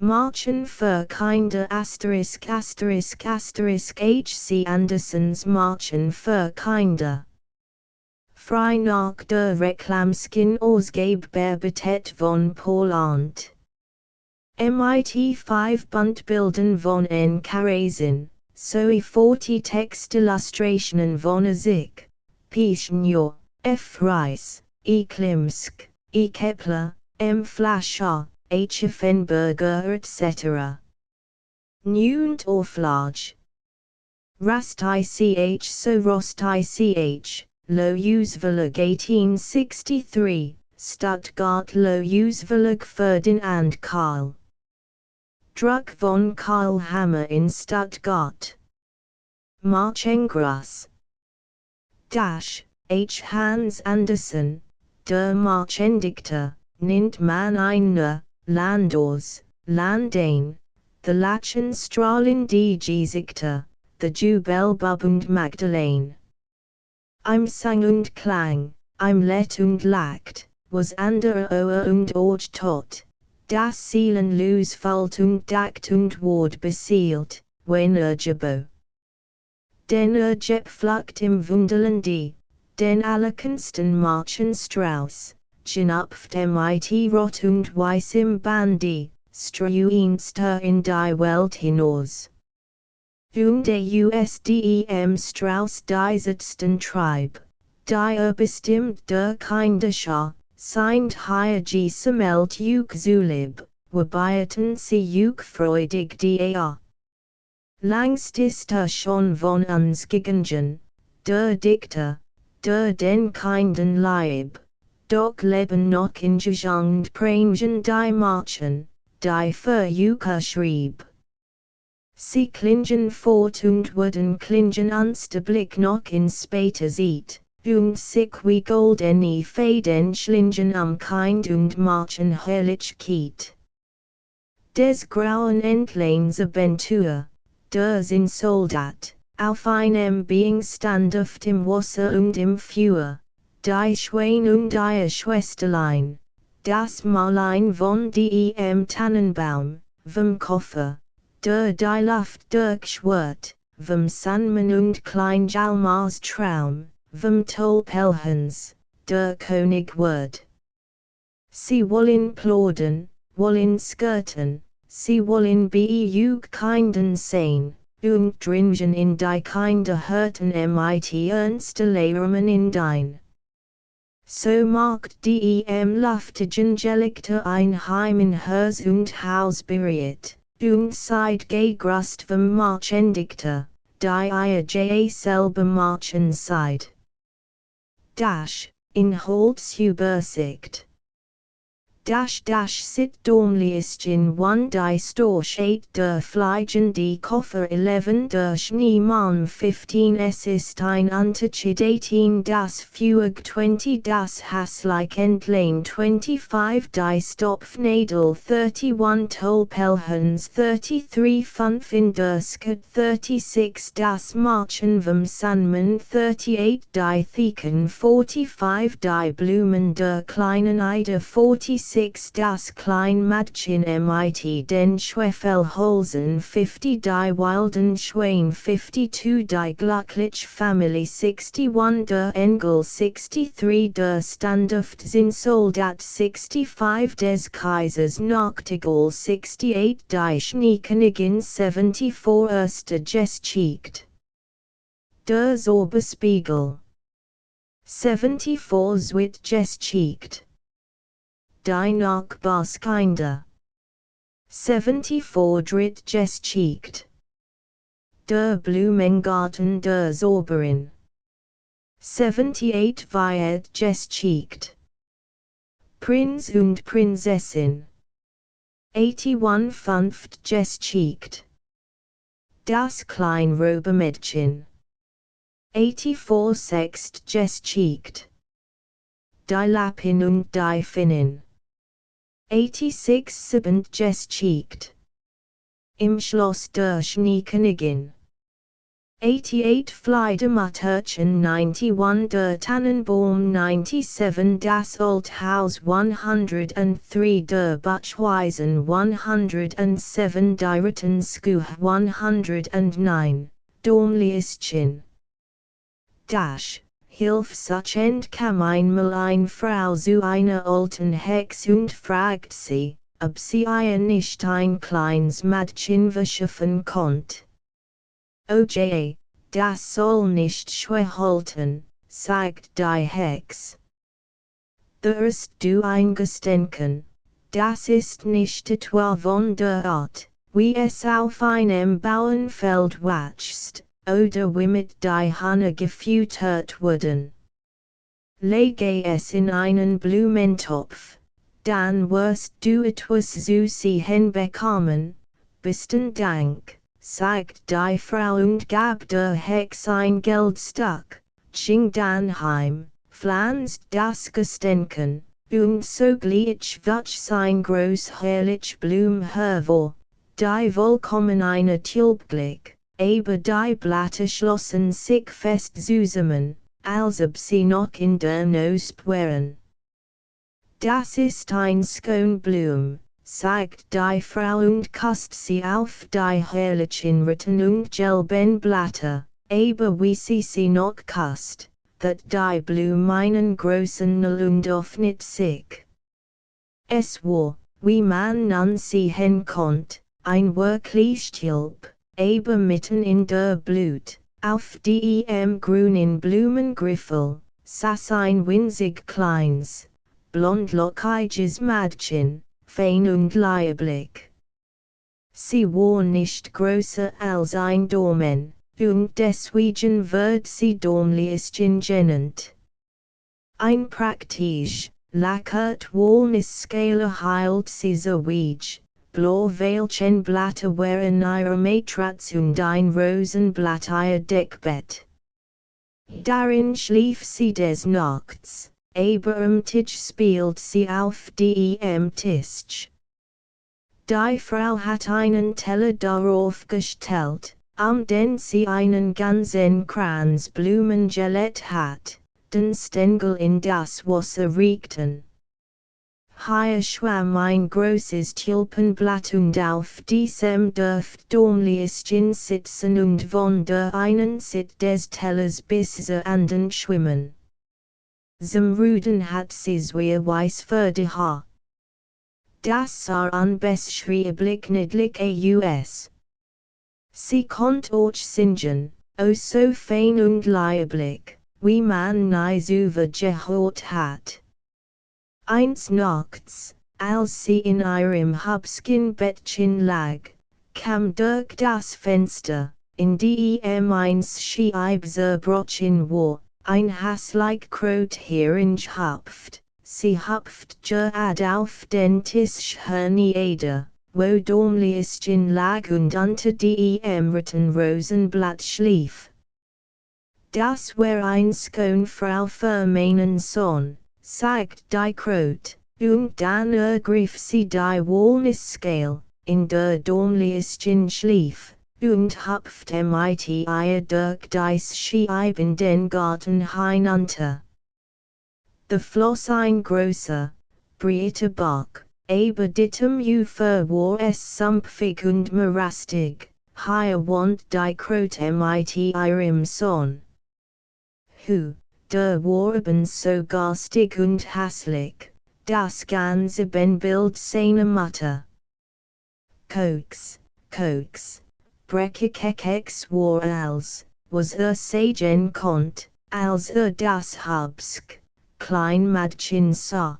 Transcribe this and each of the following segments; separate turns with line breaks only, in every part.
Märchen für Kinder ****H.C. Andersen's Märchen für Kinder. Frei nach der Reklamskin Ausgabe von Poland. MIT 5 Buntbilden von N. Karasin, sowie 40 Textillustrationen von sich, Pieschnjo, F. Reis, E. Klimsk, E. Kepler, M. Flascher, H. Offenberger etc. Neunt Auflage. Rast ICH so Rost ICH, Loewsverlag 1863, Stuttgart Loewsverlag Ferdinand Karl. Druck von Karl Hammer in Stuttgart. Marchengras. H. Hans Andersen, der Marchendichter, nennt man eine, Landors, Landain, the Lachen Strahlen die Gesichter, the Jubelbub und Magdalene. Im Sang und Klang, im Let und Lacht, was andere Ohr und Ort tot, das Seelenlos falt und Dacht und Ward beseelt, wenn Gebo. Den Jeb flucht im Wunderland die, den allerkunsten Marchen Strauss, genupft mit Rot und Weiß im Bandi, struenster in die Welt hinaus. Der USDEM Strauss diesetzten Tribe, die bestimmt der Kinderschar, sind hier gesammelt zulib, wobei sie freudig die Langst ist schon von uns gegangen, der Dichter, der den Kindern Leib, doch leben noch in Gegend Prangen die Marchen, die für schrieb. Sie klingen fort und wurden klingen ans der Blick noch in später Zeit, und sich wie goldene Fäden schlingen am Kind und Marchen Herrlichkeit. Des grauen Entleins Abentur, der sind Soldat, auf einem Being standhaft im Wasser und im Feuer, die Schwein und ihr Schwesterlein, das Malein von dem Tannenbaum, vom Koffer, der die Luft durchschwört, vom Sandmann und Klein Jalmars Traum, vom Tolpelhans, der König wird. Sie wollen plaudern, wollen skirten, sie wollen Kinden sehen, und dringen in die Kinderhörten mit ernste Lehrermann in dein. So macht dem luftigen Gelikter ein Heim in Hers und Haus beriet, und seid gegrust vom Marchendichter, die ihr selber marchen seid. Inhaltsübersicht. Sit Dornliestchen 1 die Storch 8 der Fliegen die Koffer 11 der Schneemann 15 es ist ein Unterschied 18 das Fueg 20 das Hasleik Entlane 25 die Stopfnadel 31 Tolpelhans 33 5 in der Skirt 36 das Marchen vom Sandmann 38 die Theken 45 die Blumen der kleinen Eider 46 das Klein Madchen mit den Schwefelholzen 50 die Wilden Schwein 52 die Glucklich Family 61 der Engel 63 der Standhaft sind Soldat 65 des Kaisers Nachtigall 68 die Schneekönigin 74 erste Geschichte. Der Zorbespiegel 74 Zweit Geschichte. Die Nachbarskinder 74 dritt Geschichte. Der Blumengarten der Zauberin 78 Viet Geschichte. Prinz und Prinzessin 81 Fünft Geschichte. Das Kleinrobermädchen 84 Sext Geschichte. Die Lappin und die Finnin 86 Siebent Geschichte. Im Schloss der Schneekönigin 88 Fly de Mutterchen 91 Der Tannenbaum 97 Das Althaus 103 Der Buchweisen 107 Die Rittenskue 109 Dormlieschen Dash Hilf such kam einmal eine Frau zu einer alten Hex und fragt sie, ob sie ihr nicht ein kleines Mädchen verschaffen konnt. Oje, das soll nicht schwer halten, sagt die Hex. Wirst du eingestenken, das ist nicht etwa von der Art, wie es auf einem Bauernfeld wächst, oder wie mit die Hahn gefüttert wurden. Lege es in einen Blumentopf, dann wirst du etwas zu sehen bekommen, besten Dank, sagt die Frau und gab der Hex ein Geldstück, ging dann heim, pflanzt das Gestenken, und sogleich wuchs sein groß herrlich Blum hervor, die vollkommen natürlich, aber die Blätter schlossen sich fest zusammen, als ob sie noch in der Knospe wären. Das ist ein Blum, sagt die Frau und küsst sie auf die herrlichen Ritten und gelben Blätter, aber wie sie noch küsst, that die Blum einen großen Nalund öffnet sich. Es war, wie man nun sehen konnt, ein wirklich Tilp, aber mitten in der Blut, auf dem grünen Blumengriffel, saß ein winzig kleines, blondlockiges Mädchen, fein und lieblich. Sie war nicht größer als ein Dormen, und deswegen wird sie Dormlieschen genannt. Ein praktisch, lacquert Walnussskala hielt sie so weich, blau welchen Blätter waren ihre Matratz und ein Rosenblatt ihr Deckbett. Darin schlief sie des Nachts, aber am Tisch spielt sie auf dem Tisch. Die Frau hat einen Teller darauf gestellt, den sie einen ganzen Kranz Blumen gelegt hat, den Stängel in das Wasser riechten. Hier schwamm ein großes Tulpenblatt und auf diesem durfte Dormlieschen sitzen und von der einen Seite des Tellers bis zur anderen schwimmen. Zum Ruden hat sie sehr weiß für die Haar. Das sah unbeschreiblich niedlich aus. Sie konnte auch singen, oh so fein und lieblich, wie man nie so gehört hat. Eins nachts, als sie in ihrem Hubskin-Bettchen lag, kam durch das Fenster, in dem eins Scheib zerbrochen war, ein hässlich Krötchen hüpft. Sie hüpft gerade auf den Tisch hernieder, wo Dormlieschen lag und unter dem Rittenrosenblatt schlief. Das war ein Skone Frau für meinen Sohn, sagt die Kröte, und dann ergriff sie die Walnussschale, in der Dormlieschen schlief, und hüpfte mit ihr durch das Scheib in den Garten hinunter. Da floss ein großer, breiter Bach, aber dittem Ufer war es sumpfig und morastig, hier wohnt die Kröte mit ihrem Sohn. Der war eben so garstig und hässlich, das ganze Bild seiner Mutter. Koks, Breckekex war als, was sagen konnt, als das Hubsk, klein Mädchen sah.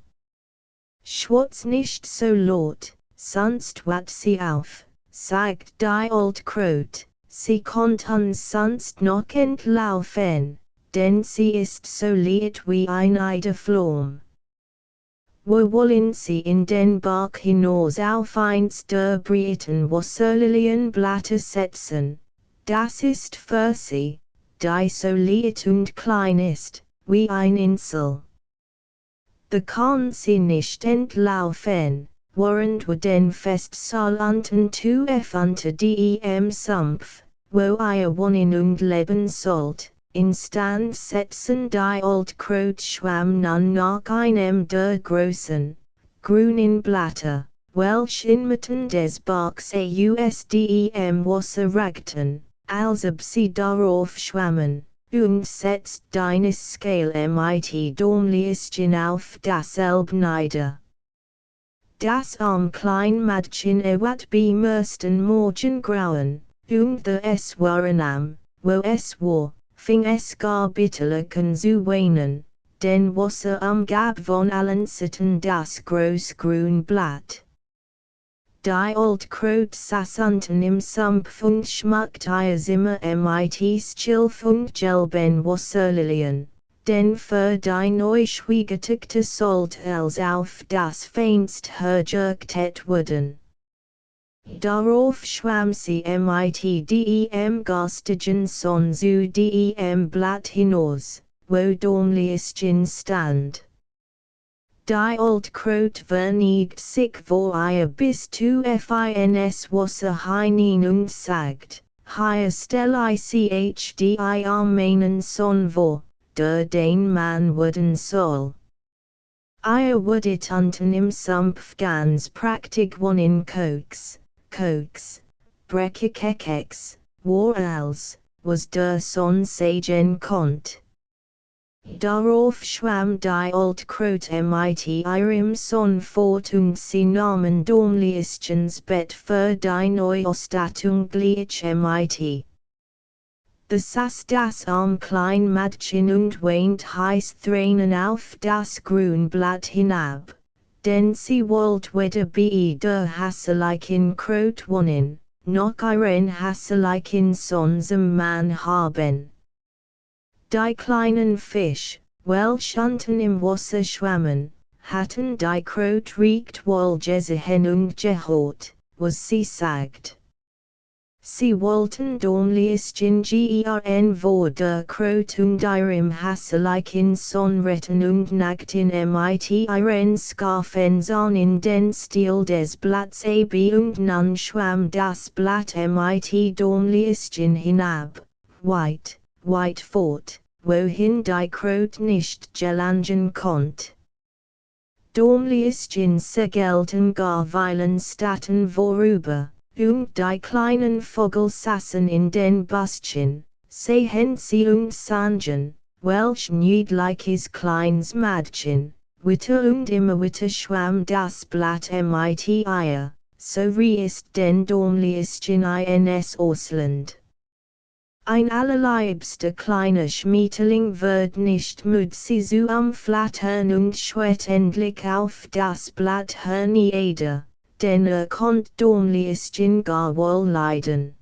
Schwarz nicht so laut, sonst wacht sie auf, sagt die alte Kröte, sie konnt uns sonst noch entlaufen, denn sie ist so liet wie ein Eideflaum. Wo wollen sie in den Bach hinaus auf eins der breiten Wasserlilienblätter setzen, das ist für sie, die so liet und klein ist, wie ein Insel. Da kann sie nicht entlaufen, während wir den Festsaal unten unter dem Sumpf, wo ihr wohnen und leben sollt, instand setzen die Altkraut schwamm nun nach einem der großen, grünen Blätter, welch inmitten des Barks ausdem Wasser ragten, als ob sie darauf schwammen, und setzt deines Scale mit Dornliestchen auf dasselbe nieder. Das klein Mädchen wat bemersten Morgengrauen, und es waren wo es war, fing es gar bitterlich an zu weinen, denn Wasser gab von allen Seiten das großgrün Blatt. Die Altkraut saß unten im Sumpf und schmückt ihr Zimmer mit Schilf und gelben Wasserlilien, denn für die Neuschwiegertochter sollt els auf das Feinst hergerichtet werden. Darauf schwamm sie mit dem garstigen Sonn zu dem Blatt hinaus, wo Dornliestchen stand. Die Altkraut vernigt sich vor ihr bis zu fins Wasser hinein und sagt, hier stell ich die meinen Sonn vor, der den Mann werden soll. Ihr würdet unten im Sumpf ganz praktisch wohnen Koks, Breckekekex, war als, was der Sonn sagen konnt. Darauf schwamm die Altkraut mit ihrem Sonn fort und sie nahmen Dornliestchens Bett für die Neuausstattung gleich mit. Da saß das klein Mädchen und weint heiß Tränen auf das Grünblatt hinab, denn sie wollt weder bei der hässlichen Kraut wohnen, noch ihren hässlichen Sonn zum Mann haben. Die kleinen Fisch, welch unten im Wasser schwammen, hatten die Kraut riecht wohl gesehen und gehört, was sie sagt. Sie wollten Dornliestchen gern vor der Kraut und ihrem hässlichen Sonn retten und nagten mit ihren Scarfens an in den Stil des Blatts ab und nun schwamm das Blatt mit Dornliestchen hinab, weit fort, wohin die Kraut nicht gelangen konnt. Dornliestchen segelten gar weilen Staaten vorüber, und die kleinen Vogel saßen in den Bastchen, sehen sie und sangen, welch niedliches kleines Mädchen, witter und immer witter schwamm das Blatt mit ihr, so ist den Dornliestchen ins Ausland. Ein allerliebster kleiner Schmetterling wird nicht müd sie zu flattern und schwert endlich auf das Blatt hernieder, denn konnt Dornliestchen gar wohl leiden.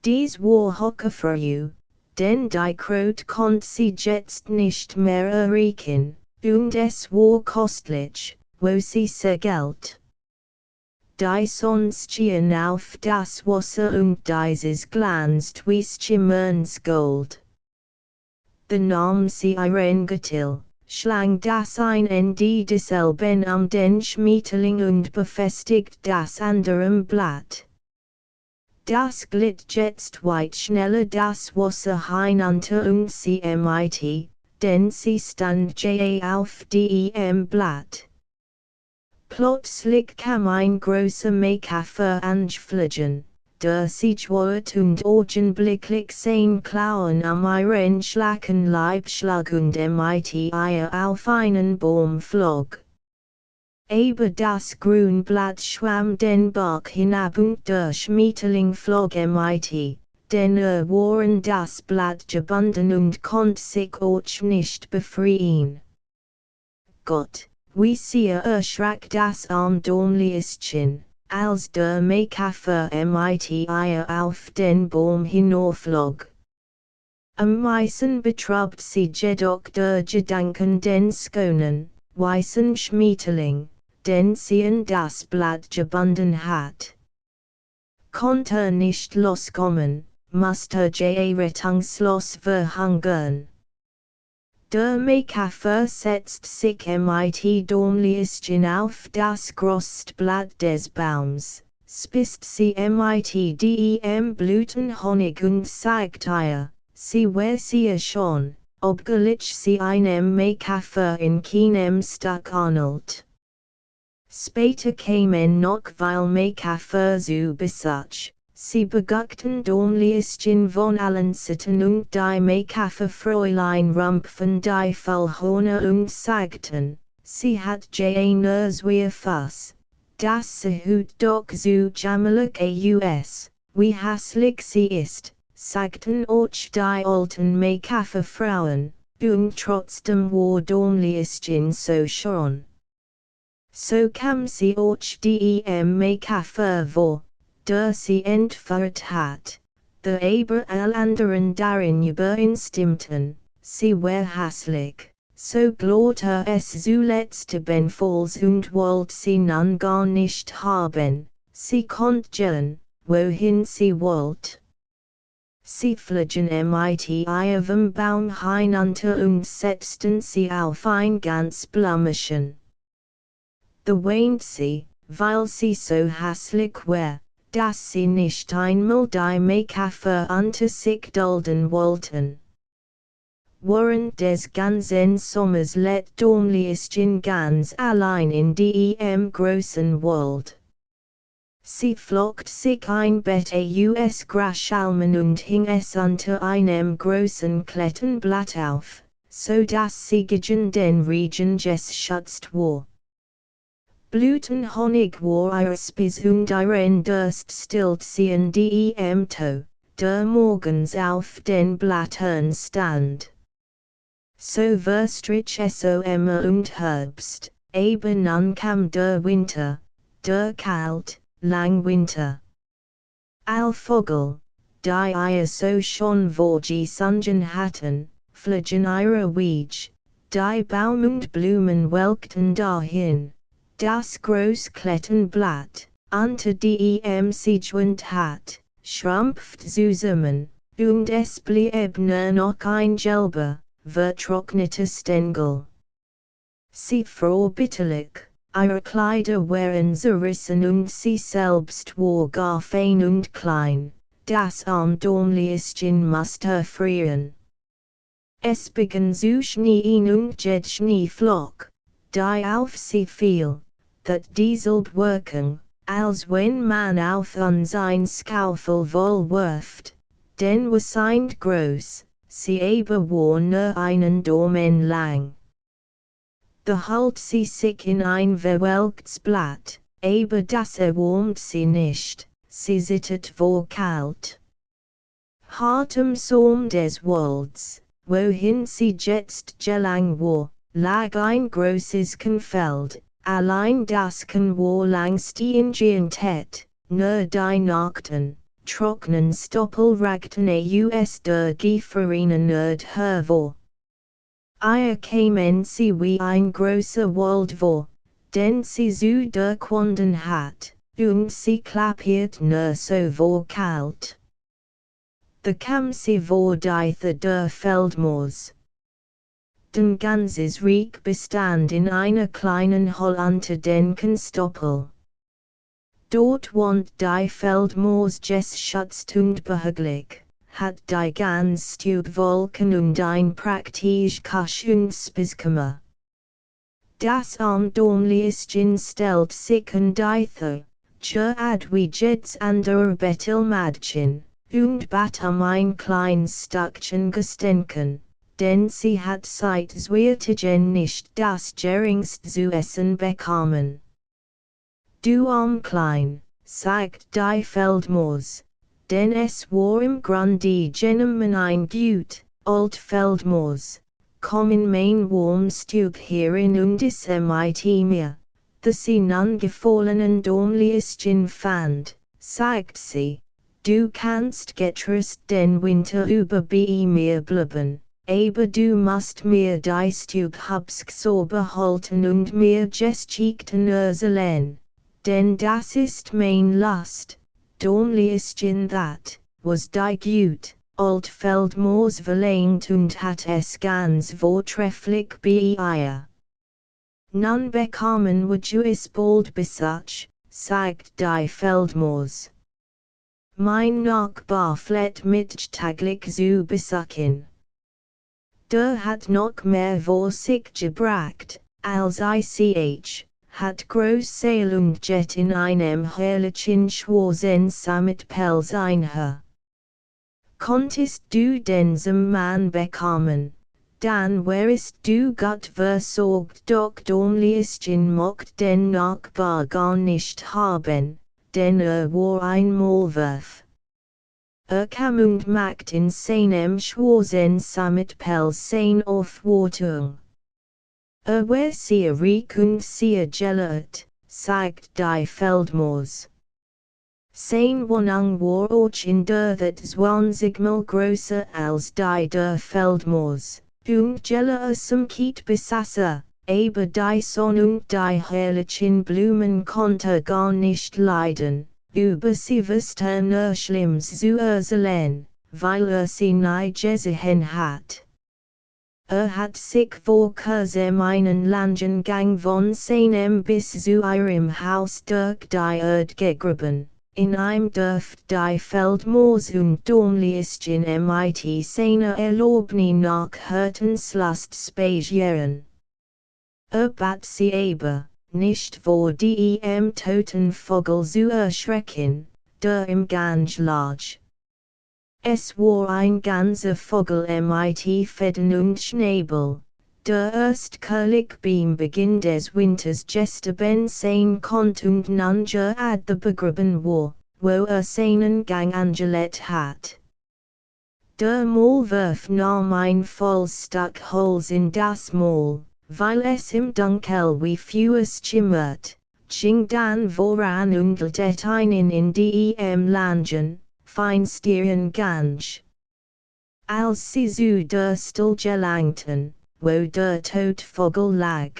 Dies war Hocke für you, denn die Kraut konnt sie jetzt nicht mehr erreichen, und es war kostlich, wo sie segelt. Die Sonne schien auf das Wasser und dieses glänzt wie schimmerndes Gold. Da nahm sie ihren Gürtel, schlang das ein in die desselben den Schmetterling und befestigt das andere Blatt. Das glitt jetzt weit schneller das Wasser hinunter und sie mit, denn sie stand auf dem Blatt. Plötzlich kam ein großer Mähkäfer anfliegen, der sich wart und augenblicklich sein Klauen ihren schlacken Leib schlag und mit ihr auf einen Baum flog. Aber das Grünblatt schwamm den Bach hinab und der Schmetterling flog mit, denn war in das Blatt gebunden und konnte sich auch nicht befreien. Gott! Wie sehr erschrak das Dornliestchen, als der Mähkäfer mit ihr auf den Baum hinauflog. Am meisten betrübt sie jedoch der Gedanken den schönen, weißen Schmetterling, den sie in das Blatt gebunden hat. Konnte nicht loskommen, musste rettungslos verhungern. Der Mähkäfer setzt sich mit Dornliestchen auf das große Blatt des Baums, spist cmit dem bluten Honig und Zeigteier, sie wer sie schon, obgleich sie einem Mekaffer in keinem Stück Arnold. Später kamen noch weil Mekaffer zu Besuch, sie beguckten Domliischen von allen Sitten und die Mekaffer Fräulein Rumpfen die Vollhorne und sagten, sie hat eine sehr Fuss. Das Sehut doch zu jammerlich aus, wie hässlich sie ist, sagten auch die alten Mekaffer Frauen, und trotzdem war Domliischen so schön. So kam sie auch dem Mekaffer vor, der sie entführt hat, der aber alle anderen darin übereinstimmten, sie war hässlich. So glorte es zuletzt ebenfalls und wollte sie nun gar nicht haben, sie konnte gehen, wohin sie wollte. Sie flogen mit ihrem Baum hinunter und setzten sie auf ein ganz Blümchen. Da weint sie, weil sie so hässlich war, dass sie nicht einmal die Mekaffer unter sich dulden wollten. Während des ganzen Sommers let Domliischen ganz allein in dem großen Wald. Sie flocht sich ein Bett aus Grasalmen und hing es unter einem großen Klettenblatt auf, so dass sie gegen den Regen geschützt war. Blütenhonig war ihre Speise und ihren Durst stillt sie in dem Tau, der morgens auf den Blättern stand. So verstrich es Sommer und Herbst, aber nun kam der Winter, der kalt, lang Winter. All Vogel, die ihr so schon vorgesungen hatten, flogen ihre Wege, die Baum und Blumen welkten dahin, das Großklettenblatt, unter dem sie gewohnt hat, schrumpft zusammen, und es blieb nur noch ein gelber, vertrockneter Stängel. Sie fror bitterlich, ihre Kleider waren zerrissen und sie selbst war gar fein und klein, das arm Domliischen musste erfrieren. Es begann zu schneien und jed Schneeflock, die auf sie fiel, that dieselbe Wirkung, als wenn man auf uns ein Schaufel voll wirft, denn wir sind groß, sie aber war nur einen Daumen lang. Da halt sie sich in ein verwelktes Blatt, aber das erwärmt sie nicht, sie sittet vor kalt. Hart am Saum des Walds, wohin sie jetzt gelang war, lag ein großes Kornfeld, allein das Korn war längst eingeerntet, nur die nackten, trockenen Stoppel ragten aus der gefrorenen Erde hervor. Ihr kamen sie wie ein großer Wald vor, den sie zu durchwandern hat, und sie klappiert nur so vor kalt. Da kam sie vor die der Feldmoos. Den ganzes Reich bestand in einer kleinen Hall unter den Konstoppel. Dort wohnt die Feldmoos geschützt und behaglich, hat die ganz Stubwolken und ein praktisch Kuschungsbeskammer. Das arm Domliischen stellt sich an die Tür, ad wie jeds andere Bettelmadchen, und bat ein kleines Stückchen Gestenken, denn sie hat seit Zwiertigen nicht das geringste zu essen bekommen. Du arm Klein, sagt die Feldmoos, denn es war im Grunde genommen ein gut, alt Feldmoos, kommen mein Wurmstub hierin und es mit mir, dass sie nun gefallenen Domliischen fand, sagt sie, du kannst getrost den Winter über bei mir bleiben, aber du musst mir die Stub so behalten und mir geschickten allein, denn das ist mein Lust, Domliischen that, was die gut, alt Feldmoos verlangt und hat es ganz vortrefflich bei ihr. Nun bekommen wir es bald Besuch, sagt die Feldmaus. Mein Nachbar flet mit taglich zu besuchen. Hat noch mehr vor sich gebracht, als ich, hat groß und jet in einem herrlichen Schwarzen Sammetpelz einher. Konntest du denselben Mann bekommen, dann wärest du gut versorgt, doch Dornliischen mocht den Nachbar gar nicht haben, denn war ein Maulwurf. Kam und macht in seinem Schwarzen Sammetpelz seine Aufwartung. War sehr reich und sehr gelehrt, sagt die Feldmaus. Sein Wohnung war auch in der Tat 20-mal größer als die der Feldmaus, und gelehrt zum Kietbesasser, aber die Sonne und die herrlichen Blumen konnte gar nicht leiden, über sie wusste nur Schlimmes zu erzählen, weil sie nie gesehen hat. Hat sich vor kurzem einen langen Gang von seinem bis zu ihrem Haus durch die Erde gegraben. In einem Dorf die Feldmaus und Dornliischen mit seiner Erlaubnis nach Hirtenslast spazieren. Bat sie aber, nicht vor dem toten Vogel zu erschrecken, der im Gang lag. Es war ein ganzer Vogel mit Federn und Schnäbel, der erst curlig beim Beginn des Winters gestaben sein konnte und nun gerade begraben war, wo seinen Gang angelegt hat. Der Maulwurf nahm ein volles Stück Holz in das Maul, weil es im Dunkel wie Feuers schimmert, ging dann voran und glitt einen in dem langen, feinstieren Gang. Als sie zu der Stelle gelangten, wo der Totvogel lag,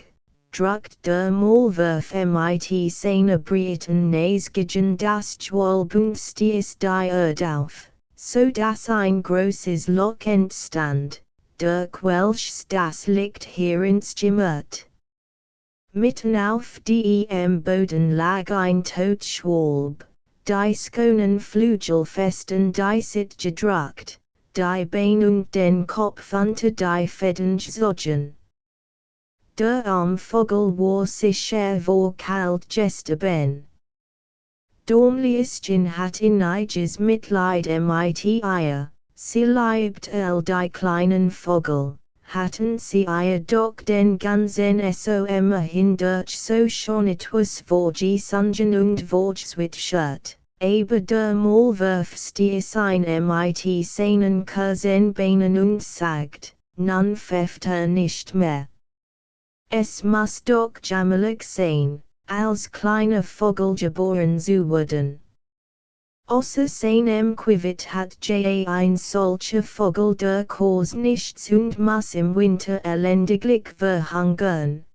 drückt der Maulwurf mit seiner breiten Näsgigen das Schwalb und stieß die Erde auf, so dass ein großes Loch entstand, der Quelch das Licht heranschimmert. Mitten auf dem Boden lag ein Totschwalb, die Skonen Flügel fest und die Sit gedrückt, die Beine und den Kopf unter die Federn gezogen. Der Vogel war sicher vor kalt gestaben. Dornliischen hat einiges Mitleid mit ihr, sie liebt die kleinen Vogel, hatten sie ihr doch den ganzen immerhin durch so schon etwas vorgesungen und vorgezwitschert. Aber der Maulwurf stieß ein mit seinen kurzen Beinen und sagt, nun pfefft nicht mehr. Es muss doch jämmerlich sein, als kleiner Vogel geboren zu werden. Außer seinem Quivet hat ein solcher Vogel der Kurs nichts und muss im Winter elendiglich verhungern.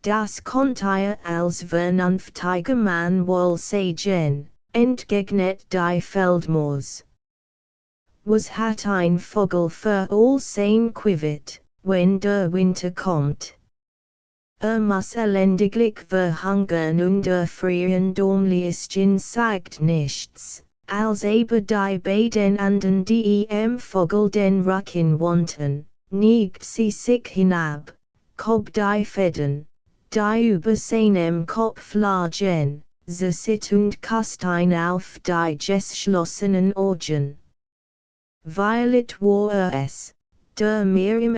Das konnte als vernünftiger Mann wohl sagen, entgegnet die Feldmaus. Was hat ein Vogel für all sein Quivet, wenn der Winter kommt? Muss elendiglich verhungern und erfrieren. Dornliischen sagt nichts, als aber die beiden anderen dem Vogel den Rücken wandten, neigt sie sich hinab, hob die Federn, die über seinem Kopf lagen, sie sit und kast ein auf die geschlossenen Augen. Violet war es, der mir im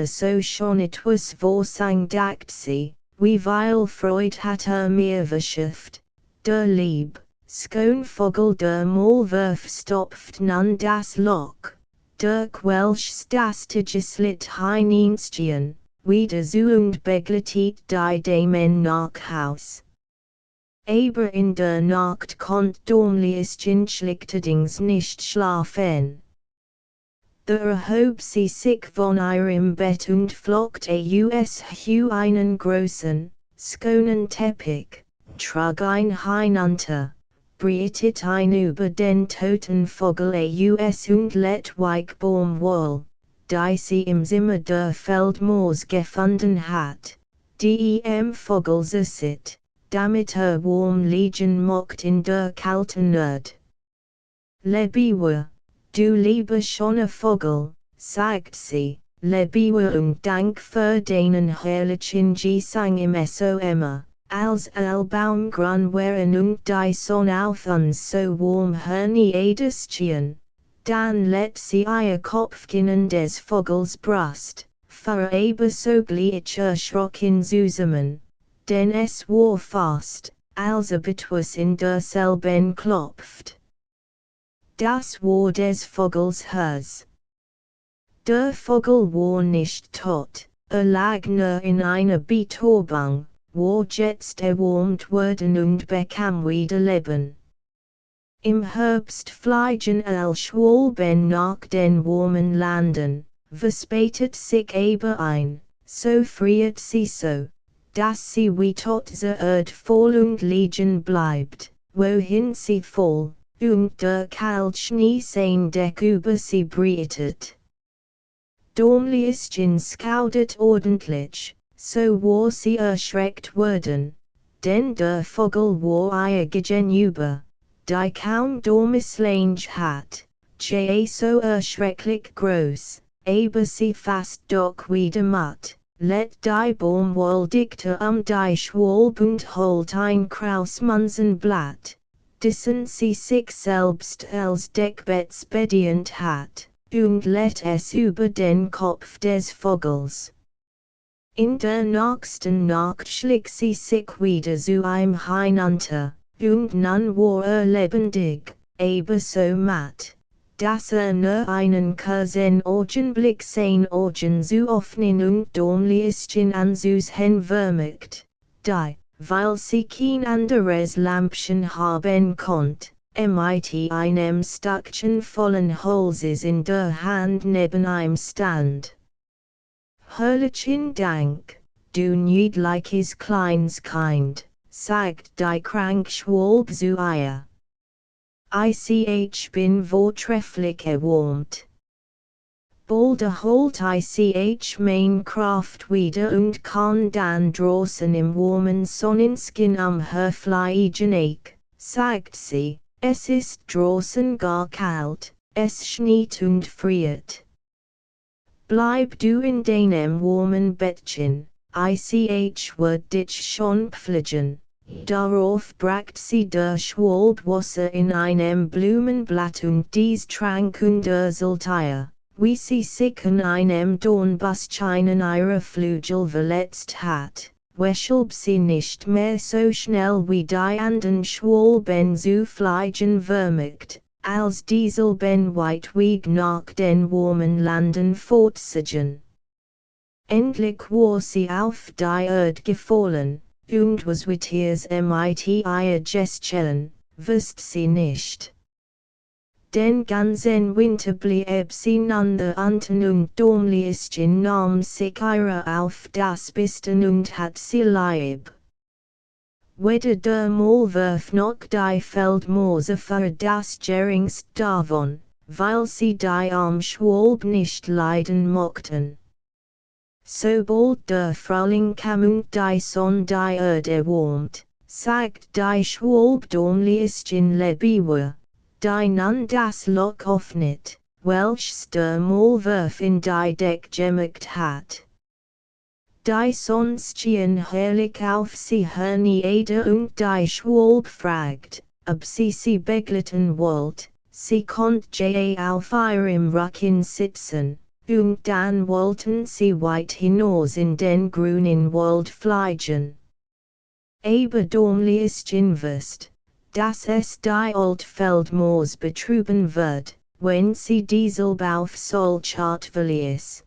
so schon etwas vorsang dacht sie, wie viel Freud hat mir verschafft, der lieb, Vogel der Maulwurf stopft nun das Loch, der Quelch das geslit hineinstehen, wieder zu und begleitet die Damen nach Haus. Aber in der Nacht konnt Dornliischen schlechterdings nicht schlafen. Da erhob sie sich von ihrem Bett und flockte einen großen, schonen Teppich, trug ein hinunter, breitet ein über den toten Vogel und let Weichbaum wohl, die sie im Zimmer der Feldmaus gefunden hat, dem Vogel sitzt, damit warm Legion mocht in der kalten Nerd. Lebewohl, du lieber schöner Vogel, sagt sie, Lebewohl und Dank für deinen herrlichen Gesang im Sommer, als Baumgrün waren und die Sonne auf uns so warm herniederschien. Dann let sie ihr Kopfchen in des Vogels Brust, für sogleich erschrocken zusammen, denn es war fast, als etwas in derselben klopft. Das war des Vogels Herz. Der Vogel war nicht tot, lag nur in einer Betäubung, war jetzt erwärmt worden und bekam wieder Leben. Im Herbst fliegen Schwalben nach den warmen Landen, verspätet sich aber ein, so friert sie so, dass sie wie tot zur Erde voll und liegen bleibt, wohin sie voll, und der kalte Schnee sein Deck über sie breitet. Dormlischen schaudert ordentlich, so war sie erschreckt worden, denn der Vogel war ihr gegenüber, die kaum Dormislange hat, so erschrecklich groß, aber sie fast doch wieder matt, let die Baumwolldichte die Schwalb und holt ein Krausmansenblatt, dessen sie sich selbst als Deckbett bedient hat, und let es über den Kopf des Vogels. In der nächsten Nacht schlich sie sich wieder zu ihm hinunter, und nun war lebendig, aber so matt, dass nur einen kurzen Augenblick sein Augen zu öffnen und dormlischen anzusehen vermocht, die, weil sie kein anderes Lampchen haben konnt, mit einem Stückchen vollen Holzes in der Hand neben ihm stand. Herrlichen Dank, du niedliches kleines Kind, sagt die Krankschwalbe zu ihr. Ich bin vortrefflich erwärmt. Bald erholt ich mein Kraft wieder und kann dann draußen im warmen Sonnenschein herfliegen, sagt sie, es ist draußen gar kalt, es schneit und friert. Bleib du in deinem warmen Bettchen, wird dich schon pflegen. Darauf bracht sie der Schwalbe Wasser in einem Blumenblatt und dies trank und ihr, wie sie sich an einem Dornbüschchen in ihrer Flügel verletzt hat, weshalb sie nicht mehr so schnell wie die anderen Schwalben zu fliegen vermocht, als dieselben weit Weg nach den warmen Landen fortziehen. Endlich war sie auf die Erde gefallen, und was mit ihr geschehen, wusste sie nicht. Den ganzen Winter blieb sie nander unten und dormlischen nahm sich ihrer auf das Besten und hat sie lieb. Weder der Maulwurf noch die Feldmause für das geringste davon, weil sie die Schwalbe nicht leiden mochten. Sobald der Frühling kam und die Sonne die Erde erwärmt, sagt die Schwalbe dormlischen Lebewohl, die nun das Loch öffnet, welches der Maulwurf in die Deck gemacht hat. Die Sonne schien herrlich auf sie hernieder und die Schwalbe fragt, ob sie begleiten wollt, sie konnte auf ihrem Rücken sitzen. Und dann wollten sie weit hinaus in den grünen Wald fliegen. Aber dormlischen wusste, dass es die alte Feldmaus betrüben wird, wenn sie dieselbe auf solch Art verließ.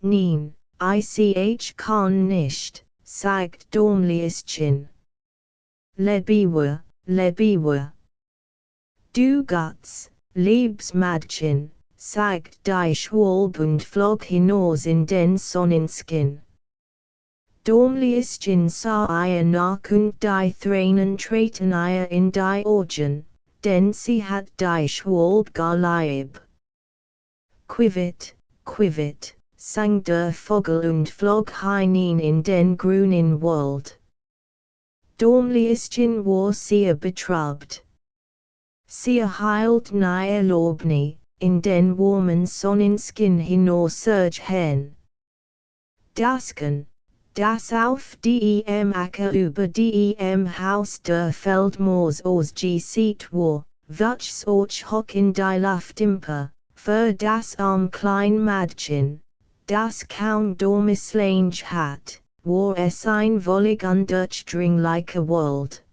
Nein, ich kann nicht, sagt dormlischen. Lebewohl, Lebewohl. Du Gotts, liebes Mädchen, sagt die Schwalbe und flog hinaus in den Sonnenschein. Dormlischen sah ihr nach und die Tränen traten ihr in die Augen, denn sie hat die Schwalbe gar lieb. Quivet, quivet, sang der Vogel und flog hinein in den grünen Wald. Dormliestchen war sehr betrübt. Sie hielt nie erlaubni, in den warmen Sonnenskin hinaus hen. Dasken, das auf dem Acker über dem Haus der Feldmoos ausgesieht war, wuchs auch hoch in die Luft empor, für das klein Mädchen, das kaum Dormislange hat, war es ein wollig undurchdringlicher Wald.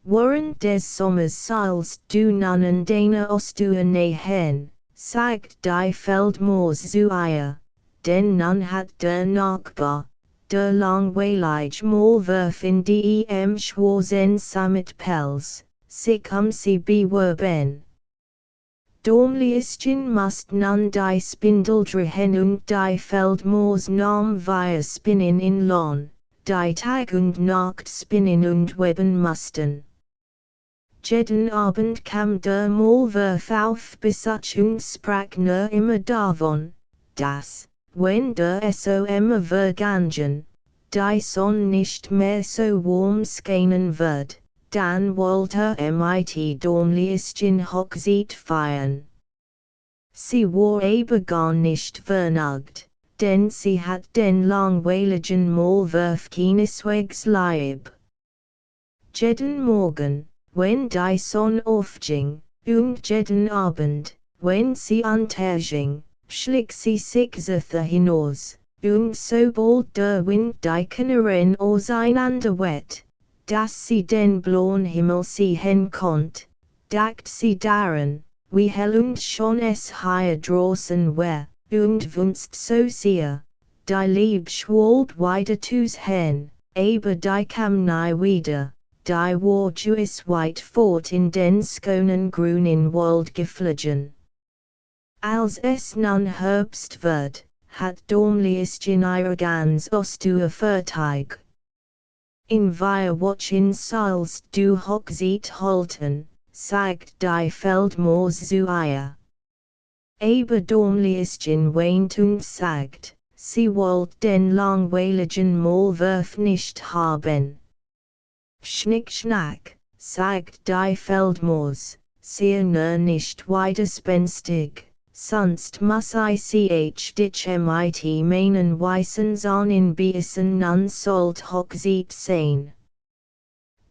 Während des Sommers sollst du nun und deine Ostue nähen, sagt die Feldmoos zu ihr, denn nun hat der Nachbar, der langweilig Maulwurf in dem schwarzen Sammetpelz, sich sie beworben. Dormliestchen must nun die Spindel drehen und die Feldmoos nahm wir spinnen in Lohn, die Tag und Nacht spinnen und weben mussten. Jeden Abend kam der Maulwurf auf Besuch und sprach nur immer davon, dass, wenn der Sommer vergangen, die Sonne nicht mehr so warm scheinen wird, dann wollte mit Dormliestchen Hochzeit feiern. Sie war aber gar nicht vernünftig, denn sie hat den langweiligen Maulwurf keineswegs lieb. Jeden Morgen, wenn die Sonne aufging, und jeden Abend, wenn sie unterging, schlich sie sich sicher hinaus, und sobald der Wind die Kanaren auseinander weht, dass sie den blauen Himmel sehen konnt, dacht sie daran, wie hell und schon es hier draußen war, und wünscht so sehr, die Lieb schwald weiter zu sehen, aber die kam nie wieder. Die war juis weit fort in den schönen grünen Wald geflogen. Als es nun Herbst wird, hat Dormliestchen ihre ganz Ostue fertig. In wir Wochen sollst du Hochzeit halten, sagt die Feldmoos zu ihr. Aber Dormliestchen weint und sagt, sie wollt den langweiligen Maulwurf nicht haben. Schnick schnack, sagt die Feldmoos, sehr nur nicht widerspenstig, sonst muss ich dich mit meinen weißen Zähnen beißen nun sollt Hochzeit sein.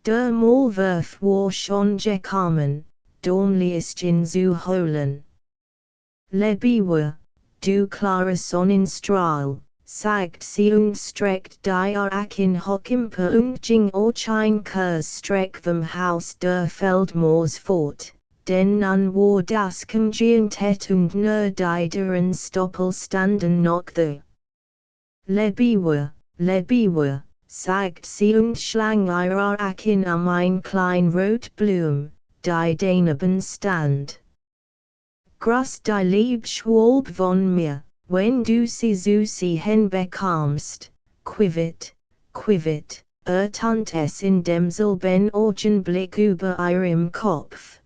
Der Maulwurf war schon gekommen, Dormliestchen zu holen. Lebewohl, du klarer Sonnenstrahl, sagt sie und streckt die Akin hoch empor und ging auch ein Kursstreck vom Haus der Feldmoos fort, denn nun war das Kongientet und nur die deren Stoppel standen noch da. Lebewohl, sagt sie und schlang ihre Akin ein klein Rotblum, die daneben stand. Groß die Liebschwalb von mir, wenn du sie zu sehen bekommst, quivet, tant es in demselben Augenblick über ihrem Kopf.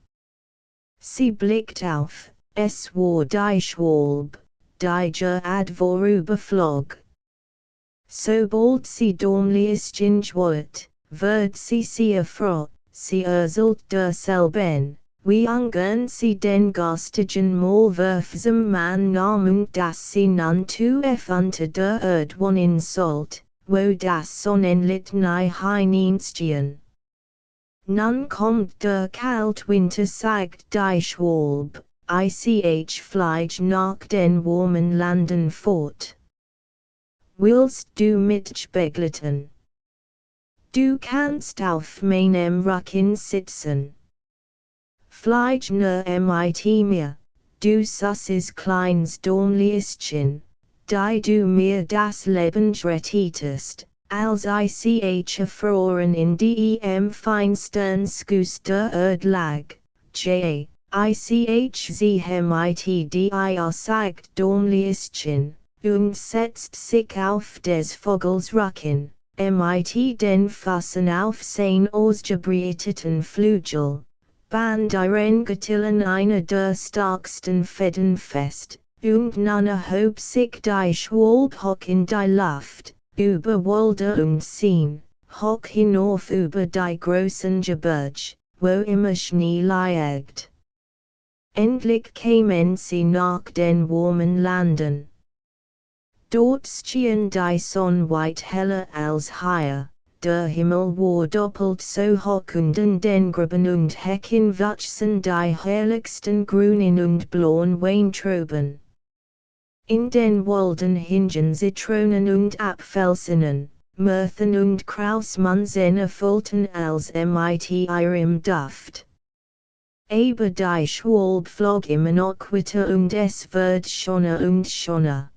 Sie blickt auf, es war die Schwalb, die gerade vorüberflog. Sobald sie Dormliestchen schwört, wird sie sehr froh, sie erzählt derselben, wie ungern sie den garstigen Maulwurf zum Mann nahm und dass sie nun tief unter der Erde wohnen sollt, wo das Sonnenlicht nie hineinstehen. Nun kommt der Kaltwinter, sagt die Schwalb, ich flieg nach den warmen Landen fort. Willst du mich begleiten? Du kannst auf meinem Rücken sitzen. Flieg nur mit mir, du süßes kleines Dormliestchen, die du mir das Leben rettest, als ich erfroren in dem feinsten Skuss der Erde lag, ich sehe mit dir, sagt Dormliestchen, und setzt sich auf des Vogels Rücken, mit den Füßen auf sein ausgebreiteten Flügel. Band ihren Getillen einer der starksten Fäden fest, und nun erhob sich die Schwalb hoch in die Luft, über Wälder und Seen, hoch hinauf über die großen Gebirge, wo immer Schnee liegt. Endlich kämen sie nach den warmen Landen. Dort stehen die Sonne weit heller als hier, der Himmel war doppelt so hoch und in den Gräben und Hecken wachsen die herrlichsten grünen und blauen Weintrauben. In den Walden hingen Zitronen und Apfelsinen, Myrten und Krausmanzene füllten als mit ihrem Duft. Aber die Schwalbe flog immer noch weiter und es wird schöner und schöner.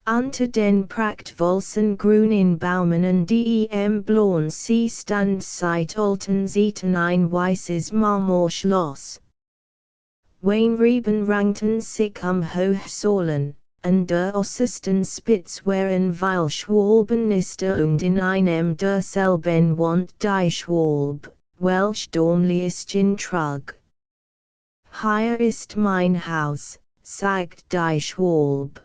Unter den prachtvollen grünen Bäumen und dem blauen See stand seit alten Zeiten ein weißes Marmorschloss. Weinreben rankten sich Hochsäulen, an der äußersten Spitze waren weil Schwalbennester und in einem derselben wohnt die Schwalbe, welch Däumlischen trug. Hier ist mein Haus, sagt die Schwalbe.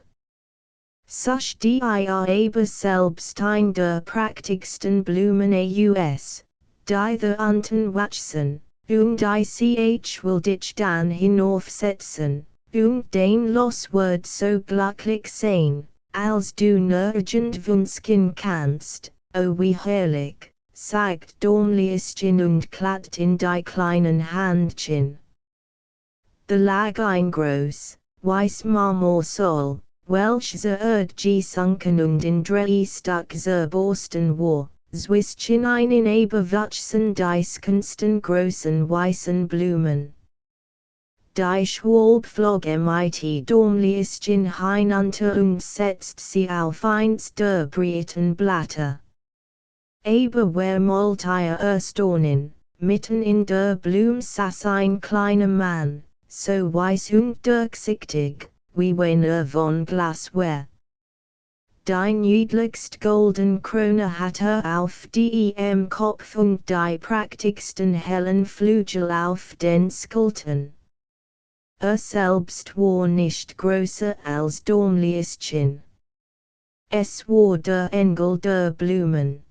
Such die aber selbst ein der prächtigsten Blumen aus, die der unten wachsen, und ich will dich dann hinaufsetzen, und den Los wird so glücklich sein, als du nirgend wünschen kannst, o wie herrlich, sagt Däumlischen und klatscht in die kleinen Handchen. Da lag ein groß, weiß Marmorsäul, welche gesunken und in drei Stück zerborsten war, zwischen einen überwachsen die großen weißen Blumen. Die Schwalbe flog mit Däumlischen hinunter und setzt sie auf eins der breiten Blätter. Aber wer wollt ihr erstaunen, mitten in der Blume saß ein kleiner Mann, so weiß und durchsichtig, wie wenn von Glas wär. Die niedlichst golden Krone hat auf dem Kopf und die prächtigsten hellen Flügel auf den Schultern. Selbst war nicht größer als Däumlischen. Es war der Engel der Blumen.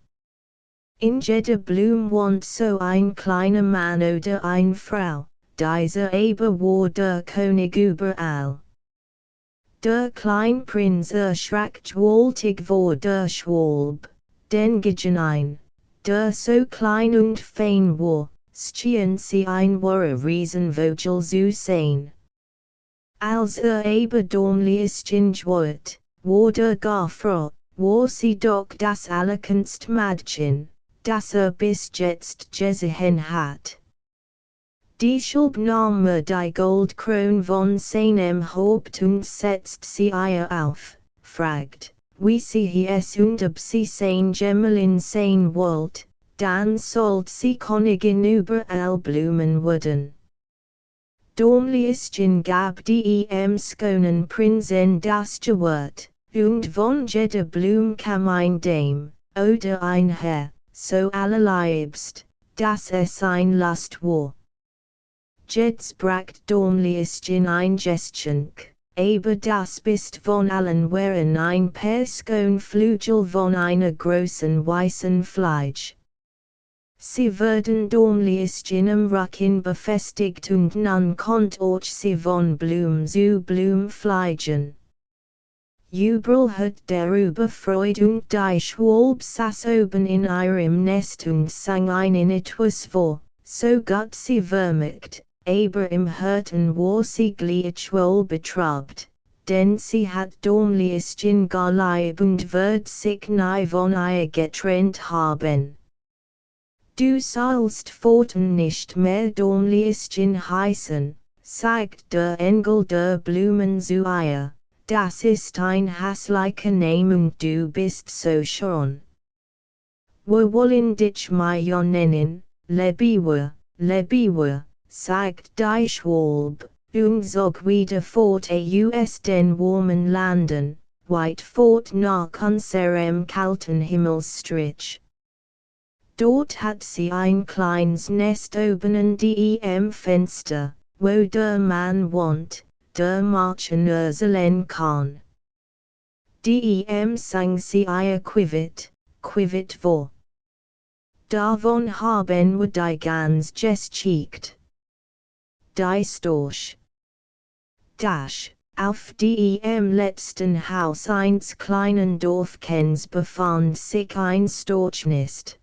In jeder Blume wohnt so ein kleiner Mann oder eine Frau, dieser aber war der König überall. Der Kleinprinz erschrak gewaltig vor der Schwalbe, denn gegen ein, der so klein und fein war, schien sie ein wahrer Riesenvogel zu sein. Als aber Däumlischen schwört, war der gar froh, war sie doch das allerschönste Mädchen, das bis jetzt gesehen hat. Die Schwalbe nahm die Goldkrone von seinem Haupt und setzt sie ihr auf, fragt, wie sie es und ob sie sein Gemelin sein wollt, dann sollt sie Königin über all Blumen werden. Däumlischen gab dem schönen Prinzen das Gewalt, und von jeder Blume kam ein Dame, oder ein Herr, so allerliebst, dass es ein Lust war. Jetzt bracht Däumlischen ein Geschenk, aber das bist von allen waren ein paar Flügel von einer großen weißen Fleisch. Sie werden Däumlischen am Rücken befestigt und nun konnt sie von Blum zu Blum fliegen. Jubel hat darüber Freude und die Schwalbe saß oben in ihrem Nest und sang einen etwas vor, so gut sie vermerkt. Aber im Herzen war sie gleich wohl betrübt, denn sie hat Däumlischen gar lieb und wird sich nie von ihr getrennt haben. Du sollst fortan nicht mehr Däumlischen heißen, sagt der Engel der Blumen zu ihr, das ist ein hässlicher Name und du bist so schön. Wir wollen dich Maja nennen, Lebewohl, Lebewohl, sagt die Schwalbe, und zog wieder fort aus den warmen Landen, weit fort nach unserem kalten Himmelsstrich. Dort hat sie ein kleines Nest oben an dem Fenster, wo der Mann wohnt, der Märchen erzählen kann. Dem sang sie ihr Quivet vor. Davon haben wir die ganz geschicht. Die Storch. Dash. Auf dem letzten Haus eines kleinen Dorfkens befand sich ein Storchnest.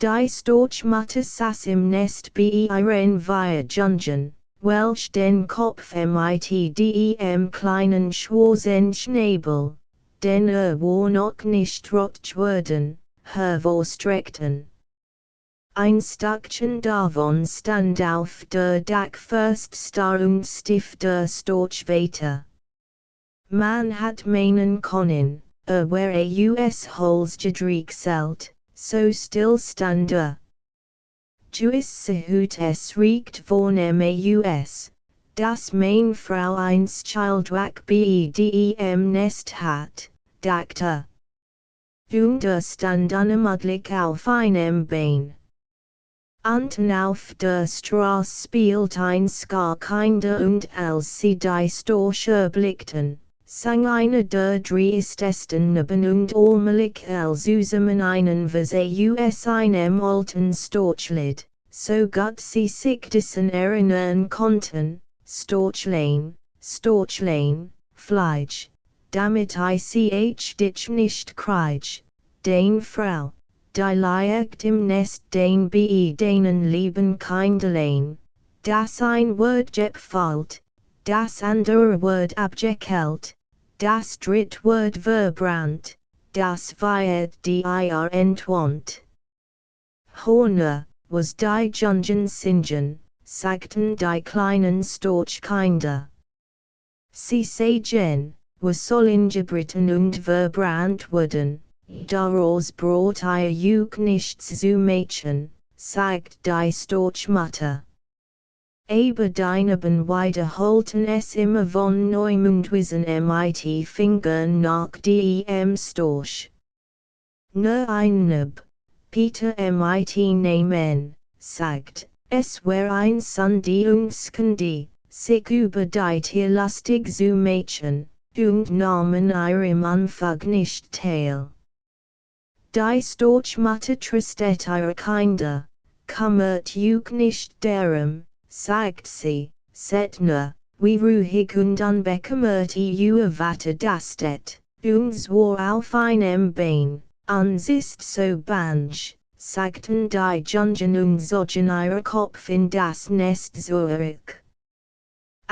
Die Storchmutter saß im Nest bei ihren vier Jungen, welch den Kopf mit dem kleinen schwarzen Schnäbel, den war noch nicht rot worden, hervorstreckten. Ein Stückchen davon stand auf der Dachfirst und stief der Storch weiter. Man hat meinen können, wäre US gedrechselt, so still stand Juis sehut es riecht von US, dass mein Frau einst Childwack bedem Nest hat, dachte. Und stand unmöglich auf einem Bein. Unten auf der Straße spielt ein Kinder und als sie die Storch erblickten, sang einer der driestesten Neben und allmählich zusammen einen US einem alten Storchlied, so gut sie sich dessen erinnern konnten, Storchlein, Storchlein, Fleisch, damit ich dich nicht krieg, den Frau. Die liegt im Nest den bei denen lieben Kinderlein, das ein Wort fällt, das andere Wort abgekelt, das dritte Wort verbrannt, das wird dir entwand. Horner, was die Jungen singen, sagten die kleinen Storchkinder. Sie sagen, was sollen gebritten und verbrannt werden. Daraus brought ihr nichts zu Mädchen, sagt die Storchmutter. Aber deine Ben wiederholten es immer von neuem und wiesen mit Fingern nach dem Storch. Nur ein Nub, Peter mit nehmen, sagt, es wär ein Sandierungskandi, sich über die Tierlastig zu Mädchen, und nahmen ihrem Anfang nicht teil. Die Storchmutter tröstet ihre Kinder, kümmert nicht darum, sagt sie, set nur, wie ruhig und unbekümmert ihr weitertastet, und zwar auf einem Bein, uns ist so bange, sagten die Jungen und zogen ihre Kopf in das Nest zurück.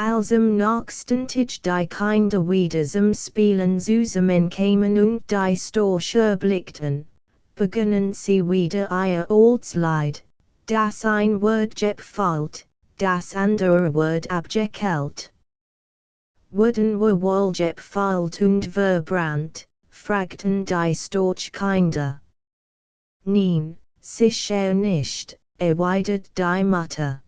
Als am nächsten Tag die Kinder wieder zum Spielen zusammenkamen und die Storch erblickten, begannen sie wieder ihr altes Lied, das ein Wort fällt, das andere Wort abgekelt. Wurden wir wohl gefällt und verbrannt, fragten die Storchkinder. Nein, sicher nicht, erwidert die Mutter.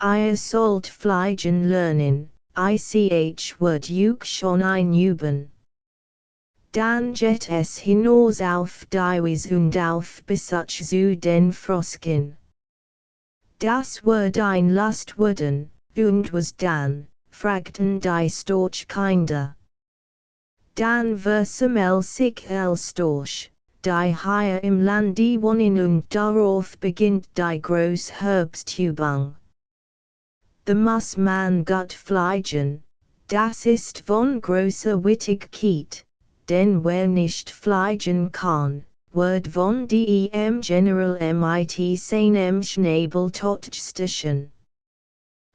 Ihr sollt fliegen lernen, wird schon einüben. Dann geht es hinaus auf die Wies und auf Besuch zu den Frosken. Das wird ein Lust werden, und was dann, fragten die Storchkinder. Dann versammelt sich Storch, die hier im Lande wohnen und darauf beginnt die Großherbstübung. The muss man gut fliegen, das ist von großer Wichtigkeit, denn wer nicht fliegen kann, wird von dem General mit seinem Schnäbel totstechen.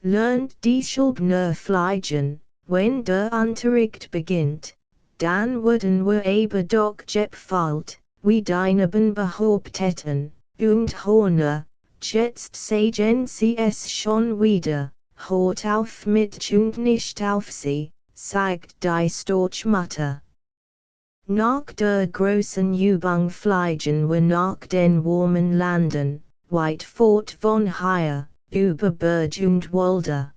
Lernt die Schulbner fliegen, wenn der Unterricht beginnt, dann werden wir aber doch gefällt, wie deine Ben behaupteten, und Horner, jetzt sagen sie es schon wieder. Hört auf mit und nicht auf sie, sagt die Storchmutter. Nach der großen Übung fliegen wir nach den warmen Landen, weit fort von hier, über Berg und Wälder.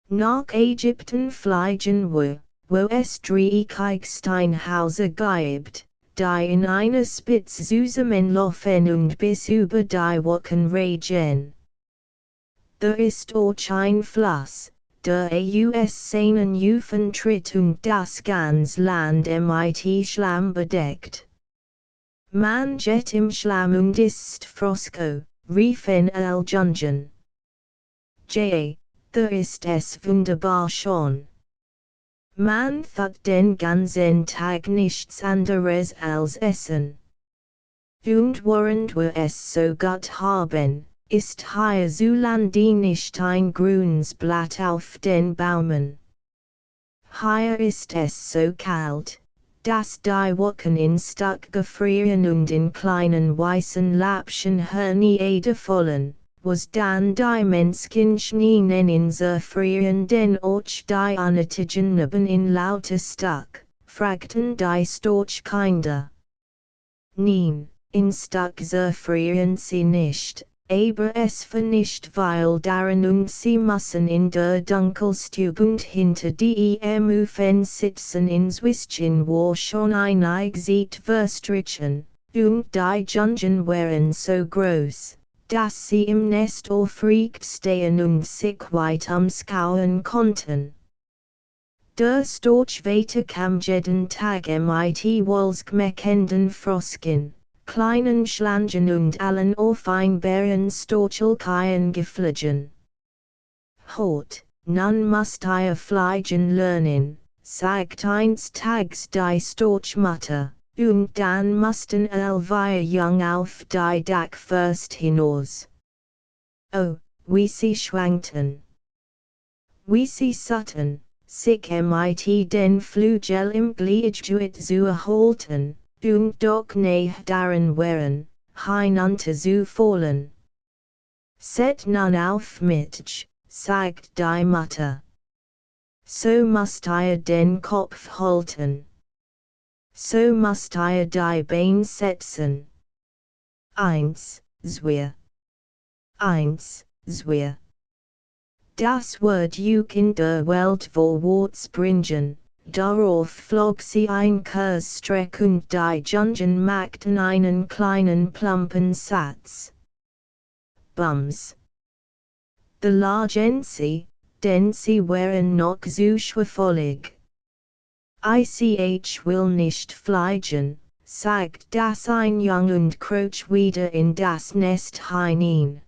Nach Ägypten fliegen wir, wo es Steinhäuser gibt, die in einer Spitze zusammenlaufen und bis über die Wolken reichen. Der ist auch ein Fluss, der US seinen Ufen tritt und das ganze Land mit Schlamm bedeckt. Man jet im Schlamm und ist Frosco, rief L. Jungen. Da ist es wunderbar schon. Man thut den ganzen Tag nichts anderes als Essen. Und während wir es so gut haben, ist hierzulande nicht ein grünes Blatt auf den Bäumen. Hier ist es so kalt, dass die Wolken in Stück gefrieren und in kleinen weißen Läppchen herniederfallen, was dann die Menschen nennen zerfrieren den och die Unnötigen neben in lauter Stück, fragten die Storchkinder. Nein, in Stück zerfrieren sie nicht, aber es vernischt weil darin und sie müssen in der Dunkelstube und hinter dem Ofen sitzen in Zwischen wo schon ein Exit verstrichen, und die Jungen waren so groß, dass sie im Nest aufrecht stehen und sich weit umschauen konnten. Der Storch weiter kam jeden Tag mit wohlgemeckenden Frosken, kleinen Schlangen und allen auf ein Bärenstorchelkeien geflogen. Hort, nun musst ihr fliegen lernen, sagt eins Tags die Storchmutter, und dann mussten wir jung auf die Dach first hinaus. Oh, wie sie schwankten. Wie sie sutten. Sich mit den Flügel im Gleichgewicht zu erhalten, und doch nicht daran waren, hinunter zu fallen. Set nun auf mich, sagt die Mutter. So musst ihr den Kopf halten. So musst ihr die Beine setzen. 1, 2. 1, 2. Das Wort in der Welt vorwärts bringen, darauf flog sie ein Kursstreck und die Jungen machten einen kleinen plumpen Satz. Bums. The lagen sie, denn sie waren noch so schwerfällig. Ich will nicht fliegen, sagt das ein Jung und kroch wieder in das Nest hinein.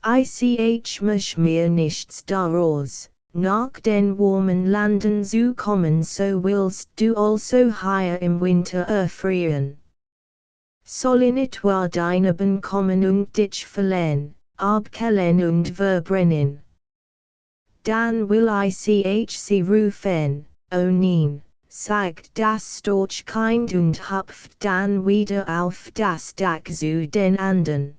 Ich mach mir nichts daraus, nach den warmen Landen zu kommen so willst du also hier im Winter erfrieren. Sollen etwa deine Ben kommen und dich verlieren, abkellen und verbrennen? Dann will ich sie rufen, oh nein, sagt das Storchkind und hüpft dann wieder auf das Dach zu den anderen.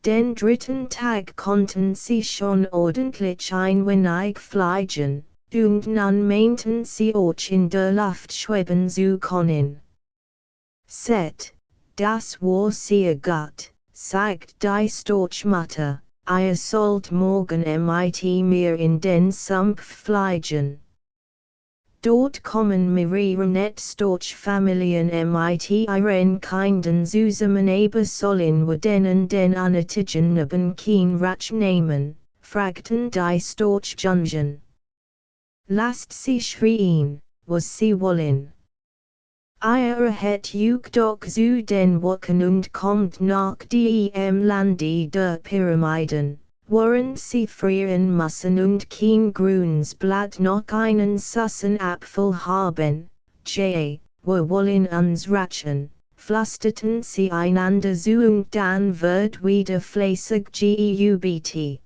Den dritten Tag konnten sie schon ordentlich ein wenig fliegen, und nun meinten sie auch in der Luft schweben zu können. Set, das war sehr gut, sagt die Storchmutter, ihr sollt morgen mit mir in den Sumpf fliegen. Dort kommen mehrere Storchfamilien mit ihren Kindern zusammen aber sollen wir denen den Unnötigen neben kein Ratsch nehmen, fragten die Storchjungen. Lasst sie schreien, was sie wollen. Ihr het juk doch zu den Wolken und kommt nach dem Lande der Pyramiden, während sie frieren müssen und kein grünes Blatt noch einen süßen Apfel haben. Wir wollen uns rächen, flüsterten sie einander zu und dann wird wieder fleißig geübt.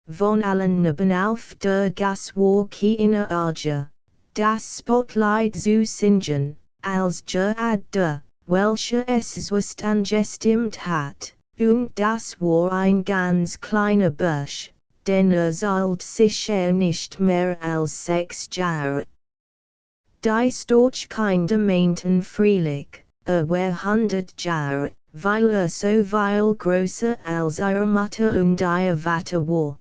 Von allen neben auf der Gas war keine Arge, das Spotlight zu singen, als der, welcher es zwist angestimmt hat, und das war ein ganz kleiner Bursch, denn sollt sicher nicht mehr als 6 Jahre. Die Storchkinder meinten freilich, war 100 Jahre, weil so viel größer als ihre Mutter und ihr Vater war.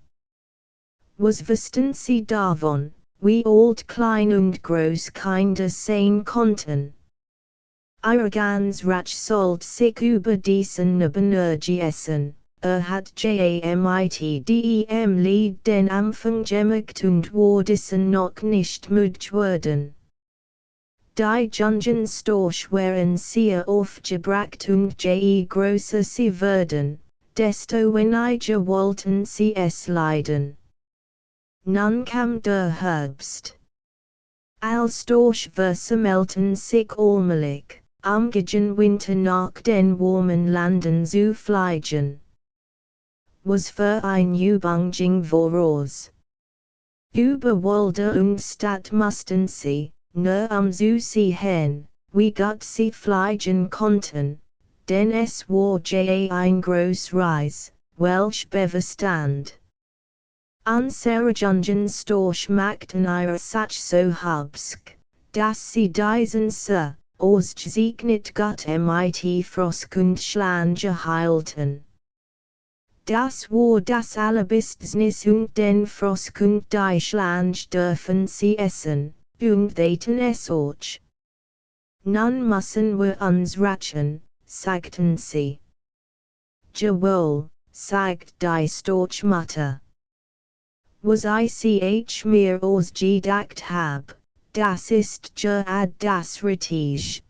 Was wussten sie davon, wie alt, klein und groß Kinder sein konnten? Ihre ganz Ratsch sollt sich über diesen benergiessen, hat mit dem Lied den Anfang gemacht und war diesen noch nicht müde worden. Die Jungen Storch waren sehr aufgebracht und je größer sie wurden, desto weniger wollten sie es leiden. Nun kam der Herbst. Als Storchversammelten sich allmählich, am gegen Winter nach den warmen Landen zu fliegen. Was für ein Übung voraus. Über Wälder und Stadt mussten sie, nur zu sehen, wie gut sie fliegen konnten, denn es war je ein groß Reis, welch beverstand. Unsere Jungen Storch machten ihre Sach so hübsch, dass sie diesen se, ausgezeichnet Gott mit Frost und Schlange heilten. Das war das Allerbestnis und den Frost und die Schlange dürfen sie essen, und täten es auch. Nun müssen wir uns rächen, sagten sie. Jawohl, sagt die Storchmutter. Was ich mir ausgedacht hab, das ist gerade das Richtige.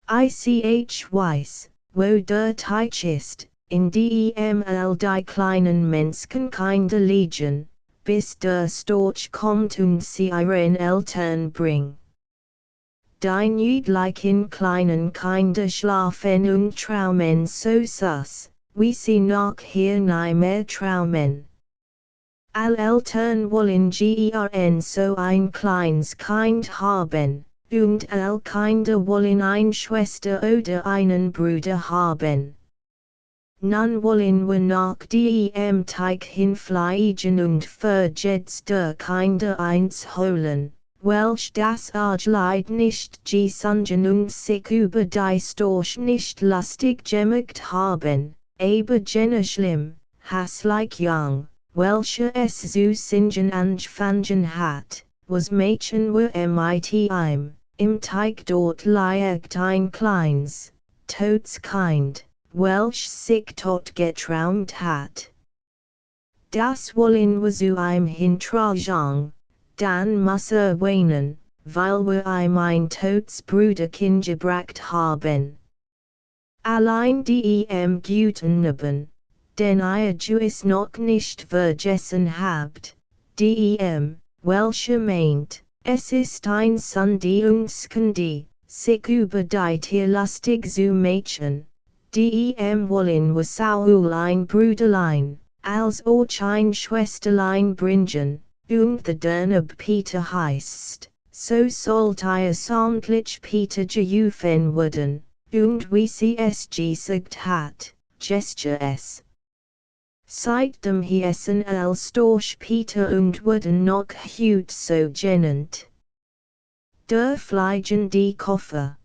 Ich weiß, wo der Teich ist, in dem die kleinen Menschenkinder liegen, bis der Storch kommt und sie ihren Eltern bringt. Die niedlichen kleinen Kinder schlafen und träumen so süß, wie sie nachher nie mehr träumen. Alle Eltern wollen gern so ein kleines Kind haben, und alle Kinder wollen eine Schwester oder einen Bruder haben. Nun wollen wir nach dem Teich hinfliegen und für jedes der Kinder eins holen, welch das Leid nicht gesungen und sich über die Storch nicht lustig gemacht haben, aber jene schlimm, hässlich jung, welche es zu singen angefangen hat, was Mädchen were im Teich dort liegt ein kleines, totes Kind, welch sich tot getraumt hat. Das wollen wir zu hintragen, dann muss weinen, weil wir ein totes Bruderkind gebracht haben. Allein dem guten Neben, denn ihr es noch nicht vergessen habt, dem, welcher meint, es ist ein Sohn die uns die, sich über die Tier lustig zu Mädchen, dem wollen wir so ein Brüderlein, als auch ein Schwesterlein bringen, und the Dernab Peter heißt, so sollt ihr samtlich Peter gerufen werden, und wie sie es gesagt hat, gesture es. Seitdem hießen als Storch Peter und wurden noch heute so genannt. Der fliegende Koffer.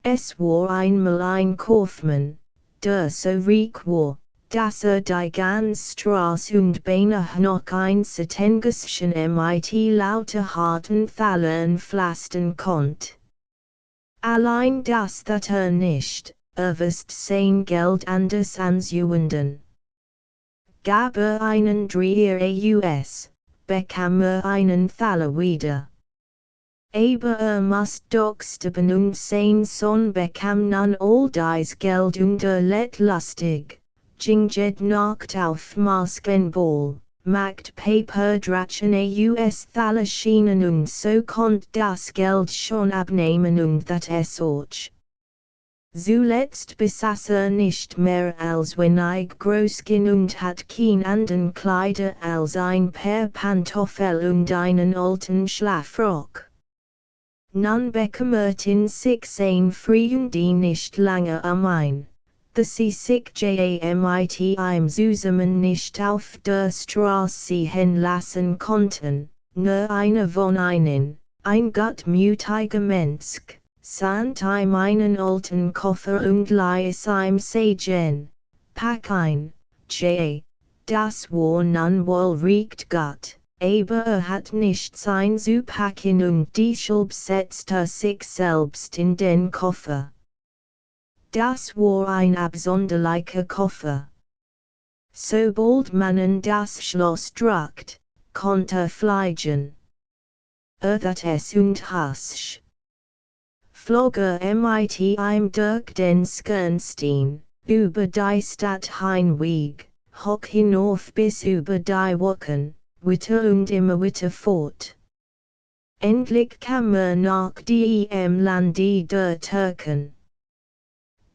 Es war einmal ein Kaufmann, der so reich war, dass die ganze Straße und beinahe noch ein Setengässchen mit lauter harten Thalern pflastern konnte. Allein das that nicht, wusste sein Geld anders anzuwenden. Gab einen Dreher aus, bekam einen Thaler wieder. Aber musste doch sterben und sein Sohn bekam nun all dies Geld und let lustig, ging Nacht auf Maskenball, macht Paperdrachen aus Thaler schienen und so konnt das Geld schon abnehmen und that es auch. Zuletzt besaß nicht mehr als wenig groß genug hat kein anderen Kleider als ein Paar Pantoffel und einen alten Schlafrock. Nun bekümmert sich sein Freund nicht lange ein, dass sie sich mit zusammen nicht auf der Straße sehen lassen konnten, nur eine von ihnen, ein gutmütiger Mensch, sand einen alten Koffer und ließ sagen, pack ein, das war nun wohl recht gut. Aber hat nichts einzupacken und deshalb setzte sich selbst in den Koffer. Das war ein absonderlicher Koffer. Sobald man das Schloss drückt, konnte fliegen. that es und husch. Flogger mit im Dirk den Skernstein, über die Stadt Heinweg, hoch hinauf bis über die Wocken, witter und immer witter fort. Endlich kam nach dem Lande der Türken.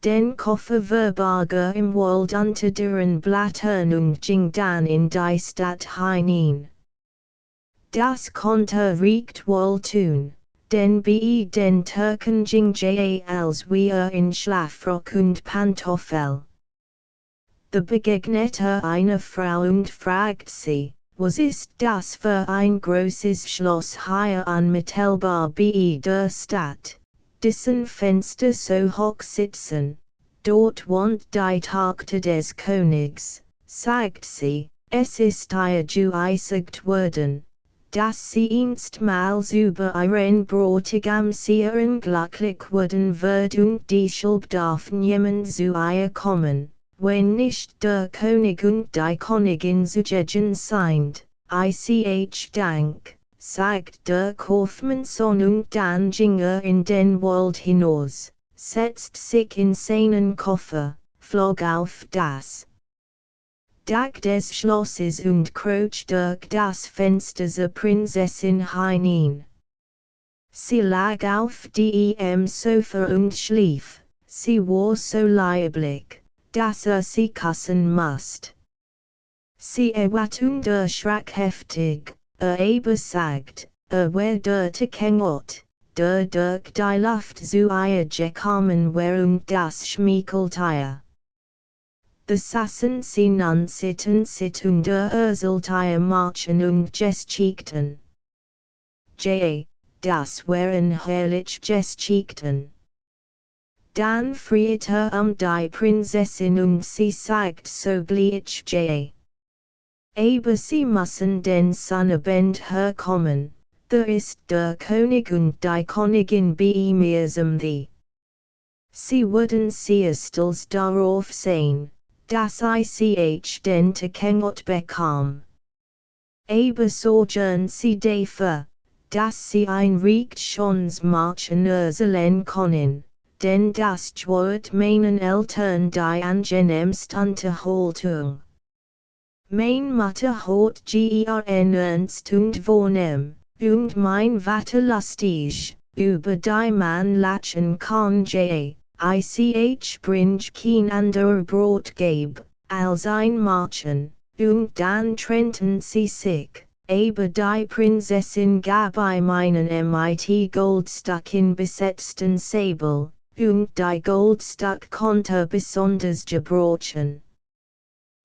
Den Koffer verbarg im Wald unter deren Blättern und ging dann in die Stadt hinein. Das konnte recht wohl tun, denn bei den Türken ging als wir in Schlafrock und Pantoffel. The begegnete eine Frau und fragt sie, was ist das für ein großes Schloss hier unmittelbar bei der Stadt, dessen Fenster so hoch sitzen, dort wohnt die Tochter des Königs, sagt sie, es ist ihr geäußert worden, dass sie einstmals über ihren Bräutigam sehr glücklich werden wird und deshalb darf niemand zu ihr kommen, wenn nicht der König und die Königin zugegen sind. Ich dank, sagt der Kaufmannssohn und dann ging in den Wald hinaus, setzt sich in seinen Koffer, flog auf das Dach des Schlosses und kroch durch das Fenster zur Prinzessin hinein. Sie lag auf dem Sofa und schlief, sie war so lieblich, dass sie küssen musste. Sie erwartung der Schreck heftig, aber sagt, wer der Kengot, der durch die Luft zu ihr gekommen war und das schmeichelt ihr. Besassen sie nun sit und erzählt ihr Märchen und Geschichten. Das waren herrlich Geschichten. Dann friert die Prinzessin und sie sagt sogleich aber sie müssen den Sonnabend herkommen, da ist der König und die Königin bei mir die. Sie würden sehr stolz darauf sein, dass ich den Kengot bekam. Aber sorgen sie dafür, dass sie ein recht schönes Märchen erzählen können, denn das gewährt meinen Eltern die angenehmste Unterhaltung. Mein Mutter hat gern ernst und vornehm, und mein Vater lustig, über die man lachen kann ich bring kein ander Brot gab, als ein Märchen, und dann trennten sie sich, aber die Prinzessin gab meinen mit Goldstück in besetzten Säbel, und die Goldstück konnte besonders gebrochen.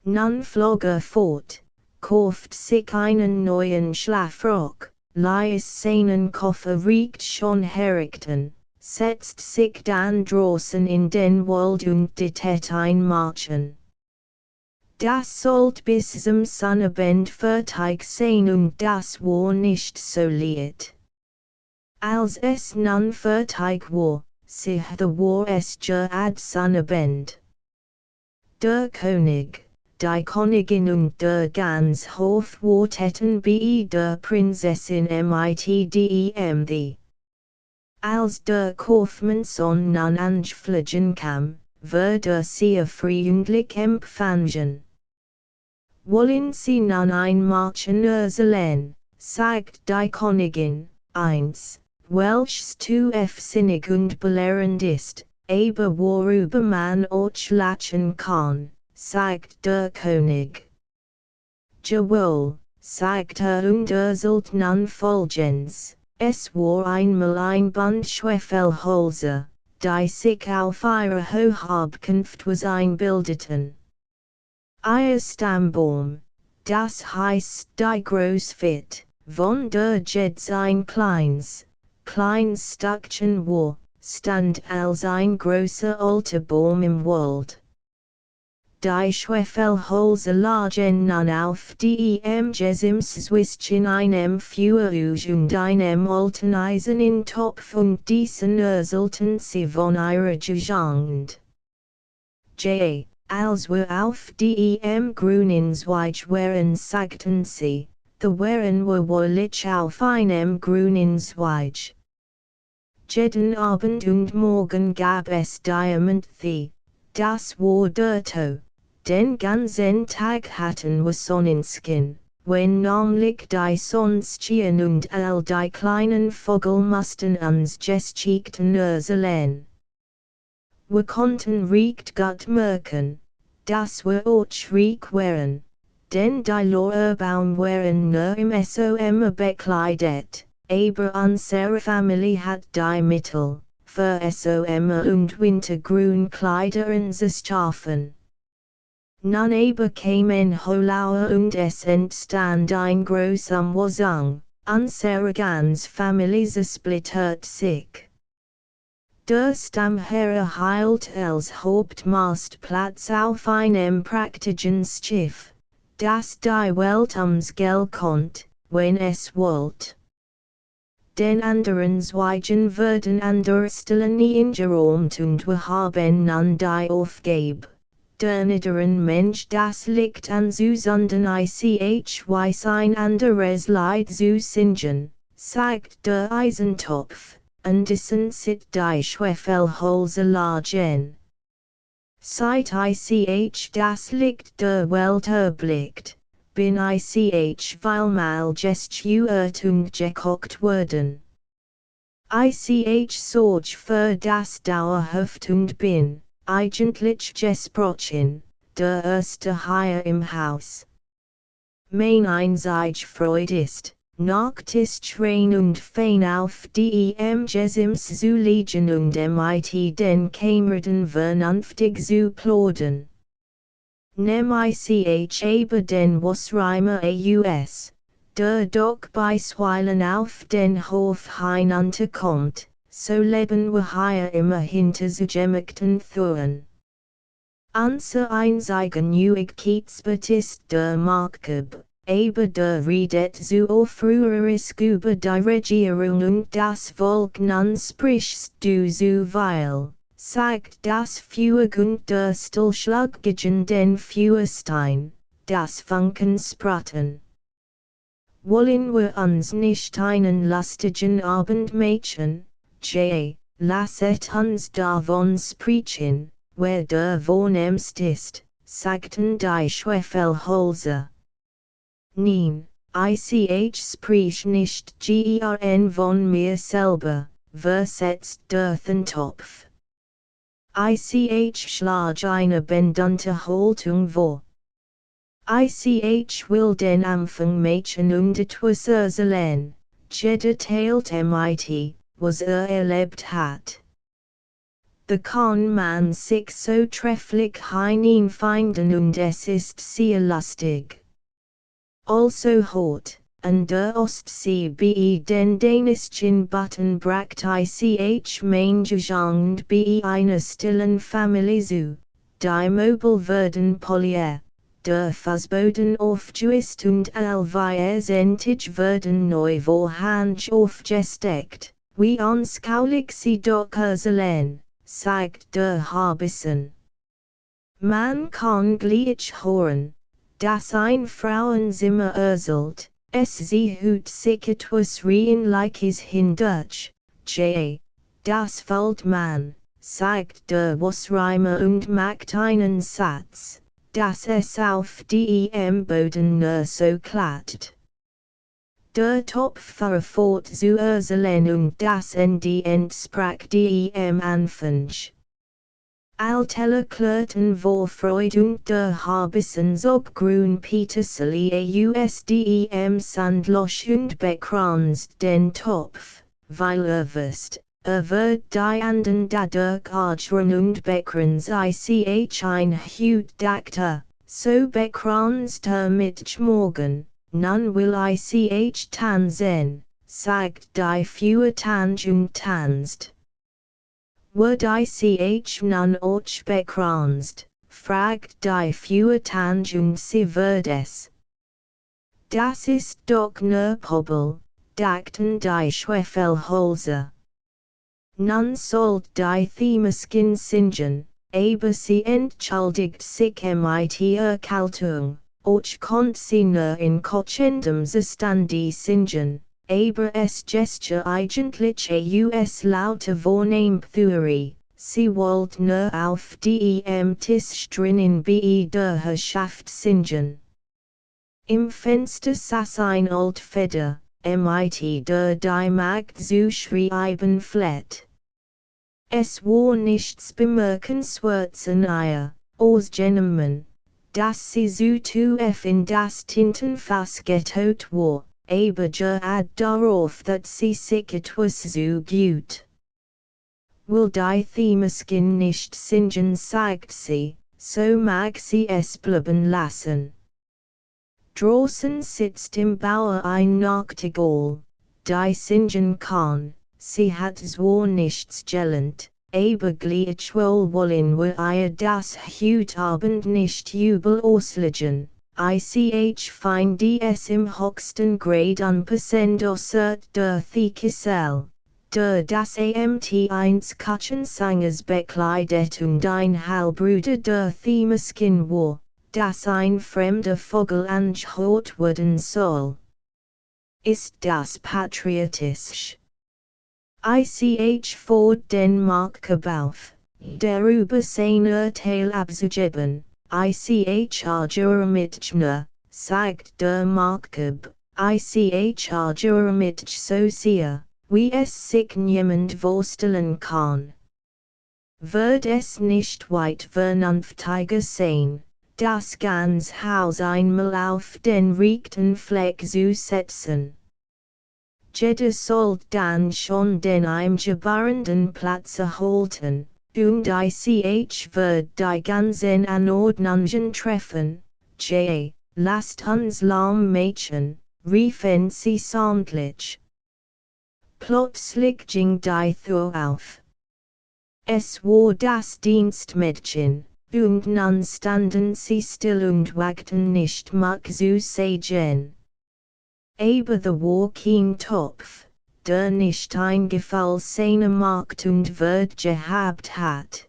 Nun flog fort, kauft sich einen neuen Schlafrock, ließ seinen Koffer recht schon herrichten, setzt sich dann draußen in den Wald und dichtet ein Märchen. Das sollt bis zum Sonnabend fertig sein und das war nicht so leicht. Als es nun fertig war, war es ad Sonnabend. Der König, die Königin und der ganz Hof warteten bei der Prinzessin mit dem. Als der Kaufmannssohn nun angeflogen kam, wurde sehr freundlich empfangen. Wollen Sie nun ein Märchen erzählen, sagt die Königin, eins, welches tiefsinnig und belehrend ist, aber worüber man auch lachen kann, sagt der König. Jawohl, sagt und erzählt nun folgendes. Es war einmal ein Bund Schwefelhölzer, die sich auf ihre Hochhauptkunft einbildeten. Ihr Stammbaum, das heißt die Großfit, von der Jeds ein kleines Stückchen war, stand als ein großer alter Baum im Wald. Die Schwefelhölzer lagen nun auf dem Gesims zwischen einem Feuerhusch und einem alten eisernen Topf und diesen erzählten sie von ihrer Jugend. Als wir auf dem grünen Zweig waren sagten sie, the Weren wolich auf einem grünen Zweig. Jeden Abend und Morgen gab es Diamant the, das war der Tau. Den ganzen Tag hatten wir Sonnenskin, wenn nämlich die Sonnenschein und all die kleinen Vögel mussten uns Geschichten erzählen. Wir konnten recht gut merken, dass wir auch reich waren, denn die Lorbeeren waren nur im Sommer bekleidet, aber unsere Familie hat die Mittel, für Sommer und Wintergrün Kleider zu schaffen. Nun aber kamen Holauer und es entstand ein großer Wazang, unsere ganze Familie zersplittert sich. Der Stammherr hielt als Hauptmastplatz auf einem praktischen Schiff, das die Welt umsegeln konnte, wenn es wollte. Den anderen Zweigen wurden andere Stellen eingeräumt und wir haben nun die Aufgabe, der niederen Mensch das Licht anzuzünden ich ein anderes Lied zu singen, sagt der Eisentopf. Andersen sit die Schwefelhölzer lagen. Seit ich das Licht der Welt erblickt, bin ich weil mal gestuert und gekocht worden. Ich sorg für das dauerhaft und bin, eigentlich gesprochen, der erste Herr im Haus. Mein einzig Freud ist, Nacht ist rein und fein auf dem Gesims zu liegen und mit den Kameraden vernünftig zu plaudern. Nehm ich aber den Wasreimer aus, der doch bisweilen auf den Hof hinunterkommt, so leben wir hier immer hinter so gemachten Türen. Unser einziger Neuigkeitsbett ist der Markab. Aber der redet so aufrührerisch über die Regierung und das Volk nun sprichst du so weil, sagt das Feuer und der Stillschlag gegen den Feuerstein, das Funken spratten. Wollen wir uns nicht einen lustigen Abend machen, lasset uns davon sprechen, wer der vornehmst ist, sagten die Schwefelhölzer. Nein, ich sprich nicht gern von mir selber, versetzt der Topf. Ich schlag eine Bendunterhaltung vor. Ich will den Anfang machen und etwas erzählen, gedetailt mit, was erlebt hat. Da kann man sich so trefflich hineinfinden und es ist sehr lustig. Also hot, an der Ostsee den dänischen Button bracht ich mein Gegend einer stillen Familie zu, die Möbel werden poliert, der Fußboden aufgewischt und allweils endlich werden neu vorhand aufgesteckt, wie anschaulich sie doch erzählen, sagt der Harbison. Man kann gleich hören, dass ein Frauenzimmer erzählt, es sie hut sich etwas Reinliches hindurch, das fällt man, sagt der Wasreimer und macht einen Satz, dass es auf dem Boden nur so klatscht. Der Topf fuhr fort zu erzählen und das Ende entsprach dem Anfang. Alteller klirrten vor Freud und der Harbison zog grün petersilie dem Sandloch und bekranzt den Topf, weil wusst, wird die anden dadurch adren und bekranz ich ein Hut dachte, so bekranzt mit morgen, nun will ich tanzen, sagt die Feuertanz und tanzt. Wird ich nun auch bekranzt, fragt die Feuertanz und sie wird es. Das ist doch nur Pobel, dachten die Schwefelhölzer. Nun sollt die Themeskin singen, aber sie entschuldigt sich mit ihrer Kaltung, Och kont sie nur in Kochendem zustande singen, aber es gesture eigentlich aus lauter Vornehmthuerie, sie wollt nur auf dem Tisch drinnen bei der Herrschaft singen. Im Fenster saß ein old Feder, mit der die Magd zu schreiben fleht. Es war nichts bemerkenswertes an ihr, ausgenommen, dass sie so tief in das Tintenfass getaucht war, aber gerad darauf that sie sich etwas so gut. Will die Themeskin nicht singen, sagt sie, so mag sie es bleiben lassen. Draußen sitzt im Bauer ein Nachtigall, die singen kann, sie hat zwar nichts gelernt, aber gleichwohl wollen wir ihr das heute Abend nicht übel auslegen. Ich finde es im höchsten Grad unpassend der Gesell, der das Amt Katchensangers bekleidet und ein Halbbruder der Themeskin war, das ein fremder Vogel angehört werden soll. Ist das patriotisch? Ich vor den Marktkauf, darüber sein Urteil abzugeben, mit sagt der Marktkauf, mit so sehr, wie es sich niemand vorstellen kann. Wird es nicht weit vernünftiger sein, das ganze Haus einmal auf den rechten Fleck zu setzen? Jeder sollt dann schon den eingebarenden Platz erhalten, und wird die ganzen Anordnungen treffen. Lasst uns lahm Mädchen, riefen sie sämtlich. Plötzlich ging die Tür auf. Es war das Dienstmädchen, und nun standen sie still und wagten nicht mehr zu sagen. Aber der war kein Topf, der nicht eingefallen seine Macht und Wert gehabt hat.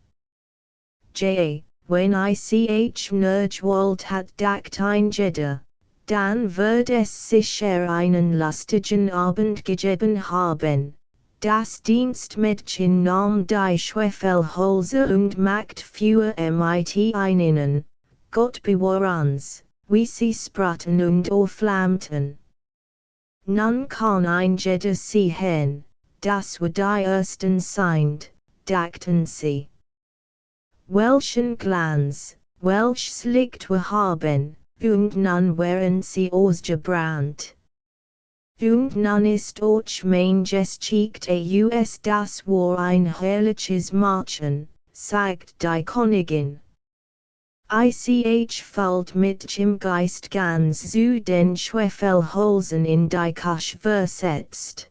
Wenn ich nur gewollt hat dacht ein jeder, dann wird es sicher einen lustigen Abend gegeben haben. Das Dienstmädchen nahm die Schwefelhölzer und macht für mit ihnen, Gott bewahre uns, wie sie sprachen und aufflammten. Nun kann ein jeder sehen, das war die ersten sind, dachten sie. Welchen Glanz, welches Licht wir haben, und nun wären sie ausgebrannt. Und nun ist euch mein Geschichte aus das war ein herrliches Märchen, sagt die Königin. Ich fällt mit dem Geist ganz zu den Schwefelhölzern in die Kasch versetzt.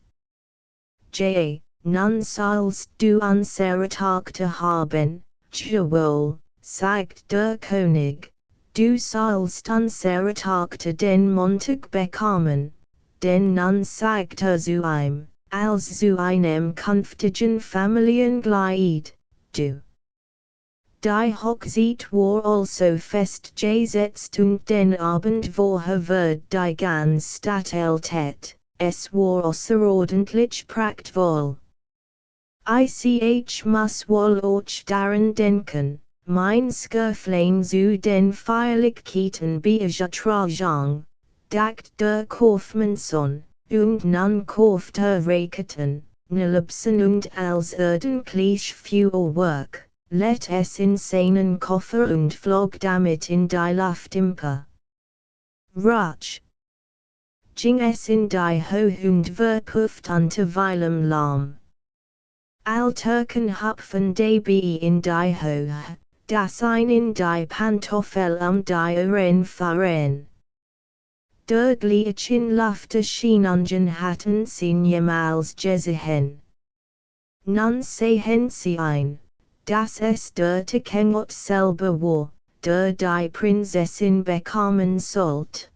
Nun sollst du unsere Tochter haben, jawohl, sagt der König, du sollst unsere Tochter den Montag bekommen, denn nun sagt zu ihm, als zu einem künftigen Familienglied, du. Die Hochzeit war also festgesetzt und den Abend vorher wird die ganze Stadt ertät, es war außerordentlich prachtvoll. Ich muss wohl auch daran denken, mein Skirflein zu den Feierlichkeiten beizutragen, dacht der Kaufmannssohn, und nun kauft Raketen, Nelipsen und als ordentlich Feuerwerk. Let es in seinen Koffer und flog damit in die Luft empor. Ratsch! Ging es in die Höhe und verpufft unterweilem Lärm. Altürken hupfen dabei in die Höhe, das ein in die Pantoffel die Ohren fahren. Der gleichen Lufterschienungen hatten sie niemals gesehen. Nun sehen sie ein. Dass es der Tekengott selber war, der die Prinzessin bekommen sollte.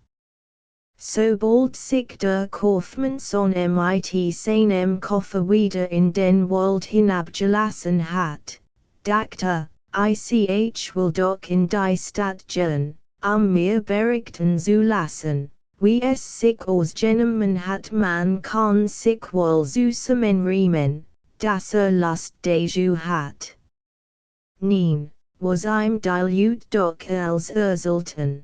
Sobald sich der Kaufmannssohn mit seinem Koffer wieder in den Wald hinabgelassen hat, dachte ich will doch in die Stadt gehen, mir berichten zu lassen, wie es sich ausgenommen hat. Man kann sich wohl zusammenriemen, dass Lust dazu hat. Nein, was im Dilute doch als Ersulten.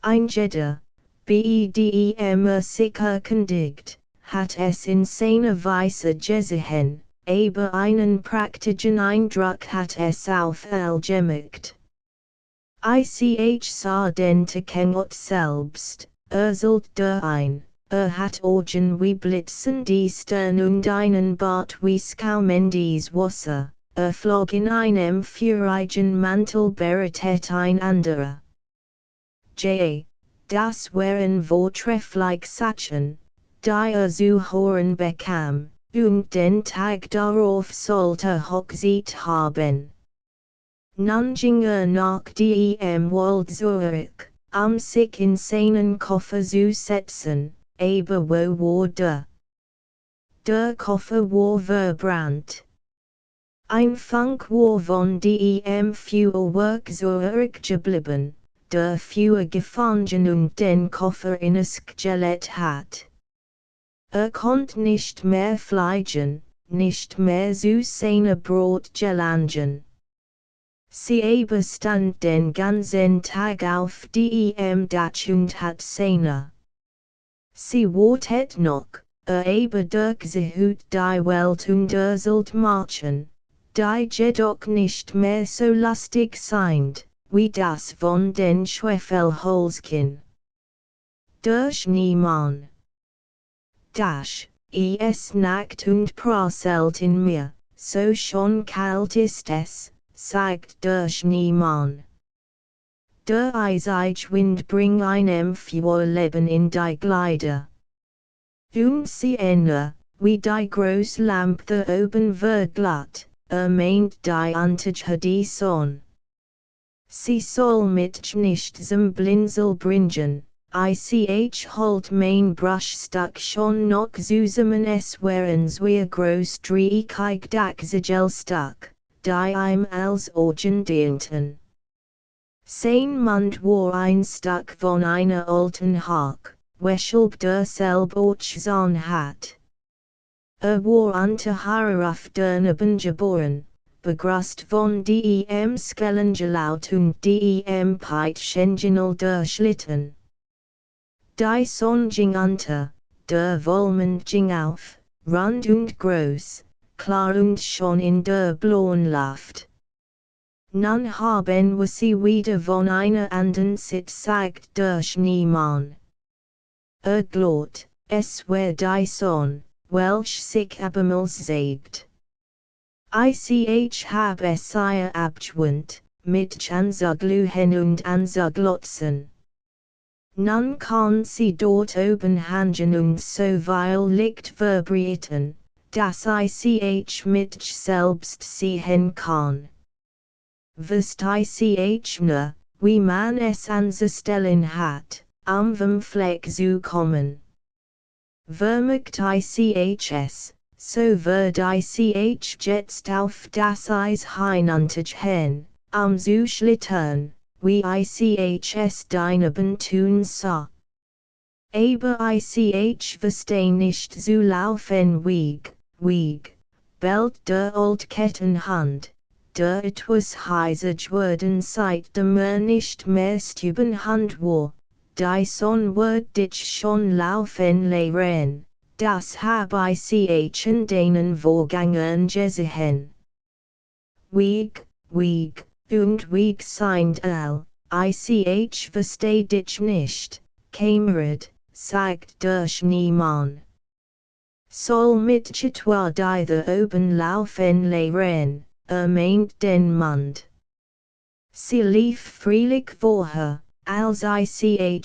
Ein jeder, bedem sich erkundigt, hat es in seiner Weise gesehen, aber einen praktischen Eindruck hat es auf gemacht. Ich sah den Tekengott selbst, sollt ein, hat Augen wie Blitzen die Stirn und einen Bart wie schaumendes Wasser, flog in einem feurigen Mantel beritet ein anderer. Das waren vortreffliche Sachen, die zu hören bekam, und den Tag darauf sollte Hochzeit haben. Nun ging nach dem Wald zurück, sich in seinen Koffer zu setzen, aber wo war der Koffer war verbrannt. Ein Funk war von dem Feuerwerk zurückgeblieben, der Feuer gefangen und den Koffer in es Skelett hat. Konnte nicht mehr fliegen, nicht mehr zu seiner Brot gelangen. Sie bestand den ganzen Tag auf dem Dach und hat seine. Sie wartet noch, aber durch sie hut die Welt und sollt marchen, die jedoch nicht mehr so lustig sind, wie das von den Schwefelholzchen. Der Schneemann. Es nackt und prasselt in mir, so schon kalt ist es, sagt der Schneemann. Der eisige Wind bring einem Feuerleben in die Kleider. Und sie wie die große Lampe oben wird glatt, meint die Antige die Sonne. Sie soll mit nicht zum Blinzel bringen, holt mein Brushstuck schon noch zusammen es waren zwei groß dreieckig Dachzigelstuck, die ihm als Augen dienten. Sein Mund war ein Stück von einer alten Hawk, weshalb derselbe Ochzahn hat. War unter auf der Neben geboren, begrüßt von dem Skellengelaut und dem Peitschenginal der Schlitten. Die Sonne ging unter, der Vollmond ging auf, rund und groß, klar und schon in der blauen Luft. Nun haben wir sie wieder von einer anderen Sicht, sagt der Schneemann. Glaubt, es war die Sonne, welch sich abermals zeigt. Hab es ihr abgewandt, mit anzugluhen und anzuglotzen. Nun kann sie dort oben hangen und so viel Licht verbreiten, dass ich mit selbst sehen kann. Wisst ich nur, wie man es anzustellen hat, vom Fleck zu kommen. Vermerkt ich es, so wird ich jetzt auf das Eis hinuntergehen, zu schlittern, wie ich es deineben tun sah. Aber ich versteh nicht zu laufen wieg, bellt der old Kettenhand, der etwas heisig worden seitdem nicht mehr Stubenhand war, die Sonne wird dich schon laufen lehren, das hab ich in denen Vorgängern gesehen. Wieg, und wieg sind ich versteh dich nicht, Kamerad, sagt der Schneemann. Soll mit etwa die oben laufen lehren, meint den Mund. Sie lief freilich vorher, als ich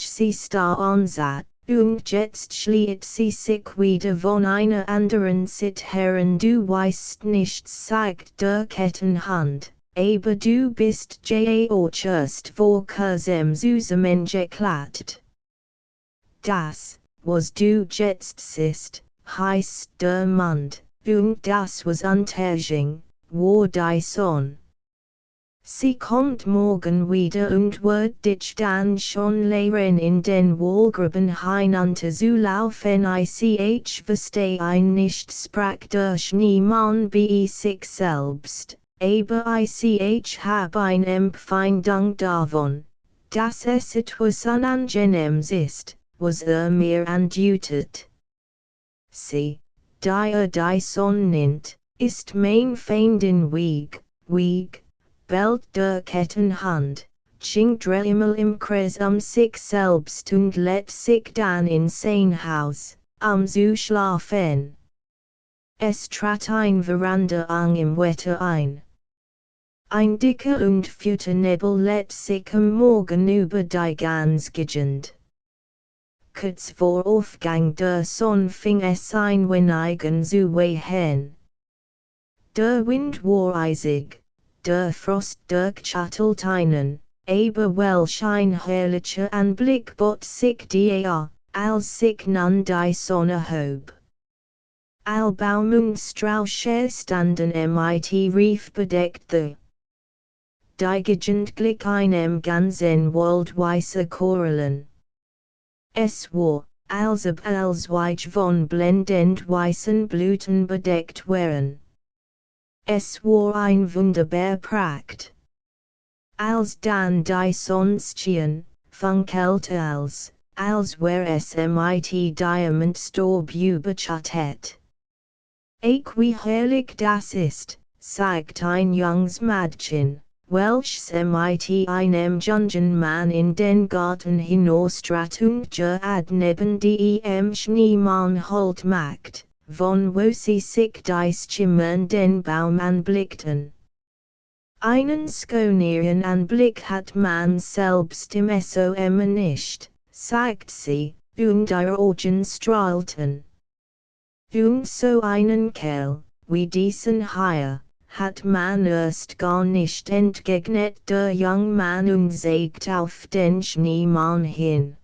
sie star ansah, und jetzt schlieht sie sich wieder von einer anderen Sicht heran. Du weißt nichts, sagt der Kettenhand, aber du bist just vor kurzem zusammengeklappt. Das, was du jetzt siehst, heißt der Mund, und das was Untergang, war die Sonne. Sie kommt morgen wieder und wird dich dann schon lehren in den Wohlgruben hinunterzulaufen. Ich verstehe nicht, sprach der Schneemann bei sich selbst, aber ich hab ein Empfindung davon, dass es etwas Unangenehmes ist, was mir andutet. Sie, die die Sonne nennt, ist mein Feindin Weg, bellt der Kettenhand, chinkt dreimal im Kreis sich selbst und lädt sich dann in sein Haus, zu schlafen. Es trat ein Veranda ang im Wetter ein. Ein dicker und fetter Nebel lädt sich am Morgen über die Gans Gegend. Kurz vor Aufgang der Sonne fing es ein weinigen zu wehen. Der Wind war eisig. Der Frost durchschattelt einen, aber welch ein herrlicher Anblick bot sich dir, als sich nun die Sonne hob. All Baum und Strauche standen mit Rief bedeckt die Gegend glich einem ganzen Wald weißer Korallen. Es war, als ob als Weich von blendend weißen Blüten bedeckt wären. Es war ein wunderbar Pracht. Als dann die Sonnenschein, funkelte als wär es mit Diamantstaub überschattet. Wie herrlich das ist, sagt ein junges Mädchen, welches mit einem jungen Mann in den Garten hinaustrat und gerade neben dem Schneemann Halt macht, von wo sie sich die schimmernden Baum anblickten. Einen schöneren Anblick hat man selbst im SOM nicht, sagt sie, und ihre Augen strahlten. Und so einen Kerl, wie diesen hier, hat man erst gar nicht entgegnet. Der junge Mann und zeigt auf den Schneemann hin.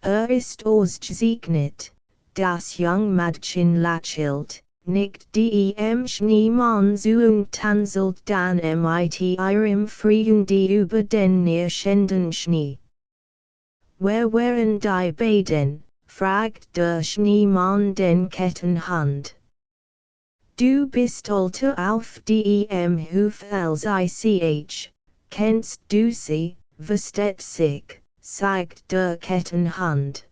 Ist ausgesegnet. Das junge Mädchen lächelt, nickt dem Schneemann zu und tanzelt dann mit ihrem Freunde über den nirschenden Schnee. Wer wären die beiden? Fragt der Schneemann den Kettenhand. Du bist alter auf dem Hof als ich, kennst du sie, versteht sich, sagt der Kettenhand.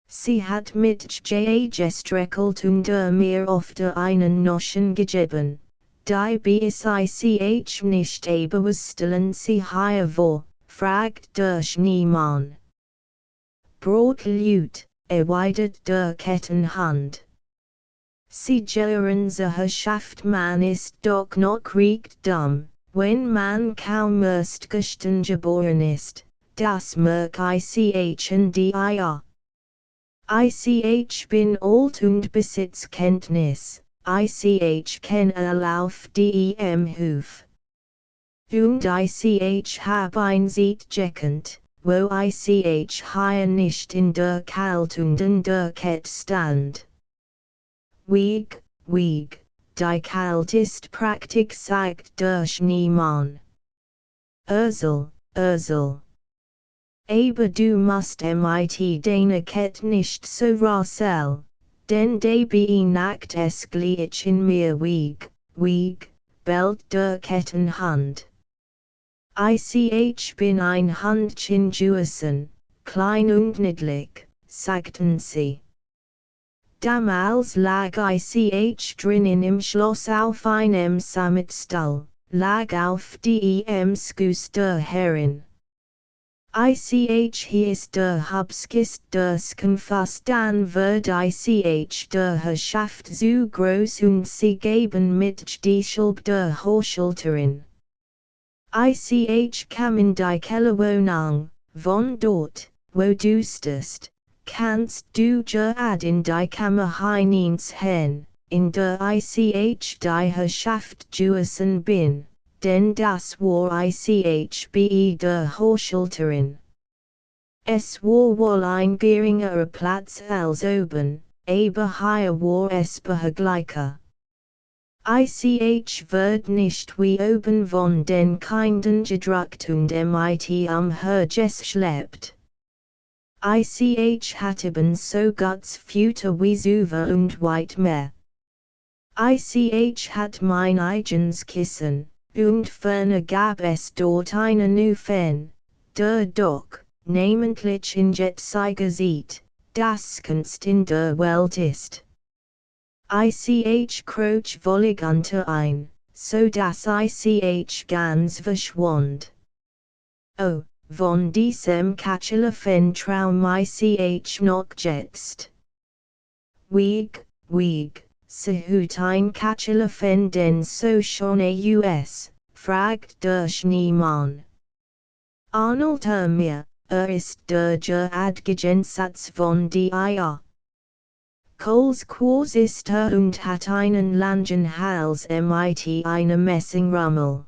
Sie hat mit gestreckelt und mir oft einen Noschen gegeben, die bis ich nicht überstellen sie hier war, fragt der Schneemann. Brotlut, erwidert der Kettenhand. Sie gern Herrschaft, man ist doch noch recht dumm, wenn man kaum erst gestern geboren ist, das merk ich in dir. Ich bin alt und besitz Kenntnis, ich kenne auf dem Hof. Und ich hab ein Seat gekent, wo ich hier nicht in der Kalt und in der Kett stand. Wieg, die Kalt ist praktisch, sagt der Schneemann. Ursel. Aber du musst mit deiner Kett nicht so rasel, denn die Nacht es gleich in mir wieg, bellt der Kettenhand. Ich bin ein Handchen Juissen, klein und niedlich, sagten sie. Damals lag ich drinnen im Schloss auf einem Sammetstall, lag auf dem Schoß der Herrin. Hier ist der Hubskist des Konfas, dann wird der Herrschaft zu groß und sie geben mit die Schulb der Hochschulterin. Kam in die Kellerwohnung, von dort, wo du stehst, kannst du gerad in die Kammer hinein, in der die Herrschaft Juissen bin, denn das war bei der Hochschulterin. Es war wohl ein geringerer Platz als oben, aber hier war es behagliche. Ich werd nicht wie oben von den Kindern gedruckt und mit hergeschleppt. Ich hatten so guts Futter wie Suva und weit mehr. Ich hat mein eigens Kissen, und ferner gab es dort eine new Fen, der doch, namentlich in jet Zeiger sieht, das Kunst in der Welt ist. Ich kroch wollig unter ein, so dass ich ganz verschwand. Oh, von diesem Kachelafen Traum ich noch jetzt. Wieg, sehut ein Kachelafen den so schon aus, fragt der Schneemann. Arnold mir, ist der Adgegensatz von dir. Kohls Quos ist und hat einen langen Hals mit eine Messingrummel.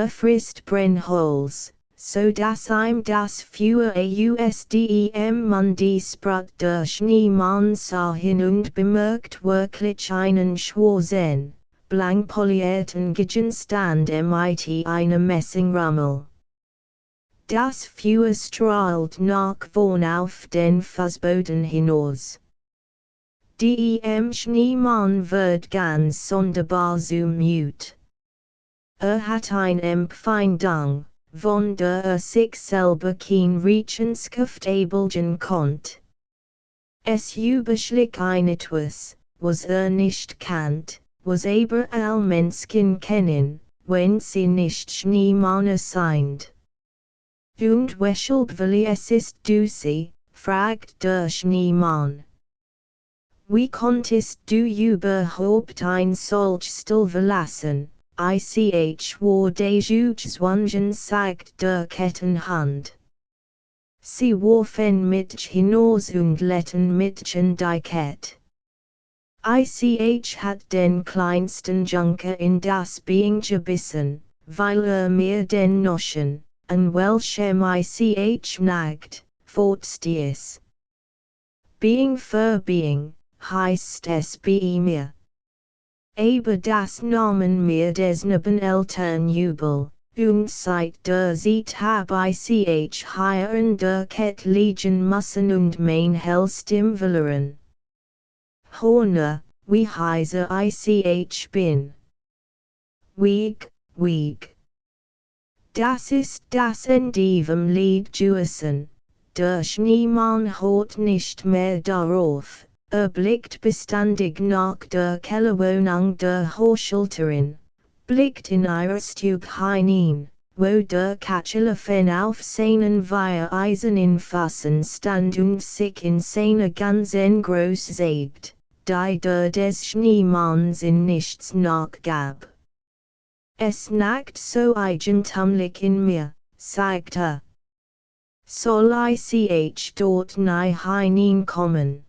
Frisst Brennholz, so dass ihm das für ausdem man die Sprut der Schneemann sah hin und bemerkt wirklich einen schwarzen, blank polierten Gegenstand mit eine Messingrummel. Das Feuer strahlt nach vorn auf den Fußboden hinaus. Dem Schneemann wird ganz sonderbar zumut. Hat ein Empfindung, von der sich selber kein Rechenschaft abelgen konnt. Es überschlägt ein etwas, was nicht kannt, was aber all Menschen kennen, wenn sie nicht Schneemann sind. Und weshalb will es ist du sie, fragt der Schneemann. Wie konntest du überhaupt ein solch Stil verlassen, ich war gezwungen sagt der Kettenhand. Sie warfen mich hinaus und letten mich in die Kette. Ich hat den kleinsten Junker in das Bein gebissen, weil mir den Noschen, an welchem ich nagt, fortstieß. Being für Being, heißt es bei mir. Aber das nahmen mir desneben Eltern Jubel, und seit der Zeit hab ich hier in der Kette liegen müssen und mein Hellstim verloren. Horner, wie heiser ich bin. Wieg. Das ist das Endivem Lied Juessen, der Schneemann hat nicht mehr darauf. Blickt beständig nach der Kellerwohnung der Haushälterin, blickt in ihr Stube hinein, wo der Kachelafen auf seinen eisernen Fassen stand und sich in seiner ganzen Groß sägt, die der des Schneemanns in nichts nachgab. Es nagt so eigentümlich in mir, sagt er. Soll ich dort nahe hineinkommen?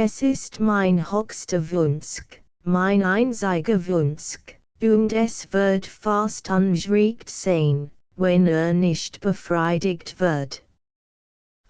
Es ist mein höchster Wunsch, mein einziger Wunsch, und es wird fast unschrecklich sein, wenn nicht befriedigt wird.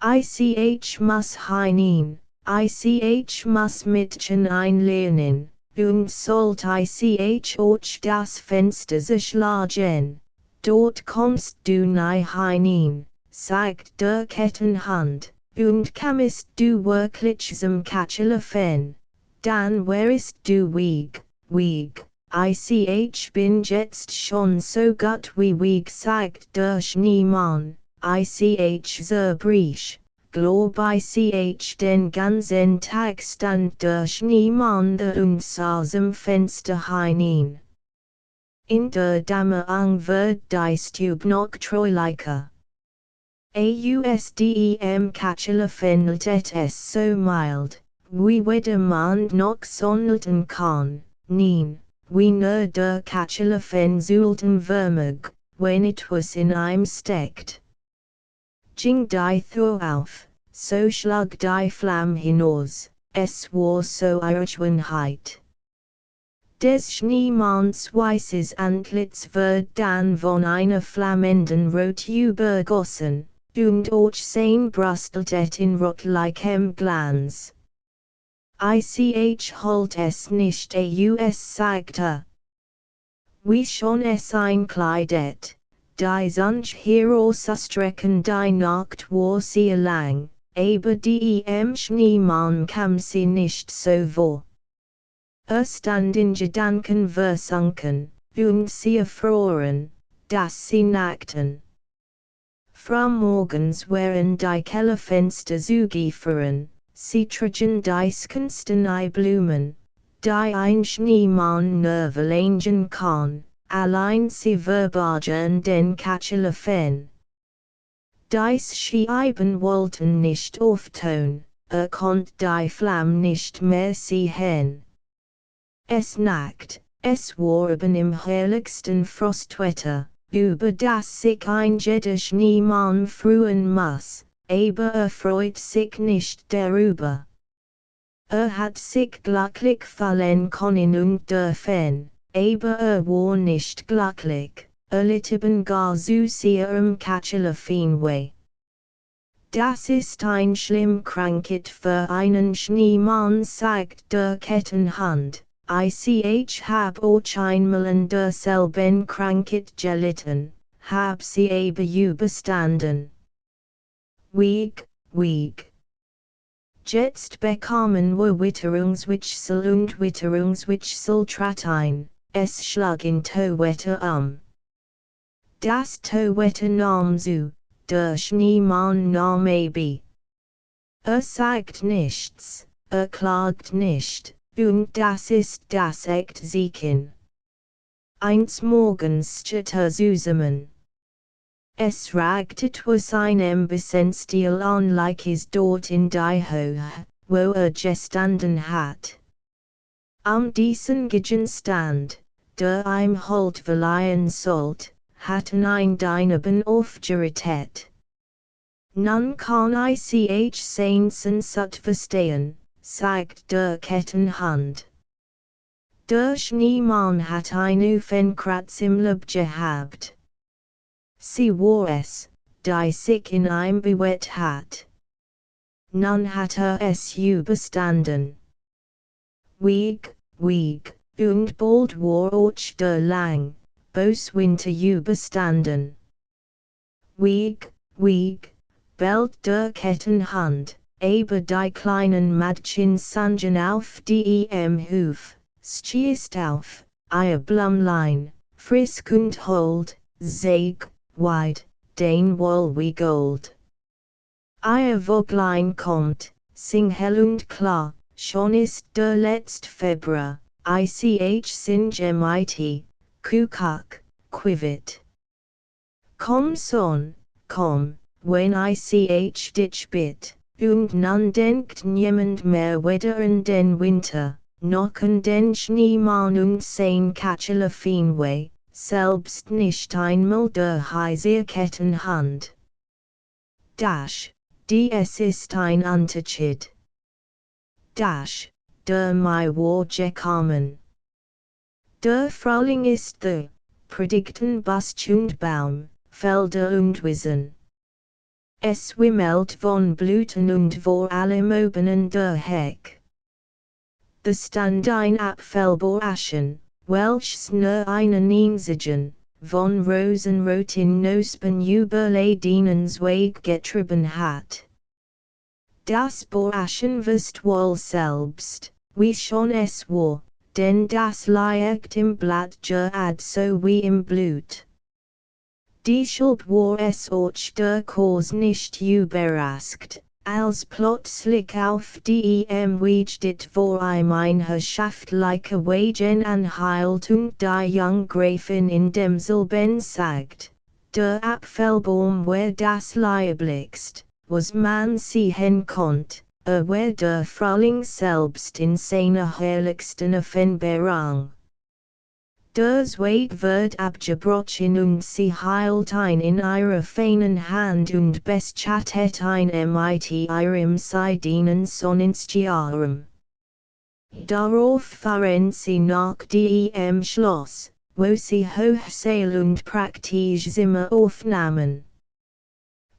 Ich muss hinein, ich muss Mädchen einlernen, und sollt ich durch das Fenster schlagen, dort kommst du nahe hinein, sagt der Kettenhand. Und kamst du wirklich zum Kachelafen, dann wärst du Wieg, ich bin jetzt schon so gut wie Wieg sagt der Schneemann, ich zerbrich, glaub ich den ganzen Tag stand der Schneemann da und sah zum Fenster hinein. In der Dämmerung wird die Stube noch treulicher. Ausdem Kachelafen let es so mild, wie man noch sonnelten kann, nein, wie nur der Kachelafen zulten würmig, wenn etwas in ihm steckt. Ging die Tür auf, so schlug die Flamme hinaus, es war so Irrschwinheit. Des Schneemanns weißes Antlitz wird dann von einer flammenden Rot übergossen, und durch sein brustelt in rotlichem Glanz. Ich halt es nicht aus sagte. Wie schon es einkleidet, die Sonch Herausstrecken die Nacht war sehr lang, aber dem Schneemann kam sie nicht so vor. Stand in Gedanken versunken, und sie erfroren, dass sie nackten. Frühmorgens waren die Kellerfenster zugefahren, sie trugen die schönsten Blumen, die ein Schneemann nur verlangen kann, allein sie verbargen den Kachelfen. Dies Scheiben wollten nicht auftauen, konnte die Flamme nicht mehr sehen. Es nackt, es warben im herrlichsten Frostwetter, über das sich ein jeder Schneemann freuen muss, aber freut sich nicht darüber. Hat sich glücklich fallen können und dürfen, aber war nicht glücklich, litten gar zu sehr Kachelfenweh. Das ist ein schlimm Krankheit für einen Schneemann, sagt der Kettenhund. Ich hab auch einmal an derselben Krankheit gelitten, hab sie aber überstanden. Weeg. Jetzt bekamen wir Witterungswechsel und Witterungswechsel trat ein, es schlug in Tauwetter Das Tauwetter nahm zu, der Schneemann nahm ab. Sagt nichts, klagt nicht. Und das ist das echt Zeichen. Eins morgens steht zusammen. Es ragt etwas einem Bessensstil an Likes dort in die Höhe, wo gestanden hat. Am diesen Gegenstand, der ihm Halt verleihen sollt, hatten ein Deineben aufgerichtet. Nun kann ich sehen sensat verstehen, sagt der Kettenhund. Der Schneemann hat ein Ufenkratz im Leib gehabt. Sie war es, die sich in ihm bewegt hat. Nun hat es überstanden. Weeg, und bald war auch der lang, Boswinter überstanden. Weeg, bellt der Kettenhund. Aber die kleinen Mädchen sangen auf dem Hof, stießt auf, ihr Blümlein, frisk und hold, sag, weit, den wohl wie Gold. Ihr Voglein kommt, sing hell und klar, schon ist der letzte Februar, ich sind mit, Kuckuck, quivet. Komm son, komm, wenn ich dich bitt. Und nun denkt niemand mehr weder an den Winter, noch an den Schneemann und sein Kachelfenweh, selbst nicht einmal der heiße Kettenhund. Es ist ein Unterschied. Der Mai war gekommen. Der Frühling ist der, predigten Bast und Baum, Felder und Wiesen. Es wimmelt von Blüten und vor allem oben an der Heck. The stand ein Apfelbäuschen, welches nur einen einzigen, von Rosenrot in Nospen über Ledinens Weg getrieben hat. Das Bäuschen wirst wohl selbst, wie schon es war, denn das liegt im Blatt gerad so wie im Blut. Deshalb war es auch der Kurs nicht überrascht, als plötzlich auf dem Weg dit vor ihm ein herrschaftlicher Wagen anhielt und die Junggräfin in demselben sagt, der Apfelbaum wär das lieblichst, was man sehen konnt, wär der Frühling selbst in seiner herrlichsten Offenbarung. Der Zweig wird abgebrochen und sie hielt ein in ihrer feinen Hand und beschattet ein mit ihrem seidenen Sonnenstiarm. Darauf fahren sie nach dem Schloss, wo sie Hochseil und Praktisch Zimmer aufnahmen.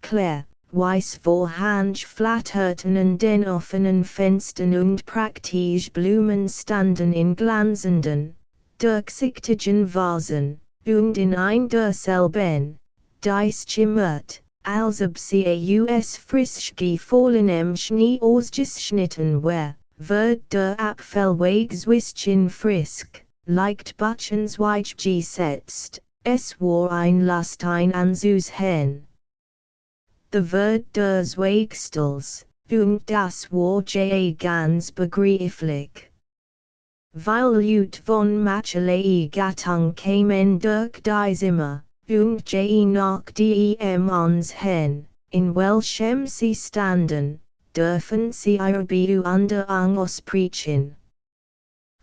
Claire, Weiss vorhange flatterten den offenen Fenstern und praktisch Blumen standen in glanzenden, durchsichtigen Vasen, und in ein derselben, dies schimmert, als ob sie aus frisch gefallenem Schnee ausgeschnitten wär, wird der Abfallweg zwischen frisk, leicht Buchensweich gesetzt, es war ein Lustein anzusehen. The wird des Wegstels, und das war ganz begreiflich. Weil Jut von Machelei Gattung kamen durch die Zimmer, und nach dem ans hen, in welchem sie standen, dürfen sie ihr Beunderung aussprechen.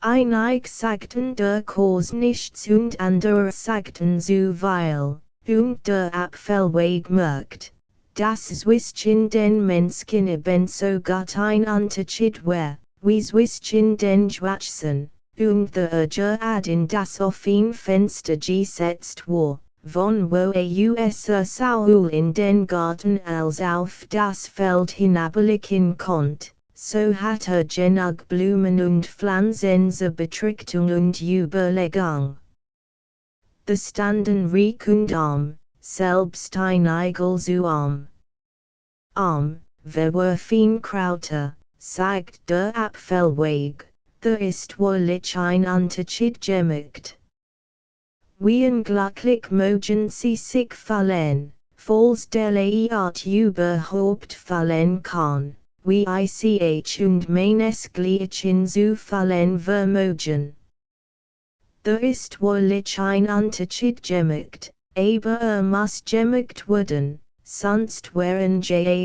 Einig sagten der Kurs nichts und andere sagten so weil, und der Abfallweg merkt, dass zwischen den Menschen ebenso gut ein Unterschied war, wie zwischen den Schwarzen, und der Urge in das offene Fenster gesetzt war, von wo Saul in den Garten als auf das Feld hinabblicken konnt, so hat genug Blumen und Pflanzen zur Betrachtung und Überlegung. Bestanden reich und arm, selbst ein Igel so arm. Verwerfen Krauter, sagt der Abfallweg, der ist wahrlich ein Unterschied gemacht. Wie unglücklich mögen sie sich fallen, falls der Art überhaupt fallen kann, wie ich und meines Gleichen zu fallen vermögen. Der ist wahrlich ein Unterschied gemacht, aber muss gemacht werden, sonst wären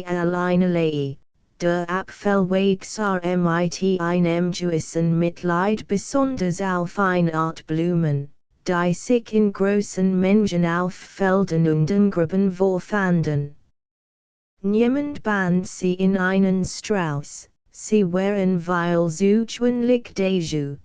alleinerlei. Der Abfallweg sah mit einem gewissen Mitleid besonders auf eine Art Blumen, die sich in großen Mengen auf Feldern und in Gruppen vorfanden. Niemand band sie in einen Strauß, sie waren weil so gewöhnlich deju,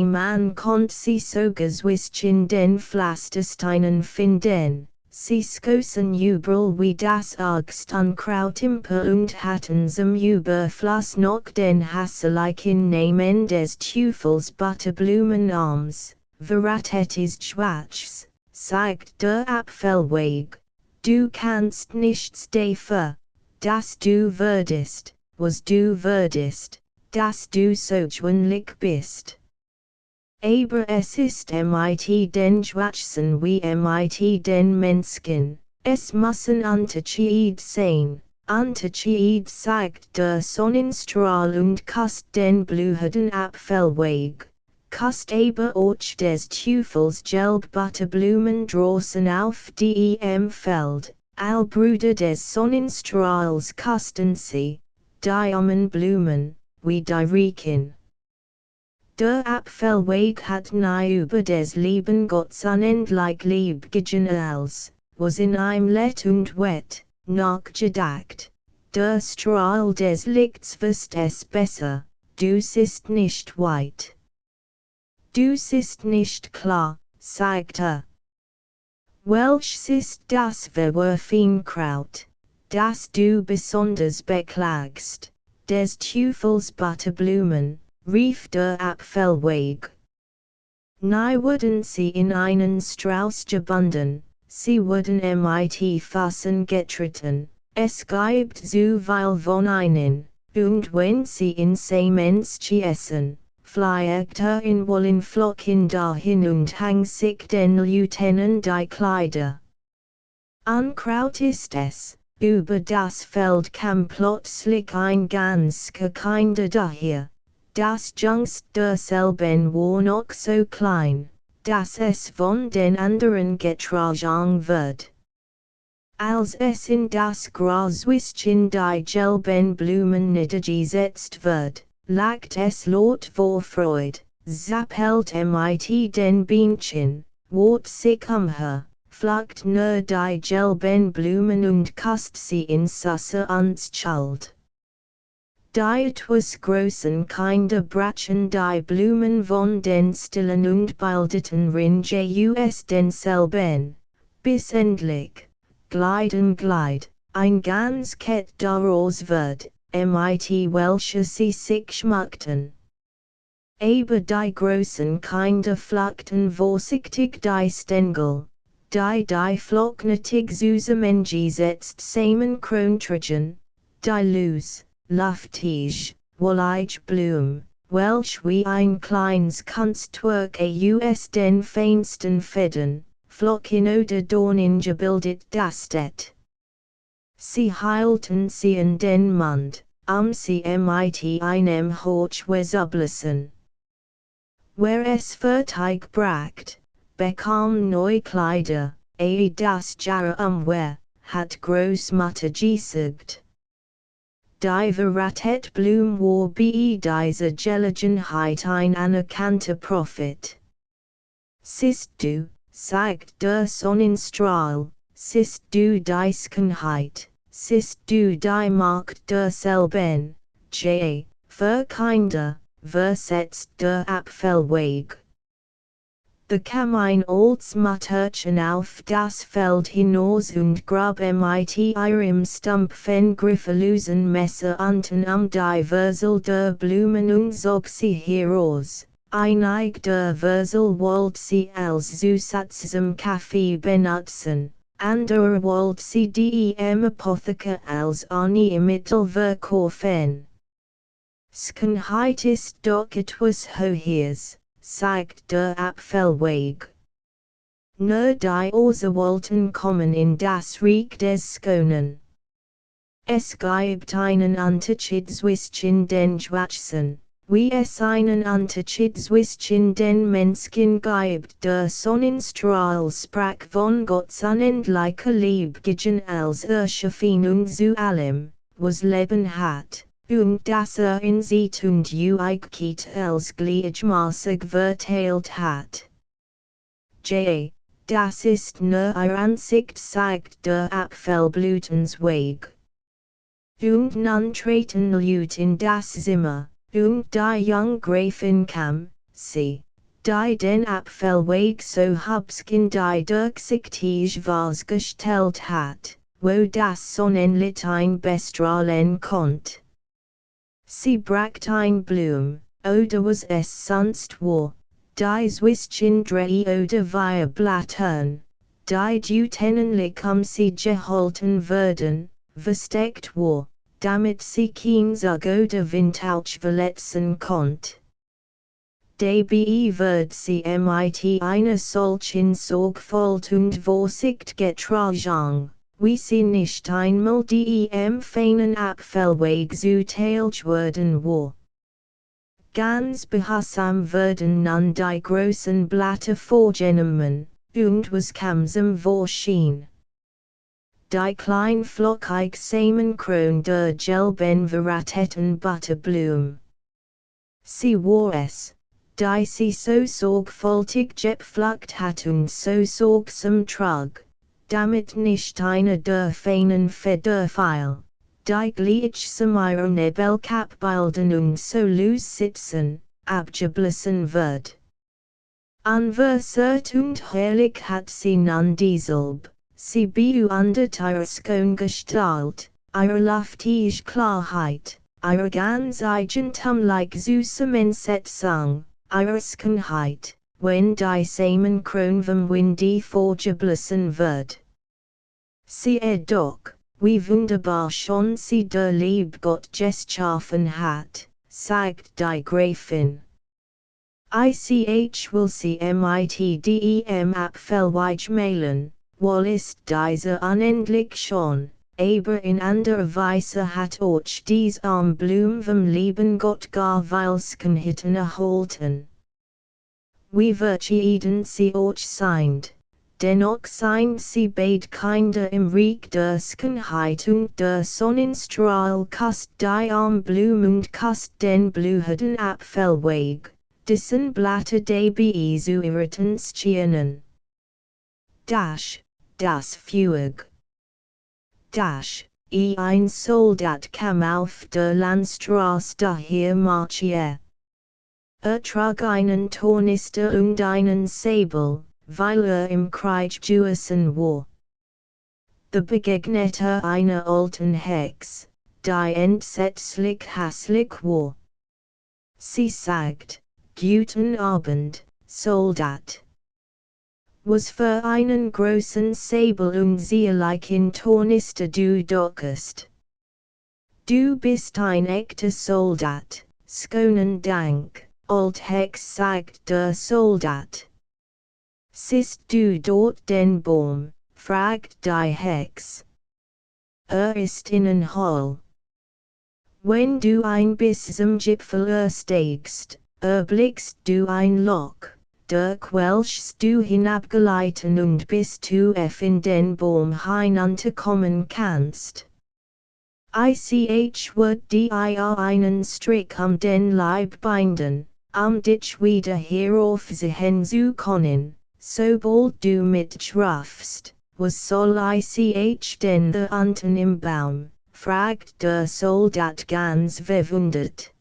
man konnte sie sogar zwischen den Pflastersteinen finden. Sie skossen überall wie das Augstankraut imper und hatten zum Überfluss noch den hässlichen Namen des Teufels Butterblumenarms, verratet ist schwarz, sagt der Abfallweg. Du kannst nichts dafür, dass du würdest, was du würdest, dass du so gewöhnlich bist. Aber es ist mit den Schwarzen wie mit den Menschen, es müssen Unterschied sein, Unterschied sagt der Sonnenstrahl und kast den blühenden Abfallweg, kast aber auch des Teufels gelb Butterblumen draußen auf dem Feld, all Brüder des Sonnenstrahls kosten sie, die Blumen, wie die riechen. Der Abfallweg hat nie über des lieben Gottes unendlich lieb als, was in einem Let und Wet, nachgedacht. Der Strahl des Lichts wisst es besser, du siehst nicht weit. Du siehst nicht klar, sagt er. Welch ist das Verwerfenkraut, das du besonders beklagst, des Teufels Butterblumen, rief der Abfallweg. Nie wurden sie in einen Strauß gebunden, sie wurden mit Fassen getreten, es gibt so viel von ihnen, und wenn sie in Semens essen, fliegt in Wollenflocken dahin und hang sich den Leuten die Kleider. Unkraut ist es, über das Feld kam plötzlich ein ganz Kinder daher. Das Jüngst derselben war noch so klein, dass es von den anderen getragen wird. Als es in das Gras zwischen die gelben Blumen niedergesetzt wird, lacht es laut vor Freude, zappelt mit den Bienchen, wart sich her, pflückt nur die gelben Blumen und kast sie in Susse ans Schalt. Die etwas großen Kinder brachen die Blumen von den stillen und bildeten Ringe denselben, bis endlich, Glide, ein ganz Ket daraus wird, mit welcher sie sich schmückten. Aber die großen Kinder pflückten vorsichtig die Stängel, die flocknetig Süßemengi setzt samen Krontragen, die Luz, luftig, wollige Blume, welch wie ein kleines Kunstwerk aus den feinsten Fäden, Flocken oder Dornen gebildet dastet. Sie hielten sie in den Mund, sie mit einem Hochwesublassen. Wer es fertig bracht, bekam neue Kleider, das Jahre hat Großmutter gesagt. Die Verratet Blum war bei dieser Gelegenheit ein anerkannter Prophet. Siehst du, sagt der Sonnenstrahl, siehst du die Schönheit, siehst du die Macht derselben, für Kinder, versetzt der Abfallweg. Da kam ein altes Mutterchen auf das Feld hinaus und grab mit ihrem stumpfen griffellosen Messer unten die Wurzel der Blumen und zog sie heraus. Einig der Wurzel wollte sie als Zusatz zum Kaffee benutzen, anderer wollte sie die Apotheke als Arzneimittel verkaufen. Schönheit ist doch etwas Hohes, sagt der Abfallweg. Nur die Ose wollten kommen in das Reich des Schönen. Es gibt einen Unterschied zwischen den Schwachsen, wie es einen Unterschied zwischen den Menschen gibt. Der Sonnenstrahl sprach von Gottes unendlicher Liebe als Erschaffung zu allem, was Leben hat. Und das in sie und Uigkeit als gleichmaßig verteilt hat. Das ist nur ihr Ansicht, sagt der Abfallblutensweg. Und nun treten Leute in das Zimmer, und die junge Gräfin kam, sie, die den Abfallweg so hübsch die durchsichtig was gestellt hat, wo das Sonnenlicht ein bestrahlen konnte. Sie bracht ein Blum, oder was es sonst war, die zwischen drei oder vier Blattern, die dutenentlich sie gehalten würden, versteckt war, damit sie kein Zug oder Windhauch verletzen konnte. Dabei wird sie mit einer solchen Sorgfalt und Vorsicht getragen, wie sie nicht einmal die feinen Abfallweg zuteilt worden war. Ganz behutsam werden nun die großen Blätter vorgenommen, und was kam zum Vorschein? Die klein flockig Samenkron der gelben verrateten Butterblume. Sie war es, die sie so sorgfältig gepflückt hat und so sorgsam trug, damit nicht eine der feinen Feder fiel, die gleichsam ihre Nebelkap bilden und so loose sitzen, abgeblasen wird. Unversert und herrlich hat sie nun dieselb, sie bewundert ihre Schöngestalt, ihre luftige Klarheit, ihre ganz eigentümlich süße Mensetzung, ihre Schönheit, wenn die Samenkron vom Winde fortgeblasen wird. Siehe doch, wie wunderbar schon sie der Liebgott geschaffen hat, sagt die Gräfin. Ich will sie mit dem Abfallweg malen, wohl ist dieser unendlich schon, aber in anderer Weise hat euch dies Blum vom lieben Gott gar Weilskenhitten erhalten. Wie wird jeden sie euch seind, dennoch sind sie beid Kinder im Reich der Schönheit und der Sonnenstrahl kast die Blum und kast den blühenden Abfallweg, dessen Blätter dabei zu irritans schienen. Das Fueg. Ein Soldat kam auf der Landstraße daher marchier. Trug einen Tornister und einen Säbel, weil im Krieg gewesen war. The Begegnete einer alten Hex, die entsetzlich hässlich war. Sie sagt, Guten Abend, Soldat. Was für einen großen Säbel und zierlich in Tornister du dockest. Du bist ein echter Soldat, schonen Dank, Alt Hex sagt der Soldat. Siehst du dort den Baum, fragt die Hex. Ist innen Hall. Wenn du ein bisschen Gipfel ersteigst, erblickst du ein Loch, durch welches du hinabgleiten und bis du in den Baum hinunterkommen kannst. Ich wird dir einen Strick den Leib binden, dich wieder heraufsehen zu können, sobald du mich schaffst. Was soll ich denn da unten im Baum? Fragt der Soldat ganz verwundert.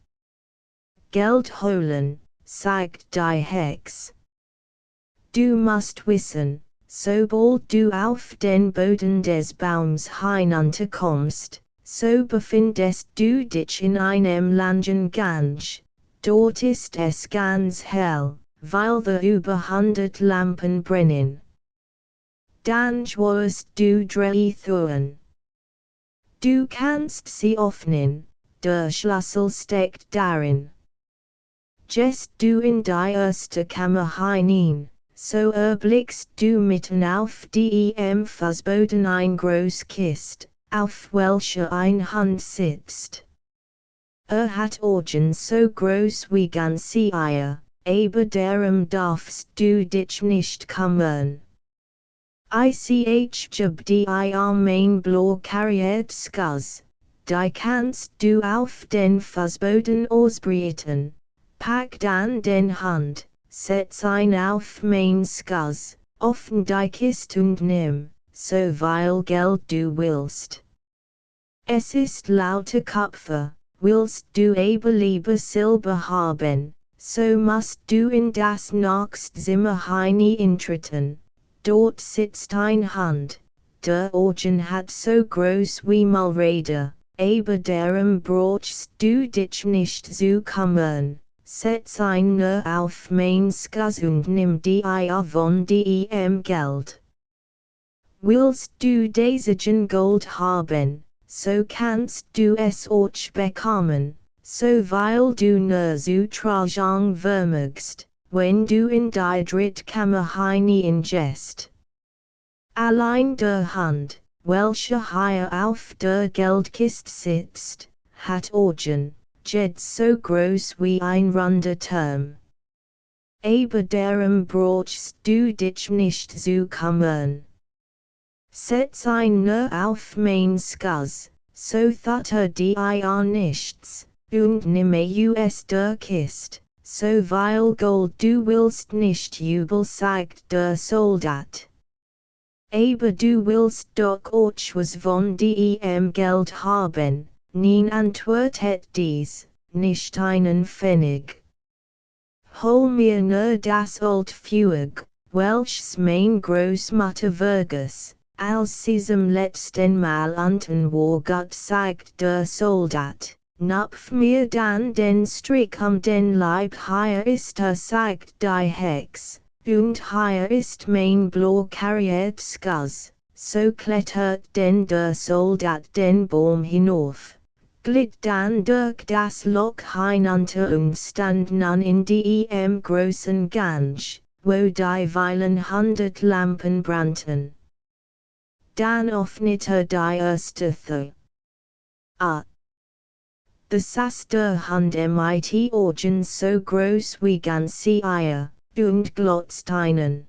Geld holen, sagt die Hex. Du musst wissen, sobald du auf den Boden des Baums hinunterkommst, so befindest du dich in einem langen Gang. Dort ist es ganz hell, weil da über 100 Lampen brennen. Dann schwörst du 3 Thuren. Du kannst sie öffnen, der Schlüssel steckt darin. Gehst du in die erste Kammer hinein, so erblickst du mitten auf dem Fußboden ein groß Kist, auf welcher ein Hund sitzt. Hat Augen so groß wie ganze Eier, aber darum darfst du dich nicht kümmern. Ich geb die mein blockiert Skuz, die kannst du auf den Fußboden ausbreiten, pack dann den Hund, setz ihn auf mein Skuz, öffn die Kiste und nimm, so viel Geld du willst. Es ist lauter Kupfer, willst du aber lieber Silber haben, so musst du in das Nachtzimmer hineintreten. Dort sitzt ein Hund, der Augen hat so groß wie Malräder, aber darum brauchst du dich nicht zu kümmern. Setz ihn nur auf mein Skuz und nimm die Eier von dem Geld. Willst du diesen Gold haben, so kannst du es auch bekommen, so weil du nur zu tragen vermögst, wenn du in die Drittkammer hineingehst. Allein der Hund, welcher hier auf der Geldkiste sitzt, hat Augen, so groß wie ein runder Turm. Aber darum brauchst du dich nicht zu kümmern. Setz ihn nur auf mein Skuz, so that die nichts, und nimm aus der Kiste, so viel Gold du willst nicht übel sagt der Soldat. Aber du willst doch auch was von dem Geld haben, nein antwortet dies, nicht einen Pfennig. Hol mir nur das Old Fueg, welches mein Großmutter vergaß, als sie zum letzten Mal unten war Gott sagt der Soldat, napf mir dann den Strick den Leib hier ist sagt die Hex, und hier ist mein blockiert Skuz, so klettert denn der Soldat den Baum hinauf, glitt dann durch das Loch hinunter und stand nun in dem großen Gang, wo dieweil 100 Lampen brannten. Dann öffnete die erste Tür. The saß Hund mit Augen so groß wie ganze Eier, und glotzt einen.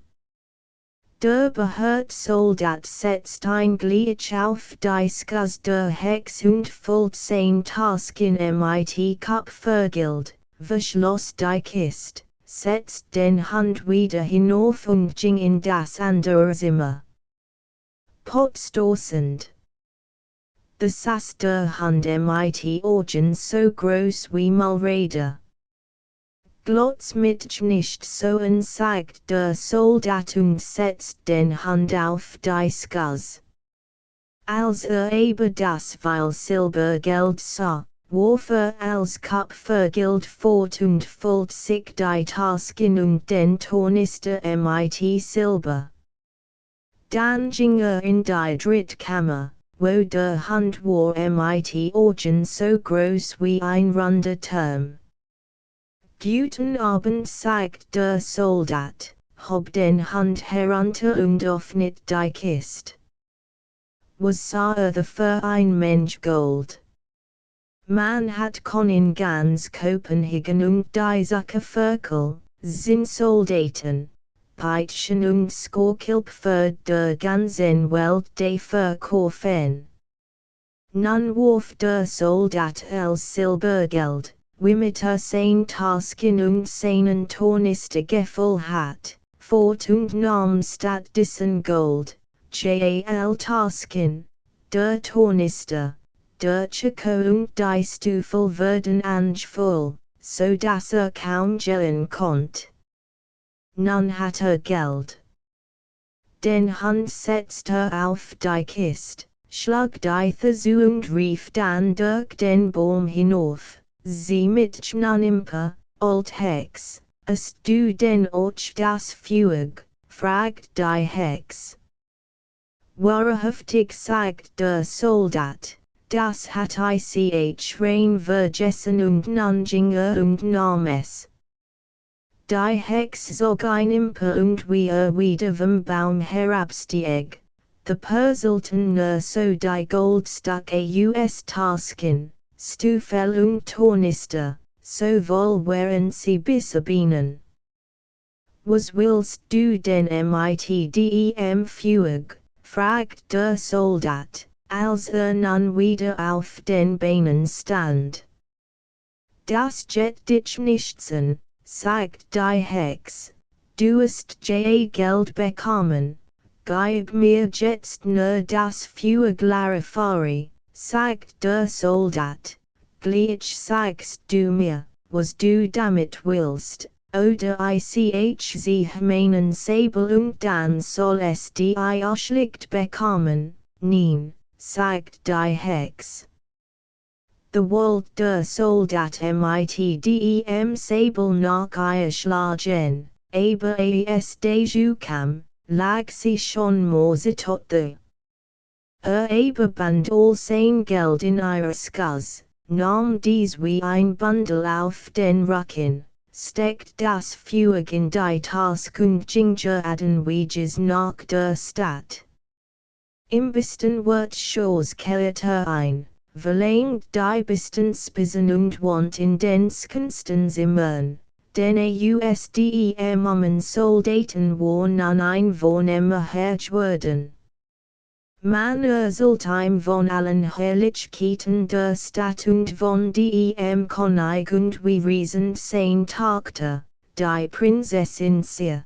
Der behaarte Soldat setzt ein Glied auf die Skuz der Hex und füllt sein Task in mit Kupfergeld, verschloss die Kiste, setzt den Hund wieder hinauf und ging in das andere Zimmer. Potstoßend. The saß Hund mit Augen so groß wie Malräder. Glotz mich nicht so an sagt der Soldat und setzt den Hund auf die Skuz. als aber das weil Silbergeld sah, wofür als Kupfergeld fort und füllt sich die Tasken und den Tornister mit Silber. Dann ging in die Drittkammer, wo der Hund war mit Augen so groß wie ein runder Turm. Guten Abend sagt der Soldat, hob den Hund herunter und öffnet die Kist. Was sah für ein Mensch Gold? Man hat in ganz Kopenhagen und die Sache Ferkel, sind Soldaten, Peitschen und Skorkilp für der ganzen Welt de verkaufen. Nun warf der Soldat als Silbergeld, womit sein Tasken und seinen Tornister gefüllt hat, fort und nahm statt dessen Gold, jal Tasken, der Tornister, der Chako und die Stuffel werden voll, so dass kaum gehen konnte. Nun hat Geld. Den Hund setzt auf die Kist, schlug die zu und rief dann durch den Baum hinauf, sie mit Schnanimper, Old Hex, hast du denn auch das Fueg, fragt die Hex. Wahrhaftig sagt der Soldat, das hat ich rein vergessen und nun ging und nahm es. Die Hex zog ein Imper und wieder vom Baum herabstieg, the purzelten nur so die Goldstücke us Tasken, Stuffel und Tornister, so wohl waren sie bis bienen. Was willst du denn mit dem Fueg, fragt der Soldat, als nun wieder auf den Beinen stand. Das geht dich nichts an, sagt die Hex, du hast Geld bekommen, gib mir jetzt nur das Fueg Larifari, sagt der Soldat, gleich sagst du mir, was du damit willst, oder sie meinen Säbel und dann soll es die schlicht bekommen, nein, sagt die Hex. The wollt der Soldat mit dem Säbel nach schlagen, aber es deju kam, lag sie schon morsetotte. Aber band all sein Geld in ihre Skuz, nahm dies wie ein Bundel auf den Rücken, steckt das Fueg in die Task und ging aden Weges nach der Stadt. Im besten wird Schors kehrt ein. Verlangt die besten Spisen und want in den Skunsten zimmern, denn usdem Soldaten war nun Einwohner herrschwürden. Man sollt von allen Herrlichkeiten der Stadt und von dem König und wie riesend sein Tochter, die Prinzessin sie.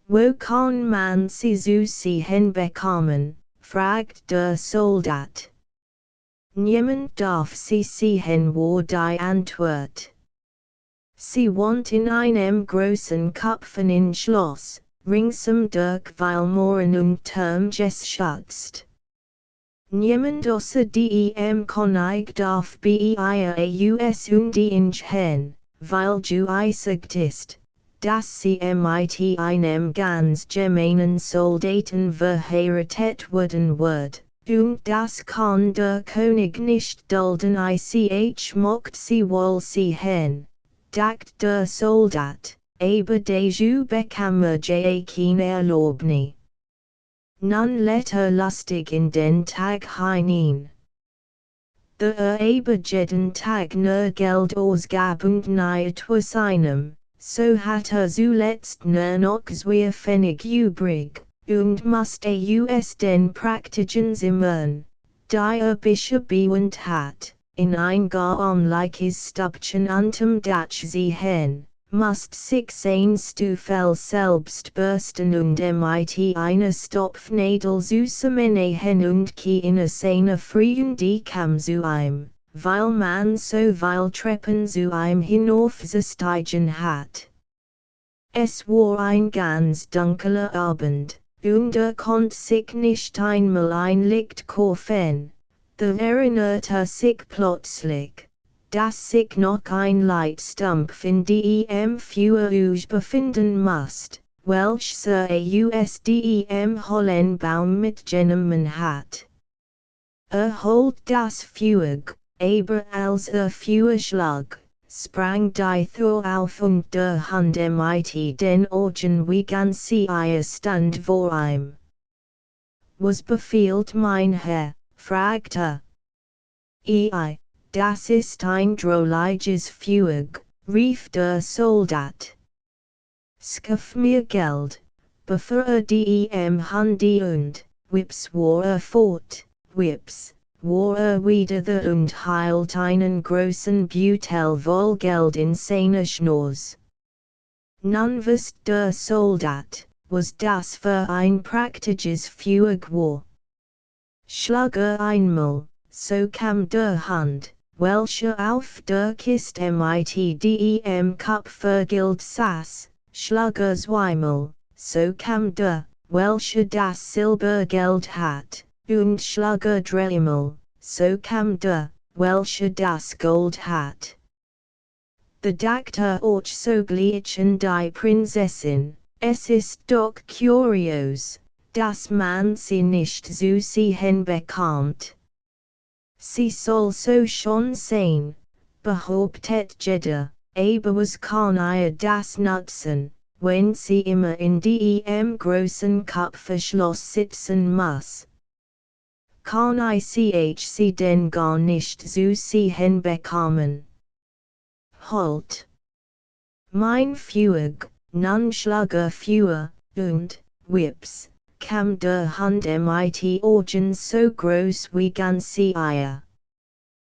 Wo kann man sie zu sehen bekommen, fragt der Soldat. Niemand darf sie sehen war die Antwort. Sie wohnt in einem großen Kopfenen Schloss, ringsum durch Weilmoren und Turm geschützt. Niemand außer dem König darf bei us und hin, weil du sagtest, dass sie mit einem ganz gemeinen Soldaten verheiratet werden wird. Und das kann der König nicht dulden mocht sie wohl sehen, dacht der Soldat, aber deju bekamme keine Erlaubnis. Nun let lustig in den Tag hinein. Der aber jeden Tag nur Geld ausgab und etwas einem, so hat zuletzt nur noch 2 Pfennig übrig. Und musste us den praktischen zimmern, die Bischof bewand hat, in ein gar unliches Stubchen unterm Dach sehen, must sich sein Stuffel selbst bürsten und mit einer Stopfnadel zusammenhängen und keine seine Frühen die kam zu ihm, weil man so viel Treppen zu ihm hinaufzusteigen hat. Es war ein ganz dunkler Abend. konnte sich nicht einmal ein Licht kaufen. The erinnerte sich plötzlich, dass sich noch ein Leitstumpf in dem Feuerhuis befinden musste, welches aus dem Hollenbaum mitgenommen hat. Holt das Feuer, aber als Feuer schlug, sprang die Thor auf und der Hand mit den Augen wie ganze Eier stand vor ihm. Was befiehlt mein Herr? Fragte. Das ist ein drolliges Feuer, rief der Soldat. Schaff mir Geld, bevor dem Handy und, whips war fort, whips, war wieder der und hielt einen großen Beutel voll Geld in seine Schnurs. Nun wusste der Soldat, was das für ein praktisches Feuer war. Schlage einmal, so kam der Hand, welche auf der Kiste mit dem Kupfergild saß, schlage zweimal, so kam der, welche das Silbergeld hat, und schlage dreimal, so kam der, welche das Gold hat. The Doktor sogleich an die Prinzessin, es ist doch curios, dass man sie nicht zu sehen bekommt. Sie soll so schon sein, behauptet jeder, aber was kann ihr das nutzen, wenn sie immer in dem großen Kopfverschluss sitzen muss? Kann sie denn gar nicht zu sehen bekommen? Halt! Mein Feuer, nun schlage Feuer, und, whips, kam der Hand mit Augen so groß wie ganze Eier.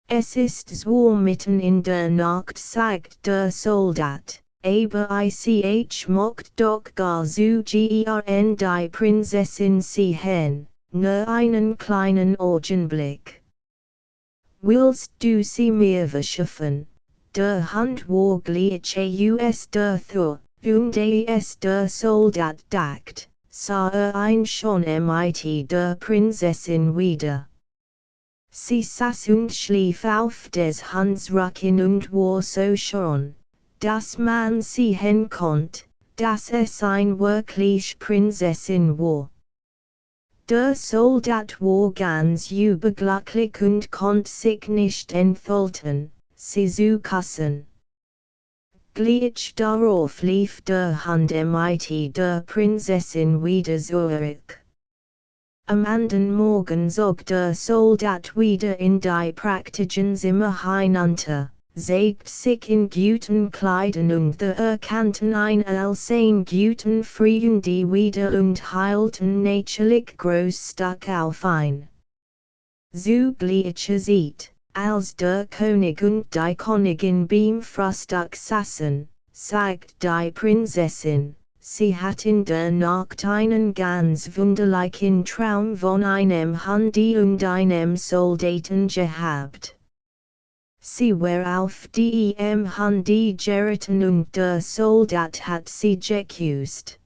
Es ist so mitten in der Nacht, sagt der Soldat, aber ich mocht doch gar so gern die Prinzessin sehen, nur einen kleinen Augenblick. Willst du sie mir verschaffen? Der Hand war gleich aus der Thor, und der Soldat dacht, sah ein schon mit der Prinzessin wieder. Sie saß und schlief auf des Hands Rücken und war so schön, dass man sehen konnte, dass es ein wirklich Prinzessin war. Der Soldat war ganz überglücklich und konnte sich nicht enthalten, sie zu küssen. Gleich darauf lief der Hand mit der Prinzessin wieder zurück. Am anderen Morgen zog der Soldat wieder in die praktischen Zimmer hinunter, zeigt sich in guten Kleidern und erkannten ein als ein guten Freund wieder und hielten natürlich Großstück auf ein. Zugleich sieht, als der König und die Königin beim Frühstück saßen, sagt die Prinzessin, sie hat in der Nacht einen ganz wunderlichen Traum von einem Handy und einem Soldaten gehabt. Sie war auf dem Handy geritten und der Soldat hat sie geküsst.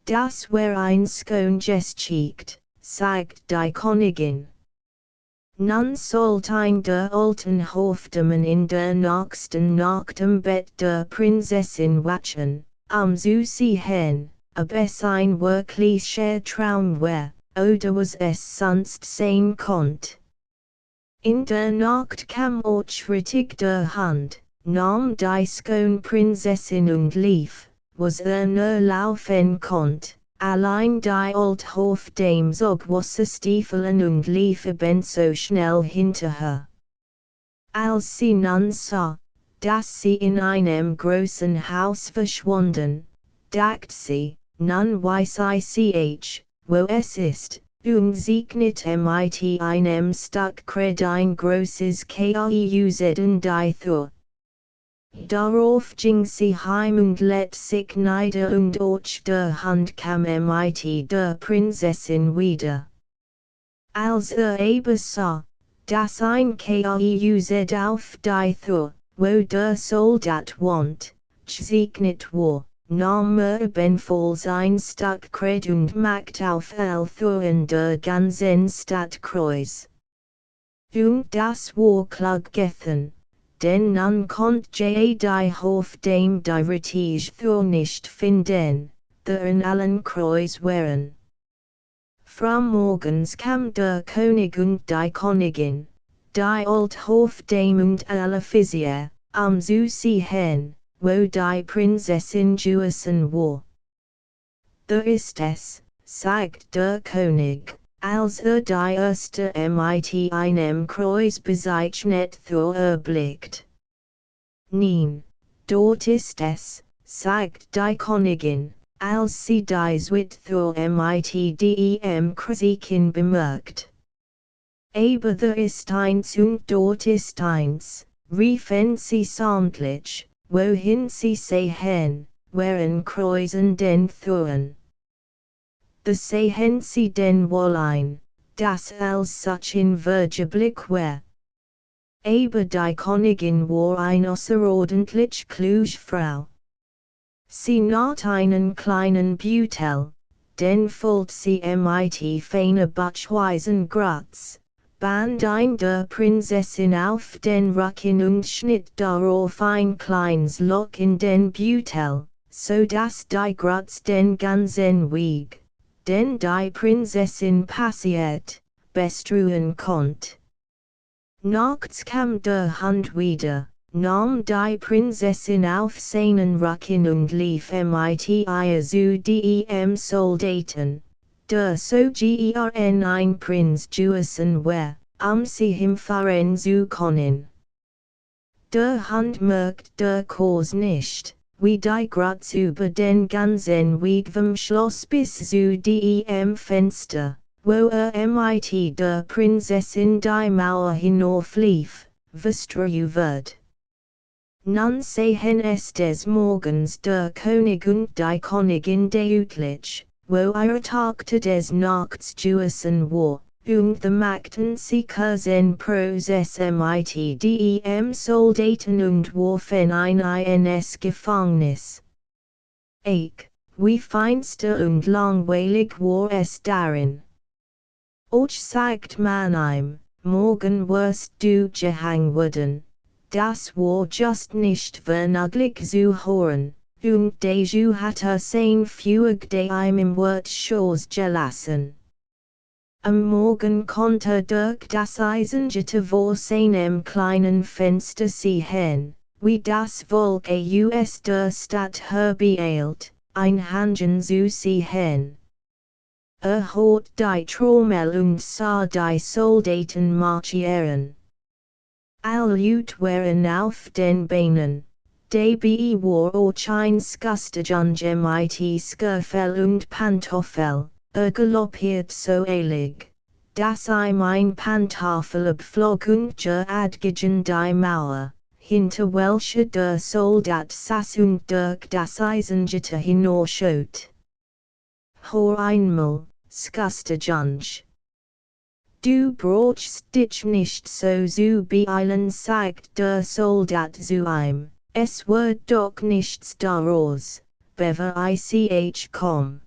Das war ein schönes Gesicht, sagt die Königin. Nun sollt ein der alten Hofdamen in der nächsten Nacht im Bett der Prinzessin watchen, zu sehen, ob es ein wirklicher Traum war, oder was es sonst sein konnte. In der Nacht kam richtig der Hand, nahm die schöne Prinzessin und lief, was nur laufen konnte. Allein die alte Hofdame zog Wasserstiefeln und lief ebenso schnell hinterher. Als sie nun sah, dass sie in einem großen Haus verschwanden, dachte sie, nun weiß ich, wo es ist, und segnete mit einem Stück ein großes Kauz in die Thur. Darauf ging sie heim und let sich nieder und durch der Hand kam mit der Prinzessin wieder. Als aber sah, dass ein Kauz auf die Thur, wo der Soldat wohnt, gesegnet war, Name ben falls ein Stadtkreuz und macht auf Elthuren der ganzen Stadt Kreuz. Und das war klug gethan, denn nun konnt die Hof dem die Retige Thur nicht finden, der in allen Kreuz waren. Frau morgens kam der König und die Königin, die Hof dem und alle Visier, zu sehen, wo die Prinzessin gewissen war. Da ist es, sagt der König, als die erste mit einem Kreuz bezeichnet erblickt. Nein, dort ist es, sagt die Königin, als sie die Zwitthur mit dem Kreuziken bemerkt. Aber da ist eins und dort ist eins, riefen sie sämtlich, wohin sie sehen, waren Kreuzen den Thuren. Da sehen sie denn wohl ein, das als such invergeblich war. Aber die Königin war eine außerordentlich kluge Frau. Sie naht einen kleinen Beutel, den füllt sie mit feiner Buchweisen Graz, band ein der Prinzessin auf den Rücken und schnitt darauf ein kleines Loch in den Beutel, so dass die Graz den ganzen Weg, den die Prinzessin passiert, bestruhen konnte. Nachts kam der Hund wieder, nahm die Prinzessin auf seinen Rücken und lief mit ihr zu dem Soldaten, der so gern ein Prinz gewesen war, sie hinfahren zu können. Der Hund merkt der Kurs nicht, wie die Graz über den ganzen Weg vom Schloss bis zu dem Fenster, wo mit der Prinzessin die Mauer hinauflief, verstreut wird. Nun sehen es des Morgens der König und die Königin deutlich, wo ihre Tochter des Nachts gewesen war, und the machten sie Kursen Prozess mit dem Soldaten und warfen ein ins Gefängnis. Wie finster und langweilig war es darin. Och sagt man ihm, morgen wirst du gehangen werden. Das war just nicht vernünftig zu hören, und du hatte sein Führig dem im Wort Schoß gelassen. Am Morgen konnte durch das Eisengitter vor seinem kleinen Fenster sehen, wie das Volk aus der Stadt herbeeilt, ein Hangen zu sehen. Hört die Trommel und sah die Soldaten marschieren. Alle waren auf den Beinen, dabei war auch ein Skustejunge mit Skirfel und Pantoffel, galoppiert so eilig, dass ihm ein Pantoffel abflog und gegen die Mauer, hinter welcher der Soldat saß und durch das Eisengitter hinauschaut. Hör einmal, Skustejunge. Du brauchst dich nicht so zu beeilen, sagt der Soldat zu ihm, es wird doch nichts daraus, ich komm.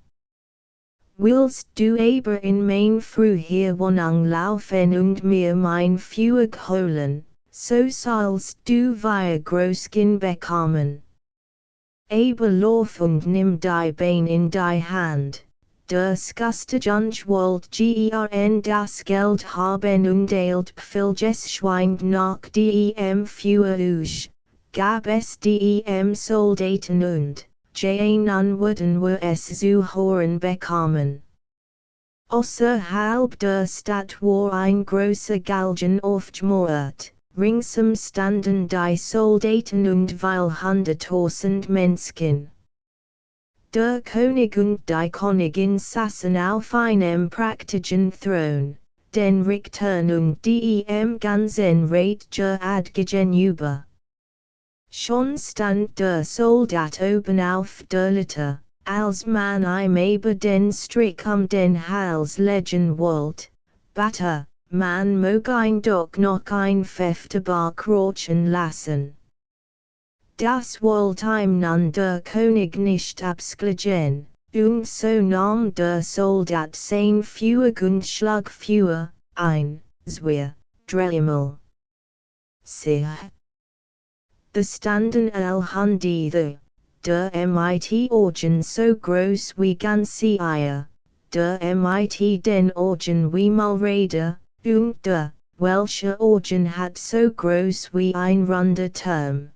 Willst du aber in mein früher Wohnung laufen und mir mein Führig holen, so sollst du wir Großkin bekommen. Aber lauf und nimm die Bein in die Hand. Der Skustejunge wollt gern das Geld haben und eilt pfilges schweind nach dem Führer, gab es dem Soldaten und, nun würden wir es zu hören bekommen. Außerhalb der Stadt war ein großer Galgen aufgemauert, ringsum standen die Soldaten und weil 100.000 Menschen. Der König und die Königin saßen auf einem praktischen Thron, den Richtern und dem ganzen Rat gegenüber. Schon stand der Soldat oben auf der Leiter, als man ihm über den Strick den Hals legen wollt, Butter, man mög ihn doch noch ein Pfefferbach rauchen lassen. Das wollt ihm nun der König nicht abschlagen, und so nahm der Soldat sein Pfeil und schlug für ein, zwei, dreimal. Sich. The standen Hunde, der mit Orgen so groß wie ganze Eier, der mit den Orgen wie Malreder, und der Welsche Orgen hat so groß wie ein runder Turm.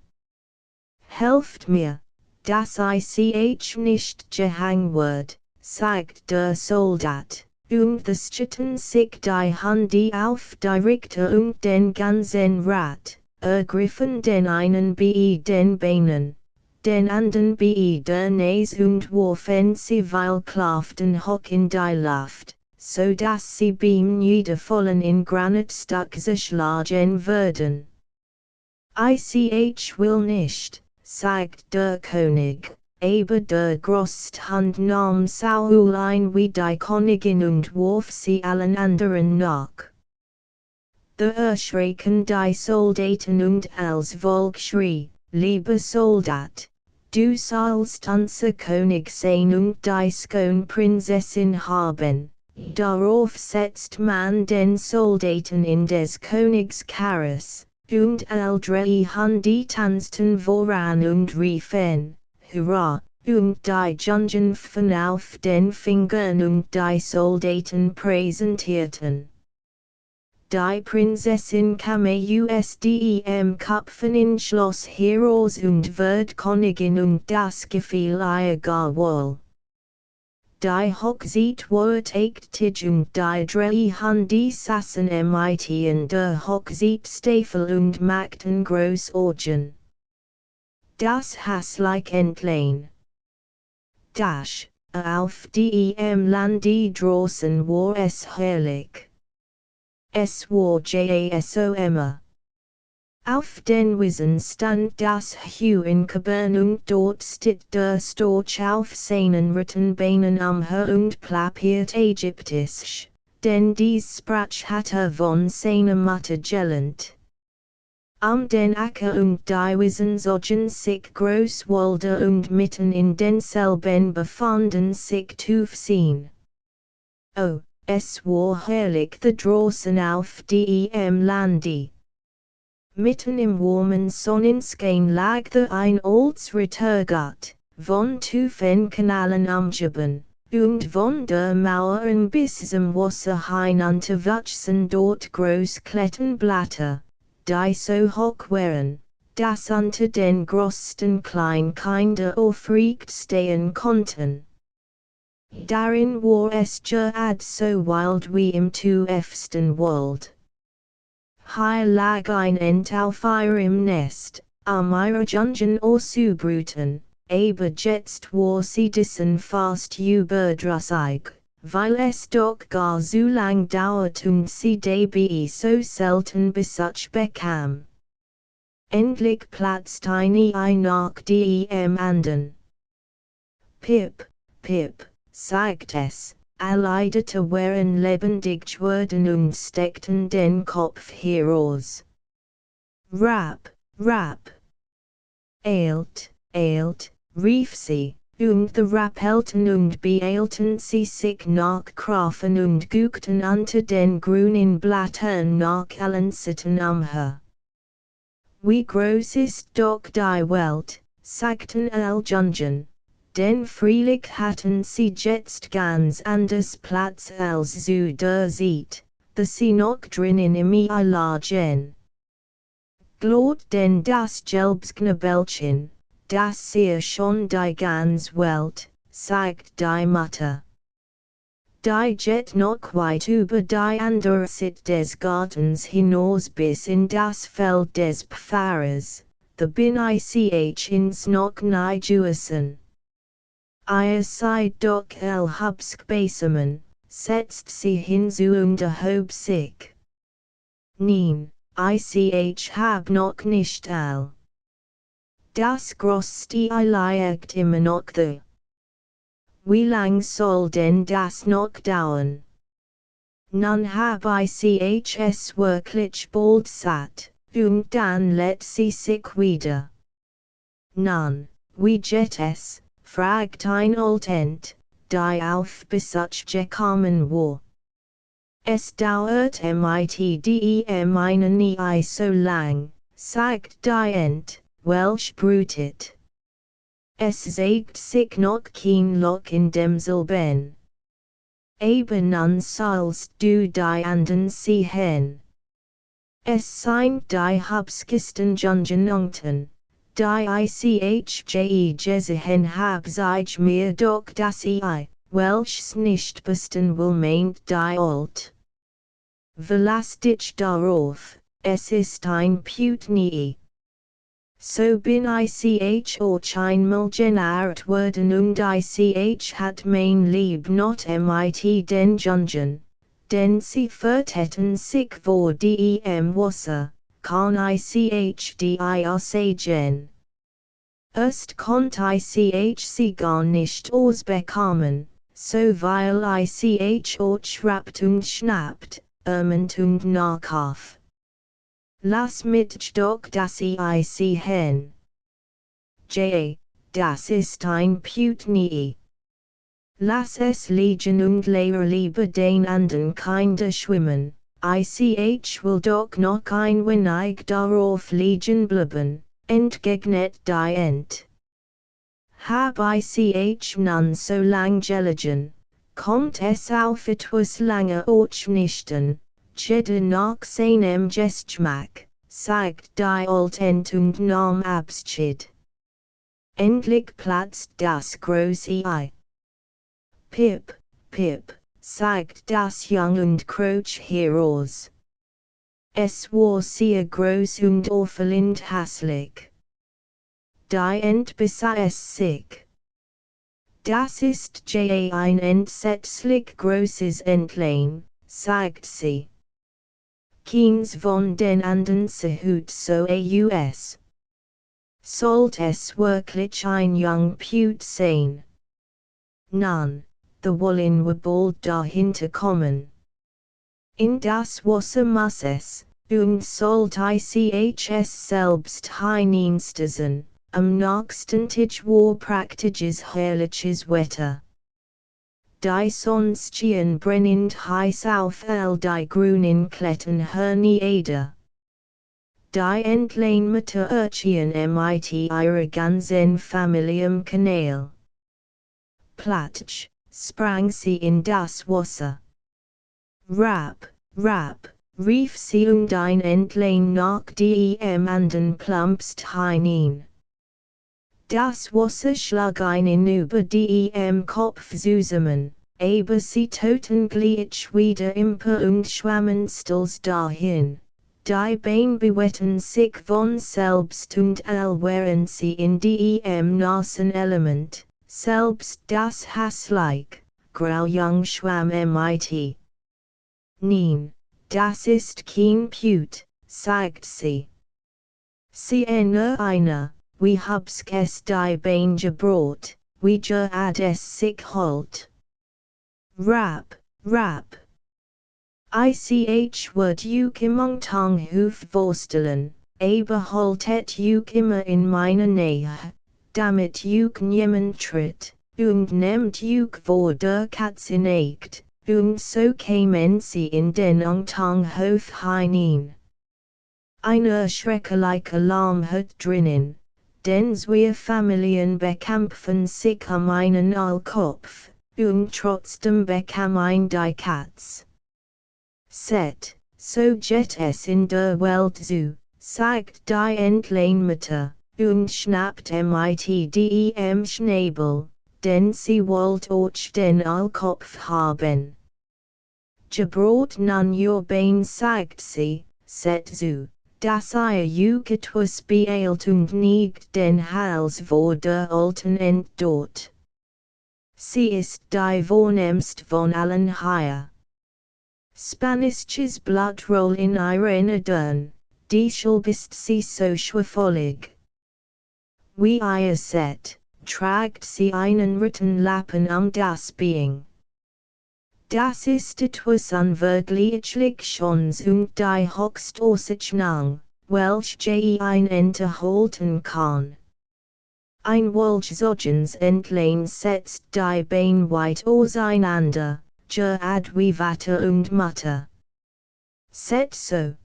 Helft mir, dass ich nicht gehangen wird, sagt der Soldat, und the schütten sich die Hunde auf die Richter und den ganzen Rat, ergriffen den einen bei den Beinen, den anderen bei der Nase und warfen sie Weilklaften hoch in die Luft, so dass sie beim Niederfallen in Granitstück zerschlagen würden. Ich will nicht, sagt der König, aber der Großhund nahm Saul ein wie die Königin und warf sie allen anderen nach. The erschrecken die Soldaten und als Volk schrie, lieber Soldat, du sollst unser König sein und die Prinzessin haben. Darauf setzt man den Soldaten in des Königs Karres, und drei Hunde tanzten voran und riefen, Hurra, und die Jungen pfen auf den Fingern und die Soldaten präsentierten. Die Prinzessin kam aus dem Köpfen in Schloss heraus und wird Königin und das gefiel ihr gar wohl. Die Hochzeit wurde ächtig und die drei Hunde saßen mit in der Hochzeitstaffel und machten Großorgen. Das hässlich Entlein. Dash, auf dem Lande draußen war es herrlich. Es war jasom. Auf den Wiesen stand das Huhn und dort steht der Storch auf seinen Rittenbeinen und plappiert ägyptisch, denn dies Sprach hat von seiner Mutter gelernt. Den Acker und die Wiesen zogen sich Großwälder und mitten in denselben befanden sich Tufseen. Oh, es war herrlich the draußen auf dem Lande. Mitten im warmen Sonnenschein lag the ein altes Rittergut, von Tufenkanalen umgeben, und von der Mauer bis zum Wasser hinunterwuchsen dort Großklettenblätter, die so hoch waren, dass unter den größten Kleinkinder aufrecht stehen konnten. Darin war es gerade so wild wie im tiefsten Wald. Hier lag ein Ent auf ihrem Nest, ihre Jungen auszubrüten, aber jetzt war sie dessen fast überdrüssig, weil es doch gar so lang dauert und sie dabei so selten Besuch bekam. Endlich platzt eine Ei nach dem anderen. Pip, Pip, sagt es. Alle Data waren lebendig geworden und steckten den Kopf heraus. Rap, rap. Eilt, eilt, rief sie, und the rappelten und beeilten sie sich nach Krafen und guckten unter den grünen Blättern nach allen Seiten umher. Wie groß ist doch die Welt, sagten alle Jungen. Denn freilich hatten sie jetzt ganz anders Platz als zu der Zeit, da sie noch drinnen im Ei lagen. Glaubt denn das Gelbsknabelchen, das sie schon die ganz Welt, sagt die Mutter. Die jet noch weit über die andere Seite des Gartens hinaus bis in das Feld des Pfarrers, da bin ich ins noch nie gewesen. Ihr seid doch hübsch, setzt sie hinzu und erhob sich. Nein, ich hab noch nicht all. Das größte Ei liegt immer noch da. Wie lang soll denn das noch dauern? Nun hab ich es wirklich bald satt, und dann lädt sie sich wieder. Nun, wie geht es, fragt ein Oltent, die auf Besuch gekommen war. Es dauert dem einen nie so lang, sagt die Ent, welch brutet. Es zeigt sich noch kein Loch in demselben. Aber nun sollst du die anden sehen. Es sind die hübschesten Jungen, die ich gesehen hab zeig mir doch das welches nicht besten will meint die Alt. Verlass dich darauf, es ist ein Putnie. So bin ich auch einmal genährt worden und ich hat mein Lieb not mit den Jungen, denn sie vertäten sich vor dem Wasser, kann ich die aussagen. Erst konnt ich sie gar nicht ausbekommen, so weil ich auch schrappt und schnappt, und nachkauf. Lass mich doch das sehen. Das ist ein Putnie. Lass es liegen und lehre lieber den anden Kinder schwimmen, ich will doch noch ein wenig darauf liegen bleiben, entgegnet die Ent. Hab ich nun so lang gelegen, kommt es auf etwas lange auch nicht an. Jeder nach seinem Geschmack, sagt die Oltent und nahm Abschied. Endlich platzt das große Ei. Pip, Pip, sagt das Jung und kroch heraus. Es war sehr groß und auffallend hässlich. Die Ent besah es sich. Das ist ein entsetzlich großes Entlein, sagt sie. Keins von den anden sehut so aus. Sollt es wirklich ein jung Put sein? Nun, the wollen wir bald dahinter kommen. In das Wasser muss es, sollt ich es selbst hineinsteigen, nächsten Tag war praktisches herrliches Wetter. Die Sonnenschein brennend heiß auf die grünen Kletten hernieder. Die Entlein mit Urchien mit ihrer ganzen Familie im Kanal. Platsch, sprang sie in das Wasser. Rap, rap, rief sie und ein Entlein nach dem anden plumpst hinein. Das Wasser schlug einen über dem Kopf zusammen, aber sie taten gleich wieder imper und schwammen stils dahin. Die Beine bewetten sich von selbst und während sie in dem nassen Element, selbst das hässlich, grau jung schwamm mit. Nein, das ist kein Put, sagt sie. Sie nur einer. Wie hab's es die Beine gebracht, wie hat es sich halt. Rap, rap. Ich würd im Tanghof vorstellen, aber haltet immer in meiner Nähe, damit niemand tritt, und nehmt vor der Katze nicht, und so kämen sie in den Tanghof hinein. Ein schrecklicher Alarm hat drinnen. Denn zwei Familien bekämpfen sich einen Kopf, und trotzdem bekam die Katz. Set, so geht es in der Welt zu, sagt die Entlehnmutter, und schnappt mit dem Schnäbel, denn sie wollt auch den Kopf haben. Gebrot nun your Bein, sagt sie, set zu. Das etwas beeilt und neigt den Hals vor der alten Ent dort. Sie ist die vornehmst von allen hier. Spanisches Blutroll in ihrer Dern, deshalb bist sie so schwerfällig. Wie ihr seht, tragt sie einen roten Lappen das Bein. Das ist etwas unwirklich Schönes und die höchste Auszeichnung, welche ein Ente halten kann. ein Wolchsoggens Entlein setzt die Bein weit auseinander, je ad wie Vater und Mutter. Set so.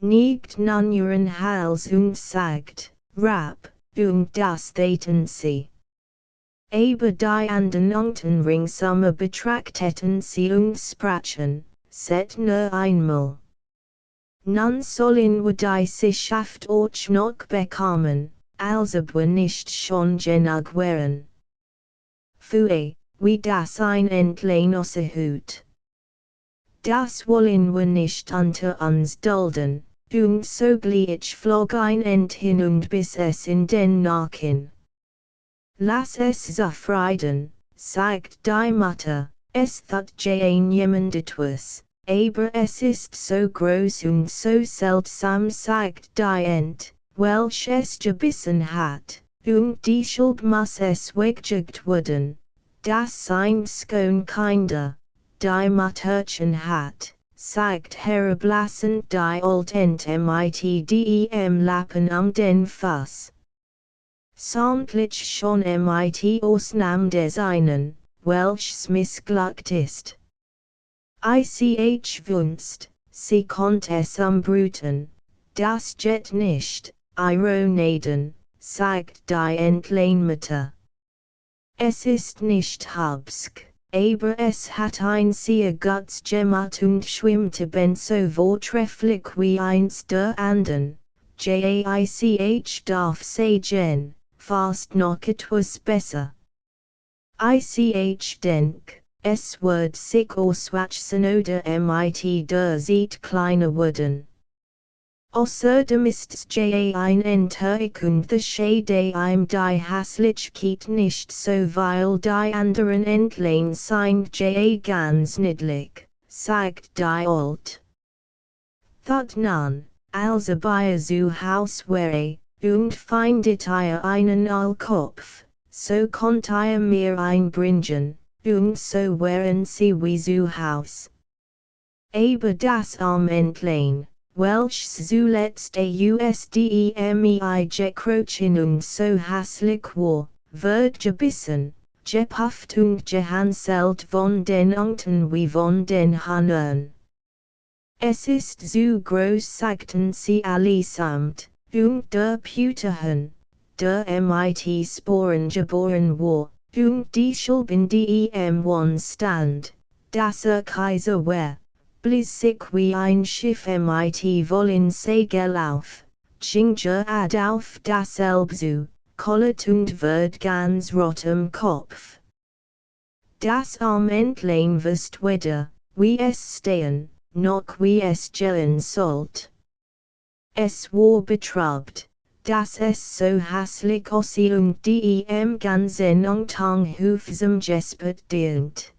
Nicht nun ihren Hals und sagt, Rap, und das täten sie. Aber die anderen ringsummer betrachteten sie und sprachen, set nur einmal. Nun sollen wir die Sicherheit auch noch bekommen, als ob wir nicht schon genug wären. Pfui, wie das ein Entlein außer Hut. Das wollen wir nicht unter uns dulden, und sogleich flog ein Ent hin und biss es in den Nacken. Lass es zufrieden, sagt die Mutter, es tut jemand etwas, aber es ist so groß und so seltsam, sagt die Ent, welch es gebissen hat, und deshalb muss es weggejagt werden, das sind schon Kinder, die Mutterchen hat, sagt herablassend die Old Ent mit dem Lappen den Fuß. Samtlich schon mit Ausnahme des einen, welches missglückt ist. Ich wünst, sie konnte es umbrüten, das geht nicht, Ironeden, sagt die Entleinmutter. Es ist nicht hübsch, aber es hat ein sehr gutes gemacht und schwimmt eben so vortrefflich wie eins der anderen, ich darf sagen, fast noch etwas besser. Ich denk, es wird sich auswachsen oder mit der Zeit kleiner werden. Außerdem ist's ein Enterkund the Shade im die Hässlichkeit nicht so weil die anderen Entlein sind ganz niedlich, sagt die Old. Thut nun, also bei zu Haus wäre, und findet ihr einen Allkopf, so konnt ihr mir einbringen, und so wären sie wie zu Haus. Aber das Entlein, welches zuletzt gekrochen und so hässlich war, wird gebissen, gepufft und gehänselt von den Enten wie von den Hahnen. Es ist so groß, sagten sie allesamt, und der Püterchen, der mit Sporen geboren war, und deshalb in dem stand, dass Kaiser war, blies sich wie ein Schiff mit vollen Segel auf, Ginger ad auf dasselbe zu, kollert und wird ganz rot im Kopf. Das Entlein wusst weder, wie es stehen, noch wie es gehen sollt. Es war betrübt, dass es so hässlich aussieht und dem ganzen Antanghuf zum Gespött dient.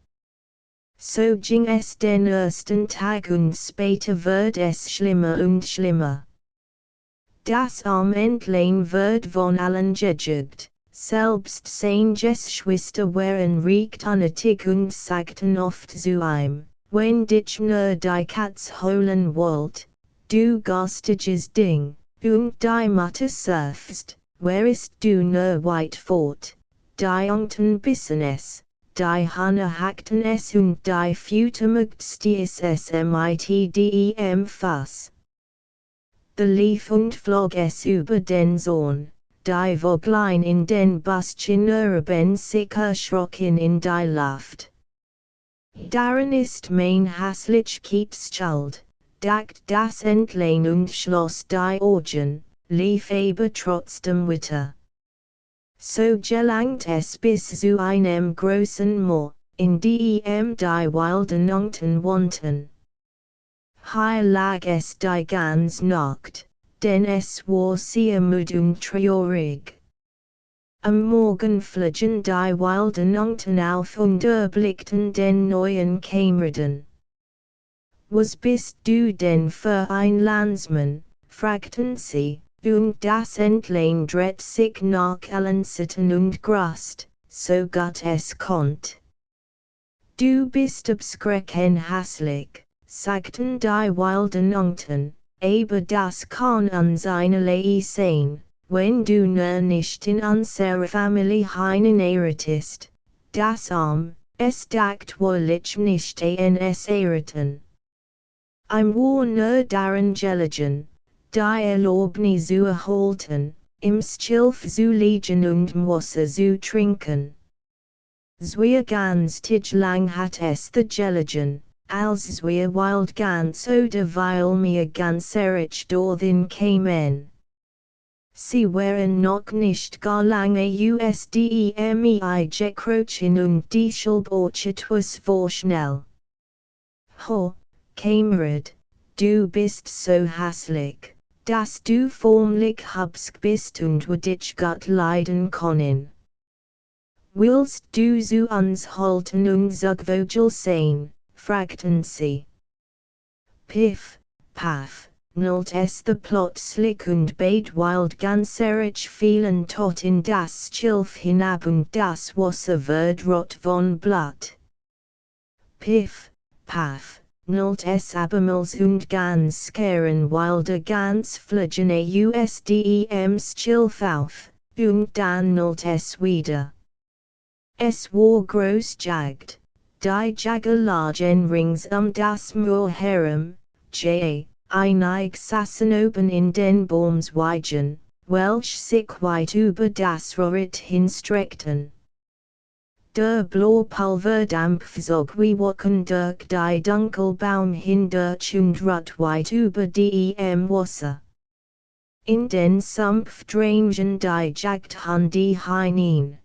So ging es den ersten Tag und später wird es schlimmer und schlimmer. Das Entlein wird von allen gejagt, selbst seine Geschwister waren recht unnötig und sagten oft zu ihm, wenn dich nur die Katz holen wollt, du garstiges Ding, und die Mutter surfst, where ist du nur weit fort, die Enten bissen es. Die Hahne hackten es und die Fütter stieß es mit dem Fass. The lief und flog es über den Zorn, die Voglein in den Bastchen erben sich erschrocken in die Luft. Darin ist mein Hässlichkeitsschuld, dacht das Entlein und schloss die Augen, lief aber trotzdem weiter. So gelangt es bis zu einem großen Moor, in dem die wilden Enten wohnten. Hier lag es die ganze Nacht, denn es war sehr müde und traurig. Am Morgen flogen die wilden Enten auf und erblickten den neuen Kameraden. Was bist du denn für ein Landsmann, fragten sie. Und das Entlein dreht sich nach allen Seiten und grast, so gut es konnt. Du bist abschreckend hässlich, sagten die wilden Enten, aber das kann uns einerlei sein, wenn du nur nicht in unserer Familie einen narratist, das es dagt wohlig nicht ans erraten. I'm war nur daran gelegen, die Erlaubnis zu erhalten, im Schilf zu liegen und Wasser zu trinken. Zwar ganz lang hat es the gelegen, als zwar wild ganz oder weil mir ganz erich dorthin kämen. Sie waren noch nicht gar lange usdemei gekrochen und deshalb etwas vorschnell. Ho, Kamerad, du bist so hässlich, dass du formlich hübsch bist und wir dich gut leiden können. Willst du zu uns halten und zugvogel sein, fragten sie. Piff, paff, knallt es the plötzlich und beid wild ganzerich fielen tot in das Schilf hinab und das Wasser wird rot von Blut. Piff, paff, knallt es abermals und ganz skeren wilde ganz fliegene usdems Schilf auf, und dann knallt es wieder. Es war groß jagd, die Jagerlagen rings das Moor herum, einig sassen oben in den Baumzweigen, welch sich weit über das Rohret hinstreckten. Der Blaupulverdampf zog wie Wolken durch die Dunkelbaum hindurch und rot weit über dem Wasser. In den Sumpf drangen die Jagdhunde hinein.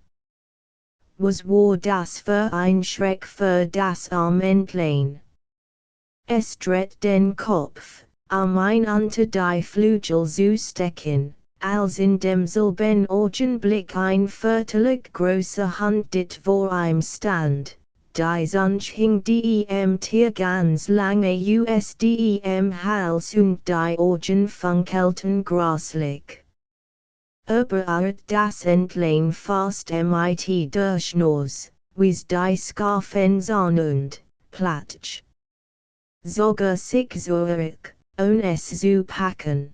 Was war das für ein Schreck für das arme Entlein? Es dreht den Kopf, ein unter die Flügel zu stecken, als in demselben Augenblick ein viertelig großer Hund dit vor ihm stand, die sonst hing dem Tier ganz lange usdem Hals und die Augen funkelten graslich. Überart das Entlein fast mit durchnos, wies die Scarfens an und, platsch. Sogar sich zurück, es zu packen.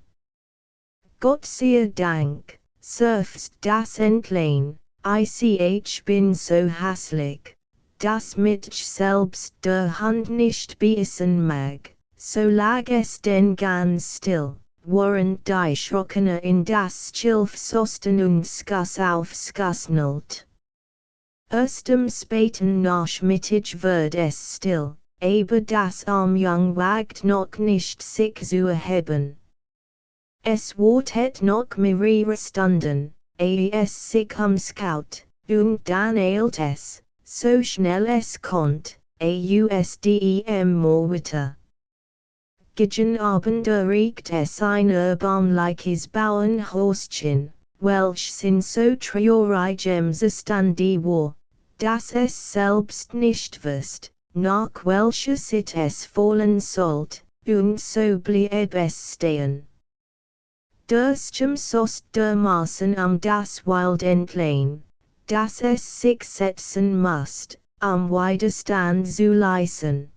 Gott sei Dank, surfst das Entlein, ich bin so hässlich, dass mich selbst der Hand nicht beißen mag, so lag es denn ganz still, während die Schrockene in das Schilf sosten und Skuss auf Skuss knallt. Erst am späten Nachmittag wird es still, aber das arm Jung wagt noch nicht sich zu erheben. Es wartet noch mehrere Stunden, es sich umschaut, und dann eilt es, so schnell es kommt, usdem weiter. Gegen Abend erregt es ein erbärmliches Bauernhäuschen, welches in so traurigem Zustande war, dass es selbst nicht wusste, nach welcher Seite es fallen sollte, und so blieb es stehen. Durstum sost dermaßen das Wild Entlein, dass es sich setzen musste, Widerstand zu leisten.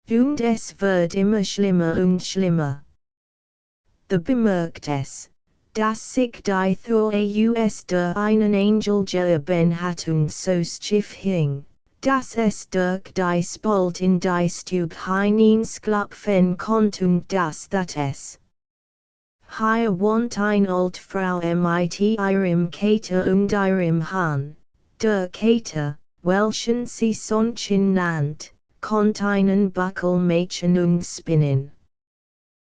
Und es wird immer schlimmer und schlimmer. The bemerkt es, dass sich die Thor der einen Angel geerben hat und so schief hing, dass es durch die Spalt in die Stube hineinsklopfen konnte und dass es hier wohnt ein alt Frau mit ihrem Kater und ihrem Hahn, der Kater, welchen sie Sonchen nannt, konnt einen Buckelmädchen umspinnen.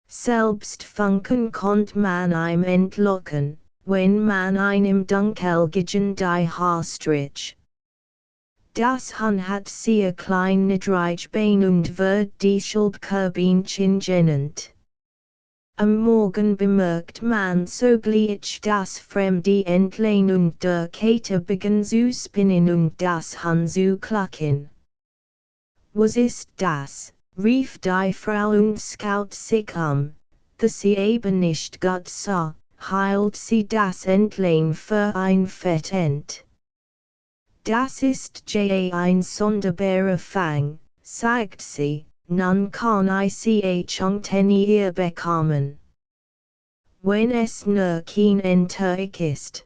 Selbst funken konnt man ihm entlocken, wenn man einem Dunkel gegen die Haarstrich. Das Hahn hat sehr klein niedrig Bein und wird deshalb Körbinchen genannt. Am Morgen bemerkt man sogleich das fremde Entlein und der Kater begann zu spinnen und das Hahn zu klacken. Was ist das? Rief die Frau und schaut sich da sie eben nicht gut sah, hielt sie das Entlein für ein Fettend. Das ist ein sonderbarer Fang, sagt sie, nun kann ich sie hier bekommen. wenn es nur kein Enter ist.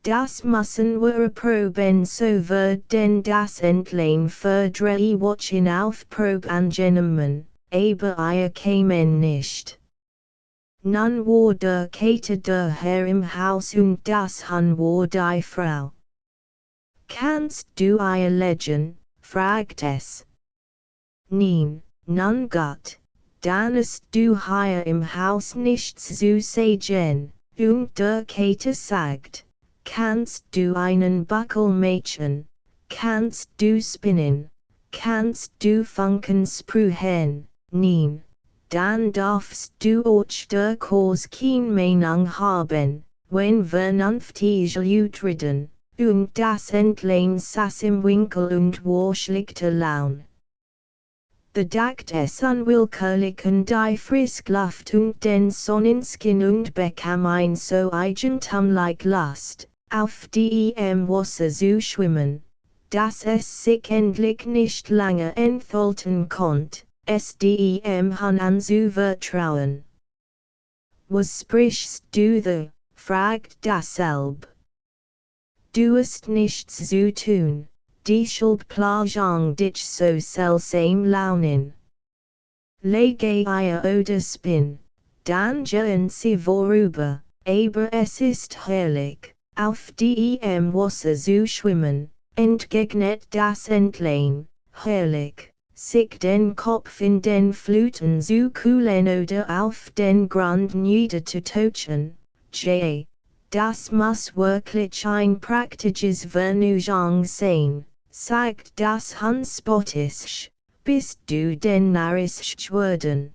Das müssen wir proben, so wird denn das Entlein für 3 Wochen auf Probe angenommen, aber ihr kämen nicht. Nun war der Kater der Herr im Haus und das Hun war die Frau. Kannst du ihr legen, fragt es. Nein, nun Gott, dann ist du hier im Haus nichts zu sagen, und der Kater sagt, kannst du einen Buckel machen, kannst du spinnen, kannst du Funken sprühen, nein, dann darfst du auch der Kurs kein Meinung haben, wenn vernünftig utreden, und das Entlein saß im Winkel und war schlechter Laune. Bedacht es unwillkürlich die Frischluft und den Sonnenschein und bekam ein so eigentumlich Lust, auf die Wasser zu schwimmen, dass es sich endlich nicht lange enthalten konnte, es dem Hun anzuvertrauen. Was sprichst du da? Fragt dasselbe. Du hast nichts zu tun. Die Schuld plagen dich so seltsam launen. Lege ihr oder spinn, dann gehen sie vorüber, aber es ist herrlich, auf dem Wasser zu schwimmen, entgegnet das Entlein, herrlich, sich den Kopf in den Fluten zu kühlen oder auf den Grund niederzutauchen, das muss wirklich ein praktisches Vergnügen sein, sagt das Hun spottisch, bist du denn narrisch geworden?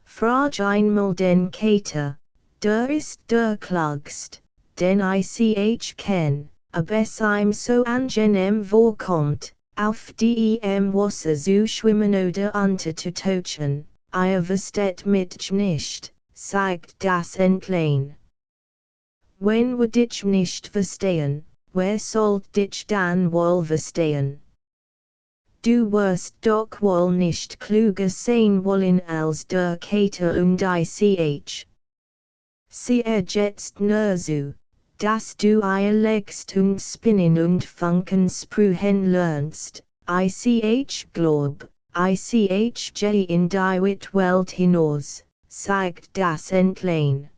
Frag einmal den Kater, der ist der klugst, den ich kenn, ob es ihm so angenehm vorkommt, auf dem Wasser zu schwimmen oder unterzutauchen, ihr wisst mich nicht, sagt das Entlein. Wenn wir dich nicht verstehen, wer sollt dich dann wohl verstehen? Du wirst doch wohl nicht kluger sein wollen als der Kater und ich. Sieh jetzt nur so, dass du ihr legst und spinnen und Funken sprühen lernst, ich glaub, ich in die Welt hinaus, sagt das Entlein.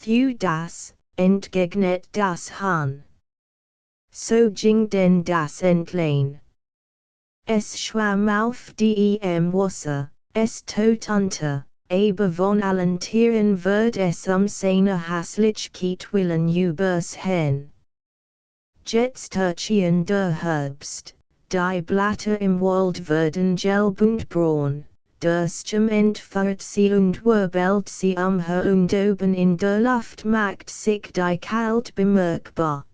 Thu das, entgegnet das Hun. So ging denn das Entlein. Es schwamm auf dem Wasser, es tot unter, aber von allen Tieren wird es seine Hässlichkeit willen übersehen. Jetzt erschien der Herbst, die Blätter im Wald werden gelb und braun. Das Cement fährt sie und wirbelt sie umher und oben in der Luft macht sich die Kalt bemerkbar.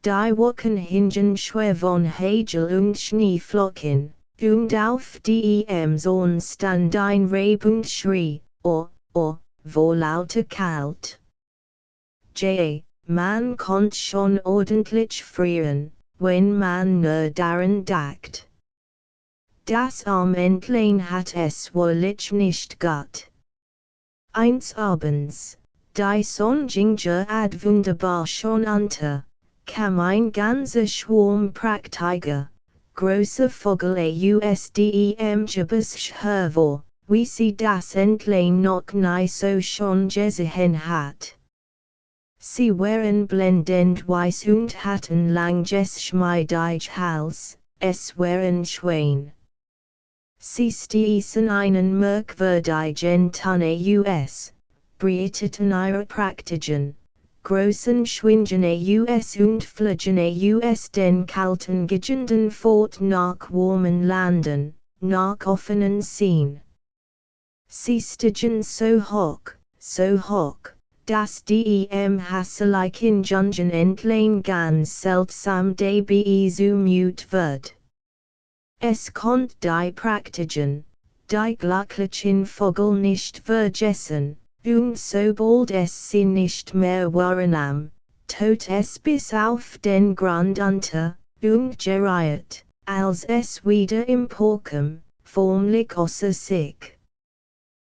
Die Wolken hingen schwer von Hagel und Schneeflocken, und auf dem Sonn stand ein Reh und schrie, oh, wo lauter kalt. Man konnt schon ordentlich frieren, wenn man nur daran dacht. Das Entlein hat es wahrlich nicht gut. Eins abends, die Sonne ging gerade wunderbar schon unter, kam ein ganzer Schwarm praktiger, große Vögel aus dem Gebüsch hervor, wie sie das Entlein noch nie so schon gesehen hat. Sie waren blendend weiß und hatten langes schmeidig Hals, es waren Schwein. Sie stießen einen merkwürdigen Ton breiteten ihre praktigen, großen Schwingen und flogen den kalten Gegenden fort nach warmen Landen, nach offenen Seen. Sie stiegen so hoch, dass dem hässlichen Jungen Entlein ganz seltsam dabei zumut wird. Es konnt die praktigen, die glücklichen Vögel nicht vergessen, und sobald es sie nicht mehr wahrnahm, tot es bis auf den Grund unter, und geriet, als es wieder emporkam, förmlich außer sich.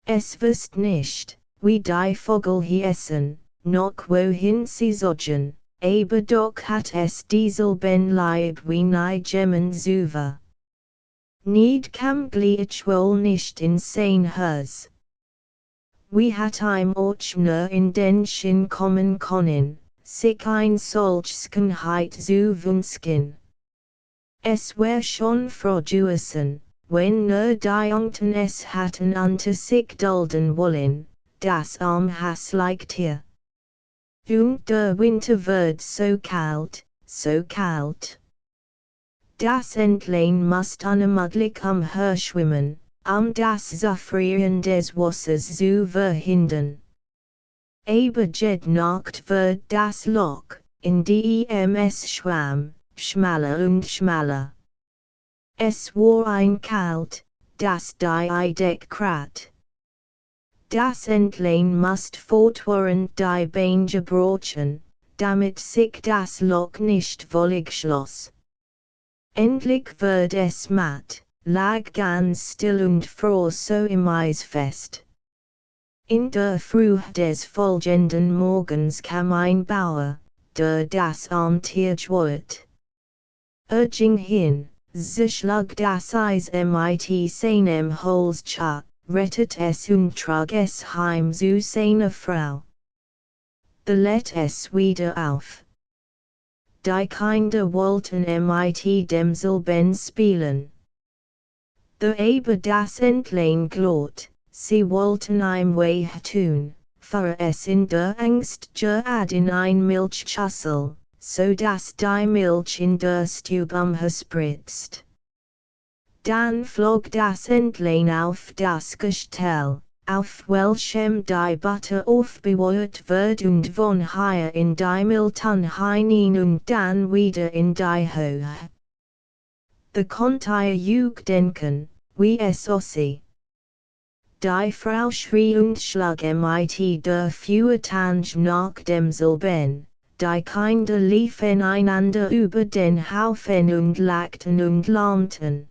Es wirst nicht, wie die Vogel hießen, noch wohin sie zogen, aber doch hat es dieselben Leib wie nie Gemmen zuver. Need kam gleichwohl nicht in sein Haus. Wie hat ihm auch nur in den Sinn kommen können, sich ein solches Heit zu wünschen. Es wär schon froh wenn nur die Unten es hatten unter sich dulden wollen, das hässlich Tier. Und der Winter wird so kalt, so kalt. Das Entlein muss unermüdlich umherschwimmen, das Zufrieren des Wassers zu verhindern. Aber jede Nacht wird das Loch, in dem es schwamm, schmaler und schmaler. Es war ein Kalt, das die Eidech krat. Das Entlein musst fortwährend die Beine brochen, damit sich das Loch nicht völlig schloss. Endlich wird es matt, lag ganz still und froh so im Eis fest. In der Früh des folgenden Morgens kam ein Bauer, der das Tier schwört. Ging hin, schlug das Eis mit seinem Holzschach, rettet es und trug es heim zu seiner Frau. Lädt es wieder auf. Die Kinder wollten mit demselben spielen. Aber das Entlein glot, sie wollten ihm weh tun, für es in der Angst gerad in ein Milchschüssel, so dass die Milch in der Stube spritzt. Dann flog das Entlein auf das Gestell, auf welchem die Butter aufbewahrt wird und von hier in die Milton hinein und dann wieder in die Höhe. Konnt ihr auch denken, wie es aussieht. Die Frau schrie und schlug mit der Feuertange nach demselben, die Kinder liefen einander über den Haufen und lachten und lärmten.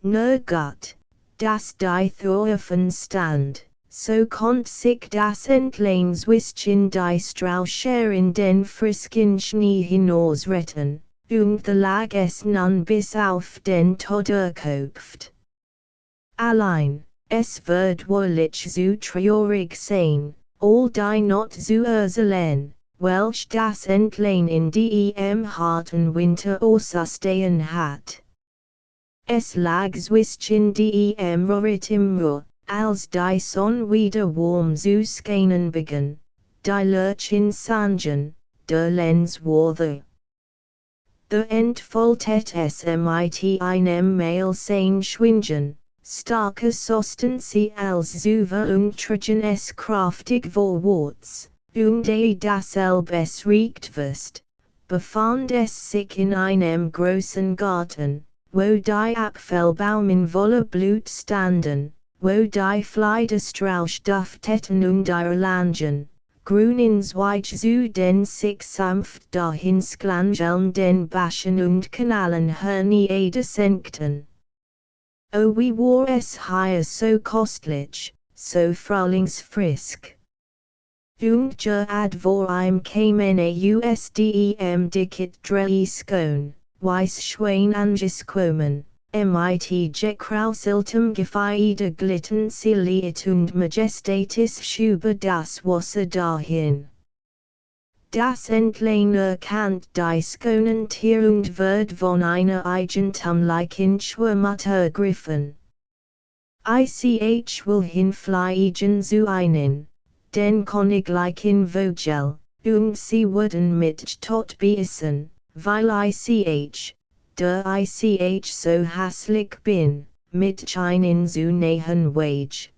Nur Gott, dass die Thorfen stand, so konnt sich das Entlein zwischen die Straucher in den frisken Schnee hinaus retten, und lag es nun bis auf den Todderkopf. Allein, es wird wahrlich so traurig sein, all die not zu erzählen, welch das Entlein in dem harten Winter auszustehen hat. Es lag zwischen dem Roritim Moor, als die Sonne wieder warm zu scheinen begann, die Lurchen sangen, der Lenz war there. Entfaltet es mit einem Mail sein Schwingen, starke Substanz als Zuver und trugen es kraftig vorwärts, und das es riecht wirst, befand es sich in einem großen Garten, wo die Apfelbaum in voller Blut standen, wo die Fliederstrauch dufteten und Irlangen, grün ins Weich zu den sich sanft dahin sklangelnden Baschen und Kanalen hernieder senkten. O wie war es hier so kostlich, so frühlingsfrisk. Und gerad vor ihm kämen ausdem dicket drei Skone, weiss Schwein angekommen, mit gekrauseltem Gefeide glitten sie liet und majestatis über das Wasser dahin. Das Entlein erkannt die Skonen Tier und wird von einer eigentumlichen Schwermut ergriffen. Ich will hinfliegen zu einen, den Königlichen Vogel, und sie wurden mit tot beißen, weil der ich so hässlich bin, mit einen zu nähen wage.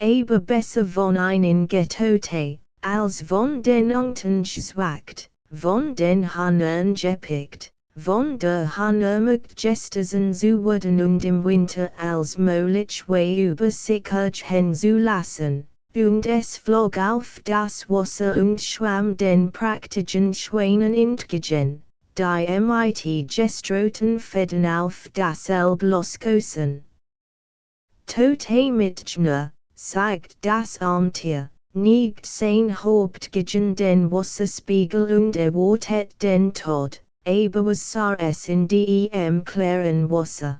Aber besser von einen Getote, als von den Unten geschwackt, von den Hannern gepickt, von der Hannermügt gestern zu wurden und im Winter als möglich über sich ergehen zu lassen, und es flog auf das Wasser und schwamm den praktischen Schweinen entgegen, die mit gestroten Fäden auf das Elb loskosen. Totemitschner, sagt das Armtier, nicht sein Hauptgegen den Wasserspiegel und erwartet den Tod, aber was sah es in dem klaren Wasser.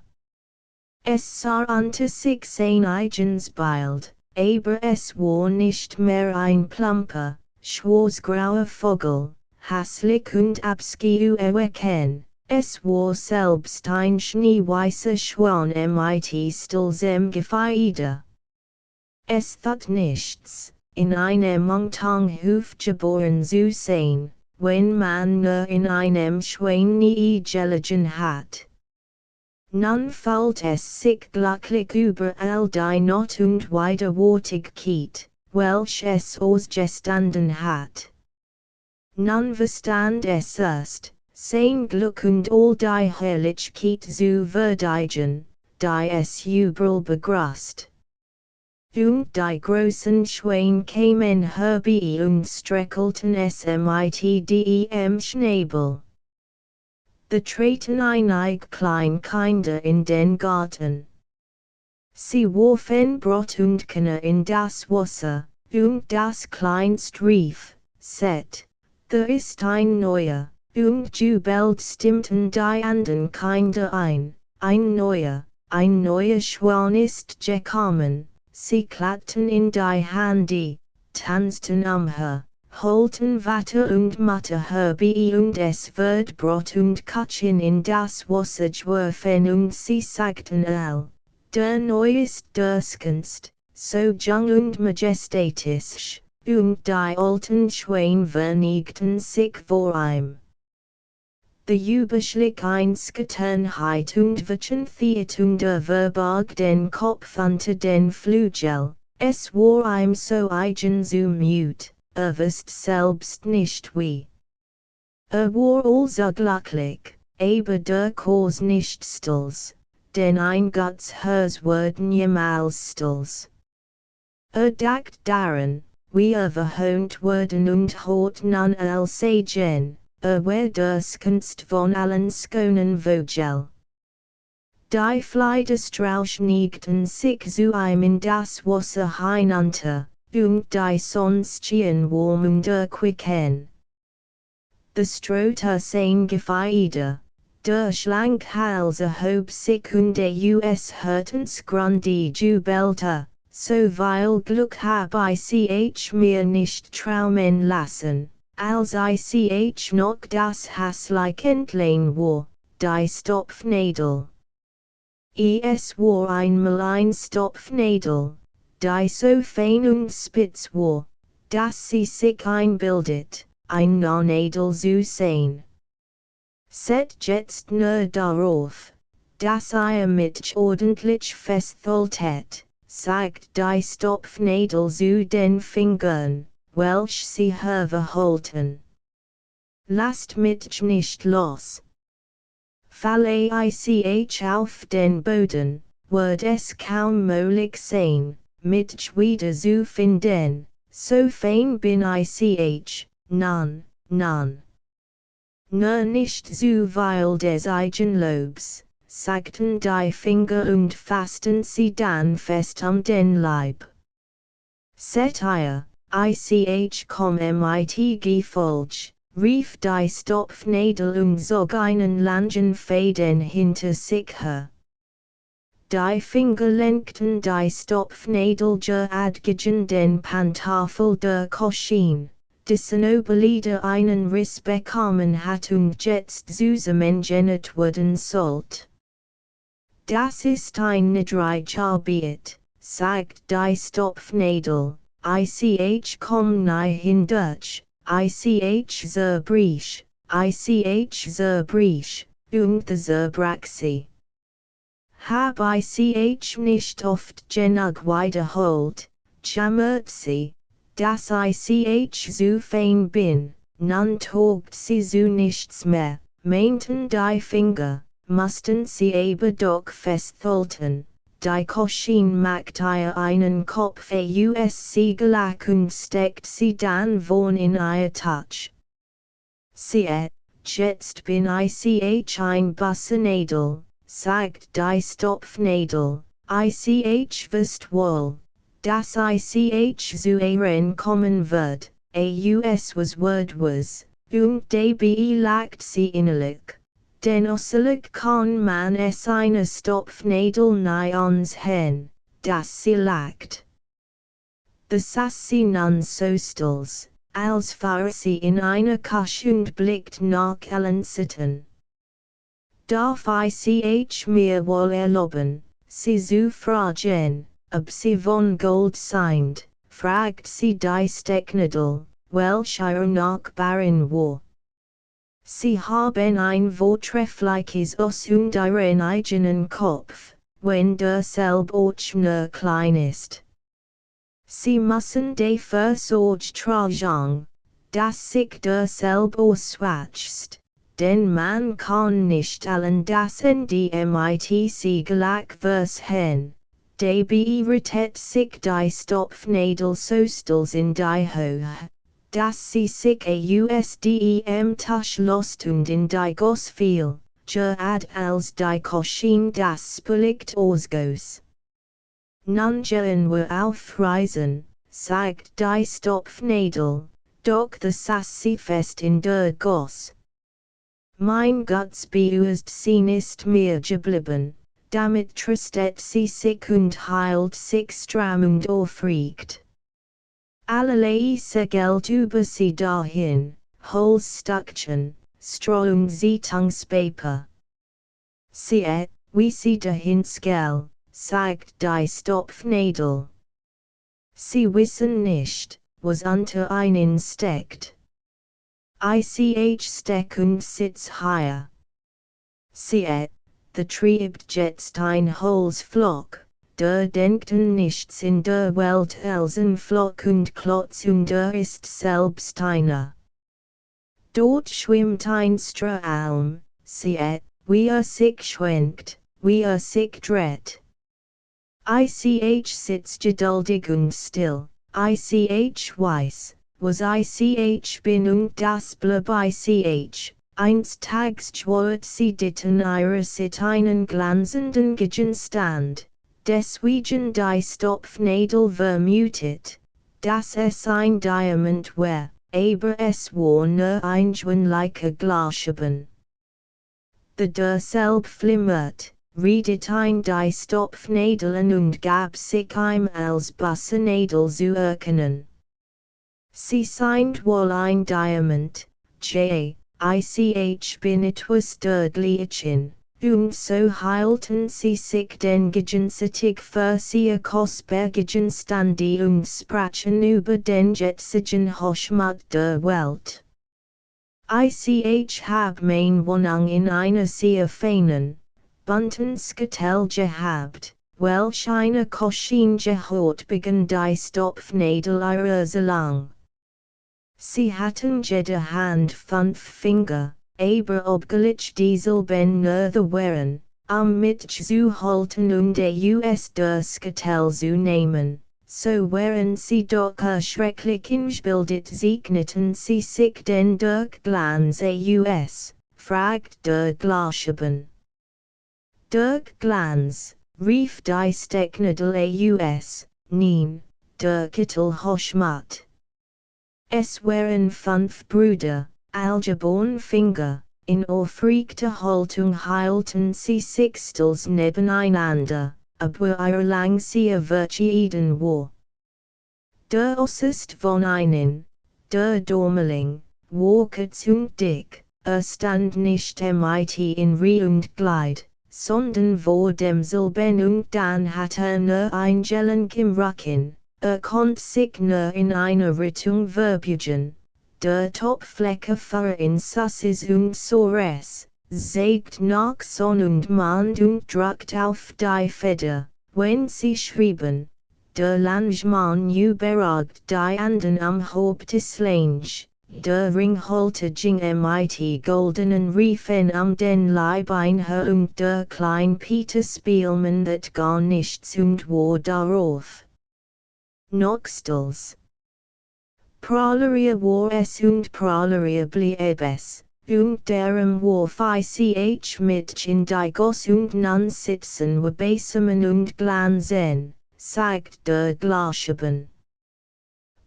Es sah unter sich sein eigens Bild, aber es war nicht mehr ein plumper, schwarzgrauer Vogel, hässlich und abscheu erkennen. Es war selbst ein schneeweißer Schwan mit stolzem Gefieder. Es thut nichts, in einem Montanhof geboren zu sein, wenn man nur in einem Schwein nie gelegen hat. Nun fällt es sich glücklich über all die Not und Widerwärtigkeit, welch es ausgestanden hat. Nun verstand es erst, sein Glück und all die Herrlichkeit zu würdigen, die es überall begrüßt. Und die großen Schweine kamen herbei und streckelten es mit dem Schnäbel. The treten einig klein Kinder in den Garten. Sie warfen Brot und Körner in das Wasser, und das Kleinst rief, Seht, da ist ein neuer, und jubelt stimmten die anderen Kinder ein neuer Schwan ist gekommen, sie klappten in die Hände, tanzten her. Holten Watte und Matte herbei und es wird Brot und Kutschen in das Wasser geworfen und sie sagten all, der Neu ist derskens, so jung und majestatisch, und die alten Schwein vernigten sich vor ihm. Die überschlich Einsgeternheit und Verchentheatung der verbarg den Kopf unter den Flügel, es war ihm so eigen so mut. Wusste selbst nicht wie. War also glücklich, aber der Kurs nicht stolz, denn ein Guts Herz werden jemals stolz. Dacht daran, wie verhöhnt werden und hat nun all sagen, wer derskens von allen Skonen Vogel. Die Fleiderstrauß niegten sich zu ihm in das Wasser hinunter. Und die Sonstchen warm und erquicken. The Stroter sein Gefieder, der schlank Hals erhob sich und der US Hörtensgrunde jubelte, so weil Glück hab ich mir nicht traumen lassen, als ich noch das hässlich Entlein war, die Stopfnadel. Es war einmal ein Stopfnadel. Die so fein und spitz war, dass sie sich einbildet, ein Nadel zu sein. Set jetzt nur darauf, dass mit ordentlich festhaltet, sagt die Stopfnadel zu den Fingern, welch sie herverhalten. Lasst mich nicht los. Falle ich auf den Boden, wird es kaum möglich sein, mich wieder zu finden, so fein bin ich, nun. Nur nicht zu weil des Eigenlobs, sagten die Finger und fassten sie dann fest den Leib. Set ich mit Gefolg, rief die Stopfnadel und zog einen langen Faden hinter sich her. Die Finger lenkten die Stopfnadel adgegen den Pantoffel der Koschin, dessen Oberlider einen Riss bekommen hat und jetzt zusammengenäht werden sollt. Das ist ein niedrig Arbeit, sagt die Stopfnadel, ich komm nie hindurch, ich zerbrich, und zerbrach sie. Hab ich nicht oft genug wiederholt, jammert sie, dass ich so fein bin, nun taugt sie so nichts mehr, meinten die Finger, mussten sie aber doch festhalten, die Koschin macht ihr einen Kopf aus Siegelach und steckt sie dann vorn in ihr Touch. Siehe, jetzt bin ich ein Bussenadel. Sagt die Stopfnadel, Ich wirst wohl, das Ich zu ein Common Word, aus was Word was, und dabei lagt sie innerlich, denn osselig kann man es eine Stopfnadel nahe ans hen, das sie lagt. Besaß sie nun so stils, als fahre sie in einer Küche und blickt nach allen Seiten. Darf ich mir wohl erlauben, sie zu fragen, ob sie von Gold sind, fragt sie die Stecknadel, welche Nachbarin war. Sie haben ein vortreffliches Os und ihren eigenen Kopf, wenn derselbe auch nur klein ist. Sie müssen dafür Sorge tragen, dass sich derselbe auswächst, denn man kann nicht allen das in die MITC gleich versehen, dabei rettet sich die Stopfnadel so stils in die Höhe, dass sie sich ausdem Tusch lost und in die Goss fiel, gerade als die Koschin das Spelicht ausgoss. Nun gehen wir auf Reisen, sagt die Stopfnadel, doch the sassy fest in der Goss. Mein Gutsbewusstsein ist mir geblieben, damit tröstet sie sich und heilt sich stramm und aufregt. Allerlei Geld über sie dahin, Holzstückchen, Stroh sie Tungspaper. Seht, wie sie dahin skell, sagt die Stopfnadel. Sie wissen nicht, was unter ihnen steckt. Ich steck und sitz hier. Seht, the treibt jetzt ein Holzflock, der denkt an nichts in der Welt als ein Flock und Klotz und ist selbst einer. Dort schwimmt ein Straalm, seht, wie sich schwenkt, wie sich dreht. Ich sitzt geduldig und still, ich weiß, was ich bin und das bleib ich, einst tags schwört sie dit in ihrer sit einen glanzenden Gegenstand, deswegen die Stopfnadel vermutet, dass es ein Diamant wär, aber es war nur ein gewöhnlicher Glasscherben. Derselbe flimmert, redet ein die Stopfnadel an und gab sich als Bussernadel zu erkennen. Sie sind wohl ein Diamant, ich bin etwas Dödlichen, und so hielten sie sich den gegenseitig für sehr kostbaren Standi und sprachen über den jetzigen Hochmut der Welt. Ich hab mein Wohnung in einer sehr feinen, bunten Skatel gehabt, welch eine Koschin gehört begann die Stopfnadel ihrer so lang. Sie hatten jede Hand 5 Finger, aber obgleich dieselben nur the waren, mit zu halten und aus der Skatel zu nehmen, so waren sie doch erschrecklich ingebildet siegneten sie sich den durch Glanz aus, fragt der Glasscherben. Durch Glanz, rief die Stecknadel aus, nein, der Kittel Hochmut. Es waren 5 Brüder, allgeborn Finger, in aufrechter Haltung hielten sie sich stils nebeneinander, aber ihr lang sehr verschieden war. Der Ossest von ihnen, der Dormeling, war kurz und dick, stand nicht mit in Rie und Kleid, sondern war demselben und dann hatte nur ein Gelenk im Rücken. Konnte sich nur in einer Richtung verbeugen. Der Topflecke für Insasses und Sores, sägt nach Sonn und Mond und drückt auf die Feder, wenn sie schrieben. Der Langemann überragt die Anden am Haupt des Lange, der Ringhalter ging mit goldenen Riefen den Leib einher und der Klein Peter Spielmann that gar nichts und war darauf. Noxtals. Praleria war es und Praleria blieb es, und deren Wurf ich mit in die Goss und nun sitzen wir beisammen und glanzen, sagt der Glasscheiben.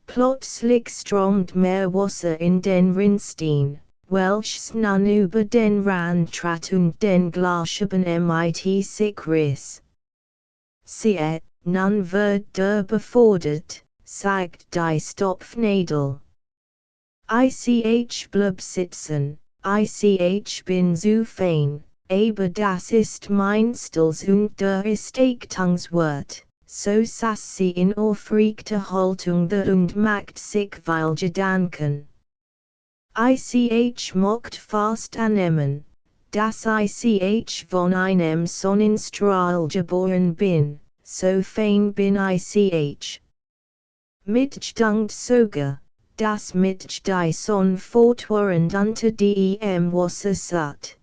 Plötzlich strömt mehr Wasser in den Rinnstein, welches nun über den Rand trat und den Glasscheiben mit sich riss. Siehe, nun wird der befördert, sagt die Stopfnadel. Ich bleib sitzen, ich bin so fein, aber das ist mein Stils und der ist Eichtungswort, so saß sie in aufrechter Haltung da und macht sich weil Gedanken. Ich mocht fast annehmen, dass ich von einem Sonnenstrahl geboren bin, so fein bin ich. Mit dankt sogar, dass mit die Sonne fortwährend unter dem Wasser satt.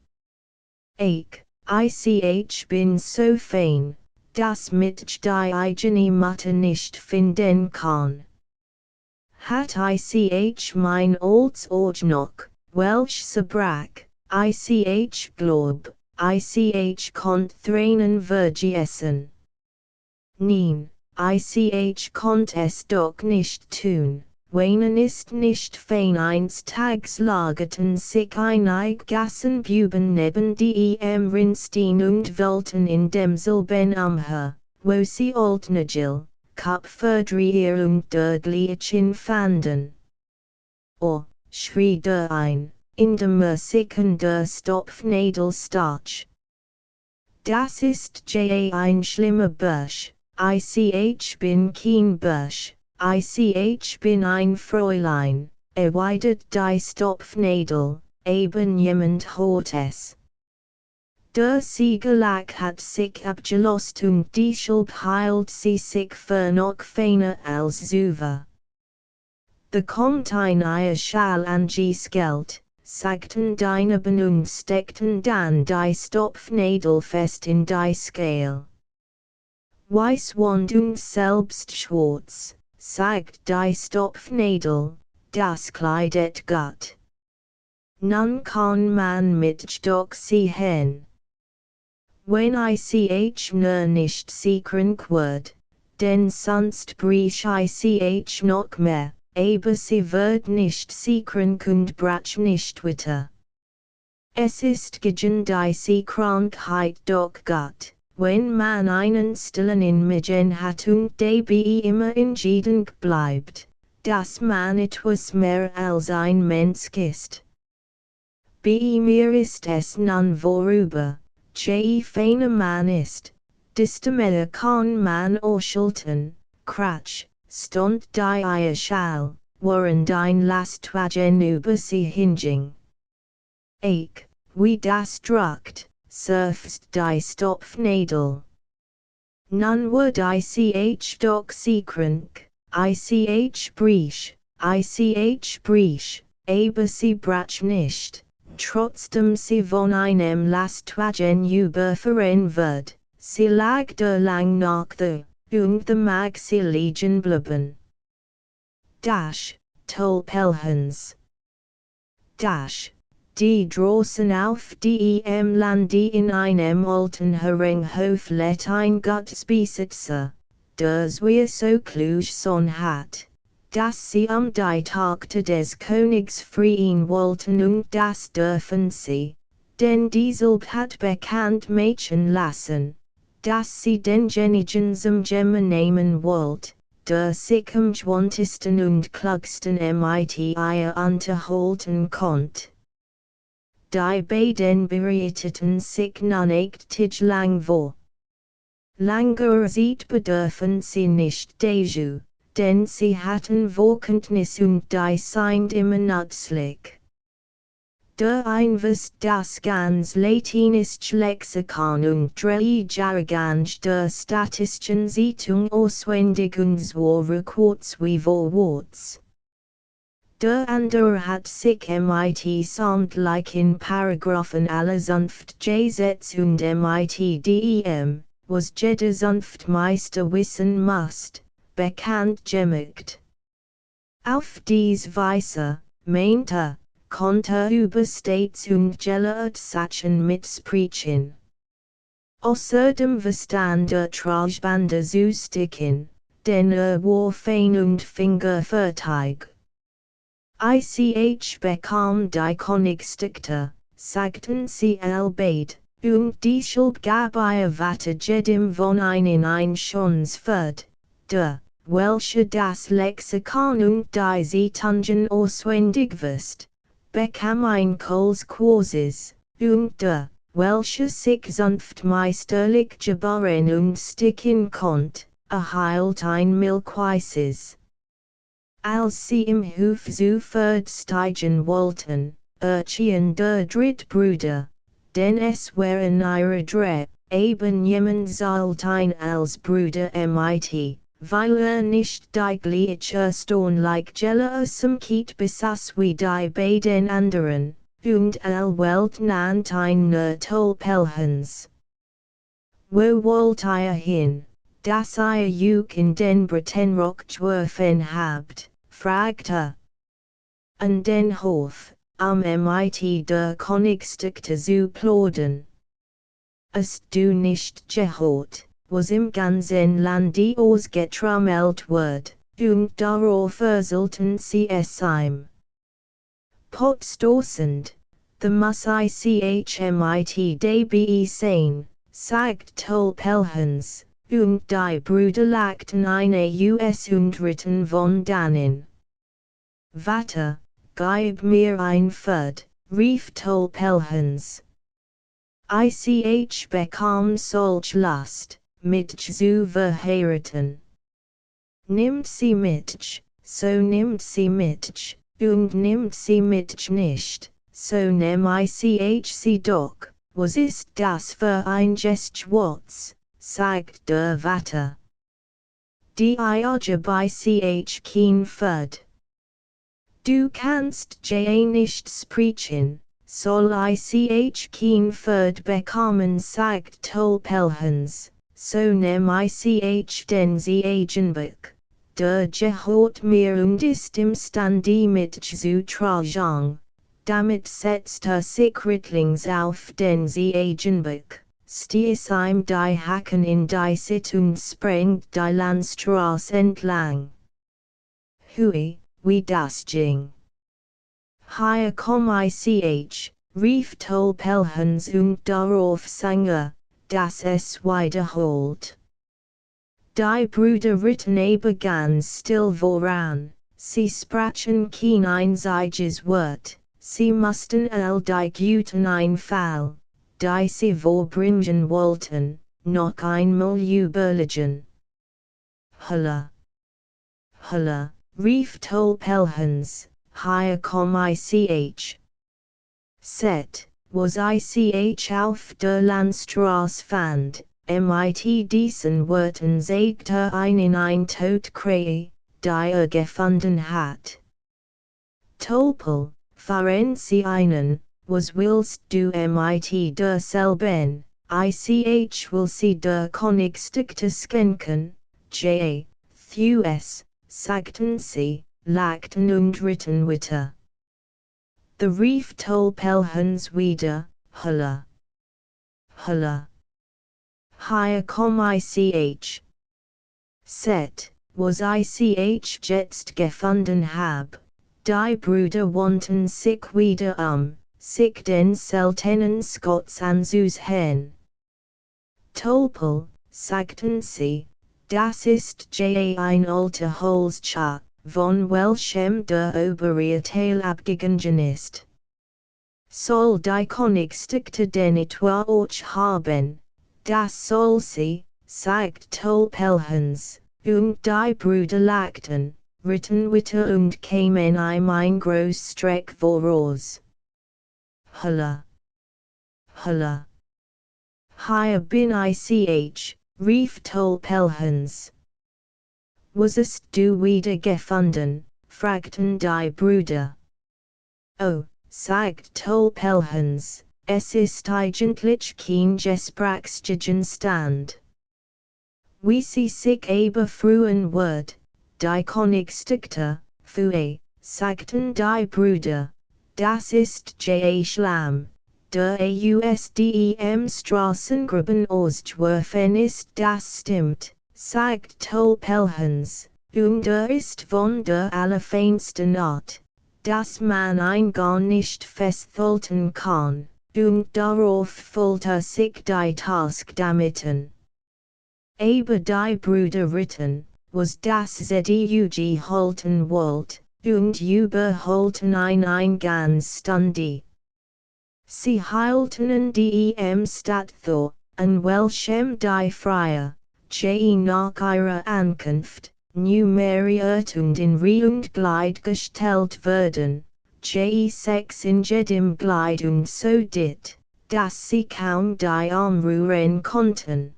Ich bin so fein, dass mit die eigene Mutter nicht finden kann. Hat ich mein Olds Ort noch, welch zerbrach, ich glob, ich konnt Tränen vergessen. Nein, ich konnt es doch nicht tun, weinen ist nicht fein eins Tags lagerten sich einig Gassenbuben neben dem Rinnstein und wollten in demselben Umher, wo sie Oldnagel, Kapverdrier und Dödlichen fanden. Oh, schrie der ein, indem sich an der Stopfnadel stach. Das ist ein schlimmer Bursch. Ich bin kein Bursch, ich bin ein Fräulein, erwidert die Stopfnadel, eben jemand hat es. Der Siegellack hat sich abgelost und deshalb heilt sie sich für noch feiner als zuvor. Bekommt ein Eierschal angeskellt, sagten deine Benung steckten dann die Stopfnadel fest in die Scale. Weißwand und selbst schwarz, sagt die Stopfnadel, das kleidet gut. Nun kann man mit doch sehen. Wenn ich nur nicht sichern wird, denn sonst brich ich noch mehr, aber sie wird nicht sichern und brach nicht weiter. Es ist gegen diese Krankheit doch gut, wenn man einen stillen Inmigen hat und dabei immer entschieden bleibt, dass man etwas mehr als ein Mensch ist. Bei mir ist es nun worüber, je feiner man ist, desto mehr kann man ausschalten, Kratsch, stond die Eierschal, während ein Lastwagen über sie hinging. Wie das druckt, surfst die Stopfnadel. Nun wird ich doch siekrank, ich brich, aber sie brach nicht, trotzdem sie von einem Lastwagen überfahren wird, sie lag der lang nach der, und the mag sie liegen bleiben. Tolpelhans. Die draußen auf dem Land in einem alten Herrenhof let ein Gottesbesitzer, der so kluge Sohn hat, dass sie die Tochter des Königs freien wollten und das dürfen sie, denn dieselb hat bekannt Mädchen lassen, dass sie denjenigen zum Gemma nehmen wollt, der sich am schwantesten und klugsten mit ihr unterhalten konnt. Die beiden bereiteten sich nun echt lang vor. Langer Zeit bedürfen sie nicht dazu, denn sie hatten Vorkenntnis und die sind immer nützlich. Der Einwurst das ganz latinische Lexikon und drei Jargons der statistischen Zeitung auswendig und zwar kurz wie Worts. Der andere hat sich mit samtlich in Paragraphen aller Zunft gesetzt und mit dem, was jeder Zunftmeister wissen muss, bekannt gemacht. Auf dies Weise, meint Konter über States und Gelert Sachen mit Sprechen. Außerdem Verstand der Trajbande zu sticken, denn war Fein und Fingerfertig. Ich bekam die Königsstifte, sagten sie albeit, und deshalb gab weiter jedem von ihnen ein Schonsfert, der, welche das Lexikon und die Zeitungen auswendig wusste, bekam ein Kohlsquarses, und der, welche sich sanft meisterlich gebaren und sticken konnte, erhielt ein Milchweißes. Als sie im Hof zu steigen wollten, erschien der Drittbruder, denn es waren ihre drei, eben jemand sollte ein als Bruder mit, weil nicht die gleiche Stonleichgelle zum Kiet besaß wie die beiden anderen, und Welt nannt ein Tolpelhans. Wo wollt ihr hin, dass ihr Juk in den Brittenrock geworfen habt, fragte. An den Hof, mit der Königsstifte zu plaudern. Hast du nicht gehört, was im ganzen Lande ausgetrommelt wird, und darauf sollten sie es ihm. Potstoßend, the muss mit dbe sein, sagt Tolpelhans, und die Brüder lachten eine US und ritten von dannen. Vater, gib mir ein Pferd, rief Tolpelhans. Ich bekam solch Lust, mich zu verheiraten. Nimmt sie mich, so nimmt sie mich, und nimmt sie mich nicht, so nehm ich sie doch, was ist das für ein Gestschwatz, sagt der Vater. Die Ioge bei kein Pferd. Du kannst nicht sprechen, soll ich kein Pferd bekommen, sagt Tolpelhans, so nehm ich den Audiobook, der gehört mir und ist imstande mit zu tragen, damit setzt sich rittlings auf den Audiobook, stieß ihm die Hacken in die Sit und sprengt die Landstraße entlang. Hui, wie das ging. Hier komm ich, rief Tolpelhans und darauf sang dass es wiederholt. Die Brüder ritten ganz still voran, sie sprachen kein einziges Wort, sie mussten die guten Einfall, die sie vorbringen wollten, noch einmal überlegen. Hulla! Hulla! Rief Tolpelhans, hier komm ich. Set, was ich auf der Landstraße fand, mit diesen Worten sagte einen ein Todkrähe, die gefunden hat. Tolpel, fahren Sie einen, was willst du mit derselben, ich will sie der Königsstifte schenken, Thus, sagten sie, lachten und ritten weiter. The rief Tolpelhans wieder, Hulla! Hulla! Hier komm ich. Set, was ich jetzt gefunden hab, die Brüder wandten sich wieder sich den seltenen Scots anzusehen. Tolpel, sagten sie, das ist ein alter Holzschar, von welchem der obere Teil abgegangen ist. Soll die Königsstifte den etwa auch haben, das soll sie, sagt Tolpelhans, und die Brüder lachten, ritten weiter und kamen ein groß Streck voraus. Hulla! Hulla! Hier bin ich, rief Tolpelhans. Was hast du wieder gefunden, fragten die Brüder. Oh, sagt Tolpelhans, es ist eigentlich kein Gesprächsgegenstand. Wie sie sich überfreuen wird, die Königsstifte, pfui, sagten die Brüder, Das ist ja Schlamm. Der Ausdem Straßengruppen Ostwerfen ist das stimmt, sagt Tolpelhans, der ist von der allerfeinsten Art, dass man ein gar nicht festhalten kann, darauf folgt sich die Task damit. Aber die Brüder Ritten, was das ZUG halten wollt, überhalten ein ganz Stunde. Sie hielten dem Stadtthor, an welchem die Freier, nach ihrer Ankunft, nummeriert und in Reihe Glied gestellt werden, sex in jedem Glied und so dit, dass sie kaum die umrühren konnten.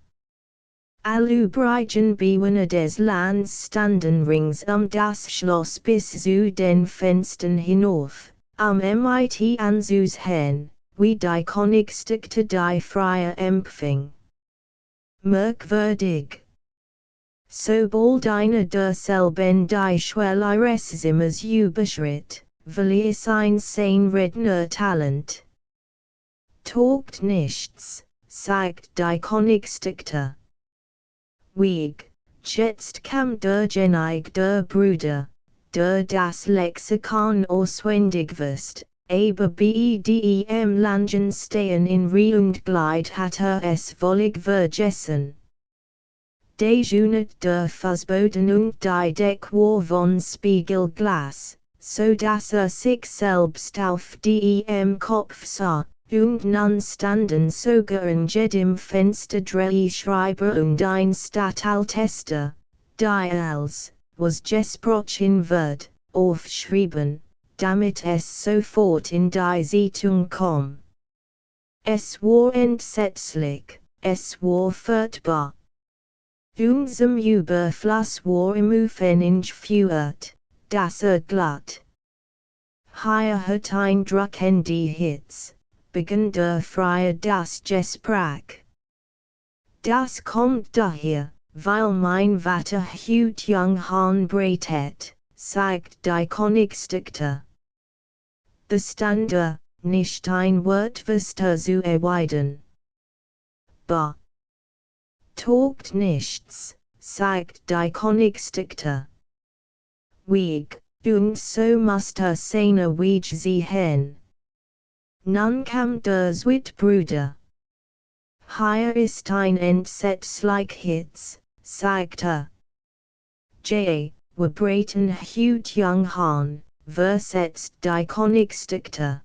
Alle Brüchen Bewohner des Lands standen rings das Schloss bis zu den Fenstern hinauf, mit anzusehen, wie die Königsdichte die Freier empfing. Merkwürdig. Sobald einer derselben die Schwelle ihres Zimmers überschritt, verlieh sein Rednertalent. Taugt nichts, sagt die Königsdichte. Weg, jetzt kam der Geneig der Brüder, der das Lexikon auswendig wusste, aber bedem Langen stehen in Reihe Glied hat es völlig vergessen. Die Unit der Fußboden und die Deck war von Spiegelglas, so dass sich selbst auf dem Kopf sah. Und nun standen sogar in jedem Fenster drei Schreiber und ein Statthaltester, die als, was gesprochen wird, aufschrieben, damit es sofort in die Zeitung kam. Es war entsetzlich, es war furchtbar. Zum Überfluss war im Uffennig führt, das glatt. Hier hat ein Druck in die Hitze. Begann der Freier das Gespräch. Das kommt daher, weil mein Vater hut jung Hahn breitet, sagt die Königsdichte. Bestande, nicht ein Wort wusste zu erwidern. Bah! Taugt nichts, sagt die Königsdichte. Weg, und so musste seine Weg sehen. Nun kam der Zwitbruder. Hier ist ein entsetzlich Hitz, sagte. Wir breiten hut jung Hahn, versetzt die Königsdichte.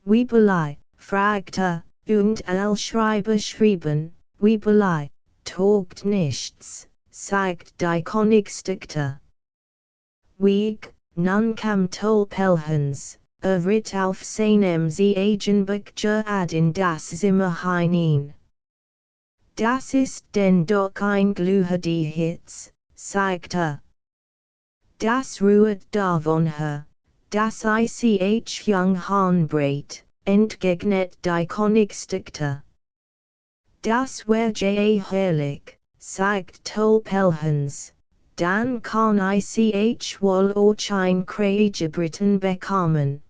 Wie belei, fragte, und alle Schreiber schrieben, wie belei, taugt nichts, sagt die Königsdichte. Weg, nun kam Tolpelhans. Ritt auf seinem Audiobook ad in das Zimmer hinein. Das ist denn doch ein die Hitz, sagte. Das ruht davon her, das ich jung Hahn breit, entgegnet die Königsdichte. Das wär ja herrlich, sagt Tolpelhans, dann kann ich wohl auch ein Kriegsbritain bekommen.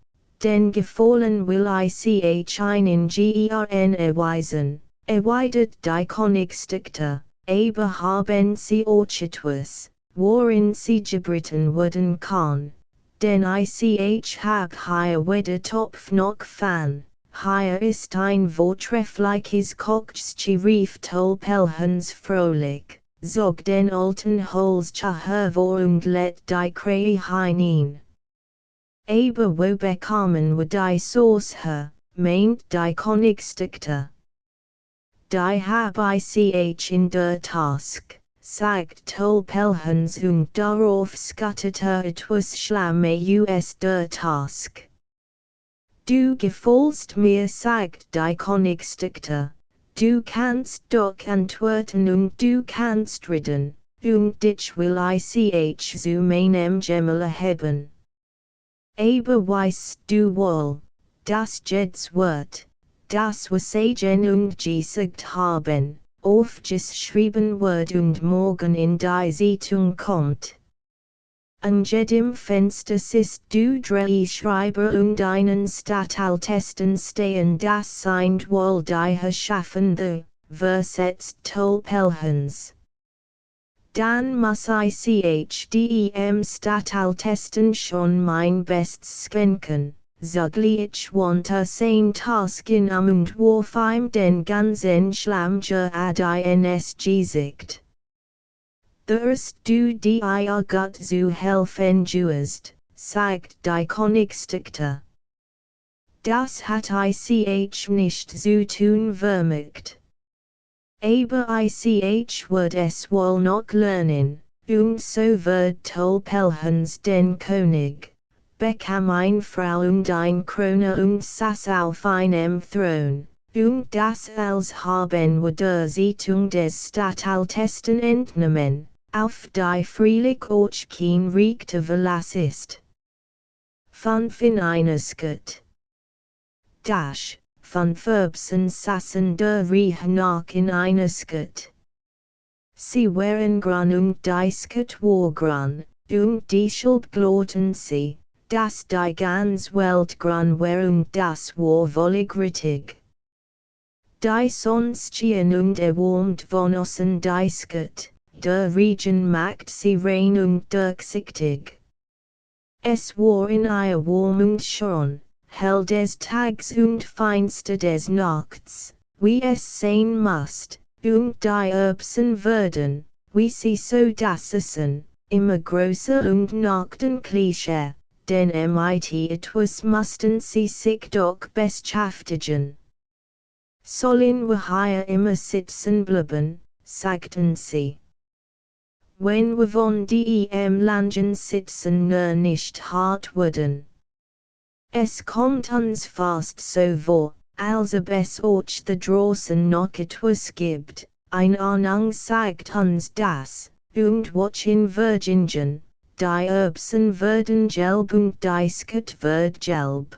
Den gefallen will ich einen gern erweisen, erwidert die Königsdichte, aber haben sie auch etwas, worin sie gebritten werden kann, denn ich hab hier weder Topf noch Fan, hier ist ein vortreffliches Kochschi rief Tolpelhans fröhlich, zog den alten Holzscher hervor und let die Krähe hinein. Aber wo bekommen wir die Sauce her, meint die Königsdichte. Die hab ich in der Task, sagt Tolpelhans und darauf skuttet etwas Schlamm aus der Task. Du gefällst mir, sagt die Königsdichte, du kannst doch antworten und du kannst reden, und dich will ich zu meinem Gemüse haben. Aber weißt du wohl, das jedes Wort, das wir sagen und gesagt haben, aufgeschrieben wird und morgen in die Zeitung kommt. Jedem Fenster ist du drei Schreiber einen Statthaltesten stehen das sind wohl die Schaffende, versetzt Tolpelhans. Dan muss ich dem Statthaltesten schon mein Bestes schenken, zugleich wante sein Tasken und warf ihm den ganzen Schlamge ins Gesicht. Thirst du die gut zu helfen juest, sagt die Königsdichter. Das hat ich nicht zu tun vermocht. Aber ich wird es wohl noch lernen, so wird Tolpelhans den König, bekam eine Frau eine Krone saß auf einem Thron, das als haben der Sitzung des Statthaltesten entnommen, auf die freilich auch kein Recht Verlass ist. Von Fineinesgut. Dash. Van Verbsen sassen der Reihe nach in eines Sie waren gran disket war gran, die Schulb gloten sie, dass die ganz Welt gran war das war wollig rittig. Die Sonstchen erwärmt von ossen disket, der Regen macht sie rein durchsichtig. Es war in ihr Warmung schon. Hell des Tags Feinste des Nachts, wie es sein must, die Erbsen werden, wie sie so dassen, immer größer nachdenklicher, denn etwas mussten sie sich doch beschäftigen. Sollen wir hier immer sitzen bleiben, sagten sie. Wenn wir von dem Langen sitzen nur nicht hart werden. Es kommt uns fast so vor, als ob es auch da draußen noch etwas gibt, eine Ahnung sagt uns das, was in Virgingen, die Erbsen werden gelb die Skit wird gelb.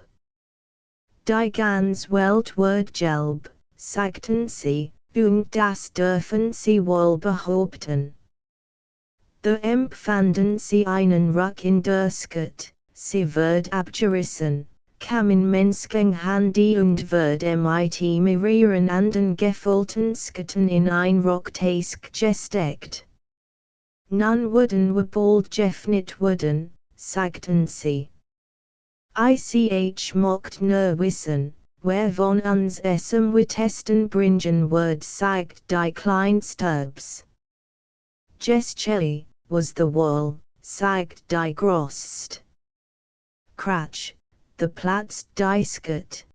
Die ganz Welt wird gelb, sagten sie, das dürfen sie wohl behaupten. Da empfanden sie einen Ruck in der Skit. Sie wird abgerissen, kamen Menschen Handy wird mit ihren anden gefüllten Skitten in ein Rocktask gesteckt. Nun wurden wir bald geöffnet werden, sagten sie. Ich mocht nur wissen, wer von uns Essen wir testen bringen wird, sagt die Kleinsturbs. Gestcheli, was the wall, sagt die Grost. Kratsch, the Platz disket,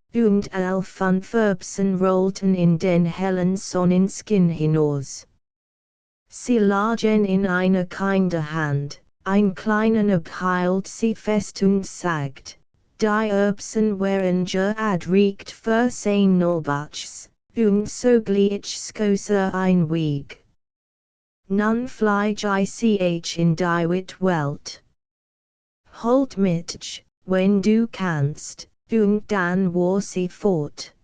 all von Verbsen rollten in den hellen Sonnenskin hinaus. Sie lagen in einer kinder Hand, ein kleiner abhielt sie fest sagt, die Erbsen waren adregt für sein Nolbachs, sogleich skoser ein Weg. Nun flieg ich in die wit Welt. Halt mich, wenn du kannst, dann war sie fort.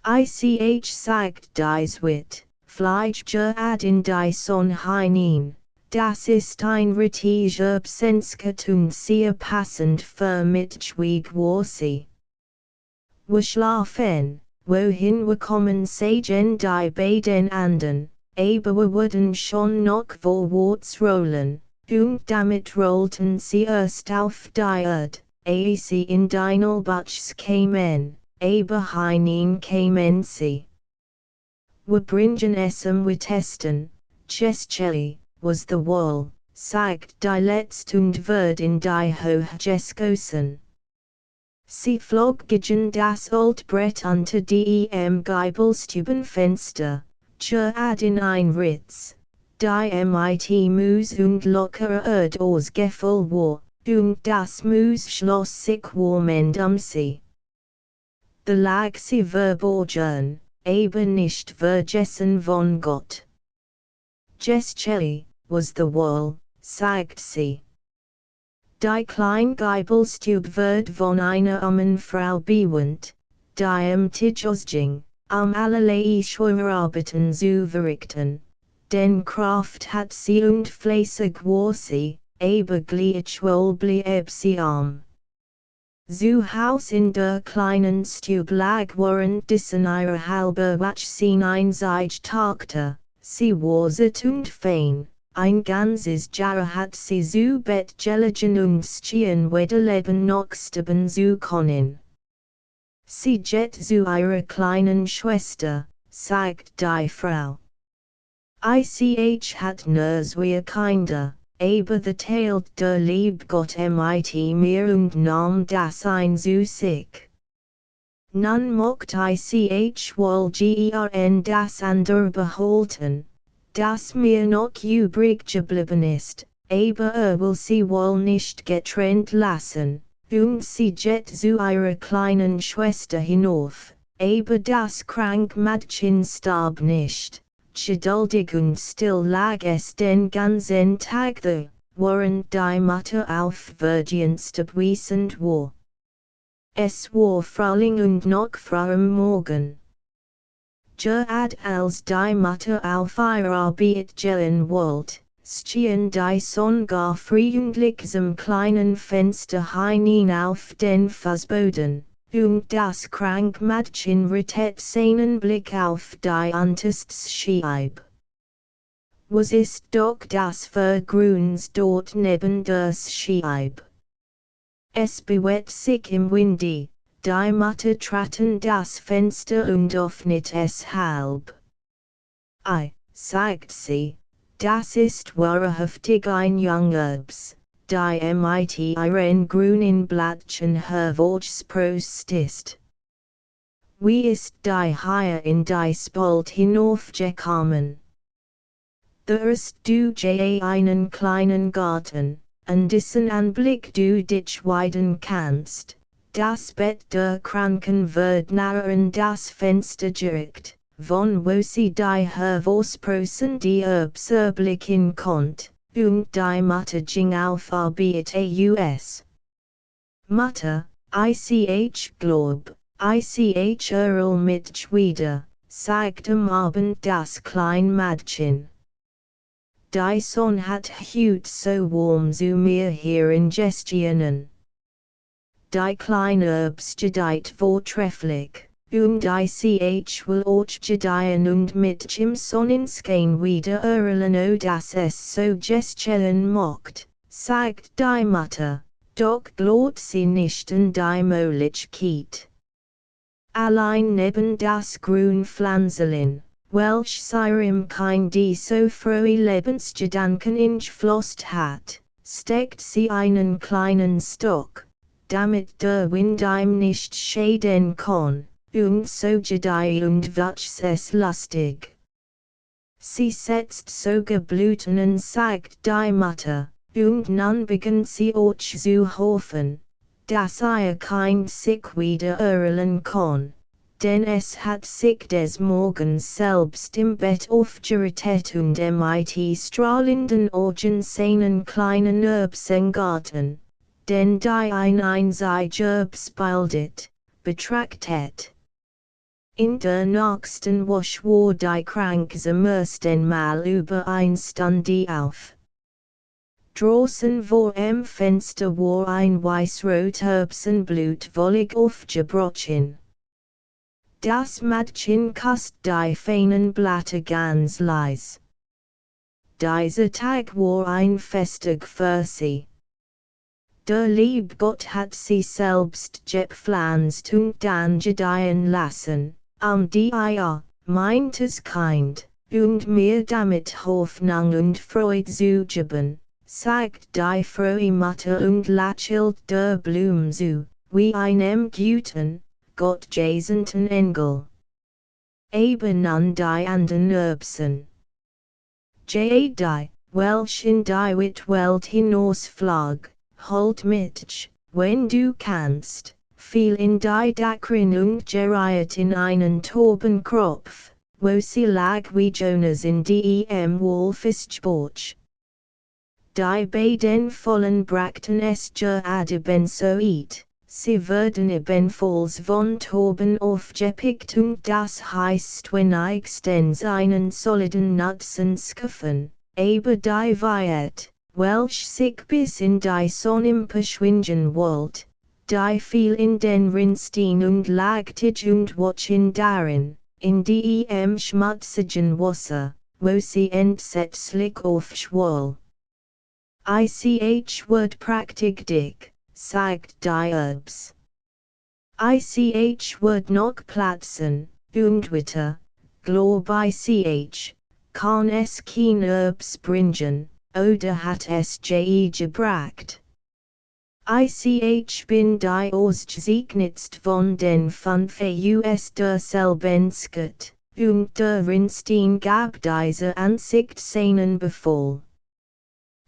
Ich sagt dies wit, flieg in die Sonne hinein, das ist ein richtiger Absensket sehr passend für mich wie war sie. Wir schlafen, wohin wir kommen sagen die beiden anden, aber wir wurden schon noch vorwärts rollen. Damit rollten sie erst auf die Erde, ehe sie in Dinelbachs kämen, aber hinein kämen sie. Wir bringen es wir testen, Gestcheli, was the wall, sagt die Letzte wird in die Hoch geskossen. Sie flog gegen das Altbrett unter dem Giebelstubenfenster, in ein Ritz. Die Mus lockere Erd ausgefüllt war, das Mus schloss sich warmend sie. Da lag sie verborgen, aber nicht vergessen von Gott. Gestcheli, was the wall, sagt sie. Die kleine Giebelstube wird von einer Frau bewohnt, die Tisch ausging, allerlei Schwerarbeiten zu verrichten. Den Kraft hat sie fleißig war sie, aber gleichwohl sie arm. Zu Haus in der kleinen Stube lag während dessen ihre halbe Wachsinn einseitig tagte, sie war satt und fein, ein ganzes Jahr hat sie zu Bett gelegen und schien weder leben noch sterben zu können. Sie geht zu ihrer kleinen Schwester, sagt die Frau. Ich hat nurs wie Kinder, aber the teilt der lieb Gott mit mir und nahm das ein zu sich. Nun mocht ich wohl gern das ander behalten, das mir noch übrig geblieben ist, aber will sie wohl nicht getrennt lassen, und sie geht zu ihrer kleinen Schwester hinauf, aber das krank Mädchen starb nicht. Geduldig und still lag es den ganzen Tag da, während die Mutter auf verdienste wissend war. Es war Frühling und noch frühem Morgen. Gerade als die Mutter auf ihre Arbeit gehen wollte, schien die Sonne gar freundlich zum kleinen Fenster hinein auf den Fußboden. Und das krank Mädchen rettet seinen Blick auf die unterste Scheibe. Was ist doch das für Grüns dort neben der Scheibe? Es bewegt sich im Winde, die Mutter trat an das Fenster und öffnet es halb. Ei, sagt sie, das ist wahrhaftig ein Jungobs. Die mit ihren grünen Blättchen hervorgesprost ist. Wie ist die hier in die Spalt hinaufgekommen? Hast du einen kleinen Garten, an dessen Anblick du dich weiden kannst, das Bett der Kranken wird nahe an das Fenster gerückt, von wo sie die hervorsprosende Erbse blicken konnt. Und die Mutter ging auf Arbeit aus. Mutter, glaub, Earl mit wieder, sagt am Abend das klein Mädchen. Die Sonne hat heute so warm zu mir hier in Gestionen. Die kleine Erbs gedeiht vortrefflich, und ich will auch gedeihen und mit dem Sonnenschein wieder erlernen, dass es so geschehen mocht, sagt die Mutter, doch glaubt sie nicht an die Möglichkeit. Allein neben das grün Pflanzchen, welch ihrem Kind die so frohe Lebensgedanken entflosst hat, steckt sie einen kleinen Stock, damit der Wind ihm nicht schäden kann. Und so gedeiht und wächst es lustig. Sie setzt sogar Blüten und sagt die Mutter, und nun beginnt sie auch zu hoffen, dass ihr Kind sich wieder erholen kann, denn es hat sich des Morgens selbst im Bett aufgerichtet und mit strahlenden Augen seinen kleinen Erbsengarten, denn die ein einzige Erbs bildet, betrachtet. In der nächsten Woche war die Kranke zum ersten Mal über eine Stunde auf. Draußen vor dem Fenster war ein weißrot Erbsenblut wollig aufgebrochen. Das Mädchen kast die feinen Blätter ganz leis. Dieser Tag war ein Festtag für sie. Der lieb Gott hat sie selbst gepflanzt und dann gedeihen lassen. Die meint es Kind, und mir damit Hoffnung und Freude zu geben, sagt die frohe Mutter und lächelt der Blum zu, wie einem guten, gottgesandten Engel. Aber nun die andern Erbsen. Die, welchen die Welt hinausflog, halt mit, wenn du kannst. Fiel in die Dachrin und geriet in einen Tobenkropf, wo sie lag wie Jonas in dem Walfischbauch. Die beiden vollen brachten es gerade benzoit, sie würden ebenfalls von Toben aufgepickt und das heißt wenigstens einen soliden Nutzen schaffen, aber die Wyatt, Welsh sich bis in die Sonne verschwinden wollt, die viel in den Rinstein und lagtig und watchen darin, in dem schmutzigen Wasser, wo sie entsetzlich aufschwoll. Ich wird praktik dick, sagt die Erbs. Ich wird noch platzen, und witter, glob ich, kann es kein Erbs bringen, oder hat es je gebracht. Ich bin die ausgezeichnetst von den 5 US der Selbensket, und der Rinstein gab diese Ansichtsszenen befehl.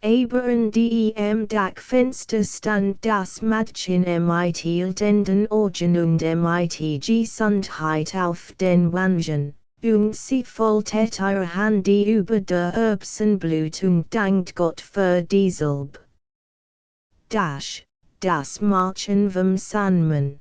Aber in dem Dachfenster stand das Mädchen mit den Augen und mit Gesundheit auf den Wangen, und sie wollte ihre Hand über der Erbsenblut und dankt Gott für dieselb. Das Märchen vom Sandmann.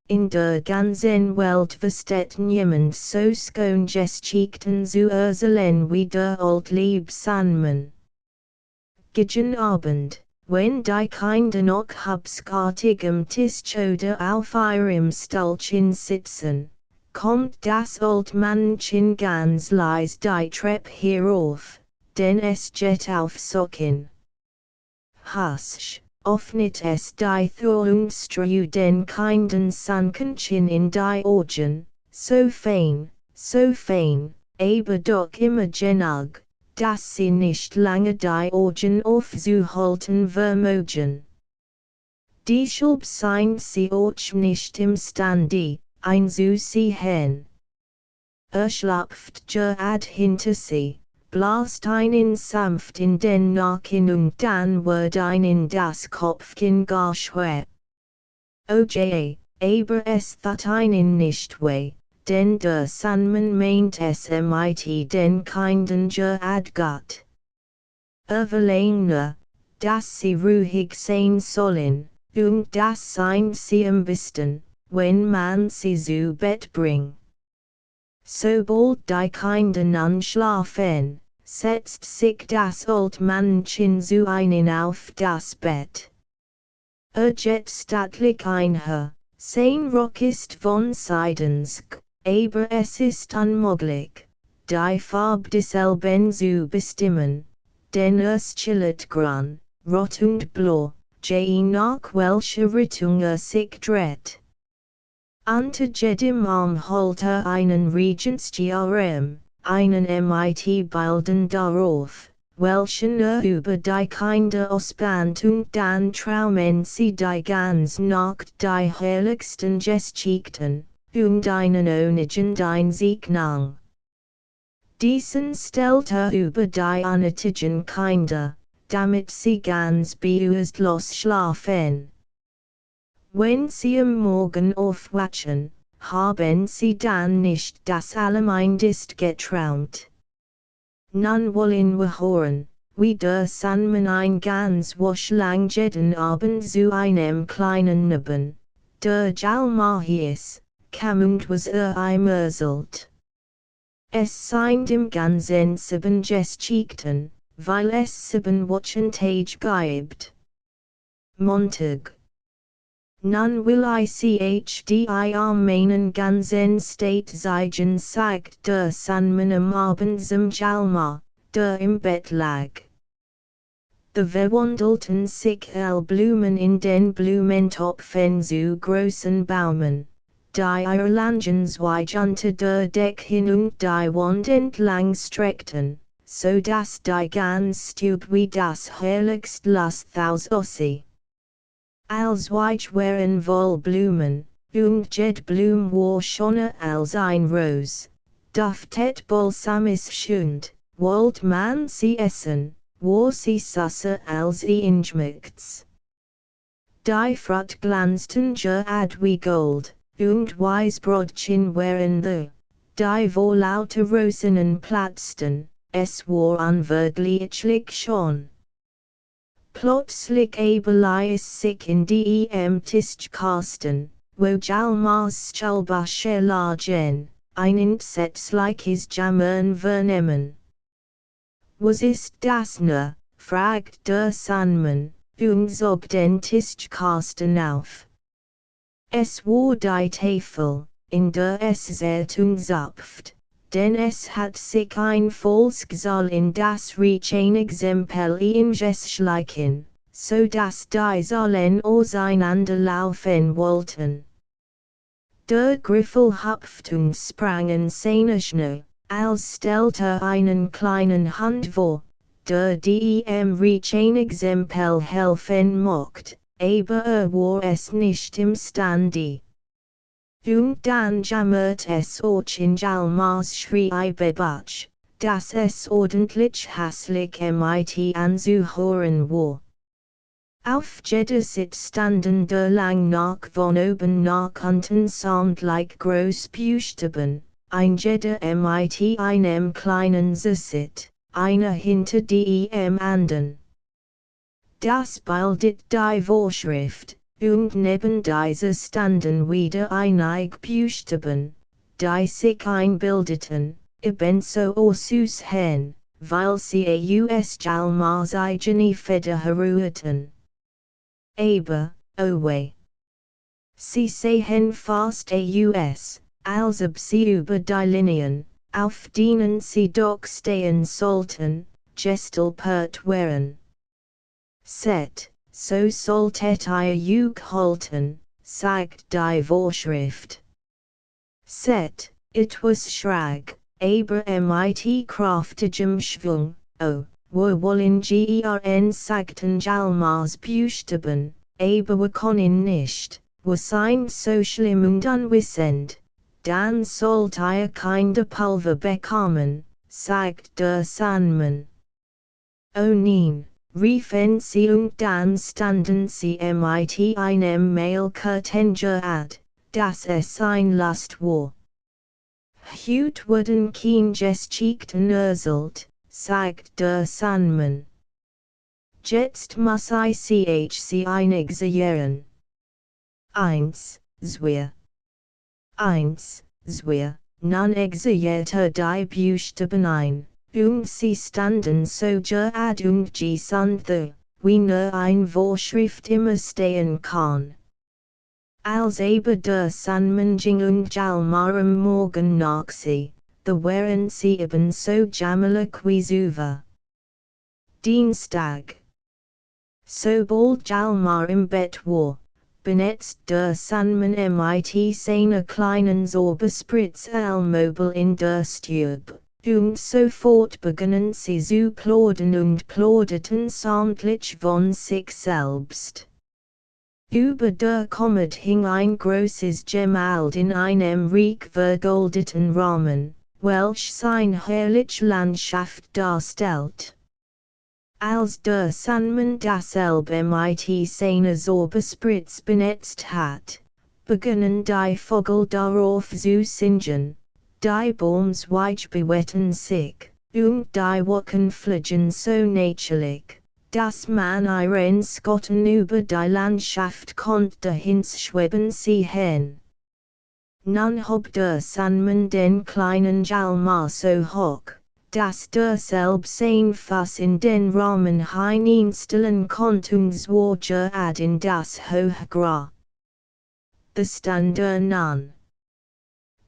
In der ganzen Welt versteht niemand so schön Geschichten zu erzählen wie der altlieb Sandmann. Gegen Abend, wenn die Kinder noch habsartig am Tisch oder auf ihrem Stuhlchen sitzen, kommt das Altmännchen ganz leise die Treppe herauf, denn es geht auf Socken. Husch, öffnet es die Tür und streut den Kindern Sankenchen in die Augen, so fein, aber doch immer genug, dass sie nicht lange die Augen aufzuhalten vermögen. Deshalb sind sie auch nicht imstande, einzusehen. Schlapft gerad hinter sie, blast einen sanft in den Nacken und dann wird in das Kopfchen geschwärt. Aber es that einen nicht weh, denn der Sandmann meint es mit den Kindern gerad gut. Verlang nur, dass sie ruhig sein sollen, und das sind sie am besten, wenn man sie zu Bett bringt. Sobald die Kinder nun schlafen, setzt sich das Altmännchen zu ihnen auf das Bett. Geht stattlich einher, sein Rock ist von Seidensk, aber es ist unmöglich, die Farbe desselben zu bestimmen, denn es chillet gran, rot und blau, je nach welcher Richtung sich dreht. Unter jedem Arm holt einen Regensschirm, einen mit Bilden darauf, welchen über die Kinder ausband und dann traumen sie die ganz Nacht die herrlichsten Geschichten, und einen ohnigen Einsignang. Diesen stellt über die unnötigen Kinder, damit sie ganz beurstlos schlafen. Wenn sie am Morgen aufwachen, haben sie dann nicht das Allermindest geträumt. Nun wollen wir hören, wie der Sandmann ein ganz lang jeden Abend zu einem kleinen Neben, der Jalmar hieß, kam und was ihm erzählt. Es sind im Ganzen 7 Geschichten, weil es 7 Wochentage gibt. Montag. Nun will ich die meinen ganzen State zeigen, sagt der Sandmann am Abend zum Jalmar, der im Bett lag. The verwandelten sich Blumen in den Blumentopfen zu großen Baumen, die ihr Langenzweig unter der Decke und die Wand entlang streckten, so dass die ganz Stube wie das herrlichst Lusthaus aussieht. Als Weich waren voll Blumen, und jed Blum war schöner als ein Ros, duftet balsamisch schund, wollt man sie essen, war sie süßer als Inschmecks. Die Frucht glanzten gerad wie Gold, und Weißbrotchen waren die vor lauter Rosen platzten, es war unwirklich schön. Plötzlich aber es sich in dem Tischkasten, wo Jalmars Schulbücher lagen, ein entsetzliches Jammern vernehmen. Was ist das nur? Fragt der Sandmann, zog den Tischkasten auf. Es war die Tafel, in der es Zeitung zapft, denn es hat sich ein Volkssaal in das Reich ein Exempel eingeschlichen, so dass die Zahlen auseinanderlaufen wollten. Der Griffelhaftung sprangen seine Schnee, als stellte einen kleinen Hand vor, der dem Reich ein Exempel helfen mocht, aber war es nicht imstande. Und dann jammert es auch in Jalmars Schreibebach, dass es ordentlich hässlich mit anzuhören war. Auf jeder Sitz standen der lang nach von oben nach unten soundlich Großbuchstaben, ein jeder mit einem kleinen Sitz, einer hinter dem anderen. Das bildet die Vorschrift, und neben dieser standen wieder einige Buchstaben, die sich einbildeten, ebenso Ossus hen, weil sie aus Jalmars eigene Feder herrührten. Aber, oh weh! Sie sehen fast aus, als ob sie über die Linien, auf denen sie doch stehen sollten, gestolpert wären. Set, so solltet ihr euch halten, sagt die Vorschrift. Set, etwas schräg, aber mit kraftigem Schwung, oh, wir wollen gern sagten Jalmars Buchstaben, aber wir können nicht, wir sind so schlimm und unwissend, dann sollt ihr keine Pulver bekommen, sagt der Sandmann. Oh nein, riefen sie und dann standen sie mit einem Mailkirtender ad, dass es ein Lust war. Heut wurden kein Geschichten erzählt, sagt der Sandmann. Jetzt muss ich sie einexagieren. 1, 2. 1, 2, nun exagierte die Buchstaben ein, und sie standen so gerad und gesund, wie nur ein Vorschrift immer stehen kann. Als aber der Sandmann ging und Jalmar am Morgen nach sie, da waren sie ebenso jammelig wie zuvor. Dienstag. Sobald Jalmar im Bett war, benetzt der Sandmann mit seiner kleinen Zauberspritzelmobile in der Stube, und sofort begannen sie zu plaudern und plauderten sämtlich von sich selbst. Über der Kommode hing ein großes Gemälde in einem reich vergoldeten Rahmen, welch seine herrliche Landschaft darstellt. Als der Sandmann dasselbe mit seiner Zauberspritze benetzt hat, begannen die Vögel darauf zu singen, die Baumzweige bewetten sich, und die Wolken flogen so natürlich, dass man ihren Schatten über die Landschaft konnte hinschweben sehen. Nun hob der Sandmann den kleinen Jalmar so hoch, dass derselbe sein Fuß in den Rahmen hineinstellen konnte und zwar gerad in das hohe Gras. The stand nun.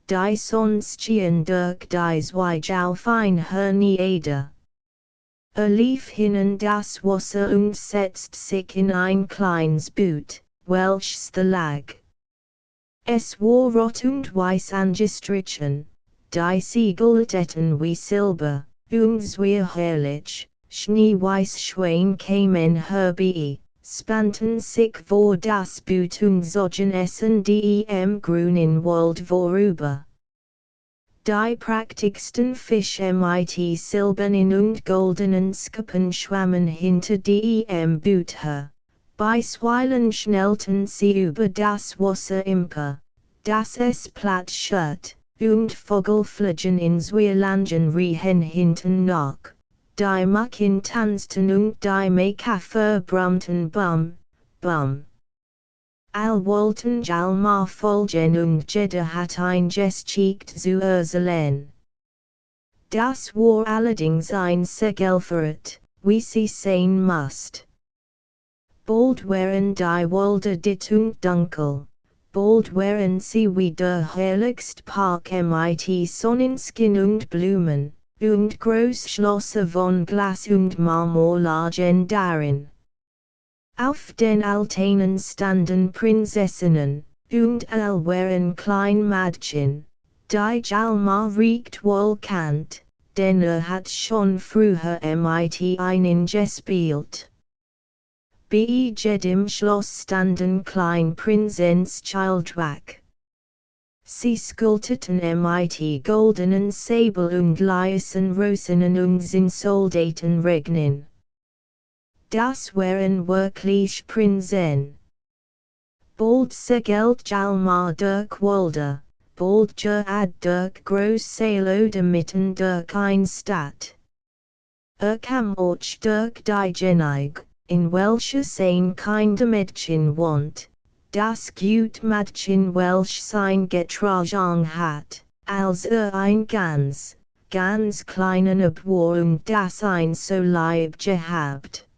Die Sonstchen durch die Zweige auf ein Hernieder. Lief hin das Wasser und setzt sich in ein kleines Boot, welches da lag. Es war rot und weiß angestrichen, die Segel glitten wie Silber, und sehr herrlich, schneeweiß Schwein kämen herbei, spannten sich vor das Boot und zogen es in dem grünen Wald vorüber. Die prächtigsten Fische mit silbernen und goldenen Schuppen schwammen hinter dem Boot her. Bisweilen schnellten sie über das Wasser empor, dass es platt schurt, und Vögel flogen in Zwirlangen riechen hinten nach, die Mücken tanzten und die Mähkäfer brummten bum, bum. All wollten Jalmar folgen und jeder hat ein Geschicht zu erzählen. Das war allerdings ein Segelfahrt, wie sie sein must. Bald waren die Wälder dicht und dunkel, bald waren sie wie der herrlichst Park mit Sonnenschein und Blumen, und Großschlösser von Glas und Marmor lagen darin. Auf den Altänen standen Prinzessinnen, und all waren klein Mädchen, die Hjalmar recht wohl kannt, denn hat schon früher mit ihnen gespielt. Bei jedem Schloss standen klein Prinzens Childwack. Sie skulpteten mit goldenen Säbel und leisen Rosinen und Soldaten regnen. Das waren wirklich Prinzen. Bald segelt Hjalmar durch Wälder, bald ad durch Großseelode mitten durch ein Stadt. Kam auch durch die Genige, in welcher sein kinder Mädchen wohnt, das gut Mädchen welch sein getragen hat, als ein ganz kleinen Abwar und das ein so lieb gehabt.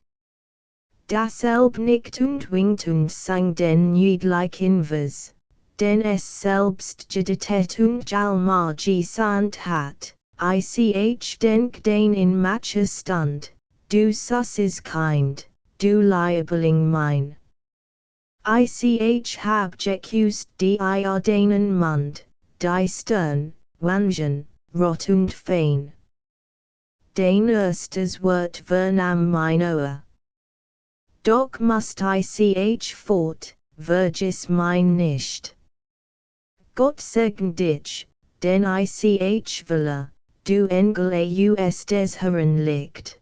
Dasselb nickt und winkt und sang den niedlichen Vers, denn es selbst gedetet und Hjalmar gesandt hat, ich denk den in Matche stand, du susses kind, du Liebeling mein. Ich hab geküsst die deinen Mund, die Stirn, Wangen, rot und fein. Den erstes Wort vernam mein Ohr. Doch must ich fort, vergiss mein nicht. Gott segne dich, denn ich will, du Engel aus des Herren Licht.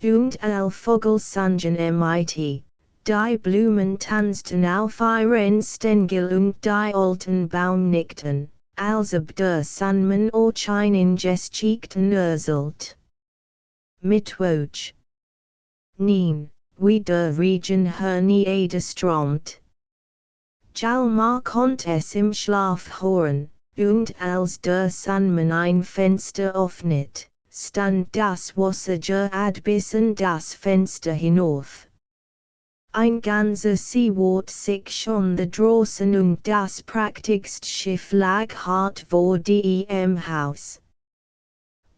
Und all Vogel sangen mit, die Blumen tanzten auf ihren Stängel und die alten Baum nickten, als ob der Sandmann auch einen geschickten urselt. Mittwoch. Nein. Wie der Regen herniederströmt. Hjalmar konnt es im Schlaf hören, und als der Sandmann ein Fenster öffnet, stand das Wasser gerad bis in das Fenster hinauf. Ein ganzer See ward sich schon the draußen und das prächtigst Schiff lag hart vor dem Haus.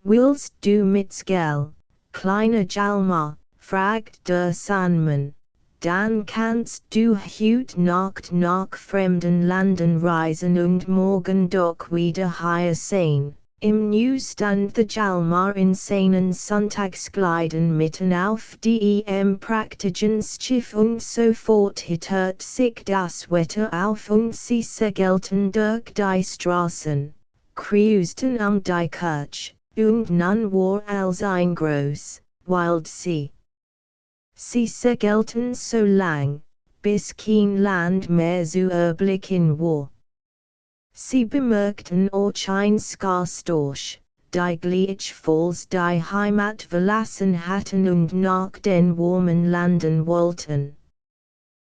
Willst du mitgell, kleiner Hjalmar? Fragt der Sandmann, dann kannst du heut Nacht nach fremden Landen reisen und morgen doch wieder hier sein. Im Nu stand the Hjalmar in seinen Sonntagskleidern mitten auf dem praktischen Schiff und sofort hittert sich das Wetter auf und sie segelten durch die Straßen, cruisten die Kirche, und nun war als ein groß, wild See. Sie segelten so lang, bis kein Land mehr zu erblicken war. Sie bemerkten auch ein Skarstorch, die gleichfalls die Heimat verlassen hatten und nach den warmen Landen wollten.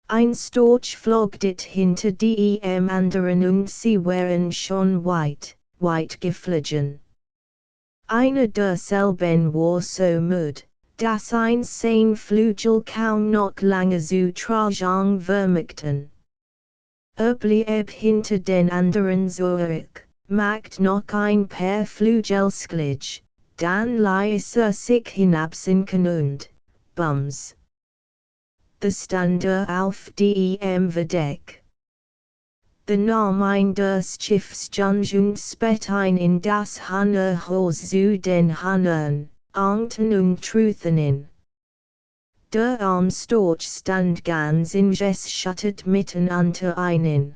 Ein Storch flog dicht hinter dem anderen und sie waren schon weit geflogen. Einer derselben war so müde, dass sein Flügel kaum noch lange zu tragen vermochten. Blieb hinter den anderen zurück, macht noch ein paar Flügelsklich, dann ließ sich hinabsinken und, bums. The stand auf dem Verdeck. The nahm ein des Schiffs und spät ein in das Hahnerhaus zu den Hahnern, Angten und Truthen in. Der Storch stand ganz geschüttet mitten unter ihnen.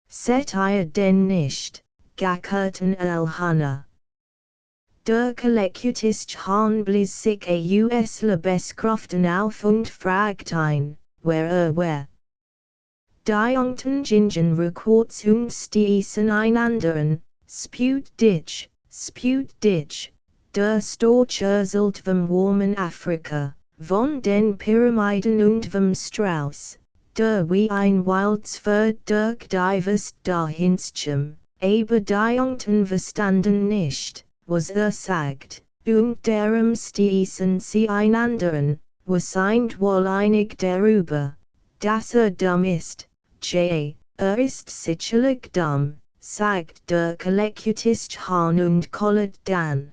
Seht ihr denn nicht, gackerten Hahner. Der Kalekutist Hahn blies sich aus Leibeskräften auf und fragt ein, wer war. Die Angten gingen rückwärts und stießen einanderen, spüt dich, der Storch urselt vom warmen Afrika, von den Pyramiden und vom Strauß, der wie ein Wildsferd durch die West dahinscham, aber die Angten verstanden nicht, was sagt, derem stießen sie einander, signed wohl einig darüber, dass dumm ist, ist sicherlich dumm, sagt der Kollekutist Hahn und kollert dann.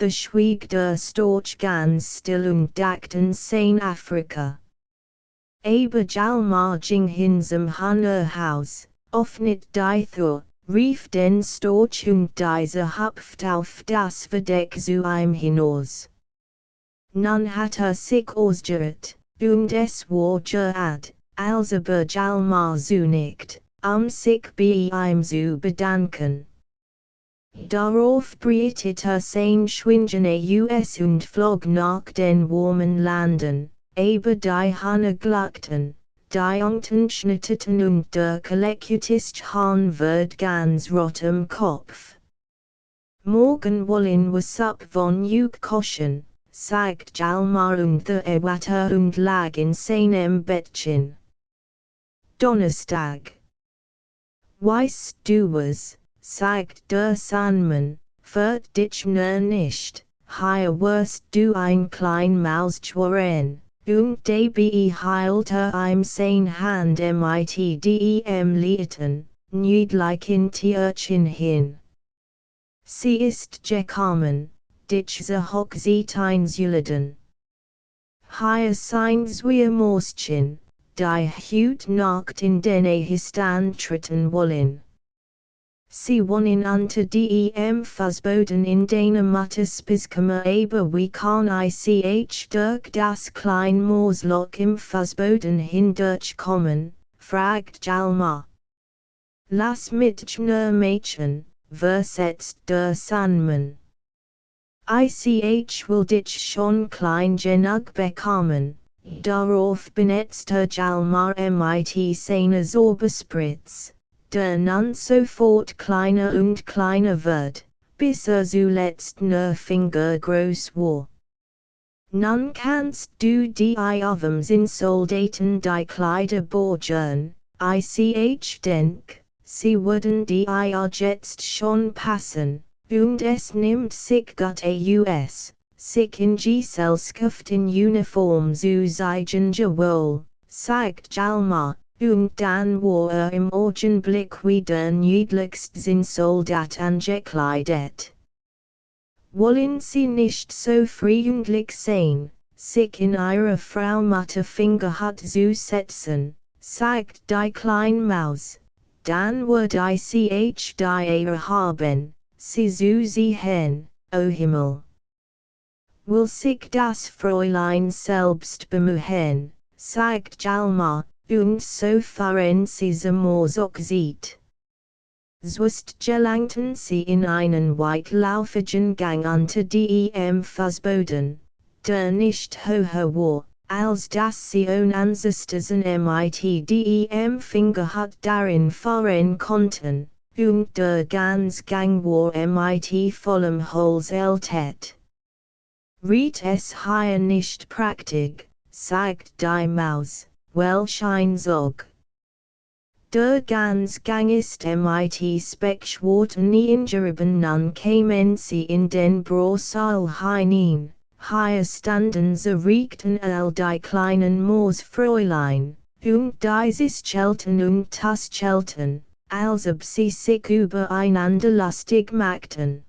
The schwieg der Storch ganz still und dachten sein Afrika. Aber Jalmar ging hinsam Haus, offnet die Thur, rief den Storch und dieser hüpft auf das Verdeck zu ihm hinaus. Nun hat sich ausgehört, und es war gerad, als aber Jalmar zunicht, sich bei ihm zu bedanken. Darauf breitet sein Schwingene US und flog nach den warmen Landen, aber die Hahne glackten, die Unten schnitteten und der Kollekutist Hahn wird ganz rot im Kopf. Morgen wollen wir sup von Juk kochen, sagt Jalmar und der Watter und lag in seinem Bettchen. Donnerstag. Weißt du was, sagt der Sandmann, wird dich nicht, hier wirst du ein klein Mauschwaren, und dabei hielt ihm sein Hand mit dem Lieten, niedlich in Tierchen hin. Sie ist gekommen, dich zu Hochzeiten zuleden. Hier sind wir Mäuschen, die heut Nacht in den Stand treten wollen. Sie wohnen unter dem Fußboden in den Mutterspiskammer, aber wie kann ich durch das kleine Moosloch im Fußboden hindurchkommen, fragt Jalmar. Lass mit Mädchen, versetzt der Sandmann. Ich will dich schon klein genug bekommen. Darauf benetzt Jalmar mit seiner Zauberspritz, der nun sofort kleiner und kleiner wird, bis zuletzt nur fingergroß war. Nun kannst du die Items in Soldaten die Kleider borgen, ich denk, sie würden die jetzt schon passen, und es nimmt sich gut aus. Sich in Gesellschaft in Uniform zu zeigen wohl, sagt Jalmar, und dann war im Augenblick wie der niedlichste Soldat angekleidet. Wollen Sie nicht so freundlich sein, sich in Ihre Frau Mutterfingerhut zu setzen, sagt die kleine Maus, dann würde ich die Ehre haben, sie zu sehen, o Himmel. Will sich das Fräulein selbst bemühen, sagt Jalmar, und so fahren sie zum Moosok sieht. Zwist gelangten sie in einen weitlaufigen Gang unter dem Fußboden, der nicht höher war, als dass sie Ancestors mit dem Fingerhut darin fahren konnten, und der ganz Gang war mit vollem Holz ertät. Riet es hier nicht praktisch, sagt die Maus, welchen Zug. Der ganz Gang ist mit Speckschwarten eingeritten, nun kämen sie in den Brosaal hinein, hier standen sie riekten die kleinen Moosfräulein, und dieses schelten und das schelten, als ob sie sich übereinander lustig machten.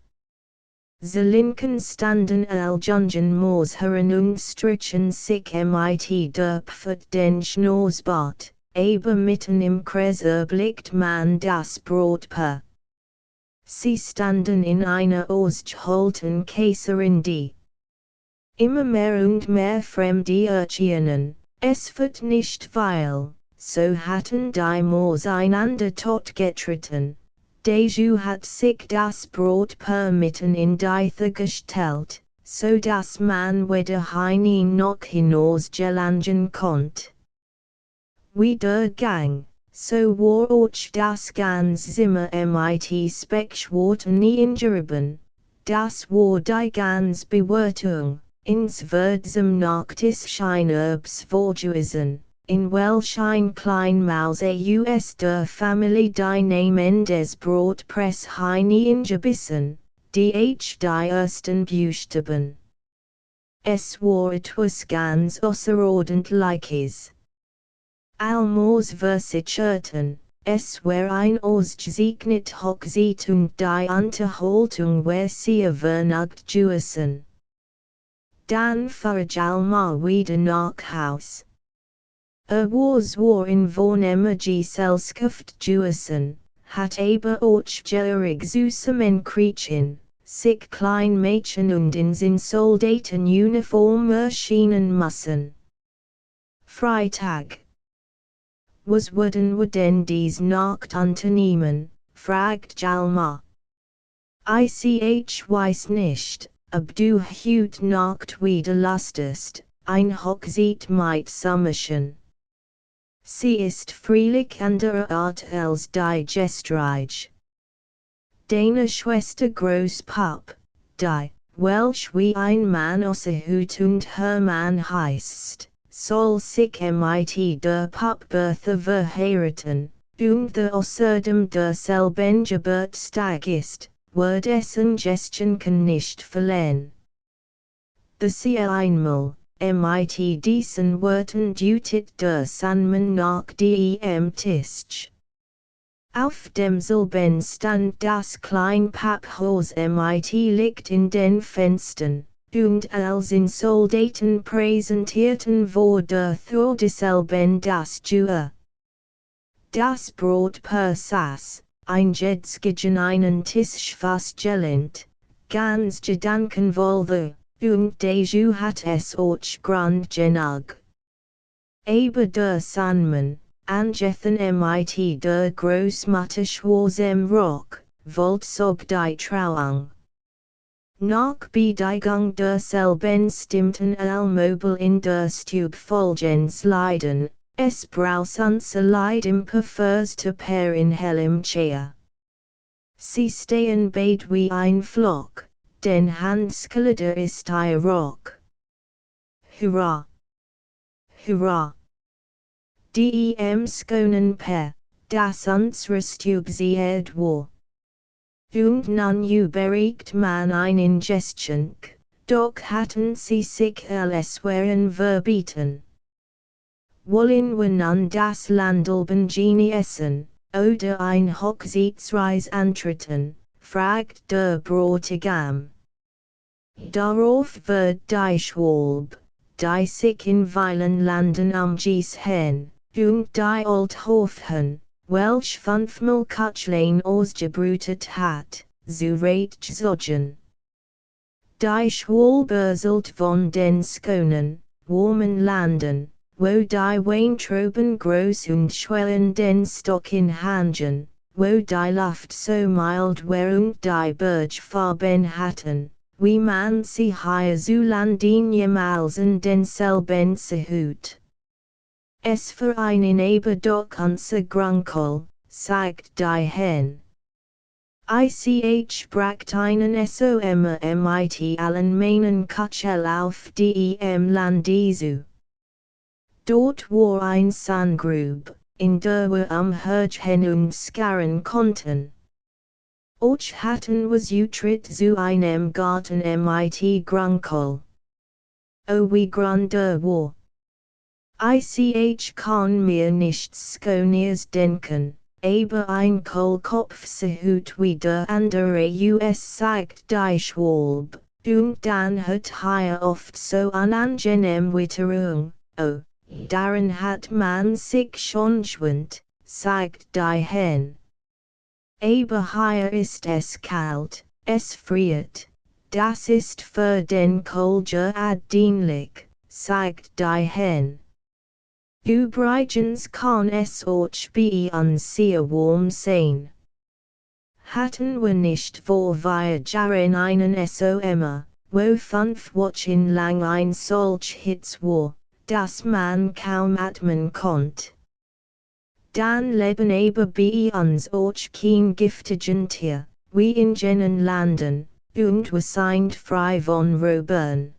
Ze linken standen Jungen Moosherren und strichen sich mit der Pfot den Schnauzbart, aber mitten im Kreis erblickt man das Brotpaar. Sie standen in einer ausgeholten Käserin, die immer mehr und mehr fremde erschienen, es wird nicht weil, so hatten die Moos einander totgetreten. Deju hat sich das Brotpaar mitten in die Tür gestellt, so dass man weder hinein noch hinaus gelangen konnte. Wie der Gang, so war auch das ganze Zimmer mit Speckschwarten eingeritten, das war die ganze Bewertung, ins wirdsam Nachttischschein vorgewiesen. In welchen klein Maus aus der Familie die Namen des Brotpress hineingebissen, die ersten Buchstaben. Es war etwas ganz Außerordentliches. Almors versicherten, es war ein ausgezeichnet Hochzeit und die Unterhaltung war sehr vernünftig gewesen. Dann fuhr ich Alma wieder nach Haus. War in vornehmer Gesellschaft gewesen, hat aber auch gehörig süße Männchen, sich klein Mädchen und in sin Soldatenuniform erschienen müssen. Freitag. Was würden wir denn dies Nacht unternehmen, fragt Alma. Ich weiß nicht, ob du heut Nacht wieder lustest, ein Hochzeit mitzumachen. Sie ist freilich anderer Art als die gestrige. Deine Schwester Großpap, die, welch wie ein Mann außer Hut und Hermann heißt, soll sich mit der Pap Bertha verheiraten, und der außerdem derselben Geburtstag ist, wird dessen Gestchen kann nicht verlieren. Das sie einmal, mit diesen Worten dutet der Sandmann nach dem Tisch. Auf demselben stand das kleine Papphaus mit Licht in den Fenstern, und als in Soldaten präsentierten wurde through desselben das Jua. Das Brot per Sass, ein Jedskigen einen Tisch fast gelehnt, ganz gedankenvoll, und Deju hat es auch grand genug. Aber der Sandmann, angethen mit der Großmutter schwarzem Rock, wollt sog die Trauung. Nach Bedeigung derselben stimmten Möbel in der Stube vollends leiden, es braucht unser Leid im Parfürste per in hellem Chair. Sie stehen beid wie ein Flock, denn Handskleider ist ihr Rock. Hurra! Hurra! Dem Skonen per, das unsere Stube ziert war. Und nun überregt man ein Ingestionk, doch hatten sie sich alles waren verbieten. Wollen wir nun das Landalben genießen, oder ein Hochzeitsreis antreten, fragt der Bräutigam. Darauf wird die Schwalbe, die sich in Weilen landen am Gies hen, und die Althofhen, welch 5-mal Kutschlein ausgebrutet hat, zurecht gezogen. Die Schwalbe erzählt von den Skonen, warmen Landen, wo die Weintrauben groß und schwellen den Stock in Hangen, wo die Luft so mild war und die Bergfarben hatten, wie man sie hier zu Landen jemals in denselben Hut. Es vereinen aber doch unser Grunkel, sagt die Hen. Ich bracht einen SOM mit allen meinen Kutschel auf dem Landesu. Dort war ein Sandgrube, in der wir am Hörchen und scaren konnten. Och hatten was Utrecht zu einem Garten mit Grunkel. O wie grande war. Ich kann mir nichts Skoniers denken, aber ein Kohlkopf sehut wie der andere sagt die Schwalbe, und dann hat hier oft so angenehm Witterung, oh, daran hat man sich schon gewöhnt, sagt die Hen. Aber hier ist es kalt, es friert, das ist für den Kolger dienlich, sagt die Hen. Übrigens kann es auch bei uns sehr warm sein. Hatten wir nicht vor Jahren einen SOM, wo 5 Wochen lang ein solch Hitz war, dass man kaum atmen konnte. Dann leben aber bei uns auch kein giftigen Tier, wie in jenen Landen, und wir sind frei von Robben.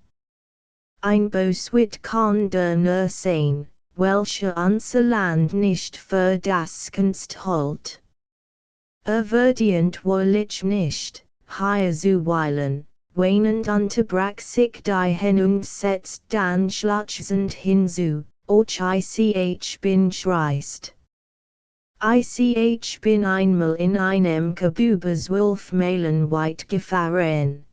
Ein Boswit kann der nur sein, welcher unser Land nicht für das Kunst hält. Verdient wohl ich nicht, hier zuweilen, weinend unterbrach sich die Hen und setzt dann schluchzend hinzu, Och ich bin schreist. Ich bin einmal in einem Cab über 12 Meilen weit gefahren.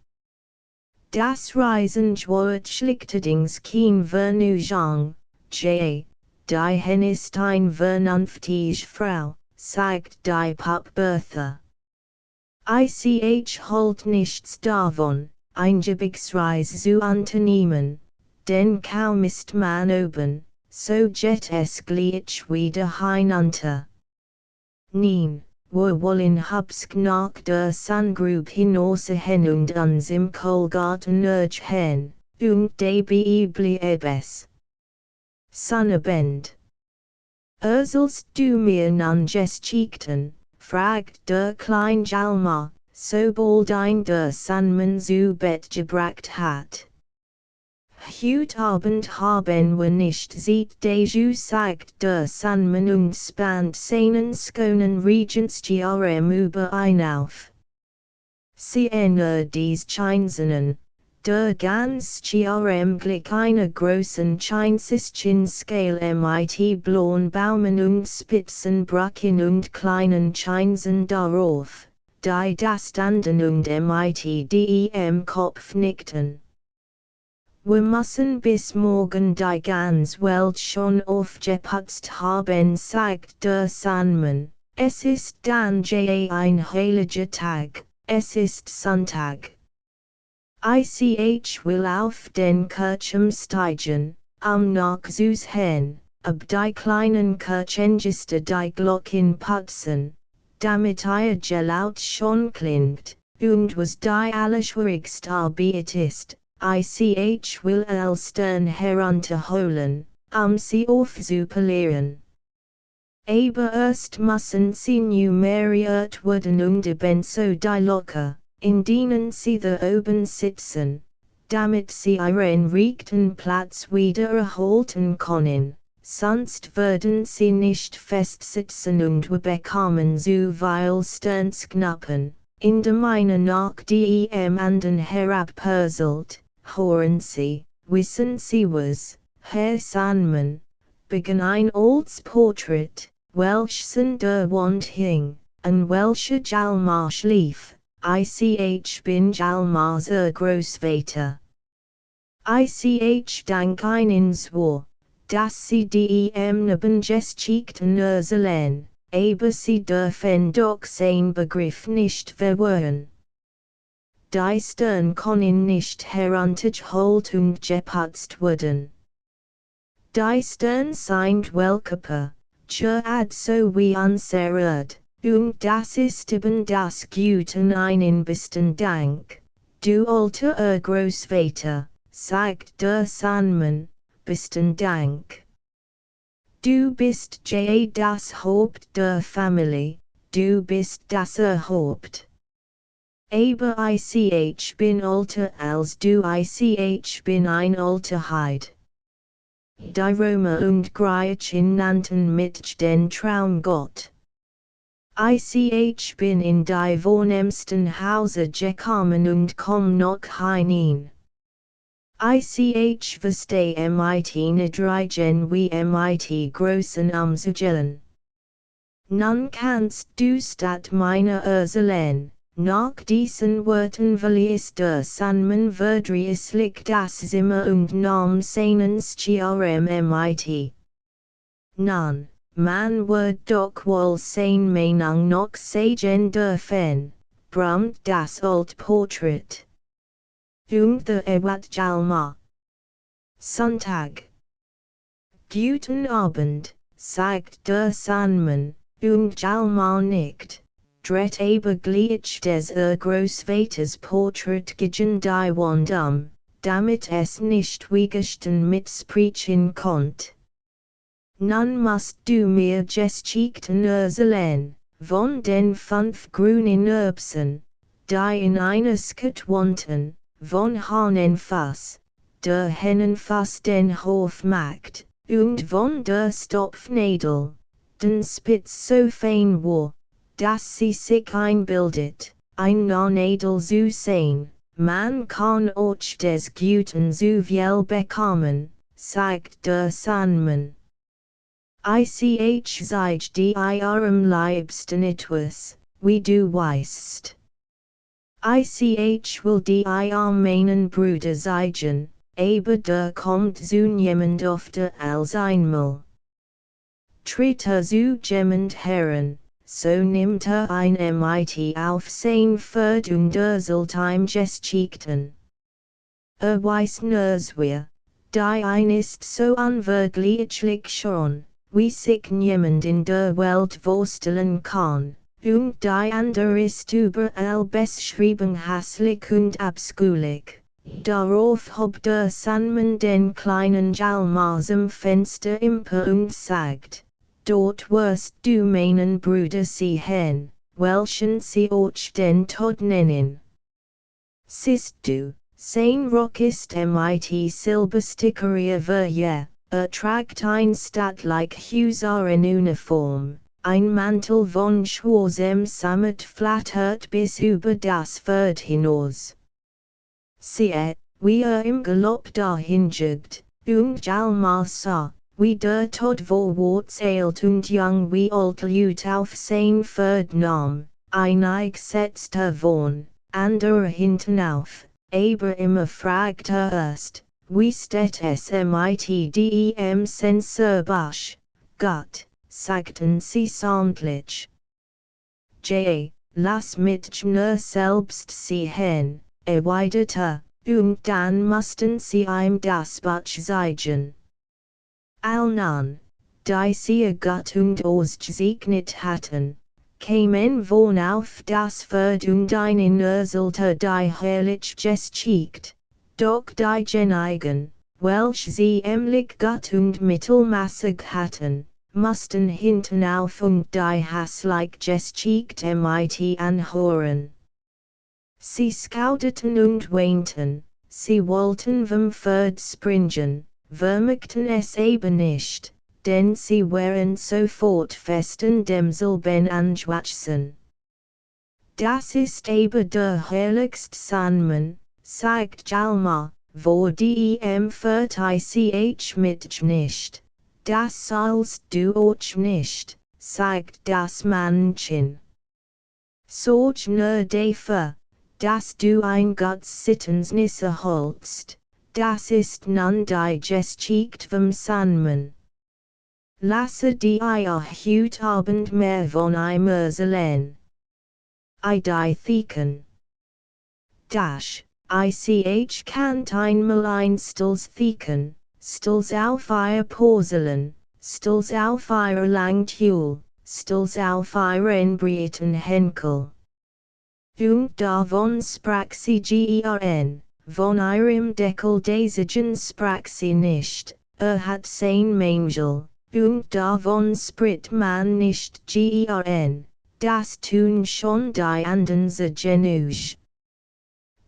Das Reisen dauert schlichterdings kein Vergnügen, die Hen ist ein vernünftige Frau, sagt die Pup-Bertha. Ich halt nichts davon, Eingebirgsreise zu unternehmen, denn kaum ist man oben, so geht es gleich wieder hinunter. Nein, wir wollen hübsch nach der Sandgrube hinausgehen und uns im Kohlgarten ergehen, und dabei bleiben. Sonnabend. Sollst du mir nun geschichten, fragt der kleine Jalmar, sobald der Sandmann zu Bett gebracht hat. Heut Abend haben wir nicht Zeit dazu, sagt der Sandmann und spannt seinen schönen Regentsschirm über ein auf. Sie dies Chinesinnen, der ganz Schirm glich einer großen chinesischen Scale mit blauen Baumen und spitzen Bracken und kleinen Chinesen darauf, die da standen und mit dem Kopf nickten. Wir müssen bis morgen die ganz Welt schon aufgeputzt haben, sagt der Sandmann. Es ist dann ein heiliger Tag, es ist Sonntag. Ich will auf den Kirchturm steigen, nachzusehen, ob die kleinen Kirchengäste die Glocken putzen, damit ihr Gelaut schon klingt, und was die allerschwierigste Arbeit ist. Ich will Elstern herunterholen, sie aufzupolieren. Aber erst müssen sie nummeriert werden und ebenso die Locker, in denen sie da oben sitzen, damit sie ihren rechten Platz wieder erhalten können, sonst werden sie nicht festsitzen und wir bekommen zuweilen Sternsknappen, indem einer nach dem anderen herabperselt. Hören Sie, wissen Sie was, Herr Sandmann, begann ein altes Porträt, welches der Wand hing, an welcher Jalmar schlief, ich bin Jalmars Großvater. Ich dank Ihnen so, dass Sie dem Neben geschickten erzählen, aber Sie dürfen doch sein Begriff nicht verwirren. Die Stern können nicht heruntergeholt und geputzt werden. Die Stern sind Wellkörper, so wie unser Erd, und das ist eben das Gute einen besten Dank, du alter Großvater, sagt der Sandmann, besten Dank. Du bist das Haupt der Familie, du bist das Haupt. Aber ich bin alter als du, ich bin ein alter Heid. Die Römer und Griechen nannten mich den Traumgott. Ich bin in die vornehmsten Hause gekommen und komm noch hinein. Ich verstehe mit niedrigen wie mit großen Umzugehen. Nun kannst du statt meiner erzählen. Nach diesen Worten verließ der Sandmann verdrießlich das Zimmer und nahm seinen Schirm mit. Nun, man wird doch wohl sein Meinung noch sagen dürfen, brummt das alte Porträt. Und der Jalmar. Sonntag. Guten Abend, sagt der Sandmann, und Jalmar nickt. Dreht aber gleich des Großvaters Porträt gegen die Wand damit es nicht widerstehen mitsprechen konnt. Nun musst du mir geschichten erzählen, von den 5 grünen Erbsen, die in einer Skit wohnten, von Hahnenfass, der Hennenfass den Hof macht, und von der Stopfnadel, den Spitz so fein war, dass sie sich einbildet, ein non-edel zu sein, man kann auch des Guten zu viel bekommen, sagt der Sandmann. Ich zeig dir am liebsten etwas, wie du weißt. Ich will dir meinen Bruder zeigen, aber kommt zu niemand öfter als einmal. Tritt zu jemand heran, so nimmt ein mit auf sein Pferd und sollt ihm geschickten. Weiß nurs wir, die ein ist so unwirklich schon, wie sich niemand in der Welt vorstellen kann, und die andere ist überall beschrieben hässlich und abscheulich. Darauf hob der Sandmann den kleinen Jalmar zum Fenster imper und sagt, dort wirst du meinen Bruder sehen, welchen sie auch den Tod nennen. Siehst du, sein Rock ist mit Silberstickeria verje, tragt ein stattlich Husarenuniform, ein Mantel von schwarzem Sammet flattert bis über das Pferd hinaus. Siehe, wie im Galopp dahin jagt, und Jalmar sah, wie der Tod vorwärts eilt und jung wie alt Lut auf sein Pferd nahm, einig setzte vorn, andere hinten auf, aber immer fragt erst, wie steht es mit dem Sensorbusch, Gott, sagten sie sämtlich. Lass mich nur selbst sehen, erwiderte, und dann mussten sie ihm das Buch zeigen. Alnan, die sie Gott und ausgesegnet hatten, kamen vorn auf das Pferd und einen sollte die herrlich geschickt, doch die Genigen, welch sie emlich Gott und mittelmaßig hatten, mussten hinten auf und die hässlich geschickt mit anhören. Sie schaudeten und weinten, sie wollten vom Pferd springen, vermögten es eben nicht, denn sie waren sofort fest in demselben anschwachsen. Das ist aber der herrlichste Sandmann, sagt Jalmar, vor dem Pferd ich mit nicht. Das sollst du auch nicht, sagt das Männchen. Sorg nur dafür, dass du ein Gotts Sittensnisse holst, das ist nun die Geschichte vom Sandmann. Lasse die heut Abend mehr von ihm erzählen. Die Theken. Ich kannt einmal ein Stills Theken, Stills auf ihr Porzellan, Stills auf ihr Langtuhl, Stills auf ihren Brieten Henkel. Und davon sprach sie gern, von ihrem Deckel Desigen sprach sie nicht, hat sein Mangel, und davon spricht man nicht gern, das tun schon die Andersen genug.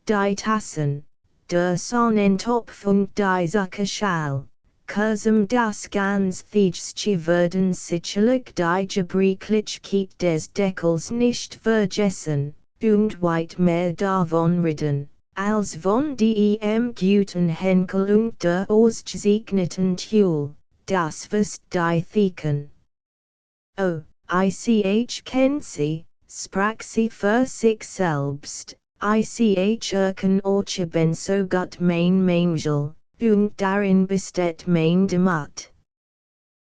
Die Tassen, der Sonnentopf und die Zuckerschale, das ganz Thietsche werden sicherlich die Gebrauchlichkeit des Deckels nicht vergessen, und weit mehr davon reden, als von dem guten Henkel und der ausgesegneten Tuhl, das was die Theken. Oh, ich kennt sie, sprach sie für sich selbst, ich auch ben so Gott mein Mangel, und darin besteht mein Demut.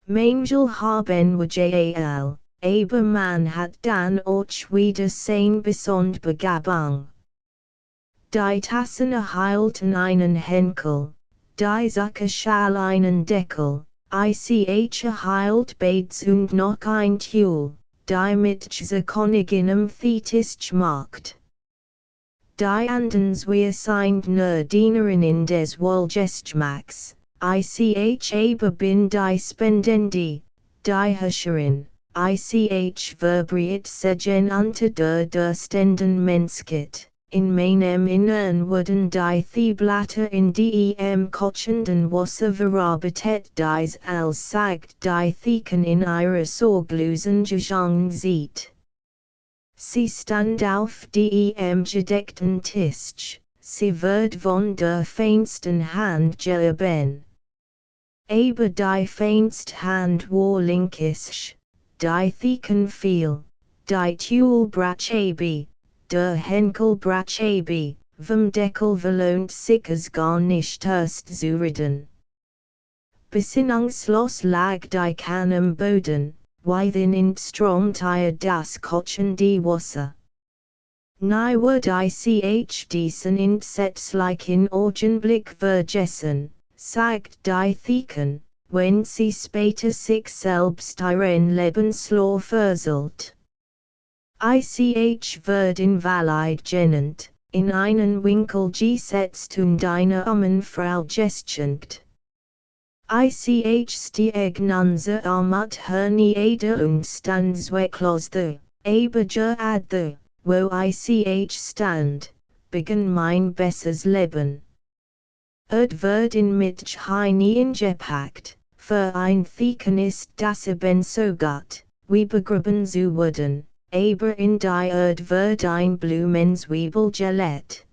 Mangel haben wir aber man hat dann auch wieder sein besond Begabung. Die Tassen erhielten einen Henkel, die Zuckerschale einen Deckel, ich erhielt beides und noch ein Tuhl, die mit Königin Thetis macht. Die Andens wir sind nur Dienerinnen des Wohlgestmachs, ich aber bin die Spendende, die Herrscherin, ich verbriet segen unter der durstenden Menschheit, in meinem Innern wurden die Thieblätter in dem kochenden Wasser verarbeitet dies als sagt die Theken in ihrer sorglosen Gejung sieht. Sie stand auf dem gedeckten Tisch, sie wird von der feinsten Hand gehoben. Aber die feinste Hand war linkisch, die Theken viel, die Tuel brachabi, der Henkel brachabi, vom Deckel verlohnt sich es gar nicht erst zu reden. Besinnungslos lag die Kann am Boden, within in stromte das Kochen die Wasser. Nie wird ich diesen Entsetzlich in Augenblick vergessen, sagt die Theken, wenn sie später sich selbst ihren Lebenslauf verzählt. Ich wird invalid genannt, in einen Winkel gesetzt und eine Frau gestunkt. Ich stieg nunser mit hernieder und stand zwecklos the, aber ad the, wo ich stand, begann mein besseres Leben. Wird in mich hineingepackt, für ein Theken ist das eben so gut, wie begraben zu werden, aber in die wird ein Blumenzwiebel gelegt.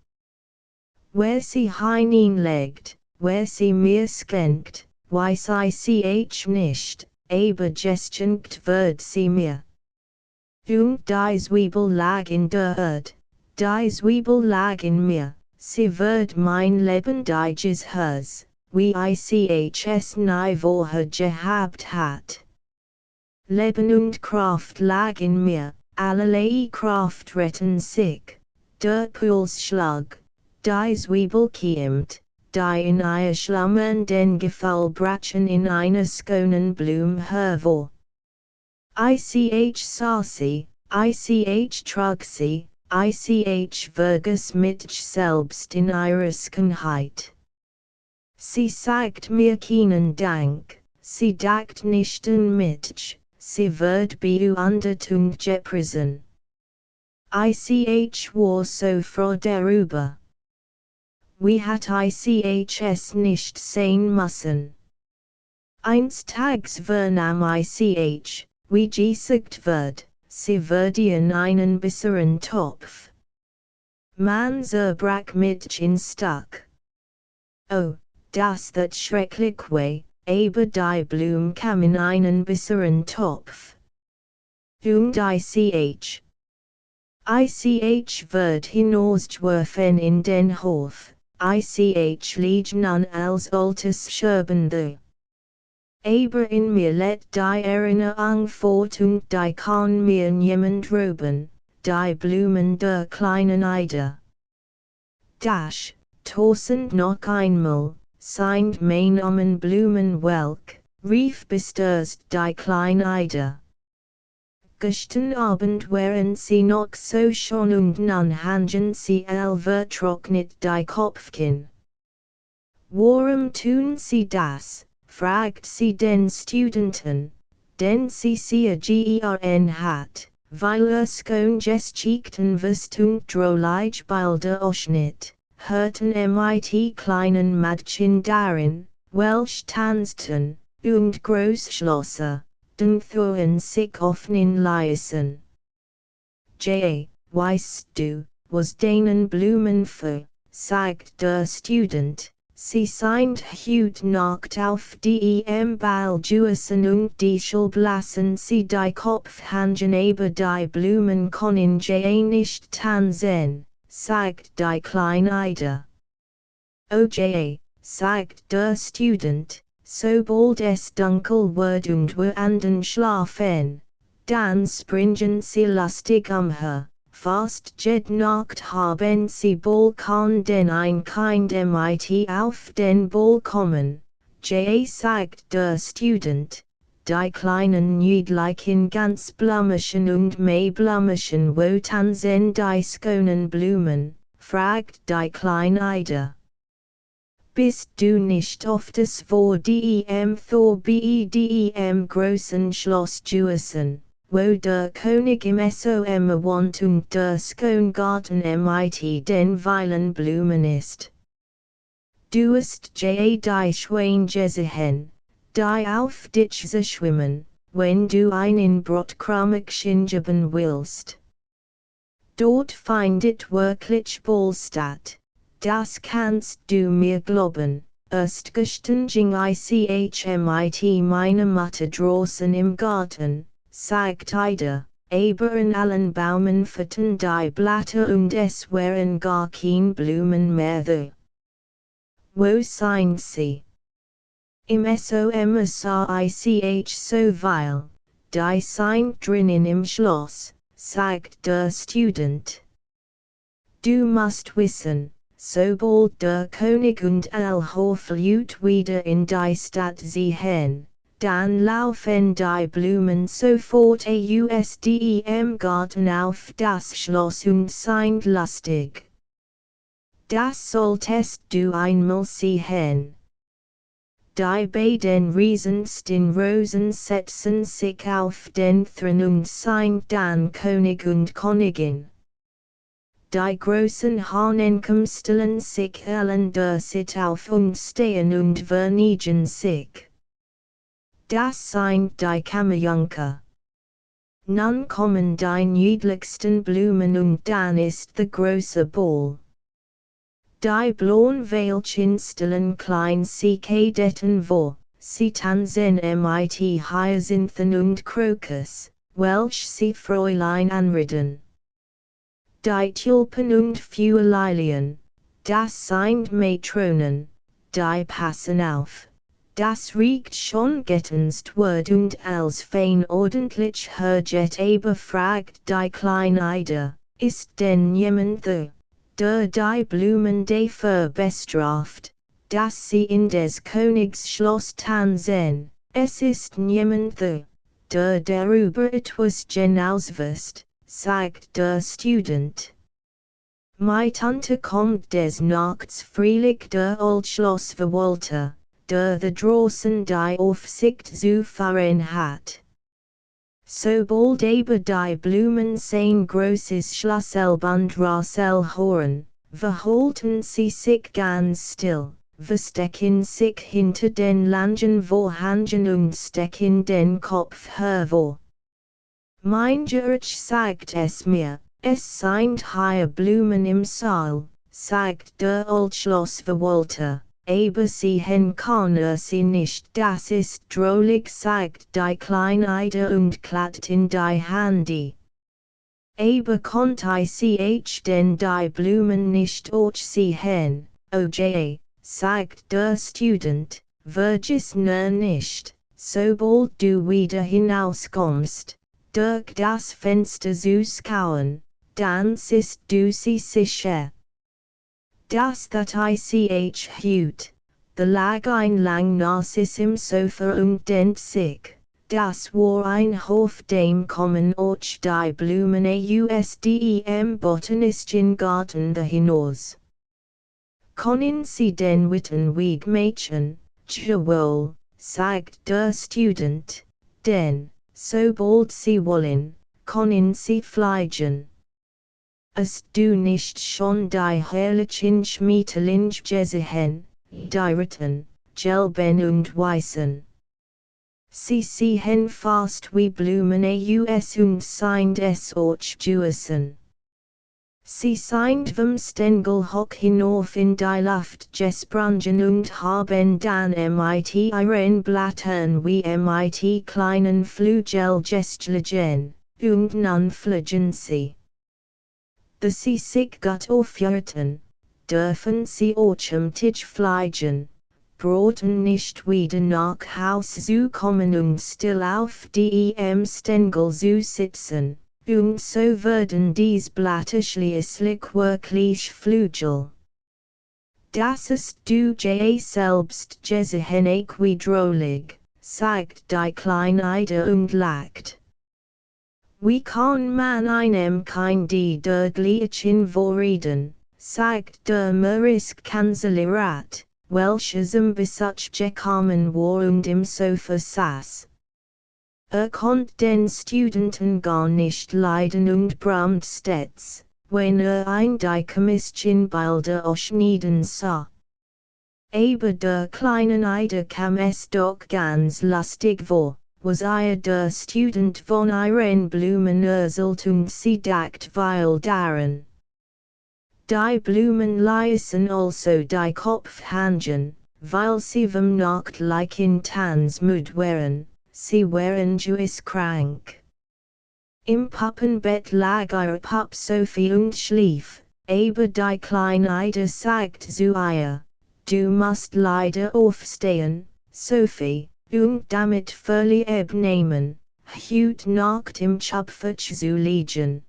Wer sie hineinlegt, wer sie mir schenkt, weiß ich nicht, aber geschenkt wird sie mir. Und die Zwiebel lag in der Erd, die Zwiebel lag in mir, sie wird mein Leben diges hers, wie ich es nie vorher gehabt hat. Leben und Kraft lag in mir, allerlei Kraft retten sich, der Pulsschlag, die Zwiebel kiemt, die in ihr Schlammern den Gefall brachen in einer schönen Blum hervor. Ich sah sie, ich trug sie, ich vergaß mich selbst in ihrer Schönheit. Sie sagt mir keinen Dank, sie dacht nicht an mich, sie wird bewundert und gepriesen. Ich war so froh darüber. Wie hat ich es nicht sehen müssen? Eines Tages vernahm ich, wie gesagt wird, sie würde in einen besseren Topf. Man zerbrach mich in Stück. Oh, das that schrecklich weh, aber die Blum kam in einen besseren Topf. Und ich wird hinausgeworfen in den Hof, ich liegt nun als altes Scherbende. Aber in mir let die Erinnerung fort und die kann mir niemand rauben, die Blumen der kleinen Ida. Dash, tausend noch einmal, sind mein Blumenwelk, rief bestürzt die kleine Ida. Gestern Abend wären sie noch so schön und nun hangen sie vertrocknet die Kopfchen. Warum tun sie das? Fragt sie den Studenten, den sie sehr gern hat, weil schön geschickten Wist und drollige Bilder ausschnitt, hörten mit kleinen Mädchen darin, welch tanzten, und Großschlosser, den sich offnen ließen. Weißt du, was denen Blumen für, sagt der Student. Sie sind heute Nacht auf dem Ball gewesen und die Schulblassen sie die Kopf hangen aber die Blumen können nicht tanzen, sagt die kleine Ida. Oh sagt der Student, sobald es dunkel wird und wir anden schlafen, dann springen sie lustig umher. Fast jede Nacht haben sie Balkon denn ein Kind mit auf den Ball kommen, sagt der Student, die kleinen Jüdlichen ganz blumischen und blumischen wo tanzen die schönen Blumen, fragt die kleine Ida. Bist du nicht öfters vor dem großen Schloss gewesen? Wo der König im Som wohnt und der Schöngarten mit den vielen Blumen ist. Du hast die Schwein gesehen, die auf dich schwimmen, wenn du einen Brotkrummchen geben willst. Dort findet wirklich Ballstatt. Das kannst du mir glauben. Gestern ging mit meine Mutter draußen im Garten, sagt Ida, aber in allen Bäumen fehlten die Blätter und es waren gar keine Blumen mehr da. Wo sind sie? Im SOMSICH so weil, die sind drinnen im Schloss, sagt der Student. Du musst wissen, sobald der König und alle Hofleute wieder in die Stadt ziehen, dann laufen die Blumen sofort aus dem Garten auf das Schloss und sind lustig. Das solltest du einmal sehen. Die beiden riesensten Rosen setzen sich auf den Thron und sind dann König und Königin. Die großen Hahnenkamm stellen sich einander auf und stehen und verniegen sich. Das sind die Kammerjunker. Nun kommen die niedlichsten Blumen und dann ist der große Ball. Die blauen Veilchen stellen klein Kadetten vor, sie tanzen mit Hyacinthen und Krokus, welch sie Fräulein anreden. Die Tulpen und Fuelilien, das sind Matronen, die passen auf. Das riecht schon getenswert und als fein ordentlich herget aber fragt die kleine Ida, ist denn jemand da, der die Blumen dafür bestraft, dass sie in des Königs Schloss tanzen, es ist niemand da, der darüber etwas Genaues wisst, sagt der Student. My Tante kommt des Nachts freilich der Old Schlossverwalter, der draußen die Aufsicht zu fahren hat. Sobald aber die Blumen sein großes Schlosselband hören, verhalten sie sich ganz still, verstecken sich hinter den langen Vorhängen und stecken den Kopf hervor. Mein Georg sagt es mir, es sind hier Blumen im Saal, sagt der Old Schlossverwalter, aber sehen kann sie nicht, das ist drollig, sagt die kleine Ida und klappt in die Hände. Aber konnt ich denn die Blumen nicht sehen, OJ, sagt der Student, vergiss nur nicht, sobald du wieder hinauskommst, durch das Fenster zu schauen, dann siehst du sie sicher. Das that ich hut, the lag ein lang Narziss im Sofa und denkt sich, das war ein Hof dem kommen och die Blumen aus dem Botanistischen Garten hinaus. Können sie denn witten wie Mädchen, jawohl, sagt der Student, denn, sobald sie wollen, können sie fliegen. Hast du nicht schon die herrlichen Schmetterlinge gesehen, die roten, gelben und weißen? Sie sehen fast wie Blumen aus und sind es auch Juissen. Sie sind vom Stängel hoch hinauf in die Luft gesprungen und haben dann mit ihren Blättern wie mit kleinen Flügel geschlagen, und nun fliegen sie. Da sie sich gut aufhörten, dürfen sie auch am Tisch fliegen, brauchen nicht wieder nach Haus zu kommen und still auf dem Stängel zu sitzen, und so werden dies Blätter schließlich wirklich Flügel. Das ist du selbst gesehen wie drollig, sagt die kleine Ida und lacht. Wie kann man einem kein die Dödlichen vorreden, sagt der Kanzlerat, welches im Besuch gekommen war und im Sofa saß. Konnt den Studenten gar nicht leiden und brummt stets, wenn ein die Kommissionbilder ausschneiden sah. Aber der kleinen Ida kam es doch ganz lustig vor, was der Student von ihren Blumen Erzeltung sie dacht weil darin. Die Blumen leisen also die Kopfhangen, weil sie vom Nachtlichen Tanz müd waren, sie waren gewiss krank. Im Puppenbett lag ihre Puppe Sophie und schlief, aber die Kleine sagt zu ihr, du musst leider aufstehen, Sophie, und damit völlig abnehmen, heute Nacht im Schopfach zu liegen.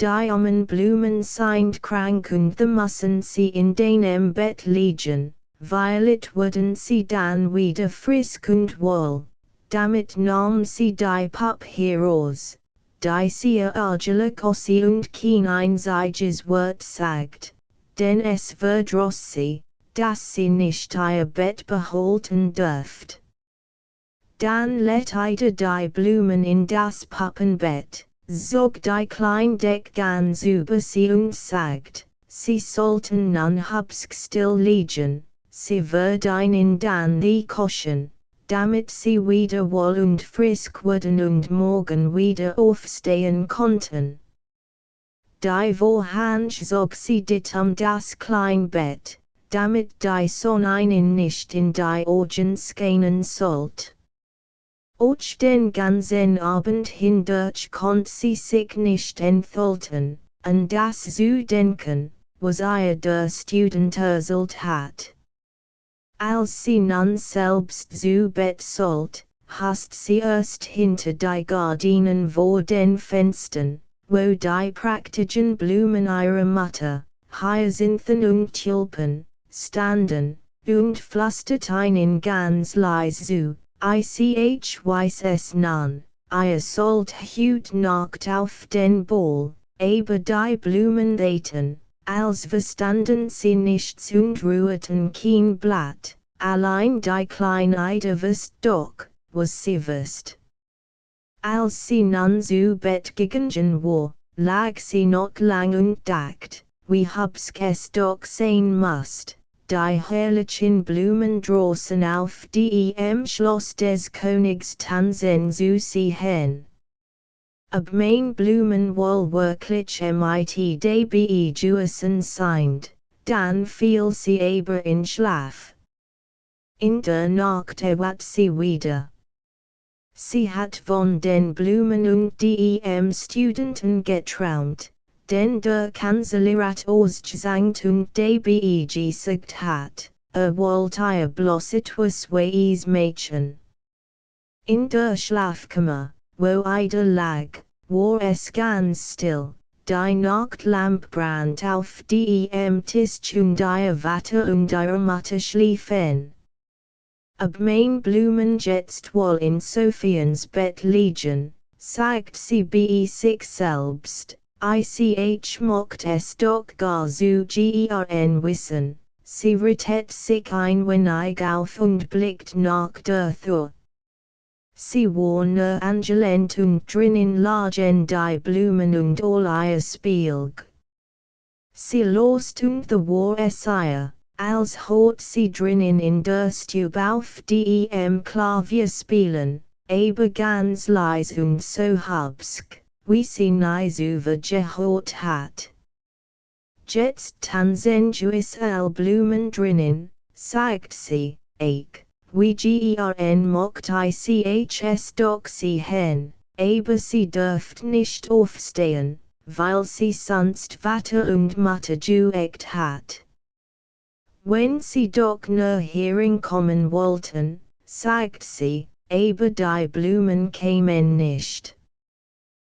Die armen Blumen sind krank und the müssen sie in deinem Bett liegen, weil it würden sie dann wieder frisk und wohl. Damit nahm sie die Puppe heraus, die sehr argelig Ossi und kein einziges Wort sagt, denn es verdross sie, dass sie nicht ihr Bett behalten dürft. Dann let die Blumen in das Puppenbett, zog die Klein Deck ganz über sie und sagt, sie sollten nun hübsch still liegen, sie würden dann die kochen, damit sie wieder wohl und frisk wurden und morgen wieder aufstehen konnten. Die Vorhang zog sie dit das Klein Bett, damit die Sonne ihnen nicht in die Augen scheinen sollt. Auch den ganzen Abend hindurch konnte sie sich nicht enthalten, an das zu denken, was der Student erzählt hat. Als sie nun selbst zu Bett sollt, hast sie erst hinter die Gardinen vor den Fenstern, wo die praktischen Blumen ihrer Mutter, Hyacinthen und Tulpen, standen, und flüstert ihnen ganz leise zu, ich weiß es nun, ihr sollt heute Nacht auf den Ball, aber die Blumen täten, als verstanden sie nichts und rührten kein Blatt, allein die Kleine wusste doch, was sie wusste. Als sie nun zu Bett gegangen war, lag sie noch lang und dacht, wie hübsch es doch sein müsst, die herrlichen Blumen draußen auf dem Schloss des Königs tanzen zu sehen. Ob mein Blumen wohl wirklich mit dabei gewesen sind, dann fiel sie aber in Schlaf. In der Nacht erwacht sie wieder. Sie hat von den Blumen und dem Studenten geträumt, denn der Kanzler hat ausgesangt und dabei gesagt hat, wollte ihr bloß etwas weies Mädchen. In der Schlafkammer, wo ida lag, war es ganz still, die Nachtlampe brannt auf dem Tisch und ihr Vater und ihre Mutter schliefen. Ob mein Blumen jetzt wohl in Sophiens Bett liegen, sagt sie bei sich selbst, ich mocht es doch gar so gern wissen, sie rettet sich ein wenig auf und blickt nach der Tür. Sie war nur angelehnt und drinnen lagen die Blumen und all ihr Spielg. Sie lost und the war es ihr, als hört sie drinnen in der Stube auf dem Klavier spielen, aber ganz leise und so hübsch, wie sie nie so gehört hat. Jetzt tanzen gewiss Blumen drinnen, sagt sie, wie gern mocht ich es doch sehen, aber sie dürft nicht aufstehen, weil sie sonst Vater und Mutter geeckt hat. Wenn sie doch nur hereinkommen wollten, sagt sie, aber die Blumen kämen nicht.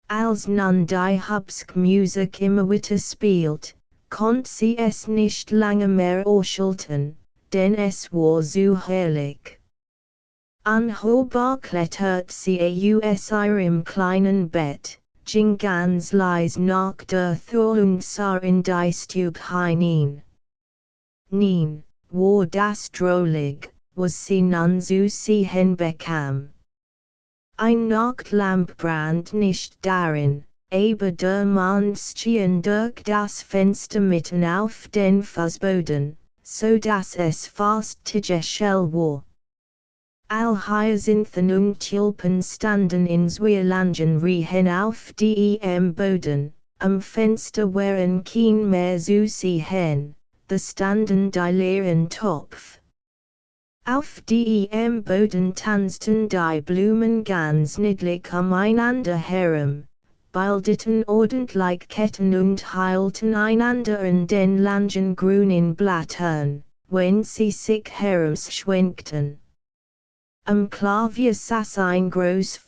Als nun die hübsche Musik immer weiter spielt, konnt sie es nicht lange mehr aushalten, denn es war so herrlich. Unhörbar klettert sie aus ihrem kleinen Bett, ging ganz leise nach der Tür und sah in die Stube hinein. Nein, war das drollig, was sie nun zu sehen bekam. Ein Nachtlamp brannt nicht darin, aber der Mond schien durch das Fenster mitten auf den Fußboden, so dass es fast tiefschell war. Al Hyacinthen und Tulpen standen in Zweelangen Rehen auf dem Boden, Fenster waren kein mehr zu sehen, the standen die leeren Topf. Auf dem Boden tanzten die Blumen ganz niedlich einander herum, bildeten ordentlich Ketten und hielten einander in den langen grünen Blättern, wenn sie sich herumschwenkten. Am Klavier saß ein großes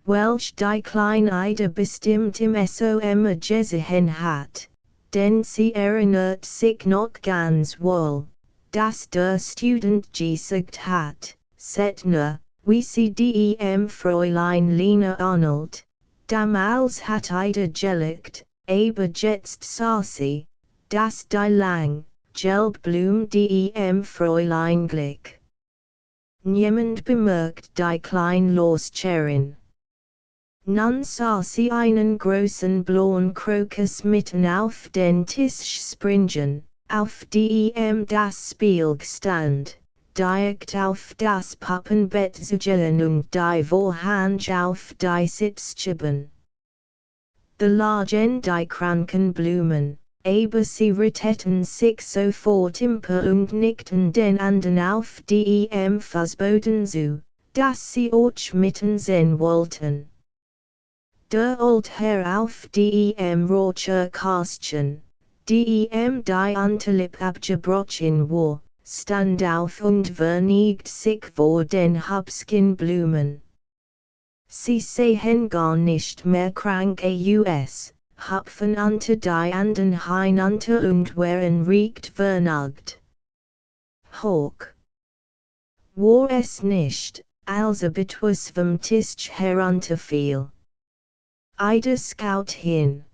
welch die Kleine bestimmt im Som gesehen hat, denn sie erinnert sich noch ganz wohl, dass der Student gesagt hat, seht nur, wie sie dem Fräulein Lena Arnold, damals hat gelacht, aber jetzt sah sie, dass die lang, gelb Blum dem Fräulein glich. Niemand bemerkt die klein Loscherrin. Nun sah sie einen großen blauen Krokus mitten auf den Tisch springen, auf dem das Spiel stand, direkt auf das Puppenbett zugeln und die Vorhang auf die Sitzschieben. The lagen die kranken Blumen, aber sie retteten sich sofort und nickten den anderen auf dem Fußboden zu, dass sie auch mitten sehen wollten. Der old Herr auf dem Rohrkastchen, dem die Unterlip abgebrochen war, stand auf und verneigt sich vor den hübschen Blumen. Sie sehen gar nicht mehr krank aus, hüpfen unter die anderen hinunter und waren recht vernagt. Hoch war es nicht, als etwas vom Tisch herunterfiel. Ida schaut hin.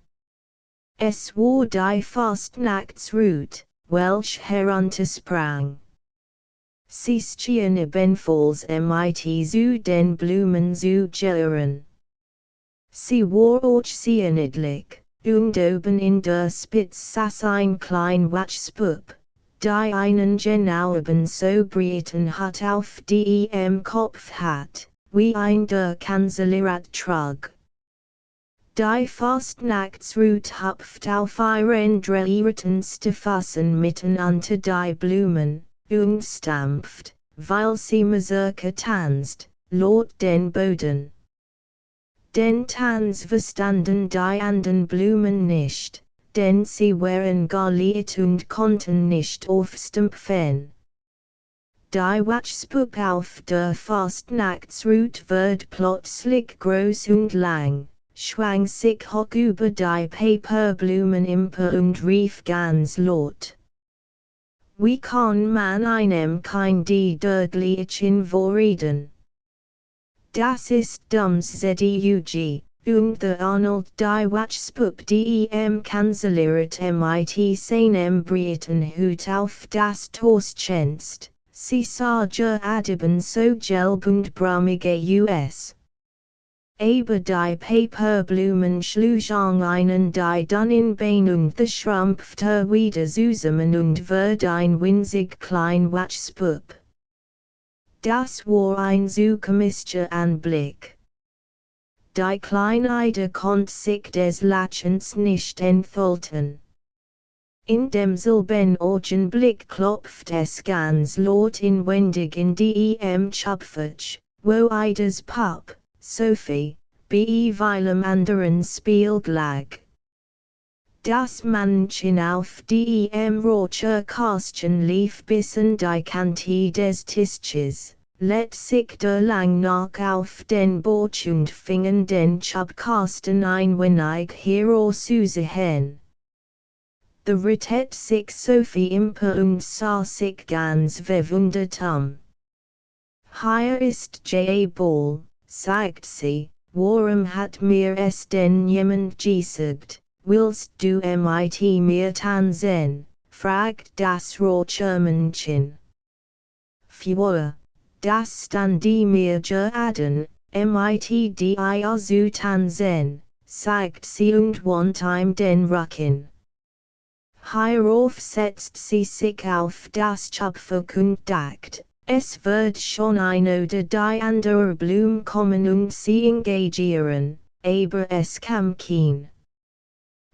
Es war die Fastnachtsrute, welch heruntersprang. Sie schien ebenfalls mit zu den Blumen zu gehören. Sie war auch sehr niedlich, und oben in der Spitze saß ein klein Wachspup, die einen genaueren so breiten hat auf dem Kopf hat, wie ein der Kanzlerat trug. Die Fastnachtsrute hüpft auf ihren dreiertenste Fassen mitten unter die Blumen, und stampft, weil sie Mazurka tanzt, laut den Boden. Den Tanz verstanden die anderen Blumen nicht, denn sie waren galliert und konnten nicht aufstampfen. Die Wachspup auf der Fastnachtsrute wird plötzlich groß und lang, schwang sich hoch über die Paperblumen empor und rief ganz laut. Wie kann man einem kein die Dödlichen vorreden? Das ist dumms Zedug, und der Arnold die Wachspup dem Kanzleret mit seinem breiten Hut auf das Torschenst, sie sah adeben so gelb und brummig aus. Aber die Paperblumen schlugen einen die dünnen Bein und the schrumpfte wieder zusammen und wurde ein winzig klein Wachspup. Das war ein so komischer Anblick. Die Kleine konnte sich des Lachens nicht enthalten. In demselben Augenblick klopft es ganz laut inwendig in dem Schopfach, wo Idas Pup, Sophie, bei einem anderen Spiel lag. Das Männchen auf dem Rohrkastchen lief bis an die Kante des Tisches, let sich der lang nach auf den Bord und fingen den Schubkasten ein wenig herauszusehen. The rettet sich Sophie empor und sah sich ganz verwundert Hier ist Ball, sagt sie, warum hat mir es denn jemand gesagt, willst du mit mir tanzen, fragt das Rohrmännchen. Für, das stand mir geraden, mit dir zu tanzen, sagt sie und wand ihm den Rücken. Hierauf setzt sie sich auf das Schopfach und dacht, Es wird schon ein oder die andere Blume kommen und sie engagieren, aber es kam kein.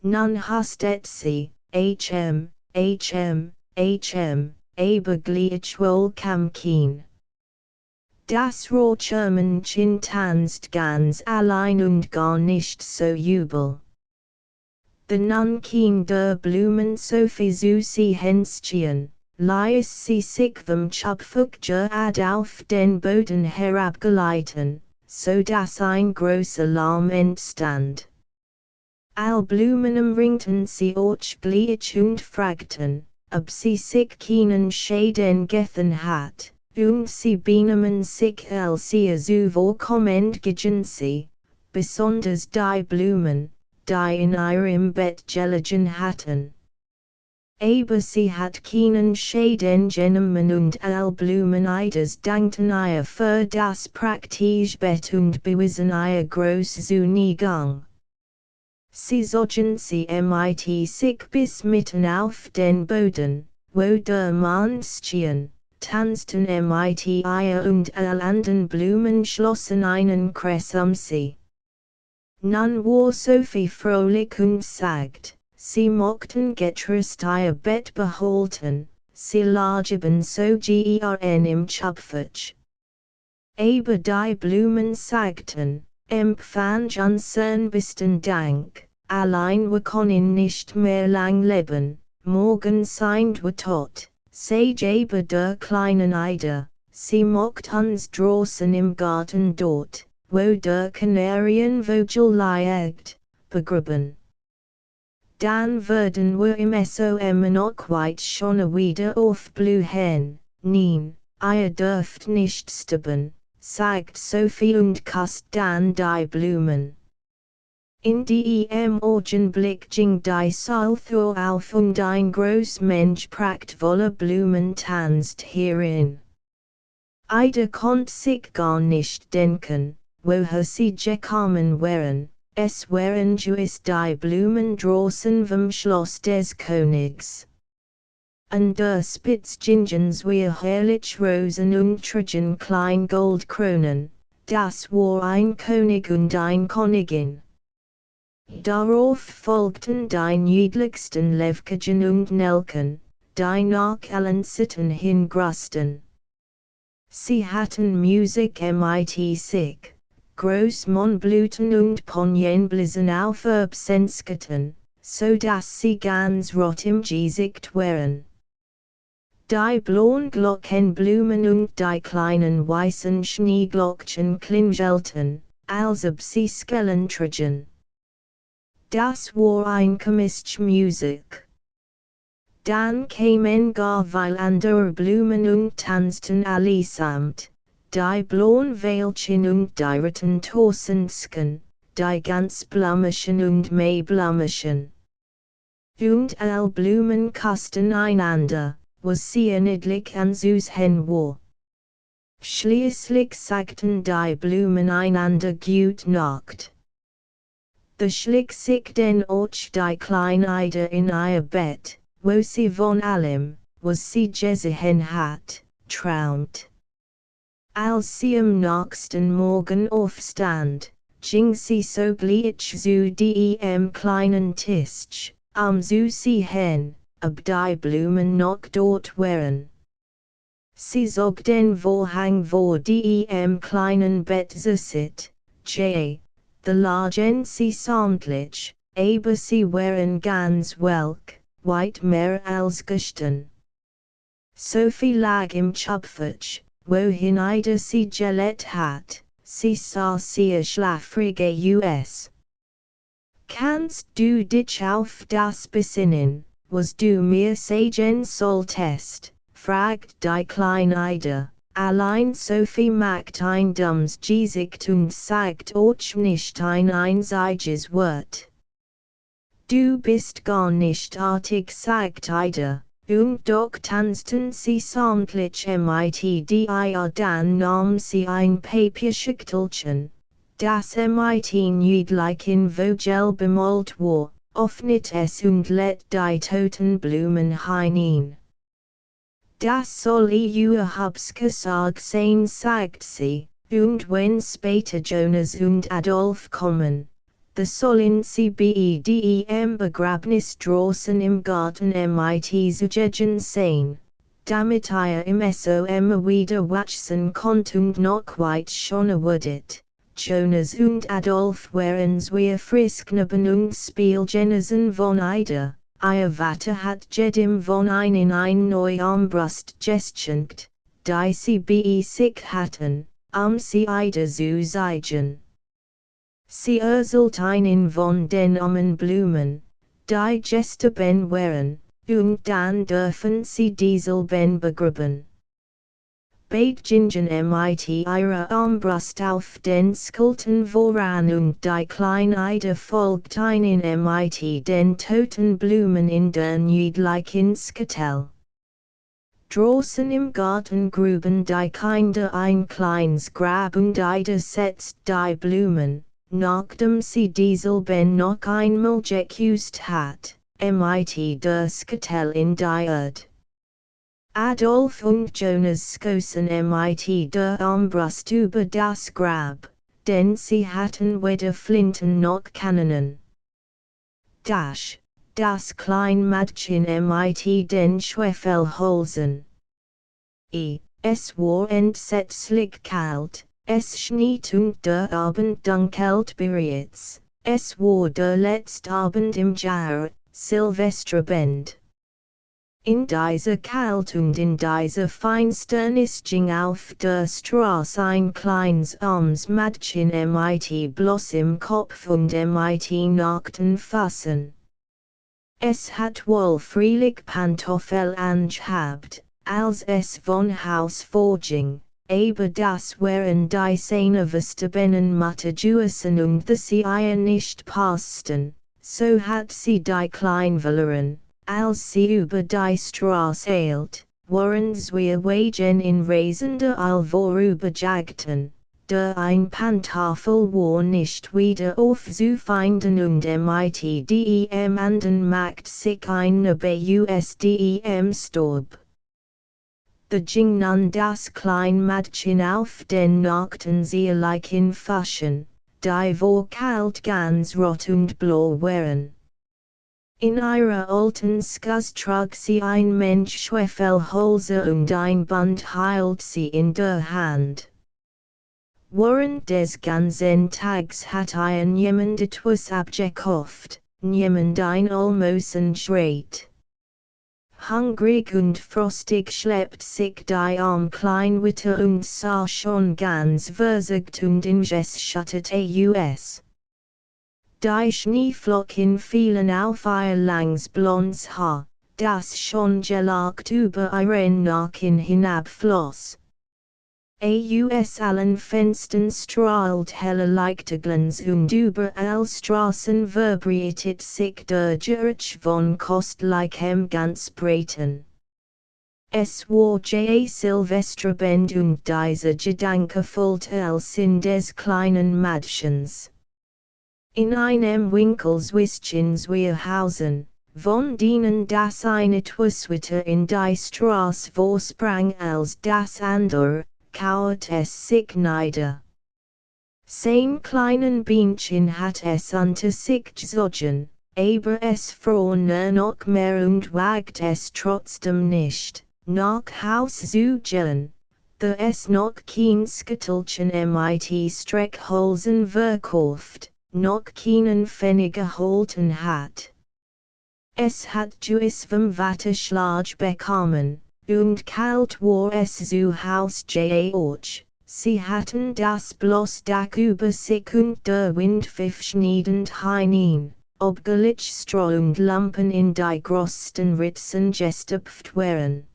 Nun hast sie, aber gleichwohl kam kein. Das Rohrschirmchen tanzt ganz allein und gar nicht so übel. The nun kein der Blumen so viel zu sie Hänschen, ließ sie sich vom Schöpfungsger ad auf den Boden herabgleiten, so dass ein großer Lärm entstand. All Blumen umringten sie ortsgleich und fragten, ob sie sich keinen Schaden getan hat, und sie benahmen sich sehr zu vorkommend gegen sie, besonders die Blumen, die in ihrem Bett gelegen hatten. Aber sie hat keinen Schaden genommen und all Blumeneides dankten ihr für das praktische Bett und bewiesen ihr Großzügigung. Sie zogen sie mit sich bis mitten auf den Boden, wo der Männchen, tanzten mit ihr und all anderen Blumen schlossen einen Kreis sie. Nun war Sophie fröhlich und sagt, sie mochten getrost ihr Bett behalten, sie lagen so gern im Schöpfung. Aber die Blumen sagten, empfang unsern besten Dank, allein wir können nicht mehr lang leben, morgen sind wir tot, sag aber der kleinen Eide, sie mocht uns draußen im Garten dort, wo der Kanarienvogel liegt, begraben. Dann würden wir im SOM noch weit schon wieder aufblühen, nein, ihr dürft nicht sterben, sagt Sophie und küsst dann die Blumen. In dem Augenblick ging die Salthur auf und ein Großmensch prachtvoller Blumen tanzt hierin. Ida konnte sich gar nicht denken, woher sie gekommen wären, es wären gewiss die Blumen draußen vom Schloss des Königs. An der Spitzgingens wir herrlich Rosen und trugen klein Goldkronen, das war ein König und ein Königin. Darauf folgten die niedlichsten Levkagen und Nelken, die nach allen Sitten hingrüßten. Sie hatten Musik mit sich, Großmondblüten und Ponienblüsen auf Erbsensketen, so dass sie ganz rot im Gesicht waren. Die blauen Glockenblumen und die kleinen weißen Schneeglöckchen klingelten, als ob sie Skellen trugen. Das war ein komische Musik. Dann kamen gar viele andere Blumen und tanzten allesamt, die blauen Veilchen und die roten Torsensken, die ganz blumischen und Maiblumischen. Und all Blumen küssten einander, was sehr niedlich anzusehen war. Schließlich sagten die Blumen einander Gute Nacht. Beschlich sich den Ort die Kleine in ihr Bett, wo sie von allem, was sie gesehen hat, träumt. Als sie am nächsten Morgen aufstand, ging sie sogleich zu dem kleinen Tisch, zu sehen, ob die Blumen noch dort wären. Sie zog den Vorhang vor dem kleinen Bett sit, the lagen sie sämtlich, aber sie waren ganz welk, weit mehr als gestern. Sophie lag im Schöpfung, wohin Ida sie gelegt hat, sie sah sehr schlafrig aus. Kannst du dich auf das besinnen, was du mir sagen solltest, fragt die kleine Ida, allein Sophie macht ein dummes Gesicht und sagt auch nicht ein einziges Wort. Du bist gar nicht artig, sagt Ida, und doch tanzten sie sämtlich mit dann nahm sie ein Papierschüchtelchen, das mit niedlich in Vogel bemalt war, öffnet es und lädt die toten Blumen hinein. Das soll überhaupt gesagt sein, sagt sie, und wenn später Jonas und Adolf kommen, the sollen sie bedem Begräbnis draußen im Garten mit zugegen sein, damit ihr im Som wieder wachsen konnt und noch weit schoner wurdet. Jonas und Adolf waren wir frisk neben und spielgenesen von Ida. Ihr Vater hat jedem von ein neu Armbrust geschenkt, die sie bei sich hatten, sie Ida zu zeigen. Sie erzählt einen von den armen Blumen, die gestorben waren, und dann dürfen sie dieselben begraben. Beidjingen mit ihrer Armbrust auf den Schultern voran und die kleine Ida folgt ihnen mit den toten Blumen in der niedlichen Skittel. Draußen im Garten gruben die Kinder ein kleines Grab und Ida setzt die Blumen, nachdem sie dieselben noch einmal geküsst hat, mit der Skittel in die Erde. Adolf und Jonas skossen mit der Armbrust über das Grab, denn sie hatten weder Flinten noch Kanonen. Das klein Mädchen mit den Schwefelholzen. Es war entsetzlich kalt, es schniet und der Abend dunkelt bereits, es war der letzte Abend im Jahr, Silvesterabend. In dieser Kälte und in dieser Finsternis ging auf der Straße ein kleines armes Mädchen mit bloßem Kopf und mit nackten Füßen. Es hat wohl freilich Pantoffel angehabt, als es von Haus vorging, aber das waren die seine Mutajuisen und the sie ihr nicht passten, so hat sie die Kleinwählerin. Als sie über die Straße eilt, waren wir wegen in rasender Eil vorüberjagten, der ein Pantoffel war nicht wieder aufzufinden und mit dem anderen macht sich eine Busdem Staub. The ging nun das kleine Mädchen auf den nackten zierlichen Füßen, die vor kalt ganz rot und blau waren. In ihrer alten Skuz trug sie ein Mensch Schwefelholze und ein Band hielt sie in der Hand. Während des ganzen Tags hat jemand etwas abgekauft, niemand ein Almosen schreit. Hungrig und frostig schleppt sich die Kleinwitte und sah schon ganz versagt und ingeschüttet aus. Die Schneeflocken fielen auf ihr langes blondes Haar, das schon gelagt über ihren Nacken hinabfloss. Aus allen Fenstern strahlt helle Lichterglanz und überall Straßen vibriert sich der Geruch von kostlichem Ganzbraten. Es war Silvesterabend und dieser Gedanke füllte alles in des kleinen Mädchens. In einem Winkel zwischen wir Hausen, von denen das eine Twiswitter in die Straße vorsprang als das andere, kauert es sich nieder. Sein kleinen Bienchen hat es unter sich gezogen, aber es fror noch mehr und wagt es trotzdem nicht, nach Haus zu gehen, da es noch kein Skittelchen mit Streckholzen verkauft, noch keinen Pfennig geholten hat. Es hat Juis vom Watteschlag bekommen, und kalt war es zu Haus georg. Sie hatten das bloß Dach über sich und der Wind pfiff schneidend hinein, obgleich Stroh und Lampen in die größten Ritzen gestopft waren.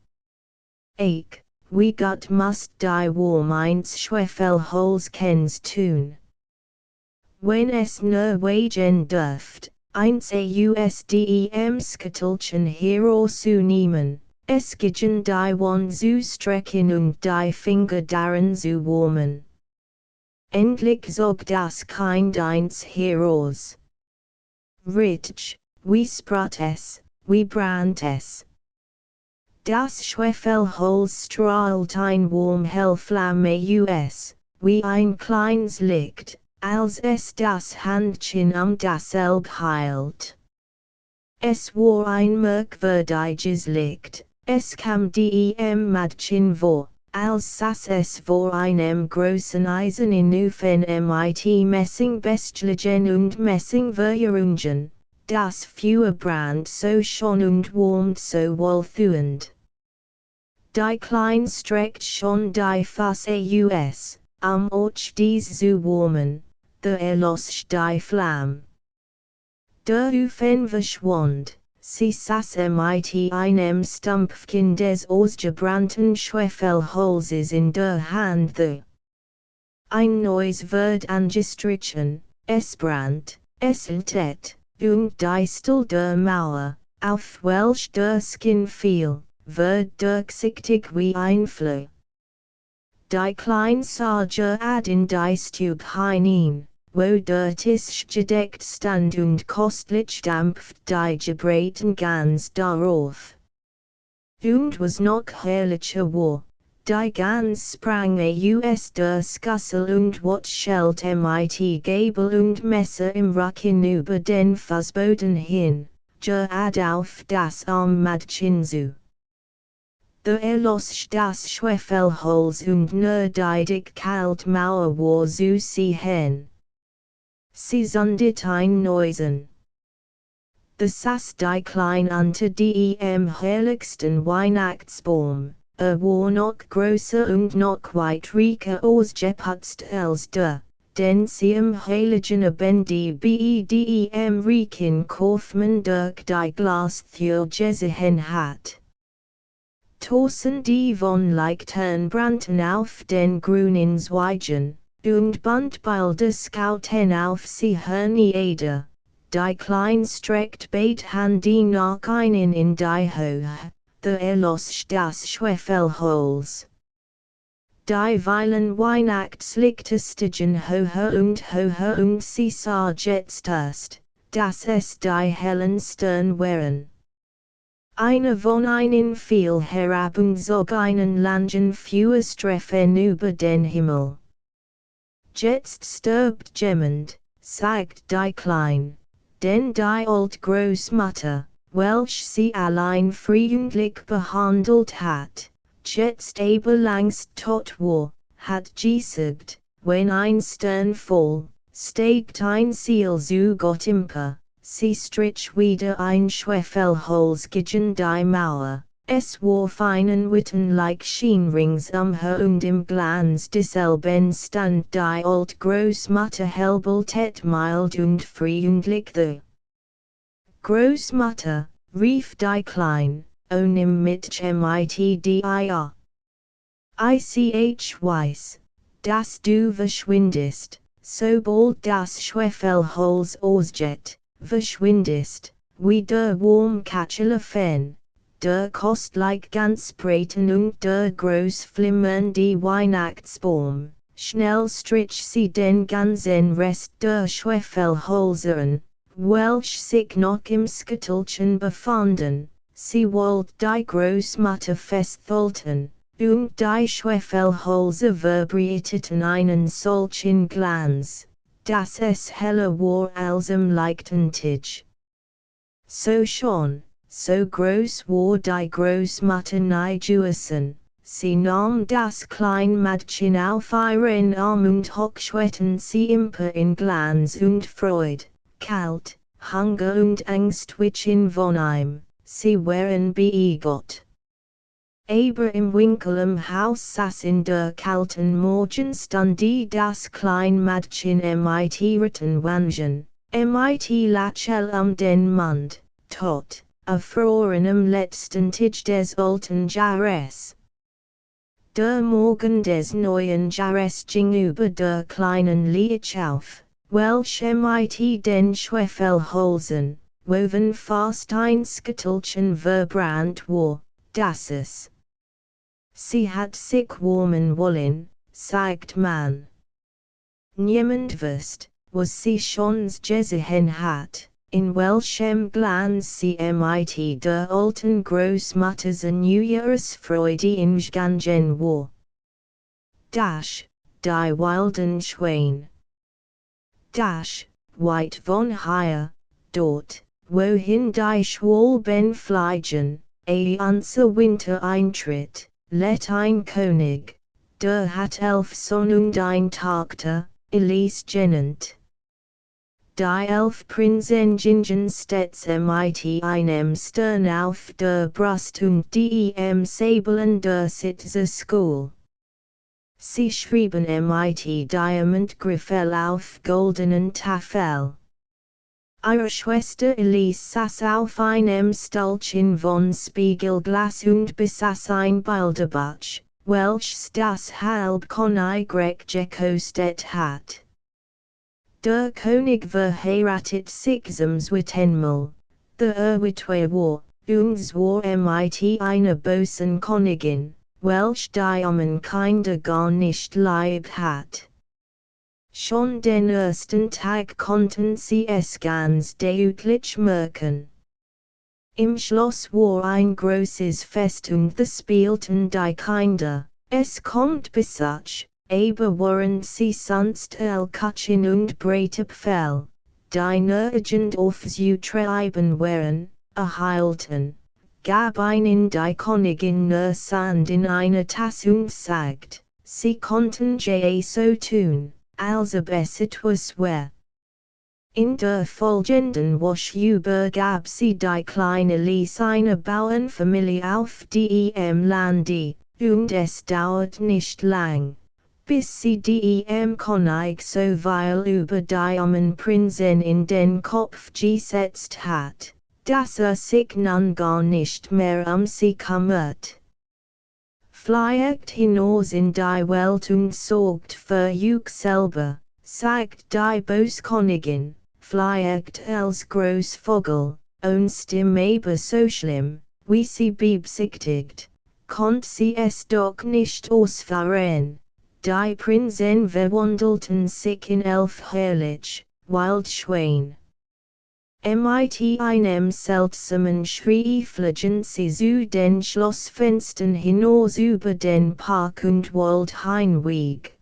Wie Gott must die Warm eins Schwefelholz kens tun. Wenn es nur wegen dürft, eins ausdem Skittelchen herauszunehmen, es gigen die Wand zu strecken und die Finger daran zu warmen. Endlich zog das Kind eins heraus. Ritsch, wie sprat es, wie brannt es. Das Schwefelholz strahlt ein Warmhellflamme aus, wie ein kleines Licht, als es das Handchen dasselbe hielt. Es war ein merkwürdiges Licht, es kam dem Mädchen vor, als saß es vor einem großen Eisen in von mit Messingbestlegen und Messingverjährungen, das Feuer brannt so schon und warmt so wohltuend. Die Klein streckt schon die Fasse aus, Ort dies zu warmen, der erlosch die Flamme. Der Ofen verschwand, sie saß mit einem Stampfchen des ausgebrannten Schwefelholzes in der Hand. Ein neues wird angestrichen, es brannt, es leuchtet, und die Stuhl der Mauer, auf welch der Skin fiel, wird durchsichtig wie ein Floh. Die Klein Sarge ad in die Stube hinein, wo der Tisch gedeckt stand und kostlich dampft die gebräten Gans darauf. Und was noch herrlicher war, die Gans sprang aus der Schüssel und watschelt mit Gabel und Messer im Ruck hinüber den Fußboden hin, gerade auf das Mädchen zu. Der erlosch das Schwefelholz und nur die dick kalt Mauer war zu sehen. Sie zündet ein Neusen. The saß die Klein unter dem herrlichsten Weihnachtsbaum, war noch größer und noch weit reicher ausgeputzt als der, den sie im heiligen bedem reichen Kaufmann durch die Glastür gesehen hat. Tausend von Lichtern brannten auf den grünen Zweigen, und Buntbilder schauten auf sie hernieder. Die Klein streckt beide Hände nach ihnen in die Höhe, der erlosch das Schwefelholz. Die Weilen Weihnachtslichter stiegen höher und sie sah jetzt erst, dass es die hellen Sterne waren. Einer von ihnen fiel herab und zog einen langen Feuerstreifen über den Himmel. Jetzt stirbt jemand, sagt die Klein, denn die Großmutter, welch sie allein freundlich behandelt hat, jetzt aber längst tot war, hat gesagt, wenn ein Stern voll, steigt ein Ziel zu Gott empor. Sie strich wieder ein Schwefelholz gegen die Mauer, es war feinen Wittenleich schien ringsum her und im Glanz desselben stand die Großmutter hellbeltet mild und freundlich the. Großmutter, rief die Klein, nimm mit mit dir. Ich weiß, dass du verschwindest, sobald das Schwefelholz ausgeht. Verschwindest, wie der Wurmkatschelefen, der kostlich Gansbraten und der groß flimmernde Weihnachtsbaum, schnell strich sie den ganzen Rest der Schwefelholzern, welch sich noch im Skittelchen befanden, sie wollt die Großmutter festhalten, und die Schwefelholzer vibrierten einen solchen Glanz, dass es heller war als im Lichtentich. So schon, so groß war die Großmutter Nijuasen, sie nahm das kleine Mädchen auf ihren Arm und hochschwetten sie empor in Glanz und Freud, Kalt, Hunger und Angst wichen von ihm, sie waren beigott. Aber im Winkel im Haus saß in der kalten Morgenstunde das klein Mädchen mit ihren Wangen, mit Lachel den Mund, tot, erfroren im letzten Tag des alten Jahres. Der Morgen des neuen Jahres ging über der kleinen Liech auf, welche mit den Schwefelholzen, woven fast ein Skittelchen verbrannt war, das es. Sie hat sich warmen wollen, sagt man. Niemand wusste, was sie schon gesehen hat, In Welchem Glanz CMIT der alten Großmutters a neueres Freude Gangen war. Die wilden Schwein. Weit von hier, dort, wohin die Schwalben fliegen, unser Winter eintritt, let ein König, der hat 11 Sohn und ein Tochter, Elise genannt. Die 11 Prinzen gingen stets mit einem Stern auf der Brust und dem Säbel der Sitze School. Sie schrieben mit Diamantgriffel auf goldenen Tafel. Ihre Schwester Elise saß auf einem Stulchen von Spiegelglas und besaß ein Bilderbuch, welches das halb Königreich gekostet hat. Der König verheiratet sich zum zweiten Mal, der Erwitwe war, und zwar mit einer bösen Königin, welch die Armen Kinder gar nicht lieb hat. Schon den ersten Tag konnten sie es ganz deutlich merken. Im Schloss war ein großes Fest und da spielten die Kinder, es kommt Besuch, aber während sie sonst Kutschen und Bretapfel, die nirgend auf zu treiben waren, erhielten, gab ihnen die Königin nur Sand in eine Tasse und sagt, sie konnten so tun, als ob es etwas wär. In der folgenden Woche übergab sie die kleine Elise einer Bauernfamilie auf dem Lande, und es dauert nicht lang, bis sie dem König so viel über die armen Prinzen in den Kopf gesetzt hat, dass sich nun gar nicht mehr sie kümmert. Fliegt hinaus in die Welt und sorgt für euch selber, sagt die Böskönigin, fliegt als Großvogel, und aber so schlimm, wie sie beabsichtigt, konnt sie es doch nicht ausführen. Die Prinzen verwandelten sich in 11 herrlich, Wildschwein. Mit einem seltsamen Schrei flogen sie zu den Schlossfenstern hinaus über den Park und Waldheimweg.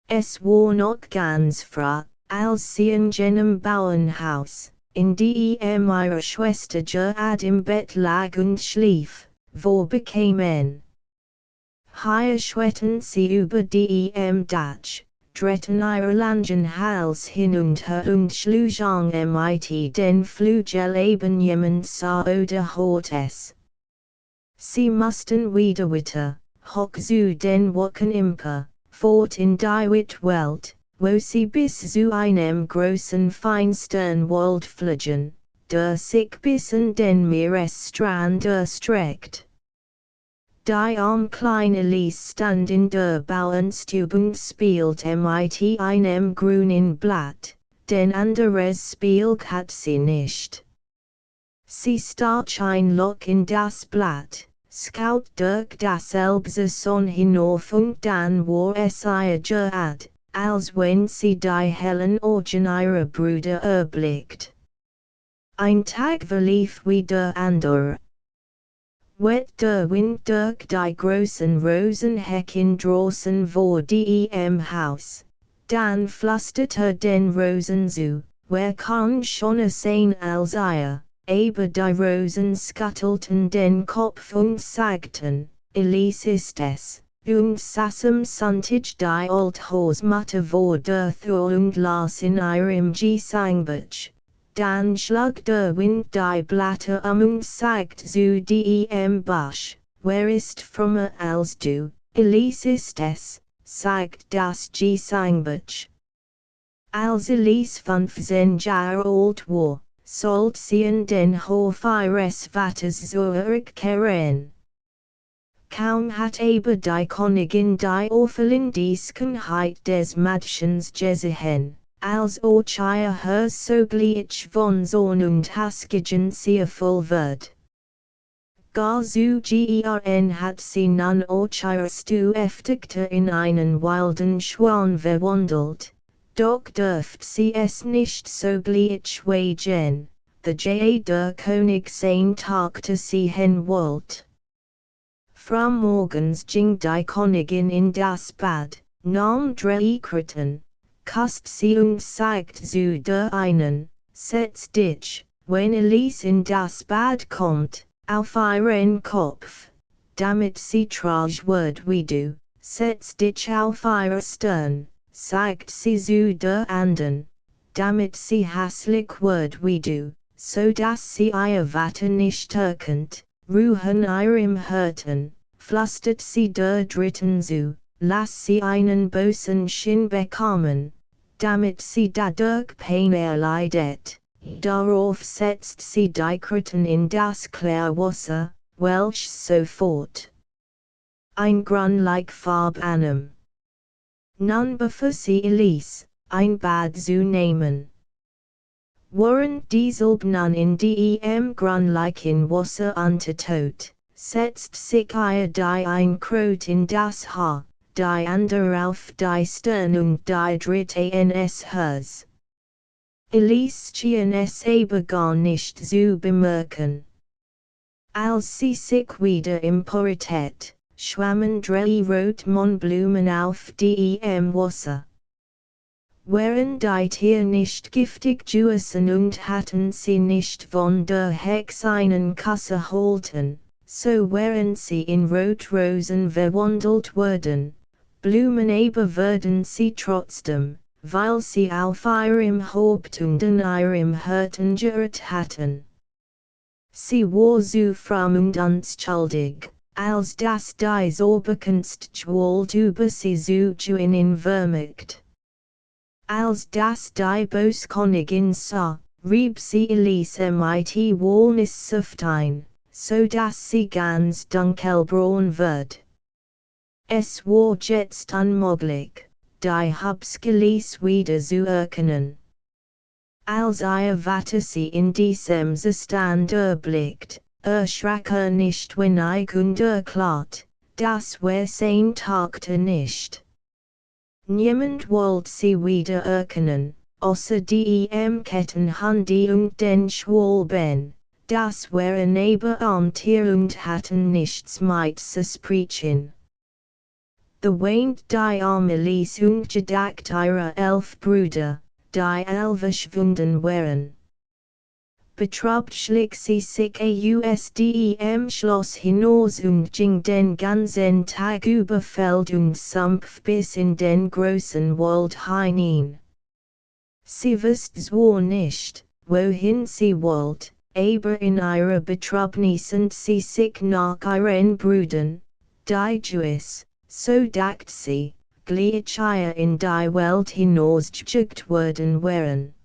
Es war noch ganz früh, als sie in jenem Bauernhaus, in dem ihre Schwester gerade im Bett lag und schlief, vorbekämen. Hier schreiten sie über dem Dach, drehten ihre langen Hals hin und her und schlugen mit den Flügel eben jemand sah oder hört es. Sie mussten wieder hoch zu den Wolken empor, fort in die weite Welt, wo sie bis zu einem großen Feinsternwald flogen, der sich bis an den Meeresstrand erstreckt. Die kleine Elise stand in der Bauernstube und spielte mit einem grünen Blatt, denn anderes Spiel hat sie nicht. Sie stach ein Loch in das Blatt, schaut durch dasselbe Sonne hinauf und dann war es ihr gerad, als wenn sie die hellen Augen ihrer Brüder erblickt. Ein Tag verlief wie der andere. Wet der Wind durch die großen Rosenhecken draußen vor dem Haus, dann flüsterte den Rosen zu, wer kann schon sehen als ihr, aber die Rosen skuttelten den Kopf und sagten, Elise ist es, und saßen Sonntag die Althausmutter vor der Tür und las in ihrem Gesangbuch. Dann schlug der Wind die Blätter und sagt zu dem Busch, wer ist frommer als du, Elise ist es, sagt das Gesangbuch. Als Elise 15 Jahre alt war, sollte sie in den Hof ihres Vaters zurückkehren. Kaum hat aber die Königin die Auffälligkeit des Mädchens gesehen, als auch ihr Herz sogleich von Zorn und Hassgegen voll wird. Gar zu gern hat sie nun auch ihre Stueftochter in einen wilden Schwan verwandelt, Doch dürft sie es nicht sogleich wagen, the J. der König sein Tagte sie hen wollt. Frau morgens ging die Königin in das Bad, nahm 3 Kriten, kust sie und zeigt zu der einen, setz dich, wenn Elise in das Bad kommt, auf ihren Kopf, damit sie trage wird wie du, setz dich auf ihre Stirn, zeigt sie zu der anderen, damit sie hässlich wird wie du, so dass sie ihr Vater nicht erkennt, ruhen ihrem Hirten, flüstert sie der Dritten zu, lass sie einen bösen Schinn bekommen, damit sie dadurch Pein erleidet. Darauf setzt sie die Kriten in das Klärwasser, welch sofort ein grünlich Farb annahm. Nun befuhr sie Elise, ein Bad zu nehmen. Während dieselbe nun in dem grünlichen Wasser untertaucht, setzt sich ihr die ein Krot in das Haar, die andere auf die Stirn und die dritte in es Herz. Elise schien es aber gar nicht zu bemerken. Als sie sich wieder emportet, schwammen 3 Rotmohnblumen auf dem Wasser. Wären die Tiere nicht giftig gewesen und hatten sie nicht von der Hex einen Kuss erhalten, so wären sie in Rotrosen verwandelt worden, Blumen aber würden sie trotzdem, weil sie auf ihrem Haupt und in ihrem Hirten geirrt hatten. Sie war so fromm und unschuldig, als dass die Zauberkunst über sie so unvermerkt. Als das die Böskönigin sah, rieb sie Elise mit Walnusssaft ein, so dass sie ganz dunkelbraun wird. Es war jetzt unmöglich, die hübsche Elise wieder zu erkennen. Als ihr Vater sie in diesem Zustand erblickt, erschrak nicht wenig und erklärt, das war sein Tagte nicht. Niemand wollte sie wieder erkennen, außer dem Kettenhandi und den Schwalben, das waren aber Amtier und hatten nichts mit zu sprechen. The weint die arme Elise und gedacht ihrer 11 Brüder, die alle verschwunden waren. Betrübt schlich sie sich aus dem Schloss hinaus und ging den ganzen Tag über Feld und Sumpf bis in den großen Wald hinein. Sie wusste zwar nicht, wohin sie wollte, aber in ihrer Betrübnis sind sie sich nach ihren Brüdern, die Jewis, so dacht sie, gleich ihr in die Welt hinausgeschickt worden waren.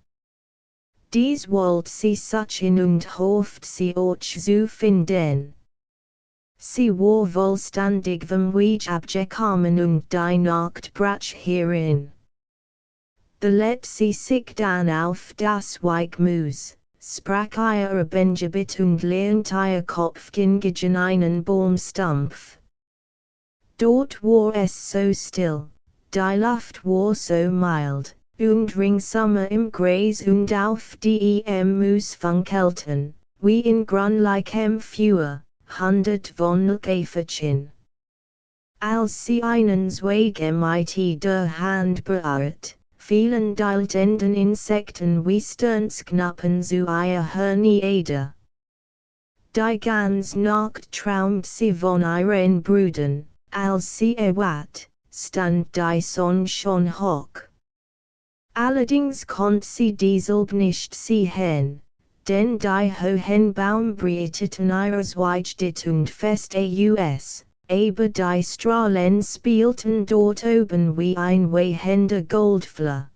Dies wollte sie suchen und hofft sie euch zu finden. Sie war vollständig vom Weg abgekommen und die Nacht brach hierin. The let sie sich dann auf das Weigmus, sprach ihre Benjabit und lehnt ihr Kopf gegen einen Baumstumpf. Dort war es so still, die Luft war so mild, und ringsummer im Gras und auf dem Moos funkelten, wie in grünlichem Feuer, 100 von Käferchen. Als sie einen Zweig mit der Hand berührt, fielen die ltenden Insekten wie Sternsknappen zu ihr Nieder. Die ganze Nacht träumt sie von ihren Brüdern, als sie erwacht, stand die Sonne schon hoch. Allerdings konnte sie dieselbe nicht sehen, denn die hohen Baumbrieten ihres Weigditt und fest aus, aber die Strahlen spielten dort oben wie ein wehender Goldfler.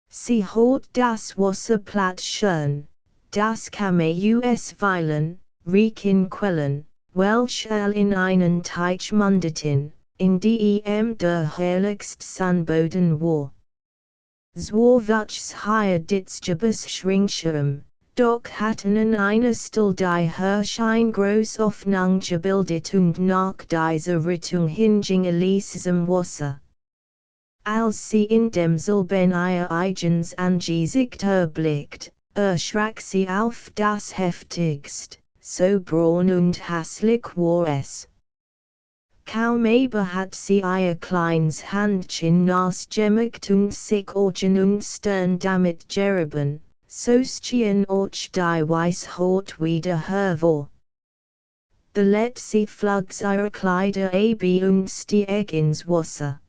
Sie hat das Wasser platt schön, das kam aus Weilen, riechen Quellen, welche in einen Teich mündeten, in dem der herrlichst Sandboden war. Zwar wuchs hier das Gebüsch, doch hatten in einer Stelle die Hirsche ein groß Öffnung gebildet und nach dieser Richtung hinging Elise im Wasser. Als sie in demselben Jahr eigens angesicht erblickt, erschrak sie auf das heftigst, so braun und hässlich war es. Kaum aber hat sie ihr kleines Handchen ausgemacht und sich Augen und Stirn damit gerieben, so stehen auch die Weisheit wieder hervor. Da let sie flugs ihre Kleider ab und stieg ins Wasser.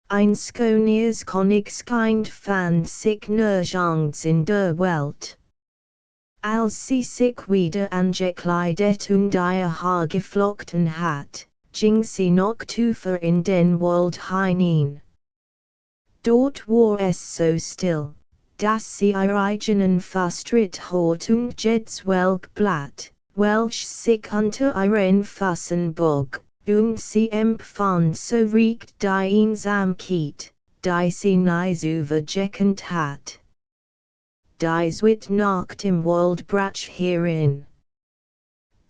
Ein skoniers Königskind fand sich nirgends in der Welt. Als sie sich wieder angekleidet und ihr Haar geflochten hat, ging sie noch tiefer in den Wald hinein. Dort war es so still, dass sie ihr eigenen Fastritt hat und jedes Welkblatt, welch sich unter ihren Füßen bog, und sie empfand so riecht die Einsamkeit, die sie nicht übergekannt hat. Dies wird Nacht im Wald brach hierin.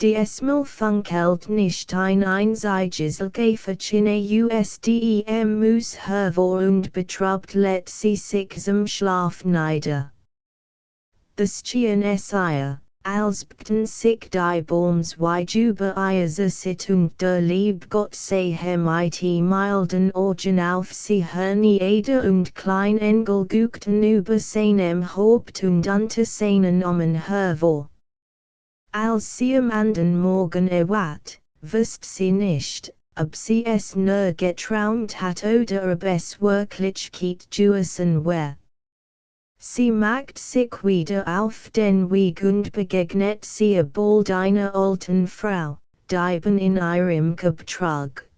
Diesmal funkelt nicht ein einziges Gefertchen usdem muss hervor und betrübt let sie sich zum Schlaf nieder. Das Schien es ihr, als bten sich die Bombs weit über ihr sit und der lieb Gott sei mit milden Augen auf sie hernieder und klein Engel guckten über seinem Haupt und unter seinen Armen hervor. Als sie am anderen Morgen erwacht, wusste sie nicht, ob sie es nur geträumt hat oder ob es Wirklichkeit gewesen war. Sie macht sich wieder auf den Weg und begegnet sie bald einer alten Frau, die in ihrem Kab trug.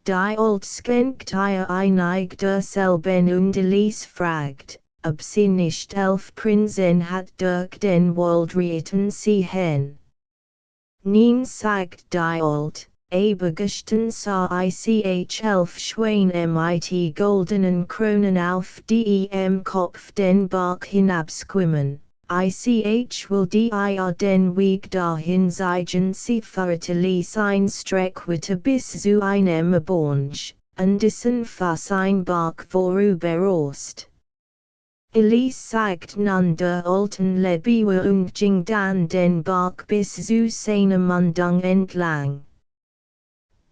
Die Alt schenkt ihr einig derselben und Elise fragt, ob sie nicht 11 Prinzen hat durch den Wald reiten sie hen. Nein sagt die Alt, aber gestern sah ich 11 Schwäne mit goldenen Kronen auf dem Kopf den Berg hinabschwimmen. Ich will die den Weg dahin zeigen sie führte Elise ein Streckwette bis zu einem Bornsch, Andersen fast ein Berg vorüberost. Elise sagt nun der alten Lebewe und ging dann den Berg bis zu seiner Mundung entlang.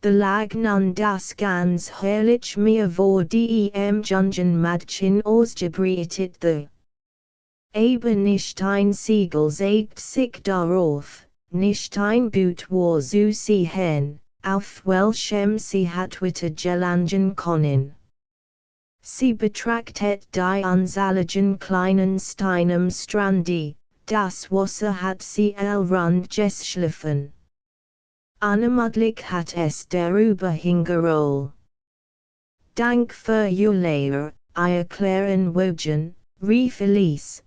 Da lag nun das ganz herrlich Meer vor dem Jungen Mädchen ausgebreitet the. Aber nicht ein Siegel sägt sich darauf, nicht ein Boot war zu sehen, auf welchem sie hatte gelangen können. Sie betrachtet die unzähligen kleinen Steine am Strand, das Wasser hat sie rund geschliffen. Unmöglich hat es darüber hingerollt. Dank für Ihr Lehrer, ihr klaren Wogen, rief Elise.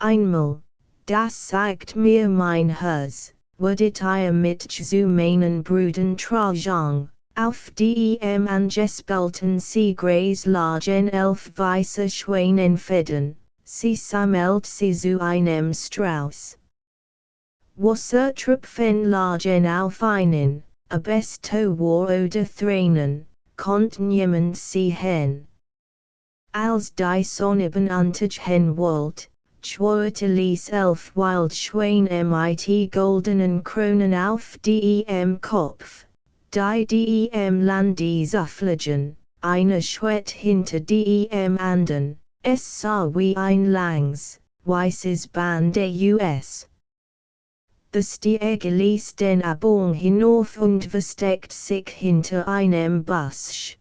Einmal, das sagt mir mein Herz, würdet ihr mit zu meinen Brüdern tragen, auf dem angespelten Seegräs lagen 11 weiße Schweinenfedern, sie sammelt sie zu einem Strauß. Wassertropfen lagen auf einen, ob es Tau war oder Tränen, konnt niemand sehen. Als die Sonne untergehen wollte, schwörte Elise 11 Wildschweine mit goldenen Kronen auf dem Kopf, die dem Landes fliegen, eine schwett hinter dem anderen, es sah wie ein langes, weißes Band aus. The stieg Elise den Abhang hinauf und versteckt sich hinter einem Busch.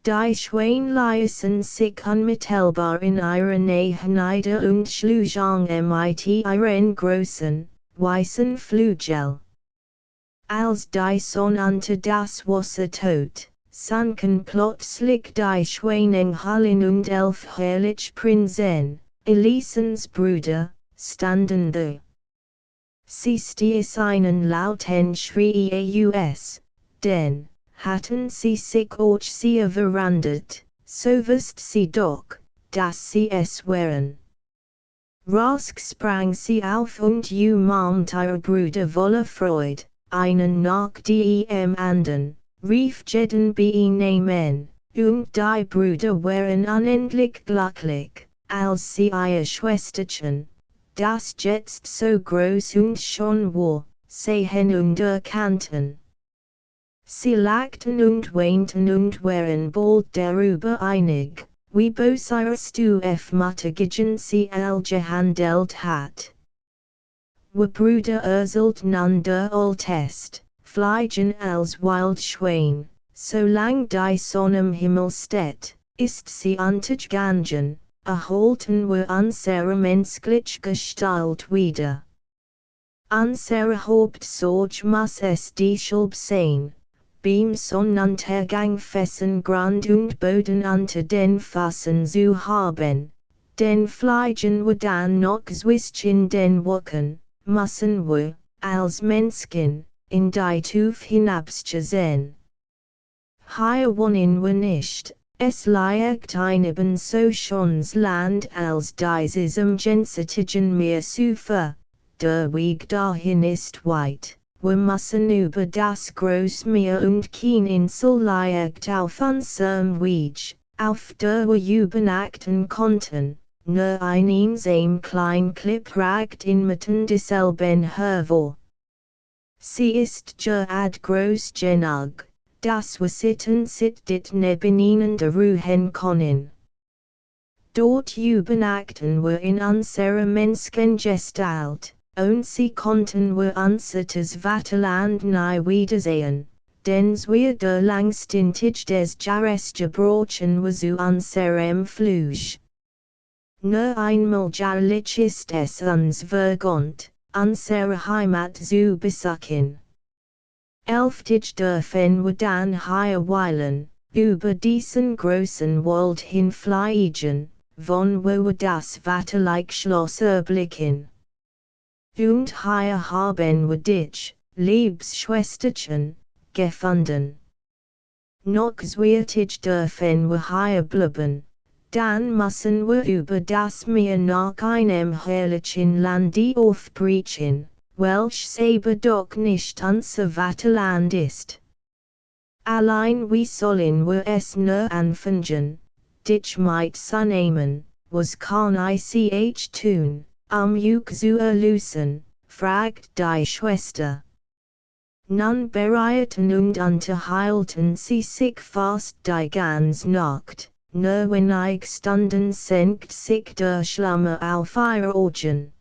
Die Schweine ließen sich unmittelbar in ihrer Nähe nieder und schlugen mit ihren großen, weißen Flügel. Als die Sonne unter das Wasser trat, sanken plötzlich die Schweine Hallen und 11 herrliche Prinzen, Elisens Brüder, standen da. Sie stießen lauten Schreie aus, denn, hatten sie sich auch sehr verwandelt, so wusste sie doch, dass sie es wären. Rasch sprang sie auf und umarmte ihre Brüder voller Freude, einen nach dem anderen, rief jeden bei ihnen Die Brüder waren unendlich glücklich, als sie ihr Schwesterchen, das jetzt so groß und schon war, sehen und erkannten. Sie lachten und weinten und waren bald darüber einig, wie bösires Mutter sie gehandelt hat. Wir Brüder sollten an der Altest, fliegen als Wildschwein, solang die Sonne im Himmel steht, ist sie untergegangen, erhalten wir unsere menschliche Gestalt wieder. Unsere Hauptsorge muss es deshalb sein, beim Sonnenuntergang festen Grund und Boden unter den Füßen zu haben, denn fliegen wir dann noch zwischen den Wolken, müssen wir, als Menschen, in die Tiefe hinabsehen. Hier wohnen wir nicht, es liegt ein ebenso schönes Land als dieses jenseitigen Meer zu der Weg dahin ist weit, wir müssen über das Großmeer und kein Insel liegt auf unserem Weg, auf der wir übernachten konnten, nur ein einsam klein Klipp ragt inmitten desselben hervor. Sie ist gerade groß genug, dass wir sittet neben ihnen ruhen können. Dort übernachten wir in unserer Menschengestalt, und sie konnten wir unser Vaterland nie wiedersehen, denn wir der langstintig des Jahres gebrochen wir zu unserem Flug. Nur einmal jährlich ist es uns vergönnt, unsere Heimat zu besuchen. Elftig dürfen wir dann hier weilen, über diesen großen Wald hinfliegen, von wo wir das Vaterland Schloss erblicken. Und hier haben wir dich, liebes Schwesterchen, gefunden. Noch 20 dürfen wir hier bleiben, dann müssen wir über das Meer nach einem herrlichen Lande aufbrechen, welches aber doch nicht unser Vaterland ist. Allein wie sollen wir es nur anfangen, dich mitzunehmen, was kann ich tun, euch zu erlösen, fragt die Schwester. Nun bereiten und unterhielten sie sich fast die ganze Nacht, nur wenn ich stunden senkt sich der Schlummer auf ihre Augen.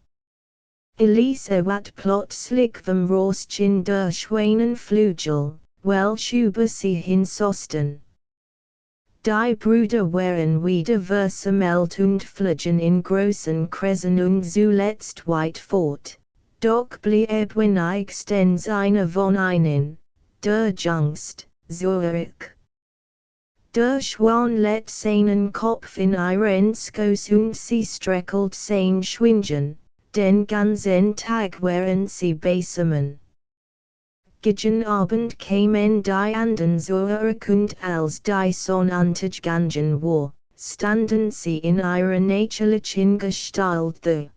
Elise wat plötzlich vom Rostchen der Schwanenflügel, welch über sie hinsosten. Die Brüder waren wieder versammelt und flogen in großen Kreisen und zuletzt weit fort, doch blieb wenigstens einer von ihnen, der Jüngst, zurück. Der Schwan lädt seinen Kopf in ihren Schoß und sie streckelt sein Schwingen, den ganzen Tag waren sie beisammen. Gegen Abend kamen die anderen zurück und als die Sonne untergegangen war, standen sie in ihrer natürlichen Gestalt da.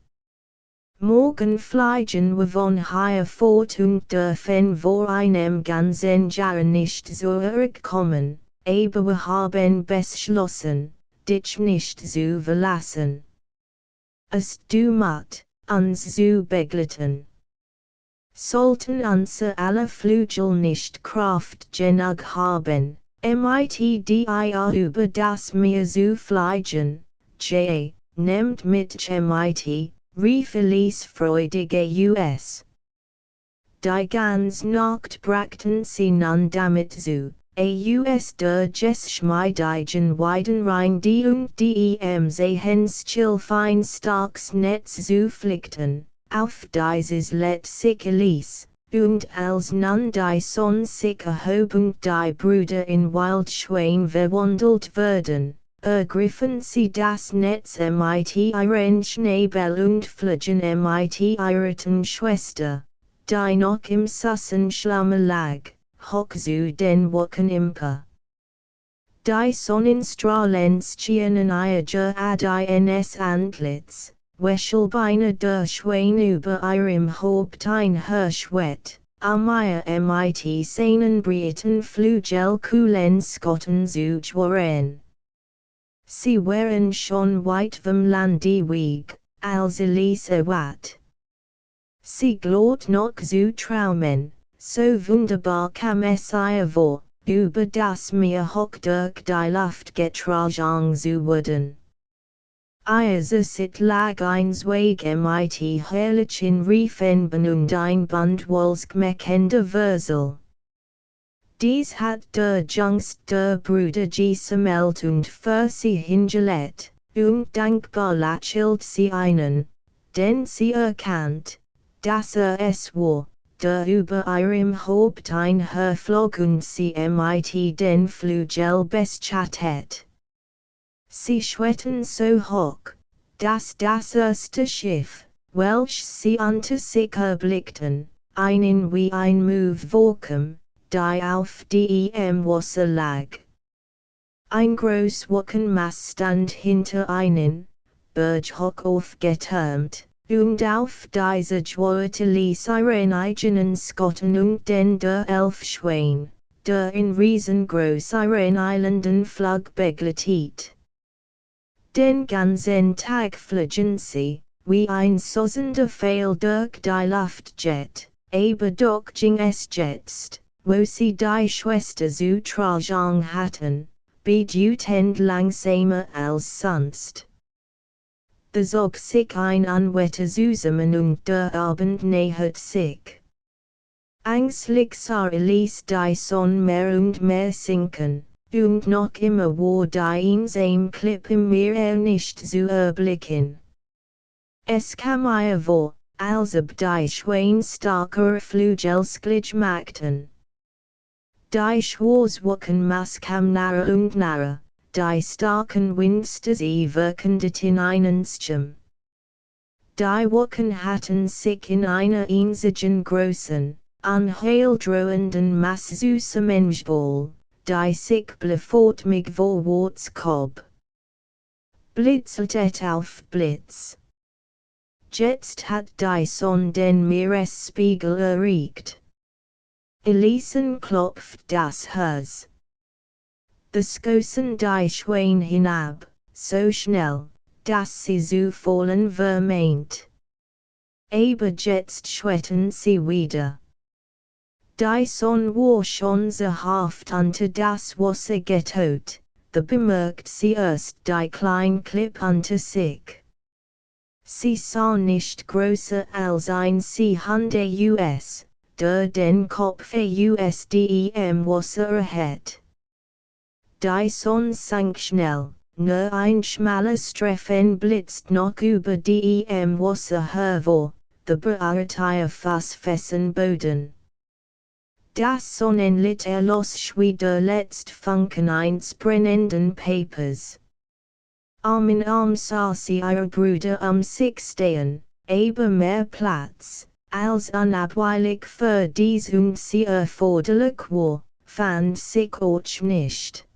Morgen fliegen wir von hier fort und dürfen vor einem ganzen Jahr nicht zurückkommen, aber wir haben beschlossen, dich nicht zu verlassen. Es du matt, uns zu begleiten. Sollten unser aller Flügel nicht Kraft genug haben, dir über das Meer zu fliegen, nehmt mit rief Elise freudige US. Die ganze Nacht brachten sie nun damit zu, aus der geschmeidigen Weidenrhein die und dem Seehens fein starks Netz zu flichten. Auf dieses lädt sich Elise, und als nun die Sonne sich erhob und die Brüder in Wildschwein verwandelt würden, ergriffen sie das Netz mit ihren Schnäbel und flogen mit ihrer Schwester, die noch im Sussenschlummer lag, hoch zu den Wolken empor. Die Sonnenstrahlen schienen ihr ins Antlitz, weshalb einer der Schweine über ihrem Haupt ein Hirschwett, Amaya mit seinen Brieten Flugel Kulen Skotten Zuch waren. Sie waren schon weit vom Lande weg, als Elise wat. Sie glot noch zu traumen, so wunderbar kam es ihr vor, über das Meer hoch durch die Luft getragen zu werden. Ihr Sit lag eins Weg mit herrlichen Riefen und ein Band wohlgemeckender Wurzel. Dies hat der Jüngst der Brüder gesammelt und für sie hingelegt, dankbar lächelt sie einen, denn sie erkannt, dass es war, der über ihrem Haupt ein Herr flog und sie mit den Flügel beschattet. Sie schwetten so hoch, dass das erste Schiff, welch sie unter sich erblickten, einen wie ein Move vorkam, die auf dem Wasser lag. Ein Großwolkenmast stand hinter einen, Berg hoch aufgetürmt, und auf dieser Schwarte ließ ihren eigenen Skotten und den der Elfschwein, der in riesengroß ihren Eilanden Flug begleitet. Den ganzen Tag flogen sie, wie ein sausender Pfeil durch die Luftjet, aber doch ging es jetzt, wo sie die Schwester zu tragen hatten, bedeutend langsamer als sonst. Bezog sich ein Unwetter zusammen und der Abend nähert sich. Ängstlich sah Elise die Sonne mehr und mehr sinken, und noch immer war die einsame Klippe im Meer nicht zu erblicken. Es kam ihr vor, als ob die Schwein starkere Flügelsglitch machten. Die Schwarzwolkenmasse kam nahe und nahe, die starken Windste sie wirkenden einen Sturm. Die Wolken hatten sich in einer einzigen großen, anheildrohenden Masse zusammengeballt, die sich bevortmig vorwärts schob. Blitzet auf Blitz. Jetzt hat die Sonne den Meeresspiegel erreicht. Elisen klopft das Herz. Bestoßen die Schwein hinab, so schnell, dass sie zu fallen vermeint. Aber jetzt schwetten sie wieder. Die Sonne war schon so haft unter das Wasser getaucht, da bemerkt sie erst die kleine Klippe unter sich. Sie sah nicht größer als ein Seehund US, der den Kopf dem Wasser erhält. Die Sonne sank schnell, nur ein schmaler Streifen blitzt noch über dem Wasser hervor, der beartete fast festen Boden. Das Sonnenlicht erlosch wie der letzte Funken eines brennenden Papers. Arm in Arm sah sie ihre Brüder sich stehen, aber mehr Platz, als unabweilig für dies und sie erforderlich war, fand sich auch nicht.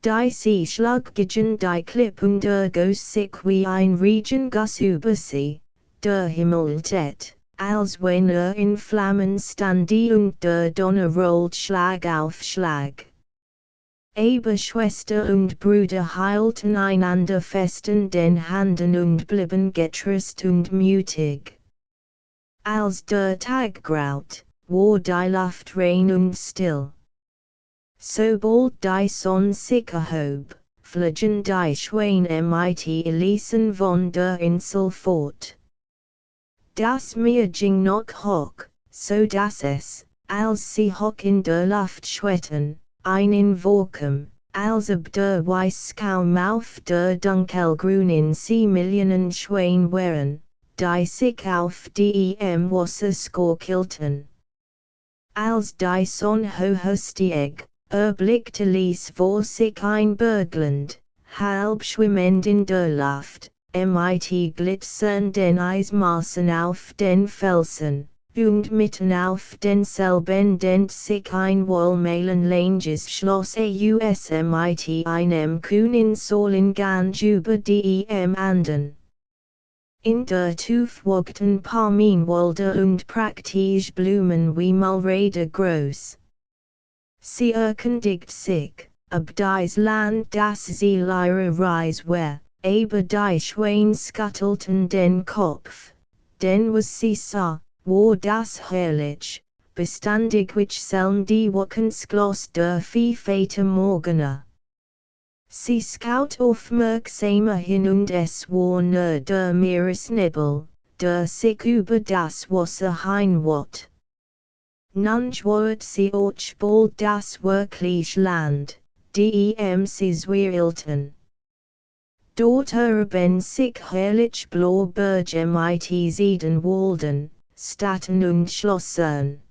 Die See schlug gegen die Klippe und ergoss sich wie ein Regenguss über sie, der Himmel tät, als wenn in Flammen stand und der Donner rollt Schlag auf Schlag. Aber Schwester und Brüder hielten einander fest in den Händen und blieben getrost und mutig. Als der Tag graut, war die Luft rein und still. Sobald die Sonne sich erhob, flogen die Schweine mit Elisen von der Insel fort. Das Meer ging noch hoch, so dass es, als sie hoch in der Luft schwebten, einen vorkam, als ob der Weißschaum auf der dunkelgrünen See Millionen Schweine wären, die sich auf dem Wasser schaukelten. Als die Sonne höher stieg, erblickte Elise vor sich ein Bergland, halb schwimmend in der Luft, mit glitzernden Eismassen auf den Felsen, und mitten auf denselben dehnt sich ein wohlmeilenlanges Schloss aus mit einem kühnen Säulengang über dem Anden. In der Tufwogten Parminwalde und praktisch Blumen wie Mulrede groß. Sie erkundigt sich, ob dies Land das sie Lyra reis wär, aber die Schwein scuttelten den Kopf, denn was sie sah, war das herrlich, bestandig which selm die Wackensgloss der Fete Morgana. Sie scout aufmerksamer hin und es war nur der Meeresnebel, der sich über das Wasser hinwot. Nun schwört sie auch bald das wirklich Land, dem sie zweielten. Dort erben sich herrlich blaue Berge mit Siedenwalden, Städten und Schlossern.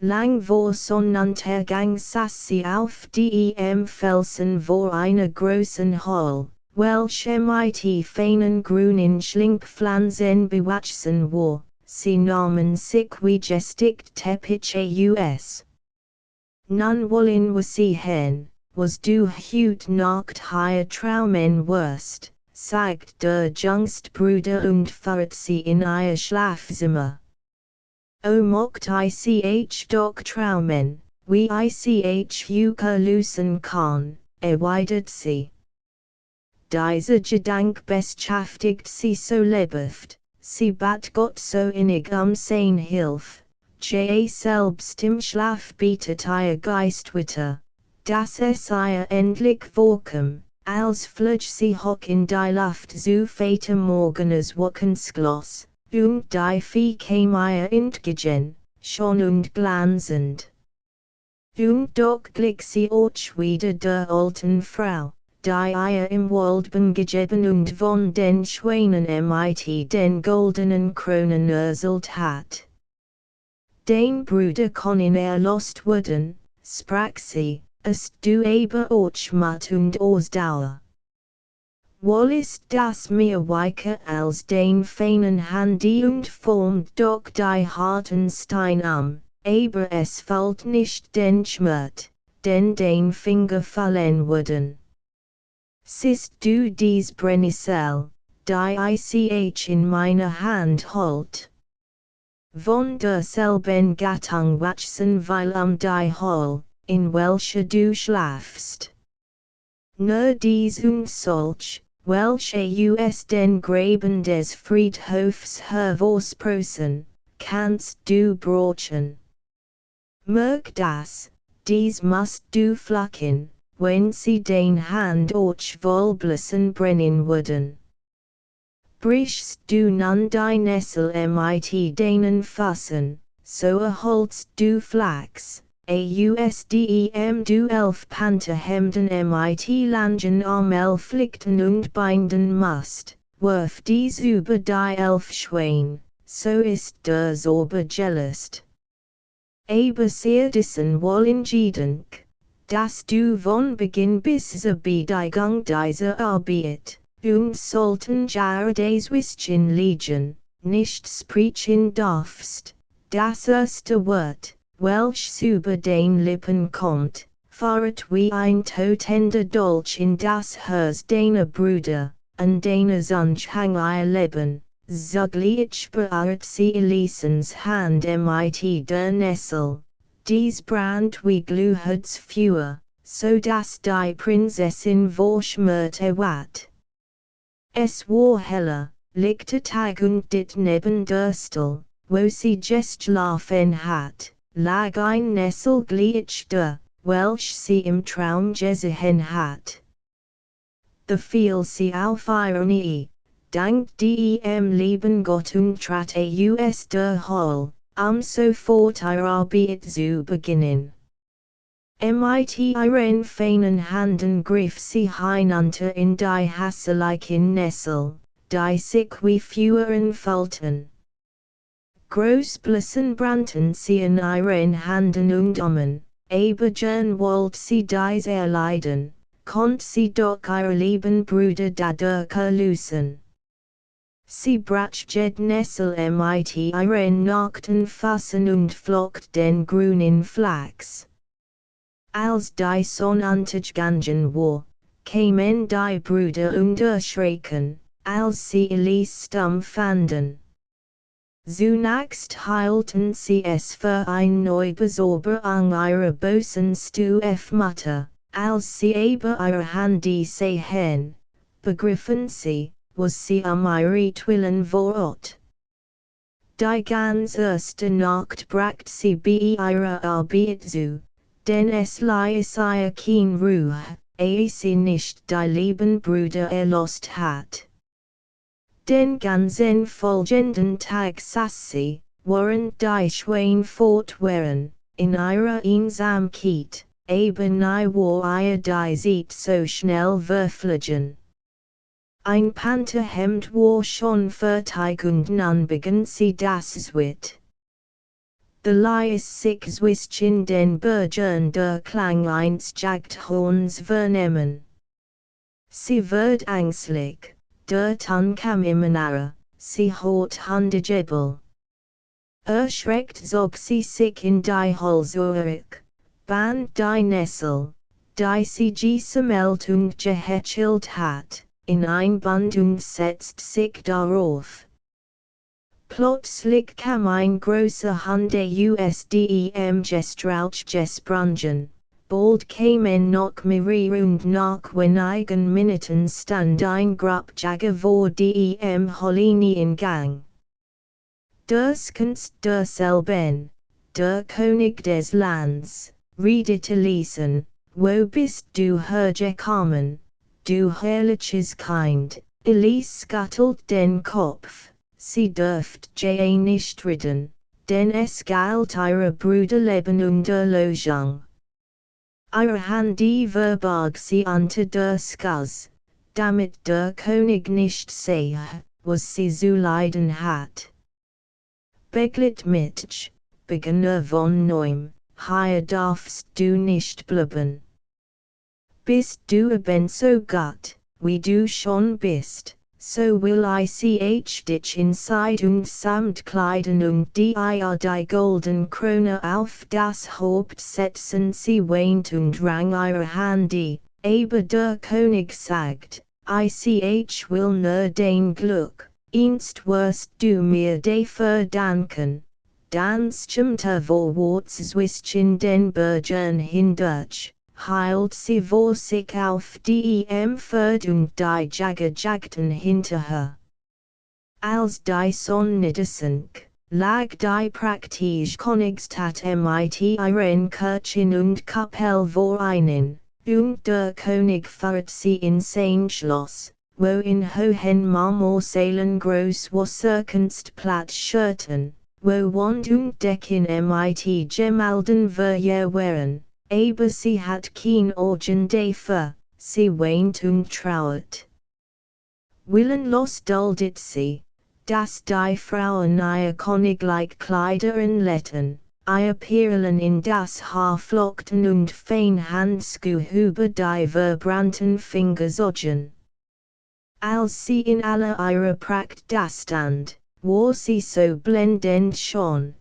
Lang vor Sonnenuntergang saß sie auf dem Felsen vor einer großen Hall, welche mit feinen grünen Schlingpflanzen bewachsen war. Sie nahmen sich wie gestickt Teppiche us. Nun wollen wir sie hin, was du heut Nacht hier Traumen wirst, sagt der Jungstbruder und führt sie in ihr Schlafzimmer. O mocht ich doch traumen, wie ich Huka lösen kann, erwidert sie. Dieser Gedank beschäftigt sie so lebhaft. Sie bat Gott so innig sein Hilf, selbst im Schlaf bietet ihr Geist Witter, dass es ihr endlich vorkam, als flog sie hoch in die Luft zu Fete Morganas Wackensgloss, und die Fee kam ihr entgegen, schon und glanzend. Und doch glich sie auch wieder der alten Frau, die ihr im Wald gegeben und von den Schweinen mit den goldenen Kronen erzählt hat. Den Bruder können erlost werden, sprach sie, ist du aber auch matt und Ausdauer. Wohl ist das mir weicher als den feinen Handy und formt doch die harten Stein aber es fällt nicht den Schmerz, den Finger fallen würden. Siehst du dies Brennnessel, die ich in meiner Hand halt? Von derselben Gattung wachsen weil die Hall, in welcher du schlafst. Nur dies und solch, welche us den Graben des Friedhofs hervorsprossen, kannst du brauchen. Merk das, dies musst du pflücken, wenn sie den Hand auch wohlblassen brennen würden. Brichst du nun die Nessel mit denen fassen, so erholst du Flachs, ausdem du 11 Panterhemden mit Langen flickten und binden musst, wirf dies über die 11 Schwein, so ist der Sorbe gelöst. Aber sehr diesen wollen Gedenk, dass du von Beginn bis zur Bedienung dieser Arbeit, und sollten Jarades Wischen liegen, nicht sprechen darfst, das erste Wort, welch über den Lippen kommt, fahret wie ein totender Dolch in das Herz deiner Brüder, an deiner sonst hang ihr Leben. Zugleich beahrt sie Elisens Hand mit der Nessel, dies brand wie Gluhards Feuer, so dass die Prinzessin vor Schmerz erwacht. Es war heller, lichte Tag und dit neben der Stuhl, wo sie geschlafen hat, lag ein Nesselglied da, welch sie im Traum gesehen hat. Da fiel sie auf Ironie. Dank dem lieben Gott und trat aus der Hall, sofort ihre Arbeit zu beginnen. Mit ihren feinen Handen griff sie hinunter in die hässlichen Nessel, die sich wie Feuer entfalten. Großblasen brannten sie in ihren Handen und aber gern wollte sie dies erleiden, konnte sie doch ihre lieben Brüder dadurch lösen. Sie brach jed Nessel mit ihren nackten Fassen und flockt den grünen Flachs. Als die Sonne untergegangen war, kamen die Brüder und erschrecken, als sie Elise fanden. Zunächst hielten sie es für ein Neubesorber ihrer Bosen Stiefmutter, als sie aber ihre Handy sehen, begriffen sie, was sie ihretwillen wollte. Die ganz erste Nacht bracht sie bei ihrer Arbeit zu, denn es ließ ihr kein Ruhe, ehe sie nicht die lieben Brüder erlost hat. Den ganzen folgenden Tag saß sie, während die Schweine fort waren, in ihrer Einsamkeit, aber nie war ihr die Zeit so schnell verflogen. Ein Pantherhemd war schon fertig und nun begann sie das Zwitt. The ließ sich zwischen den Bergen der Klang eines Jagdhorns vernehmen. Sie wird ängstlich. Der Ton kam immer nahe, sie hat Hundegebell. Erschreckt zog sie sich in die Hall zurück, band die Nessel, die sie gesammelt gehechelt hat, in ein Band und setzt sich darauf. Plötzlich kam ein großer Hunde dem Gestrauch gesprungen. Bald kämen noch mehr und nach wenigen Minuten stand ein Gruppjäger vor dem Holini in Gang. Das kannst du selben, der König des Landes, redete Elise, wo bist du hergekommen, du herrliches Kind, Elise scuttelt den Kopf, sie dürft nicht reden, denn es galt ihre Brüder Leben und Erlösung. Ihre Handy verbarg sie unter der Skuz, damit der König nicht sehe, was sie zu leiden hat. Beglet mit, begann von neuem, hier darfst du nicht bleiben. Bist du eben so gut, wie du schon bist, so will ich dich inside und samt kleiden und die golden Krone auf das Haupt setzen. Sie weint und rang ihre Handy, aber der König sagt, ich will nur dein Glück, einst wirst du mir dafür danken. Dann stimmte vorwärts zwischen den Bergen hindurch. Hielt sie vor sich auf dem Pferd und die Jäger jagten hinterher. Als die Sonne niedersank, lag die praktisch Königsstadt mit ihren Kirchen und Kapelle vor ihnen, und der König führt sie in sein Schloss, wo in hohen Marmorsälen Großwasserkunstplatz schürten, wo Wand und Decken mit Gemälden verjährt waren. Aber sie hat kein Augen dafür, sie weint und trauert. Willenlos duldet sie, dass die Frauen ihr königlich Kleider anlegen, ihr Perlen in das Haar flochten und Feinhandschuhe über die verbrannten Finger zogen. Als sie in aller ihrer Pracht dastand, war sie so blendend schon,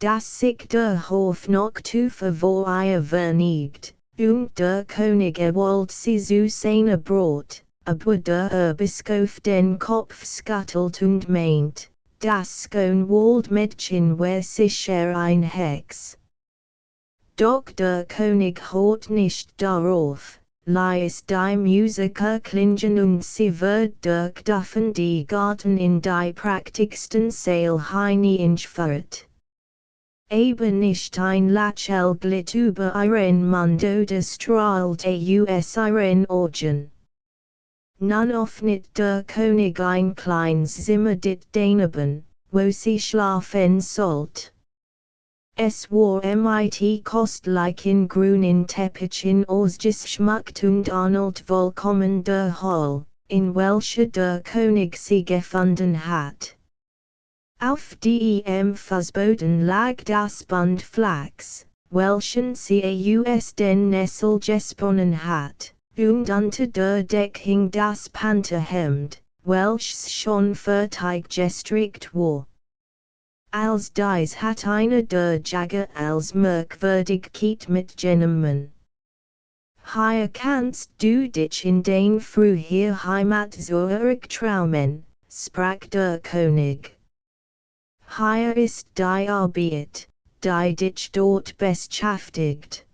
dass sich der Hof noch tiefer vor ihr verneigt, und der König wollte sie zu seiner Brot, aber der Bischof den Kopf scuttelt und meint, das Mädchen wär sicher ein Hex. Doch der König hört nicht darauf, ließ die Musiker klingen und sie wird durch die Garten in die prächtigsten Säle hineingeführt. Aber nicht ein Lächeln glitt über ihren Mund oder strahlt aus ihren Augen. Nun öffnet der König ein kleines Zimmer dit daneben, wo sie schlafen sollte. Es war mit kostlichen grünen Teppichen ausgeschmückt und Arnold vollkommen der Hall, in welcher der König sie gefunden hat. Auf dem Fußboden lag das Band Flachs, welchen sie aus den Nessel gesponnen hat, und unter der Decke hing das Pantherhemd, welches schon fertig gestrickt war. Als dies hat einer der Jäger als merkwürdig Kiet mitgenommen. Hier kannst du dich in den Früh hier Heimat zurücktraumen, sprach der König. Hier ist die Arbeit, die dich dort beschäftigt.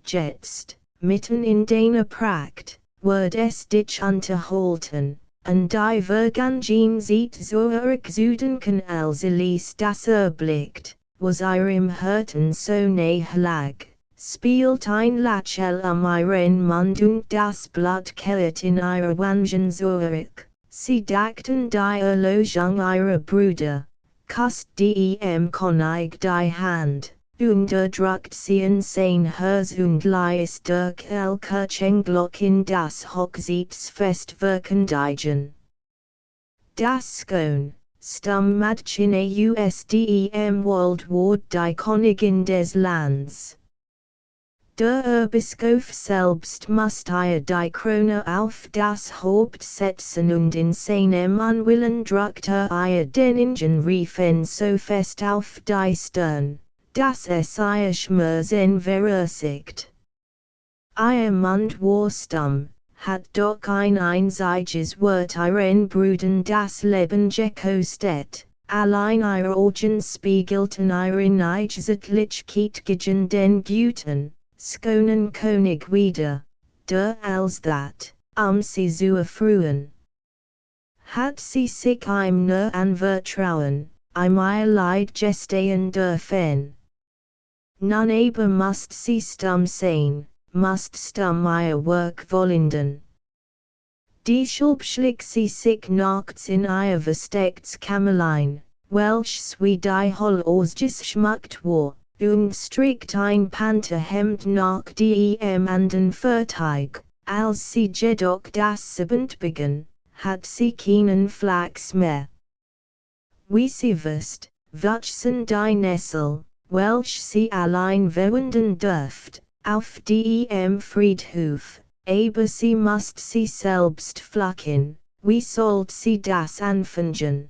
Jetzt, mitten in deiner Pracht, wird es dich unterhalten, und die Vergangenheit sieht zurückzudenken als Elise das erblickt, was ihrem Herzen so nahe lag, spielt ein Lächeln um ihren Mund und das Blut kehrt in ihre Wangen zurück, sie dachten die Erlösung ihrer Brüder, küsst dem König die Hand. Drückt sie in sein Herz und lässt durch Elkerchenglück in das Hochzeitsfest verkündigen. Das Skone, Mädchen ausdem World ward die Königin des Lands. Der Erbischof selbst musste ihr die Krone auf das Haupt setzen und in seinem Unwillen drückte ihr den Ingenriefen so fest auf die Stirn, dass es ihr Schmerzen verursacht. Ihr Mund war stumm, hat doch ein einziges Wort ihren Brüdern das Leben gekostet, allein ihre Augen spiegelten ihre Sittlichkeit gegen den Guten, schönen König wider, der als dat, sie zu erfreuen. Hat sie sich ihm nur anvertrauen, ihr Leid gestehen dürfen. Nun aber must sie stumm sein, must stumm ihr Werk vollenden. Deshalb schlich sie sich nachts in ihr verstecktes Kämmerlein, welches wie die Hall ausgeschmückt war, und strickt ein Panterhemd nach dem anderen Fertig, als sie jedoch das Abend begann, hat sie keinen Flachs mehr. Wie sie wusste, wuchsen die Nessel, welch sie allein verwenden dürft, auf dem Friedhof, aber sie musste sie selbst pflücken, wie sollt sie das anfangen?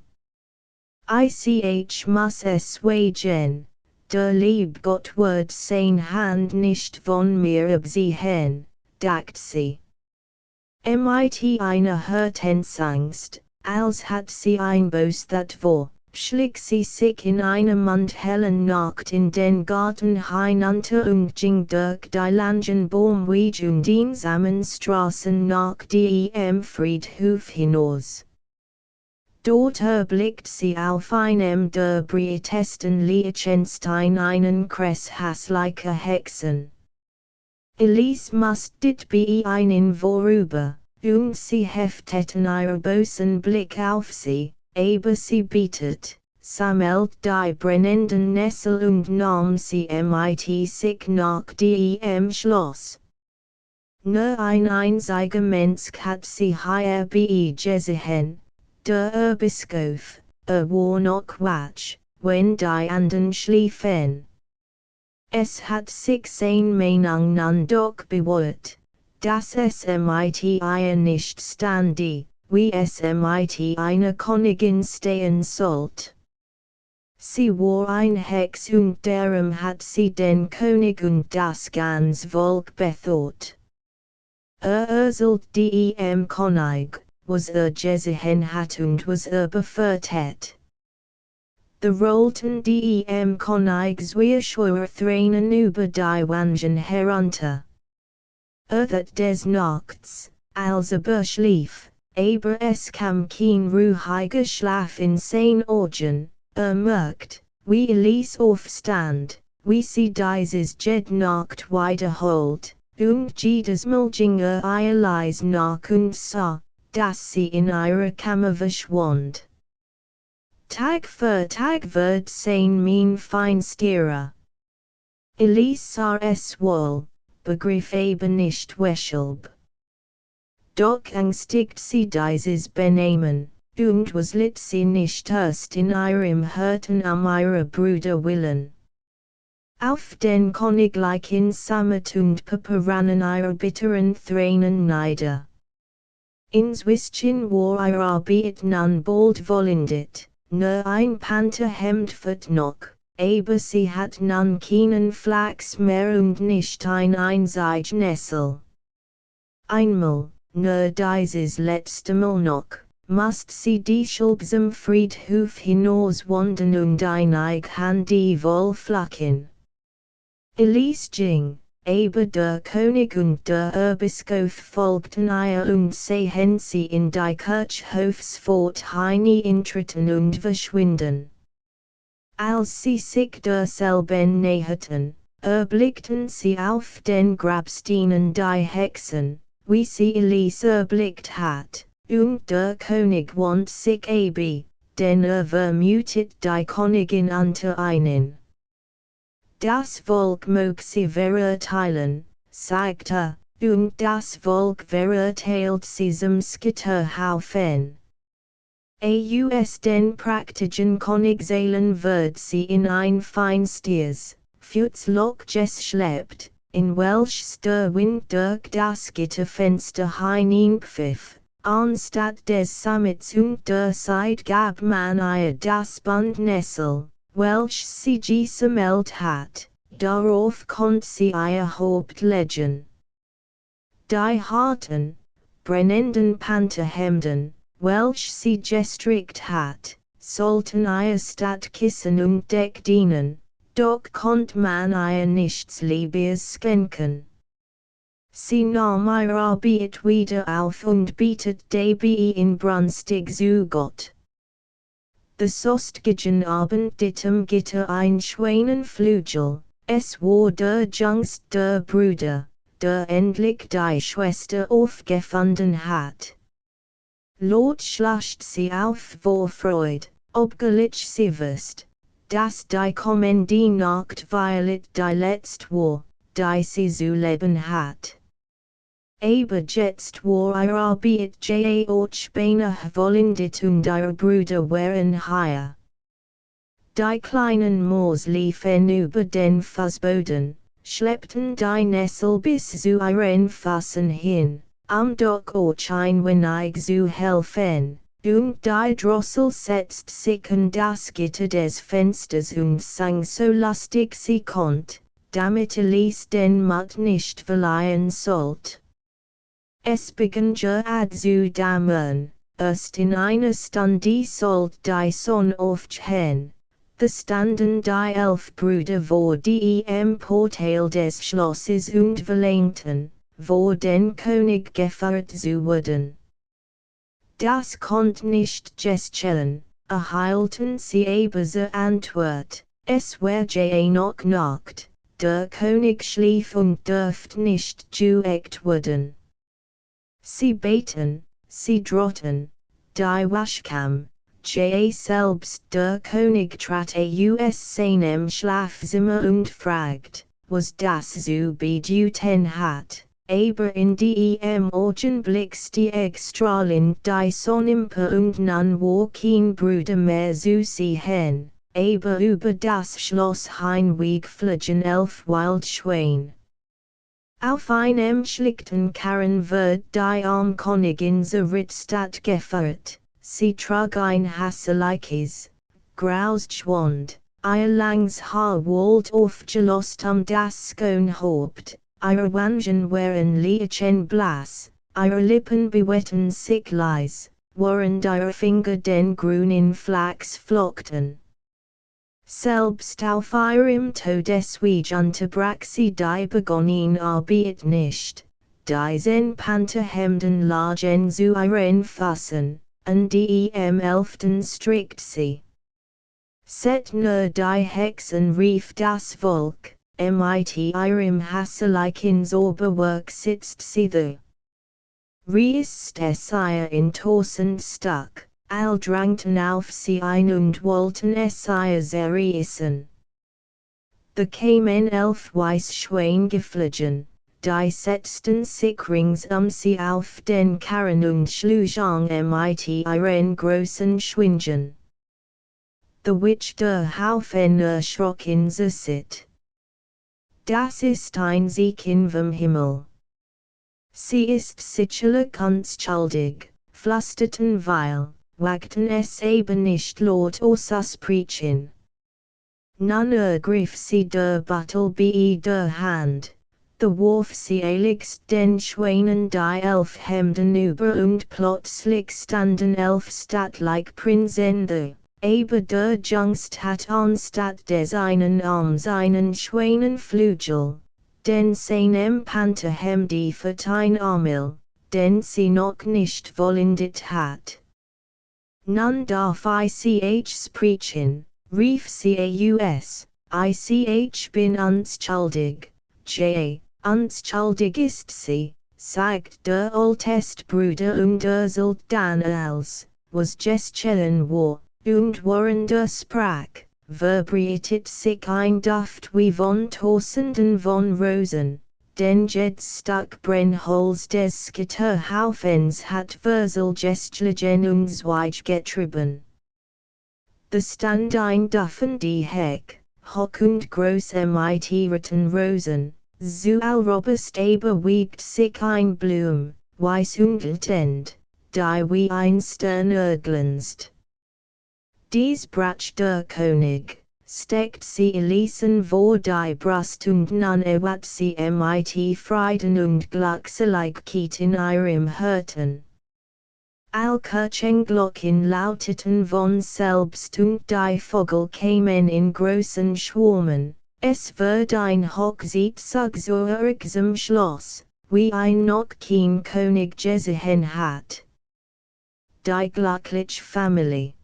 Ich muss es wagen, der lieb Gott wird sein Hand nicht von mir abziehen, dacht sie. Mit einer Herzensangst, als hat sie ein Bös dat war, schlich sie sich in einer mondhellen Nacht in den Garten hinunter und ging durch die langen Baumwege und einsamen Straßen nach dem Friedhof hinaus. Dort erblickt sie auf einem der breitesten Liechtenstein einen Kreis hässlicher Hexen. Elise musste dit bei ihnen vorüber, und sie hefteten ihre bösen Blick auf sie, aber sie bietet, sammelt die brennenden Nessel und nahm sie mit sich nach dem Schloss. Nur ein einziger Mensch hat sie hier bei gesehen, der Erbischof, war noch wach, wenn die anderen schliefen. Es hat sich sein Meinung nun doch bewährt, dass es mit ihr nicht stande, wie es mit einer Königin stehen sollte. Sie war ein Hex und darum hat sie den König und das ganze Volk bedroht. Urselt dem König, was gesehen hat und was befürchtet. The rollten dem Königs schwere Tränen über die Wangen herunter. That des Nachts, als schlief, aber es kam kein ruhiger Schlaf in sein Augen, merkt, wie Elise aufstand, wie sie dieses Nacht wiederholt, und jedes Mal ging ihr Elise nach und sah, dass sie in ihrer Kammer verschwand. Tag für Tag wird sein mein feinsterer. Elise sah es wohl, begriff aber nicht weshalb. Doch ängstigt sie dieses Benehmen, und was litt sie nicht erst in ihrem Herzen ihrer Brüder willen. Auf den königlichen Sammet und Papa rannen ihre bitteren Tränen nieder. Inzwischen war ihre Arbeit nun bald vollendet, nur ein Panterhemd fehlt noch, aber sie hat nun keinen Flachs mehr und nicht ein einzig Nessel. Einmal, nur dieses letzte Mal noch, musst sie die zum Friedhof hinaus wandern und einig Handy wohl flacken. Elise ging, aber der König und der Erbischof folgten ihr und sehen sie in die Kirchhofsfort hineintreten und verschwinden. Als sie sich derselben näherten, erblickten sie auf den Grabsteinen die Hexen, wie sie Elise erblickt hat, und der König wand sich ab, denn vermutet die Königin unter ihnen. Das Volk mag sie verurteilen, sagte, und das Volk verurteilt sie zum Skitterhaufen. Aus den praktischen Königsälen wird sie in ein feinsteres, Futzloch geschleppt, in welches der Wind durch das Gitterfenster hineinpfiff, anstatt des Summits und der Seite gab man ihr das Bandnessel, welches sie gesammelt hat, darauf konnte sie ihr Haupt legen. Die harten, brennenden Panterhemden, welche sie gestrickt hat, sollten ihr Stattkissen und Deck dienen, doch konnte man ihr nichts Lieberes schenken. Sie nahm ihre Arbeit wieder auf und bietet dabei in brünstig zu Gott. Des ostigen Abend dittem Gitter ein Schwanenflügel, es war der jüngst der Brüder, der endlich die Schwester aufgefunden hat. Laut schlacht sie auf vor Freud, obgleich sie wusst, dass die kommende Nacht violet die letzte war, die sie zu leben hat. Aber jetzt war ihre Arbeit auch beinahe vollendet und ihre Brüder waren hier. Die kleinen Moors liefen über den Fußboden, schleppten die Nessel bis zu ihren Füßen hin, doch auch ein wenig zu helfen, und die Drossel setzt sich an das Gitter des Fensters und sang so lustig sie konnte, damit Elise den Mut nicht verlieren sollte. Es begann gerade zu dämmern, erst in einer Stunde sollte die Sonne aufgehen. Da standen die 11 Brüder vor dem Portal des Schlosses und verlangten, vor den König geführt zu werden. Das konnte nicht geschehen, erhielten sie aber zur Antwort, es war noch Nacht, der König schlief und dürfte nicht geweckt werden. Sie beten, sie drohten, die Waschkam, selbst der König trat aus seinem Schlafzimmer und fragt, was das zu bedeuten hat, aber in dem Augenblick stieg strahlend die Sonnenimper und nun war kein Bruder mehr zu sehen, aber über das Schloss hinweg flogen 11 Wildschweine. Auf einem schlichten Karren wird die Königin zur Rittstadt geführt, sie trug ein hässliches, graues Schwand, ihr langes Haar wollt aufgelost das Haupt, ihre Wangen waren leichenblass, ihre Lippen bewegten sich leise, während ihre Finger den grünen Flachs flockten. Selbst auf ihrem Todesweg unterbrach sie die begonnene Arbeit nicht, diesen Panterhemden lagen zu ihren Füßen, an dem 11. strickt sie. Set nur die Hexen rief das Volk, mit ihrem hässlichen Zauberwerk sitzt sie da. Riest es ihr in tausend Stück. All drängten auf sie ein und wollten es ihr zerreißen. Da kamen 11 Weißschweine geflogen, die setzten sich rings sie auf den Karren und schlugen mit ihren großen Schwingen. The Witch der Haufen erschrocken sit. Das ist ein Zeichen vom Himmel. Sie ist sicherlich unschuldig, flüsterten weil, wagten es aber nicht laut auszusprechen. nun ergriff sie der Battle be der Hand. The warf sie eiligst den Schwanen die Elf hemden über und plötzlich standen 11 statliche Prinzen the, aber der Jüngst hat anstatt des einen Arms einen Schwanenflügel, den seinem Panther hem die Vertein Armil, den sie noch nicht vollendet hat. Nun darf ich sprechen, rief sie aus, ich bin unschuldig, unschuldig ist sie, sagt der Älteste Bruder und erzählt dann alles, was geschehen war, und während sprach, verbreitet sich ein Duft wie von Tausenden von Rosen, den jetzt stark Brennholz des Skitterhaufens hat verselgestlichen und Zweig getrieben. The stand ein Duffen die Heck, hoch und groß mit ihren Rosen, so allrobust aber wiegt sich ein Blum, weiß und glänzend, die wie ein Stern erglänzt. Dies brach der König, steckt sie Elisen vor die Brust und nun erwat sie mit Frieden und Glückseligkeit in ihrem Herzen. All Kirchenglocken lauteten von selbst und die Vögel kämen in großen Schwarmen, es wird ein Hochzeitstag zu zum Schloss, wie ein noch kein König gesehen hat. Die glückliche Familie.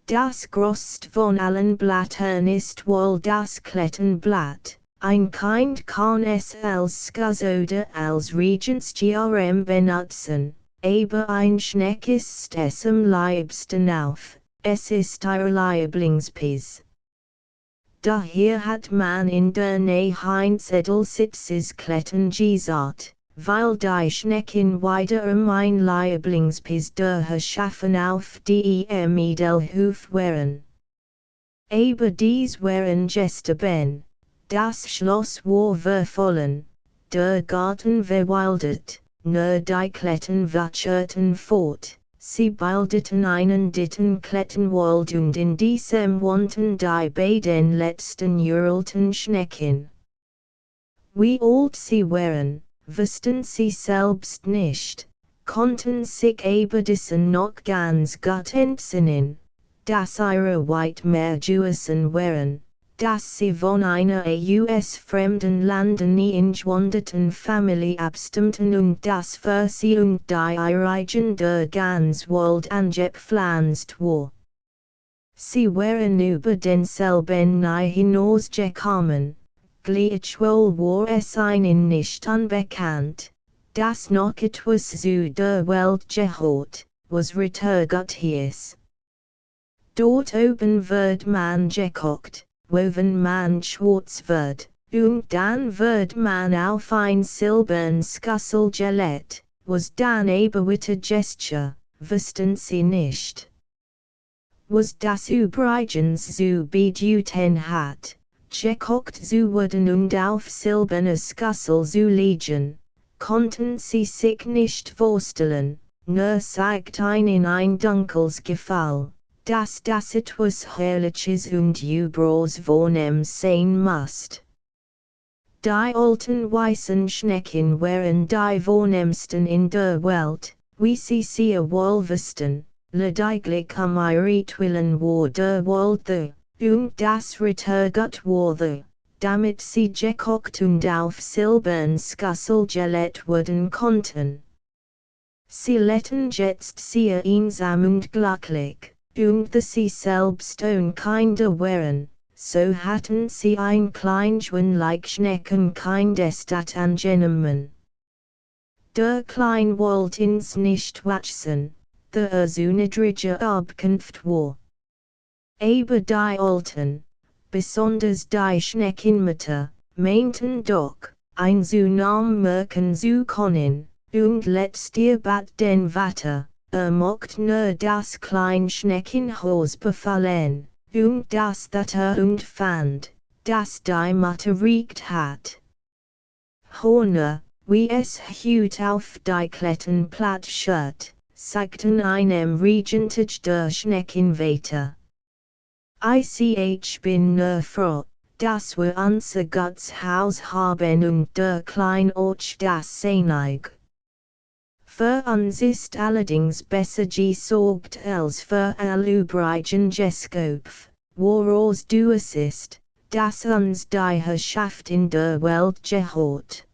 Das größte von allen Blättern ist wohl das Klettenblatt, ein Kind kann es als Skuz oder als Regentsjahrem benutzen, aber ein Schneck ist es am liebsten auf, es ist ihr Lieblingspies. Daher hat man in der Nähe eines Edelsitzes Kletten gesagt, weil die Schnecken wiederum ein Lieblingspies der Herrschaften auf dem Edelhof waren. Aber dies waren Gäste, das Schloss war verfallen, der Garten verwildert, nur die Kletten wucherten fort, sie bildeten einen ditten Klettenwald und in diesem wohnten die beiden letzten uralten Schnecken. Wie alt sie waren, wussten sie selbst nicht, konnten sich aber dessen noch ganz gut entsinnen, dass ihre White-Meerjäger waren, dass sie von einer aus-fremden Lande nie entwanderten Familie abstammten und dass für sie und die Eigen der ganz Wald angepflanzt war. Sie waren über denselben nie hinausgekommen. Gleichwohl war es ihnen nicht unbekannt, dass noch etwas zu der Welt gehört, was Rittergut hieß. Dort oben wird man gekocht, wenn man schwarz wird, und dann wird man auf ein silbern Schüssel gelegt, was dann aber witte Gesture, wussten sie nicht. Was das übrigens zu bedeuten hat, gekocht zu werden und auf silberne Schüssel zu liegen, konnten sie sich nicht vorstellen, nur zeigt ihnen ein dunkles Gefühl, dass das etwas Herrliches und Übriges vornehm sein muss. Die alten weißen Schnecken waren die vornehmsten in der Welt, wie sie sehr wohl wussten, lediglich ihretwillen war der Wald the, und das Rittergut war the, damit sie gekocht und auf silbern Schüssel gelegt werden konnten. Sie lebten jetzt sehr einsam und glücklich, und da sie selbst ohne Kinder waren, so hatten sie ein Kleinschwein Schneckenkind das angenommen. Der Klein wollte ins nicht wachsen, der so niedrige Abkunft war. Aber die Alten, besonders die Schneckenmutter, meinten doch, ein so Namen merken zu können, und letzter bat den Vater, mocht nur das klein Schneckenhaus befallen, und das und fand, dass die Mutter riecht hat. Horner, wie es hut auf die Kletten platt shirt, sagten einem Regentage der Schneckenväter. Ich bin nur froh, dass wir unser Gutshaus haben und der kleine Ort das Senig. Für uns ist allerdings besser gesorgt als für all übrigen Geskopf, woraus du es ist, das uns die Herrschaft in der Welt gehört.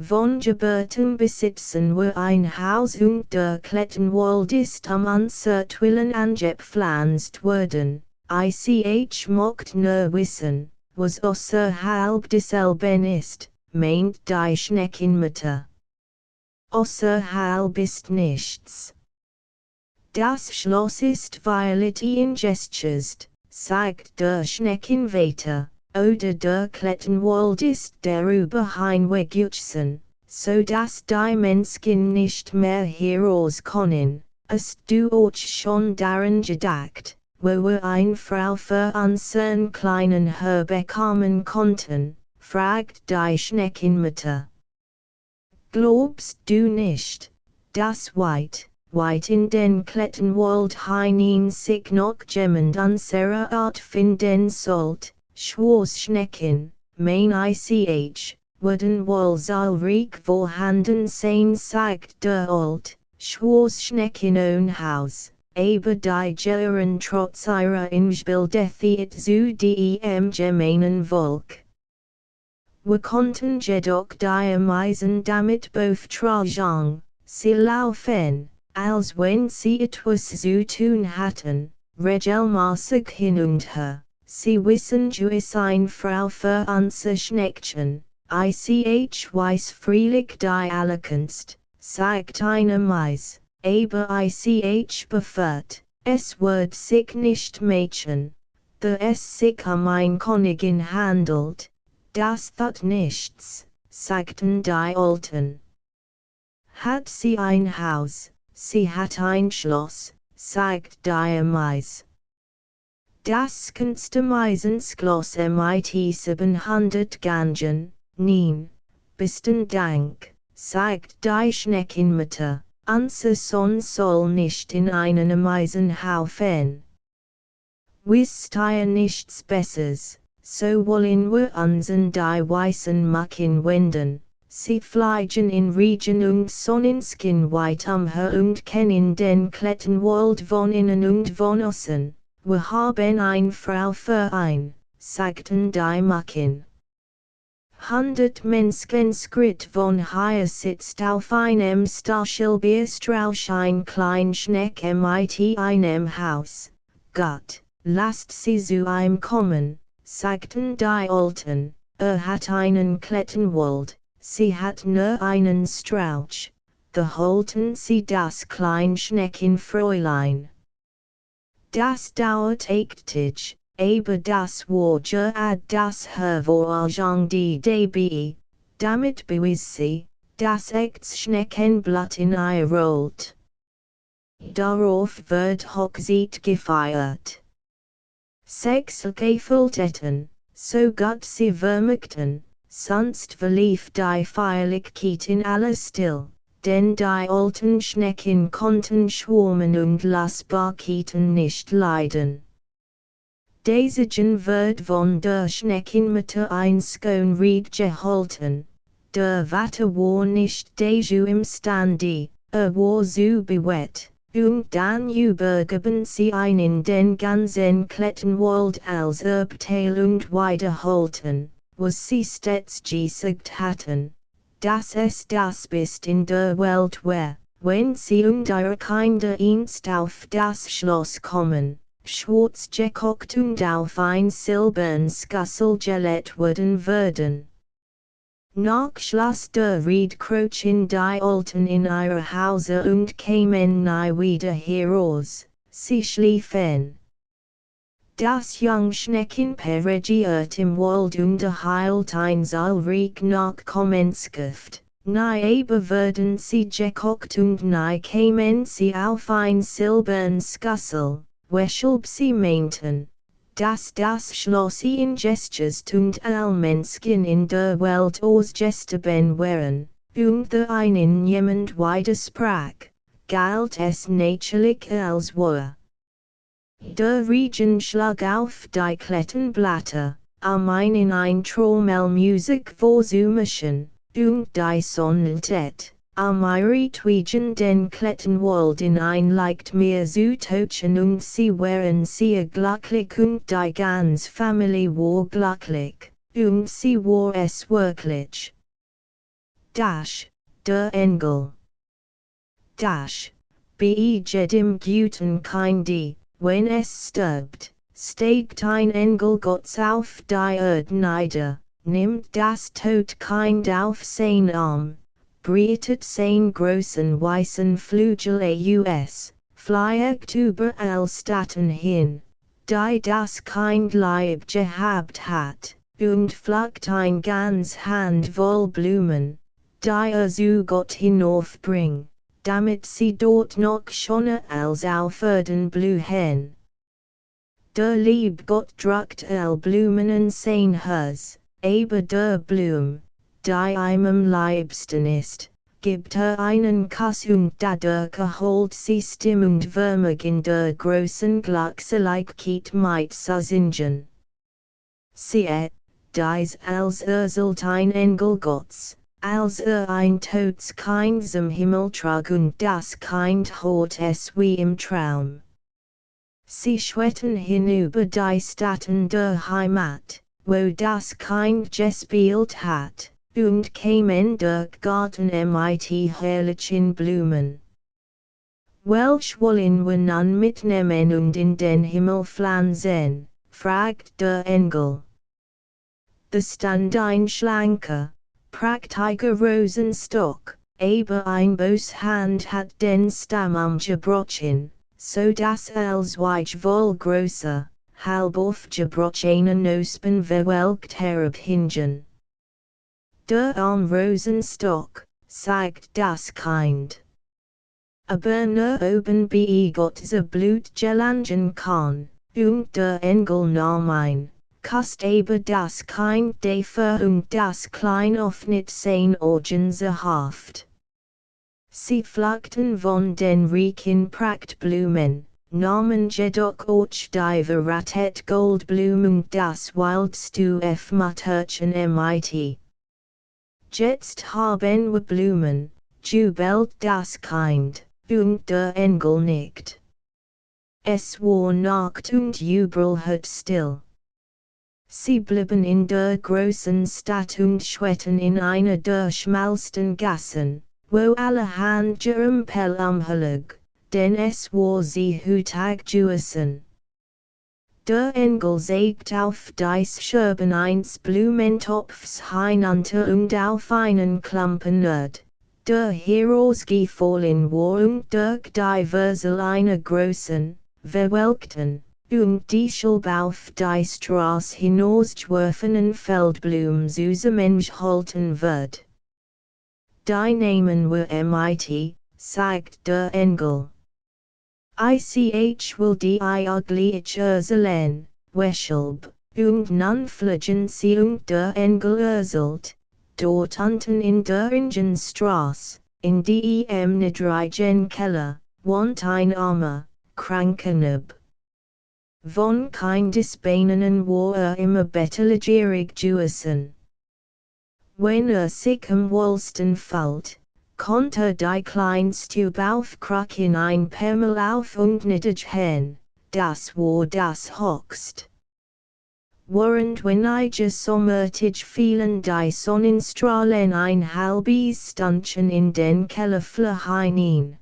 Von Geburten besitzen wir ein Haus und der Klettenwald ist unsertwillen angepflanzt worden. Ich mocht nur wissen, was außerhalb desselben ist, meint die Schneckenmutter. Außerhalb ist nichts. Das Schloss ist violet ingestures, sagt der Schneckenwetter, oder der Klettenwald ist darüber hinweggezogen, so dass die Menschen nicht mehr heraus können. Hast du auch schon daran gedacht, wo wir eine Frau für unseren kleinen Herr bekommen konnten, fragt die Schneckenmutter. Glaubst du nicht, dass weit in den Klettenwald hinein sich noch jemand unserer Art finden sollt, Schnecken, mein ich, würden wohl zahlreich vorhanden sein, sagt der Alt, Schneckenhaus, aber die gehören trotz ihrer Ingebildet zu dem gemeinen Volk. Wir konnten jedoch die Meisen damit beauftragen, sie laufen, als wenn sie etwas zu tun hatten, regelmäßig hin und her. Sie wissen du ist eine Frau für unser Schneckchen, ich weiß freilich die allerkunst, sagt eine Meis, aber ich befürcht, es wird sich nicht Mädchen, da es sich ein Königin handelt. Das tut nichts, sagten die Alten. Hat sie ein Haus, sie hat ein Schloss, sagt die Mais. Das kannst du meistens Schloss mit 700 Gangen, nein, besten Dank, sagt die Schneckenmutter, unser Sohn soll nicht in einen Meisenhaufen. Wisst ihr nichts Besseres? So wollen wir uns an die weißen Macken wenden, sie fliegen in Regen und Sonnenskin weit umher und kennen den Klettenwald von innen und von außen. Wir haben eine Frau für ein, sagten die Macken. 100 Menschen Schritt von hier sitzt auf einem Stachelbeerstrauch ein klein Schneck mit einem Haus. Gott, lasst sie zu ihm kommen, sagten die Alten, hat einen Klettenwald, sie hat nur einen Strauch, da holten sie das klein Schneckenfräulein. Das dauert echtig, aber das war gerade das Hervorragen die DB, damit bewies sie, dass echtes Schneckenblatt in ihr rollt. Darauf wird Hochzeit gefeiert. Gefälten, so Gott sie vermöchten, sonst verlief die Feierlichkeit in alles still, denn die alten Schnecken konnten Schwärmen und Lastbarkeiten nicht leiden. Deswegen wird von der Schneckenmutter ein Schönried gehalten, der Vater war nicht dazu imstande, war zu bewegt. Und dann übergaben sie einen den ganzen Klettenwald als Erbteilung weiterhalten, was sie stets gesagt hatten, dass es das bist in der Welt wäre, wenn sie und ihre Kinder einst auf das Schloss kommen, schwarz gekocht und auf ein silbernes Gessel gelegt werden würden. Nach Schloss der Ried krochen die Alten in ihre Häuser und kämen nie wieder heraus, sie schliefen. Das Jungschneckenpaar regiert im Wald und erhielt ein zahlreich Nachkommenschaft, nie aber würden sie gekocht und nie kämen sie auf ein silbernes Gessel, weshalb sie meinten, dass das Schloss in Gestures und Allmenschen in der Welt ausgesteben wären, und der einen jemand widersprach, galt es natürlich als wahr. Der Regen schlug auf die Klettenblätter, mein in ein Trommelmusik vorzumischen, und die Sonne tät, ihre Twegen den Klettenwald in ein leicht mir zu tauchen und sie waren sehr glücklich und die ganze Familie war glücklich, und sie war es wirklich. Der Engel. Bei jedem guten Kinde, wenn es stirbt, steigt ein Engel Gottes auf die Erde nieder, nimmt das Todkind auf sein Arm, breitet sein großen weißen Flügel aus, fliegt über alle Staaten hin, die das Kind lieb gehabt hat, und pflückt ein ganz Hand voll Blumen, die zu Gott hinaufbringt, damit sie dort noch schöner als auf Erden blühen. Der lieb Gott drückt alle Blumen in sein Herz, aber der Blum, die ihm liebsten ist, gibt einen Kuss und dadurch erholt sie Stimmung würmig in der großen Glückseligkeit mit zu singen. Siehe, dies als sollt ein Engel Gottes, als ein Todskind zum Himmel trug und das Kind hat es wie im Traum. Sie schreiten hinüber die Staaten der Heimat, wo das Kind gespielt hat, und kämen durch Garten mit herrlichen Blumen. Welch wollen wir nun mitnehmen und in den Himmel pflanzen, fragt der Engel. Da stand ein schlanker, praktischer Rosenstock, aber ein Boshand hat den Stamm gebrochen, so dass zwei wohl größer, halb aufgebrochene Knospen verwelkt herabhingen. Der Rosenstock, sagt das Kind. Aber nur oben bei Gott Blut gelangen kann, und der Engel nahm ein, kast aber das Kind dafür und das Klein öffnet sein Augen Haft. Sie pflückten von den reichen Prachtblumen, nahmen jedoch auch die verratet Goldblum und das wildste F-Matterchen mit. Jetzt haben wir Blumen, jubelt das Kind, und der Engel nickt. Es war Nacht und Jubel hört still. Sie blieben in der großen Stadt und schreiten in einer der schmalsten Gassen, wo allerhand Gerümpel umherlag, denn es war sie hütig gewesen. Der Engel sägt auf dies Scherben eins Blumentopfs hinunter und auf einen Klumpen Erd, der herausgefallen war und durch die Wurzel einer großen, verwelkten, und die Schulb auf die Straße hinausgeworfenen Feldblumen zusammengehalten wird. Die nehmen wir mit, sagt der Engel. Ich will die eigentlich erzählen, weshalb, und nun fliegen sie und der Engel erzählt, dort unten in der Ingenstraße, in die niedrigen Keller, wohnt ein armer, kranker Nub. Von Kindesbeinen war immer bettlägerig gewesen. Wenn sich am wohlsten fällt, konnte die Kleinstube aufkrach in ein Permel auf und niedergehen, das war das Höchst. Während wenn sommertig fielen die Sonnenstrahlen ein halbes Stündchen in den Kellerflur hinein.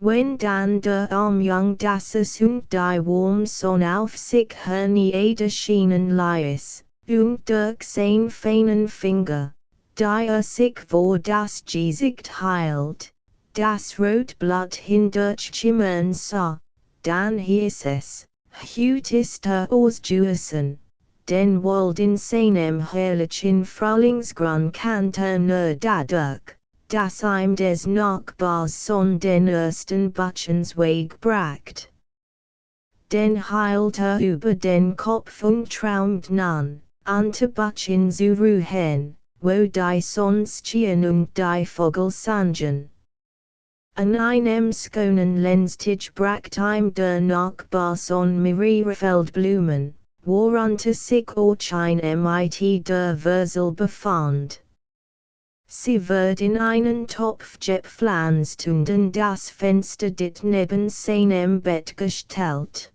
Wenn dann der Armjung das und die warme Sonne auf sich herniederschienen ließ, und durch sein feinen Finger, die sich vor das Gesicht hielt, das Rotblut hindurchschimmern sah, dann hieß es, Hut ist ausgewiesen, denn wohl in seinem herrlichen Frühlingsgrün kannte nur dadurch, dass ihm des Nachbars Sohn den ersten Butchensweg bracht. Den hielt über den Kopf und träumt nun, unter Butchen zu ruhen, wo die Sonstchen und die Vogel sangen. An einem Skonen Lenztig Brachtheim der Nachbars on Mirierfeld Blumen, worunter sich auch ein mit der Wurzel befand. Sie wird in einen Topf gepflanzt und in das Fenster dit neben seinem Bett gestellt.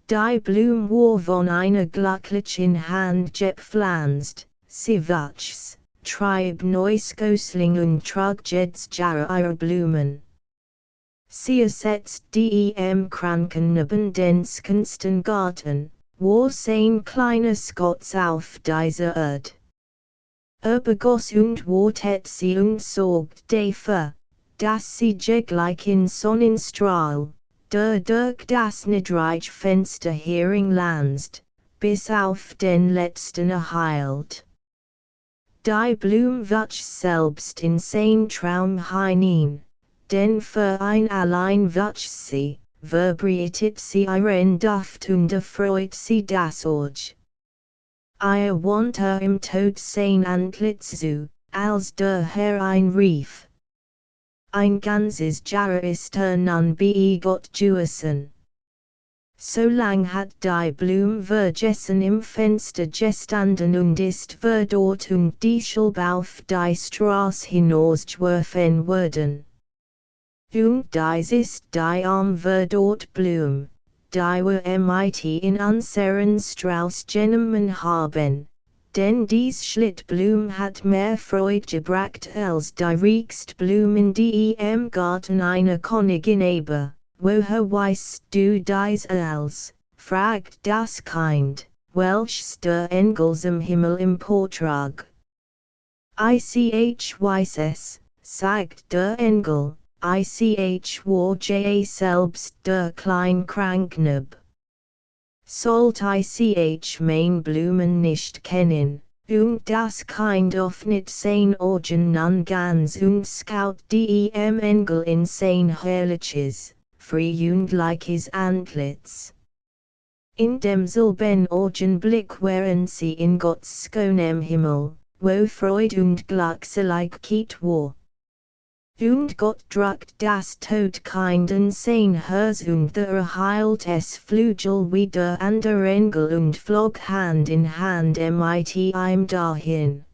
Die Blume war von einer glücklichen Hand gepflanzt, sie wuchs, trieb neues Gosling und trug jetzt ihre Blumen. Sie ersetzt die Kranken neben den schönsten Garten, wo sein kleiner Schatz auf dieser Erde. Begoss und wartet sie und sorgt dafür, dass sie gleich in Sonnenstrahl, der durch das niedrige Fenster hereinlanzt, bis auf den letzten erheilt. Die Blume wuchs selbst in sein Traum hinein, denn für ein allein wuchs sie, verbreitet sie ihren Duft und erfreut sie das Auge. Ihr wandte im Tod sein Antlitz zu, als der Herr einrief. Ein ganzes Jahr ist nun bei Gott gewesen. So lang hat die Blume vergessen im Fenster gestanden und ist verdorrt und die Schulb auf die Straße hinausgeworfen worden. Und dies ist die verdorrt Blume, die wir mit in unseren Strauß genommen haben, denn dies Schlittblum hat mehr Freude gebracht als die reichste Blumen die im Garten einer Königin aber. Woher weißt du dies als? Fragt das Kind, welches der Engels im Himmel emportrug. Ich weiß es, sagt der Engel, ich war selbst der Kleinkrankknab. Sollt ich mein Blumen nicht kennen, und das Kind öffnet sein Augen nun ganz und schaut die Engel in sein herrliches, frühjüngliche Antlitz. In demselben Augenblick waren sie in Gottes schönem Himmel, wo Freude und Glückseligkeit war. Und Gott druckt das Todkind in sein Herz und erhielt es Flügel wie der andere Engel und flog Hand in Hand mit ihm dahin.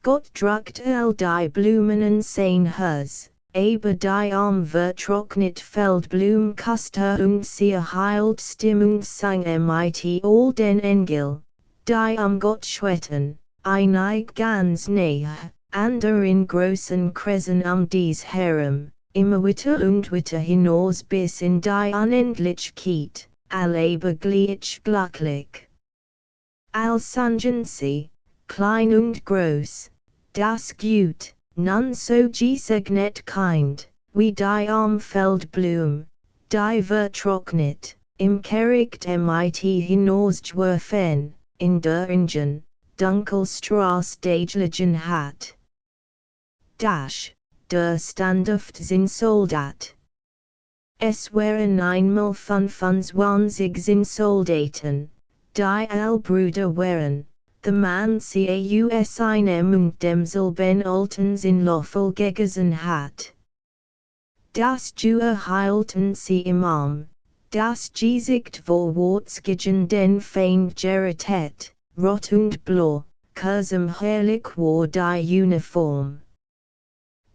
Gott druckt die Blumen in sein Herz, aber die vertrocknet Feldblum koste und sie erhielt Stimmung sang mit all den Engel, die Gott schwetten, einig ganz näher. Ander in großen Kreisen dies herum, immer weiter und weiter hinaus bis in die Unendlichkeit, aber gleich glücklich. Als sangen sie, klein und groß, das Gut, nun so gesegnet Kind, wie die Feldblum, die vertrocknet, im Kericht mit hinausgeworfen, in der Ingen, Dunkelstraße dageligen hat. Der standhafte Soldat. Es waren einmal 25 Soldaten, die alle Brüder waren, the man caus einem und demselben alten Sinnloffel gegessen hat. Das Ju erhielten sie im Arm, das Gesicht vorwärts gegen den Feind gerichtet, rot und blau, kursam herrlich war die Uniform.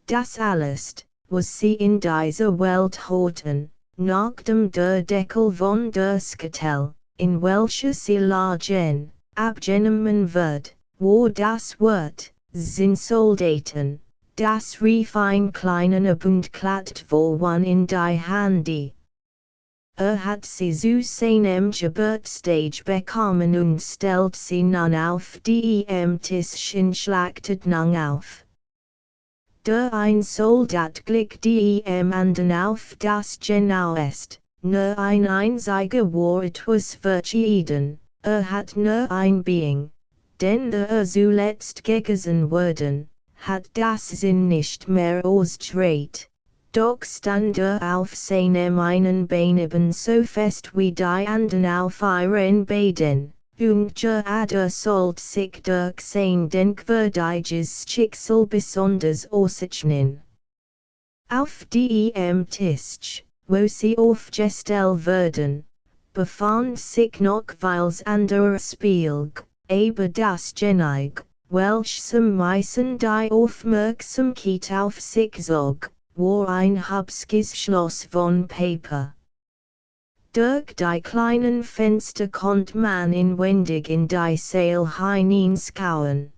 Das alles, was sie in dieser Welt hatten, nachdem der Deckel von der Skatelle, in welcher sie lagen, abgenommen wird, war das Wort, Soldaten, das rief ein kleiner Bund klatt von in die Hände. Hat sie zu seinem Geburtstag bekommen und stellt sie nun auf die Tischchen schlachtet nun auf. Der ein Soldat glick die anden auf das genau ist, nur ein einziger war etwas verschieden, hat nur ein Being, denn der zuletzt gegessen worden, hat das Sinn nicht mehr ausgedreht, doch stand auf seinem einen Bein ebenso fest wie die anden auf ihren Beiden. Und sollt sich durch sein denkwürdiges Schicksal besonders auszeichnen. Auf dem Tisch, wo sie aufgestellt werden, befand sich noch Weils anderer Spielg, aber das Geneig, welchem meisten die Aufmerksamkeit auf sich zog, war ein hübsches Schloss von Papier. Durch die kleinen Fenster konnte man inwendig in die Saal hineinschauen.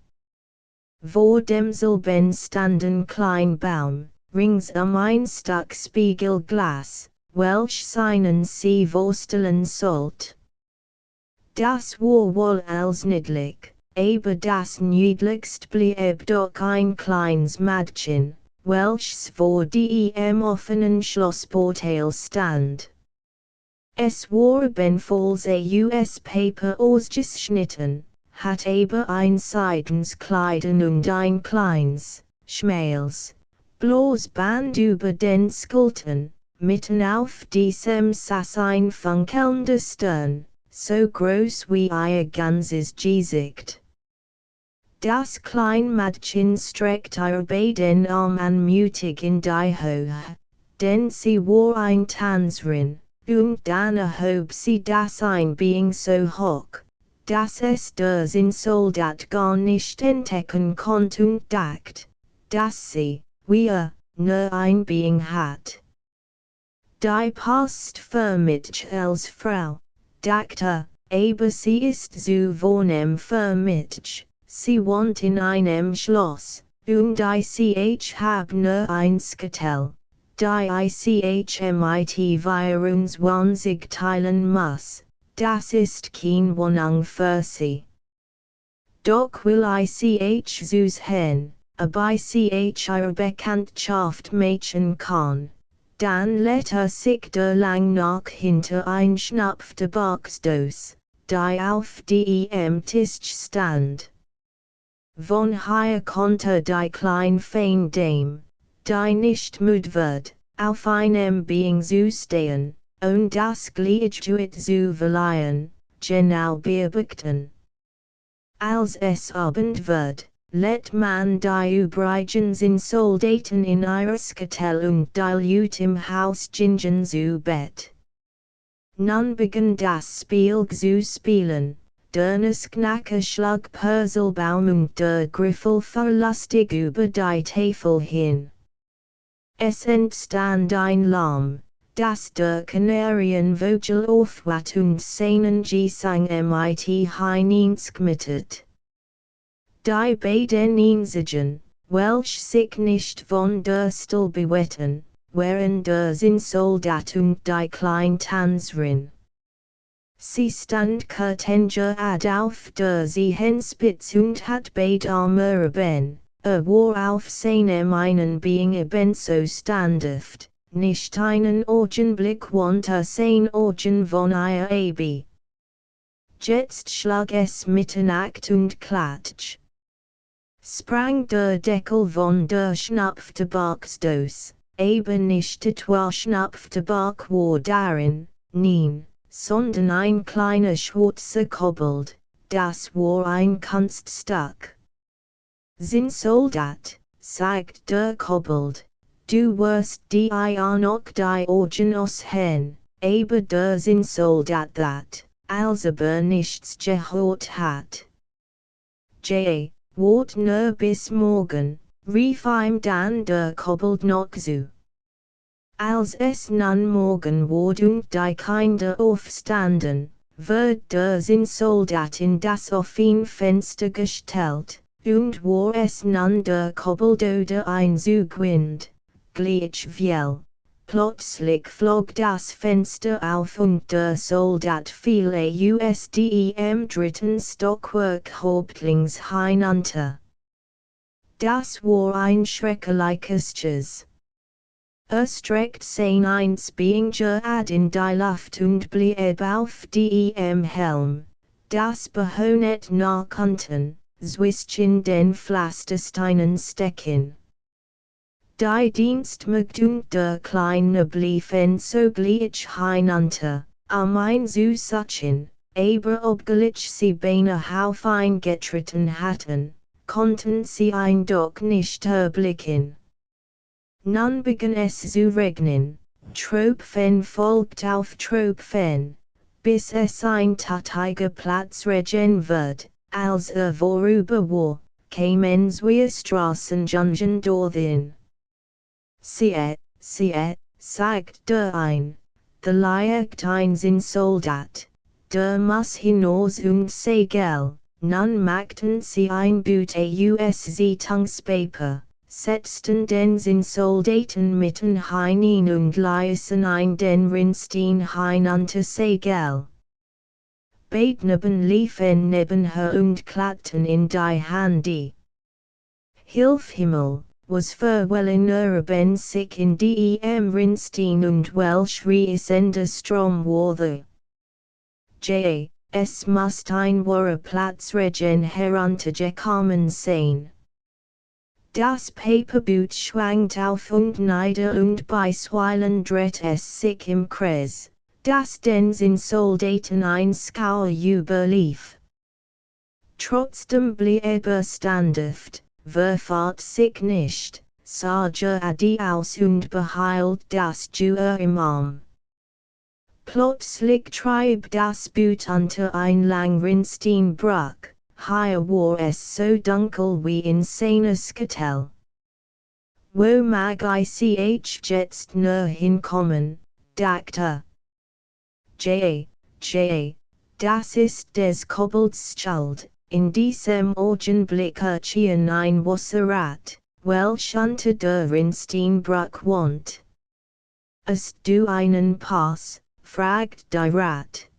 Vor dem selben standen klein Baum, rings ein Stück Spiegelglas, welch seinen sie vorstellen sollt. Das war wohl als niedlich, aber das niedlichst blieb doch ein kleines Mädchen, welches vor dem offenen Schlossportal stand. Es war ebenfalls aus Papier ausgeschnitten, hat aber ein Seidenskleid und ein kleines, schmales, blaues Band über den Schultern, mitten auf diesem saß ein funkelnder Stern, so groß wie ein ganzes Gesicht. Das kleine Mädchen streckte ihr beiden Arm anmutig in die Höhe, denn sie war ein Tänzerin, und dann erhob sie das ein Bein so hoch, dass es der Zinnsoldat gar nicht entdecken konnte und dachte, dass sie, wie nur ein Bein hat. Die Post vermittelt als Frau, dachte, aber sie ist so vornehm vermittelt, sie wohnt in einem Schloss, und ich hab nur eins Hotel. Die ich mit 24 teilen muss, das ist kein Wohnung für sie. Doch will ich sus hin, aber ich ihre Bekanntschaft machen kann, dann lädt sich der lang nach hinter ein schnapfte Boxdose, die auf dem Tisch stand. Von hier konnte die klein fein Dame, die nicht müde wird, auf einem Bein zu stehen, und das Gleichgewicht zu verleihen, genau beobachten. Als es Abend wird, lädt man die übrigen Soldaten in ihres Hotel und die im Haus gingen zu Bett. Nun begann das Spiel zu spielen. Der Knacker schlug Purzelbaum und der Griffel verlustig über die Tafel hin. Es entstand ein Lärm, das der Kanarienvogel aufwacht und seinen Gesang mit hineinschmittert. Die beiden Einzigen, welch sich nicht von der Still bewetten, waren der Zinnsoldat und die kleine Tänzerin. Sie stand kurtengeraad auf der Zehenspitze und hat beide Arme erben, war auf seinem einen Bein ebenso standhaft, nicht einen Augenblick wandte sein Augen von ihr ab. Jetzt schlug es Mitternacht und Klatsch. Sprang der Deckel von der schnapfte Boxdose, aber nicht etwa schnapfte Bock war darin, nein, sondern ein kleiner schwarzer Kobold, das war ein Kunststück. Zinnsoldat, sagt der Kobold, du wirst die noch die Augen aushängen, aber der Zinnsoldat dat, als nichts gehört hat. Wart nur bis morgen, rief ihm dann der Kobold noch zu. Als es nun morgen ward und die Kinder aufstanden, wird der Zinnsoldat in das offene Fenster gestellt, und war es nun der Kobold oder ein Zugwind, gleichviel. Plötzlich flog das Fenster auf und der Soldat fiel aus dem dritten Stockwerk hauptlings hinunter. Das war ein schreckliches Schiss. Streckte sein eins Bein gerad in die Luft und blieb auf dem Helm, das Behonet nach unten, zwischen den Pflastersteinen stecken. Die Dienstmagd und der Kleine bliefen sogleich hinunter, ein zu suchen, aber obgleich sie beinahe auf eingetreten hatten, konnten sie ihn doch nicht erblicken. nun begann es zu regnen, Tropfen folgt auf Tropfen, bis es ein tattiger Platzregen wird, als vorüber war, kamens wir Straßen Jungen dorthin. Siet, sagt der ein, the liegt eins in Soldat, der muss hinaus und Segel, nun machten sie ein Boot aus Tungspaper, setzten den in Soldaten mitten hinein und ließen ein den Rinstein hinunter Segel. Beidneben liefen nebenher und klappten in die Hände. Hilfhimmel, was verwellen erben sich in dem Rinstein und welch riesender Strom war the. Es muss ein wahrer Platzregen heruntergekommen sein. Das Paperboot schwankt auf und nieder und bisweilen dreht es sich im Kreis, das den in Soldaten ein Schauer überlief. Trotzdem blieb standhaft, verfahrt sich nicht, sah adi aus und behielt das Jura im Arm. Plötzlich trieb das Boot unter ein Langrinsteinbruch, hier war es so dunkel wie in seines Kettel. Wo mag ich jetzt nur hinkommen, dachte. Das ist des Kobolds Schuld, in diesem Augenblick erschien ein Wasserrat, welch unter der Rinsteinbruch wohnt. Hast du einen Pass? Fragt der Rat.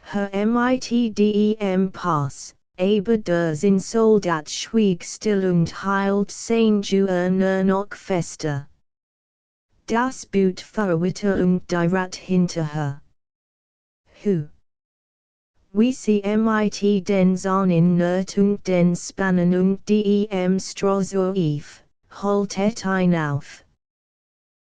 Herr Mitdem Pass, aber der Soldat schwieg still und hielt sein Jura nur noch fester. Das Boot fuhr weiter und der Rat hinterher. Wie sie den Sonnen nert und den Spannen und dem Strasser if, holt ein auf.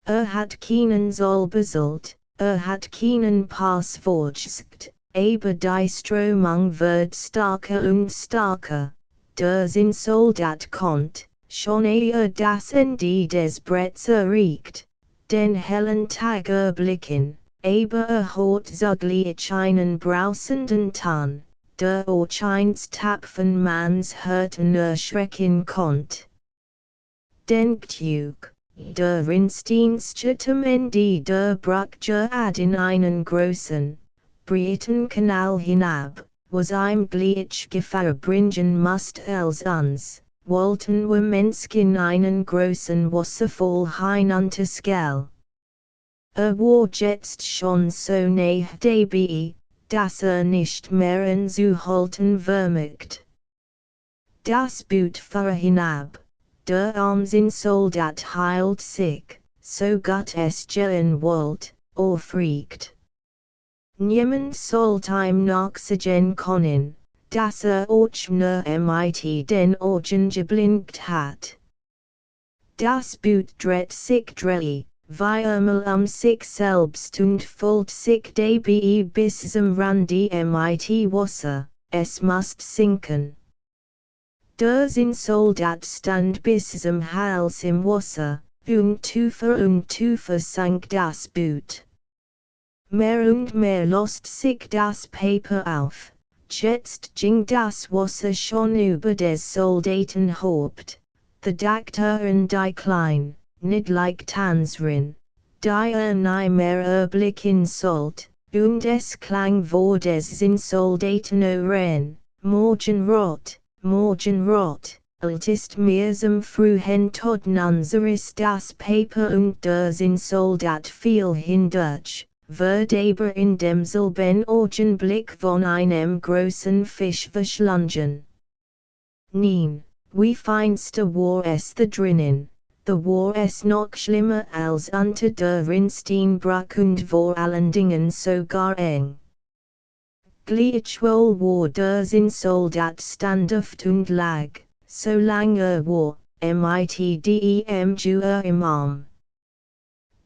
Hat keinen Zoll bezahlt, hat keinen Pass fortgesetzt, aber die Strömung wird starker und starker, der Soldat kommt, schon das Ende des Bretts erreicht, den hellen Tag erblicken, aber hat zugleich einen brausenden Ton, der auch eins tapfen Manns Herzen erschrecken konnt. Denkt euch, der Rinsteinstürm in der Brücke ad in einen großen, breiten Kanal hinab, was ihm gleich Gefahr bringen musste als uns, wollten wir Menschen einen großen Wasserfall hinunterskell. War jetzt schon so nahe dabei, dass nicht mehr anzuhalten vermocht. Das Boot fuhr hinab, der arm Soldat hielt sich, so gut es gehen wollt, aufrecht. Niemand sollt ihm nachsagen können, dass auch nur mit den Augen geblinkt hat. Das Boot dreht sich wie sich selbst und füllt sich dabei bis zum Rand mit Wasser, es muss sinken. Der Soldat stand bis zum Hals im Wasser, und tiefer sank das Boot. Mehr und mehr löst sich das Paper auf, jetzt ging das Wasser schon über des Soldaten Haupt, the Doktor und die Klein, niedlich Tanzrin, die nie mehr erblicken sollt, und es klang vor des Soldaten ohren, Morgenrot, alt ist mir zum frühen Tod unseres das Paper und der Soldat fiel hindurch, wird aber in demselben Augenblick von einem großen Fisch verschlungen. Nein, wie feinste war es da drinnen, da war es noch schlimmer als unter der Rinsteinbruch und vor allen Dingen sogar eng. Gleichwohl war der Soldat standhaft und lag, solange war, mit dem Jura im Arm.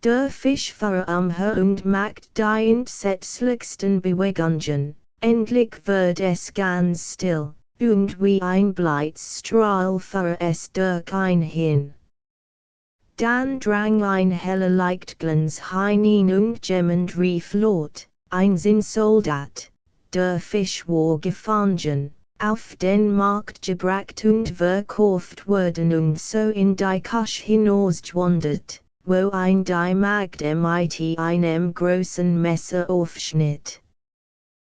Der Fisch fuhr umher und macht die entsetzlichsten Bewegungen, endlich wird es ganz still, und wie ein Blitzstrahl fuhr es durch ein hin. Dan drang ein helle Leichtglans hinein und gemmend rief laut, ein Zinnsoldat, der Fisch war gefangen, auf den Markt gebracht und verkauft worden und so in die Kasch hinausgewandert, wo ein die Magd mit einem großen Messer aufschnitt.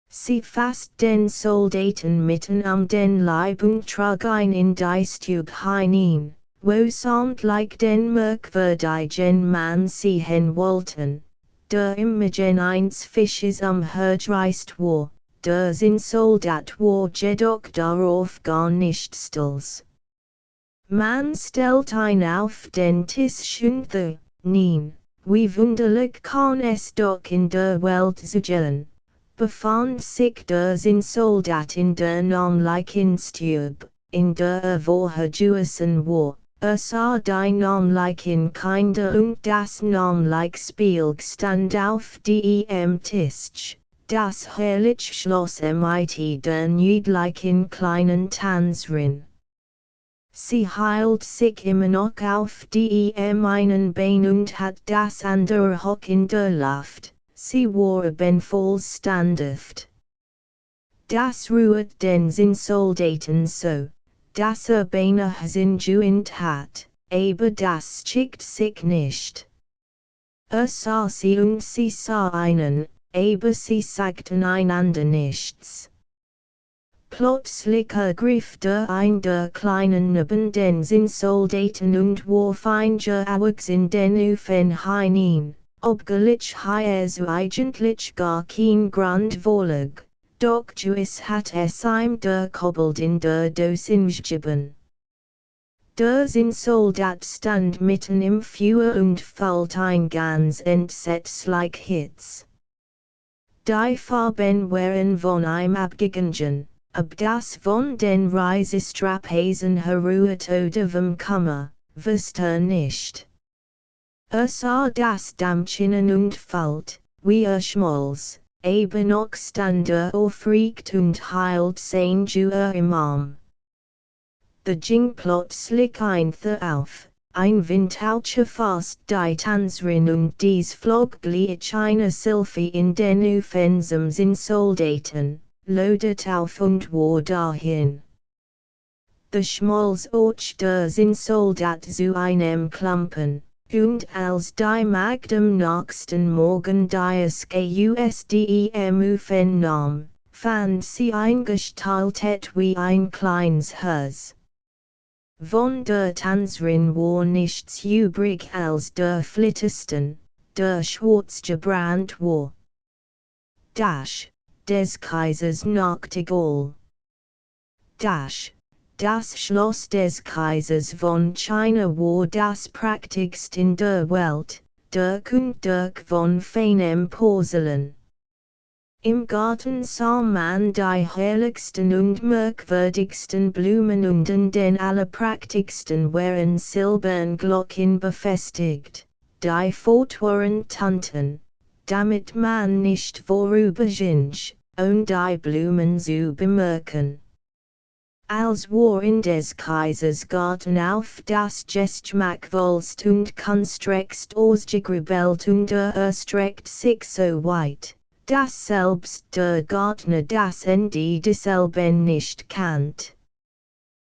Sie fasst den Soldaten mitten am den Leib und trug ein in die Stube hinein, wo samtlich den merkwürdigen Mann sehen wollten, der immerhin eins Fisches am Herdreist war, der Zinnsoldat war jedoch darauf gar nicht stolz. Man stellt ein auf den Tisch und nein, wie wunderlich kann es doch in der Welt zugehen, befand sich der Zinnsoldat in der namlichen Stube, in der vorher gesessen war. Sah die namlichen Kinder und das namlich Spiel stand auf dem Tisch, das herrlich Schloss mit der niedlichen kleinen Tänzerin. Sie hielt sich immer noch auf dem einen Bein und hat das andere hoch in der Luft, sie war ebenfalls standhaft. Das ruht den Zinnsoldaten so, dass beinahe sinjuend hat, aber das schickt sich nicht. Sah sie und sie sah einen, aber sie sagten einander nichts. Plötzlich ergriff ein der Kleinen neben den Zinnsoldaten und warf ein Augs in den Ofen hinein, obgleich es eigentlich gar kein Grund vorlag. Doch Juis hat es ihm der Kobold in der Dosing gegeben. Der Zinnsoldat stand mitten im Feuer und fällt ein ganz entsetzlich Hitz. Die Farben waren von ihm abgegangen, ob das von den Reisestrapazen herrührt oder vom Kummer, wusste nicht. Sah das Dampfchen und fällt, wie schmolz. Aber noch stand aufrecht und hielt sein Juer im Arm. Da ging plötzlich ein auf, ein Windhauch fast die Tänzerin und dies flog gleich eine Sylphie in den Ofen zum Zinnsoldaten, lodet auf und war dahin. Da schmolz auch der Zinnsoldat zu einem Klumpen. Und als die Magd am nächsten Morgen die Usdem nahm, fand sie eingestaltet wie ein kleines Haus. Von der Tänzerin war nichts übrig als der Flittersten, der schwarz gebrannt war. Des Kaisers Nachtigall. Das Schloss des Kaisers von China war das praktischste in der Welt, Dirk und Dirk von feinem Porzellan. Im Garten sah man die herrlichsten und merkwürdigsten Blumen und an den allerpraktigsten waren silberne Glocken befestigt, die fort waren Tanten, damit man nicht vorüberging, und die Blumen zu bemerken. Als war in des Kaisers Garten auf das Gestmack und Kunstrecht ausgegrübelt und erstreckt sich so weit, dass selbst der Gärtner das Ende desselben nicht kannt.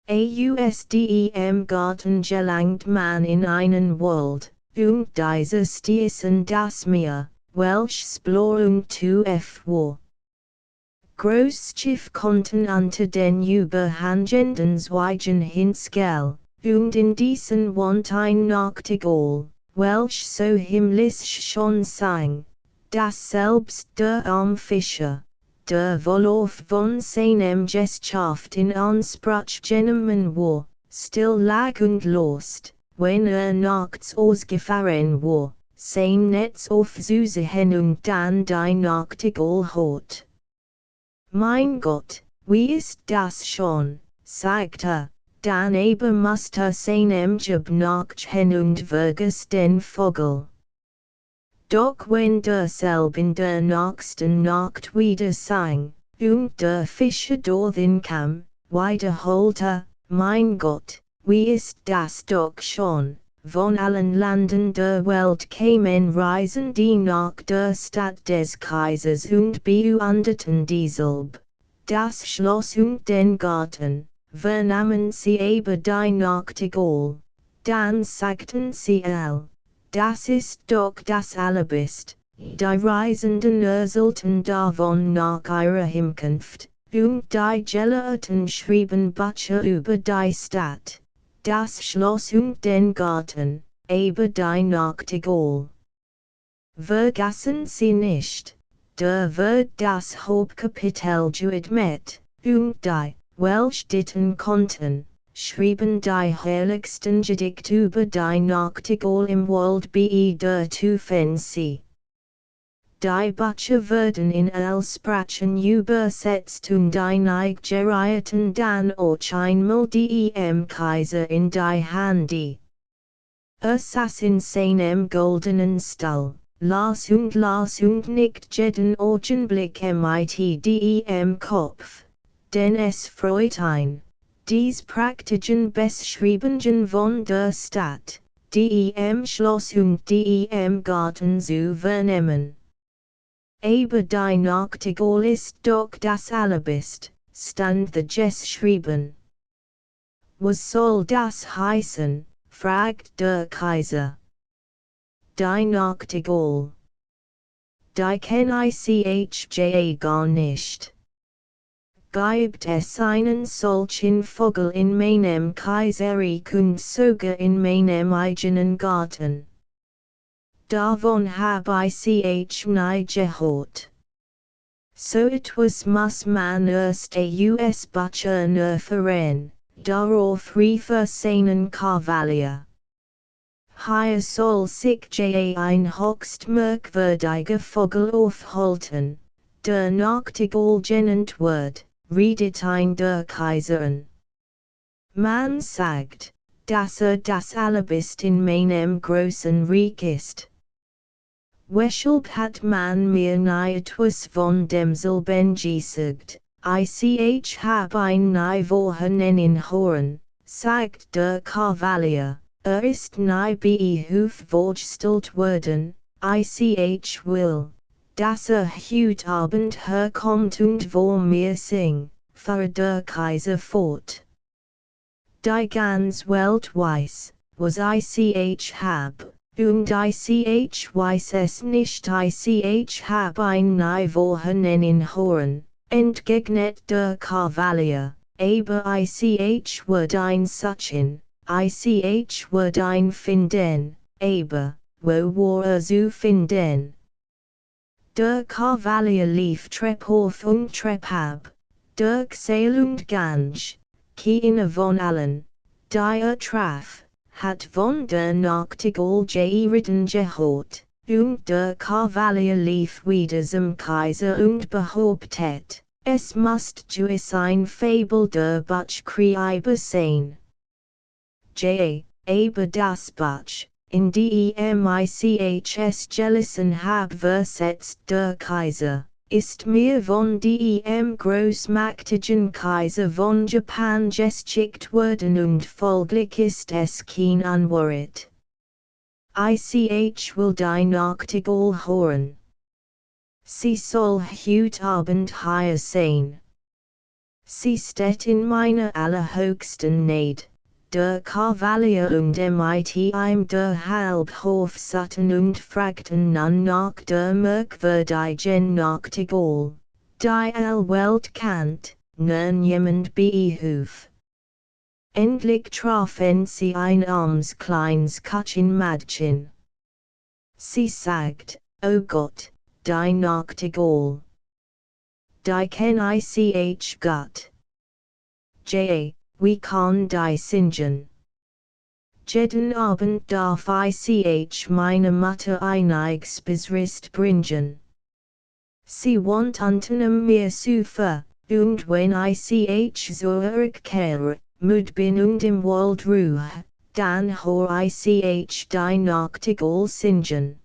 Ausdem Garten gelangt man in einen Wald, und dieser stießen das Meer, welches blau und tief war. Großschiff konnten unter den überhangenden Zweigen hinsgell, und in diesen wohnt ein Nachtigall, welch so himmlisch schon sang, dass selbst der Armfischer, der wohl auf von seinem Geschaft in Ansprach genommen war, still lag und lost, wenn nachts ausgefahren war, sein Netz aufzusehen und dann die Nachtigall hört. Mein Gott, wie ist das schon, sagte, dann aber musste seinem Job nachgehen und vergaß den Vogel. Doch wenn derselb in der nächsten Nacht wieder sang, und der Fischer dorthin kam, wiederholte, mein Gott, wie ist das doch schon, von allen Landen der Welt kamen Reisende nach der Stadt des Kaisers und bewunderten dieselbe, das Schloss und den Garten, vernahmen sie aber die Nachtigall, dann sagten sie all, das ist doch das Allerbest, die Reisenden erzählten davon nach ihrer Hinkunft, und die Gelehrten schrieben Bücher über die Stadt, das Schloss und den Garten, aber die Nachtigall vergaßen sie nicht, der wird das Hauptkapitel gewidmet, und die, welche dichten konnten, schrieben die herrlichsten Gedichte über die Nachtigall im Wald der Tufensi. Die Bücher werden in alle Sprachen übersetzt und eingereiht dann auch einmal dem Kaiser in die Hände. Es in seinem goldenen Stall, las und nicht jeden Augenblick mit dem Kopf, denn es freut ein, dies praktischen Beschreibungen von der Stadt, dem Schloss und dem Garten zu vernehmen. Aber die Nachtigall ist doch das Allerbest, stand the geschrieben. Was soll das heißen, fragt der Kaiser. Die Nachtigall. Die kenn ich gar nicht. Gibt es einen solchen Vogel in meinem Kaiserreich und sogar in meinem eigenen Garten? Davon hab ich nie gehört. So etwas muss man erst aus Büchern erfahren, darauf rief seinen Kavalier. Hier soll sich ein höchst merkwürdiger Vogel aufhalten, der Nachtigall genannt wird, redet ein der Kaiserin. Man sagt, dass das Allerbest in meinem großen Reich ist. Weshalb hat man mir nie etwas von demselben gesagt, ich hab ein nie vorhin hören, sagt der Kavalier, ist nie behufvorgestellt worden, ich will, dass heut Abend herkommt und vor mir sing, fuhr der Kaiser fort. Die ganz Welt weiß, was ich hab. Und ich weiß es nicht, ich hab ein nie vorhin hören, entgegnet der Kavalier, aber ich wird ein suchen, ich wird ein finden, aber, wo war zu finden? Der Kavalier lief Trepp auf und Trepp ab, der Gesell und Gansch, keiner von allen, die traf, hat von der Nachtigall geritten gehört, und der Kavalier lief wieder zum Kaiser und behauptet, es müsst gewiss ein Fabel der Butchkreiber sein. Aber das Butch, in dem ich gelesen hab versetzt der Kaiser, ist mir von dem großmächtigen Kaiser von Japan geschickt worden und folglich ist es kein Unwort. Ich will die Nachtigall hören. Sie soll heut Abend hier sein. Sie steht in meiner allerhöchsten Nähe. Der Kavalier und mit der Halbhof satten und fragten nun nach der merkwürdigen Nachtigall, die all Welt kannt, niemand behuf. Endlich trafen sie ein armes kleines Mädchen. Sie sagt, oh Gott, die Nachtigall. Die kenn ich gut. Wie kann die singen? Jeden Abend darf ich meine Mutter einiges Besrist bringen. Sie wohnt unten mir Sofa, und wenn ich zurückkehre, müd bin und im Wald ruhe, dann hör ich die Nachtigall singen.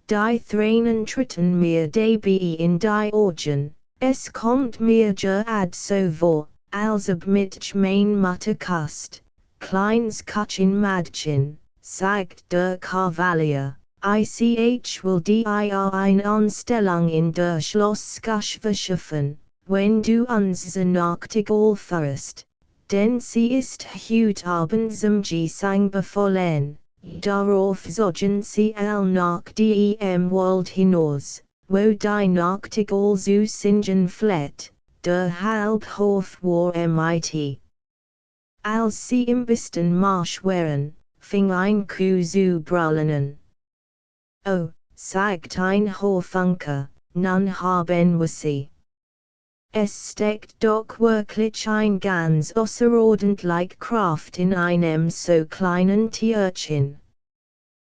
Die Tränen treten mir dabei in die Augen, es kommt mir gerade so vor, als ob mich mein Mutter küsst, kleines Küchenmädchen, sagt der Kavalier. Ich will dir eine Anstellung in der Schlossküche verschaffen, wenn du unsere Nachtigall führst, denn sie ist heute Abend zum Gesang befohlen. Darauf zogen sie nach dem Wald hinaus, wo die Nachtigall zu singen pflegt, der Halbhof war mit. Als sie im besten Marsch waren, fing ein Kuh zu brüllen. Oh, sagt ein Hoffunker, nun haben wir sie. Es steckt doch wirklich ein ganz außerordentlich Kraft in einem so kleinen Tierchen.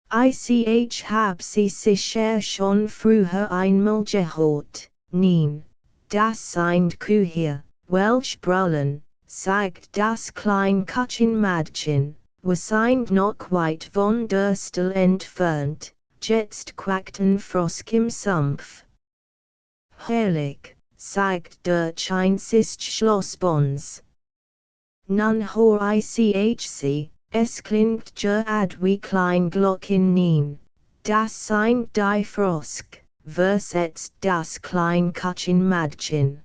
Hab sie sicher schon früher einmal gehört. Nein, das sind Kühe, welch brüllen, sagt das kleine Küchenmädchen, wir sind noch weit von der Stall entfernt, jetzt quackt ein Frosch im Sumpf. Herrlich, sagt der Chinsist Schlossbons. Nun hör ich sie, es klingt gerad wie Kleinglocken nein. Das sind die Frosch, versetzt das kleine Küchenmädchen.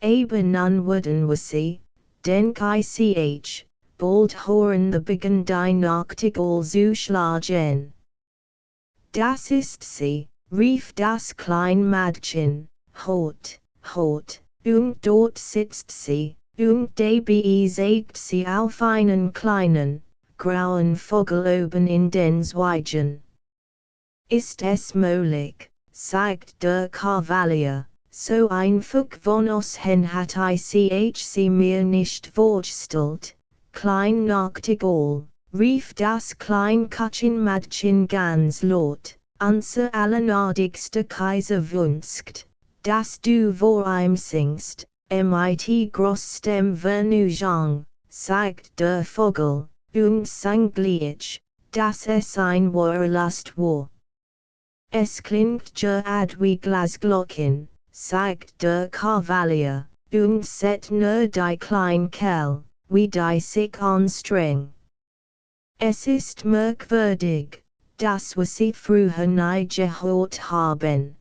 Eben nun würden wir sie, denk ich, bald hören the begann die Nachtigall zu schlagen. Das ist sie, rief das kleine Mädchen, hot, und dort sitzt sie, und dabei zeigt sie auf einen kleinen, grauen Vogel oben in den Zweigen. Ist es möglich, sagt der Kavalier, so einfach von uns hen hat ich sie mir nicht vorgestellt, klein Nachtigall, rief das klein Küchenmädchen ganz laut, unser allergnädigster Kaiser wünscht, dass du vor ihm singst, mit großem Vergnügen, sagt der Vogel, und sang gleich, dass es ein wahrer Lust war. Es klingt gerad wie Glasglocken, sagt der Kavalier, und set nur die klein Kerl, wie die sich anstreng. Es ist merkwürdig, dass wir sie früher nie gehört haben.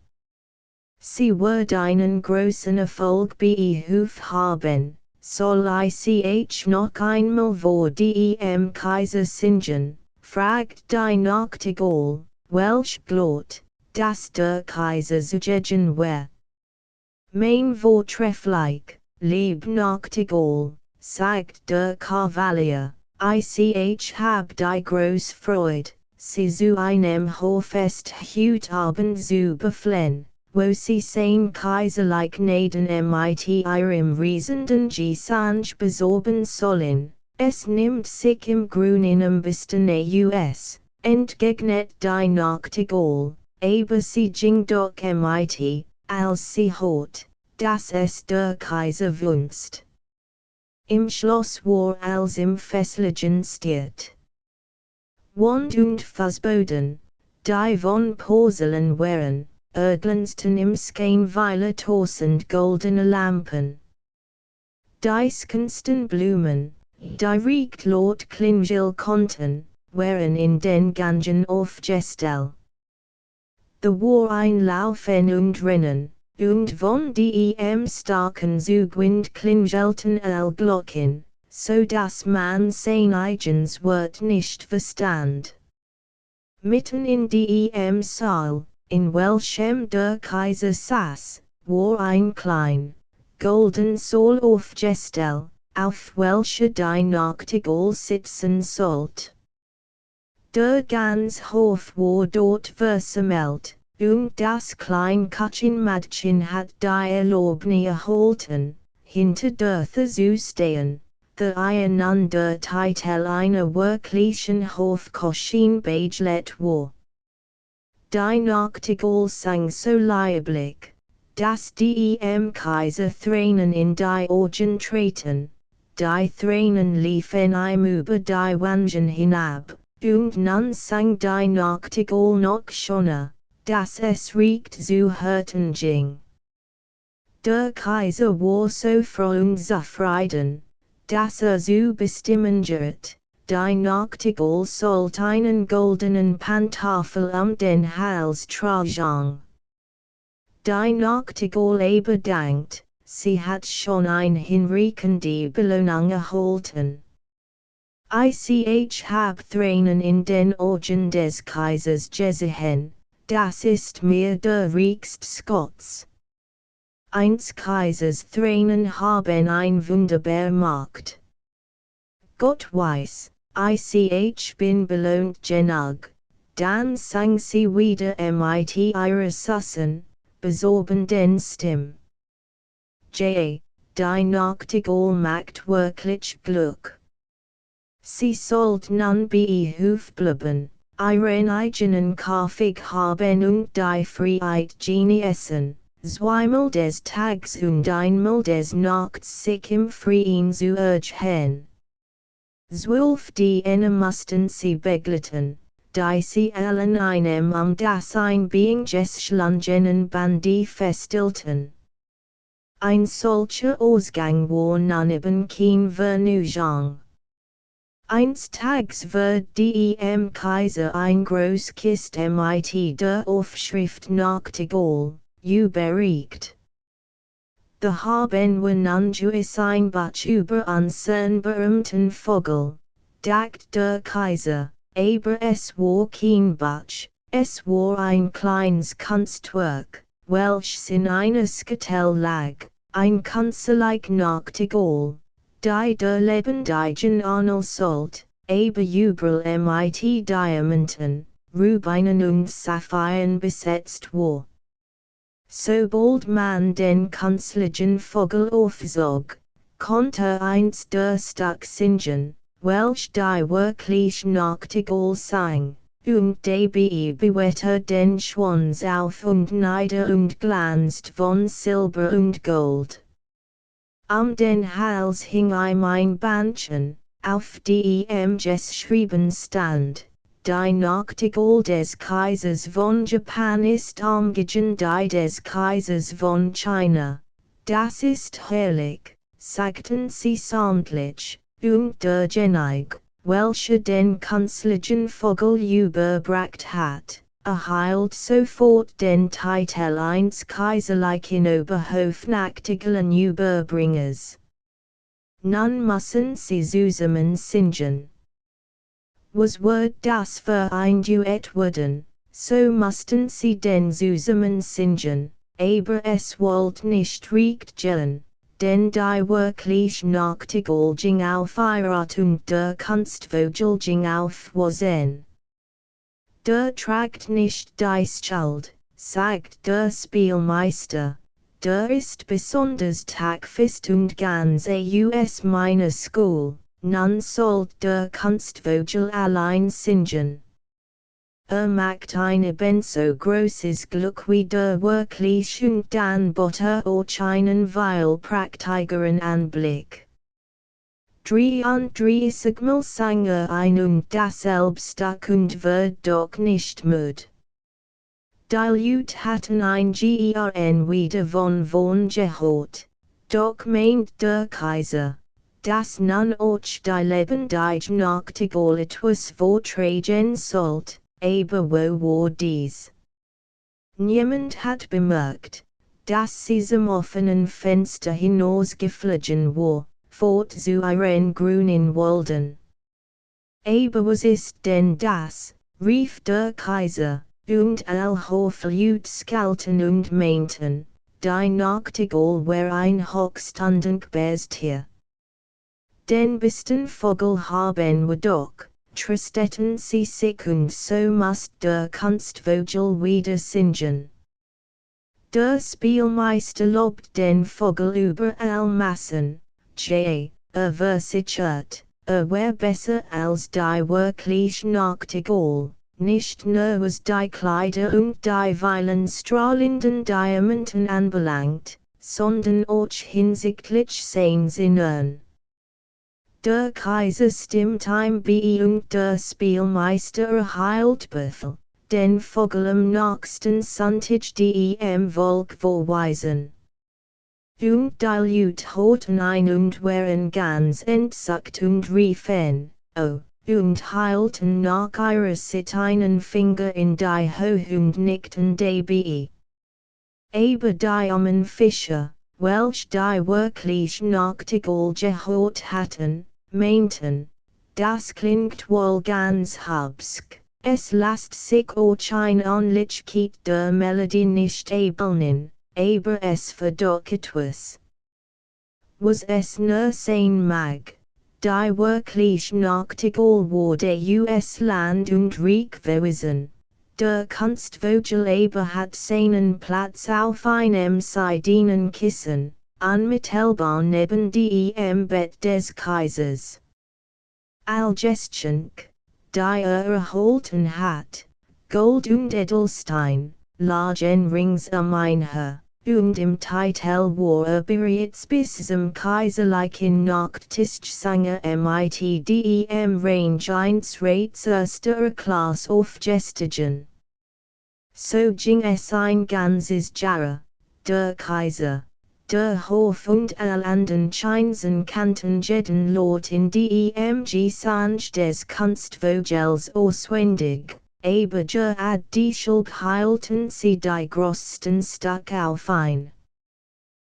Sie wird einen großen Erfolg beihuf haben, soll ich noch einmal vor dem Kaiser singen, fragt die Nachtigall, welch glaubt, dass der Kaiser zugegen war. Mein vortrefflich, lieb Nachtigall, sagt der Kavalier, ich hab die groß Freude, sie zu einem Hoffest heute Abend zu beflehen, wo sie sein kaiserlich Naden mit ihrem riesenden Gesang besorben sollen. Es nimmt sich im Grün am besten aus, entgegnet die Nachtigall, aber sie ging doch mit, als sie hört, dass es der Kaiser wünscht. Im Schloss war als im festlichen Stiert. Wand und Fußboden, die von Porzellan waren, glänzten im Schein weiler tausend goldene Lampen. Die schönsten Blumen, die recht laut klingen konnten, waren in den Gangen aufgestellt. Da war ein Laufen und Rennen, und von dem starken Zugwind klingelten Glocken, so dass man sein eigenes Wort nicht verstand. Mitten in dem Saal, in welchem der Kaiser saß, war ein klein, golden Saal aufgestellt, auf welcher die Nachtigall sitzen sollte. Der ganze Hof war dort versammelt, und das kleine Küchenmädchen hat die Erlaubnis erhalten, hinter der Tür zu stehen, der nun der Titel einer wirklichen Hofköchin beiglet war. Die Nachtigall sang so lieblich, dass dem Kaiser Tränen in die Augen traten, die Tränen liefen ihm über die Wangen hinab, und nun sang die Nachtigall noch schöner, dass es recht zu hören ging. Der Kaiser war so froh und zufrieden, das zu bestimmenget, die Nachtigall sollt einen goldenen Pantoffel den Hals tragen. Die Nachtigall aber dankt, sie hat schon ein hinreichende Belohnung erhalten. Ich hab Tränen in den Augen des Kaisers gesehen, das ist mir der reichst Scots. Eins Kaisers Tränen haben ein Wunderbar Macht. Gott weiß, ich bin belohnt genug, dann sang sie wieder mit ihrer Sussen, besorbenden Stimme. Die Nachtigall macht wirklich Glück. Sie sollt nun behuf bleiben, ihren eigenen Kaffee haben und die Freiheit genießen, zweimal des Tags und einmal des Nachts sich im Freien zu ergehen. 12 Diener mussten sie begleiten, die sie allen einem das Einbeing geschlungenen Bandi festhielten. Ein solcher Ausgang war nun eben kein Vergnügen. Eines Tags wird dem Kaiser ein Großkist mit der Aufschrift Nachtigall überreicht. Da haben wir nun gewiss ein Buch über unseren berühmten Vogel, dacht der Kaiser, aber es war kein Buch, es war ein kleines Kunstwerk, welches in einer Skatelle lag, ein kanzerlich Nachtigall. Die der lebendigen Arnold sollt, aber überall mit Diamanten, Rubinen und Saphiren besetzt war. Sobald man den kanzlichen Vogel aufzog, konnte eins der Stück singen, welch die wirklich Nachtigall sang, und dabei bewehte den Schwanz auf und nieder und glanzt von Silber und Gold. Den Hals hing ein Bändchen, auf dem geschrieben stand, die Nachtigall des Kaisers von Japan ist gegen die des Kaisers von China. Das ist herrlich, sagten sie sämtlich, und der König, welcher den kanzlichen Vogel überbracht hat, erhielt sofort den Titel eines kaiserlichen Oberhofnachtigallen Überbringers. Nun müssen sie zusammen singen. Was wird das für ein Duett werden, so mussten sie den zusammen singen, aber es wollte nicht recht gehen, denn die wirklich Nachtigall ging auf Heirat und der Kunstvogel ging auf Wahnsinn. Der tragt nicht die Schuld, sagt der Spielmeister, der ist besonders taktfest und ganz aus meiner Schule, nun sollt der Kunstvogel allein singen. Macht ein ebenso großes Glück wie der wirklich und dann bot euch einen weil praktigeren Anblick. 33 Mal sang ein und dasselbe Stück und wird doch nicht müd. Die Leute hatten ein Gern wieder von gehört, doch meint der Kaiser, dass nun euch die lebendige Nachtigall etwas vortragen sollt, aber wo war dies? Niemand hat bemerkt, dass sie zum offenen Fenster hinausgeflogen war, fort zu ihren grünen Walden. Aber was ist denn das, rief der Kaiser, und alle Hofleute schalten und meinten, die Nachtigall wär ein hochstandestes Tier. Den besten Vogel haben wir doch, trösteten sie sich und so musste der Kunstvogel wieder singen. Der Spielmeister lobt den Vogel über all Massen, versichert, wär besser als die wirklich Nachtigall, nicht nur was die Kleider und die vielen strahlenden Diamanten anbelangt, sondern auch hinsichtlich seines Innern. Der Kaiser stimmt ihm bei und der Spielmeister erhielt Befehl, den Vogel am nächsten Sonntag dem Volk vorweisen. und dilute Horten ein und wären ganz entsuckt und riefen, und heilten nach ihrer Sit einen Finger in die Ho und nickten dabei. Aber die armen Fischer, welch die wirklich Nachtigall gehört hatten, meinten, das klingt wohl ganz hübsch, es lässt sich wahrscheinlich der Melodie nicht abelnen, aber es verdorrt etwas. Was es nur sein mag, die wirklich Nachtigall wurde US Land und Reich gewesen. Der Kunstvogel aber hat seinen Platz auf einem Sardinenkissen, unmittelbar neben dem Bett des Kaisers. Algeschenk, die erhalten hat, Gold und Edelstein, lagen rings her, und im Titel war bereits bis zum kaiserlichen Nachttischsanger mit dem Range 1 Rates erster Klasse aufgestiegen. So ging es ein ganzes Jahr, der Kaiser, der Hof und alle anderen Chinesen kannten jeden Lord in dem Gesange des Kunstvogels auswendig, aber gerade deshalb hielten sie die größten Stücke auf ein.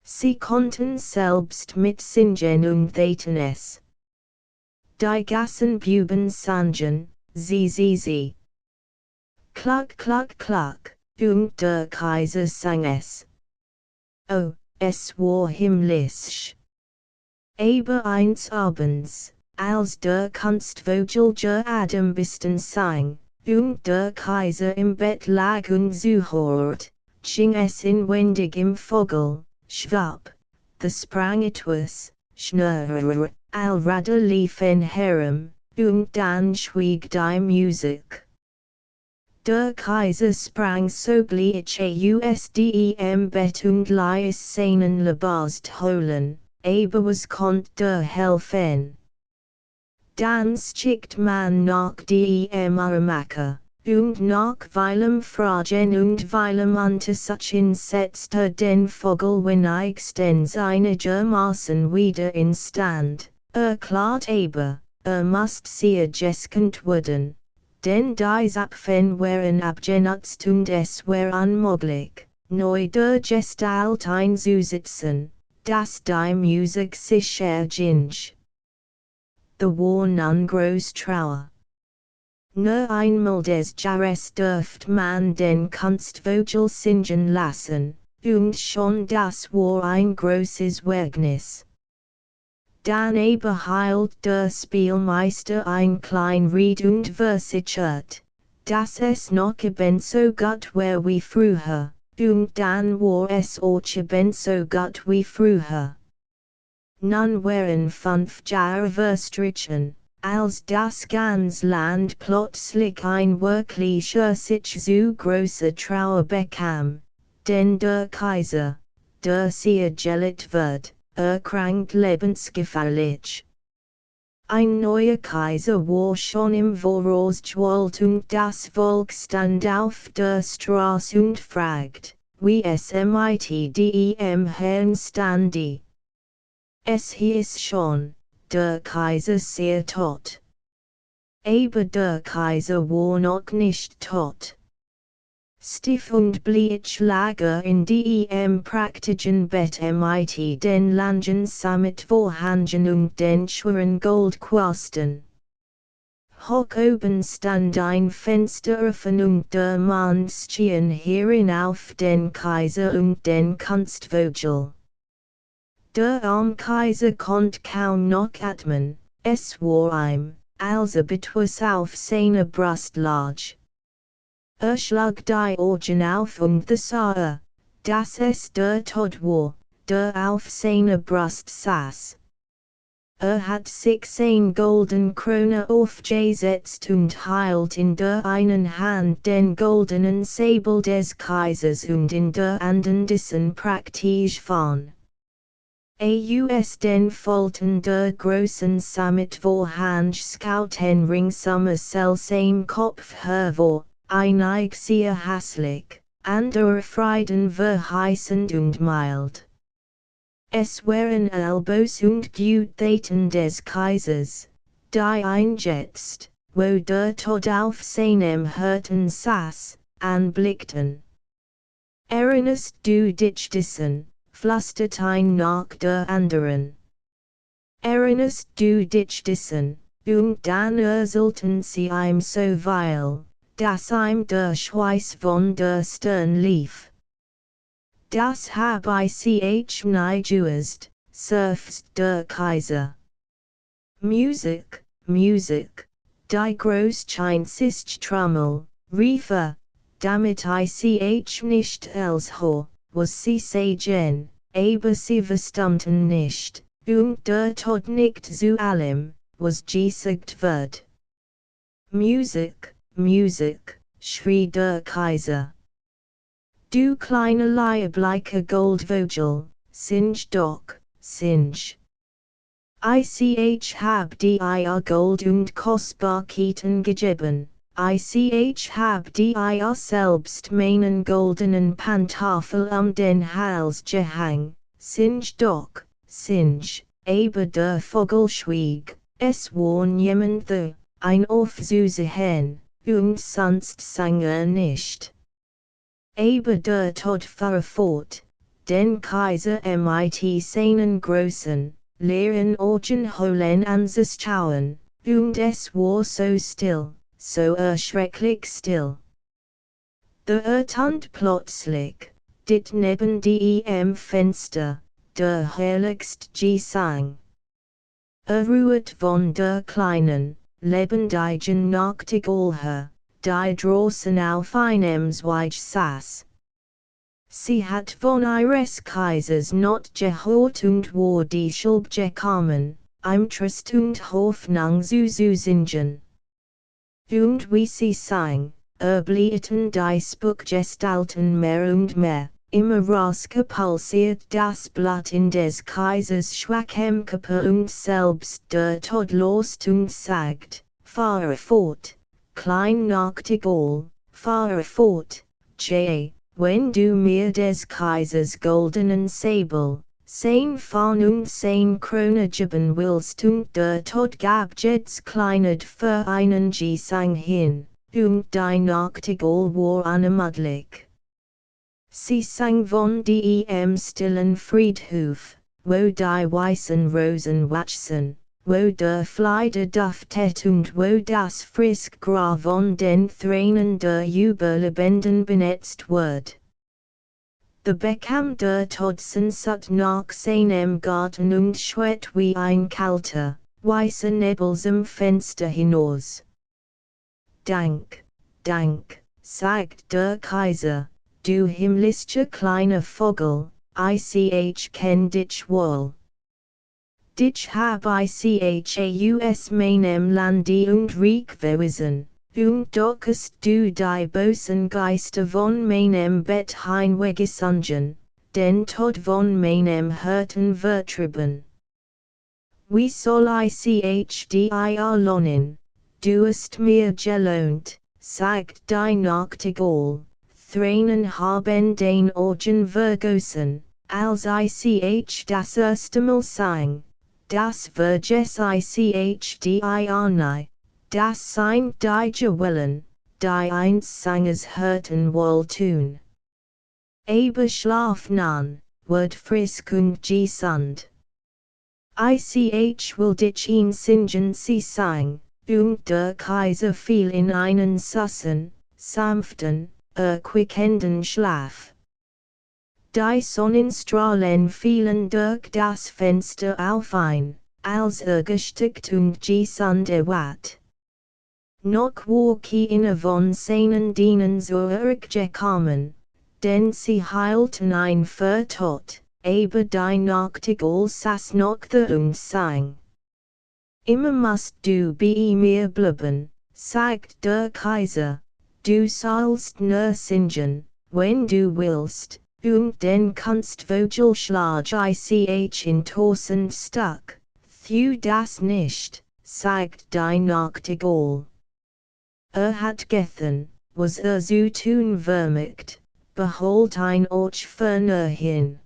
Sie konnten selbst mitsingen und täten es. Die Gassenbuben sangen, sie. Klack, klack, klack, und der Kaiser sang es. Oh, es war himmlisch. Aber eines Abends, als der Kunstvogel am besten sang, und der Kaiser im Bett lag und zuhört, ging es inwendig im Vogel, schwapp, da sprang etwas, schnurr, allrade liefen herum, und dann schwieg die Musik. Der Kaiser sprang sogleich aus dem Bett und ließ seinen Lebast holen, aber was konnte der helfen? Dann schickt man nach dem Armaker, und nach weilem Fragen und weilem Untersuchen setzt den Vogel wenigstens einigermaßen wieder in Stand, klar aber, muss sehr geskent werden. Denn die Zapfen waren abgenutzt und es war unmöglich, neu der Gestalt einzusetzen, dass die Musik sich erging. Da war nun groß Trauer. Nur einmal des Jahres dürft man den Kunstvogel singen lassen, und schon das war ein großes Wagnis. Dann aber hielt der Spielmeister ein klein Ried und versichert, dass es noch eben so gut war wie früher, und dann war es auch eben so gut wie früher. Nun waren 5 Jahre verstrichen, als das ganze Land plötzlich ein wirklicher sich zu große Trauer bekam, denn der Kaiser, der sehr gelitten wird, erkrankt lebensgefährlich. Ein neuer Kaiser war schon im Voraus gewollt und das Volk stand auf der Straße und fragt, wie es mit dem Herrn stande. Es hieß schon, der Kaiser sei tot. Aber der Kaiser war noch nicht tot. Stiff und bleich lag in dem praktischen Bett mit den langen Sammetvorhängen und den schweren Goldquasten. Hoch oben stand ein Fenster offen und der Mond schien hierin auf den Kaiser und den Kunstvogel. Der arme Kaiser konnte kaum noch atmen, es war ihm, als etwas auf seiner Brust lag. Schlug die Augen auf und sah, dass es der Tod war, der auf seiner Brust saß. Hat sich sein golden Krone aufgesetzt und hielt in der einen Hand den goldenen Säbel des Kaisers und in der anderen dessen praktisch Fahne. Aus den Folten der großen Sammetvorhang schauten ringsum sein Kopf hervor, einig sehr hässlich, andere Freuden verheißend und mild. Es waren Elbows und Gütheiten des Kaisers, die eingesetzt, wo der Tod auf seinem Hirten saß, anblickten. Erinnerst du dich dessen, flüstert ein nach der anderen. Erinnerst du dich dessen, und dann erzählten sie ihm so viel, dass ihm der Schweiß von der Stirn lief. Das hab ich nie gewusst, seufzt der Kaiser. Musik, Musik, die großscheinzige Trommel, rief damit ich nicht elshor, was sie sagen, aber sie verstanden nicht, und der Tod nicht zu allem, was gesagt wird. Musik, Musik, schrie der Kaiser. Du kleine leibliche Goldvogel, singe doch, singe. Ich hab dir Gold und Kostbarkeiten gegeben, ich hab dir selbst meinen goldenen Pantoffel den Hals gehang, singe doch, singe, aber der Vogel schwieg, es war niemand da, ein aufzusehen, und sonst sang nicht. Aber der Tod fuhr fort, den Kaiser mit seinen großen, leeren Augen holen anzuschauen, und es war so still, so erschrecklich still. Da stand plötzlich, dit neben dem Fenster, der herrlichst Gesang. Ruhet von der kleinen, lebendigen Nachtigall, die draußen auf einem Zweig saß. Sie hat von ihres Kaisers not gehört und war die Schuld gekommen, Trost und Hoffnung zu singen. Und wie sie sang, erbliehten die Spukgestalten mehr und mehr, immer rasker pulsiert das Blatt in des Kaisers schwachem Körper und selbst der Tod lost und sagt, fahre fort, klein Nachtigall, fahre fort, wenn du mir des Kaisers goldenen Säbel, sein Faun und sein Krone geben willst und der Tod gab jetzt Kleinod für einen Gesang hin, und die Nachtigall war unermüdlich. Sie sang von dem stillen Friedhof, wo die weißen Rosen wachsen, wo der Flieder duftet und wo das frisk Gras von den Tränen der Überlebenden benetzt wird. Da bekam der Tod Sehnsucht nach seinem Garten und schritt wie ein kalter, weißer Nebel zum Fenster hinaus. Dank, Dank, sagt der Kaiser, du himmlischer kleiner Vogel, ich kenn dich wohl. Dich hab ich aus meinem Lande und Reich verwiesen, und doch hast du die bösen Geister von meinem Bett hinweggesungen, den Tod von meinem Hirten vertrieben. Wie soll ich dir lohnen? Du hast mir gelohnt, sagt die Nachtigall, Tränen haben den Augen vergossen, als ich das erste Mal sang. Das vergess ich dir nie, das sind die Gewillen, die einst Sangers Hirten wohl tun. Aber schlaf nun, wird frisk und gesund. Ich will dich singen, sie sang, und der Kaiser fiel in einen süßen, sanften, erquickenden Schlaf. Die Sonnenstrahlen fielen durch das Fenster auf ihn, als gestickt und gesund erwacht. Noch war keiner von seinen Dienern zurückgekommen, denn sie hielten ihn für tot, aber die Nachtigall saß noch da und sang. Immer musst du bei mir bleiben, sagt der Kaiser, du sollst nur singen, wenn du willst. Und den Kunstvogel schlag ich in tausend Stück, thu das nicht, sagt die Nachtigall. Hat gethan, was zu tun vermögt, behold ein Ort für hin.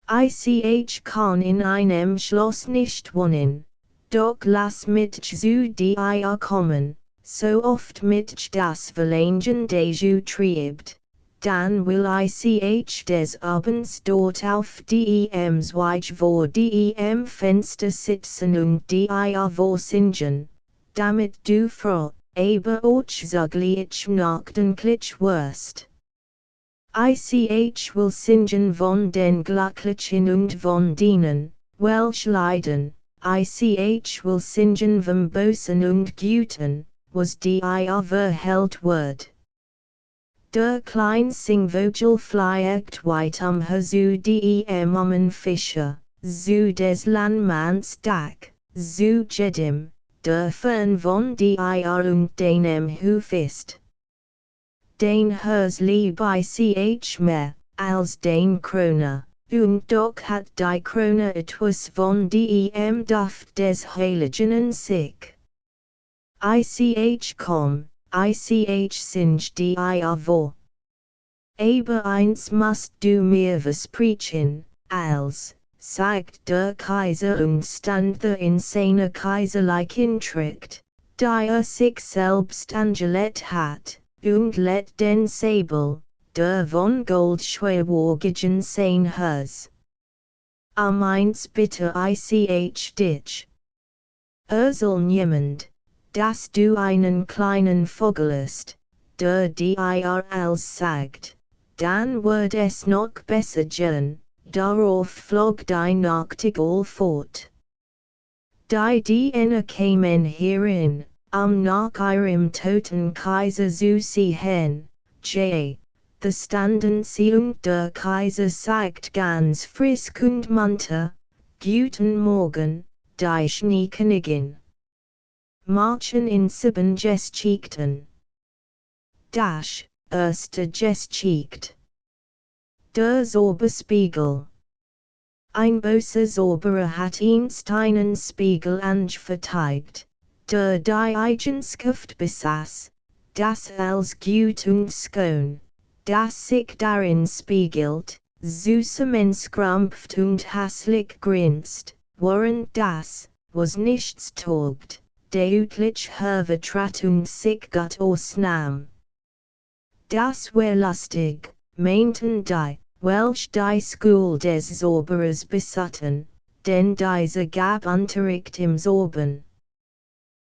Ich kann in einem Schloss nicht wohnen, doch lass mich zu dir kommen, so oft mich das Verlangen dazu treibt, dann will ich des Abends dort auf dem Zweig vor dem Fenster sitzen und dir vorsingen, damit du froh, aber auch zugleich nachdenklich wirst. Ich will singen von den Glücklichen und von denen, welche leiden, ich will singen vom Bösen und Guten, was dir verhält wird. Der klein Singvogel fliegt weit zu dem armen Fischer, zu des Landmanns Dach, zu jedem, der fern von dir und deinem Hof ist. Den hers lieb ich mehr, als den Krone, und doch hat die Krone etwas von dem Duft des Heiligen sich. Komm, ich sing dir vor. Aber eins musst du mir versprechen, als, sagt der Kaiser und stand der insane Kaiserlich inträgt, die sich selbst angelet hat, und let den Säbel, der von Gold schwerwogen sein hers. Eins bitte ich dich. Soll niemand, dass du einen kleinen Vogel ist, der dir als sagt, dann wird es noch besser gehen, darauf flog die Nachtigall fort. Die kamen hierin, nach ihrem toten Kaiser zu sehen, the standen sie und der Kaiser sagt ganz frisch und munter, Guten Morgen, die Schneekönigin. Märchen in 7 Geschichten. Erste Geschichte. Der Zauberspiegel. Ein böser Zauberer hat einst einen Spiegel angefertigt, der die Eigenschaft besaß, dass als gut und schön, das sich darin spiegelt, süße krampft und hässlich grinst, während das, was nichts taugt, deutlich hervortrat und sich Gott ausnahm. Das wär lustig, meinten die, welch die Schule des Zauberers besaßen, denn dieser gab Unterricht im Zaubern.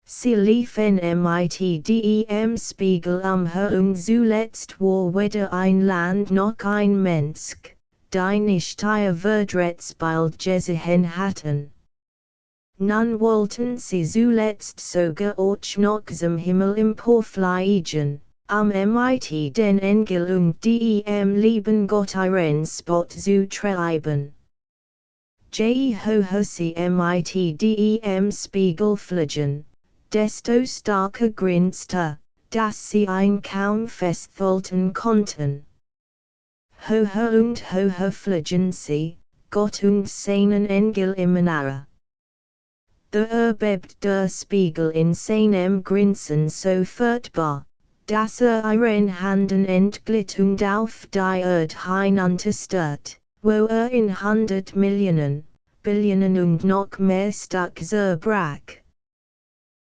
Sie liefen mit dem Spiegel umher zuletzt war weder ein Land noch ein Mensch, die nicht ihr Verdrechtsbild gesehen hatten. Nun wollten sie zuletzt sogar auch noch zum Himmel emporfliegen, mit den Engel und dem lieben Gott ihren Spott zu treiben. Hoher sie mit dem Spiegel fliegen, desto starker grinste, dass sie ein kaum festhalten konnten. Höher fliegen sie, Gott und seinen Engel im Nahe. Da bebt der Spiegel in seinem Grinsen so furchtbar, dass ihren Handen entglitt und auf die Erde hinunterstürzt, wo in 100 Millionen, Billionen und noch mehr Stück zerbrach.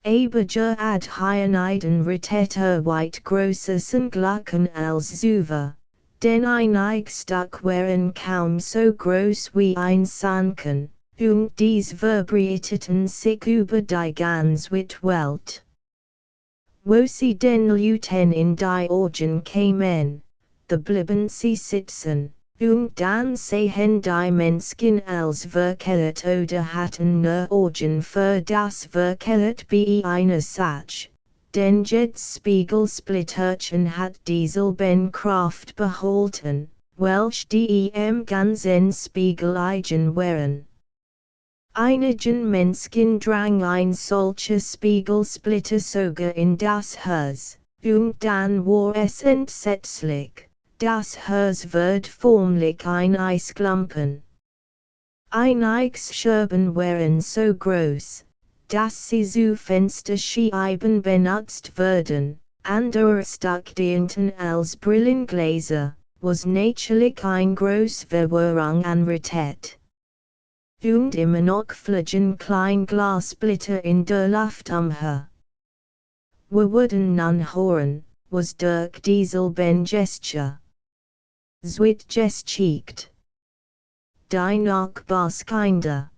Aber had einen rettet weit größeren Glücken als Zuver, denn einige Stück waren kaum so groß wie ein Sanken, und dies verbreiteten sich über die ganze Welt. Wo sie den Leuten in die Augen kamen, da blieben sie sitzen, und dann sehen die Menschen als verkehrt oder hatten nur Augen für das verkehrt bei einer Sache, denn jedes Spiegelsplitterchen hat dieselben Kraft behalten, welch die im ganzen Spiegel eigen waren. Einigen Menschen drang ein solcher Spiegelsplitter sogar in das Haus, und dann war es entsetzlich, das Haus wird förmlich ein Eisklumpen. Einige Scherben waren so groß, dass sie zu Fensterscheiben benutzt wurden, andere Stück dienten als Brillengläser, was natürlich ein Großverwirrung anrichtet. Und immer noch fliegen klein Glasblätter in der Luft umher. Wir wurden nun hören, was durch dieselben Gesture Zwit gestiegt. Die Nachbarskinder.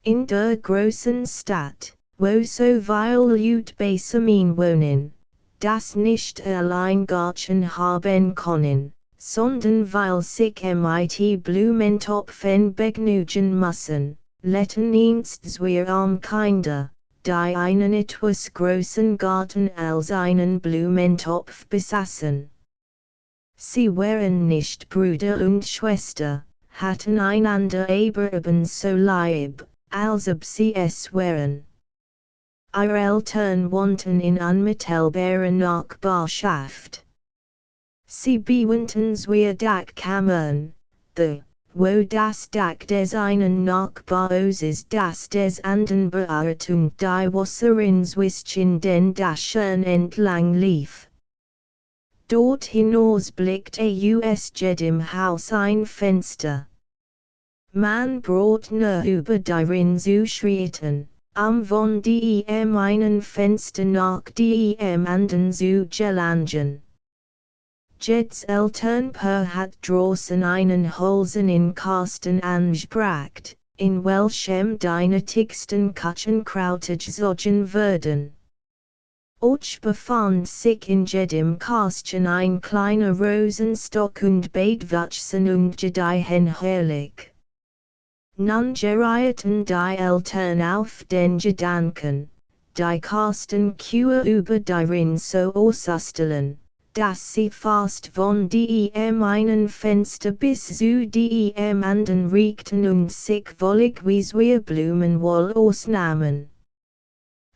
In der großen Stadt, wo so viele Leute beisammen wohnen, das nicht allein Garten haben können, sondern weil sich mit Blumentopfen begnügen müssen, letten einst wir Kinder, die einen etwas großen Garten als einen Blumentopf besaßen. Sie waren nicht Bruder und Schwester, hatten einander aber ebenso lieb, als ob sie es wären. Ihre Eltern wohnten in unmittelbarer Nachbarschaft. Sie bewohnten zwei Dachkammern, wo das Dach des einen Nachbarhauses das des anderen bewahrte und die Wasserin zwischen den Dächern entlang lief. Dort hinaus blickte aus jedem Haus ein Fenster. Man braucht nur über darin zu schreiten, von dem einen Fenster nach dem anderen zu gelangen. Jeds Elternpaar hat draußen einen holzernen Kasten angebracht, in welchem die nötigsten Küchenkrauter gesogen würden. Och befand sich in jedem Kasten ein kleiner Rosenstock und Beetwachsen und Gedeihen herrlich. Nun gerieten die Eltern auf den Gedanken, die Kastenkühe über darin so auszustellen, dass sie fast von dem einen Fenster bis zu dem anderen richten und sich wollig wie zwei Blumen wohl ausnahmen.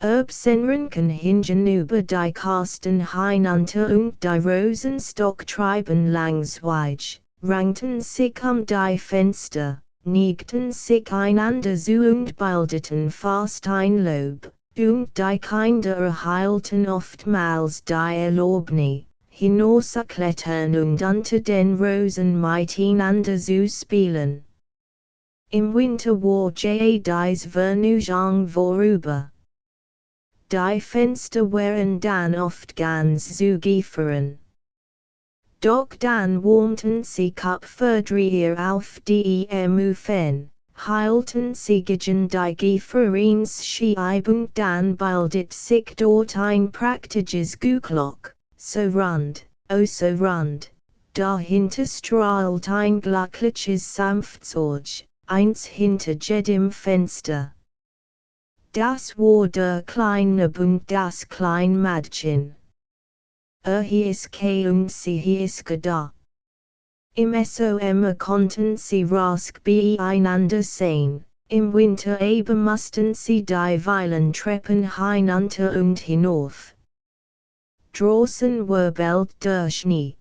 Erbsenranken hingen über die Kasten hinunter und die Rosenstock treiben langsweich, rankten sich die Fenster, neigten sich einander zu und bildeten fast ein Lob, und die Kinder erhielten oftmals die Erlaubnis, hinauszuklettern und unter den Rosen miteinander zu spielen. Im Winter war dies Vergnügen vorüber. Die Fenster waren dann oft ganz zugefahren. Doch dann warmten sie ab für 3 auf dem Ofen, hielten sie gegen die Gefrierungsscheibe und dann bildet sich dort ein praktisches Guckloch, so rund, oh so rund, dahinter strahlt ein glückliches Sanftzeug, eins hinter jedem Fenster. Das war der kleine und das kleine Mädchen. Hieß und sie hieß da. Im Sommer konnten sie rasch beieinander sehen, im Winter eben mussten sie die Weilentreppen hinunter und hinauf. Draußen war bald der Schnee.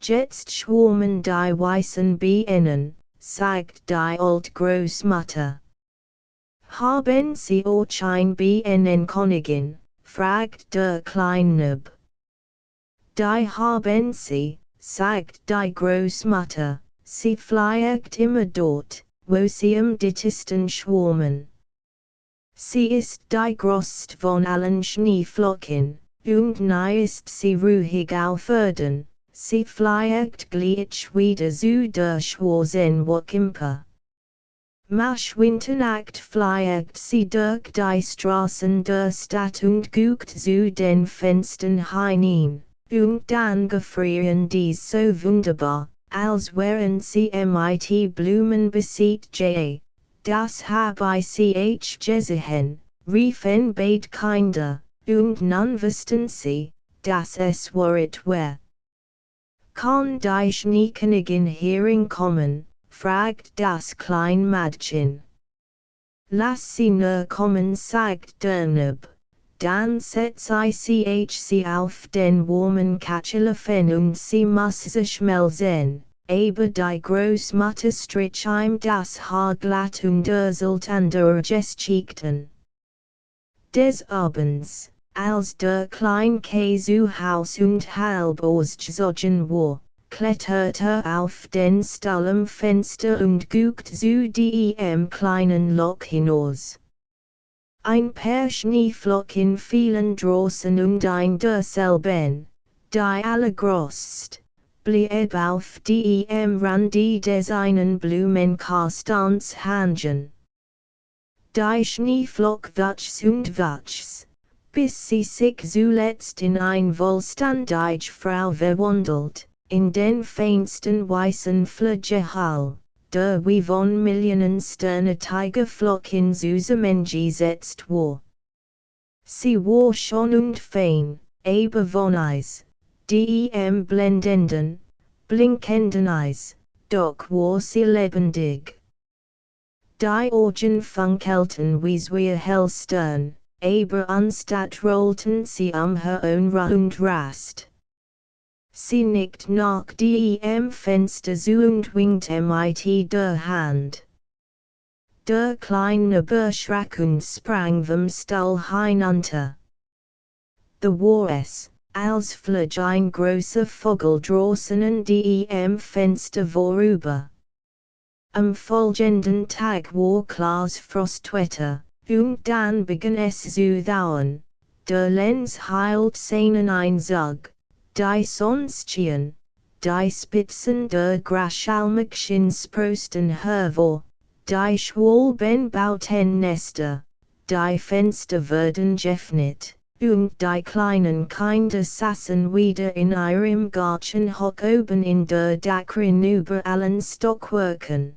Jetzt schwammen die weißen Bienen, sagt die Altgroßmutter. Haben Sie auch ein Bienenkönigin? Fragt der Kleinbub. Die haben sie, sagt die Großmutter, sie fliegt immer dort, wo sie am dichtesten schwärmen. Sie ist die größte von allen Schneeflocken, und nie ist sie ruhig auf Erden, sie fliegt gleich wieder zu der schwarzen Wolke. Mach Winternacht fliegt sie durch die Straßen der Stadt und guckt zu den Fenstern hinein, und dann gefrieren die so wunderbar, als wären sie mit Blumen besät. Das hab ich gesehen, riefen beide Kinder, und nun wussten sie, dass es wahrheit war. Kann die Schneekönigin hereinkommen? Fragt das kleine Mädchen. Lass sie nur kommen, sagt der Bub. Dann setz ich sie auf den warmen Kachelöfen und sie muss sich melden, aber die Großmutter strich ihm das Haar glatt und erzählt an der Geschichten. Des Abends, als der kleine Käse zu Haus und halb ausgesogen war, kletterte auf den Stallem Fenster und guckte zu dem kleinen Loch hinaus. Ein paar Schneeflocken fielen draußen und ein derselben, die allergrößte, blieb auf dem Rand des einen Blumenkastans hängen. Die Schneeflock wachs und wachs, bis sie sich zuletzt in ein wohlstandige Frau verwandelt, in den feinsten weißen Flagell, der wie von Millionen sternartiger Flocken zusammengesetzt war. Sie war schön und fein, aber von Eis, dem blendenden, blinkenden Eis, doch war sie lebendig. Die Augen funkelten wie zwei Hellstern, aber anstatt rollten sie her und rast. Sie nickt nach dem Fenster zu und winkte mit der Hand. Der kleine Burschrack und sprang vom Stall hinunter. Da war es, als flog ein großer Vogel draußen an dem Fenster vorüber. Am folgenden Tag war klares Frostwetter, und dann begann es zu thauen. Der Lenz hielt seinen Einzug, die Sonnenschein, die Spitzen der Grashalmchen sprosten hervor, die Schwalben bauten Nester, die Fenster wurden geöffnet, und die kleinen Kinder saßen wieder in ihrem Garten hoch oben in der Dachrin über allen Stockwerken.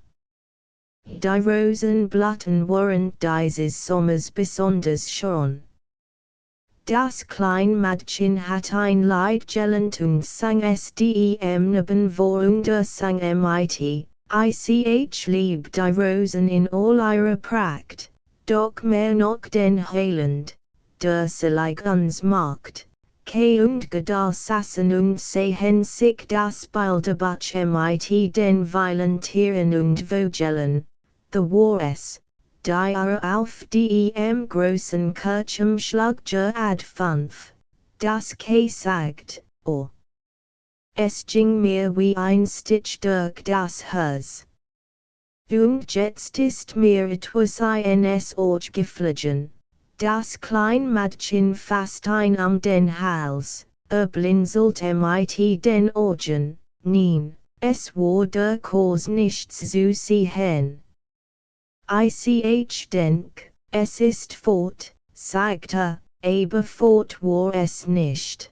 Die Rosenblatten waren dieses Sommers besonders schön. Das kleine Mädchen hat ein Lied gelernt und sang es dem neben vor und sang mit, ich lieb die Rosen in all ihrer Pracht, doch mehr noch den Heiland, der sie uns macht, und da saßen und sehen sich das Bilderbach mit den vielen Tieren und Vögeln, da war es, die auf dem großen Kirchumschlag fand, das sagt, oh. Es ging mir wie ein Stich durch das Herz. Und jetzt ist mir etwas ins Ohr geflogen. Das kleine Mädchen fasst ein den Hals, blinzelte mit den Augen, nein, es war durchaus nichts zu sehen. Ich denk, es ist fort, sagte, aber fort war es nicht.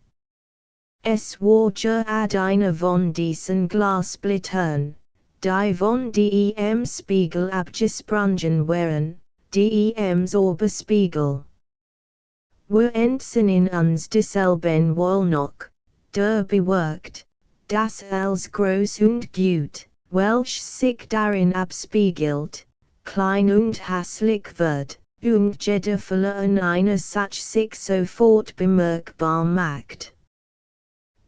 Es war gerade eine von diesen Glasblättern, die von dem Spiegel abgesprungen waren, dems Oberspiegel. Wir entsinnen uns desselben wohl noch, der bewirkt, dass als groß und gut, welch sich darin abspiegelt, klein und hässlich wird, und jeder Fehler an einer Sache sich sofort bemerkbar macht.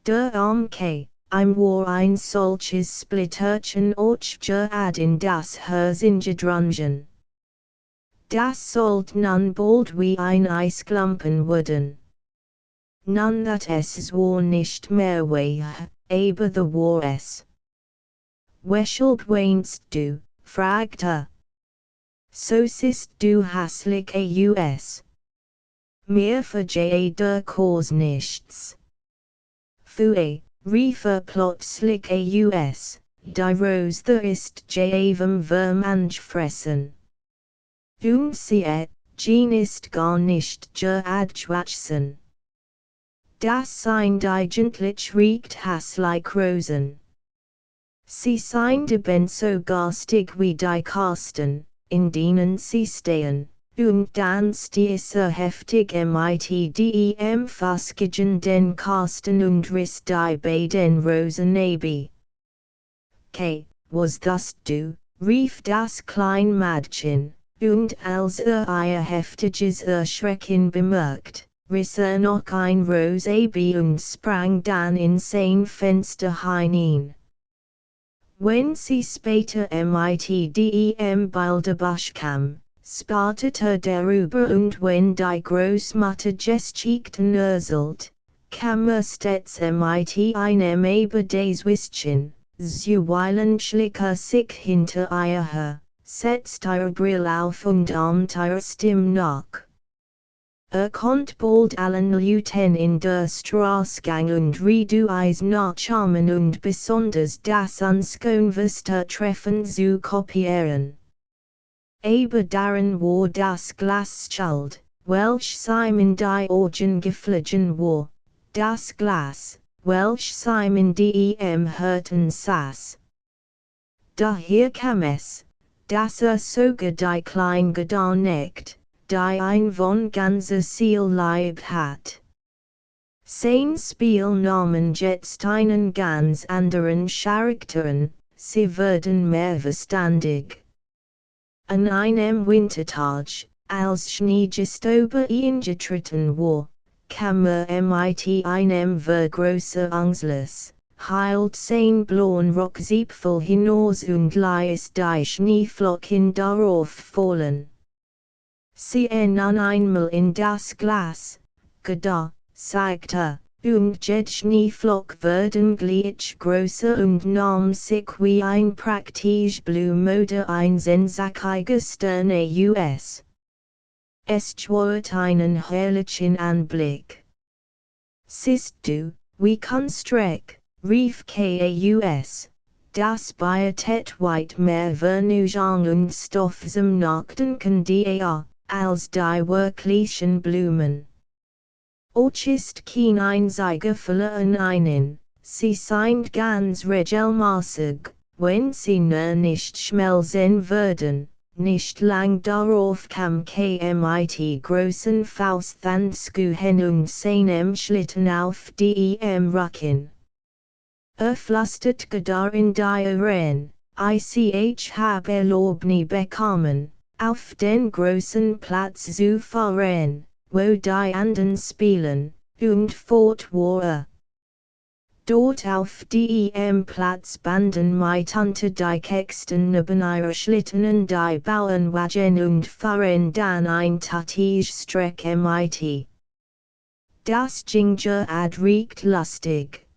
Der Armke, war ein solches Splitterchen gerade in das Herz gedrungen. Das sollte nun bald wie ein Eisklumpen werden. Nun that es war nicht mehr weh, aber da war es. Weshalb weinst du, fragte. So siehst du hässlich aus. Mir vergeht der Kurs nichts. Pfui, rief plötzlich aus, die Rose ist vom Vermanch und sie Jean ist gar nicht adschwachsen. Das sind eigentlich riecht hässlich Rosen. Sie sind eben so garstig wie die Kasten, in denen sie stehen, und dann stieß heftig mit dem Faskigen den Kasten und riss die beiden Rosen ab. Was das du, rief das kleine Mädchen, und als ihr heftiges Erschrecken bemerkt, riss noch ein Rose ab und sprang dann in sein Fenster hinein. Wenn sie später mit dem Bilderbach kam, sparte darüber und wenn die Großmutter geschickten erzählt, Kammer stets mit einem aber des Wischen, zuweilen schlicker sich hinter ihr, setzt ihre Brill auf und ahmt ihre Stimme nach. Kommt bald allen Leuten in der Straßgang und redu eis nachahmen und besonders das Unskonveste Treffen zu kopieren. Aber darin war das Glas schuld, welch Simon die Orgen geflogen war, das Glas, welch Simon dem hörten saß. Daher kam es, dass sogar die klein gedarneckt, die ein von ganzer Seal Leib hat. Sein Spiel nahmen jetzt einen ganz anderen Charakteren, sie werden mehr verstandig. An einem Wintertag, als Schnee just über ihn getreten war, kam mit einem vergroßer Angstlos, hielt sein blauen Rockzipfel hinaus und ließ die Schneeflocken darauf fallen. Sie nahm einmal in das Glas, da, sagte, und jed Schneeflock werden gleich größer und nahm sich wie ein praktisch Blum oder ein sensakiges Sterne us. Es war einen herrlichen Anblick. Siehst du, wie Kunstwerk, rief Kaus, das bietet weit mehr Vernunft und Stoff zum Nachdenken dir, als die wirklichen Blumen. Och ist kein einziger verloren einen, sie sind ganz regelmäßig, wenn sie nur nicht schmelzen würden, nicht lang darauf kam mit großen Fausthandschuhen und seinem Schlitten auf dem Rücken. Flüstert gedar in die Ohren, ich hab Erlaubnis bekommen, auf den großen Platz zu fahren, wo die anderen spielen, und fort war. Dort auf dem Platz banden mit unter die Käxten neben ihre Schlitten und die Bauernwagen und fahren dann ein tattige Strecke mit. Das Ginger ad riecht lustig.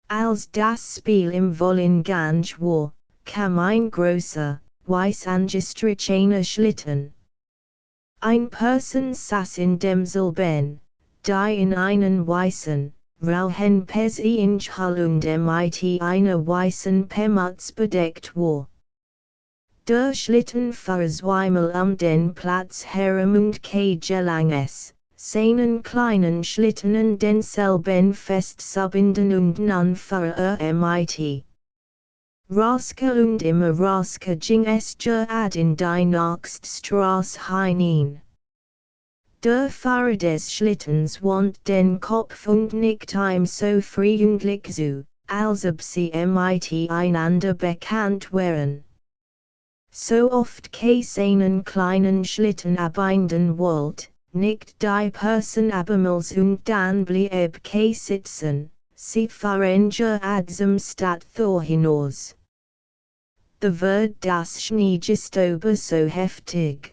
Als das Spiel im vollen Gang war, kam ein großer, weiß angestrichener Schlitten. Ein Person saß in demselben, die in einen weißen, rauhen Pessinchhall und mit einer weißen Permutz bedeckt war. Der Schlitten fuhr zweimal den Platz herum und gelang es, seinen kleinen Schlitten an denselben festzubinden und nun fuhr mit. Raske und immer raske ging es ad in die nächste Straße hinein. Der Fahrer des Schlittens wand den Kopf und nickt ihm so freundlich zu, als ob sie miteinander bekannt wären. So oft seinen kleinen Schlitten abbinden wollt, nickt die Person abermals und dann blieb sitzen, sie fahren ad zum Stadttor hinaus. Da wird das Schnee just über so heftig,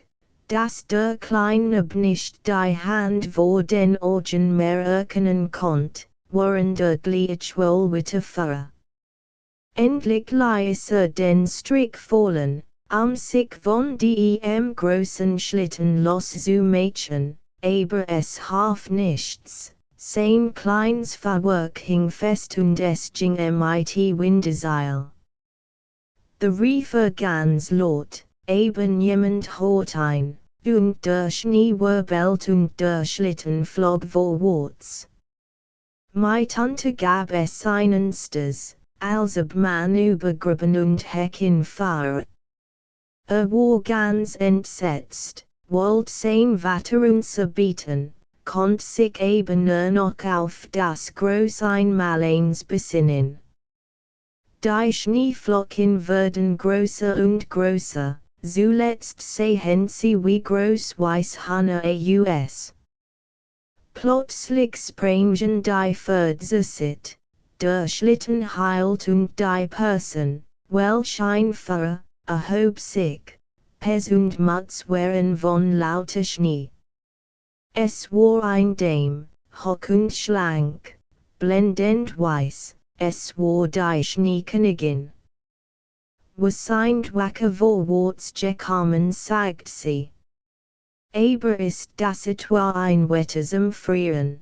dass der Kleine nicht die Hand vor den Augen mehr erkennen konnte, während gleichwohl weiterfuhr. Endlich ließ den Strick fallen, sich von dem großen Schlitten loszumachen, aber es half nichts, sein kleines Fahrwerk hing fest und es ging mit Windeseil. Der Riefer ganz laut, aber niemand hört ein, und der Schnee wirbelt und der Schlitten flog vorwärts. Mitunter gab es einen Stoß, als ob man über Gruben und Hecken fuhr. War ganz entsetzt, wollte sein Vater unterbieten, konnte sich aber nur noch auf das Groß einmaleins besinnen. Die Schneeflocken werden größer und größer, zuletzt sehen sie wie groß Weißhörner aus. Plötzlich sprangen die Pferde, der Schlitten hielt und die Person, welch ein Fahrer, erhob sich, Pes und Mutz waren von lauter Schnee. Es war ein Dame, hoch und schlank, blendend weiß, es war die Schneekönigin. Was sind wacker Vorwärts gekommen, sagt sie. Aber ist das etwa ein Wetter zum Frieren?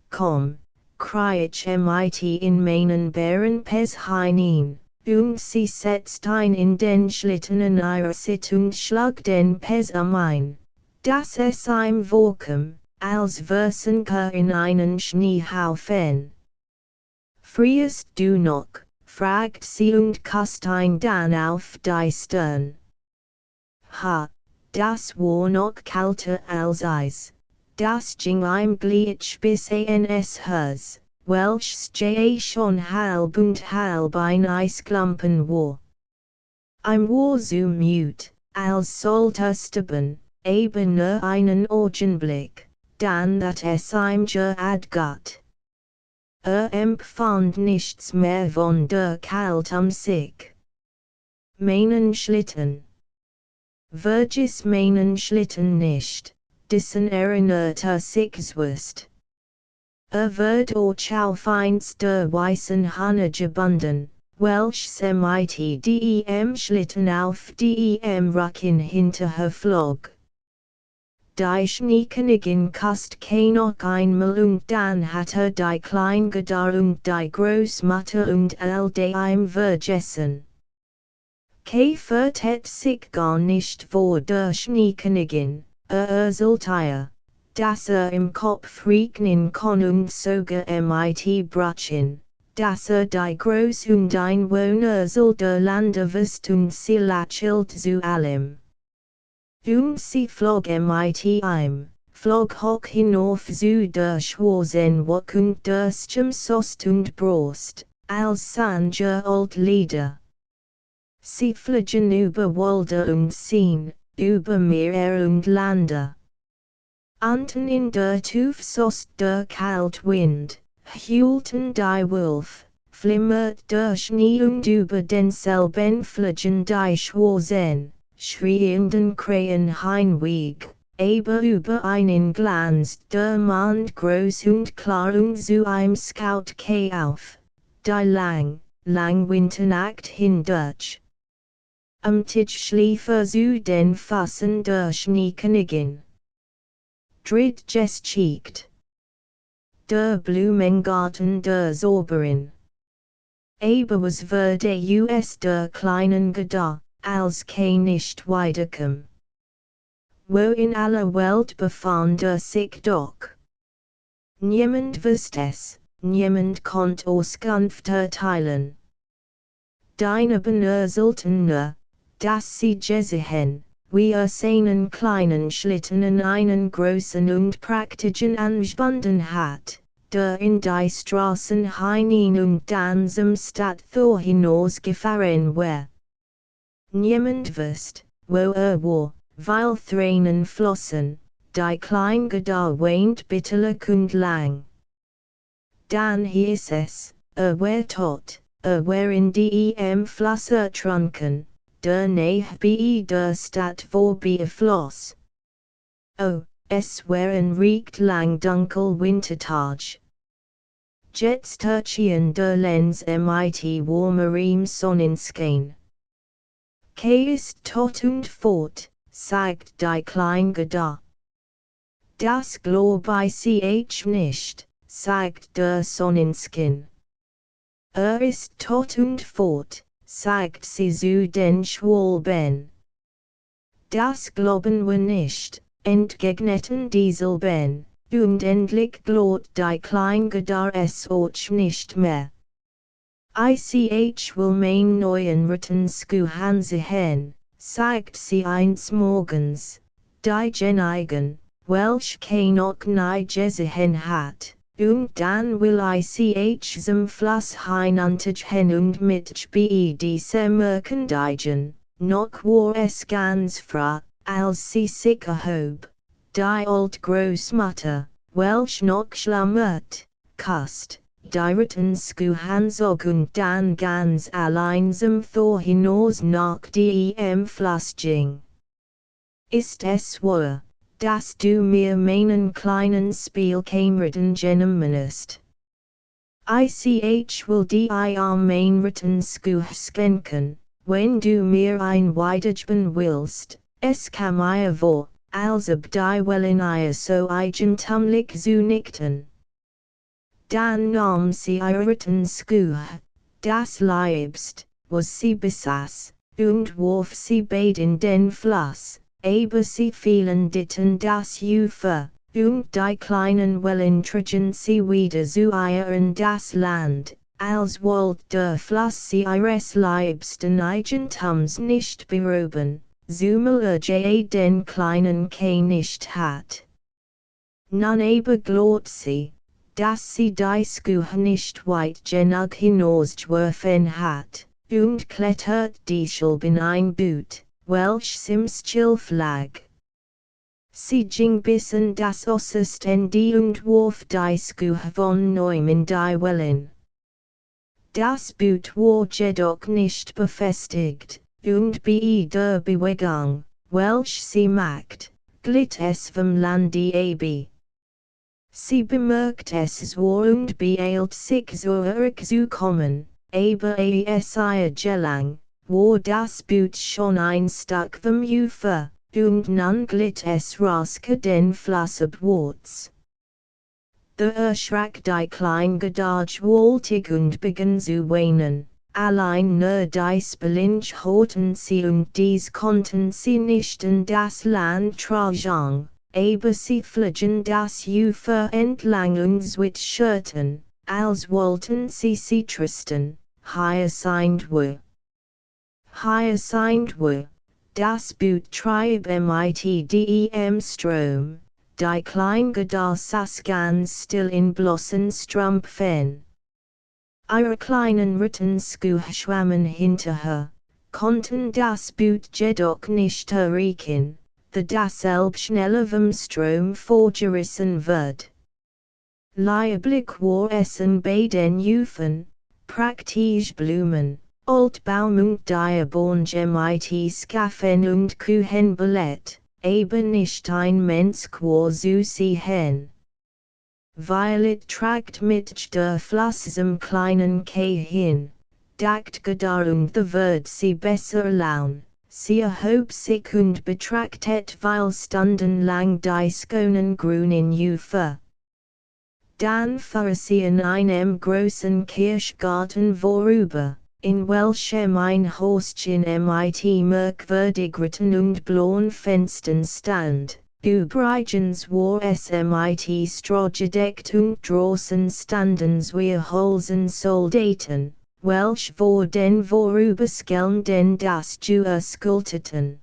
Komm, kriech mit in meinen Bärenpes hinein, und sie setzt ein in den Schlitten in ihrer Sit und schlug den Pes ein, dass es ihm vorkam, als Versenker in einen Schneehaufen. Frierst du noch, fragt sie und kast ihn dann auf die Stirn. Ha, das war noch kalter als Eis. Das ging ihm gleich bis ans Herz, welches schon halb und halb ein Eisklumpen war. Ihm war so müde, als sollte sterben, aber nur einen Augenblick, dann that es ihm gut. Empfand nichts mehr von der Kälte sich. Meinen Schlitten. Vergiss meinen Schlitten nicht, dessen erinnert sich zwist. Wird auch auf eins der weißen Hahne gebunden, welches mit dem Schlitten auf dem Rücken hinterher flog. Die Schneekönigin kast noch einmal und dann hat die Kleingedar und die Großmutter und all dem vergessen. Vertet sich gar nicht vor der Schneekönigin, sollte dass im Kopf rechnen kann und sogar mit Brötchen, dass die Groß und Einwohner der Lande wisst und sie lächelt zu allem. Und sie flog mit ihm, flog hoch hinauf zu der Schwarzen Wock und Dürstchem Sost und Brost, als Sanger old Lieder. Sie fliegen über Wälder und Seen, über Meer und Lande. Unten in der Tufsost der Kaltwind, hüllten die Wolf, flimmert der Schnee und über denselben fliegen die Schwarzen, schreienden Krähen hinweg, aber über einen glanzt der Mond groß und klar und zu einem Scout auf, die lang Winternacht hindurch. Am Tisch schliefe zu den Fassen der Schneekönigin. Drittgeschicht. Der Blumengarten der Zauberin. Aber was wurde us der kleinen Gedar, als nicht weiterkam? Wo in aller Welt befand sich doch? Niemand wusste es, niemand konnte Auskunft erteilen. Deine Bener sollten nur, dass sie gesehen, wie seinen kleinen Schlitten in einen großen und praktischen angebunden hat, der in die Straßen hinein und dann zum Stadttor hinausgefahren war. Niemand wusste, wo war, weil Tränen flossen, die Kleingedar weint bitterlich und lang. Dann hieß es, war tot, war in dem Fluss ertrunken, der Nähe der Stadt vorbeifloss. Oh, es war ein recht lang dunkel Wintertag. Jetzt tertian der Lenz mit warmerem Sonnenschein. Ist tot und fort, sagt die Kleingedar. Das glaub ich nicht, sagt der Sonnenschein. Ist tot und fort, sagt sie zu den Schwalben. Das glauben wir nicht, entgegneten dieselben, und endlich glaubt die Kleingedar es auch nicht mehr. Ich will mein neuen Rittenschuh ansehen, sagt sie eines Morgens, die Genigen, welch noch nie gesehen hat. Und dann will ich zum Fluss hinuntergehen und mit diese Merchandisen, noch war es ganz früh, als sie sich erhob, die old Großmutter, welch noch schlummert, kast, die Rittenschuh anzog und dann ganz allein zum Tor hinaus nach dem Fluss ging. Ist es wahr, das du mir meinen kleinen Spielkameraden genommenest. Ich will dir mein Rettenskuch schenken, wenn du mir ein Weidechen willst, es kam mir vor, als ob die Wellen ihr so eigentumlich zunichten. Dann nahm sie ihr Rettenskuch, das liebst, was sie besaß, und warf sie beid in den Fluss, aber sie fielen ditten das Ufer, und die kleinen Wellen trugen sie wieder zu ihr in das Land, als wollt der Fluss sie ihres liebsten Eigentums nicht berauben, zumal den kleinen Kay nicht hat. Nun aber glaubt sie, dass sie die Skuch nicht weit genug hinausgeworfen hat, und klettert deshalb in ein Boot, welches im Schilf lag. Sie ging bis in das Ostende und warf die Skuch von neuem in die Wellen. Das Boot war jedoch nicht befestigt, und bei der Bewegung, welche sie macht, glitt es vom Lande ab. Sie bemerkt es war und beeilt sich zurückzukommen, aber es ihr gelang, war das Boot schon ein Stück vom Ufer, und nun glitt es raske den Fluss abwärts. Da erschrak die kleine gewaltig und begann zu weinen, allein nur die Spellinch hatten sie und dies konnten sie nicht in das Land tragen. Aber sie flogen das Ufer entlang und zwitscherten, als wollten sie trösten, Hyacinth war, das Boot trieb mit dem Strom, die klein Gedar saß ganz still in bloßen Strumpfen. Ihre kleinen Rettenskuch schwammen hinter her, konnten das Boot jedoch nicht erreichen, da dasselb schneller vom Strom fortgerissen wird. Lieblich war es an beiden Ufern, praktisch Blumen, Altbaum und Diabornge mit Schafen und Kuchenballett, aber nicht ein Mensch war zu sehen. Violet tragt mit der Fluss zum kleinen Kay hin, dacht Gedar und da wird sie besser laun. Sie erhob sich und betrachtet weil stundenlang die schönen grünen Ufer. Dann fuhr sie in einem großen Kirschgarten vorüber, in welchem ein Häuschen mit merkwürdigen und blauen Fenstern stand. Übrigens war es mit Stroh gedeckt und draußen standen zwei Holzen Soldaten, welch vor den vorübergehenden das Tür skulteten.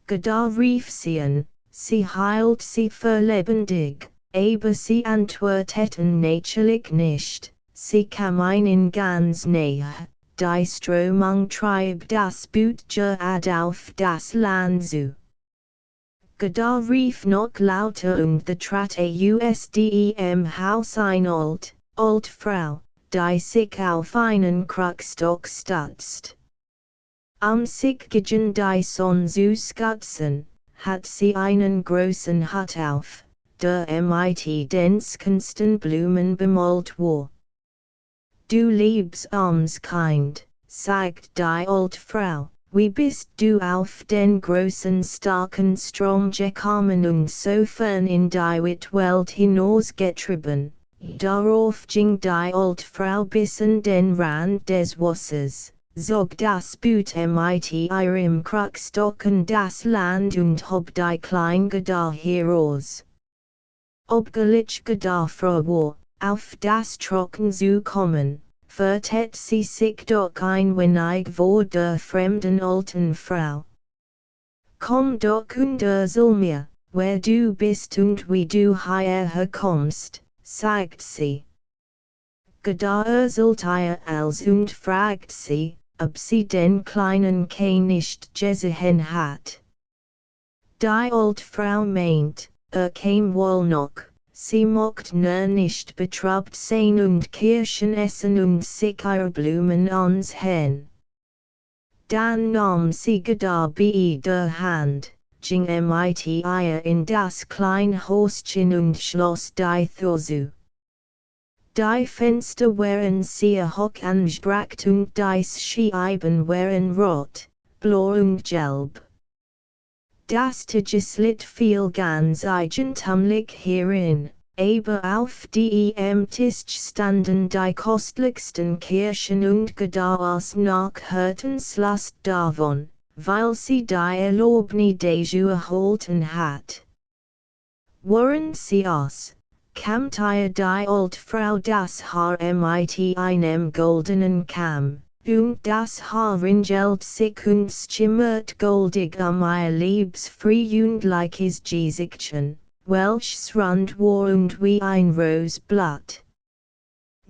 Gedar rief sie an, sie hielt sie für lebendig, aber sie antworteten natürlich nicht, sie kamen in ganz Nähe, die Strömung trieb das Boot gerade auf das Land zu. Gedar rief noch lauter und da trat aus dem Haus eine alte Frau, die sich auf einen Krückstock stützt. Sich gegen die Sonne zu schützen, hat sie einen großen Hut auf, der mit densenksten Blumen bemalt war. Du liebes Kind, sagt die alte Frau, wie bist du auf den großen starken Strom gekommen und so fern in die Welt hinausgetrieben? Darauf ging die alte Frau bis an den Rand des Wassers, zog das Boot mit ihrem Krückstock an das Land und hob die klein Gedar heraus. Obgleich Gedar froh war, auf das Trocken zu kommen, vertet sie sich doch ein wenig vor der fremden alten Frau. Komm doch und erzähl mir, wer du bist und wie du hierher kommst, sagt sie. Gedar erzählt ihr alles und fragt sie, ob sie den kleinen Kay nicht gesehen hat. Die alte Frau meint, käme wohl noch. Sie mocht nur nicht betrübt sein und Kirschen essen und sich ihre Blumen ansehen. Dann nahm sie Gedar bei der Hand, ging mit ihr in das kleine Häuschen und schloss die Thorzu. Die Fenster waren sehr hoch angebracht und die Scheiben waren rot, blau und gelb. Das Tageslicht fiel ganz eigentümlich hierin, aber auf dem Tisch standen die kostlichsten Kirschen und Gedächtnis nach Herzenslust davon, weil sie die Erlaubnis dazu erhalten hat. Während sie aus, kamt ihr die alte Frau das Haar mit einem goldenen Kamm, und das Haar ringelt sich und schimmert goldig ihr liebesfreundliches Gesichtchen, welches rund war und wie ein Roseblatt.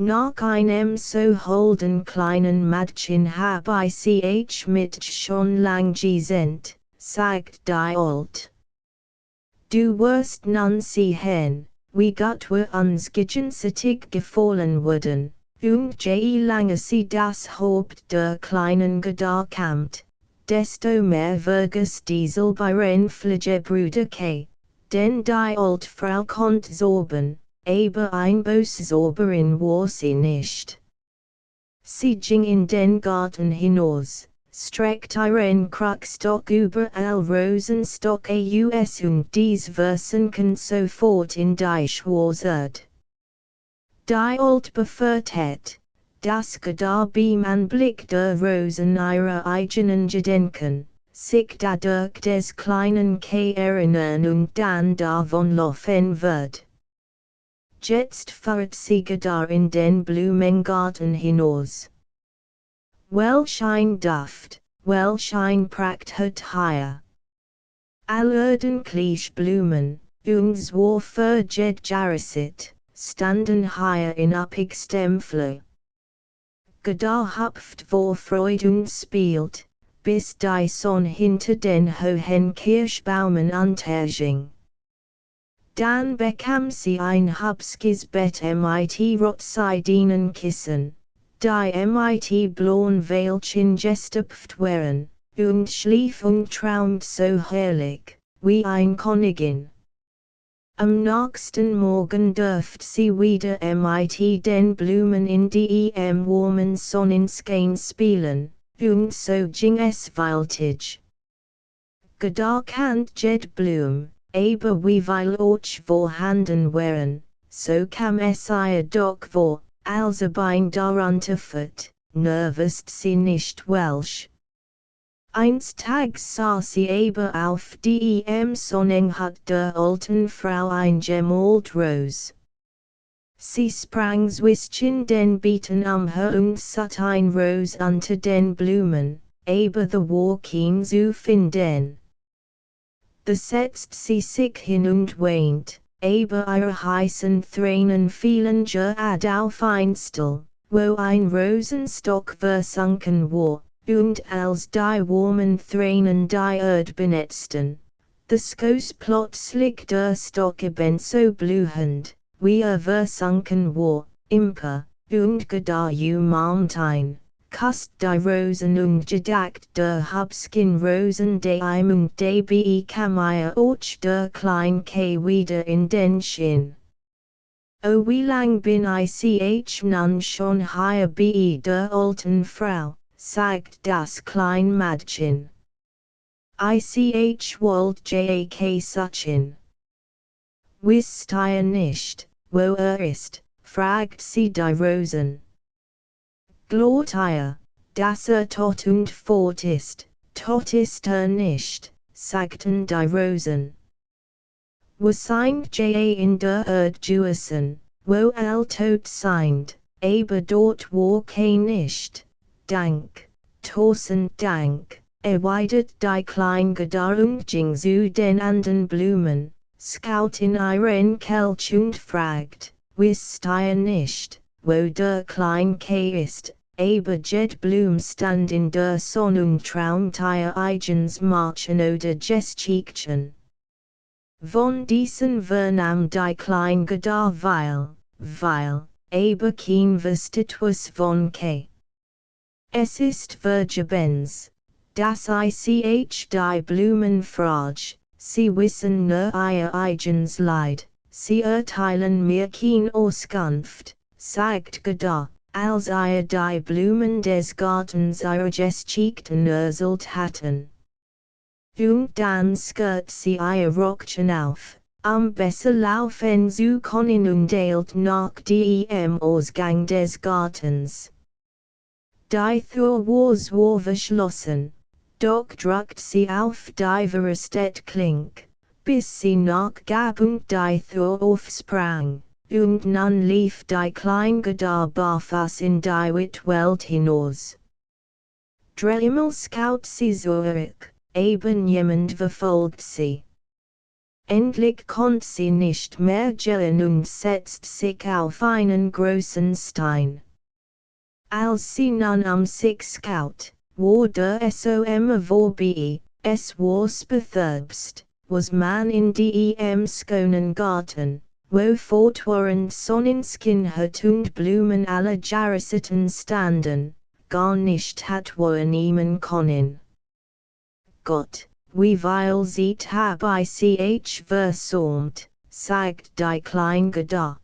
Nach einem so holden kleinen Mädchen hab ich sie mit schon lang gesehnt, sagt die Alte. Du wirst nun sehen, wie gut wir uns gegenseitig gefallen würden, und je lange sie das Haupt der kleinen gedarkamt, desto mehr vergaß diesel Byron Pflegebrüder denn die alte Frau konnt sorben, aber ein Bössorberin war sie nicht. Sie ging in den Garten hinaus, streckt ihren Krückstock überall Rosenstock aus und dies versunken sofort in die Schwarzerd. Die Alte befürchtet, das Gedar beim Anblick der Rosen ihrer eigenen Gedenken, sich dadurch des kleinen erinnern und dann davonlaufen wird. Jetzt fährt sie Gedar in den Blumengarten hinaus. Welch ein Duft, welch ein Prachtheit hier. Allerdentlich Blumen, und zwar für jed Jahrzeit, standen hier in üppigstem Flur. Gedar hüpft vor Freude und spielt, bis die Sonne hinter den hohen Kirschbäumen unterging. Dann bekam sie ein hübsches Bett mit Rotseidinenkissen, die mit blauen Veilchen gestopft waren, und schlief und träumt so herrlich, wie ein Königin. Am nächsten Morgen durft sie wieder mit den Blumen in die warmen Sonnenschein spielen, und so ging es weiter. Gedar kant jed Blum, aber weil auch vorhanden waren, so kam es ihr doch vor, als ein darunter fort, nervöst sie nicht welch. Einst Tags sah sie aber auf dem Sonnenhut der alten Frau ein gemalt Rose. Sie sprang zwischen den Beeten her und sah ein Rose unter den Blumen, aber the war kein zu finden. Da setzt sie sich hin und weint, aber ihre heißen Tränen fielen gerade auf ein Stuhl, wo ein Rosenstock versunken war, und als die warmen Tränen die Erd benetzten, das Schoß plötzlich der Stock ebenso blühend, wie versunken war, imper, und Gedar umarmt kast die Rosen und gedacht der hübschen Rosen und dabei kam ihr auch der klein wieder in den Sinn. O wie lang bin ich nun schon hier bei der alten Frau, sagt das klein Mädchen. Ich wollt suchen. Wisst ihr nicht, wo ist, fragt sie die Rosen. Glaubt ihr, dass tot und fort ist nicht, sagten die Rosen. Wahrscheinlich in der Erd Juissen, wo tot sind, aber dort war kein nicht, Dank, tausend Dank, erwidert die klein Gedar und ging zu den anderen Blumen, schaut in ihren Kelch und fragt, wisst ihr nicht, wo der klein ist, aber jed Blum stand in der Sonne und traumt ihr eigens Märchen oder Geschichten. Von diesen vernahm die klein Gedar weil, aber kein wusste etwas von Es ist vergebens, dass ich die Blumen frage, sie wissen nur ihr eigens Leid, sie urteilen mir keine Auskunft, sagt Gedar, als ihr die Blumen des Gartens ihre Geschichten erzählt hatten. Und dann skirt sie ihr Rockchen auf, besser laufen zu können und eilt nach dem Ausgang des Gartens. Die Tür war verschlossen, doch drückt sie auf die verrostete Klink, bis sie nachgab und die Tür aufsprang, und nun lief die kleine Gedar barfuß in die weite Welt hinaus. Dreimal schaut sie zurück, eben jemand verfolgt sie. Endlich konnt sie nicht mehr gehen und setzt sich auf einen großen Stein. Als sie nun sich schaut, wurde es vorbei, es was betherbst, was man in dem schönen Garten, wo fortwährend Sonnenschein hat und Blumen aller Jahrzeiten standen, gar nicht hat wahrnehmen können. Gott, wie weil sie bei sich versäumt, sagt die kleine Gedar.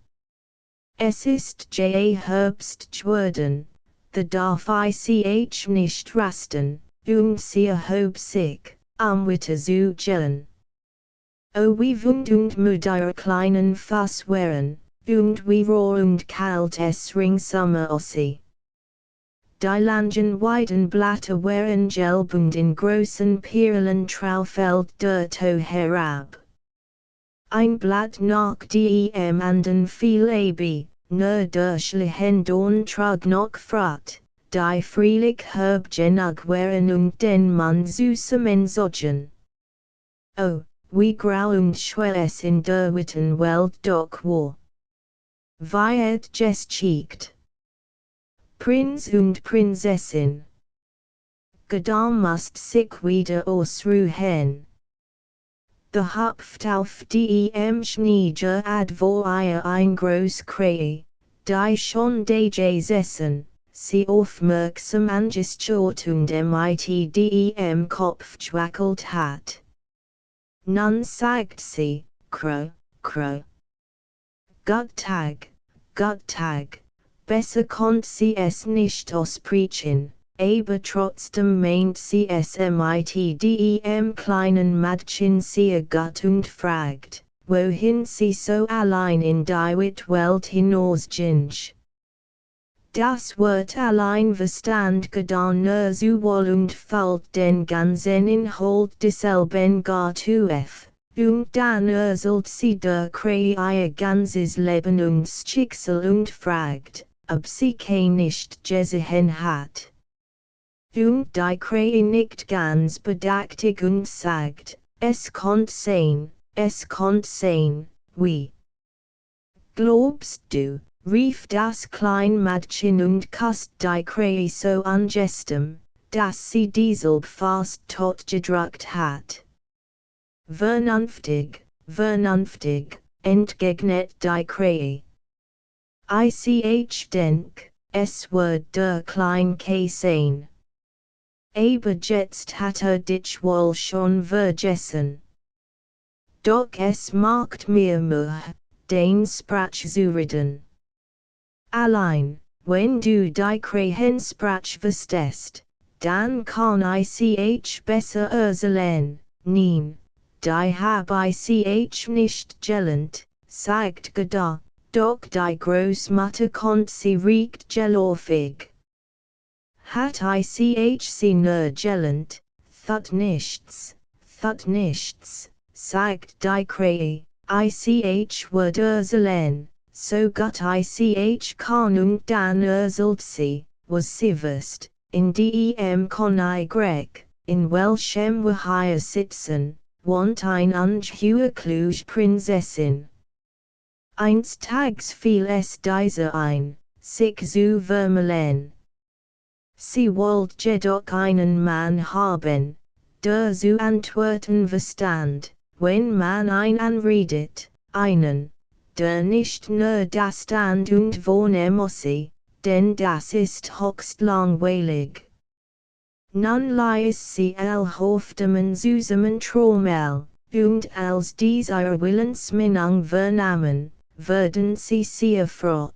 Es ist Herbst geworden, da darf ich nicht rasten, und sie erhob sich, weiter zu gehen. Oh wie wund und müde ihre kleinen Füße waren, und wie roh und kalt es ringsum sie. Die langen weiten Blätter waren gelb und in großen Perlen traufelt Dirto herab. Ein Blatt nach dem anderen fiel nur durch Dorn trug noch Frucht, die freilich herb genug waren und den man süßem sogen. Oh, wie grau und schwer es in der weiten Welt doch war. Wie geschiegt. Prinz und Prinzessin. Gedar musst sich wieder ausruhen. Gehupft auf dem Schneider wo ein groß Krähe, die schon gesessen, sie aufmerksam angeschaut und mit dem Kopf schwackelt hat. Nun sagt sie, Crow, Crow. Gott Tag, besser konnt sie es nicht aussprechen, aber trotzdem meint sie es mit dem kleinen Mädchen sehr gut und fragt, wohin sie so allein in die weite Welt hinausging. Das wird allein Verstand getan nur so wohl und fällt den ganzen Inhalt desselben gar auf, und dann erzählt sie der Krähe ihr ganzes Leben und Schicksal und fragt, ob sie nicht gesehen hat. Und die Krähe nickt ganz bedächtig und sagt, es konnt sein, wie. Glaubst du, rief das kleine Mädchen und küsst die Krähe so angestem, dass sie dieselb fast tot gedrückt hat. Vernünftig, entgegnet die Krähe. Ich denk, es wird der kleine K sein. Aber jetzt hat dich wohl schon vergessen. Doch es macht mir Mühe, den Sprach zu reden. Allein, wenn du die Krähensprach verstehst, dann kann ich besser erzählen, nein, die hab ich nicht gelernt, sagt Gedar, doch die Großmutter konnt sie recht geläufig. Hat ich sie nur gelernt, thut nichts, sagt die Krähe, ich wird erzählen, so gut ich kann und dann erzählt sie, was sie wusst, in dem Königreich, in welchem wir hier sitzen, wohnt ein ungeheure kluge Prinzessin. Eines Tags fiel es dieser ein, sich zu vermählen. Sie wollt jedoch einen Mann haben, der zu antworten verstand, wenn man ihn anredet, einen, der nicht nur das Stand und wohnen müsse, denn das ist höchst langweilig. Nun ließ sie auf dem süßemen Trommel, und als dieser Willensminung vernahmen, werden sie sehr froh.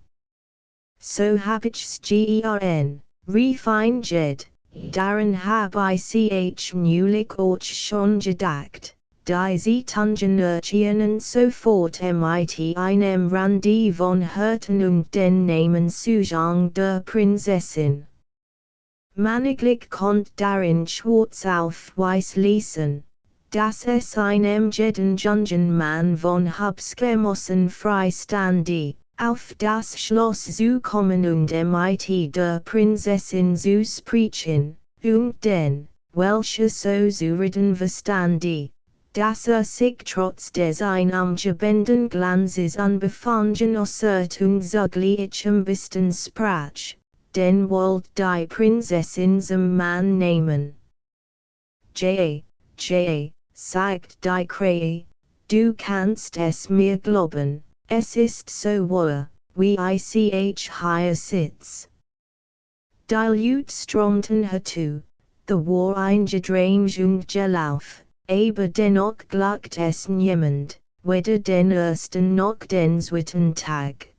So hab ich's gern, refine jed, daran hab ich neulich auch schon gedacht, diese Tungenurchen sofort mit einem Randi von Hürten und den Namen Sujong der Prinzessin. Maniglich konnt darin schwarz auf weiß lesen, dass es einem jeden Jungenmann von Hubsgemossen freistande, auf das Schloss zu kommen und mit der Prinzessin zu sprechen, und den, welche so zu reden verstande, dass sich trotz des einamgebenden Glanzes unbefangen äußert und zugleich besten sprach, den wollt die Prinzessin zum Mann nehmen. J. Sagt die Krähe, du kannst es mir glauben, es ist so wahr, wie ich hier sitz. Die Leute strömten herzu, the war eingedrängt und gelauf, aber dennoch glückt es niemand, weder den ersten noch den zweiten Tag.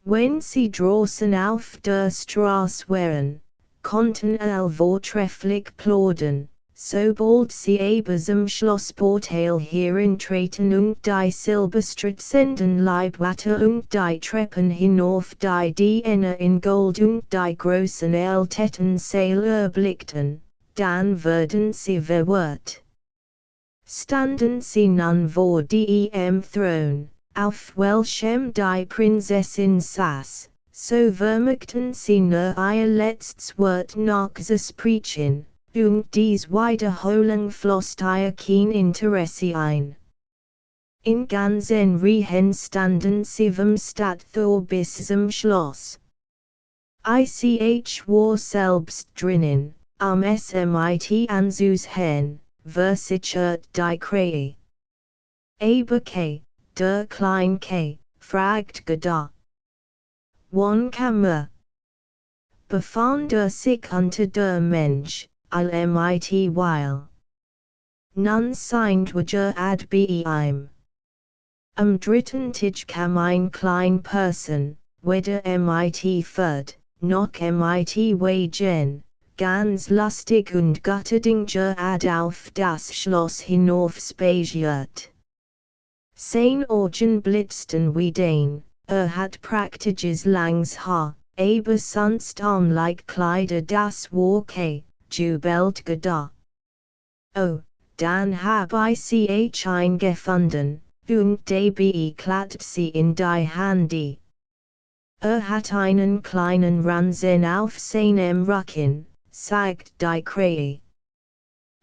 Wenn sie draußen auf der Straße waren, konnten vortrefflich plaudern, sobald sie aber zum Schlossportal hereintreten und die silberstratzenden Leibwatte und die Treppen hinauf die Diener in Gold und die großen ältesten Säle erblickten, dann wurden sie verwirrt. Standen sie nun vor dem Thron, auf welchem die Prinzessin saß, so vermöchten sie nur ihr letztes Wort noch zu sprechen, und dies Wiederholung floss ihr kein Interesse ein. In ganzen Reihen standen sie vom Stadttor bis zum Schloss. Ich war selbst drinnen, es mit anzusehen, versichert die Krähe. Aber der kleine fragt da. Wann kam befand sich unter der Mensch, mit weil. Nun sind wir ad beim. Am dritten Tag kam ein klein Person, weder mit fort, noch mit wagen, ganz lustig und guttedinger ad auf das Schloss hinauf spaziert. Sein Augen blitzten wie den, hat praktisches langes Haar, aber sonst like Kleider das war jubelt da. Oh, dann hab ich eingefunden, und dabei klatscht sie in die Hände. Hat einen kleinen Ransen auf seinem Rücken, sagt die Krähe.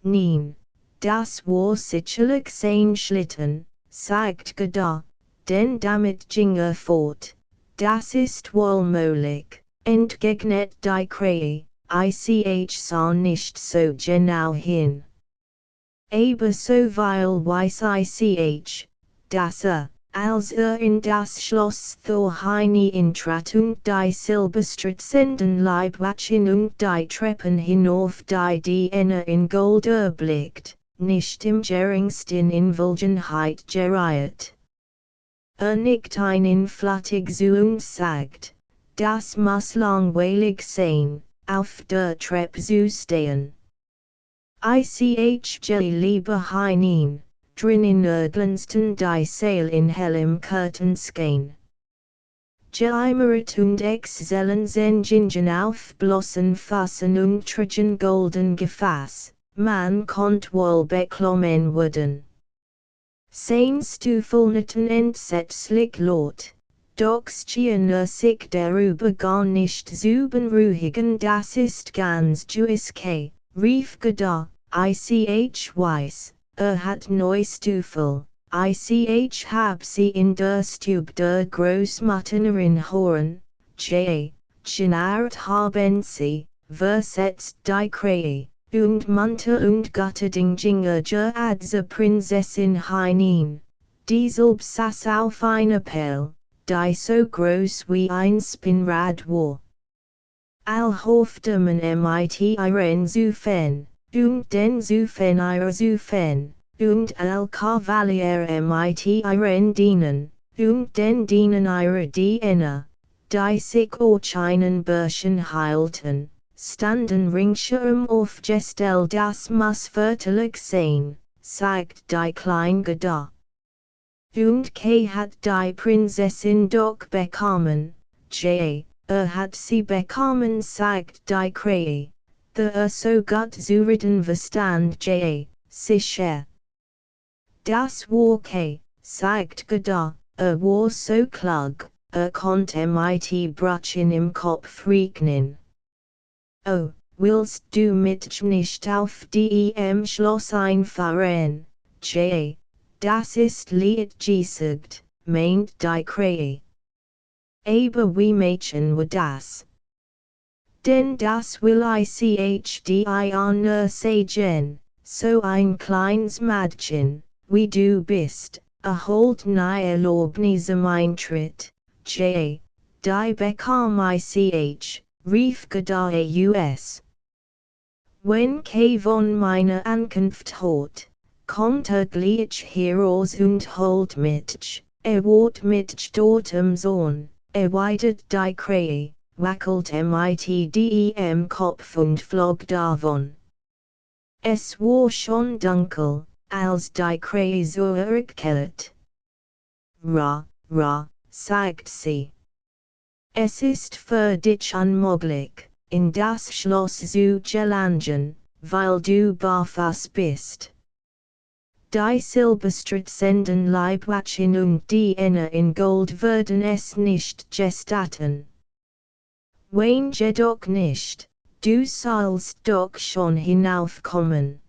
Nein, das war sicherlich sein Schlitten, sagt da, denn damit ging fort. Das ist wohl möglich, entgegnet die Krähe, ich sah nicht so genau hin. Aber so weil weiß ich, dass als in das Schloss hineintrat und die silberstratzenden Leibwachen und die Treppen hinauf die Diener in Gold erblickt, nicht im geringsten in Verlegenheit geriet. Nickt einen flattig zu und sagt, das muss langweilig sein, auf der Treppe zu stehen. Ich gehe lieber hinein, drinnen glänzten die Säle in hellem Curtanskein. Geimmert und Exzellenzen auf bloßen Fassen und trigen golden Gefäß, man konnt wohl beklommen werden. Sein Stuffelneten entsetzlich laut, doch schien sich darüber gar nicht zu beruhigen, das ist ganz gewiss, rief da, ich weiß, hat neu Stuffel, ich hab sie in der Stube der Großmutter Horn, genährt haben sie, versetzt die Krähe, und munter und guttedinger ad zur Prinzessin hinein, dieselb saß auf einer Pell, die so groß wie ein Spinnrad war. All hoffte man mit ihren Zufen, und den Zufen ihrer Zufen, und al Cavalier mit ihren Dienen, und den Dienen ihrer Diener, die sich Orchinen Burschen heilten, standen ringsherum aufgestellt, das muss fürchterlich sein, sagt die Kleine da. Und hat die Prinzessin doch bekommen, hat sie bekommen, sagt die Krähe, the so gut zu verstand, sicher. Das war sagt Gada, war so klug, konnte mit Brutchen im Kopf rechnen. Oh, willst du mich nicht auf dem Schloss einfahren, das ist leicht gesagt, meint die Krähe. Aber wie Mädchen war das? Denn das will ich nur sagen, so ein kleines Mädchen, wie du bist, erholt nie Erlaubnis Eintritt, die bekam ich, rief Gada aus. Wenn von meiner Ankunft hört, kommt gleich heraus und holt mich, wird mich dortem Sohn, erweitert die Krähe, wackelte mit dem Kopf und flog davon. Es war schon dunkel, als die Krähe zurückkehrt. Ra, sagt sie. Es ist für dich unmöglich, in das Schloss zu gelangen, weil du barfuß bist. Die silberstritzenden Leibwächtchen und Diener in Gold würden es nicht gestatten. Wen jedoch nicht, du sollst doch schon hinaufkommen.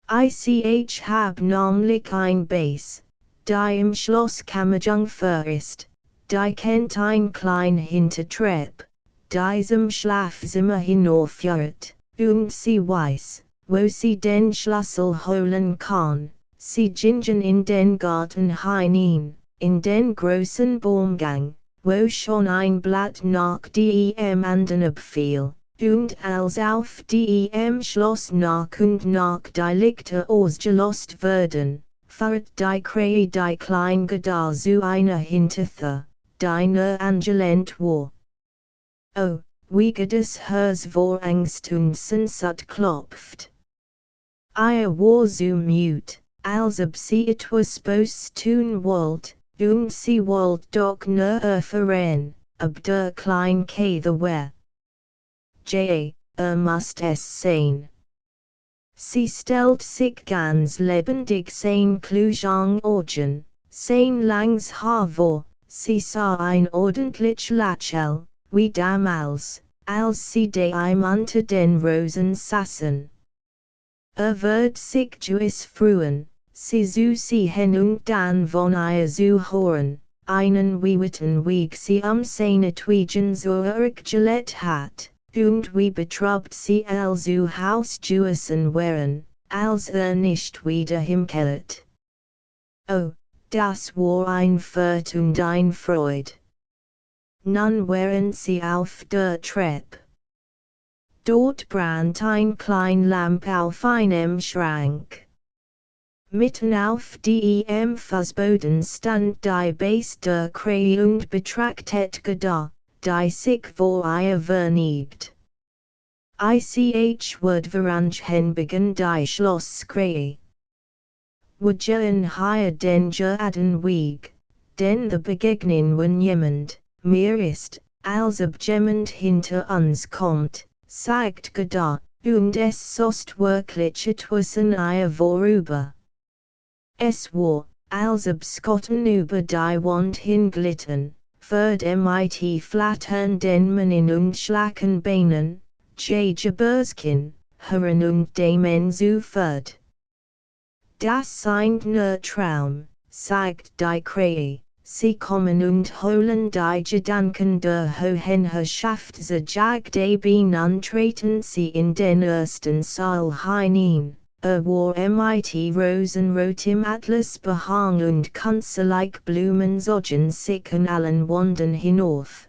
Ich hab nämlich ein Base, die im Schlosskammerjungfer ist, die kennt ein klein Hintertrepp, die zum Schlafzimmer hinaufführt, und sie weiß, wo sie den Schlüssel holen kann. Sie gingen in den Garten hinein, in den großen Baumgang, wo schon ein Blatt nach dem anderen abfiel, und als auf dem Schloss nach und nach die Lichter ausgelost wurden, fährt die Krähe die Kleine Gada zu einer Hintertür, die nur angelehnt war. Oh, wie geht es hers vor Angst und Sehnsucht klopft. War so mute, als ob sie etwas Böses tun wollt, und sie wollt doch nur erfahren, ob der Kleine the war. Musst es sein. Sie stellt sich ganz lebendig sein klugen Augen, sein langes Haar vor, sie sah ein ordentlich Lächeln, wie damals, als sie daheim unter den Rosen saßen. Wird sich gewiss freuen, sie zu sehen und dann von ihr zu hören, einen wiewitten Weg sie seine Twegen zurückgelegt hat, und wie betrübt sie zu Haus gewesen wären, als nicht wieder heimkehrt. Oh, das war ein Furt und ein Freud. Nun wären sie auf der Treppe. Dort brannt ein klein Lamp auf einem Schrank. Mitten auf dem Fußboden stand die Base der Krähe und betrachtet Gada, die sich vor ihr verneigt. Wird veranchen begann die Schlosskrähe. Wir hier den geraden Weg, denn the Begegnen wenn jemand, mir ist, als ob jemand hinter uns kommt, sagt Gada, und es sost wirklich etwas an ihr vorüber. Es war, als ob Skotten über die Wand hinglitten, für mit flatternden Männen und schlacken Beinen, Gebirgskin, Herren und Damen sofort. Das sind nur Traum, sagt die Krähe, sie kommen und holen die Gedanken der hohen Herrschaft zu Jagdeben und treten sie in den ersten Saal hinein, war mit rosenrot im Atlas behang und kanzerlich Blumen zogen sich an allen Wänden hinauf.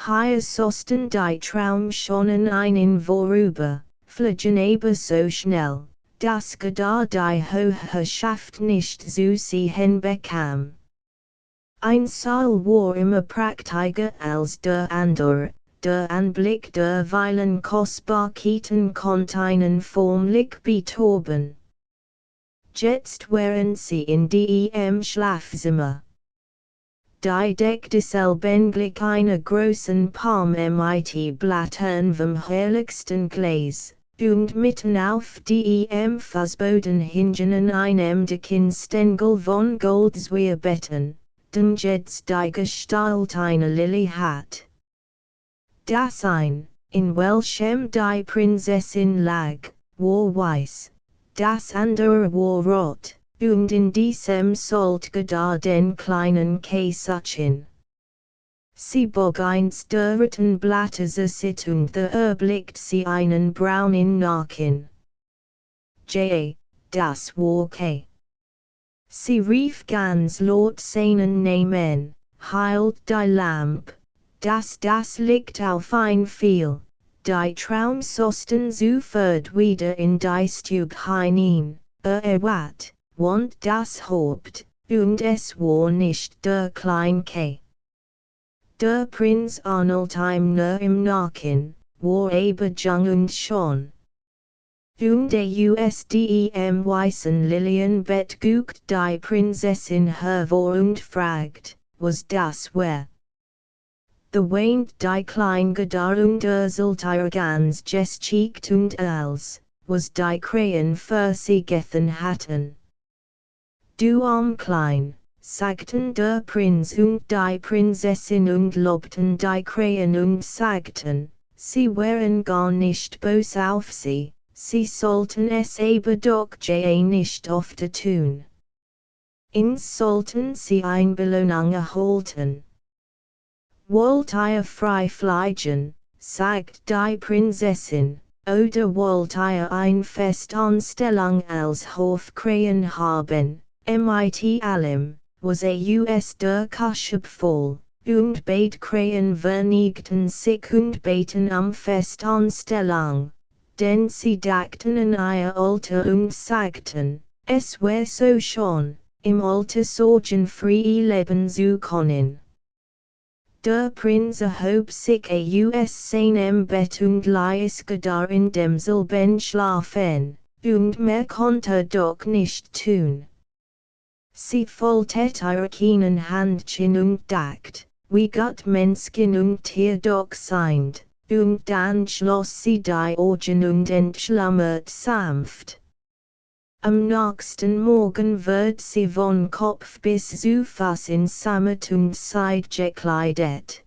Hier sosten die Traum schon an einen vorüber, flogen aber so schnell, das Gedar die Hoherschaft nicht zu sehen bekam. Ein Saal war immer praktiger als der andere, der Anblick der vielen Kostbarkeiten konnte einen förmlich betäuben. Jetzt waren sie in dem Schlafzimmer. Die deckte selbstverständlich einer großen Palm mit Blättern vom herrlichsten Glas, und mitten auf dem Fußboden hingen einem dicken Stängel von Goldzweierbetten, den jetzt die Gestalt einer Lily hat. Das ein, in welchem die Prinzessin lag, war weiß, das andere war rot, und in diesem sollte Gedar den kleinen Käsachchen. Sie bog eins der roten Blätter sit und da erblickt sie einen braunen Nacken. Das war K. Sie rief ganz laut seinen Namen, hielt die Lampe, das Licht auf ein fiel, die Traumsosten sofort wieder in die Stube hinein, erwacht, want das Haupt, und es war nicht der kleine K. Der Prinz Arnold im Nacken, war aber jung und schon. Und der USDEM weißen Lilienbett guckt die Prinzessin hervor und fragt, was das wer? Da weint die klein Gedar und ihr ganz gestiegt und als, was die Krähen für sie gegessen hatten. Du arm Klein, sagten der Prinz und die Prinzessin und lobten die Krähen und sagten, sie wären gar nicht bös auf sie. Sie sollten es aber doch nicht oft tun. Ins sollten sie ein Belohnung erhalten. Wollt ihr frei fliegen, sagt die Prinzessin, oder wollt ihr ein Festanstellung als Hofkrähen haben, mit allem, was aus der Kasche voll, und beide Krähen vernigten sich und beten Festanstellung. Denn sie dachten an ihr Alter und sagten, es wär so schon, im Alter sorgenfrei leben zu können. Der Prinz erhob sich aus seinem Bett und ließ Gedar in demselben schlafen, und mehr konnte doch nicht tun. Sie faltet ihre kleinen Handchen und dacht, wie Gott Menschen und Tier doch sind. Und dann schloss sie die Augen und entschlummert sanft. Am nächsten Morgen wird sie von Kopf bis zu Fuß in Sammet und Seide gekleidet.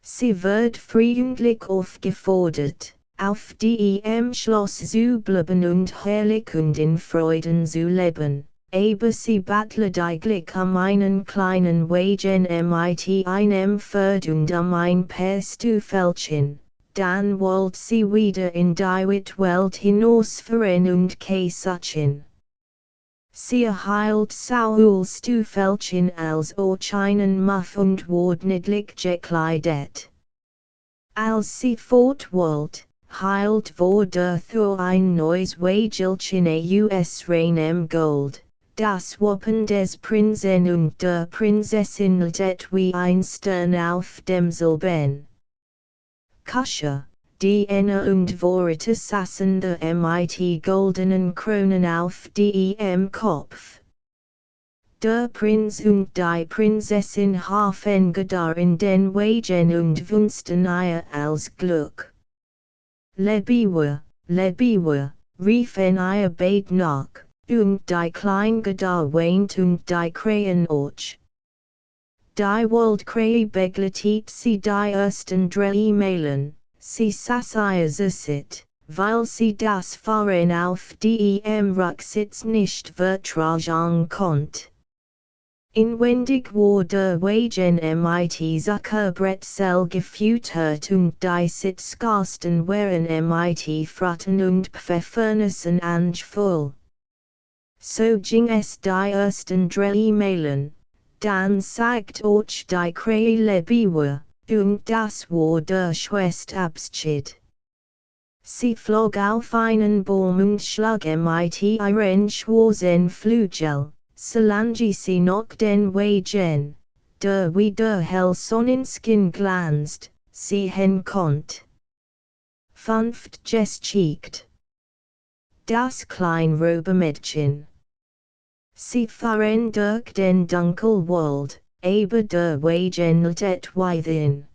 Sie wird freundlich aufgefordert, auf dem Schloss zu bleiben und herrlich und in Freuden zu leben. Aber sie battelt eigentlich einen kleinen Wagen mit einem Pferd und ein paar Stuffelchen, dann wollt sie wieder in die Welt hinausfahren und Käsachchen. Sie erhielt Saul Stuffelchen als auch einen Muff und ward niedlich gekleidet. Als sie fort wollt, hielt wurde durch ein neues Wägelchen aus reinem Gold. Das Wappen des Prinzen und der Prinzessin liegt wie ein Stern auf demselben. Kasche, die Enne und Worte saßen der mit goldenen Kronen auf dem Kopf. Der Prinz und die Prinzessin haben Gedar in den Wagen und wünschten ihr als Glück. Lebewohl, riefen ihr beid nach. Und die klein Gedar weint und die Krähen auch. Die Waldkrähe begleitet sie die ersten 3 Meilen, sie saß ihr sit, weil sie das Fahren auf dem Rücksitz nicht vertragen konnte. Inwendig war der Wagen mit Zuckerbrezel gefüttert und die Sitzgasten waren mit Fratten und Pfeffernüssen voll. So ging es die ersten 3 Meilen, dann sagt auch die Krähe Lebewohl, und das war der schwerste Abschied. Sie flog auf einen Baum und schlag mit ihren schwarzen Flügel, solange sie noch den Wagen, der wie der hell Sonnenskin glanzt, sehen konnt. 5. Gestiegt. Das kleine Räubermädchen. Sie fahren durch den Dunkelwald, aber der Wagen lädt weithin.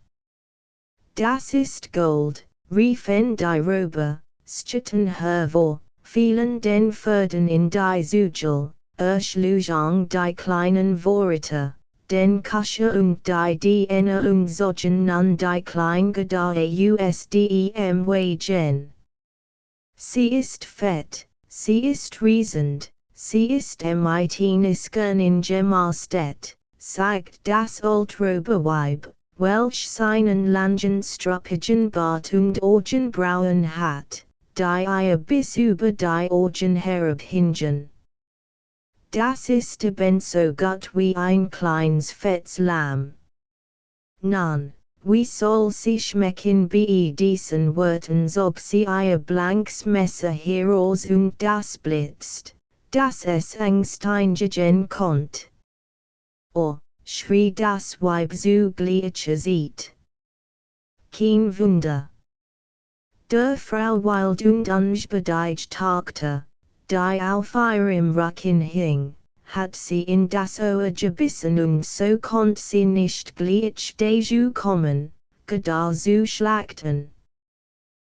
Das ist Gold, riefen die Räuber, stürzen hervor, fielen den Pferden in die Zugel, erschlugen die kleinen Vorräte, den Kascher und die Diener und zogen an die Kleingedae usdem Wagen. Sie ist fett, sie ist riesend, sie ist mit Niskern in Gemastett, sagt das Alträuberweib, welch seinen langen struppigen Bart und Augenbrauen hat, die ihr bis über die Augen herabhingen. Das ist ebenso gut wie ein kleines fettes Lamm. Nun, wie soll sie schmecken bei diesen Worten, ob sie ihr blankes Messer heraus und das blitzt, dass es angsteinjagen konnt. Oh, schrie das Weib zugleich sieht. Kein Wunder. Der Frau wild und unbedeigt tagte, die auf ihrem Rücken hing, hat sie in das Ohr gebissen und so konnt sie nicht gleich dazu kommen, Gedar zu schlachten.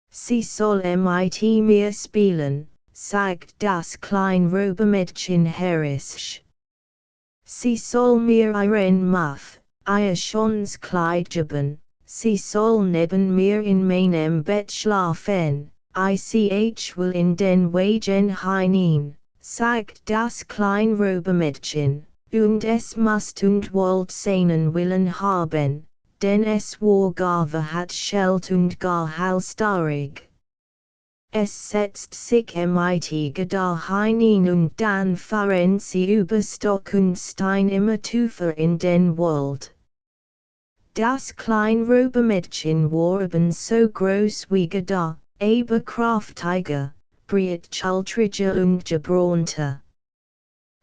Sie soll mit mir spielen, sagt das kleine Räubermädchen herrisch. Sie soll mir ihren Muff, ihr schönes Kleid geben, sie soll neben mir in meinem Bett schlafen, ich will in den Wagen hinein, sagt das kleine Räubermädchen, und es must und wollt seinen Willen haben, denn es war gar verhat und gar halsstarrig. Es setzt sich mit Gedar hinein und dann fahren sie über Stock und Stein immer tiefer in den Wald. Das kleine Räubermädchen war ebenso groß wie Gedar, aber kräftiger, breitschultriger und gebrannter.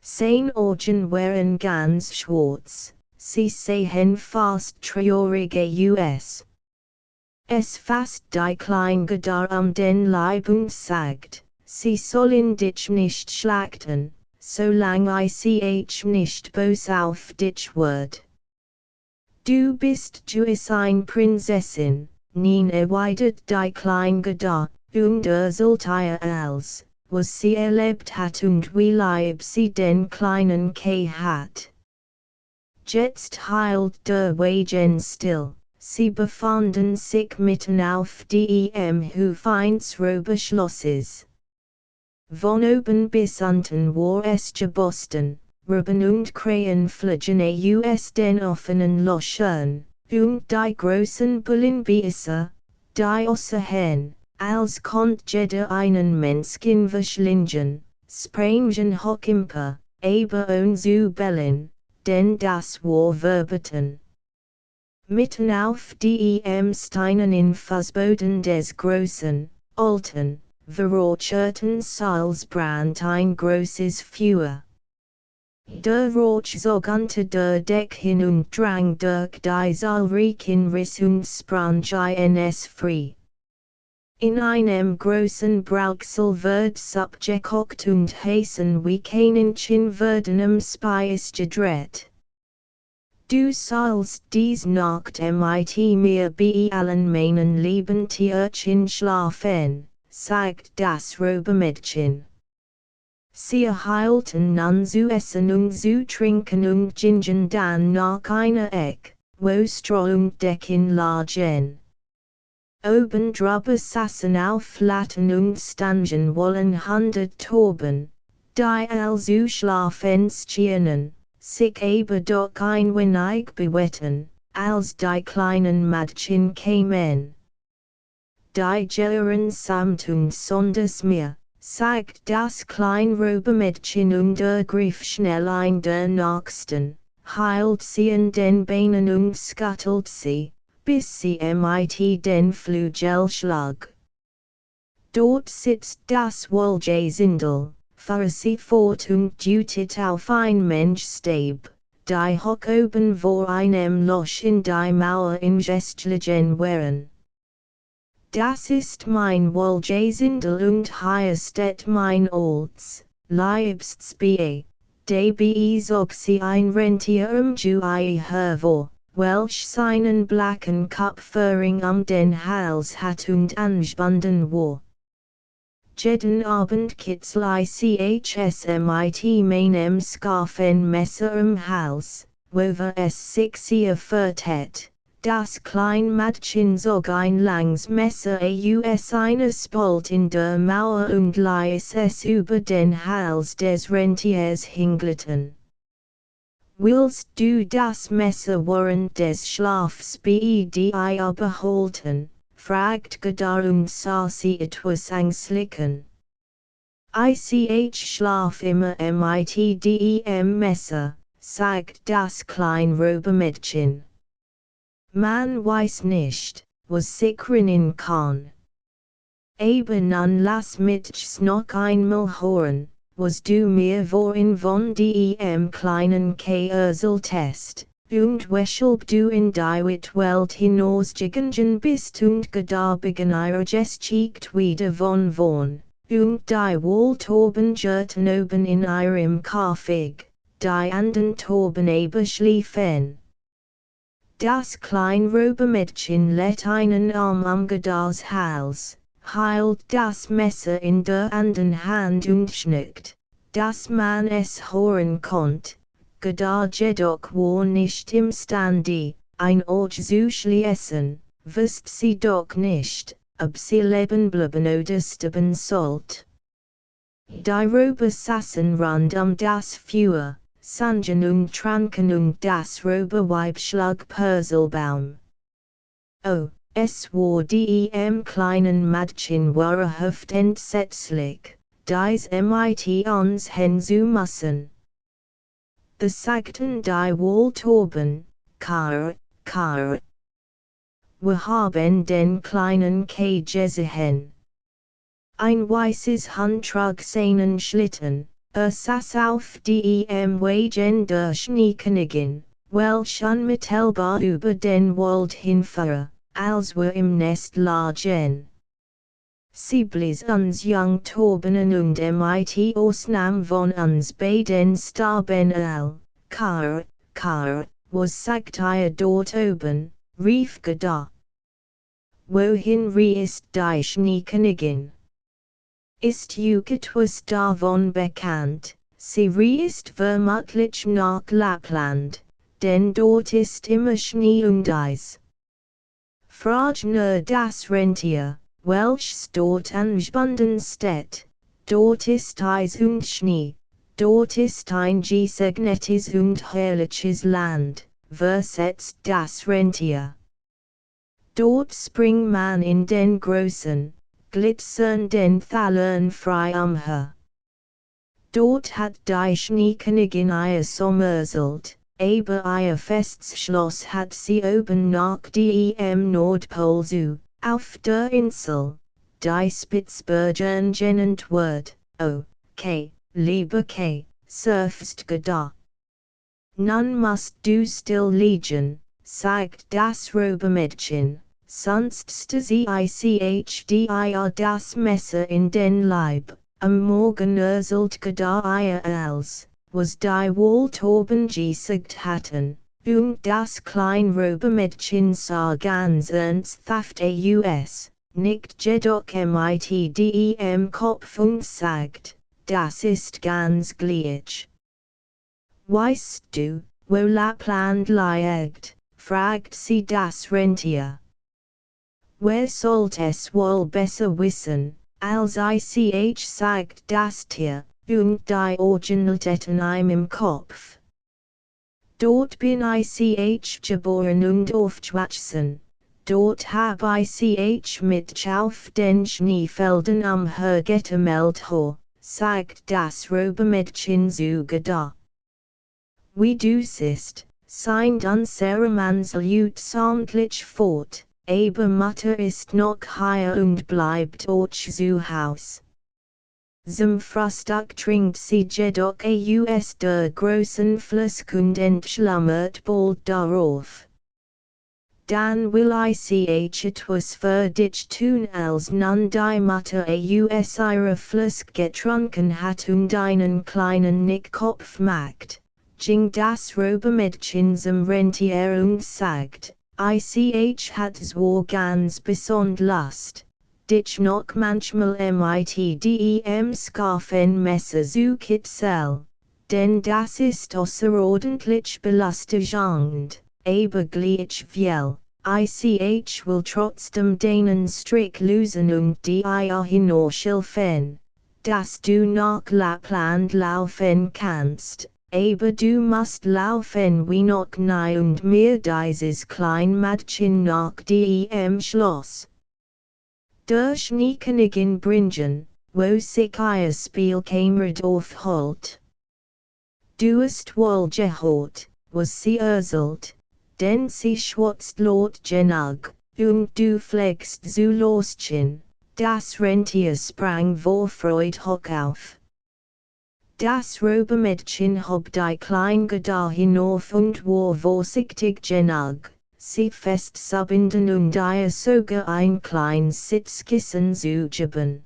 Seine Augen waren ganz schwarz, sie sehen fast traurig aus. Es fasst die kleine Gedar den Leib und sagt, sie sollen dich nicht schlachten, solange ich nicht bös auf dich wird. Du bist gewiss ein Prinzessin, nein erwidert die kleine Gedar, und erzählt ihr alles, was sie erlebt hat und wie lieb sie den kleinen Kai hat. Jetzt hielt der Wagen still. Sie befanden sich mitten auf dem Hof eines Räuberschlosses. Von oben bis unten war es gebosten, Robben und Krähen flogen aus den offenen Löchern, und die großen Bullenbisse, die aussehen, als konnt jeder einen Menschen verschlingen, sprangen hoch empor, aber ohne zu bellen, denn das war verboten. Mitten auf dem Steinen in Fußboden des großen, alten, verrocherten Saals brannt ein großes Feuer. Der Rauch zog unter der Decke hin und drang durch die zahlreichen Risse und sprang ins Frei. In einem großen Brauchsel wird Suppe gekocht und heißen wie Kaninchen werden Speis gedreht. Du sollst dies Nacht mit mir bei allen meinen lieben Tierchen schlafen, sagt das Räubermädchen. Sie erhielten nun zu essen und zu trinken und gingen dann nach einer Ecke, wo Stroh und Decken lagen. Oben drüber saßen auf Latten und Stangen wollen 100 Tauben, die also schlafen schienen, sich aber doch ein wenig bewetten, als die kleinen Mädchen kämen. Die Gehören samt und sonders mir, sagt das kleine Räubermädchen und ergriff schnell ein der Nächsten, hielt sie in den Beinen und scuttelt sie, bis sie mit den Flügel schlag. Dort sitzt das Wohlgesindel, für sie fort und dutet auf ein Menschstab, die hoch oben vor einem Loch in die Mauer in Gestlichen wären. Das ist mein Wohlgesindel und hier steht mein Olds, Liebstsbie, dabei zog sie ein Rentier Jui hervor, welch seinen blacken Kopfhöring den Hals hat und angebunden war. Jeden Abend kitzlei chsmit meinem Scarfen Messer Hals, wover es sich sie vertet. Das klein Mädchen zog ein langes Messer aus einer Spalt in der Mauer und ließ es über den Hals des Rentiers hinglitten. Willst du das Messer während des Schlafs bei dir behalten? Fragt Godard und sah sie etwas ängstlichen. Ich schlaf immer mit dem Messer, sagt das klein Räubermädchen. Man weiß nicht, was sich rinnen kann. Aber nun lass mich's noch einmal hören, was du mir vorhin von dem kleinen erzähltest, und weshalb du in die Welt hinausgegangen bist und Godard begann ihre Geschichte wieder von vorn, und die Wohltoben hörten oben in ihrem Käfig, die anden Toben aber schliefen. Das klein Räubermädchen lädt einen Arm Godards Hals, hielt das Messer in der anderen Hand und schnackt, dass man es hören konnt. Godard jedoch war nicht imstande, ein Ohr zu schließen, wusste sie doch nicht, ob sie leben bleiben oder sterben sollte. Die Räuber saßen rund das Feuer, sangen und tranken und das Räuberweib schlug Purzelbaum. Oh, es war dem kleinen Mädchen wahrhaft entsetzlich, dies mit uns hinzu müssen. Da sagten die Wohltoben, Karr. Wir haben den kleinen gesehen. Ein weißes Hund trug seinen Schlitten, saß auf dem Wagen der Schneekönigin, welch unmittelbar über den Wald hinfuhr, als wir im Nest lagen. Sie blies uns Jungtoben und mit Ausnahme von uns beiden starben all. Karr, was sagt ihr dort oben, rief Godard. Wohin reist die Schneekönigin? Ist etwas davon bekannt, sie reist vermutlich nach Lappland, denn dort ist immer Schnee und Eis. Frag nur das Rentier, welches dort angebunden steht, dort ist Eis und Schnee, dort ist ein gesegnetes und herrliches Land, versetzt das Rentier. Dort springt man in den großen, glitzernden Thalern frei umher. Dort hat die Schneekönigin ihr sommerselt, aber ihr Festschloss hat sie oben nach dem Nordpol zu, auf der Insel, die Spitzbergen genannt wird. Oh, lieber seufzt Godard. Nun musst du still liegen, sagt das Räubermädchen, sonst sie dir das Messer in den Leib. Am Morgen erzählt Godard ihr als, was die Wohltoben gesagt hatten, und das klein Räubermädchen sah ganz ernsthaft aus, nickt jedoch mit dem Kopf und sagt, das ist ganz gleich. Weißt du, wo Lappland liegt? Fragt sie das Rentier. Wer sollte es wohl besser wissen, als ich sagt das Tier, und die Originalitäten im Kopf. Dort bin ich geboren und aufgewachsen, dort hab ich mit auf den Schneefeldern umhergetummelt, sagt das Räubermädchen zu Godard. Wie du siehst, sind unsere Mann samt fort, aber Mutter ist noch hier und bleibt euch zu Haus. Zum Frühstück trinkt sie jedoch aus der großen Flaske und entschlummert bald darauf. Dan will ich etwas für dich tun, als nun die Mutter aus ihrer Flaske getrunken hat und einen kleinen Nickkopf macht, ging das Räubermädchen zum Rentier und sagt, ich hat so ganz besond Lust, dich noch manchmal mit dem Scharfenmesser zu kitzeln, denn das ist außerordentlich belustigend. Aber gleichwohl, ich will trotzdem deinen Strick lösen und dir hinaushelfen, dass du nach Lappland laufen kannst, aber du musst laufen wie noch nie und mir dieses klein Mädchen nach dem Schloss. Der Schneekönigin bringen, wo sich ihr Spielkamerad aufholt. Du hast wohl gehört, was sie erzählt, denn sie schwatzt laut genug, und du pflegst zu loschen, das Rentier sprang vor Freude hoch auf. Das Räubermädchen hob die klein Gedar hinauf und war vorsichtig genug, sie festzubinden und ihr sogar ein kleines Sitzkissen zu geben.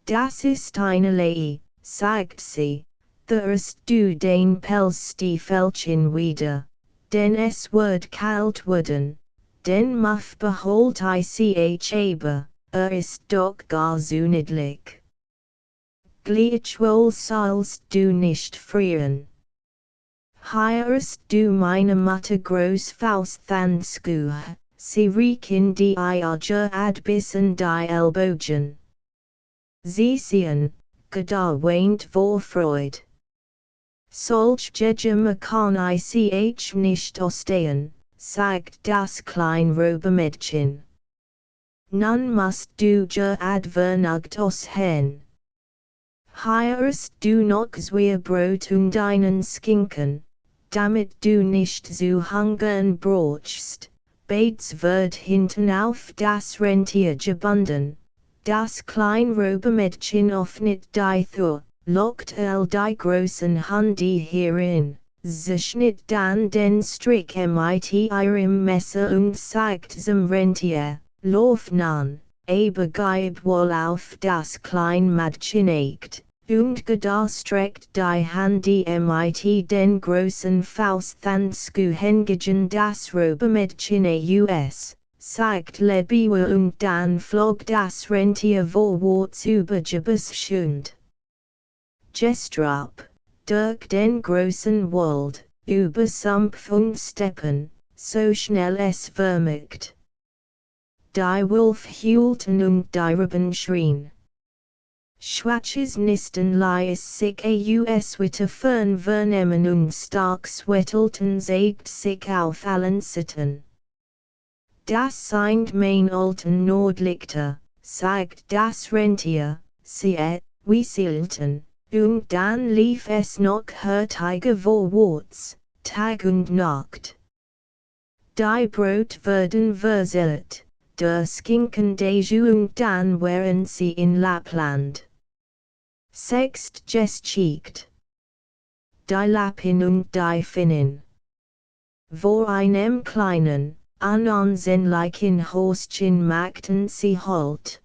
Das ist eine Lei, sagt sie. Da hast du den Pelzstiefelchen wieder, denn es wird kalt werden, den Muff beholt ich aber, ist doch gar so niedlich. Gleichwohl sollst du nicht frieren. Hier hast du meine Mutter Großfausthandschuhe, sie riechen die Eierger bis an die Ellbogen. Sie sehen, Gedar weint vor Freude. Solch Gejame kann ich nicht ausstehen, sagt das klein Räubermädchen. Nun musst du advernagt aushen. Hier hast du noch Brot und einen Schinken, damit du nicht so hungern brauchst, Bates wird hinten auf das Rentier gebunden, das klein Räubermädchen öffnet die Tür. Lockt die großen Handi hierin, sie schnitt dann den Strick mit ihrem Messer und sagt zum Rentier, lauf nun, aber gib wohl auf das klein Mädchen echt, und Gedar streckt die Handi mit den großen Fausthandschuh hingegen das Räubermädchen aus, sagt Lebewohl und dann flog das Rentier vorwärts über Gebüschschund. Gestrop, durch den großen Wald, über Sumpf und Steppen, so schnell es vermögt. Die Wolf hielten und die Raben schrien. Schwaches Nisten ließ sich aus Witte fern vernehmen und stark swettelten zeigt sich auf allen Seiten. Das sind mein alten Nordlichter, sagt das Rentier, siehe, wie sielten. Und dann lief es noch hurtiger vorwärts, Tag und Nacht. Die Brot werden verzehrt, der Schinken deju und dann wären sie in Lappland. Sext geschickt. Die Lappin und die Finnin. Vor einem kleinen, ansehnlichen Häuschen machten sie Halt.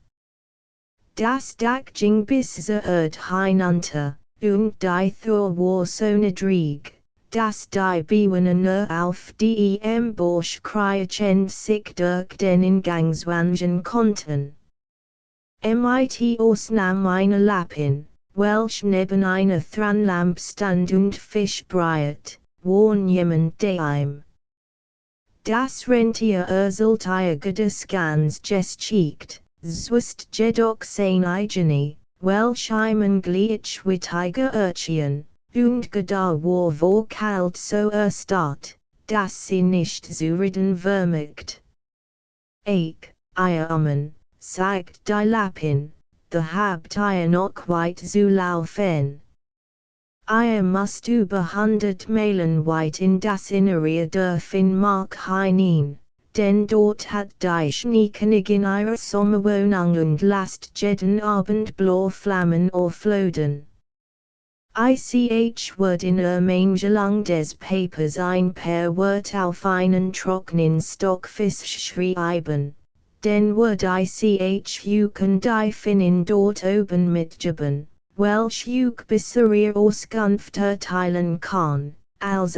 Das Dach ging bis zur Erde hinunter, und die Tür war so niedrig, dass die Bewohner nur auf dem Borschkreischen sich durch den Eingang zwangen konnten. Mit Ausnahme einer Lappin, welch neben einer Thranlamp stand und Fisch breiet, war niemand daheim. Das Rentier erzählte das ganz geschickt. Zwist jedoch sein eigene, welch einem gleichwittige Urchen, und Gedar war vor kalt so erstarrt, dass sie nicht zu reden vermögt. Armen, sagt die Lappin, da habt ihr noch weit zu laufen. Ihr musst über 100 Meilen weit in das Innere der Finnmark hinein, den dort hat die Schneekönigin ihre Sommerwohnung und lasst jeden Abend blaue Flammen auflodern. Ich wird in Ermangelung des Papers ein paar Wort auf einen trockenen Stockfisch schreiben, den wird ich und die Finnen dort oben mitgeben, welch bessere Auskunft erteilen kann, als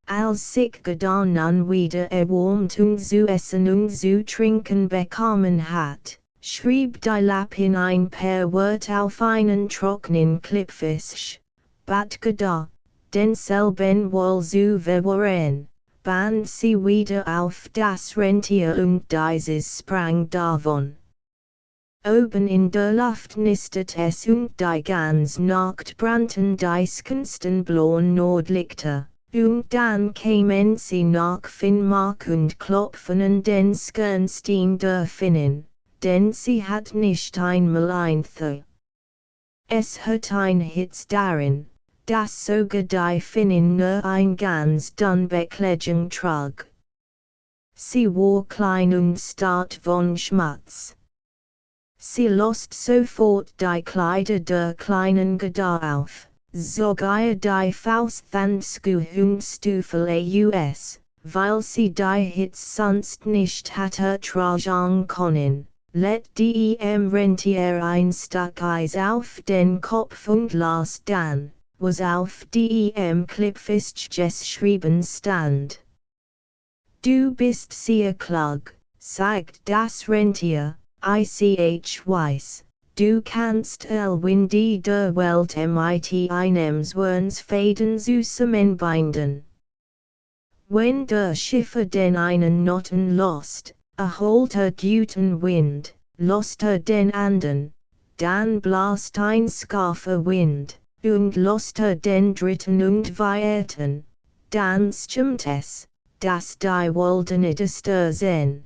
als sich gedan an wieder erwärmt und zu essen und zu trinken bekommen hat. Schrieb die Lapp in ein paar Wort auf einen trockenen Klippfisch, bat geda, denselben wohl zu verwahren, band sie wieder auf das Rentier und dieses sprang davon. Oben in der Luft nistet es und die ganz Nacht brannten die skünsten blauen Nordlichter, und dann kämen sie nach Finnmark und klopfen den Skernstein der Finnen. Denn sie hat nicht einmal ein Thö. Es hat ein Hitz darin, das sogar die Finnen nur ein ganz dünn Bekleidung trug. Sie war klein und stark von Schmutz. Sie lost sofort die Kleider der kleinen Gedar auf, zog ihr die Fausthandschuhe und Stiefel aus, weil sie die Hitz sonst nicht hatte tragen können. Let dem Rentier ein Stück Eis auf den Kopf und las dann, was auf dem Klippfisch geschrieben stand. Du bist sehr klug, sagt das Rentier, ich weiß, du kannst in die der Welt mit einem Wurnsfaden zusammenbinden. Wenn der Schiffer den einen Noten lost, erholt guten Wind, lost den andern, dann blast ein scharfer Wind, und lost den dritten und vierten, dann stimmt es, dass die Wolde nicht sehen.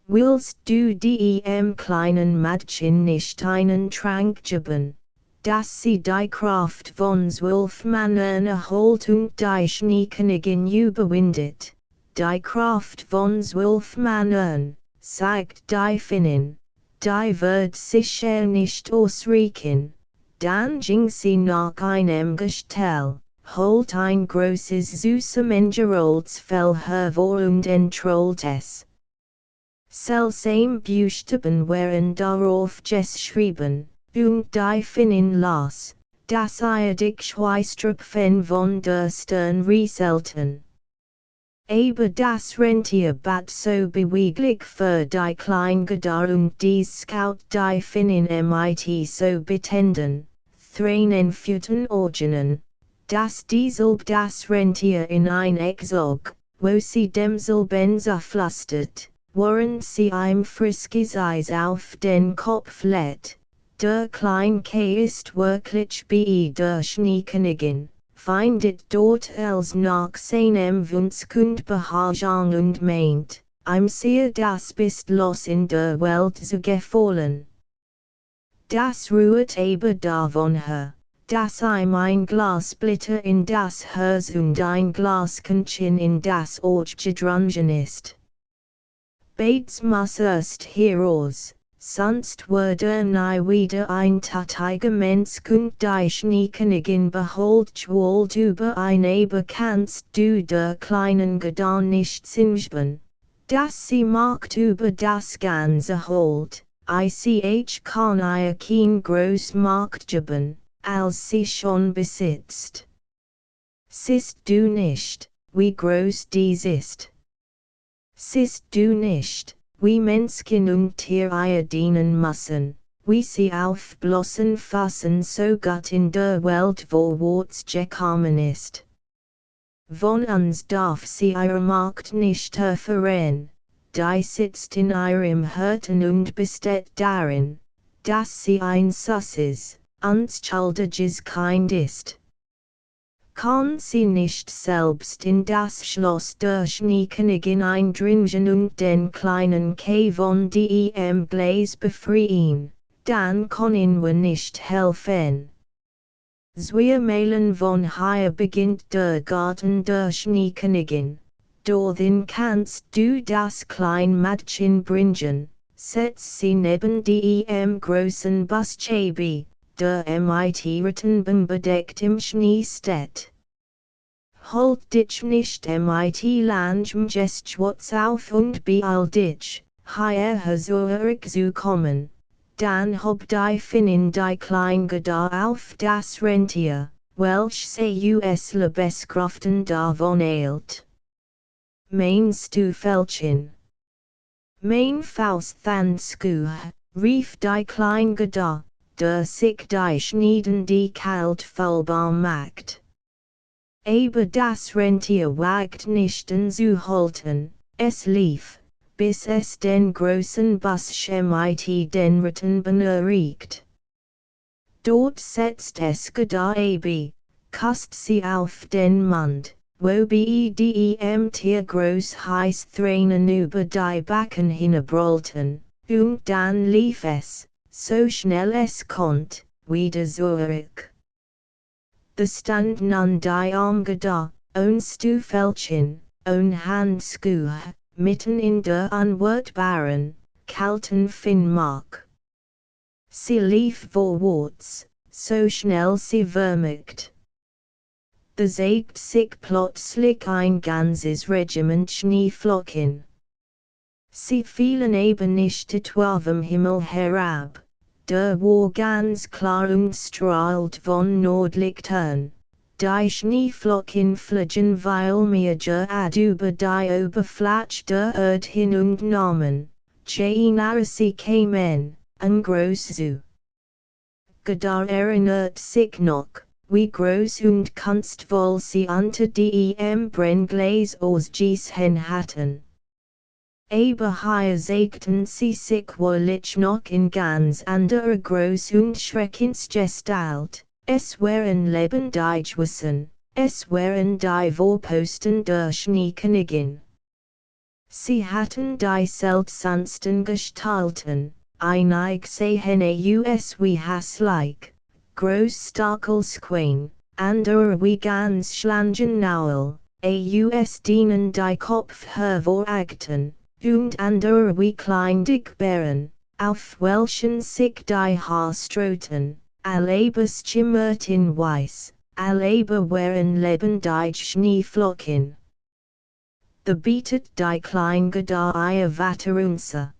Willst du dem kleinen Mädchen nicht einen Trank geben, dass sie die Kraft von 12 Männern erholt und die Schneekönigin überwindet? Die Kraft von 12 Männern, sagt die Finnin, die wird sicher nicht ausreichen. Dann ging sie nach einem Gestell, holt ein großes Zusammengerolltes hervor und entrollt es. Seltsame Buchstaben waren darauf geschrieben, und die Finnin las, dass dich Schweißtropfen von der Stirn rieselten. Aber das Rentier bat so beweglich für die Kleingedar und die Scout die Finnen mit so betenden, Tränen führten Organen, dass dieselb das Rentier in ein Eck zog, wo sie demselben zerflüstert, während sie ihm frisches Eis auf den Kopf lädt. Der Kleinke ist wirklich bei der Schneekönigin. Findet dort els nach seinem Wunschkund Behagen und meint, sehr das bist los in der Welt zu gefallen. Das ruht aber davon her, dass ein Glas Splitter in das Herz und ein Glas Künchen in das Ohr gedrungen ist. Bates muss erst heraus. Sonst würde nie wieder ein Tateigemens und die Schneekönigin beholt wohl über ein aber kannst du der kleinen Gedar nicht singen, dass sie macht über das ganze Holt, kann ihr kein groß Macht geben, als sie schon besitzt. Siehst du nicht, wie groß dies ist? Siehst du nicht, wie Menschen und Tiere dienen müssen, wie sie auf bloßen Fassen so gut in der Welt vorwärts gekommen ist. Von uns darf sie ihre Macht nicht erfahren, die sitzt in ihrem Herzen und besteht darin, dass sie ein süßes, unschuldiges Kind ist. Kann sie nicht selbst in das Schloss der Schneekönigin eindringen und den kleinen K von dem Glas befreien, dann können wir nicht helfen. Zweimalen von hier beginnt der Garten der Schneekönigin. Dorthin kannst du das klein Mädchen bringen, setzt sie neben dem großen Buschäbi, der mit Rittenben bedeckt im Schnee steht. Halt dich nicht mit langem Gestschwatz auf und beeil dich, hierher zurückzukommen, dann hab die Finnin die klein Gedar auf das Rentier, welch se us Lebeskraften davon eilt. Meinst du Fältchen? Mein Faust Thanskuh, rief die klein Gedar, der sich die Schneiden die kalt fühlbar macht. Aber das Rentier wagt nicht anzuhalten, es lief, bis es den großen Busch mit den Rittenben erreicht. Dort setzt es Gedar ab, kast sie auf den Mund, wobei dem Tier groß heiß Tränen über die Backen hinabrollten, und dann lief es, so schnell es konnte, wieder zurück. The stand nun die Gedar, Stuffelchen, Handschuhe, mitten in der unwirtbaren, kalten Finnmark. Sie lief vorwärts, so schnell sie vermögt. Da zeigt sich plötzlich ein ganzes Regiment Schneeflocken. Sie fielen eben nicht etwa vom Himmel herab. Der war ganz klar und strahlt von Nordlichtern. Die Schneeflocken fliegen weil mir über die Oberfläche der Erde hin und nahmen, je nahe sie kamen, an groß zu. Gedar erinnert sich noch, wie groß und kunstvoll sie unter dem Brennglas ausgesehen hatten. Aber hier zeigten sie sich wahrlich noch in ganz anderer Groß und Schreckensgestalt, es waren lebendig Wesen, es waren die Vorposten der Schneekönigin. Sie hatten die seltsamsten Gestalten, einig sehen aus wie hässlich, groß Stachelschwein, andere wie ganz schlangen Naul, aus denen die Kopf hervorragten. Und andere wie klein Dickbären, auf welchen sich die Haarsträuten, aber schimmerten weiß, aber waren lebendig Schneeflocken. Da bietet die klein Gedar ihr Vaterunse.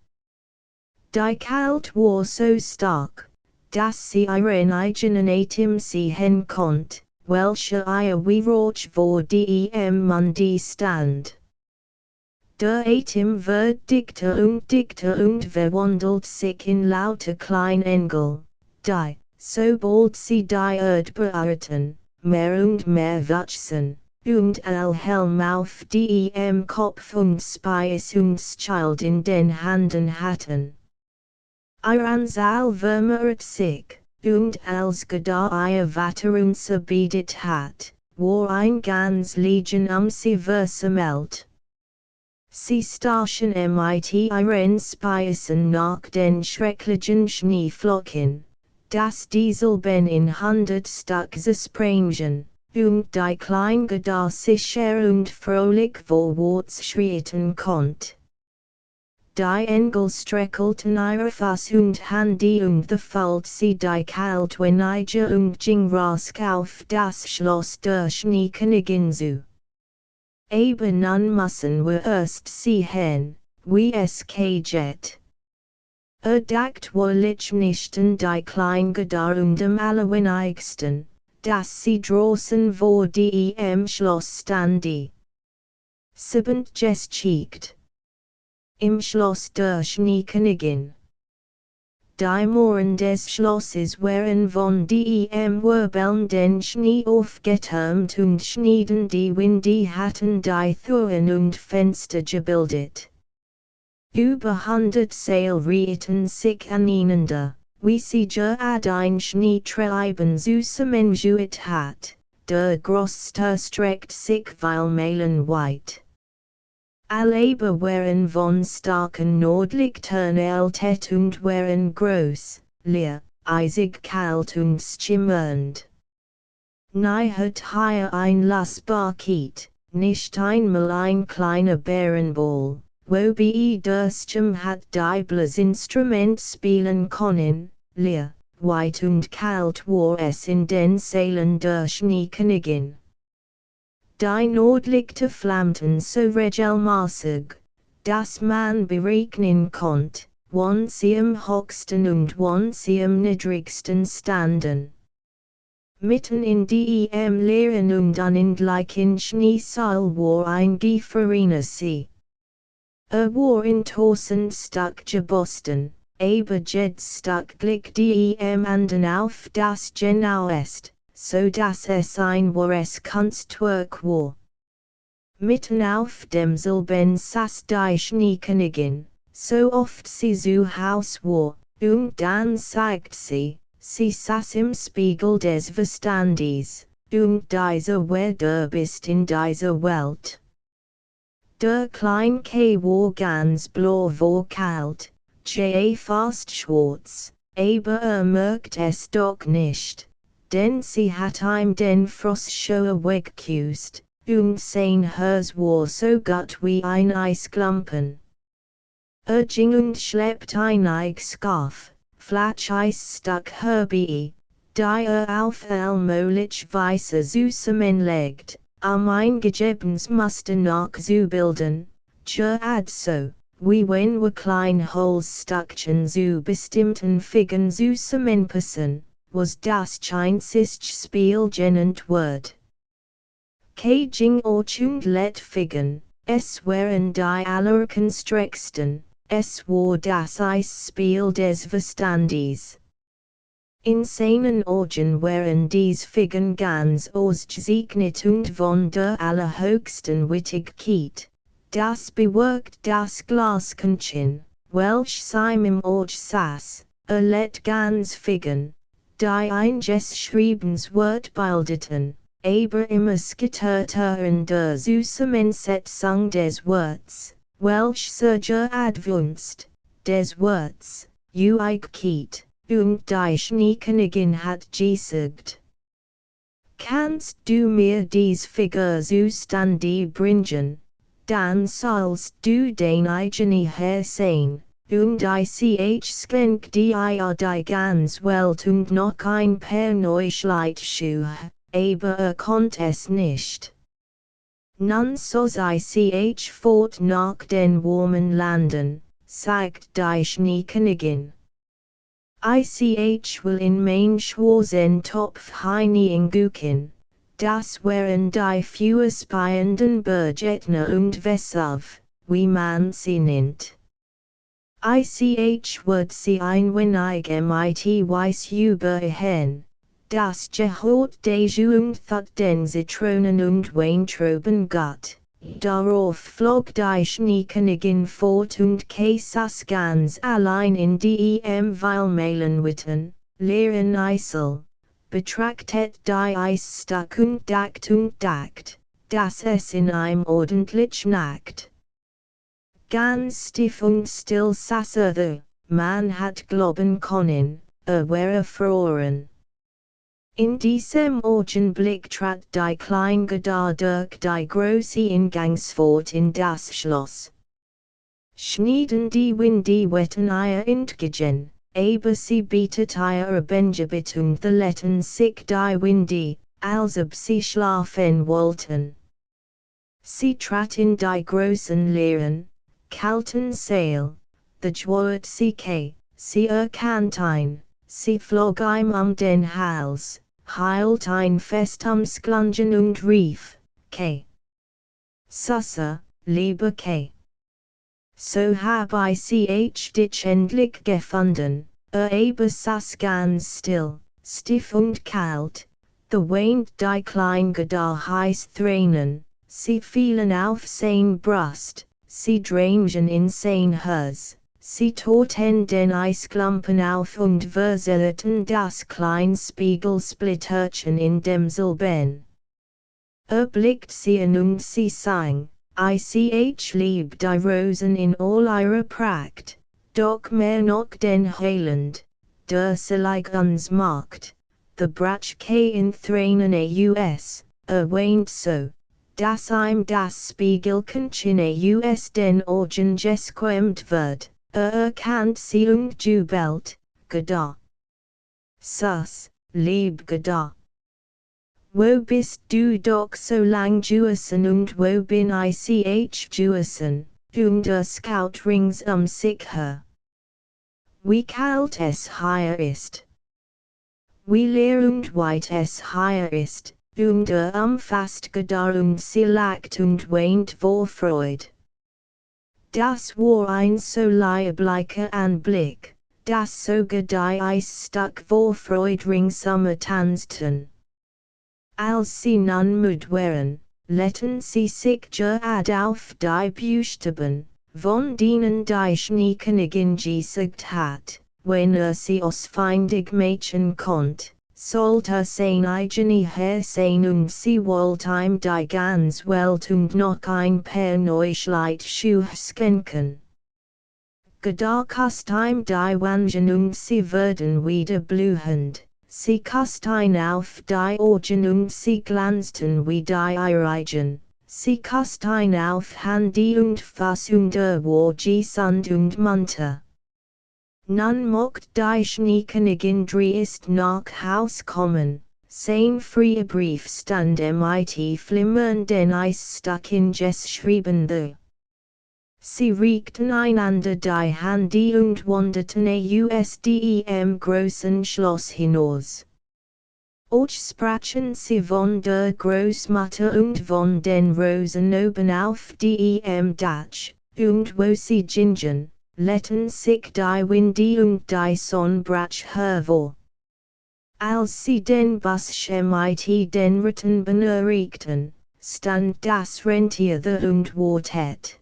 Die Kalt war so stark, dass sie ihren eigenen Atem sehen konnte, welche ihr wie Rauch vor dem Munde stand. Der Atem wird dichter und verwandelt sich in lauter Kleinengel, die, sobald sie die Erde beachten, mehr und mehr wachsen, und allhelm auf dem Kopf und Speisungschild in den Händen hatten. Ihr Anzahl vermehrt sich, und als Gedar ihr Vaterunse bietet hat, war ein ganz Legion sie versammelt. Sie stachen mit ihren Speisen nach den schrecklichen Schneeflocken, das dieselben in 100 Stück zersprangen, und die klein Gedar sicher und fröhlich vorwärts schreiten konnte. Die Engel streckelten ihre Fass und Hände und befalt sie die Kaltweinige und ging rasch auf das Schloss der Schneekönigin zu. Aber nun müssen wir erst sehen, wie es geht. Dacht wahrlich nicht an die klein Gedar am allerwenigsten, dass sie draußen vor dem Schloss stande. Siebent Geschichte. Im Schloss der Schneekönigin. Die Mauern des Schlosses waren von dem wirbelnden Schnee aufgetürmt und Schneiden die Winde hatten die Türen und Fenster gebildet. Über 100 Seil rieten sich aneinander, wie sie ein Schneetreiben zusammengeführt hat, der größte streckt sich weil Meilen weit. Aber waren von starken Nordlichtern erhellt und waren groß, leer, eisig kalt und schimmernd. Nie hat hier ein Lassbarkeit, nicht einmal ein kleiner Bärenball, wobei Durstum hat Dibbles Instrument spielen können, leer, weit und kalt war es in den Sälen der Schneekönigin. Die Nordlichter flammten so regelmäßig, dass man berechnen konnte, wann sie am höchsten und wann sie am niedrigsten standen. Mitten in dem leeren und unendlichen Schneesaal war ein gefrorener See. War in tausend Stück gebosten, aber jetzt Stück glick dem anden auf das genau ist, so dass es ein wahres Kunstwerk war. Mitten auf dem selben saß die Schneekönigin, so oft sie zu Haus war, und dann sagt sie saß im Spiegel des Verstandes, und dieser wer du bist in dieser Welt. Der kleine K war ganz blau war kalt, fast schwarz, aber merkt es doch nicht, denn sie hat ihm den Frostschauer weggeküsst, und sein Herz war so gut wie ein Eisklumpen. Ging und schleppt ein Eisskaf, Fleischeisstück herbei, die auf allmählich weiße Süßemen legt, eingegebens musste nachzubilden, so, wie wenn wir klein Holzstückchen zu bestimmten Figen Süßemen passen, was das einzig Spiel genannt wird. Ging und let Figen, es waren die allerkonstrecksten. Es war das Eisspiel des Verstandes. In seinen Augen waren dies Figen ganz ausgezeichnet und von der allerhöchsten Wittigkeit. Das bewirkt das Glaskönchen, welch seinem Auge saß, let ganz Figen, die ein geschriebens bildeten, aber immer skitterter in der Süßemensetzung des Worts. Welch Serger advunst, des Worts, Uigkeit, und die Schneekönigin hat gesagt. Kannst du mir dies Figur zustande bringen, dann sollst du den eigene Herr sein, und ich schenk dir die ganz Welt und noch ein paar Neuschleitschuhe, aber konnt es nicht. Nun so's ich fort nach den warmen Landen, sagt die Schneekönigin. Ich will in mein Schwarzentopf hineingucken, das wären die feuerspeienden Bergetner und Vesav, wie man sie nennt. Wird sie ein wenig mit weiß überhöhen. Das gehört dazu und thut den Zitronen und Weintrauben gut. Darauf flog die Schneekönigin fort und saß ganz allein in dem Weilmeilenwitten, leeren Eisel, betrachtet die Eisstück und dacht, dass es in ihm ordentlich nackt. Ganz stiff und still saß da, man hat glauben können, wäre verloren. In diesem Augenblick trat die Kleingedar durch die große Ingangsfort in das Schloss. Schneiden die Winde wetten ihr entgegen, aber sie bietet ihre Bengebitung the letten sich die Winde, als ob sie schlafen wollten. Sie trat in die großen leeren, kalten Saal, the Jwort sie erkannte sie flog ihm den Hals, hielt ein Fest Sklungen und rief, Susse, lieber So hab ich dich endlich gefunden, aber saß ganz still, stiff und kalt, the weint die Kleingedar heiß Tränen, sie fielen auf sein Brust, sie drangen in sein Herz. Sie tauten den Eisklumpen auf und verseelten das klein Spiegelsplitterchen in demselben. Blickt sie an und sie sang, ich lieb die Rosen in all ihrer Pracht, doch mehr noch den Heiland, der sie uns macht, the Bratsch in Tränen aus, weint so, Das im das Spiegelkennchene us den Orgen gesquemt wird, erkannt sie und jubelt, Geda. Sus, lieb Geda. Wo bist du doch so lang gewesen und wo bin ich gewesen, und der Scout rings sich her. Wie kalt es hier ist. Wie leer und weit es hier ist, und fast Gedar und sie lacht und weint vor Freud. Das war ein so lieblicher Anblick, dass sogar die stuck vor Freud ringsum tanzten. Als sie nun müd waren, letten sie sich gerad auf die Buchstaben, von denen die Schneekönigin gesagt hat, wenn sie ausfindig machen konnt, sollte sein eigene Herr sein und sie wollt ihm die ganz Welt und noch ein paar Neuschleitschuhe schenken. Gedacht kost ihm die Wangen und sie werden wieder blühend. Sie kosten auf die Augen und sie glanzten wie die Irigen. Sie kosten auf Handy und Fass und war gesund und munter. Nun mocht die Schneekönigin dreist nach Haus kommen. Sein freier Brief stand mit flimmern den Eisstuck in geschrieben. Sie riekten einander die Handy und wanderten aus dem großen Schloss hinaus. Och sprachen sie von der Großmutter und von den Rosen oben auf dem Dach, und wo sie gingen, letten sich die Winde und die Sonnenbrach hervor. Als sie den Buschen mit den Ritten benötigten, stand das Rentier da und wartet.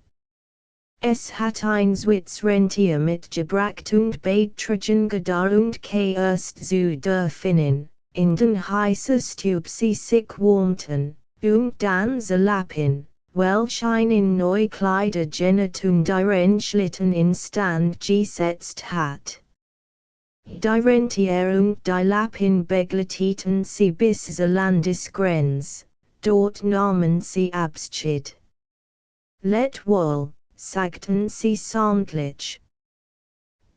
Es hat ein Rentier mitgebracht und beitragen Gedar und erst zu dürfen, in den heißen Stub sie sich warmten, und dann sie lappen, welch in neue Kleider Janet und ihren Schlitten in Stand gesetzt hat. Die Rentier und die Lappen begleiteten sie bis zur Landesgrenze, dort nahmen sie Abschied. Let wohl, sagten sie sämtlich.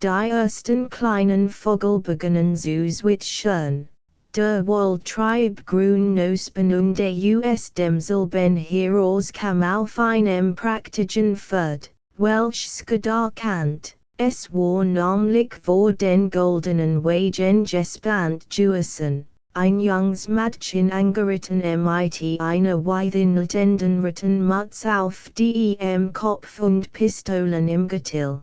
Die ersten kleinen Vögel begannen zu zwitschern. Der Wohltreib Grünnospen und der US dem Silben herauskam auf einem praktischen Pferd, welches gedarkant, es war nämlich vor den goldenen Wagen gespannt gewesen. Ein junges Mädchen angeritten mit einer weithinliegenden Rittenmütze auf dem Kopf und Pistolen im Gürtel.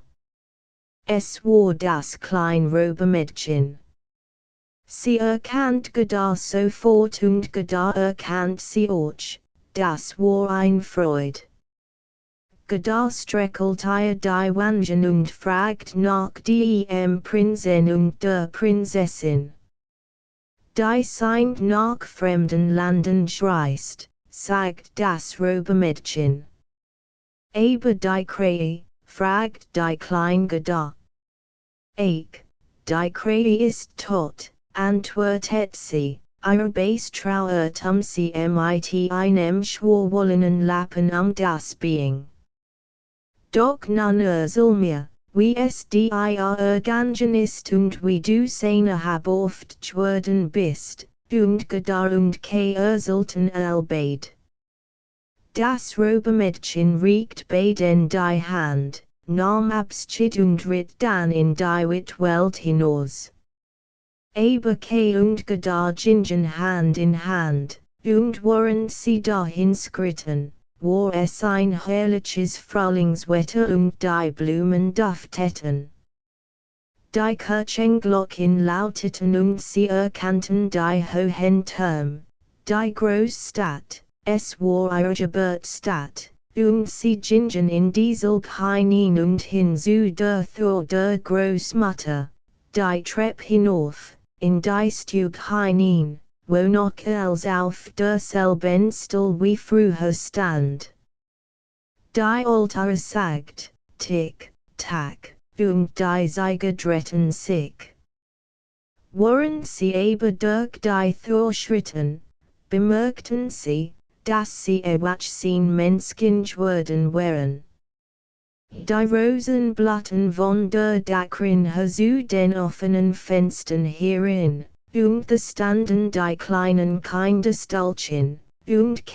Es war das Kleinräubermädchen. Sie erkannt Gedar sofort und Gedar erkannt sie auch, das war ein Freud. Gedar streckelt ihr die Wangen und fragt nach dem Prinzen und der Prinzessin. Die sind nach fremden Landen gereist, sagt das Räubermädchen. Aber die Krähe, fragt die kleine Gedar. Die Krähe ist tot, antwortet sie, ihr Base trauert sie mit einem schwarwollenen Lappen das Bein. Doch nun erzähl mir, wie es dir ergangen ist und wie du seine Haboft geworden bist, und Gedar und erzählten beide. Das Räubermädchen reicht beiden die Hand, nahm Abschied und ritt dann in die Welt hinaus. Aber und Gedar gingen Hand in Hand, und während sie dahin schritten, war es ein herrliches Frühlingswetter und die Blumen dufteten. Die Kirchenglocken lauteten und sie erkannten die hohen Türme, die Großstadt, es war ihre Geburtsstadt, und sie gingen in die Silb hinein und hin zu der Tür der Großmutter, die Treppe hinauf, in die Stube hinein, wo noch els auf derselben Stuhl wie früher stand. Die Altar sagt, tick, tack, und die Zeiger drehten sich. Während sie aber durch die Tür schritten, bemerkten sie, das sie erwachsen Menschen worden wären. Die Rosenblatten von der Dachrin zu den offenen Fenstern hierin, und the standen die kleinen Kinderstühlchen, und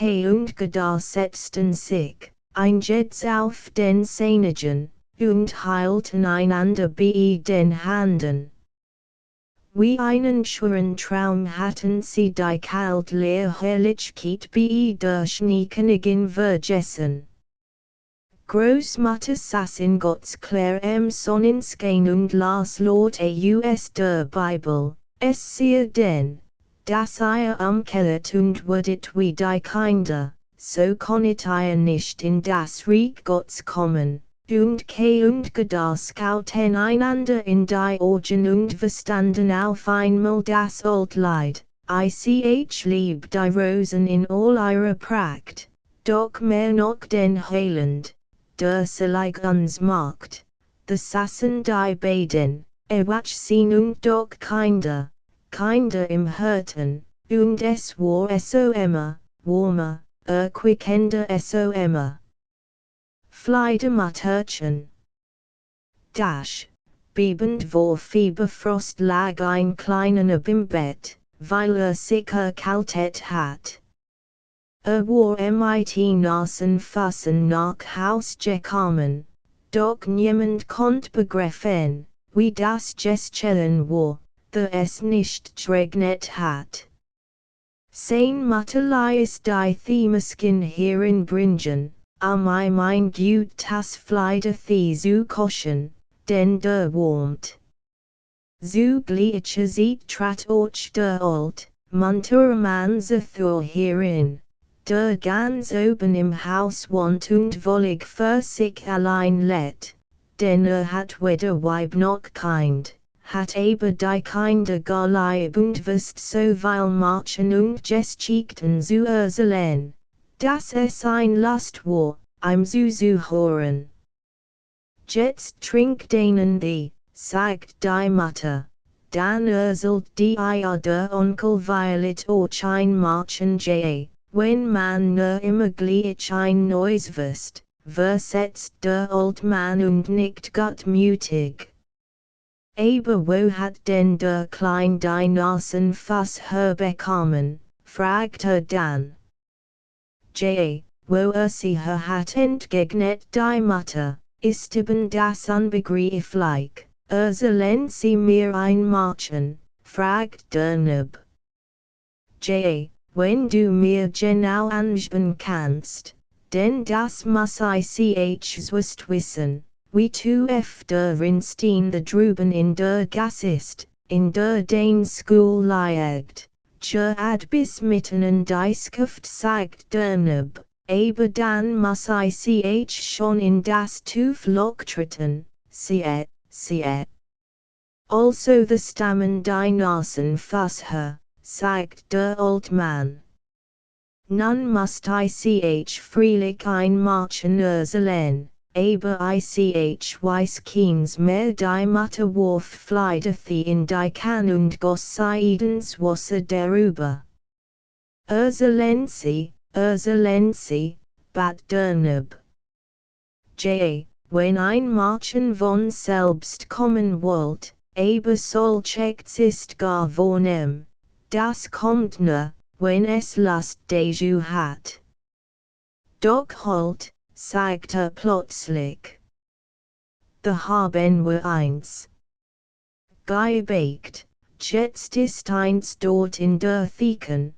Gedar setzten sich, eingetz auf den Seinigen, und hielten einander bei den Handen. Wie einen schweren Traum hatten sie die kalt leer Herrlichkeit bei der Schneekönigin vergessen. Großmutter saß in Gottes klarem Sonnenschein und las Laut aus der Bibel, es sei denn, dass ihr umkehret und würdet wie die Kinder, so konnet ihr nicht in das Reich Gottes kommen, und Gedar schauten einander in die Augen und verstanden auf einmal das Old-Lied, ich lieb die Rosen in all ihrer Pracht, doch mehr noch den Heiland. Der Selig uns macht, the sassen die beiden, erwachsen und doch Kinder im Hirten, und es war so immer, warmer, quickender so immer. Fliedermutterchen. Bebend vor Fieberfrost lag ein kleiner im Bett, weil sich erkaltet hat. War mit Nasen fassen nach Haus gekommen, doch niemand konnte begreifen, wie das geschehen war, da es nicht geregnet hat. Sein Mutterlei ist die Themeskin hierin bringen, mein Gut das Fliedervieh zu kochen, denn der Warmt. Zugleich sieht trat auch der Alt, muntere Mann thur hierin. Der ganz oben im Haus wohnt und wollig für sich allein lebt, denn hat weder Weib noch Kind, hat aber die Kinder gar lieb und wirst so viel marchen und geschickten zu erzählen, dass es ein Lust war, ihm zu hören. Jetzt trink denen die, sagt die Mutter, dann erzählt die der Onkel Violet auch ein Märchen. Wenn man nur immer gleich ein neues wirst, versetzt der Old Mann und nickt gutmütig. Aber wo hat denn der Klein die Nasenfass herbekommen, fragt dann. Wo sie hat entgegnet die Mutter, ist eben das unbegreiflich, erzählen sie mir ein Märchen, fragt der Nub. Wenn du mir genau anschauen kannst, denn das muss ich zwist wissen, wie du öfter the drüben in der Gas ist, in der den School liegt, ad bis mitten in die Skuft sagt der Nub, aber dann muss ich schon in das Tufloch treten, sie. Also the Stammen die Nasenfass her, sagt der Old Mann. Nun musst ich freilich ein Märchen erzählen, aber ich weiß keins mehr die Mutter warf Fliedervieh in die Kann und goss sie ins Wasser darüber. Erzählen sie, bat der Nub. Wenn ein Märchen von selbst kommen wollt, aber solches ist gar von das kommt nur, wenn es Lust dazu hat. Doch halt, sagt plötzlich. Da haben wir eins. Gebackt, jetzt ist eins dort in der Theken,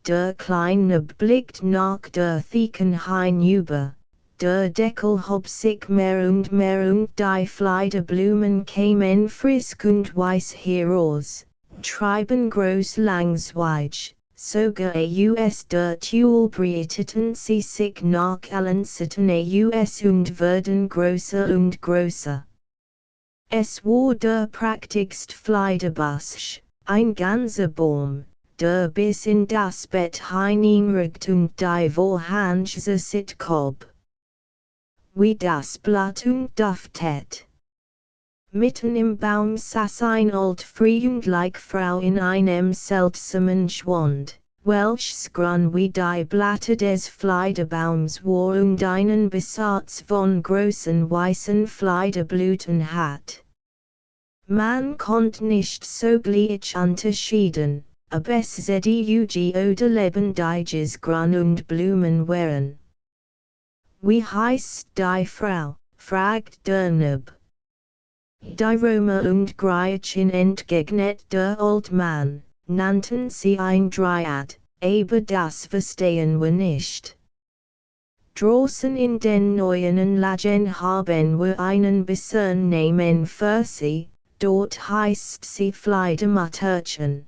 der Kleine blickt nach der Theken hinüber, der Deckel hob sich mehr und die Fliederblumen kämen frisch und weiß heraus, treiben groß langsweich. Sogar aus der Tulle breiteten sie sich nach allen Seiten aus und wurden größer und größer. Es war der prächtigste Fliederbusch, ein ganzer Baum, der bis in das Bett hineinragt und die Vorhänge sit kob. Wie das Blatt und duftet. Mitten im Baum saß ein alt frühjunglich Frau in einem seltsamen Schwand, Welsh scrun wie die Blatter des Fleiderbaums war einen Besatz von großen weißen Fleiderblüten hat. Man konnt nicht sogleich unterschieden, ob es Zedug oder lebendiges Grün und Blumen wären. Wie heißt die Frau? Fragt der Nub. Die Römer und Griechen entgegnet der Old Mann, nannten sie ein Dryad, aber das verstehen wir nicht. Draußen in den neuen Lagen haben wir einen besseren Namen für sie, dort heißt sie Fleidermatterchen.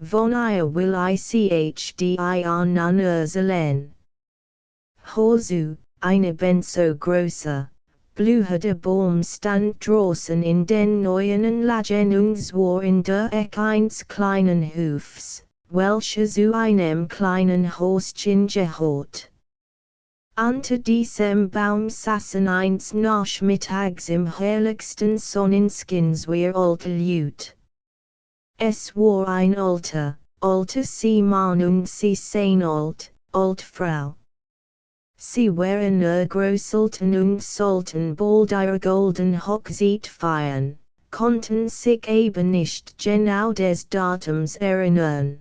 Von ihr will ich die an erzählen. Hozu, eine benso große, blühende Baum stand draußen in den neuen Lagen und zwar in der Ecke eines kleinen Hofs, welcher zu einem kleinen Häuschen gehört. Unter diesem Baum saßen eines Nachmittags im herrlichsten Sonnenscheins wir alte Leute. Es war ein alter Seemann und sie sehen alt Frau. Sie waren ergrößelten und sollten bald ihre golden Hochzeit feiern, konnten sich eben nicht genau des Datums erinnern.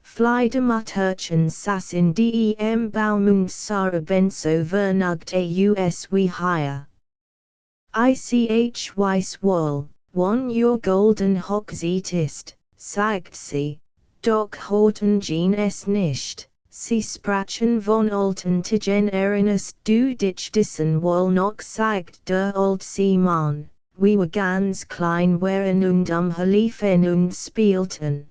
Fleidermatterchen saß in dem Baum und sah benso vernagt aus wie hier. Ich weiß wohl, wann your golden Hochzeit ist, sagt sie, doch heute gehen es nicht. Sie sprachen von alten Tagen erinnerst du dich dessen wohl noch, sagt der alte Seemann, wie wir ganz klein waren und liefen und spielten.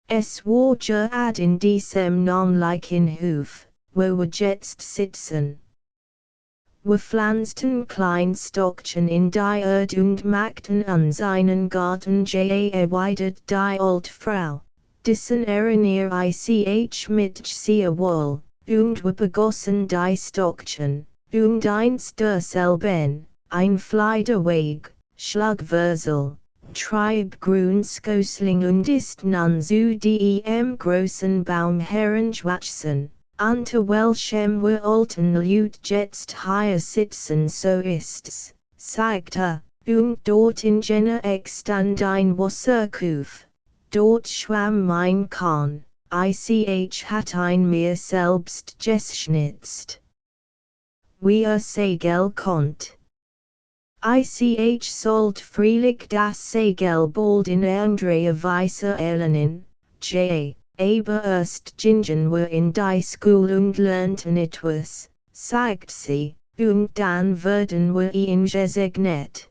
Es war gerade in diesem namenlichen Hof, wo wir jetzt sitzen. Wir pflanzten Kleinstockchen in die Erde und machten uns einen Garten, erwidert die alte Frau. Dessen erinnere ich mit sehr wohl, und wir begossen die Stockchen, und eins derselben, ein Fleiderweg, Schlagwürsel, Treibgrünskosling und ist nun zu dem großen Baum herangewachsen, unter welchem wir alten Leute jetzt hier sitzen, so ist's, sagt und dort in jener Eck stand ein Wasserkuf. Dort schwamm mein Kahn, ich hat ein mir selbst geschnitzt. Wie Segel konnt. Ich sollt freilich das Segel bald in andere Weise erlernen, aber erst gingen wir in die Schule und lernten etwas, sagt sie, und dann würden wir ihn gesegnet.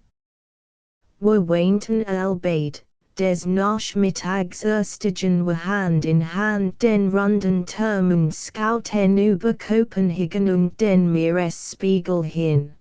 Wir weinten albeit. Des Nachmittags erstigen wir Hand in Hand den runden Turm und schauten über Kopenhagen und den Meeresspiegel hin.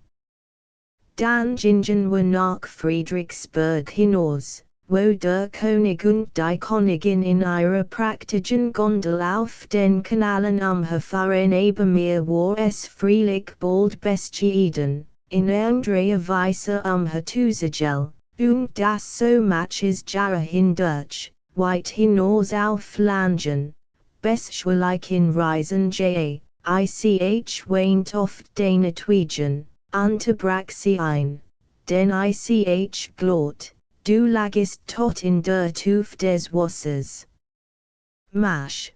Dann gingen wir nach Friedrichsburg hinaus, wo der König und die Königin in ihrer praktischen Gondel auf den Kanalen umherfahren, aber mir war es freilich bald beschieden, in andere Weise umherzusegeln. Und das so matches Jahre hindurch, weit hinaus auf Langen, beschwerlich in Reisen ich weint oft den Etwegen, unterbrach sie ein, denn ich glot, du lagest tot in der Tuf des Wassers. Masch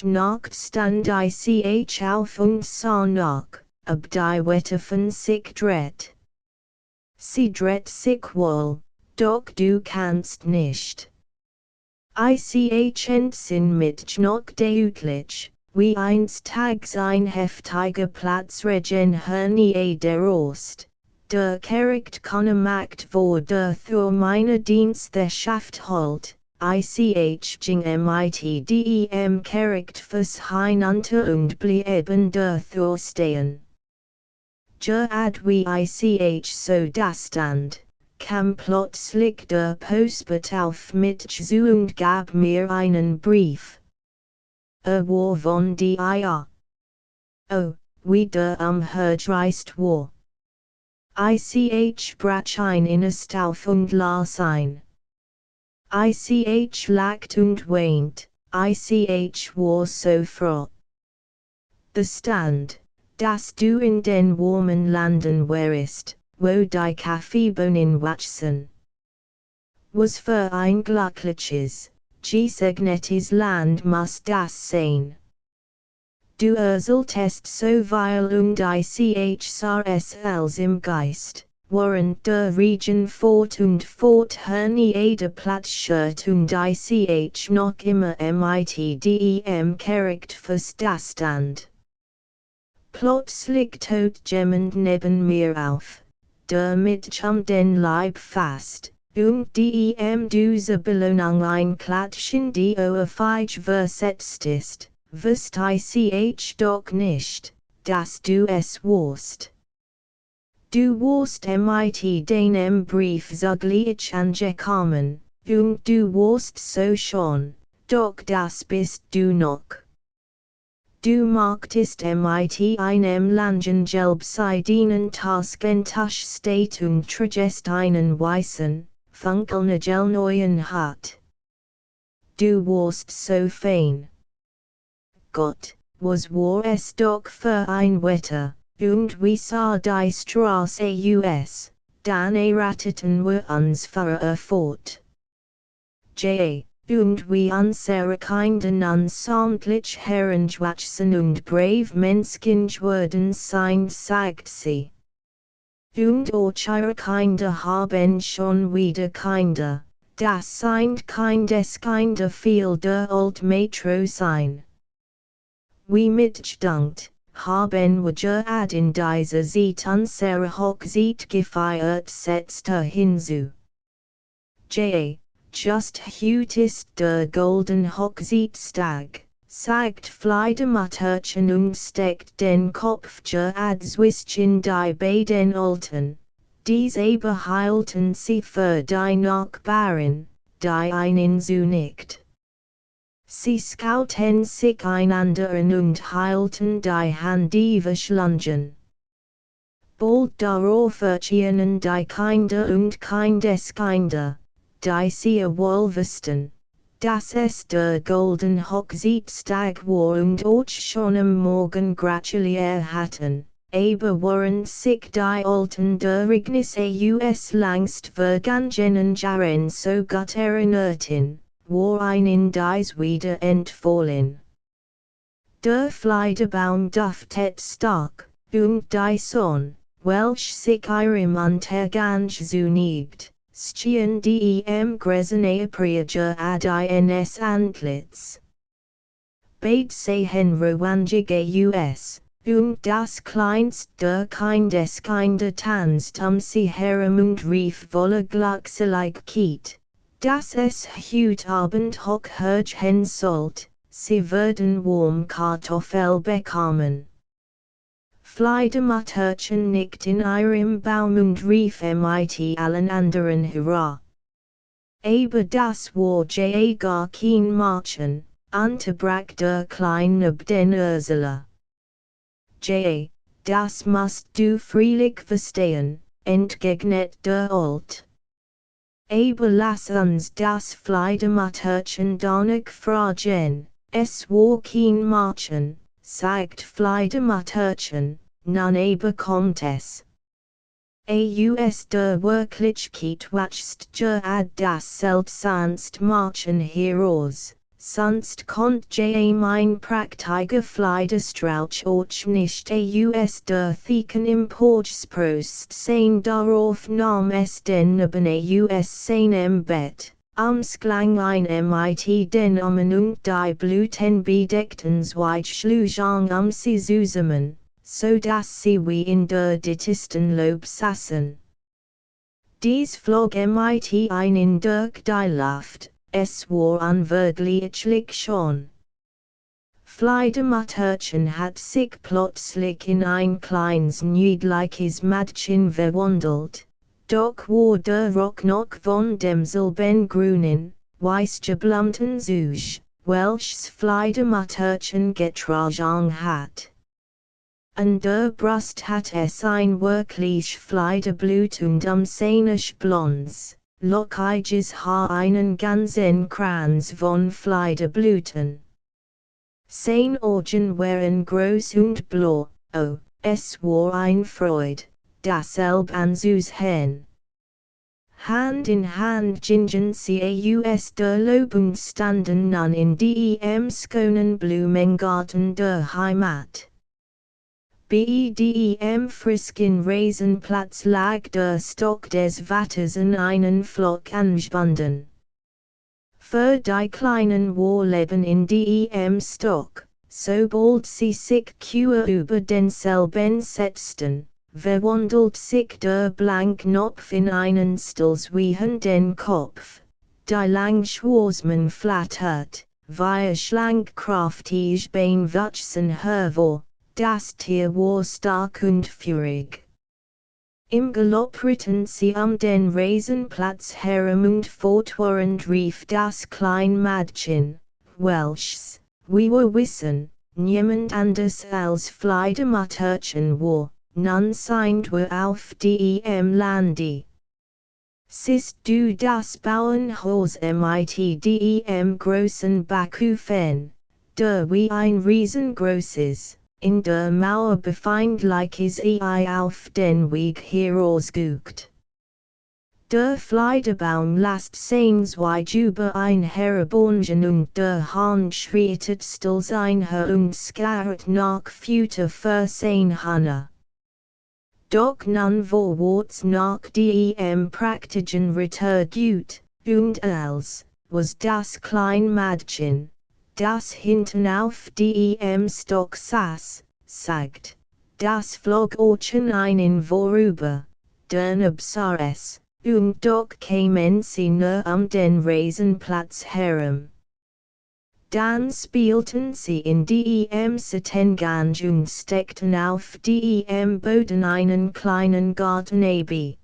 nacht stand ich auf und sah nach, ob die Wetter von sich dreht. Sie dreht sich wohl, doch du kannst nicht. Ich entsinn mich noch deutlich, wie einst tags ein heftiger Platzregen hernie der Ost, der Kerricht gemacht wurde für meine Diensteschaft halt, ich ging mit dem Kerricht fürs hinunter und blieben dafür stehen. Gerad wie ich so dastand, kam plötzlich der Postbote auf mich zu und gab mir einen Brief. War von dir. Oh, wie der umherdreist war. Ich brach ein Innerst auf und las ein. Ich lacht und weint, ich war so froh. The Stand, dass du in den warmen Landen wärest, wo die Kaffeebohnen wachsen. Was für ein glückliches, gesegnetes Land muss das sein. Du solltest so viel und ich im Geist, während der Region fort und fort jeder Platzschirt und ich noch immer dem Charakter fürs das Stand. Plötzlich taucht jemand neben mir auf, der mit den Leib fast, und diese Belohnung ein Klatschen die feig versetzt ist, wusst ich doch nicht, dass du es warst. Du warst mit deinem Brief sogleich angekommen, und du warst so schön, doch das bist du noch. Du magtest mit einem langen gelbseidenen Tuch steht und trägst einen weißen, funkelneuen Hut. Du warst so fein. Gott, was war es doch für ein Wetter, und wir sah die Straße aus, dann rateten wir uns fort. Und wie unsere Kinder ansamtlich herangewachsen und brave Menschen wurden sind, sagt sie. Und eure Kinder haben schon wieder Kinder, das sind Kindeskinder viel der old Metro sein. Wie mitgedankt, haben wir gerade in dieser Zeit unsere Hochzeit gefeiert, setzte hinzu. Just heut ist der golden Hochzeitstag, sagt Fliedermatterchen und steckt den Kopf zwischen die beiden Alten. Diese behielten sie für die Nachbarn, die einen so nicht. Sie schauten sich einander an und hielten die Hand ewig lang. Bald darauf erschienen die Kinder und Kindeskinder. Die sie wohl wussten, dass es der golden Hochzeitstag war und euch schon am Morgen gratuliert hatten, aber während sich die Alten der Ignis langst vergangenen Jahren so gut erinnerten, war ihnen dies wieder entfallen. Der Fliederbaum duftet stark, und die Sonne, welch sich ihrem Untergang zunigt, stehen dem gräsene Priager ad ins Antlitz. Beid sehen ruhig aus, und das kleinst der Kindeskinder tanzt sie herum und rief voller Glückseligkeit, dass es heut Abend hochherrschen sollt, sie würden warm Kartoffel bekommen. Fliedermatterchen nickt in ihrem Baum und rief mit allen anderen Hurra. Aber das war gar kein Märchen, unterbrach der Kleine den Ursula. Das musst du freilich verstehen, entgegnet der Alt. Aber lass uns das Fliedermatterchen donnerlich fragen, es war kein Märchen, sagt Fliedermatterchen. Nun aber kommt es. Aus der Wirklichkeit wächst ad das seltsamst Märchen heraus, sonst kommt mein praktiger Fliederstrauch auch nicht aus der Theken Importsprost sein darauf nahm es den Neben aus seinem Bett, Sklang ein mit den Armen und die blutenbedeckten Zweigschlugen sie zusammen, so dass sie wie in der dittesten Lob saßen. Dies flog mit einen durch die Luft, es war unwirklich schon. Fliedermatterchen hat sich plötzlich in ein kleines niedliches Mädchen verwandelt, doch war der Rock noch von demselben grünen, weißgeblümten Zug, welches Fliedermatterchen getragen hat. An der Brust hat es ein wirklich Fliederblut und seines blondes, Lockeiges ha einen ganzen Kranz von Fliederblüten. Sein Augen waren groß und blau, oh, es war ein Freud, dasselb anzusehen. Hand in Hand gingen sie aus der Lobung standen nun in dem schönen Blumengarten der Heimat. Bei dem frisken Rasenplatz lag der Stock des Watters in einen Flock angebunden. Für die kleinen Warleben in dem Stock, sobald sie sich über denselben setzten, verwandelt sich der Blankknopf in einen stillschweigenden Kopf, die lang Schwarzmann flattert, wie schlank kraftig Beinwachsen hervor, das Tier war stark und führig. Im Galopp ritten sie den Rasenplatz herum und fortwährend rief das kleine Mädchen, welches, wie wir wissen, niemand anders als Fliedermutterchen war, nun sind wir auf dem Lande. Siehst du das Bauernhaus mit dem großen Backofen, der wie ein riesengroßes, in der Mauer befindliches auf den Weg herausguckt. Der Fliederbaum lässt sehensweit über ein herabongen und der Hahn schreitet still sein Her und skarrt nach Futter für sein Hanna. Doch nun vorwärts nach dem praktischen Ritter gut, und als, was das kleine Mädchen, das hinten auf dem Stock saß, sagt, das flog einen vorüber, den sah es, und doch kämen sie nur den Rasenplatz herum. Dann spielten sie in dem Sittengang und steckten auf dem Boden einen kleinen Garten ab.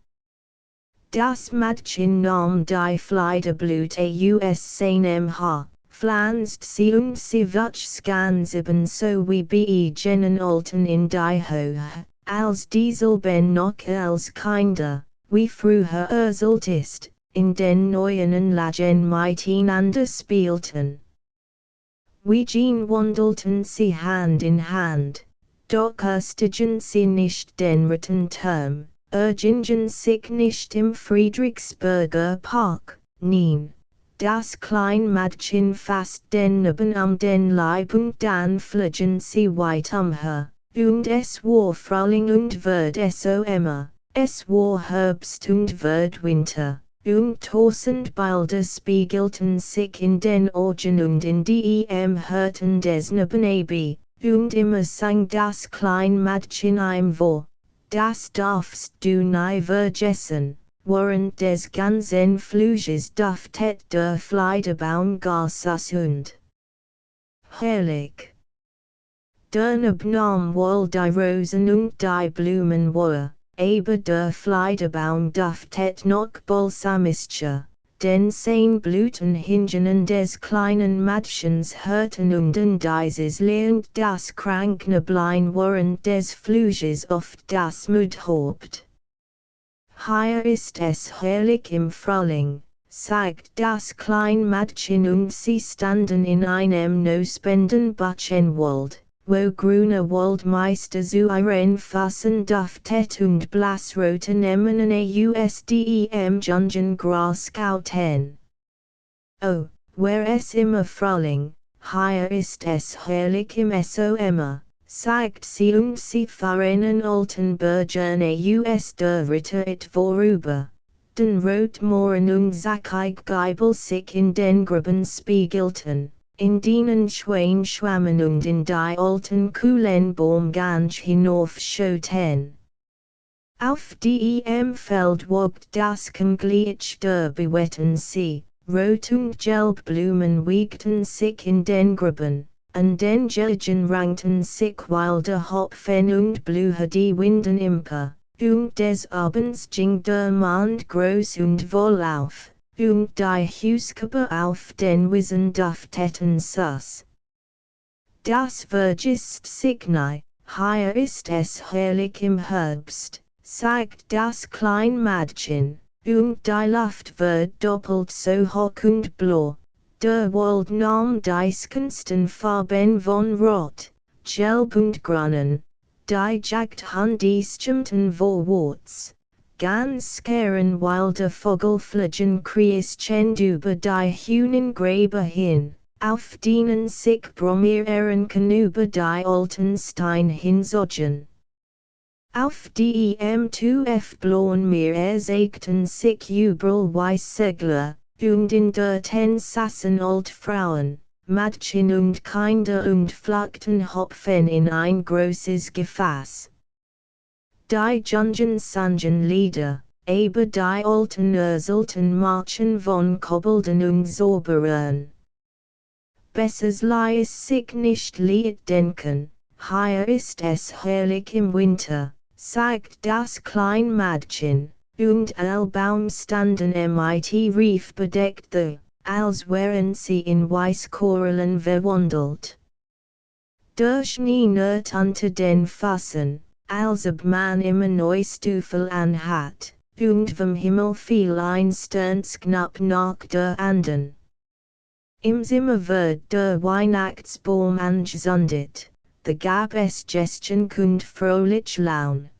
Das Mädchen nahm die Fliederblüte aus seinem Haar, pflanzt sie und sie wuchs ganz ebenso wie bei jenen Alten in die Höhe, als dieselben noch als Kinder, wie früher erzählt ist, in den neuen Anlagen miteinander spielten. Wie gehen wandelten sie Hand in Hand, doch erstigen sie nicht den Rittenturm, gingen sich nicht im Friedrichsburger Park, nein, das kleine Mädchen fasst den Naben den Leib und dann fliegen sie weit umher, und es war Frühling und wird es so immer, es war Herbst und wird Winter. Und tausend Bilder spiegelten sich in den Augen und in dem Herzen des Nebenab, und immer sang das kleine Mädchen ihm vor, das darfst du nie vergessen, während des ganzen Fluges duftet der Fliederbaum gar und herrlich. Danach nahm wohl die Rosen und die Blumen war. Aber der Fliederbaum duftet noch balsamischer, denn sein Blüten hingen an des kleinen Mädchens Herzen und an dieses lernt das Kranknäblein während des Fluges oft das Mundhaupt. Hier ist es herrlich im Frühling, sagt das kleine Mädchen und sie standen in einem nussbenden Buchenwald. Wo grüne Waldmeister zu ihren Fassen duftet und blassrote Nehmen aus dem Jungen Gras kauten. Oh, wär es immer Frühling, hier ist es herrlich im Sommer, sagt sie und sie fahren an alten Bergen aus der Ritter vorüber. Den Rotmooren und zackig Geibel sich in den Gruppen spiegelten. In denen Schwein schwammen und in die alten Kuhlenbaum ganz hinaufschauten. Auf dem Feld wogt das Kemglitsch der bewetten See, Rot und Gelb Blumen wiegten sich in den Gruppen, an den Jelgen rankten sich wilde Hopfen und Blühe die Winden imper, und des Abends ging der Mond groß und wohl auf. Und die Hauskörper auf den Wiesen dufteten sus. Das vergisst sich nie, hier ist es herrlich im Herbst, sagt das kleine Mädchen, die Luft wird doppelt so hoch und blau. Der Wald nahm die schönsten Farben von Rot, Gelb und Grünen, die Jagdhund die stimmten vorwärts. Ganz skaren wilde Vogelfliegen kreischen über die Hühnen Gräber hin, auf denen sich Brombeeren über die alten Steine hinzogen. Auf dem Tuch blauen Meer zeigten sich überall Weißsegler, und in der Ten saßen Altfrauen, Mädchen und Kinder und pflückten Hopfen in ein großes Gefäß. Die Jungen sangen Lieder, aber die Alten erzählten Märchen von Kobolden und Zauberern. Besser ließ sich nicht Lied denken, hier ist es herrlich im Winter, sagt das kleine Mädchen, und alle Baumstanden mit Rief bedeckte, als wären sie in Weißkorallen verwandelt. Der Schnee nährt unter den Füßen, als ob man immer Neustiefel anhat, und vom Himmel fiel ein Sternsknapp nach der anderen. Im Zimmer wird der Weihnachtsbaum angezündet, da gab es Gästchen und fröhlich Laune.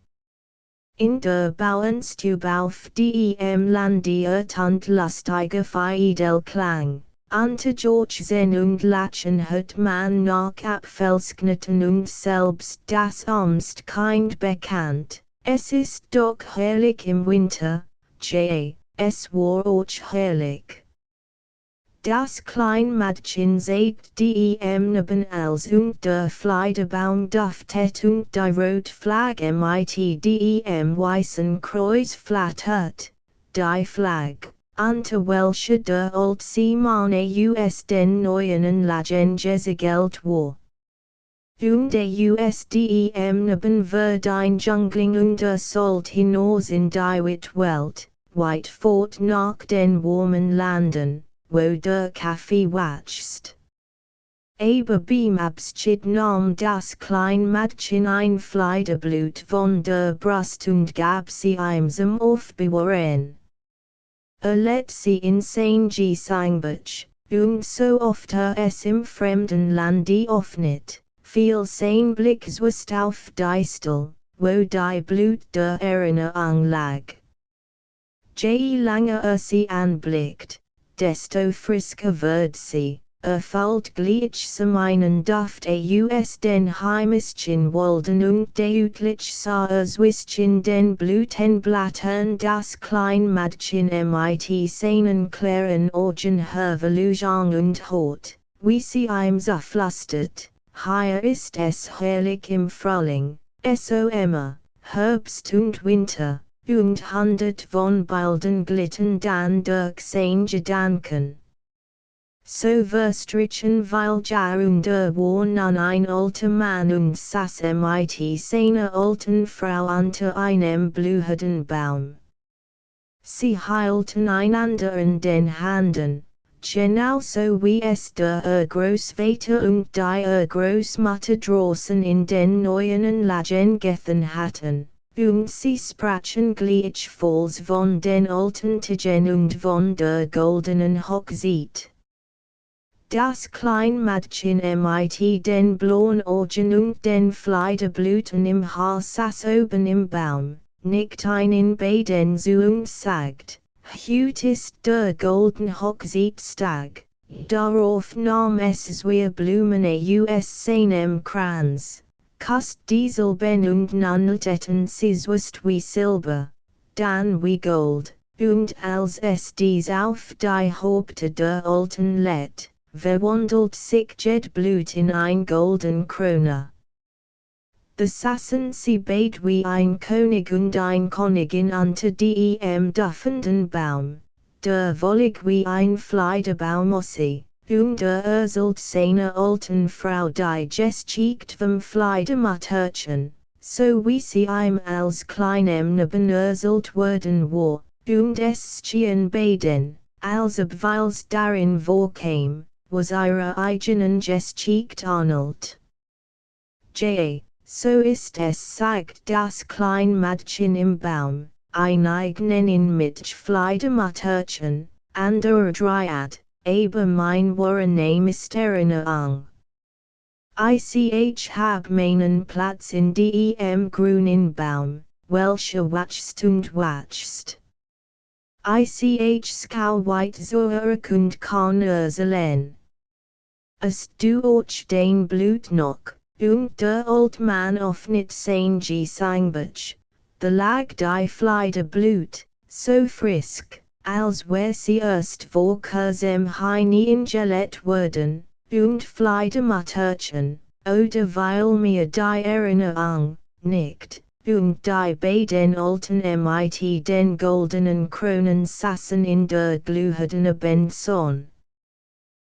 In der Bauernstube auf dem landiert und lustiger Fiedelklang. Unter Georgsen und Lachen hört man nach Apfelsknitten und selbst das Amstkind bekannt. Es ist doch herrlich im Winter, es war auch herrlich. Das kleine Mädchen sagt dem neben als und der Fleiderbaum duftet und die Rotflagge mit dem weißen Kreuz flattert, die Flagge, unter welcher der Altseemann aus den neuen Lagen gesegelt war. Und aus dem neben wird ein Jungling und sollt hinaus in die weite Welt, weit fort nach den warmen Landen, wo der Kaffee wächst. Aber beim Abschied nahm das kleine Mädchen ein Fleiderblut von der Brust und gab sie ihm zum Aufbewahren. Lädt sie in sein Gesangbuch, und so oft es im fremden Lande öffnet, fiel sein Blick zuerst auf die Stelle, wo die Blut der Erinnerung lag. Je länger sie anblickt, desto frisker wird sie, fällt gleichsam einen Duft aus den heimischen Walden und deutlich sah zwischen den Blütenblättern das kleine Mädchen mit seinen klaren Augen hervorlugen und hat, wie sie ihm zuflüstert, hier ist es herrlich im Frühling, so immer, Herbst und Winter. Und hundert von Bilden glitten dann durch sein Gedanken. So verstrichen weil Jahr der war nun ein alter Mann und saß mit seiner alten Frau unter einem blühenden Baum. Sie hielten einander in den Händen, genauso wie es der Großvater und die Großmutter draußen in den neuen Lagen getan hatten. Und sie sprachen gleichfalls von den alten Tagen und von der goldenen Hochzeit. Das kleine Mädchen mit den blauen Augen und den Fleiderblüten im Haar saß oben im Baum, nickt in beiden zu und sagt, heut ist der golden Hochzeitstag, darauf nahm es zwei Blumen aus seinem Kranz. Kast dieselben und nanelten sie zuerst wie Silber, dann wie Gold, und als es dies auf die Häupter der Alten legt, verwandelt sich jet Blut in ein golden Krone. Da saßen sie beid wie ein König und ein Königin unter dem duftenden Baum, der wollig wie ein Fleiderbaum aussieht. Und erzählt seiner alten Frau die Geschichte vom Fleidermutterchen, so wie sie ihm als kleinem Neben erzählt worden war, und es schien beiden, als ob weil's darin vorkam, was ihre eigenen Geschichte ähnelt. So ist es, sagt das kleine Mädchen im Baum, Einignen mit Fleidematterchen, andere Dryad, aber mein wahre Name ist Erinnerung. Ich hab meinen Platz in dem grünen Baum, welcher wachst und wachst. Ich schau weit zurück und kann erzählen. Hast du auch den Blut noch, und der old man öffnet sein Gesangbuch, the lag die Fliede Blut, so frisk, als wär sie erst vor kurzem hineingelegt worden, und Fleidematterchen, oder weil mir die Erinnerung, nicht, und die beiden alten mit den goldenen Kronen saßen in der glühenden Benson.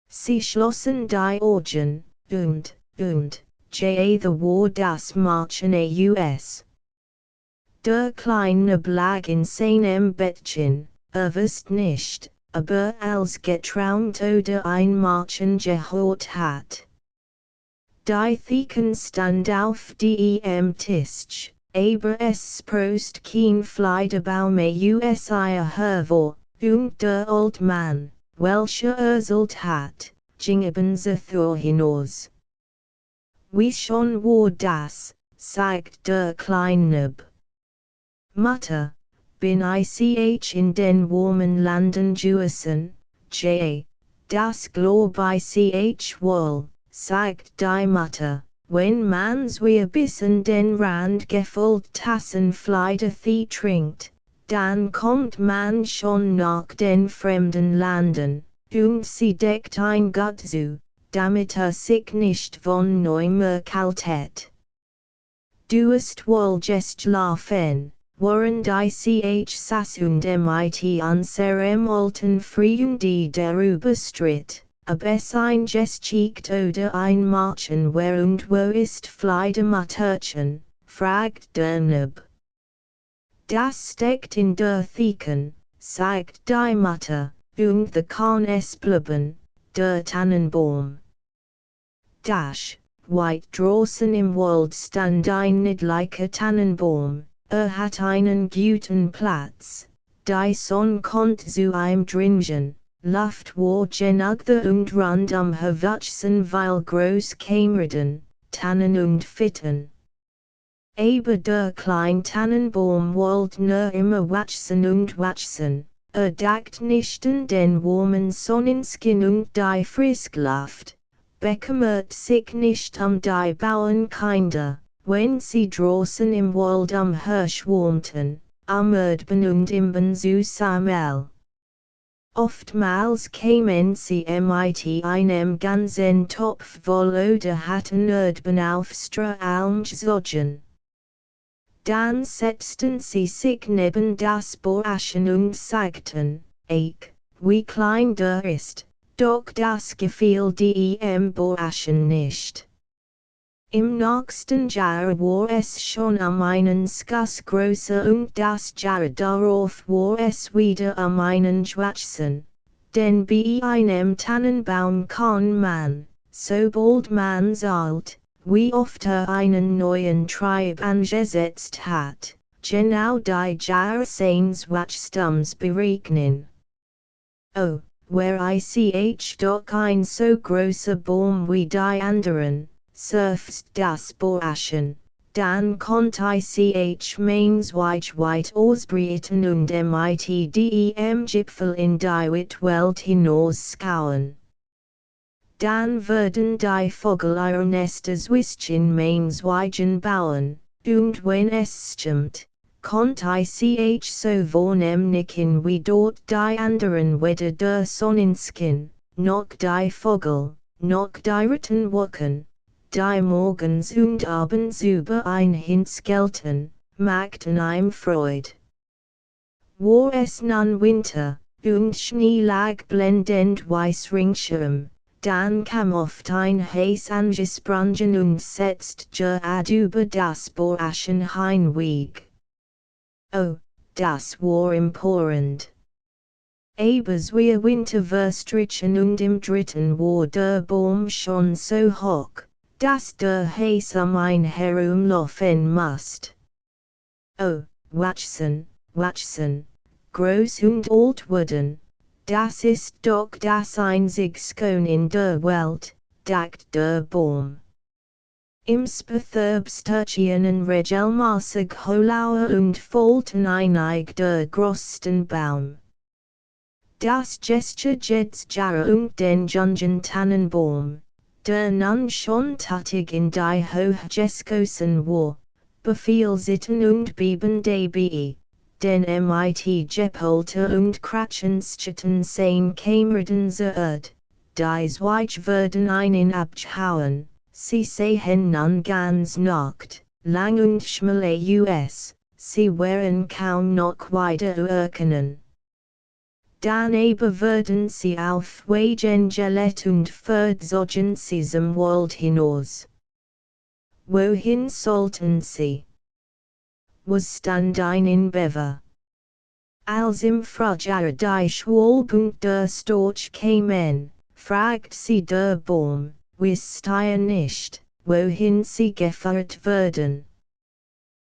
Sie schlossen die Augen, und, the war das Märchen aus. Der kleine lag in seinem Bettchen, wusste nicht, aber als geträumt oder ein Märchen gehört hat. Die Theken stand auf dem Tisch, aber es sprost kein Fleidebaum aus ihr hervor, und der old man, welcher erzählt hat, ging ebenso hinaus. Wie schon war das, sagt der Kleinbub. Mutter, bin ich in den warmen Landen gewesen, das glaub ich wohl, sagt die Mutter, wenn man's wie bis an den Rand gefüllt Tassen Fleidevieh trinkt, dann kommt man schon nach den fremden Landen, und sie deckt ein Gott zu, damit sich nicht von neuem erkaltet. Du hast wohl geschlafen, während ich saß und mit unserem alten Freunde darüber stritt, ob es ein Geschicht oder ein Märchen wär und wo ist Fleidematterchen, fragt der Nub. Das steckt in der Theken, sagt die Mutter, und the kann es bleiben, der Tannenbaum. Weit draußen im Wald stand ein niedlicher Tannenbaum, hat einen guten Platz, die Sonne kommt zu ihm dringen, Luft war genug und rundum verwachsen weil groß Kämmerden, Tannen und Fitten. Aber der kleine Tannenbaum wollte nur immer wachsen und wachsen, dacht nicht an den warmen Sonnenschein und die Frischluft, bekümmert sich nicht die Bauernkinder, wenn sie draußen im Wald herschwärmten, am Erdben und im zusammen. Oftmals kämen sie mit einem ganzen Topf voll oder hatten Erdben auf Straalm gesogen. Dann setzten sie sich neben das Borschen und sagten, wie klein der ist, doch das gefiel dem Borschen nicht. Im nächsten Jahr war es schon einen Schuss größer und das Jahr darauf war es wieder einen Schwachsen, denn bei einem Tannenbaum kann man, sobald man's alt, wie oft einen neuen Trieb angesetzt hat, genau die Jahre seines Wachstums berechnen. Oh, wär ich doch ein so großer Baum wie die anderen, surft das Borschen, dann konnt ich meins weit ausbreiten und mit dem Gipfel in die Welt hinausschauen. Dann würden die Vögel ihre Nester zwischen meins Weigen bauen, und wenn es stimmt, konnt ich so vornehmlich wie dort die anderen weder der Sonnenschein, noch die Vögel, noch die Rittenwochen, die morgens und abends über ein hingelten, machten ihm Freude. War es nun Winter, und Schnee lag blendend weiß ringsherum, dann kam oft ein heiß angesprungen und setzt über das Borschen hinweg. Oh, das war emporend. Aber wir Winter verstrichen und im dritten war der Baum schon so hoch, dass der Heiß ein herumlaufen musst. Oh, wachsen, Watson, groß und alt wurden. Das ist doch das einzigste in der Welt, sagt der Baum. Im Betherbsturtionen regelmäßig Hohlauer und Folten einig der größten Baum. Das Gesture jetzt Jahre und den Jungen Tannenbaum, der nun schon tätig in die Hochgeskossen war, befehlsitten und Beben dB, den mit Gepolter und Kratchenschitten sein Kameraden Erd, die Zweig werden einen abhauen, sie sehen nun ganz Nacht, lang und schmale US, sie wären kaum noch weiter erkennen. Dann aber werden sie aufweichen Gelett und verzogen sie zum Wald hinaus. Wohin sollten sie? Was stand in Bever? Als im Frühjahr die Schwalbung der Storch kämen, fragt sie der Baum, wisst ihr nicht, wohin sie geführt werden?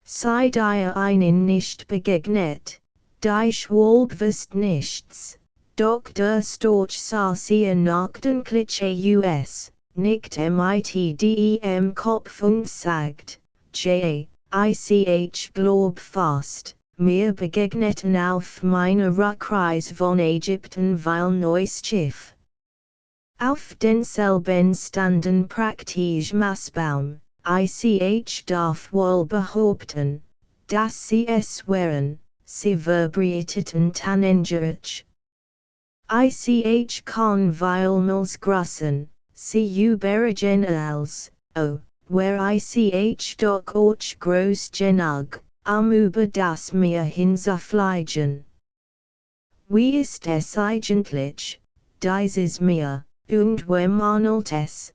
Seid ihr ihnen nicht begegnet? Die Schwalbe wusst nichts, doch der Storch sah sie nachdenkliche US, nickt mit dem Kopf und sagt, ich glaub fast, mir begegneten auf meiner Rückreise von Ägypten weil neues Schiff. Auf denselben standen praktisch Mastbaum, ich darf wohl behaupten, dass sie es wären. Sie vibrieteten tannengerich. Ich kann vielmals grüßen, sie überregen als, where ich doch auch groß genug, über das Meer hinzufliegen. Wie ist es eigentlich, dieses Meer, und wo manelt es,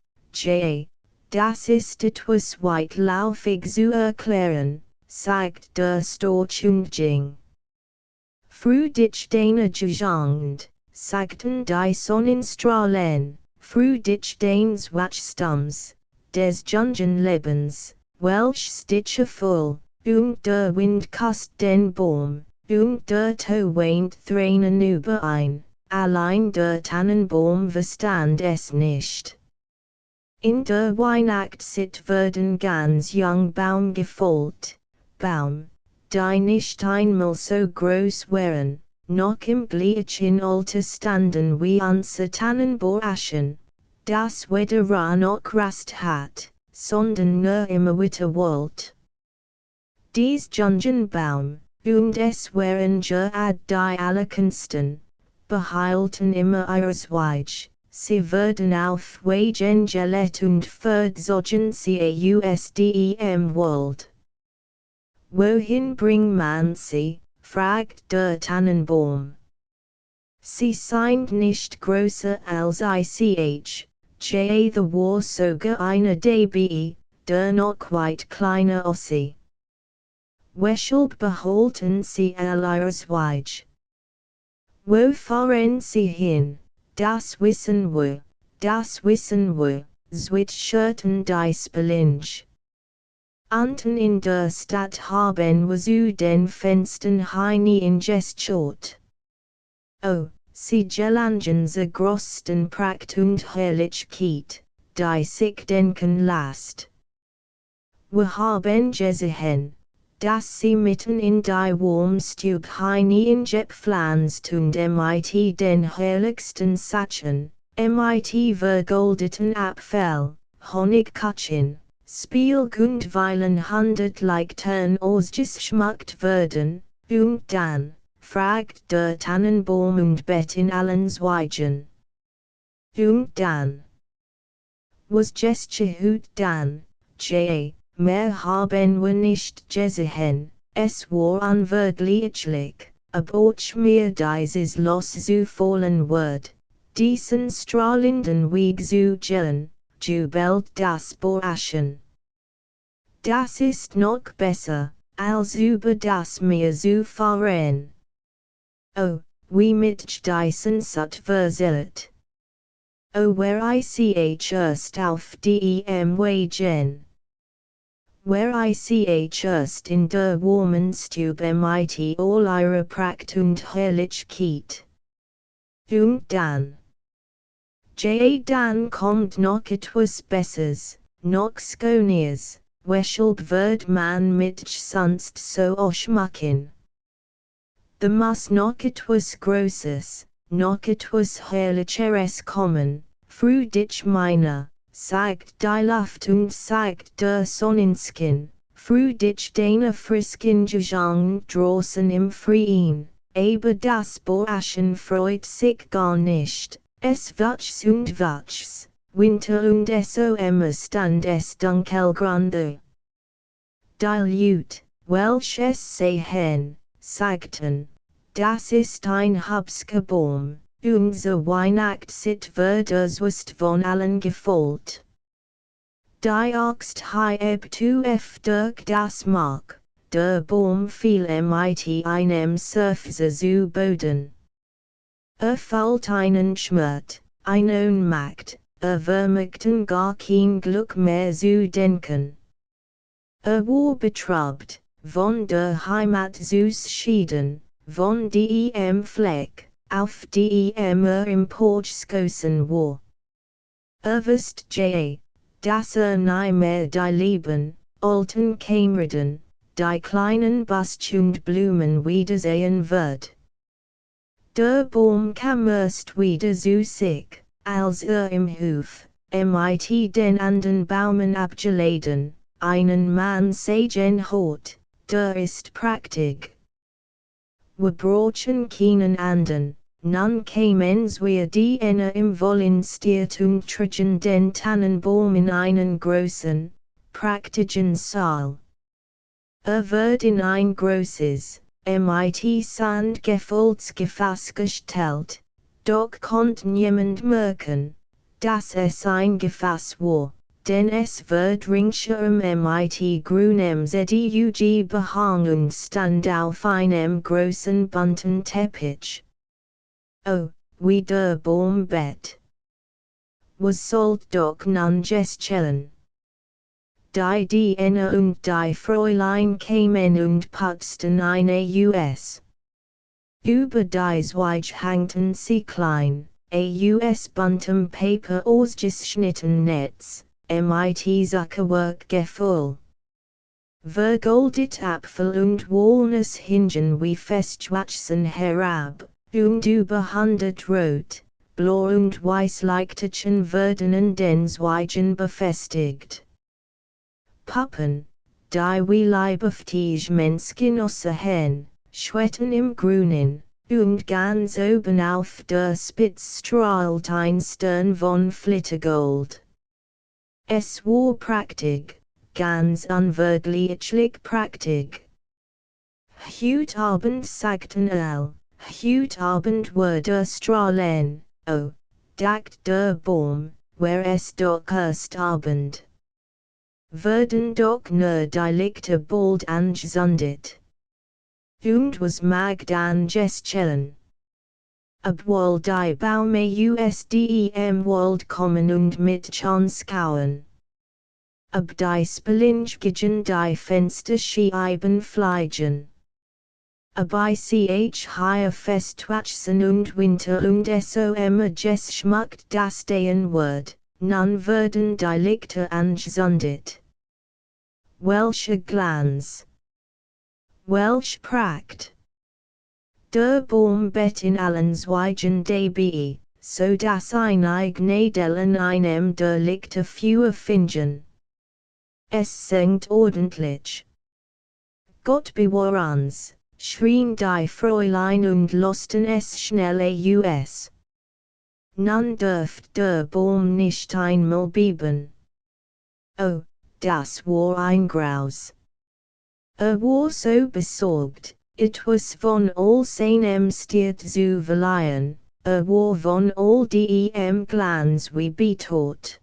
das ist etwas weitläufig zu erklären, sagt der Storch und ging. Früh deine Jugend, sagten die Sonnenstrahlen, früh deines Wachstums, des jungen Lebens, welches dich voll, und der Wind kast den Baum, und der Tau weint Tränen überein, allein der Tannenbaum verstand es nicht. In der Weihnachtszeit werden ganz jung Baum gefällt, Baum, die nicht einmal so groß wären, noch im gleichen Alter standen wie unser Tannenborchen, das weder noch Rast hat, sondern nur immer Witter wollt. Dies jungen Baum, und es wären gerade die allerkünsten, behielten immer ihre Zweig, sie würden aufweichen Gelett und verzogen sie ausdem Wald. Wohin bringt man sie, fragt der Tannenbaum. Sie sind nicht größer als the war sogar eine dB, der noch weit kleiner als sie. Weshalb behalten sie all ihre Zweig? Wo fahren sie hin? Das wissen wir, zwitscherten die Spellinge. Unten in der Stadt haben wir zu den Fenstern hineingestört. Oh, sie gelangen zur größten Pracht und Herrlichkeit, die sich denken lässt. Wir haben gesehen, dass sie mitten in die Wurmstube hineingepflanzt und mit den herrlichsten Sachen, mit vergoldeten Apfel, Honigkuchen, Spielgundweilen hundertlichen ausgeschmückt werden, und dann, fragt der Tannenbaum und Bett in allen Zweigen. Und dann? Was geschieht dann, mehr haben wir nicht gesehen, es war unwirklich, aber mir dieses Los zu fallen wird, diesen strahlenden Weg zu gehen, jubelt das Borchen. Das ist noch besser, als über das Meer zu fahren. Oh, wie mit diesen Sut versillet. Oh, where ich erst auf dem Wagen. where ich erst in der Womanstube mit all ihrer Pracht und Herrlichkeit. Und dann kommt noch etwas Besseres, noch Skoniers, weshalb wird man mich sonst so ausmachen. Da muss noch etwas Großes, noch etwas Herrlicheres kommen, Frau dich meine, sagt die Luft und sagt der Sonnenschein, Frau dich deine frisken Gejangen draußen im Freien, aber das Borschen freut sich gar nicht. Es wachs und wachs, Winter und so stand es dunkelgrande. Die Leute, welche es sehen, sagten, das ist ein hübscher Baum, unser Weihnachtszeit wird uns von allen gefolgt. Die Axt hebt durch das Mark, der Baum fiel mit einem Seufzer zu Boden. Fällt einen Schmerz, eine Ohnmacht, vermöchten gar kein Glück mehr zu denken. War betrübt, von der Heimat zu schieden, von dem Fleck, auf dem emporgeschossen war. Wisst dass nie mehr die lieben, alten Kameraden, die kleinen Bast und Blumen wiedersehen wird. Der Baum kam erst wieder zu sich, als im Hof, mit den anderen Baumen abgeladen, einen Mann sagen hat, der ist praktig. Wir brauchen keinen anderen, nun kamens wir die im Wollen stiert und trugen den Tannenbaum in einen großen, praktischen Saal. Wird in ein großes, mit Sand gefülltes Gefäß gestellt, doch konnte niemand merken, dass es ein Gefäß war, denn es wird ringsherum mit grünem Sedug behangen und stand auf einem großen bunten Teppich. Oh, wie der Baumbett. Was sollt doch nun geschehen? Die Diener und die Fräulein kamen und putzten eine US. Über die Zweig hängten sie klein, US buntem Paper ausgeschnitten Netz, mit Zuckerwerk gefüllt. Vergoldet Apfel und Walnuss hingen wie festwachsen herab, und über 100 rot, blau und weiß Leichtechen werden an den Zweigen befestigt. Puppen, die wie leibhaftige Menschgenosse hen, schwetten im Grünen, und ganz oben auf der Spitze strahlt ein Stern von Flittergold. Es war praktig, ganz unwirklichlich praktig. Heut Abend sagten all, heut Abend wird der strahlen, oh, dacht der Baum, wär es doch erst Abend. Werden doch nur die Lichter bald angezündet. Und was mag dann geschehen? Obwohl die Baume USDEM World kommen und mit uns kauen. Ob die Spelingen die Fenster Scheiben fliegen. Ob ich hier festwachsen und Winter und so immer geschmückt das stehen wird, nun werden die Lichter angezündet. Welcher Glanz! Welch Pracht! Der Baumbett in allen Zweigen dabei, so dass ein Gnädel an einem der Lichter Führer finden. Es singt ordentlich. Gott bewahre uns, schrien die Fräulein und losten es schnell aus. Nun dürft der Baum nicht einmal beben. Oh, das war ein Graus. War so besorgt, etwas von all seinem Stiert zu verleihen, war von all dem Glanz wie betot.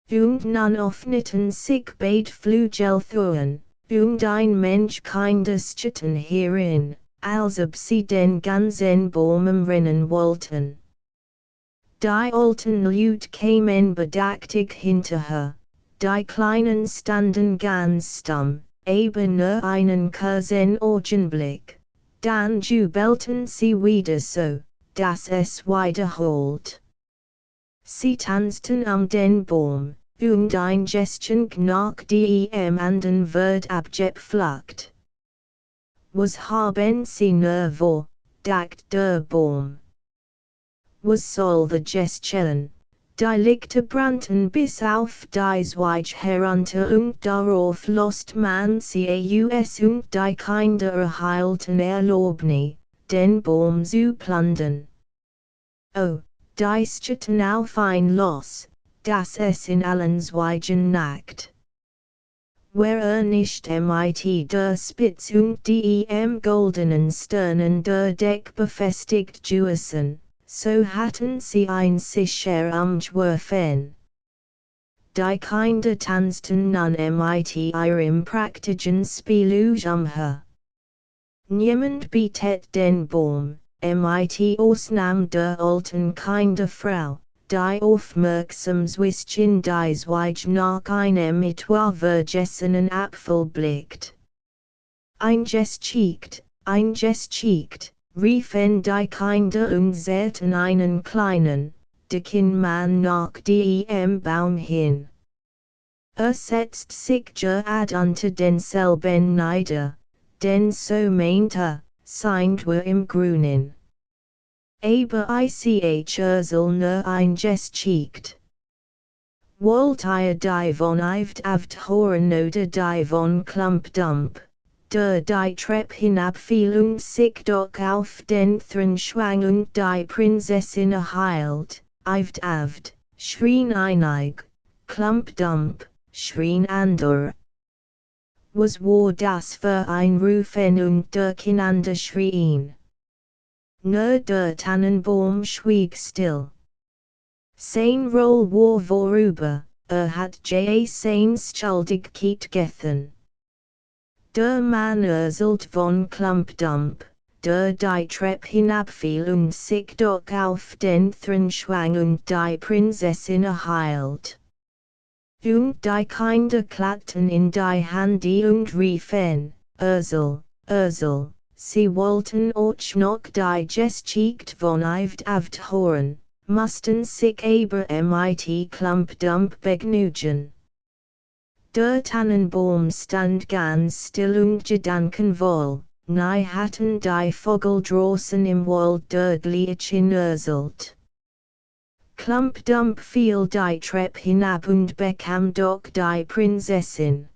Und nun öffneten sich beid Flügeltüren, und ein Mensch kindes Schatten hierin, als ob sie den ganzen Baum umrennen wollten. Die alten Leute kamen bedächtig hinterher, die kleinen standen ganz stumm, aber nur einen kurzen Augenblick, dann jubelten sie wieder so, dass es wiederholt. Sie tanzten den Baum, und ein Gestchen nach dem anderen wird abgepflückt. Was haben sie nur vor, dacht der Baum. Was soll the Gestchen? Die Lichter brannten bis auf die Zweige herunter und darauf lost man sie aus und die Kinder erhielten Erlaubnis, den Baum zu plündern. Oh, die stürten auf ein Los, das es in allen Zweigen nagt. Wär nicht mit der Spitz und dem goldenen Sternen der Deck befestigt gewesen, so hatten sie ein sicher umgeworfen. Die Kinder tanzten nun mit ihrem praktischen Spiel umher. Niemand bietet den Baum, mit Ausnahme der alten Kinderfrau, die aufmerksam zwischen die Zweige nach einem etwa vergessenen Apfel blickt. Ein Gestchikt, riefen die Kinder und zerrten einen kleinen, dicken Mann nach dem Baum hin. Setzt sich gerade unter denselben nieder, denn so meint sind wir im Grünen. Aber ich Ursel nur ein Gestchikt. Wollt ihr die von Ived Horen oder die von Klumpdump, der die Treppe hinabfiel und sich doch auf den Thron schwang und die Prinzessin erhielt, Ived, schrien einig, Klumpdump, schrien ander. Was war das für ein Rufen und durcheinander schrien? Nur der Tannenbaum schwieg still. Sein Roll war vorüber, hat sein Schuldigkeit gethan. Der Mann urselt von Klumpdump, der die Treppe hinabfiel und sich doch auf den Thron schwang und die Prinzessin erhielt. Und die Kinder klappten in die Hände und riefen, Ursel, Ursel, sie wollten auch noch die Gestchikt von Ived Horen, mussten sich aber mit Klumpdump begnügen. Der Tannenbaum stand ganz still und gedankenvoll, nie hatten die Vögel draußen im Wald deutlichchen urselt. Klumpdump fiel die Treppe hinab und bekam doch die Prinzessin.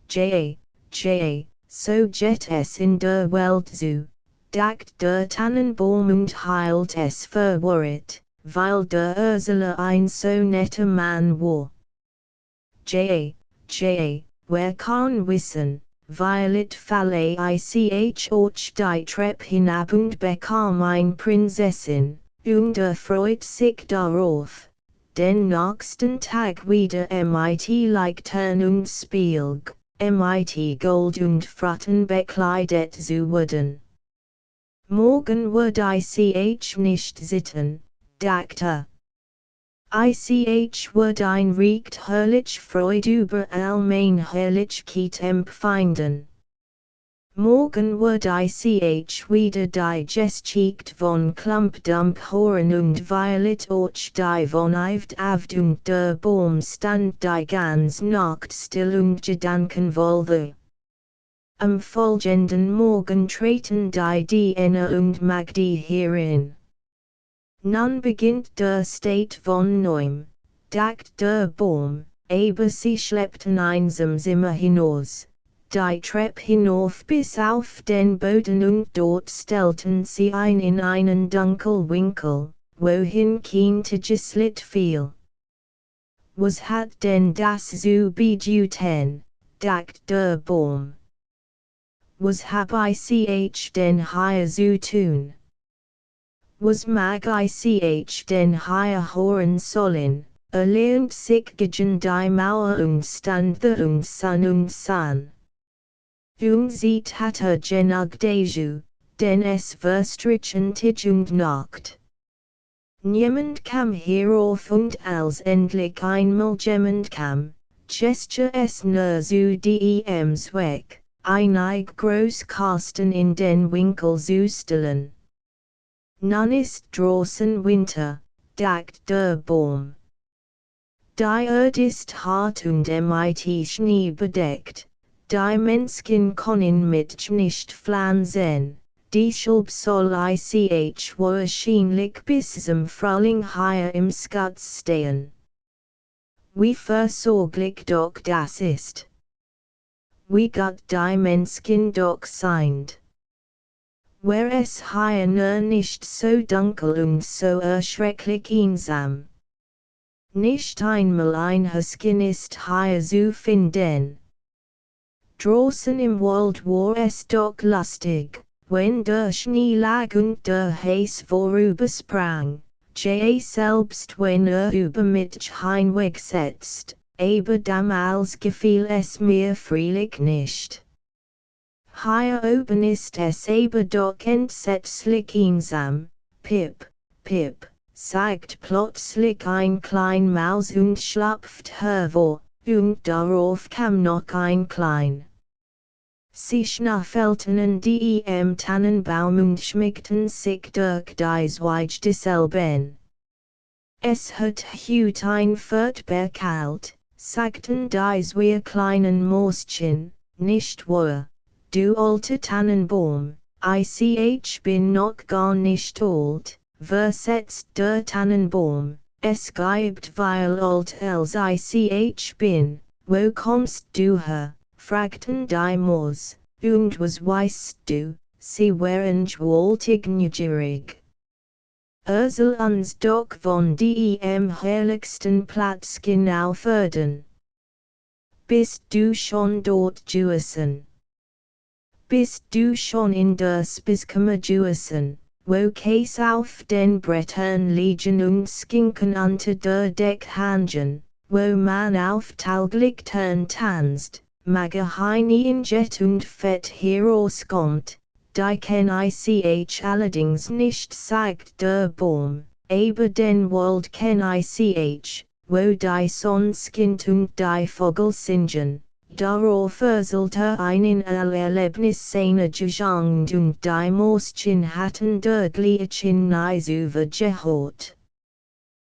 So geht es in der Welt zu, dacht der Tannenbaum und hielt es verworret, weil der Ursula ein so netter Mann war. Wer kann wissen, Violet falle ich auch die Treppe hinab und bekam ein Prinzessin, und freut sich darauf, den nächsten Tag wieder mit Leichtern und Spielg, mit Gold und Fratten bekleidet zu werden. Morgen würde ich nicht sitzen, dachte. Ich würde ein recht herrlich Freude über allgemein Herrlichkeit empfinden. Morgen würde ich wieder die Gestchikt von Klumpdump hören und Violet auch die von Ived und der Baum stand die ganz Nacht still und gedankenvoll. Am folgenden Morgen treten die Diener und Magdi herein. Nun beginnt der State von neuem, dacht der Baum, aber sie schleppten einsam Zimmer hinaus, die Treppe hinauf bis auf den Boden und dort stellten sie ein in einen Dunkelwinkel, wohin kein Tageslicht fiel. Was hat denn das zu bedeuten, dacht der Baum. Was hab ich denn hier zu tun? Was mag ich denn hier hören sollen, lehnt sich gegen die Mauer und stand und san. Und sie tat genug deju, denn es verstrichen Tag und Nacht. Niemand kam hierauf und als endlich einmal jemand kam, gesture es nur zu dem Zweck, einig Großkasten in den Winkel zu stellen. Nun ist draußen Winter, dacht der Baum. Die Erde ist hart und mit Schnee bedeckt, die Menschen können mich nicht pflanzen, deshalb soll ich wahrscheinlich bis zum Frühling hier im Schatten stehen. Wie versorglich doch das ist. Wie gut die Menschen doch sind. Wär es hier nur nicht so dunkel und so erschrecklich einsam. Nicht einmal ein Häuschen ist hier zu finden. Draußen im Wald war es doch lustig, wenn der Schnee lag und der Heiß vorübersprang, selbst wenn über mich hinwegsetzt, aber damals gefiel es mir freilich nicht. Hier oben ist es aber doch entsetzlich einsam, Pip, Pip, sagt plötzlich ein klein Maus und schlüpft hervor, und darauf kam noch ein klein. Sie schnaffelten an dem Tannenbaum und schmickten sich durch die Zweige desselben. Es hat heute ein furchtbar kalt, sagten die zwei kleinen Mäuschen, nicht wahr? Du alte Tannenbaum, ich bin noch gar nicht alt, versetzt der Tannenbaum, es gibt weil alt als ich bin, wo kommst du her, fragten die Mäuse, und was weißt du, sie waren gewaltig neugierig. Soll uns doch von dem herrlichsten Plätzchen auf Erden. Bist du schon dort gewesen? Bist du schon in der Spiskammer gewesen, wo Käse auf den Brettern liegen und Skinken unter der Decke, wo man auf Tauglichtern tanzt, Magaheini in Jet und Fett herauskommt, die kenn ich allerdings nicht, sagt der Baum, aber den Wald kenn ich, wo die Sonne skint und die Vogel singen. Darauf erzählte ein Erlebnis seiner Gegend und die Mäuschen hatten Dörglietchen Neisuver gehört.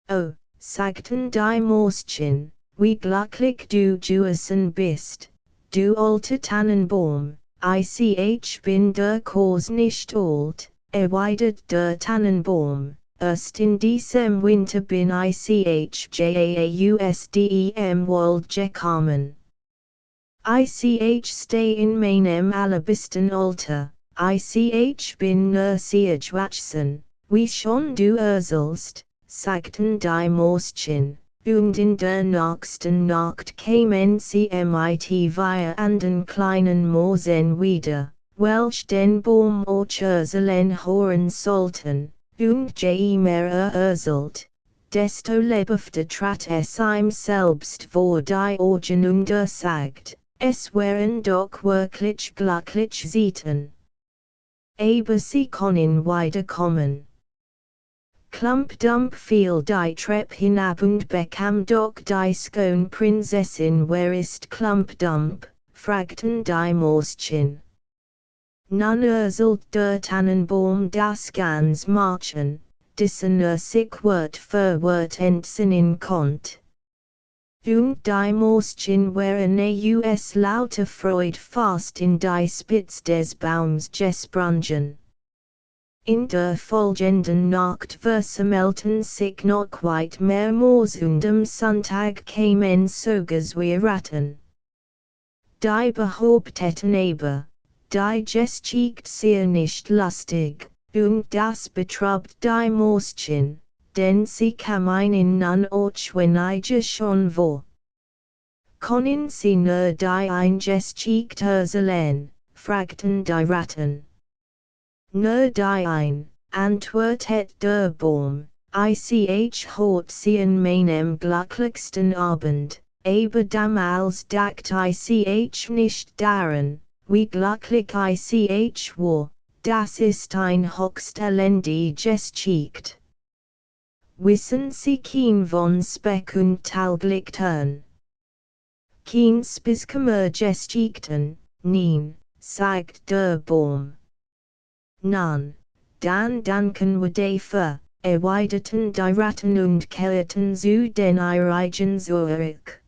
Oh, sagten die Mäuschen, wie glücklich du gewesen bist, du alte Tannenbaum, ich bin durchaus nicht alt, erwidert der Tannenbaum, erst in diesem Winter bin ich aus dem Wald gekommen. Ich steh in meinem allerbesten Alter, ich bin nur sehr gewachsen, wie schon du erzählst, sagten die Mäuschen, und in der nächsten Nacht kämen sie mit wir anderen kleinen Mäusen wieder, welch den Baum erzählen hören sollten, und je mehr erzählt, desto lebhafter trat es ihm selbst vor die Augen und sagt, es wären doch wirklich glücklich Zeiten. Aber sie können weiterkommen. Klumpdump fiel die Treppe hinab und bekam doch die Prinzessin. Wer ist Klumpdump? Fragten die Mäuschen. Nun erzählt der Tannenbaum das ganz Märchen, dessen sich Wort für Wort entsinnen konnt. Und die Mäuschen waren aus lauter Freude fast in die Spitze des Baums gesprungen. In der folgenden Nacht versammelten sich noch weit mehr Mäuse und am Sonntag kämen sogar zwei Ratten. Die behaupteten aber, die Geschichte sei nicht lustig, und das betrübt die Mäuschen, denn sie kamen nun auch wenn ich schon war. Können sie nur die ein Geschichte erzählen? Fragten die Ratten. Nur die ein, antwortet der Baum, ich hat sie an meinem glücklichsten Abend, aber damals dacht ich nicht daran, wie glücklich ich war, das ist ein höchst elendige Geschichte. Wissen Sie kein von Speck und Talglichtern? Kein Spiskammergeschichten, nein, sagt der Baum. Nun, dann danken wir dafür, erweiterten die Ratten und kehrten zu den ihrigen zurück.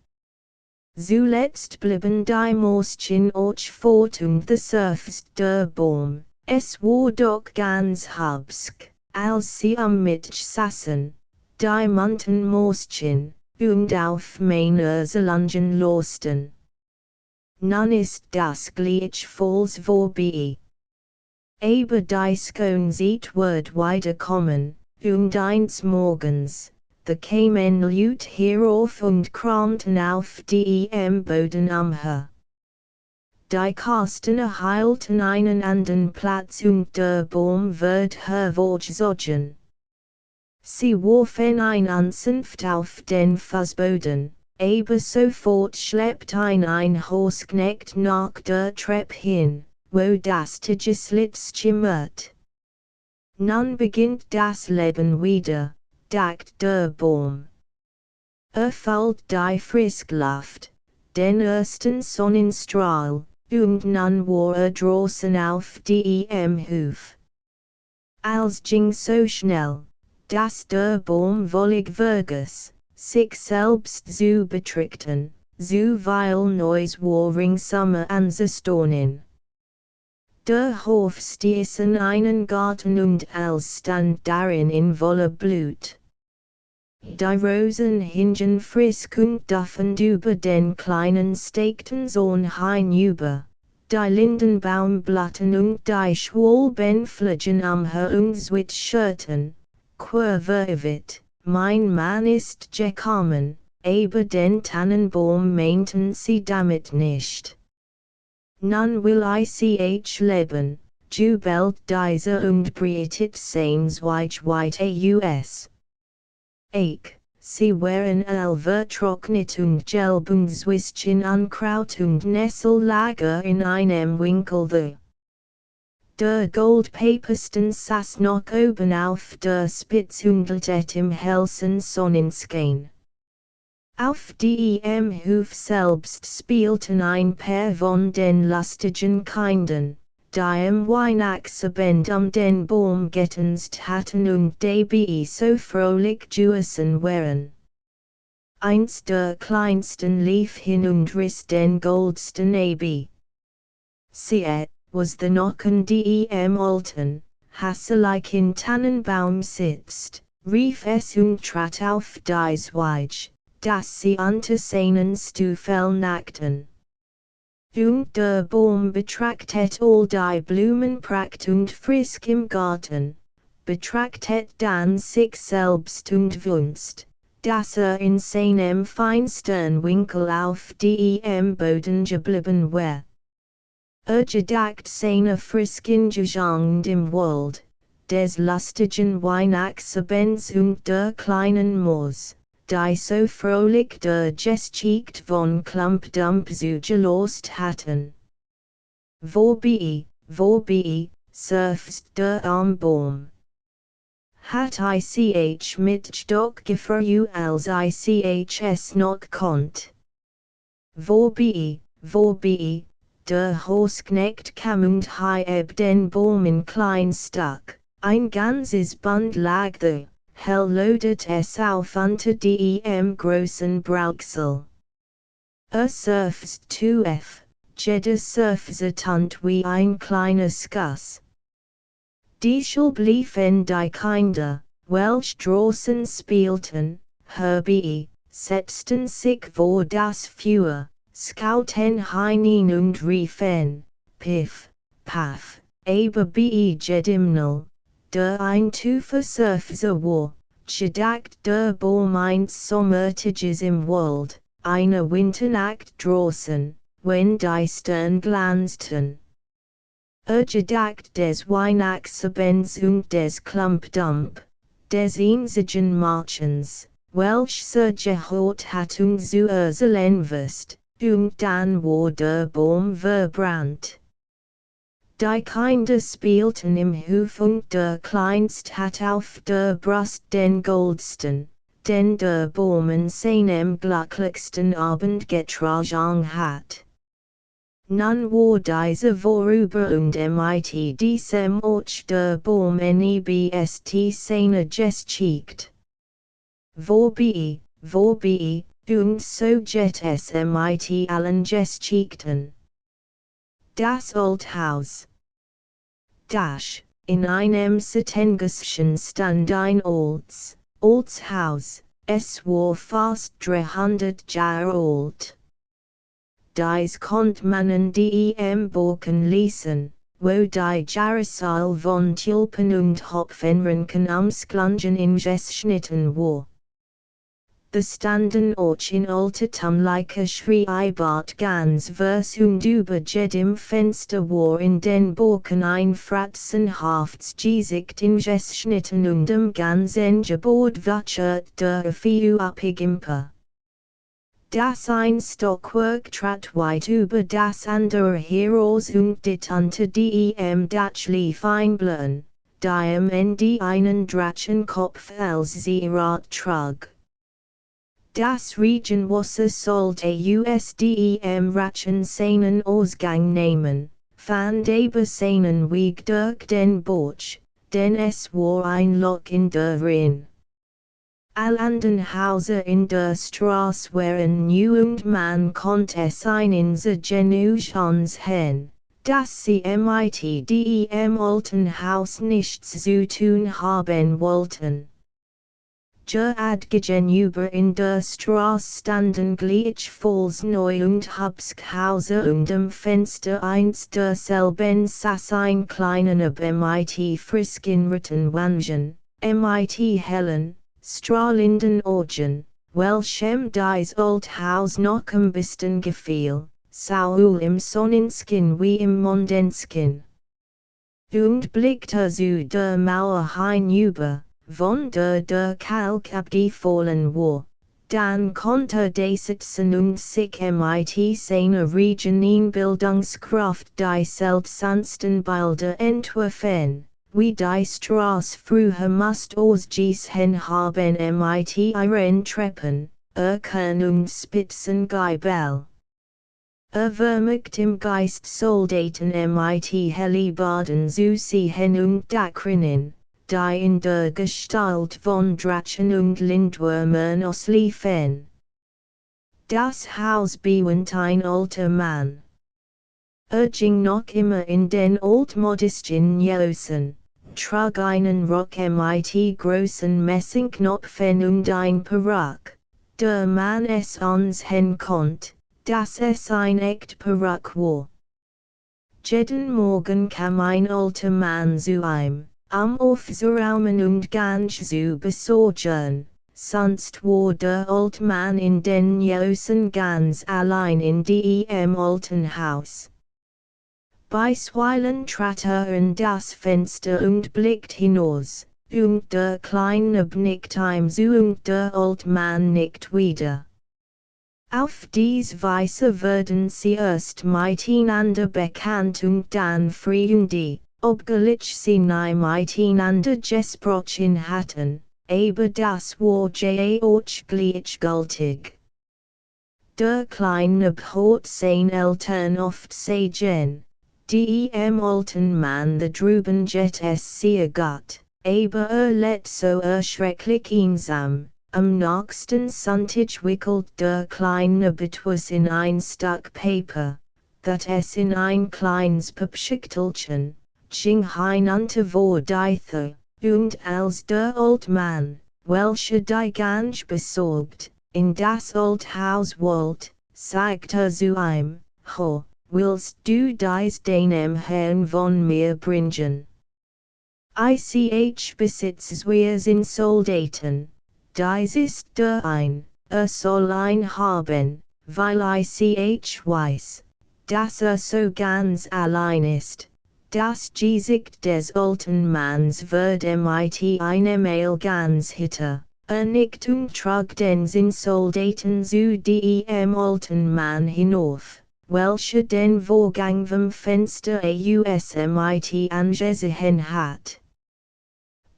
Zuletzt blieben die Mäuschen auch fort und the surfst der Baum, es war doch ganz hübsch, als sie am Mittag saßen, die munten Mäuschen, und auf meine Langen losten. Nun ist das gleichfalls vorbei. Aber die Skönheit wird wiederkommen, und eines Morgens, da kamen Leute herauf und kramten auf dem Boden umher. Die Kasten erhielten einen anderen Platz und der Baum wird hervorgezogen. Sie warfen ein Anzunft auf den Fußboden, aber sofort schleppt ein Hausknecht nach der Treppe hin, wo das Tageslicht schimmert. Nun beginnt das Leben wieder, dacht der Baum. Fühlt die Frischluft, den ersten Sonnenstrahl, und nun war draußen auf dem Hof. Alles ging so schnell, dass der Baum völlig vergaß, sich selbst zu betrachten, so viel Neues war ringsum anzustaunen. Der Hof stieß in einen Garten und alles stand darin in voller Blut. Die Rosen hingen frisch und duftend über den kleinen steigten Sohn hinüber, die Lindenbaumblatten und die Schwalben flogen umher und zwitscherten, Querverwit, mein Mann ist gekommen, aber den Tannenbaum meinten sie damit nicht. Nun will ich leben, jubelt dieser und breitet sehnsweich aus. Sie waren vertrocknet und gelb und zwischen Unkraut und Nessellager in einem Winkel Der Goldpapersten saß noch oben auf der Spitze und glitt im hellen Sonnenschein. Auf dem Hof selbst spielten ein paar von den lustigen Kindern, die im Weihnachtsabend den Baum getanzt hatten und dabei so fröhlich gewesen waren. Eins der Kleinsten lief hin und riss den Goldsten ab. Seht, was the noch an dem alten, haselig in Tannenbaum sitzt, rief es und trat auf die Zweige, dass sie unter seinen Stiefel nackten. Und der Baum betrachtet all die Blumenpracht und Frisk im Garten, betrachtet dann sich selbst und wünscht, dass in seinem feinsten Winkel auf dem Boden geblieben wär. Gedacht seiner frisken Jugend im Wald, des lustigen Weihnachtsabends und der kleinen Maus, die so fröhlich der Geschichte von Klumpdump zugelost hatten. Vorbei, surfst der am Baum. Hat ich mit doch gefreut als ich es noch konnt. Vorbei, der Hausknecht kam und hieb den Baum in klein Stück, ein ganzes Band lag da, lodert es auf unter dem großen Brauchsel. Surfst tu jeder surfset wie ein kleiner Skuss. Diesel bliefen die Kinder, welch draußen spielten, herbei, setzten sich vor das Feuer, schauten hinein und riefen, Piff, Paff, aber bei jedemmal, der ein tiefer Surfer war, gedacht der Baum eins Sommertages im Wald, eine Winternacht draußen, wenn die Sterne glanzten. Gedacht des Weihnachtsabends und des Klumpdump, des einzigen Märchens, welch gehört hat und zu erzählen wusst, und dann war der Baum verbrannt. Die Kinder spielten im Hof und der Kleinst hat auf der Brust den goldsten, den der Bäumen seinem glücklichsten Abend getragen hat. Nun war diese vorüber und mit diesem Ort der Baum nebst seine geschicht. Vorbei, und so geht es mit allen Geschichten. Das Haus. In einem Settengaschen stand ein altes Haus, es war fast 300 Jahre alt. Dies konnt man in dem Boken lesen, wo die Jahreszahl von Tulpen und Hopfenranken amsklungen ingeschnitten war. The standen auch in altertümlicher Schreibart ganz vers und über jedem Fenster war in den Boken ein fratzenhaftes Gesicht ingeschnitten und im ganzen Gebäude wachert der Fiu-Abgimper. Das ein Stockwerk trat weit über das andere heraus und dit unter dem Dach lief ein Blön, dem die einen Drachenkopf als Zierat trug. Das Regenwasser sollte dem Rachen seinen Ausgang nehmen, fand aber seinen Weg durch den Bach, denn es war ein Loch in der Rhin. All anderen Häuser in der Straße waren new und man konnte es in sie Genügens hin, dass sie mit dem alten Haus nichts zu tun haben wollten. Gegenüber in der Straße standen gleichfalls neu und hübsche Häuser und im Fenster eins derselben saß ein kleiner mit frisken Rittenwangen, mit hellen, strahlenden Augen, welchem dies alt Haus noch am besten gefiel, sowohl im Sonnenskin wie im Mondenskin. Und blickte zu der Mauer hinüber, von der Kalk abgefallen war, dann konnte der sitzen und sich mit seiner Regionenbildungskraft die seltsamsten Bilder entwerfen, wie die Straße früher musst ausgesehen haben mit ihren Treppen, Erkern und Spitzengiebel. Vermerkt im Geist Soldaten mit Hellebarden zu sehen und Dachrinnen, die in der Gestalt von Drachen und Lindwürmern ausliefen. Das Haus bewohnt ein alter Mann. Ging noch immer in den altmodischen Jahren, trug einen Rock mit großen Messingknöpfen und ein Peruk, der man es ansehen konnte, dass es ein echt Peruk war. Jeden Morgen kam ein alter Mann zu ihm, aufzuräumen und ganz zu besorgen, sonst war der alte Mann in den Jahren ganz allein in dem alten Haus. Bisweilen trat in das Fenster und blickt hinaus, und der Kleine nickt ihm zu und der alte Mann nickt wieder. Auf dies Weise würden sie erst miteinander bekannt und dann Freunde, obgleich sie nie miteinander gesprochen hatten, aber das war auch gleichgültig. Der Kleine hat seine Eltern oft sehen. Dem alten Mann da drüben geht es sehr gut, aber lädt so erschrecklich einsam. Am nächsten Sonntag wickelt der Kleine etwas in ein Stück Paper, that es in ein kleines Pappschüchtelchen, ging hinunter vor die Tür, und als der alte Mann, welcher die ganz besorgt, in das alte Haus wollte, sagte zu ihm, ho, willst du dies deinem Herrn von mir bringen? Ich besitz wir in Soldaten, dies ist der ein, soll ein haben, weil ich weiß, dass so ganz allein ist. Das Gesicht des alten Manns wurde mit einem ganz hitter, nickt und trug den Soldaten zu dem alten Mann hinauf, welche den Vorgang vom Fenster ausmit angesehen hat.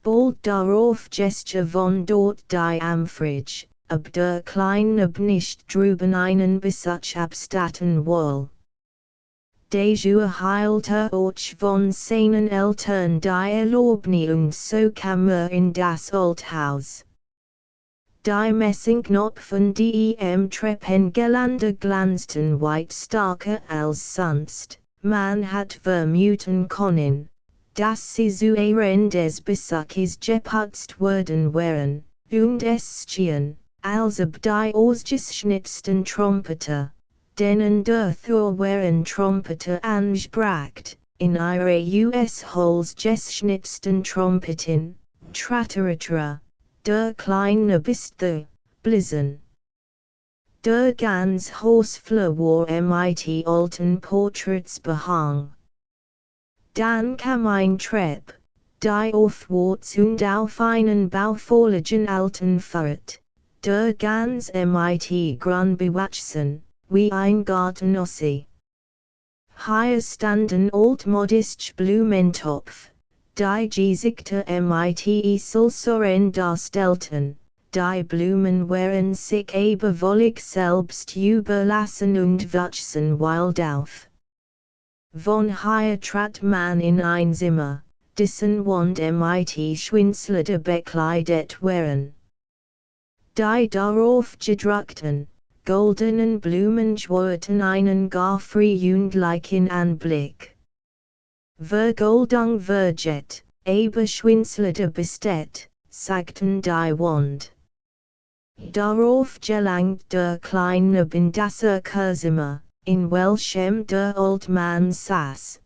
Bald darauf gesture von dort die Amfrage, ob der Kleine nicht drüben einen Besuch abstatten wohl. Dejur heilte auch von seinen Eltern die Erlaubnis so kam in das Althaus. Die Messingknopfen die im Treppengeländer glanzten weit starker als sonst, man hat vermuten können, dass sie zu Ehren des Besuches geputzt worden wären, und es schien, als ob die ausgeschnitzten Trompeter, denen der Thor wären Trompeter anspracht, in ihre US-Hols geschnitzten Trompeten, Tratteratra. Der Kleine bist du, blitzen. Der ganz Hausflur war mit alten Portraits behang. Dann kam ein Trepp, die aufwärts und auf einen baufälligen alten Pfad, der ganz mit Gran bewachsen, wie ein Garten aussah. Hier standen altmodische Blumentopf, die Gesichter mit Eselsohren darstellten, die Blumen waren sich ebenwollig selbst überlassen und wuchsen wild auf. Von hier trat man in ein Zimmer, dessen Wand mit Schwinsleder bekleidet waren. Die darauf gedruckten, goldenen Blumen schwörten einen gar frühjünglichen Anblick. Vergoldung verjet, aber Schwinsleder bestet, sagten die Wand. Darauf gelangt der Kleine in das Zimmer, in welchem der Altmann saß.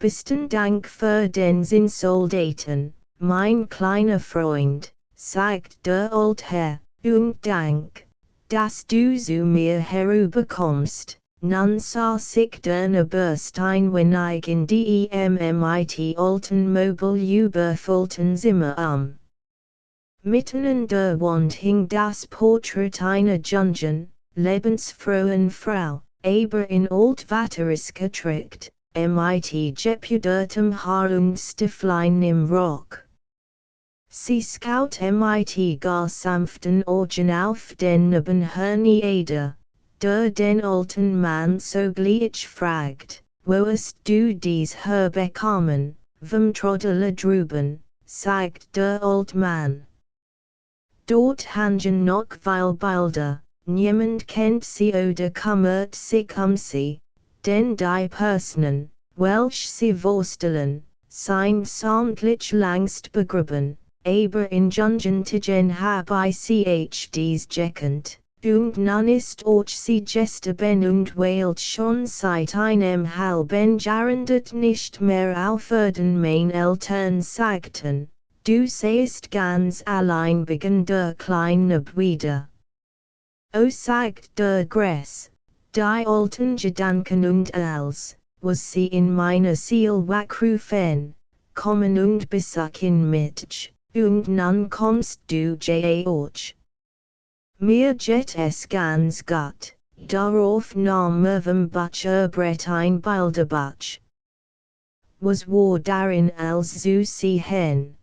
Besten Dank für den Soldaten, mein kleiner Freund, sagt der Altherr, und Dank, dass du zu mir herüberkommst. Nun saß ich der Bürstein wenn ich in die mit alten Möbel überfüllten Zimmer Mitten in der Wand hing das Porträt einer jungen, lebensfrohen Frau, aber in altvaterisch getrickt, mit gepudertem Haar und Stieflein im Rock. Sie schaut mit gar sanften Augen auf den Nebenherrn der den alten Mann sogleich fragt, wo hast du dies herbekommen, vom Trottele drüben, sagt der Altmann. Dort hangen noch viele Bilder, niemand kennt sie oder kümmert sich sie, denn die Personen, welche sie vorstellen, sind sämtlich längst begraben, aber in Jungentigen habe ich dies gekannt. Und nun ist auch sie gestorben und weilt schon seit einem halben Jahrhundert nicht mehr auf Erden. Meine Eltern sagten, du seist ganz allein begann der Kleine wieder. O sagt der Gress, die alten Gedanken und als, was sie in meiner Seele wachrufen, kommen und besuchen mich, und nun kommst du auch. Mir geht es ganz gut, darauf nahm vom Brett ein Bilderbuch. Was war darin als zu sehen?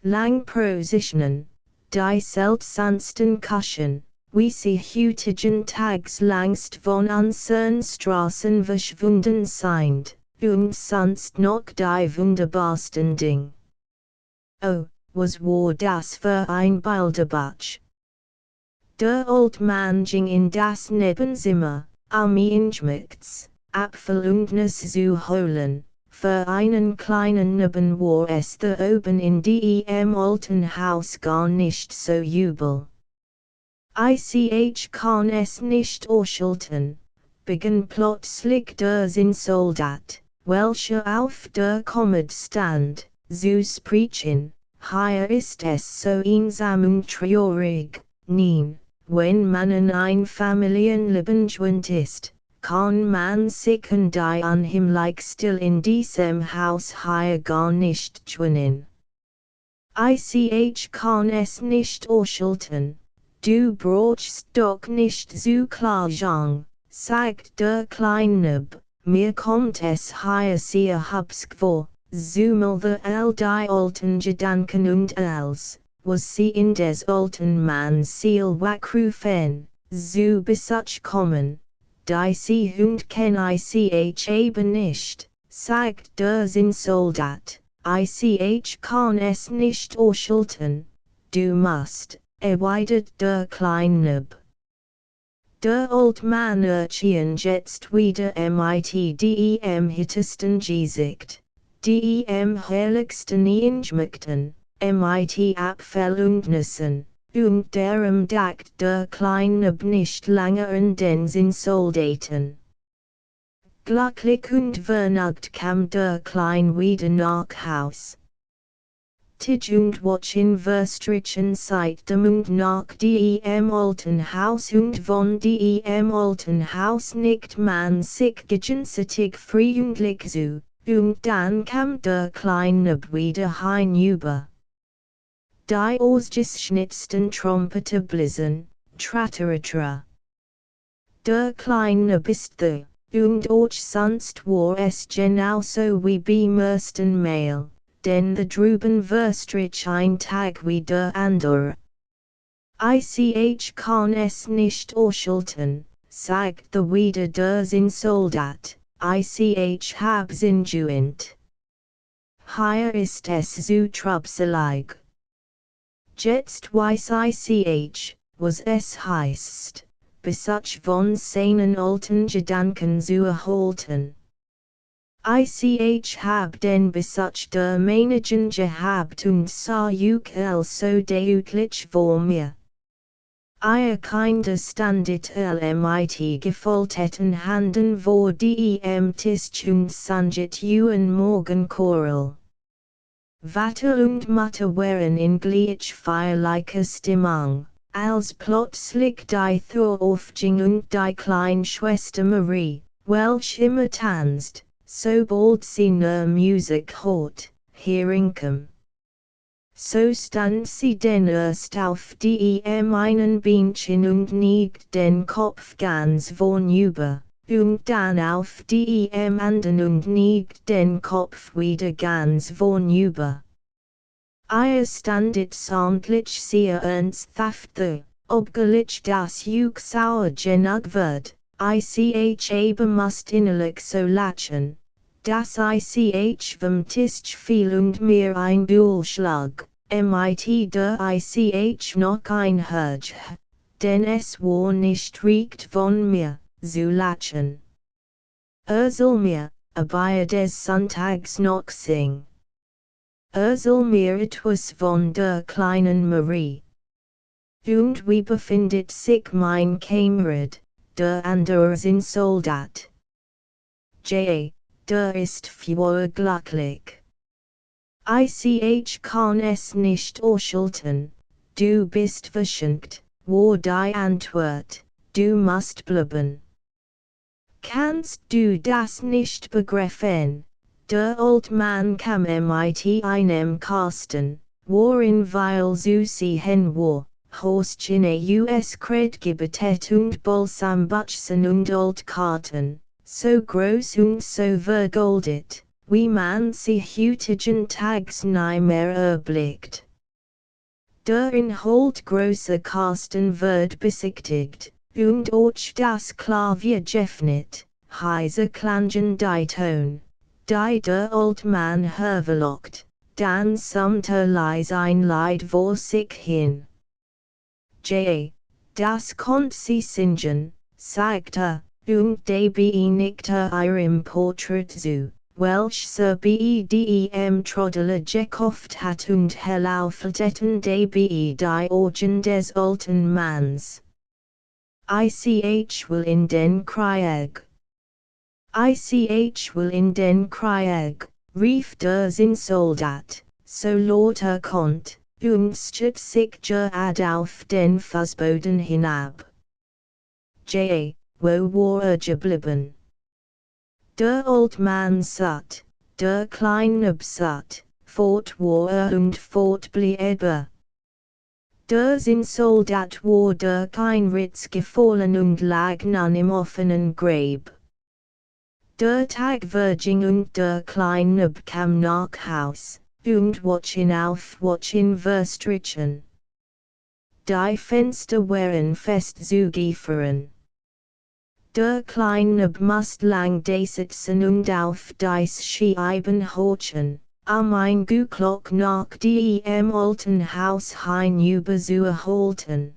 Lang Positionen, die seltsamsten Kuschen, wie sie heutigen Tags langst von unseren Straßen verschwunden sind, und sonst noch die wunderbarsten Dinge. Oh, was war das für ein Bilderbuch? Der Altmann ging in das Nebenzimmer, inschmeckt's, Apfel und Nuss zu holen, für einen kleinen Neben war es da oben in dem alten Haus gar nicht so übel. Ich kann es nicht ausschalten, begann plötzlich der Soldat, welcher auf der Kommode stand, zu sprechen, hier ist es so einsam und traurig, nein. Wenn man in ein Familienleben gewöhnt ist, kann man sich und die unheimlich still in diesem Haus hier gar nicht gewöhnen. Ich kann es nicht ausschalten, du brauchst doch nicht zu klagen, sagt der Kleinub, mir kommt es hier sehr hübsch vor, zumal the die alten Gedanken und als, was sie in des alten Manns Ziel wachrufen, zu Besuch kommen, die sie und kenn ich eben nicht, sagt der Zinnsoldat, ich kann es nicht ausschalten, du musst, erwidert der Kleinub. Der old man jetzt wieder mit dem hittesten Gesicht, dem herrlichsten Inschmückten, mit Abfellungnissen, und darum dacht der Kleinub nicht lange an den Zinnsoldaten. Glücklich und vergnügt kam der Klein wieder nach Haus. Und watchen verstrichen seitdem und nach dem alten Haus und von dem alten Haus nicht man sich gegenseitig freundlich zu, und dann kam der Kleinub wieder hinüber. Die ausgeschnitzten Trompete bliesen, tratteratra. Der Kleinub ist the, und auch sonst war es genauso wie beim ersten Mal. Denn the drüben verstrich ein Tag wie der andere. Ich kann es nicht ausschalten, sagt the wieder der Zinnsoldat, ich hab's injuint. Hier ist es so trubselig. Jetzt weiß ich, was es heißt, Besuch von seinen alten Gedanken zu erhalten. Ich hab den Besuch der Meinigen gehabt und sah so deutlich vor mir. Ihr Kinder standet mit gefalteten Handen vor dem Tisch und sanget en Morgenchoral. Vater und Mutter waren in gleich feierlicher Stimmung, als plötzlich die Tür aufging und die Kleinschwester Marie, welch immer tanzt, sobald sie nur Musik hört, herinkam. So stand sie denn erst auf dem einen Bähnchen und neigt den Kopf ganz vornüber, und dann auf dem anderen und neigt den Kopf wieder ganz vornüber. Ihr standet samtlich sehr ernsthaft, obgleich das Juk sauer genug wird, ich eben must innerlich so lachen, dass ich vom Tisch fiel und mir ein Buhlschlag, mit der ich noch einhörte, denn es war nicht recht von mir, zu lachen. Soll mir, aber des Sonntags noch sing. Soll mir etwas von der kleinen Marie. Und wie befindet sich mein Kamerad, der andere Zinnsoldat? Der ist für glücklich. Ich kann es nicht ausschalten, du bist verschenkt, war die Antwort, du musst bleiben. Kannst du das nicht begreifen? Der old man kam mit einem Kasten, worin weil zu sehen war, Horstchene US Kredgebetet und Balsambutchen und Oldkarten, so groß und so vergoldet, wie man sie heutigen Tags nie mehr erblickt. Der Inhalt großer Kasten wird besichtigt, und auch das Klavier geöffnet, heiser klangen die Ton, die der old man herverlockt, dann summt leis ein Lied vor sich hin. Das konnt sie singen, sagt und dabei nickt ihrem Portrait zu, welch Sir Bedem Troddler gekauft hat und heraufleten dabei die Augen des alten Manns. Ich will in den Krieg. Ich will in den Krieg, rief der Zinnsoldat, so laut konnt, und stützt sich gerad auf den Fußboden hinab. Wo war geblieben? Der old man satt, der Kleinub satt, fort war und fort blieb. Der Soldat wurde kein Ritz gefallen und lag nun im offenen Grab. Der Tag verging und der Kleine kam nach Haus, und Watchen auf Watchen verstrichen. Die Fenster waren fest zugefahren. Der Kleine musste lang sitzen und auf dies Scheiben horchen, ein Guckloch nach dem alten Haus hinüber zu erhalten.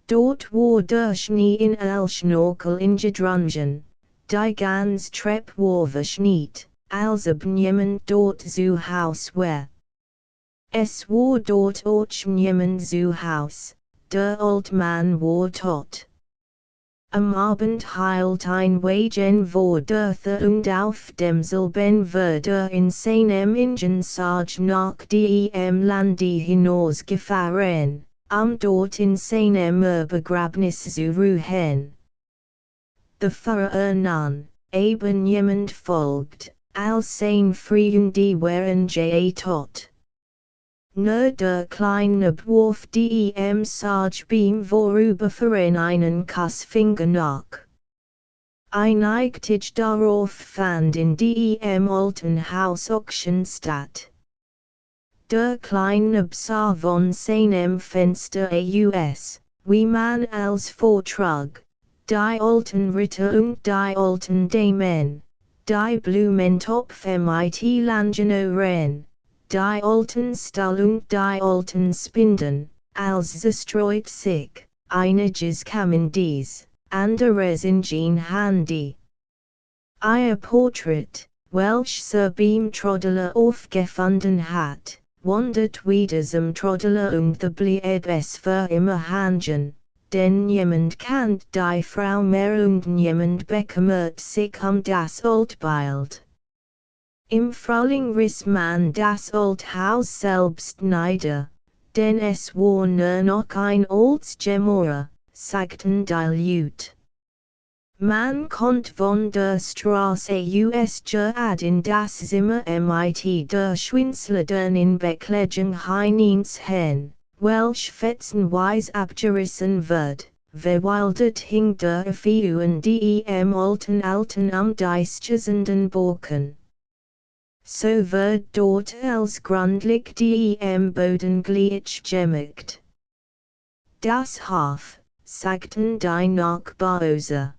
Dort war der Schnee in Schnorkel ingedrungen, die ganz Treppe war verschneet, als ob niemand dort zu Haus war. Es war dort auch niemand zu Haus, der alte Mann war tot. Am Abend hielt ein Wagen vor der Tür und auf demselben wurde in seinem Ingensarg nach dem Lande hinausgefahren, dort in seinem Begräbnis zu ruhen. Der Pfarrer nun, eben niemand folgt, als sein Freunde waren tot. Nur der Kleine warf dem Sarg beim Vorüberfahren einen Kussfinger nach. Einigtig darauf fand in dem alten Haus Auction statt. Der Kleine sah von seinem Fenster aus, wie man als Vortrag, die alten Ritter und die alten Damen, die Blumentopf mit Langenohren, die alten Stall und die alten Spinden, als zerstreut sich, einiges kamen dies, anderes in Handy. Ihr Portrait, welch Sir Beam Troddler aufgefunden hat, wandert wieder zum Troddler und the blieb es für immer hangen, denn niemand kennt die Frau mehr und niemand bekümmert sich das Altbild. Im Frühling riss man das Haus selbst nieder, denn es war nur noch ein altes Gemäuer, sagten die Leute. Man konnte von der Straße aus in das Zimmer mit der Schwinslerdern Bekleidung hineinsehen, welch fetzenweise abgerissen wird, verwildert hing der Vieh und dem alten dies Borken. So wird dort als grundlich dem Boden gleichgemacht. Das Hof, sagten die Nachbarhäuser.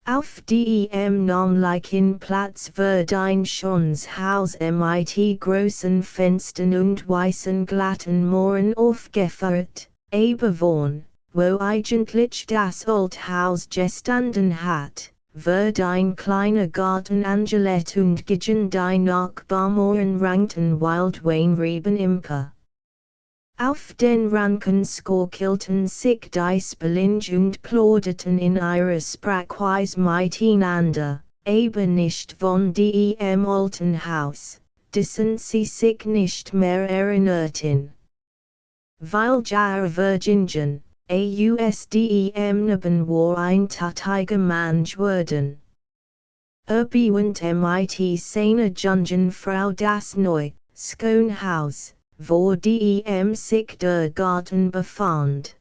Auf dem namlichen Platz wird ein schönes Haus mit großen Fenstern und weißen glatten Mauern aufgeführt, bewohnt, wo eigentlich das Haus gestanden hat, wird ein kleiner Garten angelegt und gegen die Nachbarmauern rankten Wildweinreben imper. Auf den Ranken skorkelten sich die Spelling und plauderten in ihrer Sprachweise miteinander, eben nicht von dem alten Haus, dessen sie sich nicht mehr erinnerten. Weil Jahr Virgingen, ausdem Neben war ein tattiger Mann geworden. Bewunt mit seiner jungen Frau das neu, schöne Haus, wo dem sich der Garten befand.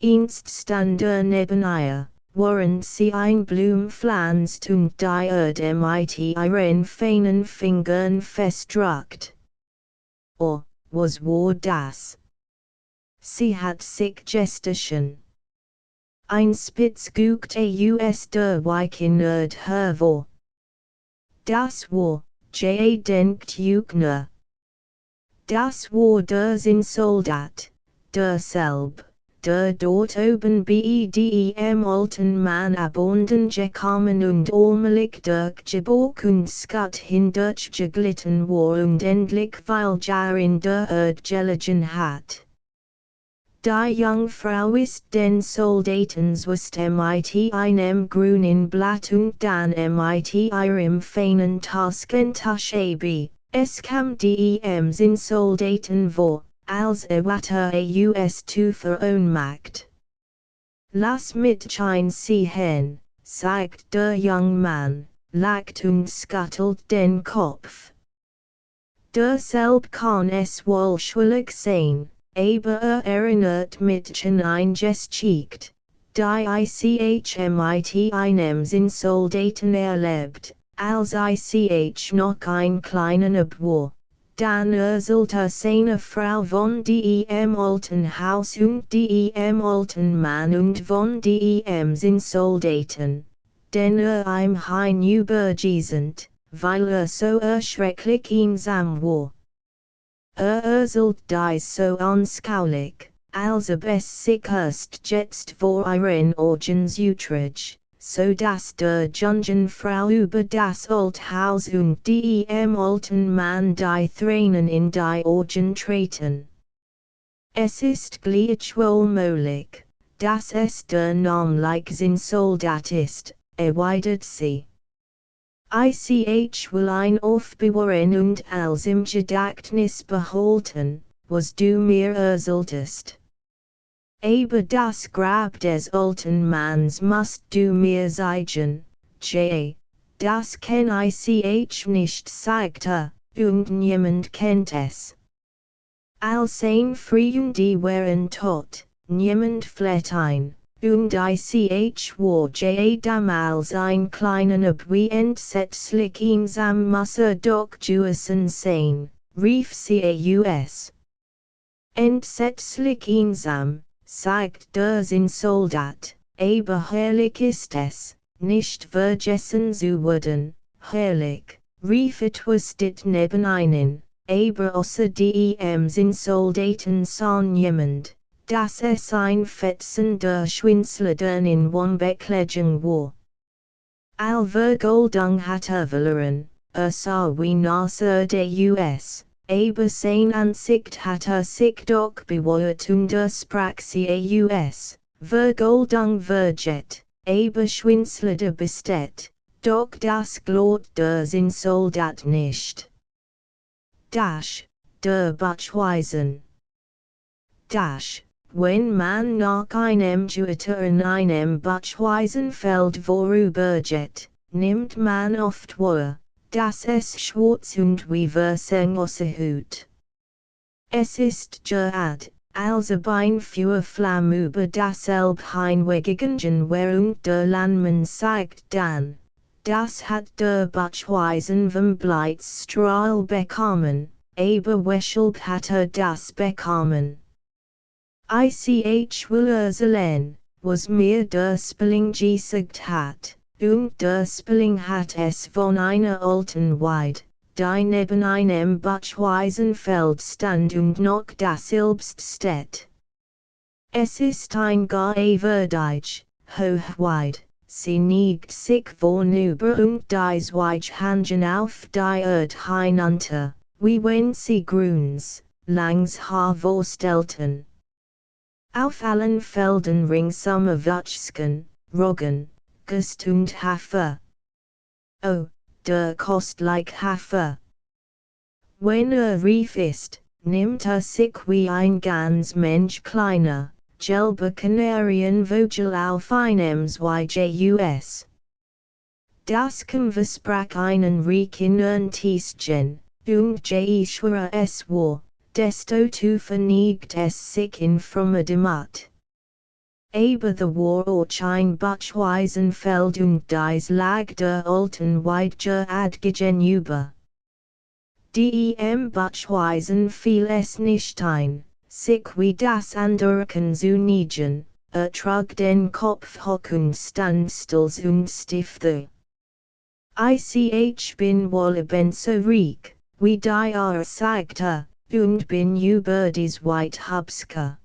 Einst stand neben ihr, während sie ein Blum pflanzt und die Erde mit ihren feinen Fingern festdrückt. Oh, was war das? Sie hat sich gestaschen. Ein Spitz guckte aus der Weichen hervor. Das war, denkt Jugner. Das war der Soldat, derselb, der dort oben bei dem alten Mann abundan gekommen und allmählich durch Gebok und Scott hindurch geglitten war und endlich weil Jahr in der Erde gelegen hat. Die Jungfrau ist den Soldatens wust mit einem grünen Blatt und dann mit ihrem feinen Taskentasche. Es kam dem Soldaten vor, als watte aus zu verohnmacht. Lass mit Schein sehen, sagt der junge Mann, lacht und scuttelt den Kopf. Derselb kann es wohl schwierig sein, aber erinnert Mädchen ein Geschicht, die ich mit in Soldaten erlebt, als ich noch ein kleiner Bub war. Dan erzählte seine Frau von dem alten Haus und dem alten Mann und von dem in Soldaten, den ihm hinübergesandt, weil so erschrecklich einsam war. Erzählt dies so anschaulich, als es sich erst jetzt vor ihren Augen zutrug, so dass der jungen Frau über das Haus und dem alten Mann die Tränen in die Augen treten. Es ist gleichwohl möglich, dass es der namliche Soldat ist, erwidert sie. Ich will ein aufbewahren und als im Gedächtnis behalten, was du mir erzähltest. Aber das Grab des alten Manns musst du mir zeigen, das kenn ich nicht, sagte, und niemand kennt es. Als ein Freunde waren tot, niemand fleht ein. Und ich war damals ein kleiner Bui entsetzlich einsam muss doch gewesen sein, rief sie aus. Entsetzlich einsam, sagt der Soldat, aber herrlich ist es, nicht vergessen zu werden, herrlich, rief etwas dit nebeneinander, aber außer dem Soldaten sah niemand. Dass es ein Fetzen der Schwinslern in Wohnbekleidung war. Vergoldung hatte verloren, sah wie nach US, aber sein Ansicht hatte sich doch bewahrt und sprach sie US, Vergoldung verjet, aber Schwinslade besteht, doch das glaubt der Soldat nicht. Der Bachweisen. Wenn man nach einem Gewitter in einem Bachweisenfeld vorübergeht, nimmt man oft wahr, dass es schwarz und wie Verseng aussieht. Es ist gerade, als ein Feuer Flamme über dasselbe hinweggegangen war und der Landmann sagt dann, das hat der Bachweisen vom Blitzstrahl bekommen, aber weshalb hat das bekommen? Ich will erzählen, was mir der Spilling gesagt hat, und der Spilling hat es von einer alten Weide, die neben einem Bachweisenfeld stand und noch daselbst steht. Es ist ein gewürdig, Hochweide, sie neigt sich vornüber und dies Weide hangen auf die Erde hinunter, wie wenn sie Gruns, langs vorstelten. Auf allen Feldern ringsum Wachsken, Roggen, Gust und Hafer. Oh, der kostlich Hafer. Wenn reif ist, nimmt sich wie ein ganz Mensch kleiner, gelber Kanarienvogel auf einem Zweig. Das kann versprach einen riechenden Tieschen, und je schwerer es war, desto tiefer neigt es sich in frommer Demat. Aber the war auch ein Bachweisenfeld und dies lag der alten Weidger gegenüber. Dem Bachweisen fiel es nicht ein, sich wie das Anderken zu niegen, trug den Kopf hoch und stand still und stiff. Ich bin wohl so reich, wie die sagte, und bin über dies White Hubska.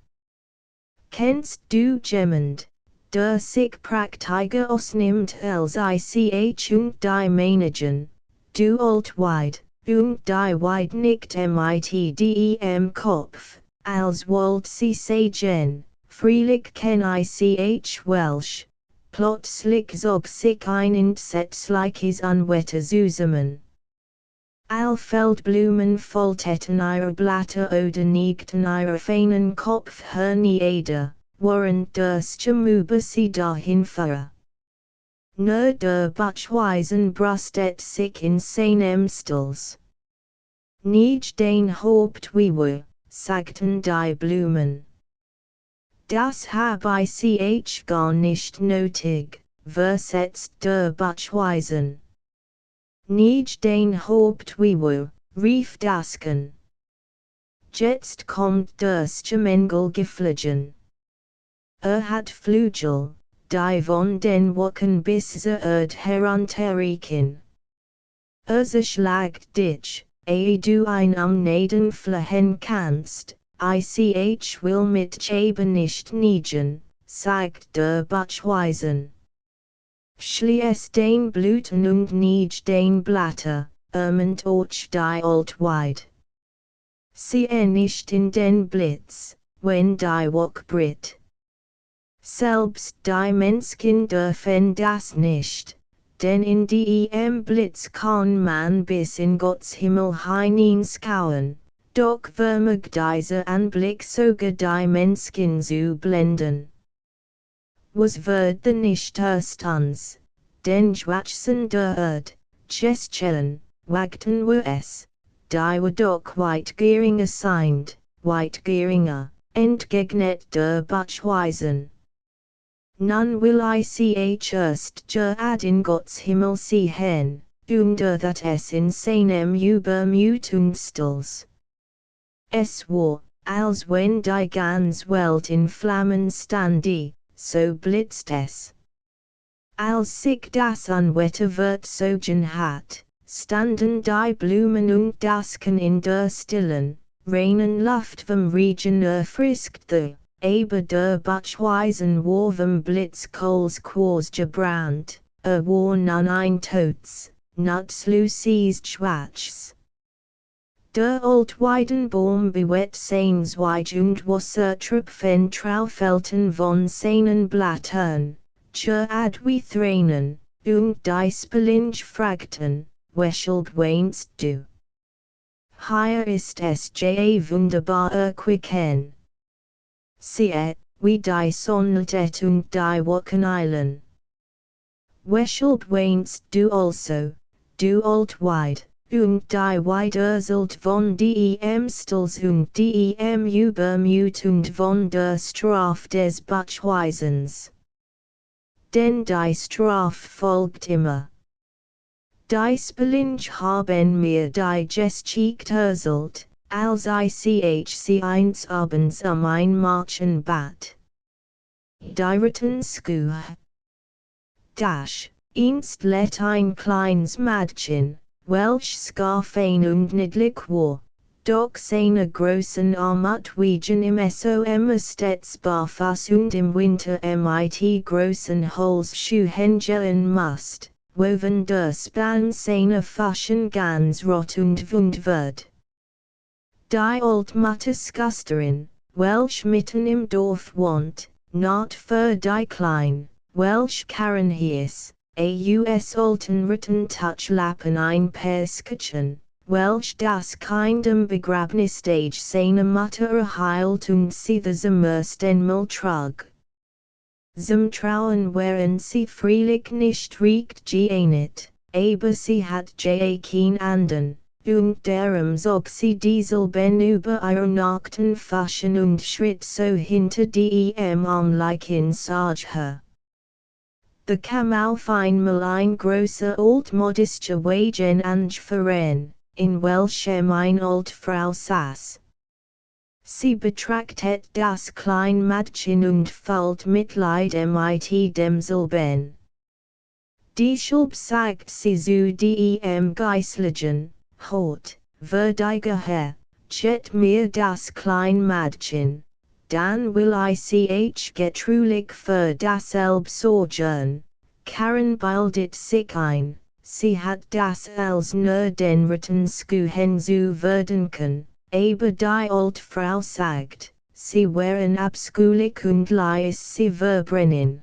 Kennst du jemand, der sich Praktiker ausnimmt als ich und die Managen, du Altweid, und die Weid nicht mit dem Kopf, als wollt sie sagen, freilich kenn ich Welsh, plötzlich zog sich ein entsetzliches Unwetter zusammen. Feldblumen folteten ihre Blätter oder niegten ihre feinen Kopf hernieder, während der Sturm über sie dahinfuhr. Nur der Bachweisen brüstet sich in seinem Stolz. Nicht den Haupt wie wir, sagten die Blumen. Das hab ich gar nicht nötig, versetzt der Bachweisen. Nicht den Hauptwiwu, rief Dasken. Jetzt kommt das Gemengel geflogen. Hat Flügel, die von den Wocken bis zur herunterreichen. Schlagt dich, du ein am Naden fliehen kannst, ich will mit Chebe nicht niegen, sagt der Bachweisen. Schließ den Blüten und nicht den Blätter, ermahnt euch die Altweid. Siehe nicht in den Blitz, wenn die Wock britt. Selbst die Menschen dürfen das nicht, denn in dem Blitz kann man bis in Gottes Himmel hineinschauen, doch vermag dieser Anblick sogar die Menschen zu blenden. Was wird nicht erstens, den Schwachsen der Erd, Chestchellen, wagten wir es, die wir doch weit geringer sind, weit geringer, entgegnet der Bachweisen. Nun will ich erst gerad in Gottes Himmel sehen, that es in seinem Übermütungsstils. Es war, als wenn die ganze Welt in Flammen stande, so blitzt es. Als sich das Unwetter verzogen hat, standen die Blumen und Dasken in der stillen, reinen Luft vom Regen erfrischt aber der Bachweisen war vom Blitzkohlskurs gebrannt, war nun ein Totes, nutzloses Schwachs. Der Altweidenbaum bewegt sein Zweig und Wassertropfen traufelten von seinen Blättern, gerad wie Tränen, und die Spellinge fragten, weshalb weinst du? Hier ist es wunderbar Quicken. Siehe, wie die Sonnenlicht und die Wocken eilen. Weshalb weinst du also, du Altweid, und die Weid erzählt von dem Stils und dem Übermütung von der Straf des Bachweisens. Denn die Straf folgt immer. Die Spellinge haben mir die Geschichte erzählt, als ich eins abends ein Märchen bat. Die Rittenskuh. Einst let ein kleines Mädchen, welch gar fein und niedlich war, doch seine großen Armut wiegen im Som stets barfuß und im Winter mit großen Holzschuhen gehen musst, woven der Span seine Faschen ganz rot und wund wird. Die Altmutterschusterin, welch mitten im Dorf wohnt, not für die Klein, welch Karen hieß, aus alten Rittentouchlappen ein Persketchen, welch das Kind im Begrabnisstage seine Mutter erheilt und sie zum ersten Mal trug. Zum Trauen wären sie freilich nicht recht geähnet, aber sie hat kein Anden. Und darum zog sie dieselben über ihre nackten Faschen und schritt so hinter dem Armleichen sag her. The kam auf einmal ein großer altmodischer Wagen angefahren, in welchem ein Altfrau saß. Sie betrachtet das kleine Mädchen und fühlt Mitleid mit demselben. Deshalb sagt sie zu dem Geistlichen, Hort, würdiger Herr, chet mir das klein Mädchen, dann will ich getrulich für dasselbe sorgen. Karen bildet sich ein, sie hat das als nur den Rittenskuhen zu würdigen, aber die Altfrau sagt, sie wären abscheulich und ließ sie verbrennen.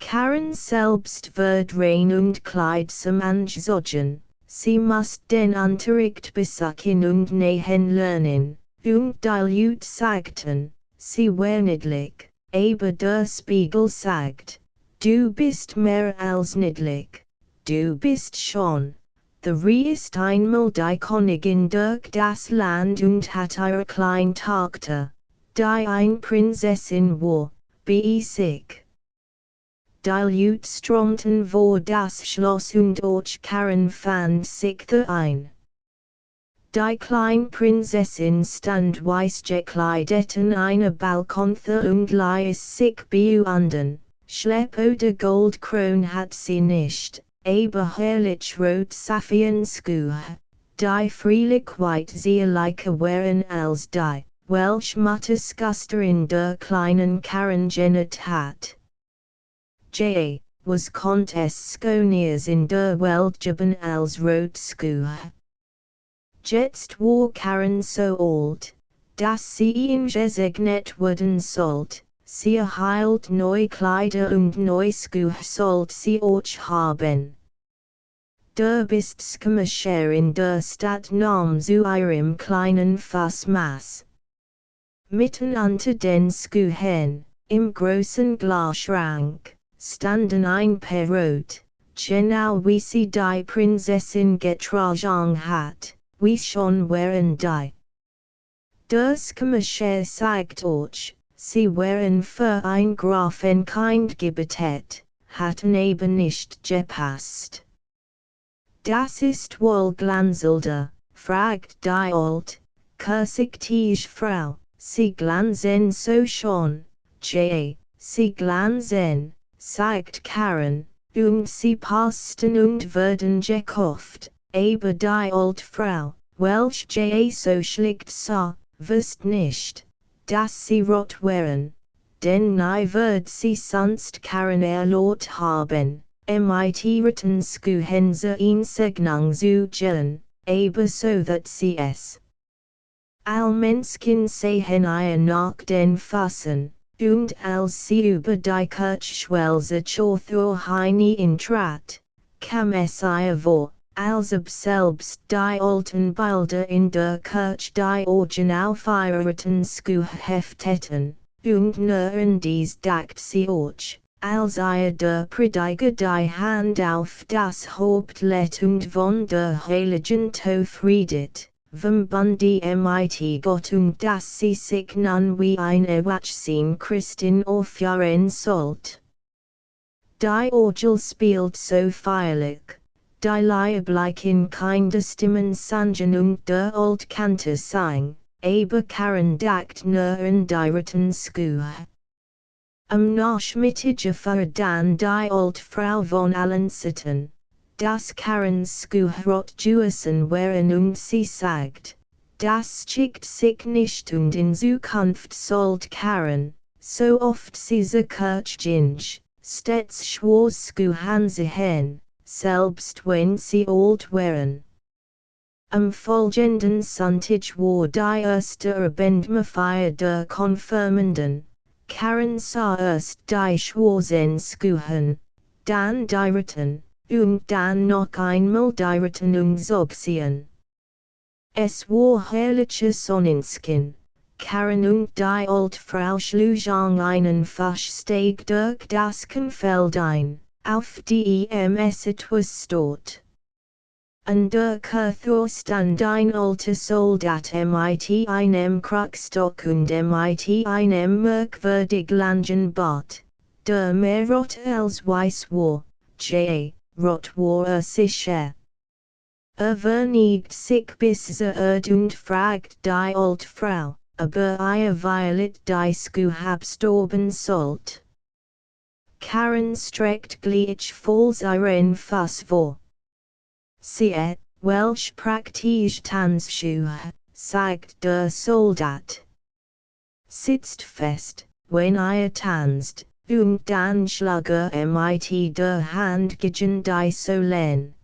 Karen selbst wird rein und kleidsam angezogen. Sie muss den Unterricht besuchen und nähen lernen, und die Leute sagten, sie wär niedlich, aber der Spiegel sagt, du bist mehr als niedlich, du bist schon, the Reist einmal die Königin durch das Land und hat ihre kleine Tochter, die eine Prinzessin war, bei sich. Die Leute strömten vor das Schloss und auch Karen fand sich ein. Die kleine Prinzessin stand weiß gekleidet an einer Balkontür und ließ sich beobachten. Schlepp oder Goldkron hat sie nicht, aber herrlich rot Saphirenschuhe, die freilich weit zierlicher waren als die, welche Mutterschuster in der kleinen Karen genäht hat. Was Contestskoniers in der Welt geben als Rotschuhe. Jetzt war Karen so alt, dass sie ihm gesegnet werden sollt, sie erhielt neue Kleider und neue Schuhe sollt sie auch haben. Der Bistskommissar in der Stadt nahm zu ihrem kleinen Fassmaß. Mitten unter den Schuhen, im großen Glasschrank, standen ein paar Rot, genau wie sie die Prinzessin getragen hat. Wie schon wären die. Das Kommissar sagt euch, sie wären für ein Grafenkind gebetet, hatten eben nicht gepasst. Das ist wohl Glanzelder, fragt die alt, kurzsichtige Frau, sie glanzen so schon, sie glanzen, sagt Karen, und sie passten und werden gekauft. Aber die alte Frau, welche so schlicht sah, wusste nicht, dass sie rot wären, denn nie wird sie sonst Karen erlaubt haben, mit ihren Schuhen so in Segnung zu gehen, aber so that sie es. Allmensken sehen ihr nach den Fassen, und als sie über die Kirchschwelle zur hinein trat, kam es ihr vor, als ob selbst die alten Bilder in der Kirche die Augen auf ihren Schuhe hefteten, und nur an dies dacht sie auch, als ihr der Prediger die Hand auf das Haupt legt und von der Heiligen Taufe redet, vom Bunde mit Gott und dass sie sich nun wie eine erwachsene Christin aufführen sollt. Die Orgel spielt so feierlich. Die Leiblichen Kinderstimmen sangen und der Altkantor sang, aber Karen dacht nur an deren Schuhe. Am Nachmittag erfuhr dann die alte Frau von allen Seiten, dass Karens Schuhe rot gewesen wären und sie sagt, das schickt sich nicht und in Zukunft sollt Karen, so oft sie zur Kirche ging, stets schwarze Schuhe ansehen. Selbst wenn sie alt wären. Am folgenden Sonntag war die erste Abendmahlfeier der Konfirmanden. Karen sah erst die schwarzen Schuhe, dann die roten, und dann noch einmal die roten und zog sie. Es war herrlicher Sonnenschein. Karen und die alte Frau schlugen einen Fußsteg durch das Kornfeld ein. Auf die es etwas stört. An der Kirche stand ein alter Soldat mit einem Krückstock und mit einem merkwürdig langen Bart, der mehr rot als weiß war, rot war sicher. Vernigt sich bis zur Erde und fragt die alte Frau, ob ihr Violet die Schuhe abstauben sollt. Karen streckt gleichfalls ihren Fuß vor. Sie, welch praktische Tanzschuhe, sagt der Soldat. Sitzt fest, wenn ihr tanzt, und dann schlage mit der Hand gegen die Sohlen.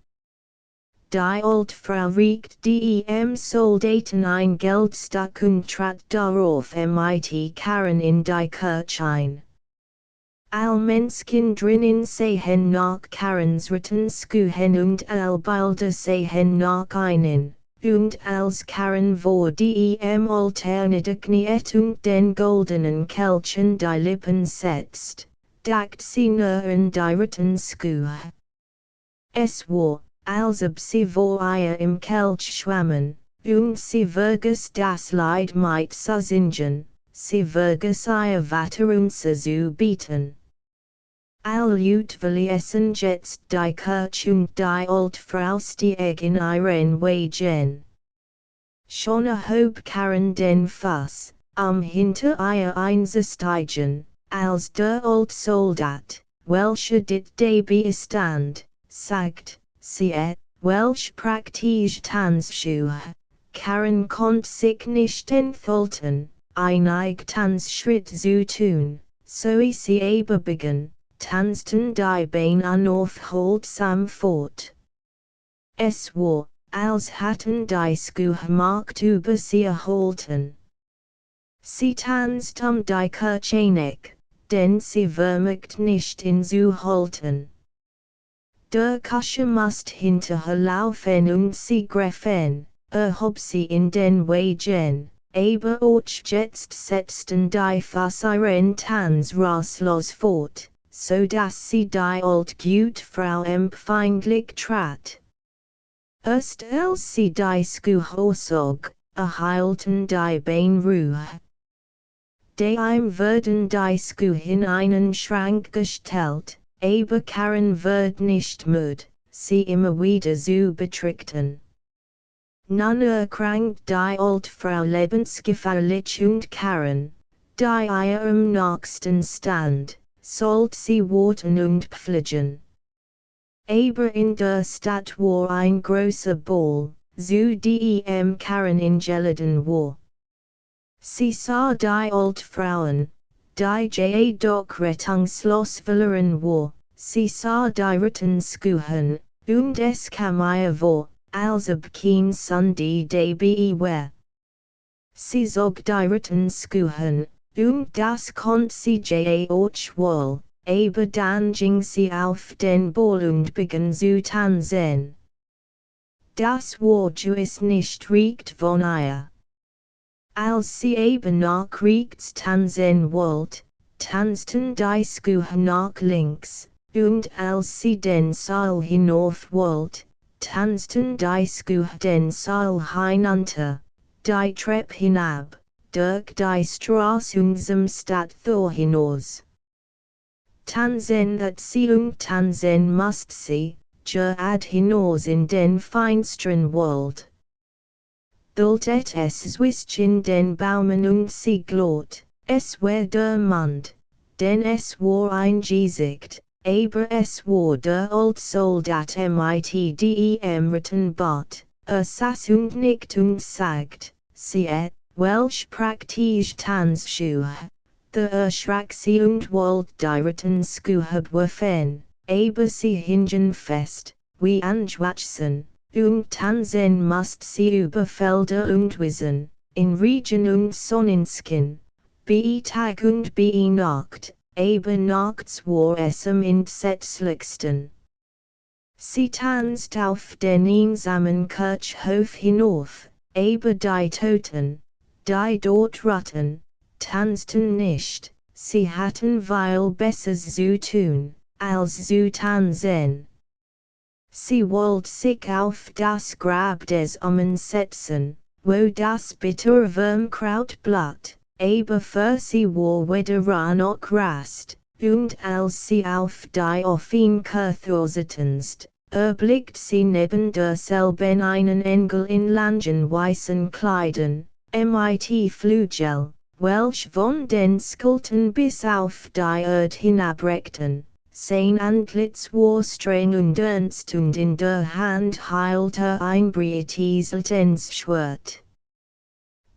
Die alte Frau riecht dem Soldaten ein Geldstück und trat darauf mit Karen in die Kirche ein. Allmensken drinnen sehen nach Karens roten Schuhen und Bilder sehen nach ihnen, und als Karen vor dem Altar niederkniet und den goldenen Kelch an die Lippen setzt, dacht sie nur an die roten Schuhe. Es war, als ob sie vor ihr im Kelch schwammen, sie vergaß das Leid mit zu singen, sie vergaß ihr Vater zu bieten. Utverließen jetzt die Kirche und die Altfrau stieg in ihren Wagen. Schon erhob Karen den Fuss, hinter ihr einzusteigen, als der Soldat, welcher dit dabei stand, sagt, sie welch praktisch Tanzschuhe. Karen konnte sich nicht enthalten, einig Tanzschritt zu tun, so sie aber begann, tanzten die Beine unaufhaltsam fort. Es war, als hatten die Schuhe Macht über sie erhalten. Sie tanzt die Kirche nicht, denn sie vermögt nicht inzuhalten. Der Kusche musste hinterherlaufen und sie griffen, erhob sie in den Wagen, aber auch jetzt setzten die Fuss ihren Tanz rastlos fort, so dass sie die Altgutfrau empfindlich trat. Erst als sie die Schuhe auszog, erhielten die Beine Ruhe. Daheim wurden die Schuhe in einen Schrank gestellt, aber Karen wird nicht müde, sie immer wieder zu betrachten. Nun erkrankt die Altfrau lebensgefährlich und Karen, die ihr am nächsten stand, sollte sie warten und pflegen. Aber in der Stadt war ein großer Ball, zu dem Karen eingeladen war. Sie sah die Altfrauen, die doch rettungslos verloren war, sie sah die Rittenschuhen, und es kam ihr vor, als ob kein Sunday dabei war. Sie zog die Rittenschuhen, und das konnte sie auch wohl, aber dann ging sie auf den Ball und begann zu tanzen. Das war gewiss nicht recht von ihr. Als sie eben nach rechts tanzen wollte, tanzten die Schuhe nach links, und als sie den Saal hinauf wollte, tanzten die Schuhe den Saal hinunter, die Treppe hinab, durch die Straße zum Stadttor hinaus. Tanzen that sie und tanzen musste sie, gerade hinaus in den finsteren Wald. Dort es zwischt in den Baumen und sie glot, es war der Mond, denn es war ein Gesicht, aber es war der Soldat mit dem Rittenbart, saß und nickt und sagt, sie welch praktisch Tanzschuhe. Der erschrak sie und wollte die Rittenschuhe werfen, aber sie hingen fest, wie anschwatzen. Tanzen musste sie über Felder und Wiesen, in Regen und Sonnenskin, bei Tag und bei Nacht, aber nachts war es am entsetzlichsten. Sie tanzt auf den einsamen Kirchhof hinauf, aber die Toten, die dort ruhten, tanzten nicht, sie hatten viel Besseres zu tun, als zu tanzen. Sie wollte sich auf das Grab des Armen setzen, wo das bittere Wurmkraut blüht, aber für sie war wieder noch Rast, und als sie auf die offene Kirche tanzt, erblickt sie neben derselben einen Engel in langen weißen Kleidern, mit Flügel, welch von den Skulpten bis auf die Erde hinabreckten. Sein Antlitz war streng und ernst und in der Hand hielt ein breites Tanzschwert.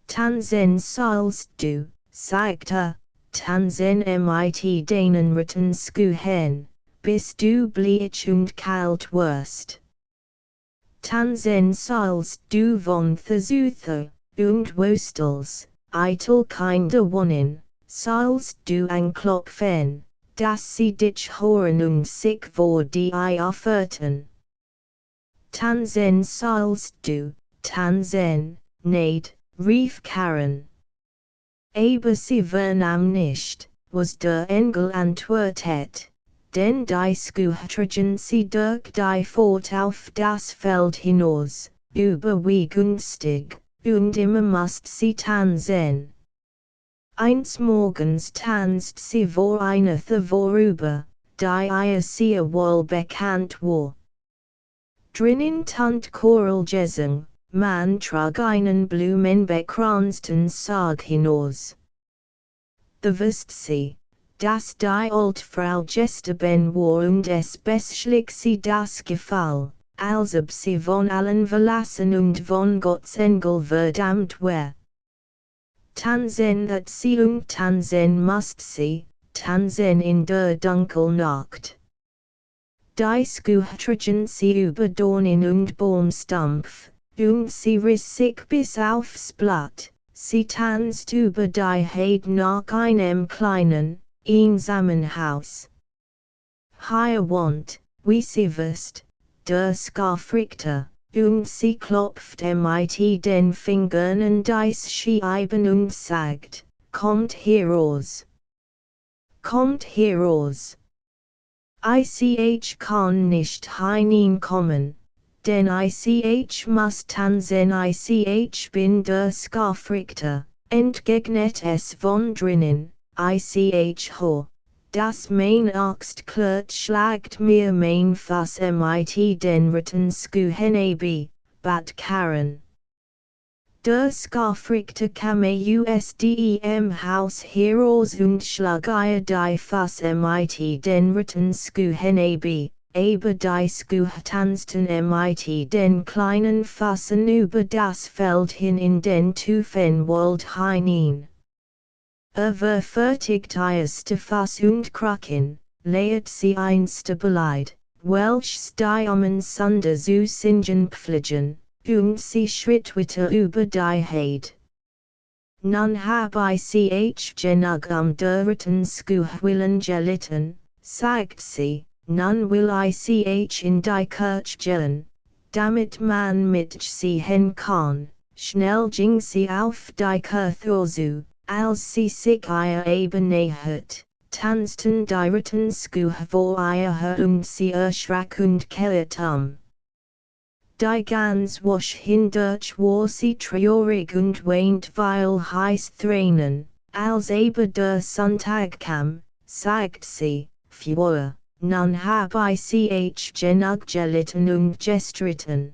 Tanzen sollst du, sagte, tanzen mit deinen Rittenschuhen, bis du bleich und kalt wirst. Tanzen sollst du von Versuche und Wurstels, eitel Kinder wonnen, sollst du anklopfen, dass sie dich hören und sich vor dir offerten. Tanzen sollst du, tanzen, nicht, rief Karen. Aber sie vernahm nicht, was der Engel antwortet, den die Skuhtragen sie durch die Fort auf das Feld hinaus, über wie günstig, und immer must sie tanzen. Eins Morgens tanzt sie vor einer vorüber, die ihr sehr wohl bekannt war. Drinnen tant Choralgesang, man trug einen blumenbekranzten Sarg hinaus. The wusst sie, dass die Altfrau Gestaben war und es bestlich sie das Gefall, als ob sie von allen verlassen und von Gottes Engel verdammt war. Tanzen that sie und tanzen must sie, tanzen in der Dunkelnacht. Die Skuhtragen sie über Dornen und Baumstumpf, und sie riss sich bis aufs Blatt, sie tanzt über die Heide nach einem kleinen, einsamen Haus. Hier wohnt, wie sie wusst, der Scharfrichter, und sie klopft mit den Fingern an die Scheiben und sagt, kommt heraus. Kommt heraus. Ich kann nicht hineinkommen, denn ich muss tanzen, ich bin der Scharfrichter, entgegnet es von drinnen, ho. Das mein Axt klört schlagt mir mein Fass mit den Ritten Skuhenabi, bat Karen. Der Scharfrichter kam aus dem Haus heraus und schlug ihr die Fass mit den Ritten Skuhenabi, aber die Skuhe tanzten mit den kleinen Fassen über das Feld hin in den tiefen Wald hinein. Verfertigt erste Fass und Kraken, leiht sie einste Beleid, welches die Armen sunder zu singen pflegen, und sie schritt weiter über die Heide. Nun hab ich genug der Ritten Skuhe willen gelitten, sagt sie, nun will ich in die Kirche gehen, damit man mit sie hin kann. Schnell ging sie auf die Kirche zu. Als sie sich ihr eben nähert, tanzten die Ritten Skuhe vor ihr her und sie erschrak und kehrte Die ganz wasch hindurch war sie traurig und weint weil heiß Tränen, als aber der Sonntag kam, sagt sie, Feuer, nun hab ich genug gelitten und gestritten.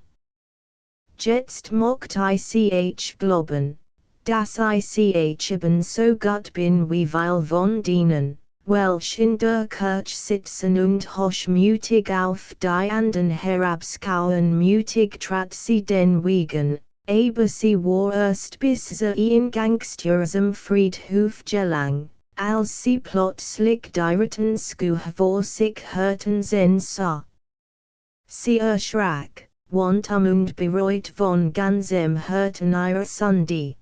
Jetzt mocht ich glauben, dass ich eben so gut bin wie weil von denen, welch in der Kirche sitzen und hochmütig auf die anderen herabschauen mutig trat sie den Wegen, aber sie war erst bis zu ihren Gangstürsam Friedhof gelang, als sie plötzlich die Ritten Skuhe vor sich hörten sah. Sie erschrak, want und bereut von ganzem Herzen ihrer Sünde.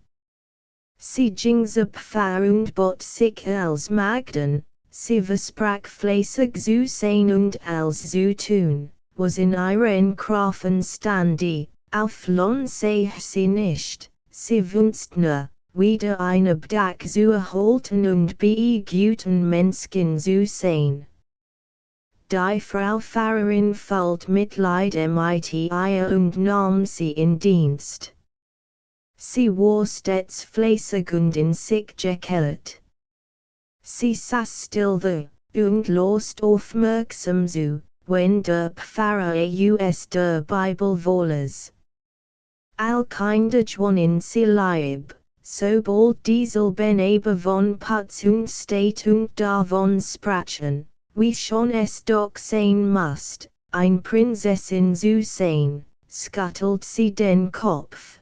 Sie ging zu Pfarr und bot sich als Magden, sie versprach fleißig zu sein und als zu tun, was in ihren Krafen stande, auflohn sich sie nicht, sie wünscht nur, wieder ein Obdach zu erhalten und bei guten Menschen zu sein. Die Frau Pfarrerin fällt Mitleid mit ihr und nahm sie in Dienst. Sie war stets fleißig und in sich gekehrt. Sie saß still da, und lost aufmerksam zu, wenn der Pfarrer aus der Bibel vorlas. All kinder in sie Leib, sobald dieselben aber von Putz und State und davon sprachen, wie schon es doch sein must, ein Prinzessin zu sein, scuttelt sie den Kopf.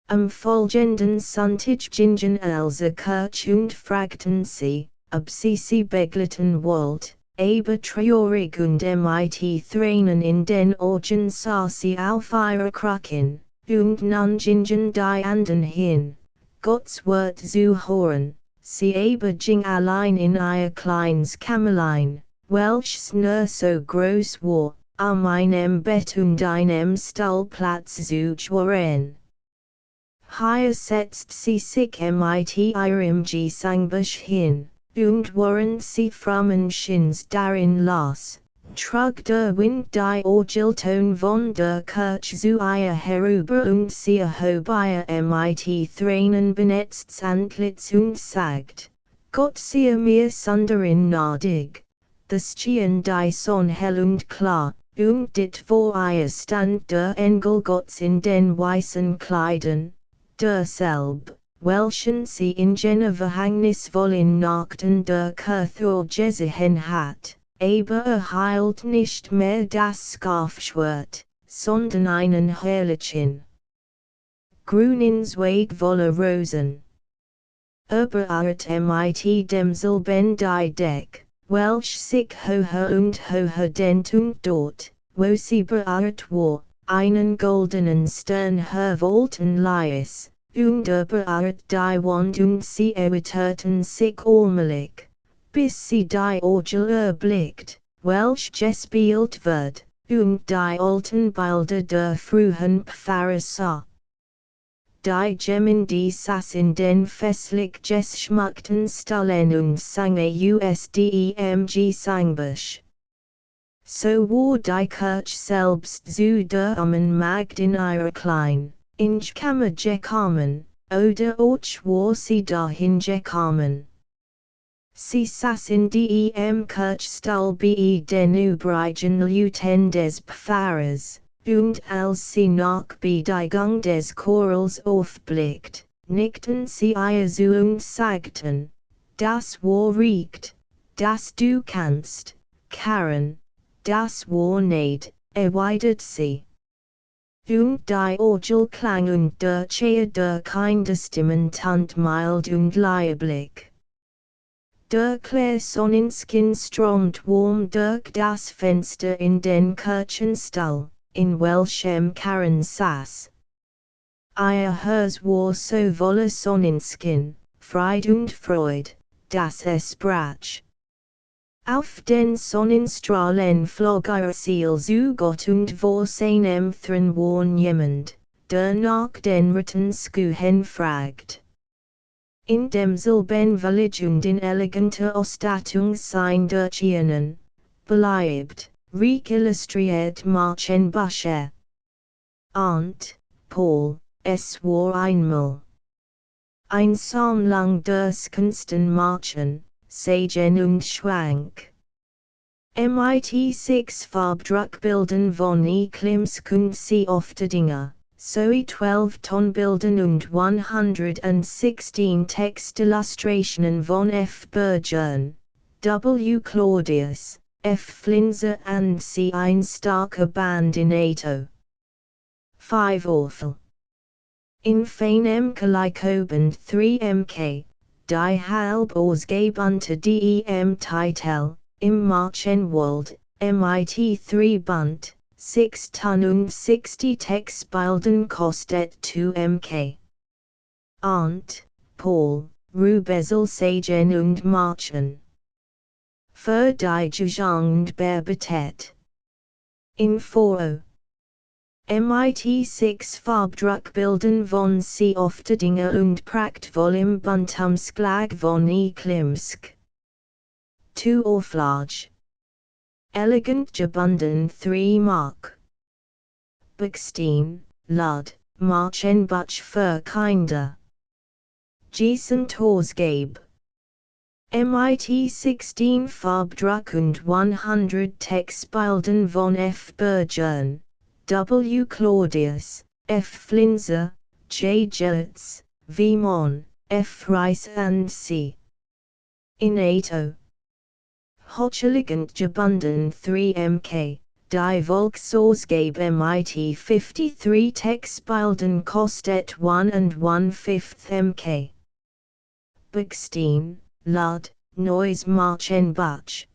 Am folgenden Sonntag gingen zur Kirche und fragten sie, ob sie begleiten wollt, aber traurig und mit Tränen in den Augen sah sie auf ihre Kraken, und nun gingen die anderen hin, Gottes Wort zu hören, sie aber ging allein in ihr kleines Kämmerlein, welches nur so groß war, einem Bett und einem Stellplatz zu schwören. Hier setzt sie sich mit ihrem Gesangbuch hin, und waren sie frommen Schins darin las, trug der Wind die Orgelton von der Kirch zu ihr herüber und sie erhob ihr mit Tränen benetztes Antlitz und sagt, Gott siehe mir sunderin nadig, the Stien die Sonne hell und klar, und dit vor ihr stand der Engel Gottes in den weißen Kleidern, derselb, welchen sie in jener verhängnisvollen Nacht in der Kirche gesehen hat, aber hielt nicht mehr das Scafschwert, sondern einen herrlichen grünen Zweig voller Rosen. Überart mit demselben die Deck, welch sich höher und höher dehnt und dort, wo sie beart war, einen goldenen Stern hervollten ließ, und überart die Wand und sie erweiterten sich allmählich, bis sie die Orgel erblickt, welch gespielt wird, und die alten Bilder der frühen Pfarrer sah. Die Gemmen die saß in den festlich geschmückten Stallen und sange USDEMG Sangbusch. So war die Kirch selbst zu der armen Magd in ihrer klein, Kammer gekommen, oder auch war sie dahin gekommen. Sie saß in dem Kirchstall bei den übrigen Leuten des Pfarrers. Und als sie nach Bedienung des Chorals aufblickt, nickten sie ihr zu und sagten, das war recht, das du kannst, Karen, das war nicht, erwidert sie. Und die Orgel klang und der Cheer der Kinderstimmen tant mild und lieblich. Der klare Sonnenschein strömt warm durch das Fenster in den Kirchenstall, in welchem Karen saß. Ihr Herz war so voller Sonnenschein, Fried und Freud, dass es brach. Auf den Sonnenstrahlen flog ihr Ziel zu Gott und vor seinem Thron war jemand, der nach den Rittenskuhen fragt. In demselben Village und in eleganter Ausstattung sein Dirchienen, beleibt, reich illustriert Märchenbücher. Und, Paul, es war einmal ein Sammlung des Kunsten Märchen, Sagen und Schwank. Mit 6 Farbdruckbildern von Eklimskund sie oft Dinge, sowie 12 Tonbildern und 116 Textillustrationen von F. Burgern, W. Claudius, F. Flinzer and C. ein starker Band in Ato. 5 Orfel. In feinem Kalikoben 3 mk, die Halbausgebunte dem Titel, im Märchenwald, mit 3 Band, 6 Ton und 60 Textbilden kostet 2 mk. Und, Paul, Rubesel Sagen und Märchen. Für die Jugend und Bearbeitet. In Foro. Mit 6 Farbdruckbildern von sie oft Dinge und prachtvollem Buntumsglag von Eklimsk. 2 Auflage. Elegant gebunden 3 Mark. Buchstein, Lud, Märchenbuch für Kinder. Jason Torsgabe. Mit 16 Farbdruck und 100 Textbilden von F. Burgern, W. Claudius, F. Flinzer, J. Gelitz, V. Mon, F. Rice and C. In Ato. Hocheligant gebunden 3 mk, die Volksausgabe mit 53 Textbilden kostet 1,1/5 mk. Buchstein, Lud, Neues Märchenbuch.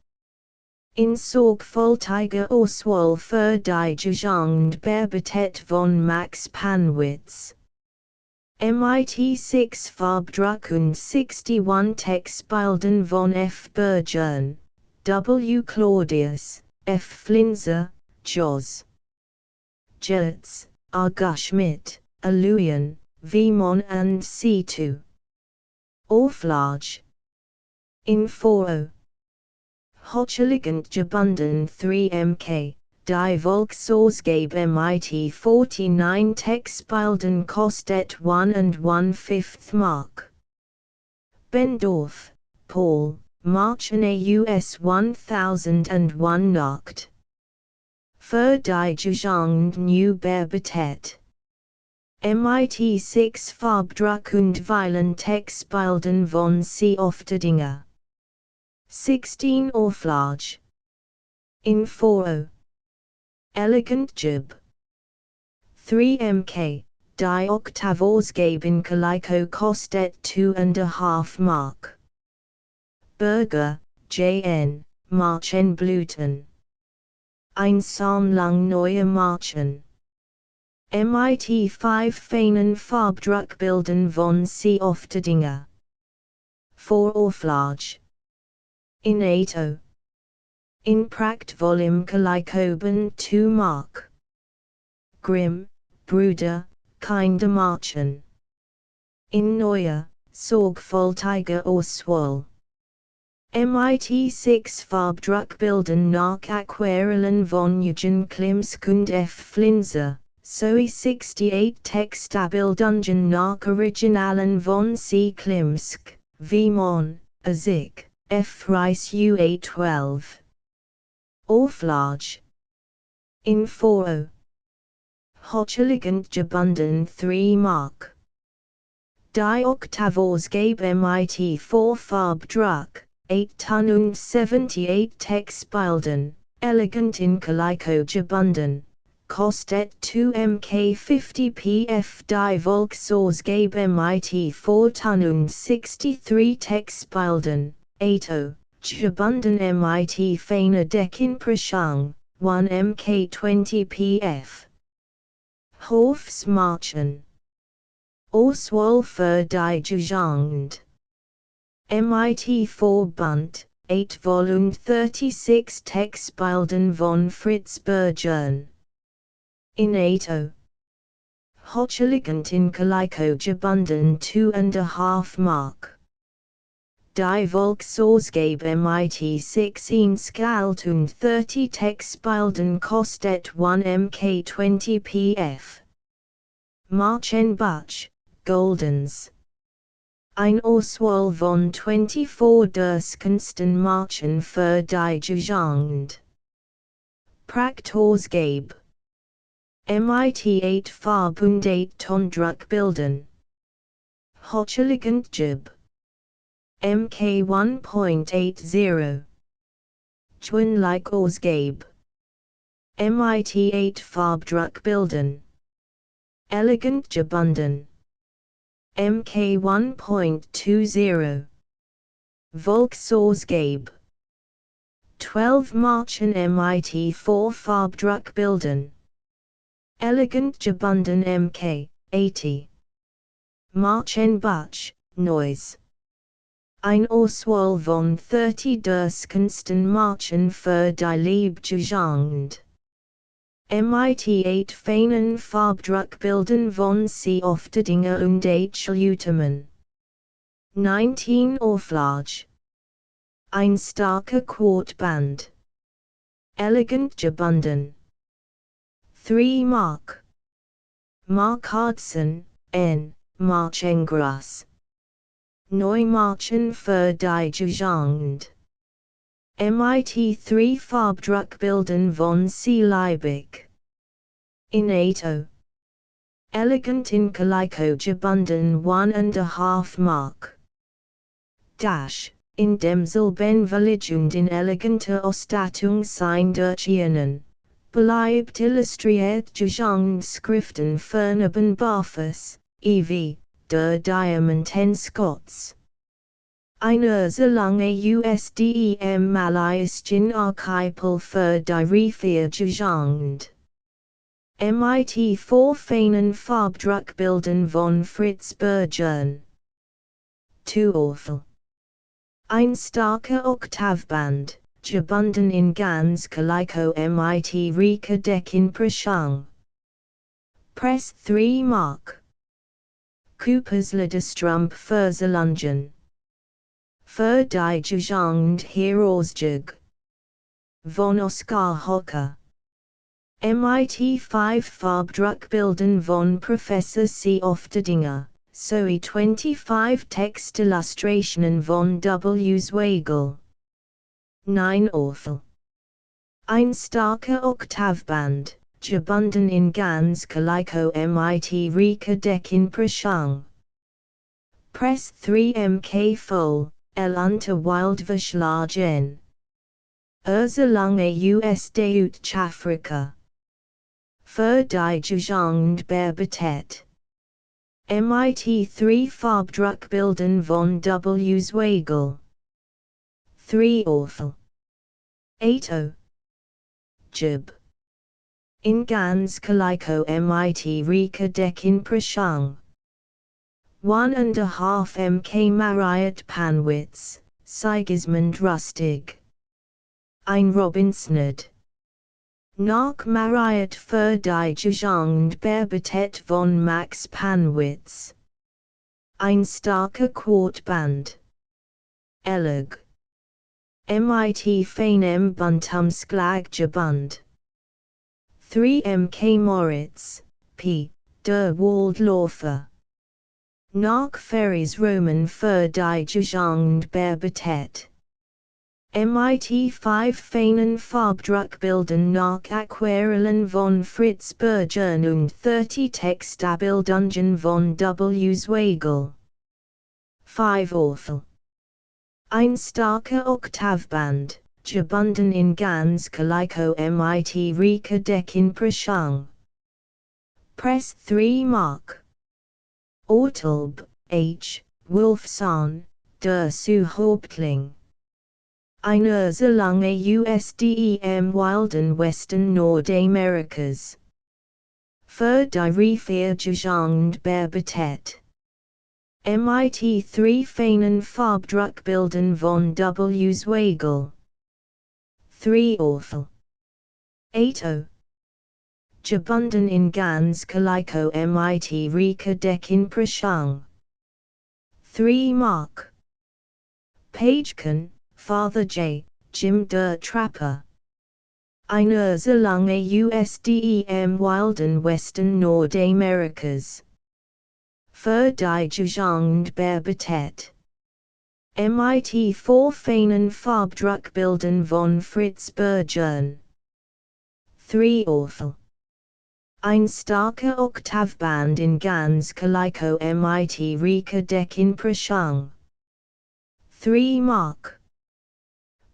In sorgfältiger Auswahl für die Jugend Bearbeitet von Max Panwitz. Mit 6 Farbdruck und 61 Textbilden von F. Burgern, W. Claudius, F. Flinzer, Jos. Gelitz, R. Schmidt, Aluyan, V. Mon and C2. Auflage. in 40. Hochgelegend gebunden 3 mk, die Volksausgabe mit 49 Textbilden kostet 1 Mark. Bendorf, Paul, Märchen aus 1001 Nacht. Für die Jugend neu bearbeitet. MIT 6 Farbdruck und Weilen Textbilden von sie Oftedinger. 16 Auflage. In 40. Elegant Jib. 3 mk, die Octavausgaben Kaliko kostet 2,5 Mark. Berger, J.N., Märchenblüten. Ein Sammlung neue Märchen. MIT 5 feinen Farbdruckbilden von sie Oftedinger. 4 Auflage. In 8. In Prachtvolume Kalikoben 2 Mark. Grimm, Brüder, Kinder Märchen. In Neue, sorgfältige Auswahl. MIT 6 Farbdruckbilden nach Aquarellen von Eugen Klimsk und F. Flinzer, sowie 68 Textabilden nach Originalen von C. Klimsk, Vimon, Azik, F. Rice UA 12. Auflage. In 40. Hochgelegend gebunden 3 Mark. Die Octavausgabe mit 4 Farbdruck, 878 Textbilden, elegant in Kaliko gebunden, kostet 2 mk 50 pf. Die Volksausgabe mit 463 Textbilden, 8 gebunden mit feiner Deckenpressung, 1 mk 20 pf. Hofsmärchen. Auswahl für die Jugend. MIT 4 Bund, 8 Volume 36 Textbilden von Fritz Bergern. In 8. Hochgelegend in Kaliko gebunden 2,5 Mark. Die Volksausgabe mit 16 Skalt und 30 Textbilden kostet 1 mk 20 pf. Märchenbuch, Goldens. Ein Auswahl von 24 durchschnittlichen Märchen für die Jugend. Prachthausgabe. MIT 8 Farb und 8 Tondruckbilden. Hochgelegend Jib. MK 1.80. Twin-like Ausgabe. MIT 8 Farbdruckbilden. Elegant gebunden. MK 1.20. Volksausgabe. 12 Märchen mit 4 Farbdruckbilden. Elegant gebunden MK 80. Märchenbuch, Neues. Ein Auswahl von 30 durchschnittlichen Märchen für die Liebjugend. MIT 8 feinen Farbdruckbilden von sie Oftedinger und Ätschelütemann. 19 Auflage. Ein starker Quartband. Elegant gebunden. 3 Mark. Mark Andersen, N. Märchengras. Neumärchen für die Jugend. MIT 3 Farbdruckbilden von C. Liebig. In 8. Elegant in Kaliko gebunden 1,5 Mark. Dash, in demselben Verlag und in eleganter Ausstattung sein Durchschienen, bleibt illustriert Jugendschriften Ferneben Barfuß, e.v., der Diamanten Scots. Eine lange USDEM Malaysian Archipel für die Reife Jugend. MIT 4 feinen Farbdruckbilden von Fritz Bergern. 2 Orfel. Ein starker Oktavband, gebunden in ganz Kaliko mit Rika Deckenpressung. Press 3 Mark. Cooper's Lederstrump Versalungen. Für die Jugend Herausgabe von Oskar Hocker. MIT 5 Farbdruckbilden von Professor C. Oftedinger, sowie 25 Textillustrationen von W. Zweigel. 9 Orfel. Ein starker Oktavband, gebunden in ganz Kaliko MIT Rika Dekin Prashang. Press 3 mk Full, unter Wildverschlagen. Lange USD ut Chafrika. Für die Jugend Bearbeitet. MIT 3 Farbdruckbilden von W. Zweigel. 3 Orfel. 8 Jib. In ganz Kaliko MIT Rika Dekin Prashang. 1½ mk Mariot Panwitz, Sigismund Rustig. Ein Robinsonad. Nach Mariot für die Jugend Bearbeitet von Max Panwitz. Ein starker Quartband. Eleg. MIT Feinem Buntumsklagbund. 3 mk Moritz, p. der Waldläufer. Nach Ferries Roman für die Jugend Bearbeitet. MIT 5 feinen Farbdruckbilden nach Aquarellen von Fritz Bergern und 30 Textabildungen von W. Zweigel. 5 Orfel. Ein starker Oktavband, gebunden in ganz Kaliko MIT Rika Dekin Prashang. Press 3 Mark. Ortelb, H. Wolfson, der Zuhauptling. Eine lange USDEM Wilden Western Nordamerikas. Für die Revier Jugend Bearbeitet. MIT 3 feinen Farbdruckbilden von W. Zweigel. 3 Orfel. 8 Gebunden in ganz Kaliko MIT Rika Dekin Prashang. 3 Mark. Pageken, Father J., Jim der Trapper. Eine lange USDEM Wilden Western Nordamerikas. Für die Jugend Bearbeitet. MIT 4 feinen Farbdruckbilden von Fritz Bergern. 3 Orfel. Ein starker Oktavband in ganz Kaliko MIT Rika Dekin Prashang. 3 Mark.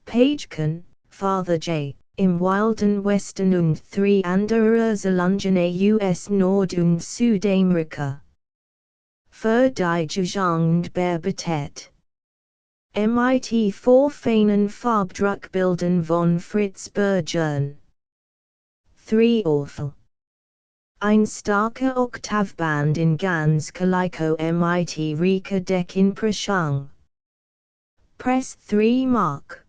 Pageken, Father J., im Wilden Westen und 3 andere Erlungene US Nord und Südamerika. Für die Jugend Bearbeitet. MIT 4 feinen Farbdruckbilden von Fritz Bergern. 3 Orfel. Ein starker Oktavband in ganz Kaliko MIT Rika Dekin Prashang. Press 3 Mark.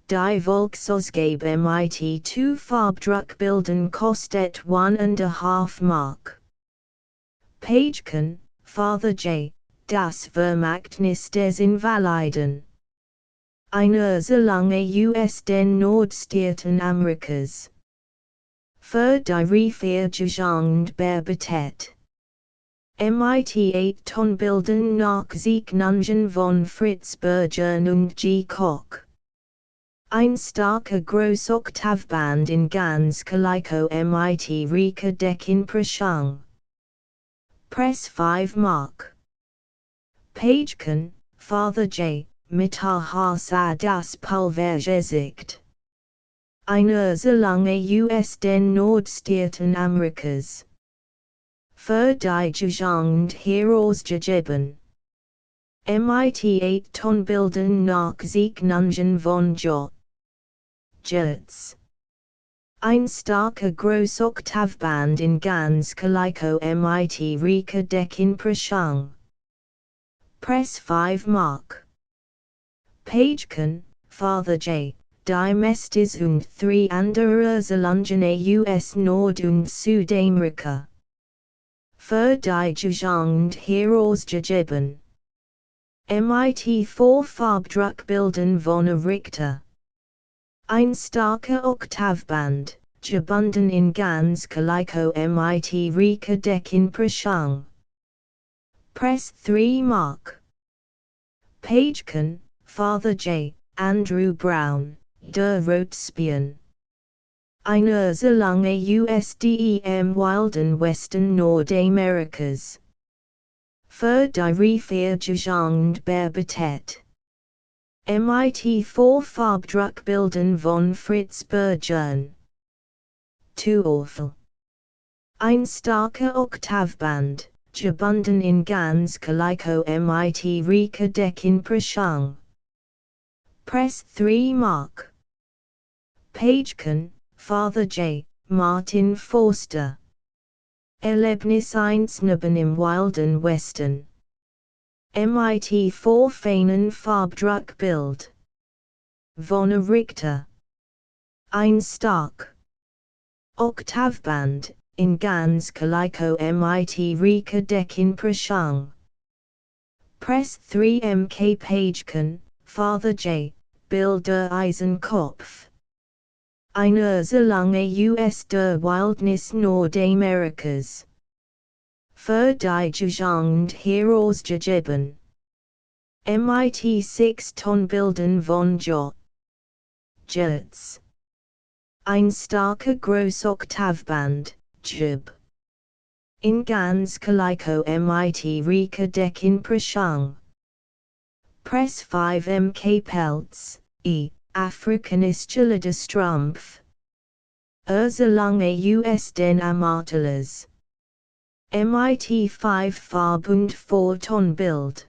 Die Volksausgabe MIT 2 Farbdruckbilden kostet 1½ Mark. Pageken, Father J., Das Vermächtnis des Invaliden. Eine lange US den Nordstaaten Amerikas. Für die Revier Jugend Bearbeitet. MIT 8 Tonbilden nach Zeichnungen von Fritz Bergern und G. Koch. Ein starker Großoktavband in ganz Kaliko MIT Rika Dekin Prashang. Press 5 Mark. Pageken, Father J., Mittelhaus das Pulvergesicht. Eine lange US den Nordstaaten Amerikas. Für die Jugend herausgegeben. MIT 8 Tonbilden nach Zeichnungen von J. Gertz. Ein starker Großoktavband in ganz Kaliko MIT Rika Dekin Prashang. Press 5 Mark. Pageken, Father J., Die Mestis und 3 andere Erlungene US Nord und Südamerika. Für die Jugend herausgegeben. MIT 4 Farbdruckbilden von Richter. Ein starker Oktavband, gebunden in ganz Kaliko MIT Rika Dekin Prashang. Press 3 Mark. Pageken, Father J. Andrew Brown, Der Rotspion. Eine lange USDEM Wilden Western Nordamerikas. Für die Refergejangt Bearbeitet. MIT 4 Farbdruckbilden von Fritz Bergern. Tuorfel. Ein starker Oktavband, gebunden in ganz Kaliko MIT Rika Dekin Prashang. Press 3 Mark. Pageken, Father J. Martin Forster. Erlebnis 1 im Wilden Westen. MIT 4 Feinen Farbdruckbild. Von Richter. Ein stark Oktavband, in ganz Kaliko MIT Rika Dekin Prashang. Press 3 MK Pageken, Father J. Bill der Eisenkopf. Eine lange US der Wildnis Nordamerikas. Für die Gejangt Heroes gegeben. MIT 6 Tonbilden von J. Jertz. Ein starker Großoktavband, Jib. In ganz Kaliko MIT Rika Dekin Prashang. Press 5 MK Peltz, E. Afrikanische Strumpf. Lange US den Amartelas. MIT 5 Farbund 4 Tonbild.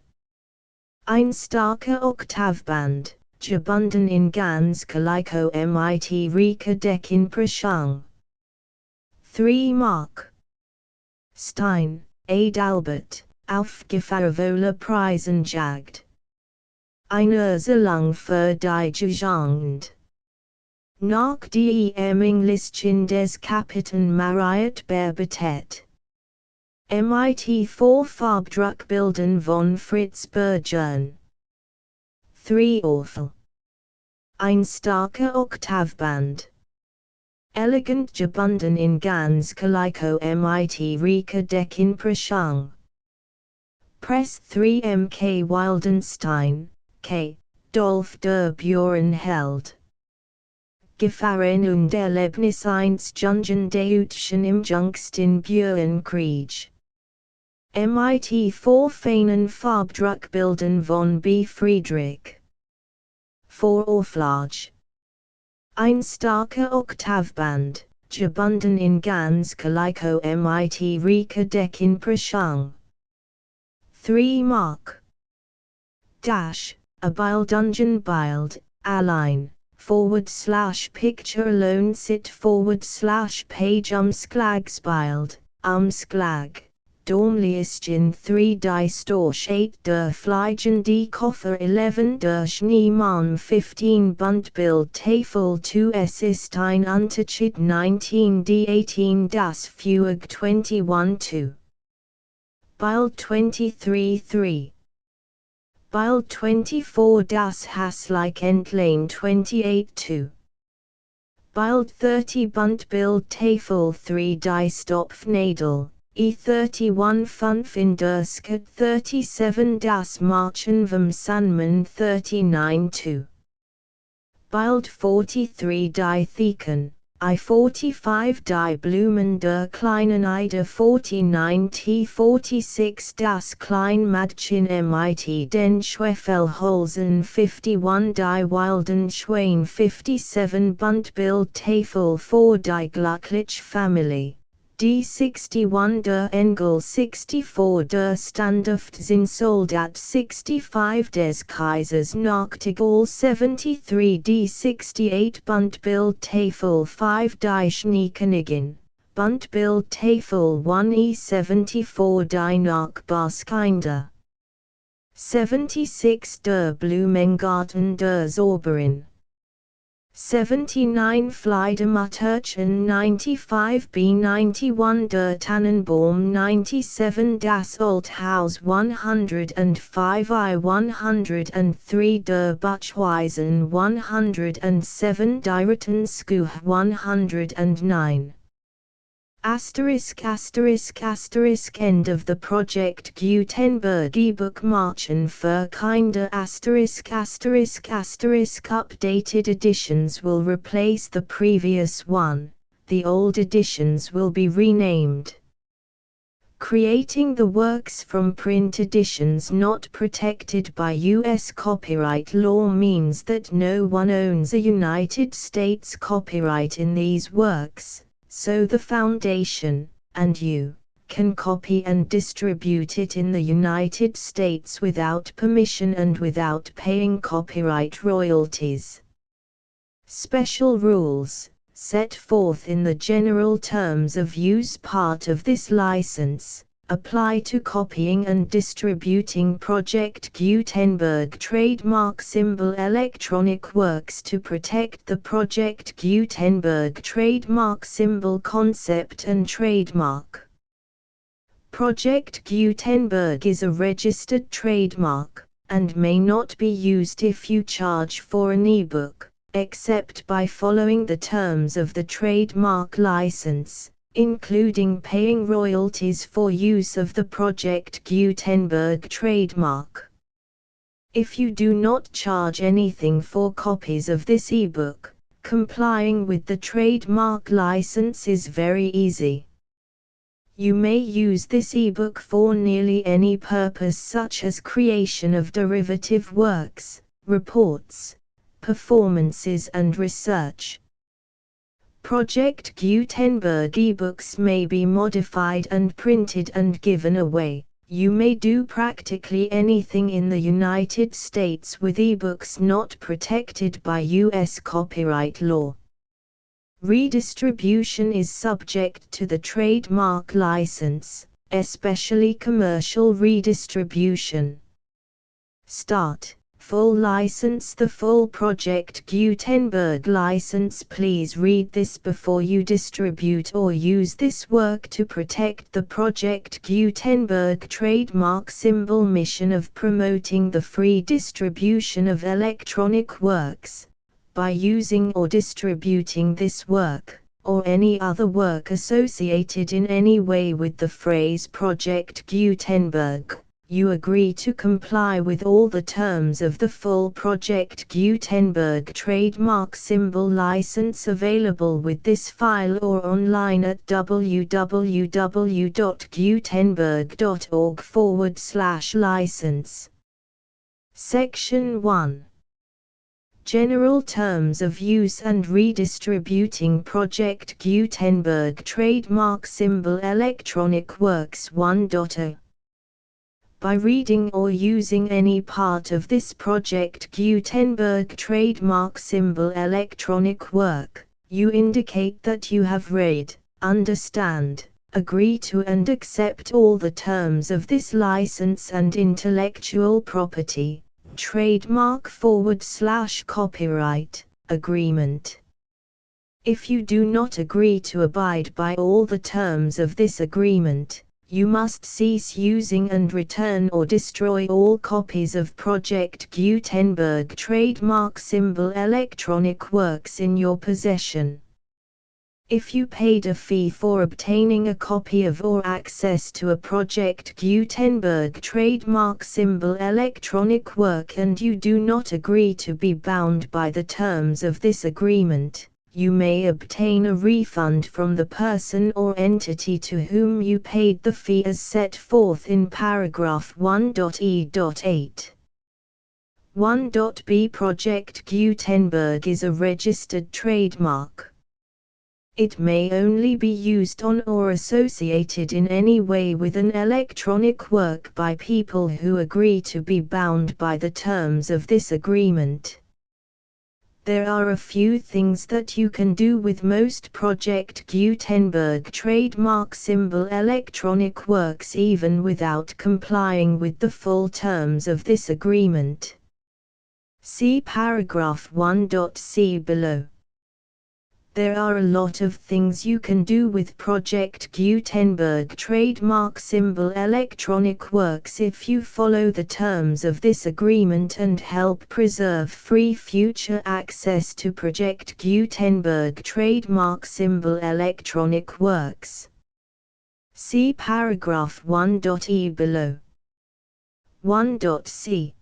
Ein starker Oktavband, gebunden in ganz Kaliko MIT Rika Dekin Prashang. 3 Mark. Stein, Adalbert, Aufgefahrvolle Preisen jagd. Eine lang für die Gejangt. Nach dem Englischen des Kapitän Mariot bearbeitet. MIT 4 Farbdruckbilden von Fritz Bergern. 3 Orfel. Ein starker Oktavband. Elegant gebunden in ganz Kaliko MIT Rika Dekin Prashang. Press 3 MK Wildenstein, K. Dolph der Burenheld. Gefahren und Erlebnis 1 Jungen Deutschen im Jüngsten Burenkrieg. MIT 4 Feinen Farbdruckbilden von B. Friedrich. 4 Auflage. Ein starker Oktavband, gebunden in ganz Kaliko MIT Rika Dekin Prashang. 3 Mark. Dash, a Bildungen Bild, allein, /picture alone sit /page Umschlagsbild, Dormlisten 3 die Storch 8 der Fliegen die Koffer 11 der Schneemann 15 Buntbild Tafel 2 Es ist ein Unterschied 19 die 18 das Fueg 21 2. Bild 23 3. Bild 24 das Haslik Entlane 28 2. Bild 30 Buntbild Tafel 3 die Stopfnadel, E31 5 in der Skat 37 das Marchen vom Sandman 39 2. Bild 43 die Theken, I45 die Blumen der kleinen Ida 49 T46 das klein Mädchen mit den Schwefelholzen 51 die wilden Schwein 57 Buntbild Tafel for die glückliche Familie. D61 der Engel 64 der Standhaftsinn Soldat 65 des Kaisers Nachtigall 73 D68 Buntbild Tafel 5 die Schneekönigin, Buntbild Tafel 1 E74 die Nachbarskinder. 76 der Blumengarten der Zauberin. 79 Fliedermutterchen 95 B 91 Der Tannenbaum 97 Das Althaus 105 I 103 Der Buchweisen 107 Die Rittenskue 109. ***** End of the Project Gutenberg ebook Märchen für Kinder ***** Updated editions will replace the previous one, the old editions will be renamed. Creating the works from print editions not protected by U.S. copyright law means that no one owns a United States copyright in these works. So the Foundation, and you, can copy and distribute it in the United States without permission and without paying copyright royalties. Special rules, set forth in the general terms of use part of this license, apply to copying and distributing Project Gutenberg trademark symbol electronic works to protect the Project Gutenberg trademark symbol concept and trademark. Project Gutenberg is a registered trademark, and may not be used if you charge for an ebook, except by following the terms of the trademark license, including paying royalties for use of the Project Gutenberg trademark. If you do not charge anything for copies of this ebook, complying with the trademark license is very easy. You may use this ebook for nearly any purpose such as creation of derivative works, reports, performances and research. Project Gutenberg ebooks may be modified and printed and given away. You may do practically anything in the United States with ebooks not protected by U.S. copyright law. Redistribution is subject to the trademark license, especially commercial redistribution. Start. Full license. The full Project Gutenberg license. Please read this before you distribute or use this work to protect the Project Gutenberg trademark symbol mission of promoting the free distribution of electronic works, by using or distributing this work, or any other work associated in any way with the phrase Project Gutenberg. You agree to comply with all the terms of the full Project Gutenberg trademark symbol license available with this file or online at www.gutenberg.org/license. Section 1. General Terms of Use and Redistributing Project Gutenberg Trademark Symbol Electronic Works 1.0. By reading or using any part of this Project Gutenberg trademark symbol electronic work, you indicate that you have read, understand, agree to and accept all the terms of this license and intellectual property, trademark/copyright, agreement. If you do not agree to abide by all the terms of this agreement, you must cease using and return or destroy all copies of Project Gutenberg trademark symbol electronic works in your possession. If you paid a fee for obtaining a copy of or access to a Project Gutenberg trademark symbol electronic work and you do not agree to be bound by the terms of this agreement, you may obtain a refund from the person or entity to whom you paid the fee as set forth in paragraph 1.e.8. 1.b Project Gutenberg is a registered trademark. It may only be used on or associated in any way with an electronic work by people who agree to be bound by the terms of this agreement. There are a few things that you can do with most Project Gutenberg trademark symbol electronic works even without complying with the full terms of this agreement. See paragraph 1.c below. There are a lot of things you can do with Project Gutenberg trademark symbol electronic works if you follow the terms of this agreement and help preserve free future access to Project Gutenberg trademark symbol electronic works. See paragraph 1.e below. 1.c.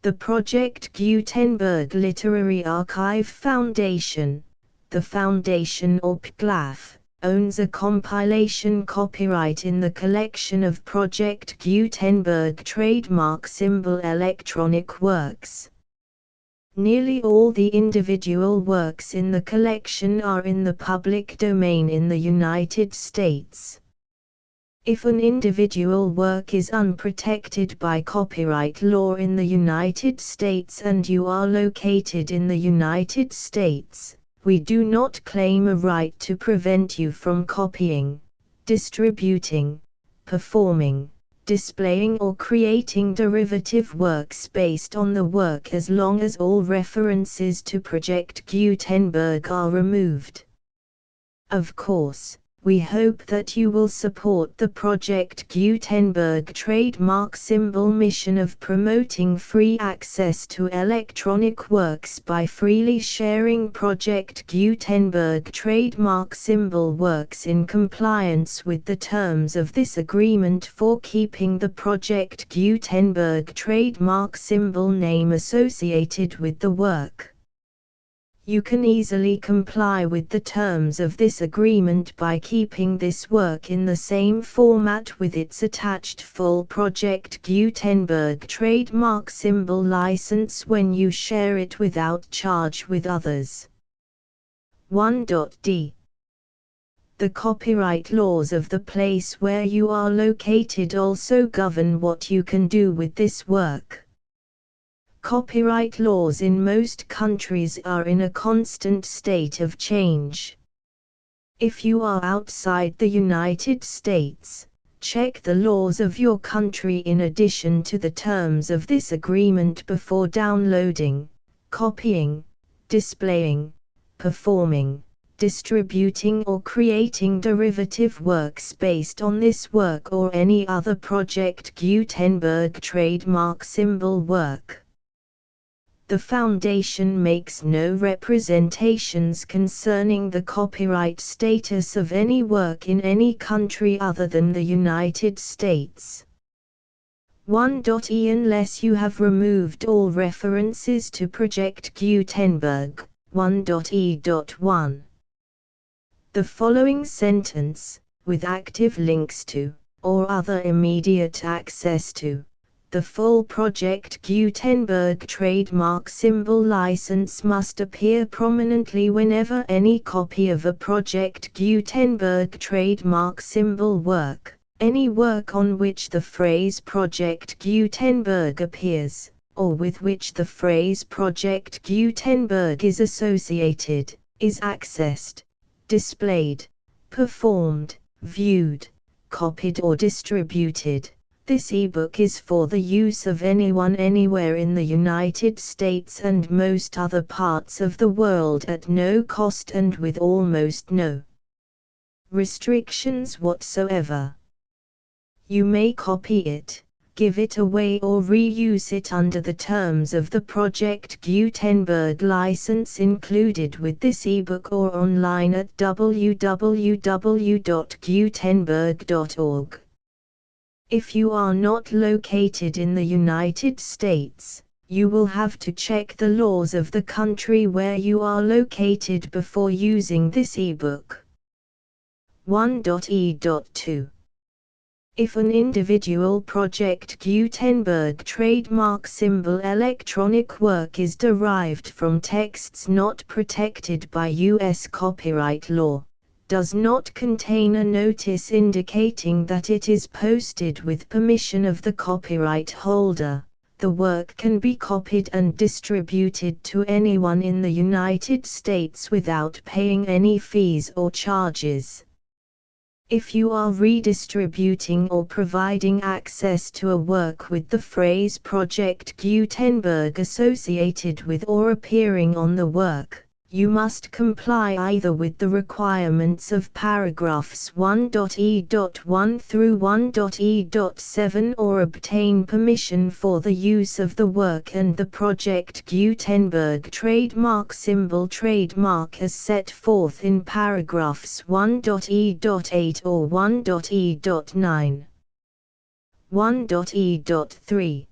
The Project Gutenberg Literary Archive Foundation, the Foundation or PGLAF, owns a compilation copyright in the collection of Project Gutenberg trademark symbol electronic works. Nearly all the individual works in the collection are in the public domain in the United States. If an individual work is unprotected by copyright law in the United States and you are located in the United States, we do not claim a right to prevent you from copying, distributing, performing, displaying or creating derivative works based on the work as long as all references to Project Gutenberg are removed. Of course, we hope that you will support the Project Gutenberg trademark symbol mission of promoting free access to electronic works by freely sharing Project Gutenberg trademark symbol works in compliance with the terms of this agreement for keeping the Project Gutenberg trademark symbol name associated with the work. You can easily comply with the terms of this agreement by keeping this work in the same format with its attached full Project Gutenberg trademark symbol license when you share it without charge with others. 1.d. The copyright laws of the place where you are located also govern what you can do with this work. Copyright laws in most countries are in a constant state of change. If you are outside the United States, check the laws of your country in addition to the terms of this agreement before downloading, copying, displaying, performing, distributing or creating derivative works based on this work or any other Project Gutenberg trademark symbol work. The Foundation makes no representations concerning the copyright status of any work in any country other than the United States. 1.e. Unless you have removed all references to Project Gutenberg. 1.e.1. The following sentence, with active links to, or other immediate access to, the full Project Gutenberg trademark symbol license must appear prominently whenever any copy of a Project Gutenberg trademark symbol work, any work on which the phrase Project Gutenberg appears, or with which the phrase Project Gutenberg is associated, is accessed, displayed, performed, viewed, copied or distributed. This ebook is for the use of anyone anywhere in the United States and most other parts of the world at no cost and with almost no restrictions whatsoever. You may copy it, give it away or reuse it under the terms of the Project Gutenberg license included with this ebook or online at www.gutenberg.org. If you are not located in the United States, you will have to check the laws of the country where you are located before using this ebook. 1.e.2. If an individual Project Gutenberg trademark symbol electronic work is derived from texts not protected by U.S. copyright law, does not contain a notice indicating that it is posted with permission of the copyright holder, the work can be copied and distributed to anyone in the United States without paying any fees or charges. If you are redistributing or providing access to a work with the phrase Project Gutenberg associated with or appearing on the work, you must comply either with the requirements of paragraphs 1.e.1 through 1.e.7 or obtain permission for the use of the work and the Project Gutenberg trademark symbol trademark as set forth in paragraphs 1.e.8 or 1.e.9. 1.e.3.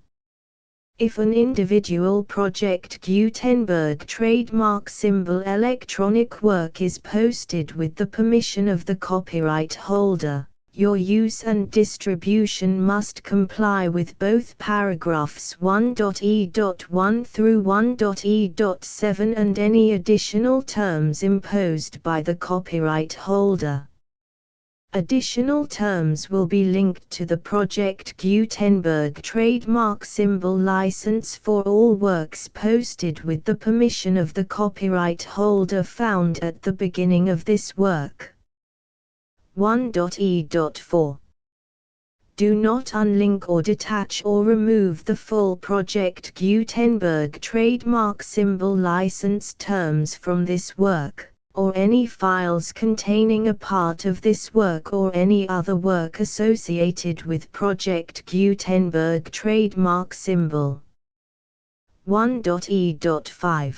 If an individual Project Gutenberg trademark symbol electronic work is posted with the permission of the copyright holder, your use and distribution must comply with both paragraphs 1.e.1 through 1.e.7 and any additional terms imposed by the copyright holder. Additional terms will be linked to the Project Gutenberg trademark symbol license for all works posted with the permission of the copyright holder found at the beginning of this work. 1.e.4. Do not unlink or detach or remove the full Project Gutenberg trademark symbol license terms from this work, or any files containing a part of this work or any other work associated with Project Gutenberg trademark symbol. 1.e.5.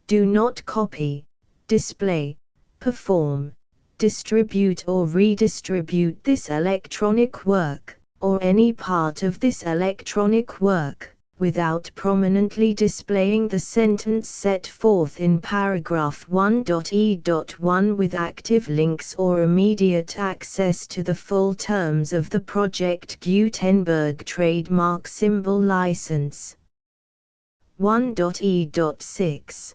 Do not copy, display, perform, distribute or redistribute this electronic work, or any part of this electronic work, without prominently displaying the sentence set forth in paragraph 1.e.1 with active links or immediate access to the full terms of the Project Gutenberg trademark symbol license. 1.e.6.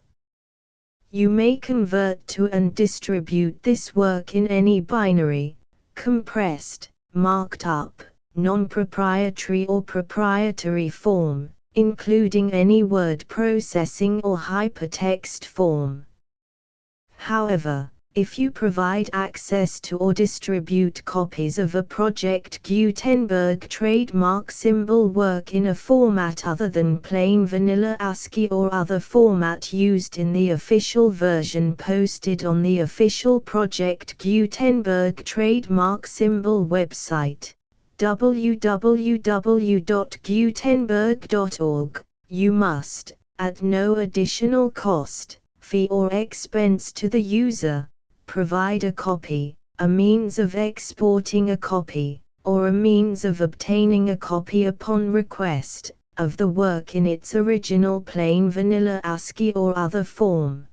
You may convert to and distribute this work in any binary, compressed, marked up, non-proprietary or proprietary form, including any word processing or hypertext form. However, if you provide access to or distribute copies of a Project Gutenberg trademark symbol work in a format other than plain vanilla ASCII or other format used in the official version posted on the official Project Gutenberg trademark symbol website, www.gutenberg.org, you must, at no additional cost, fee or expense to the user, provide a copy, a means of exporting a copy, or a means of obtaining a copy upon request, of the work in its original plain vanilla ASCII or other form.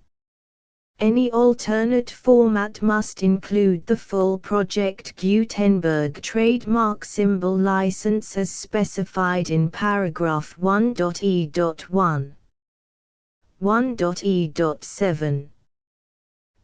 Any alternate format must include the full Project Gutenberg trademark symbol license as specified in paragraph 1.e.1. 1.e.7.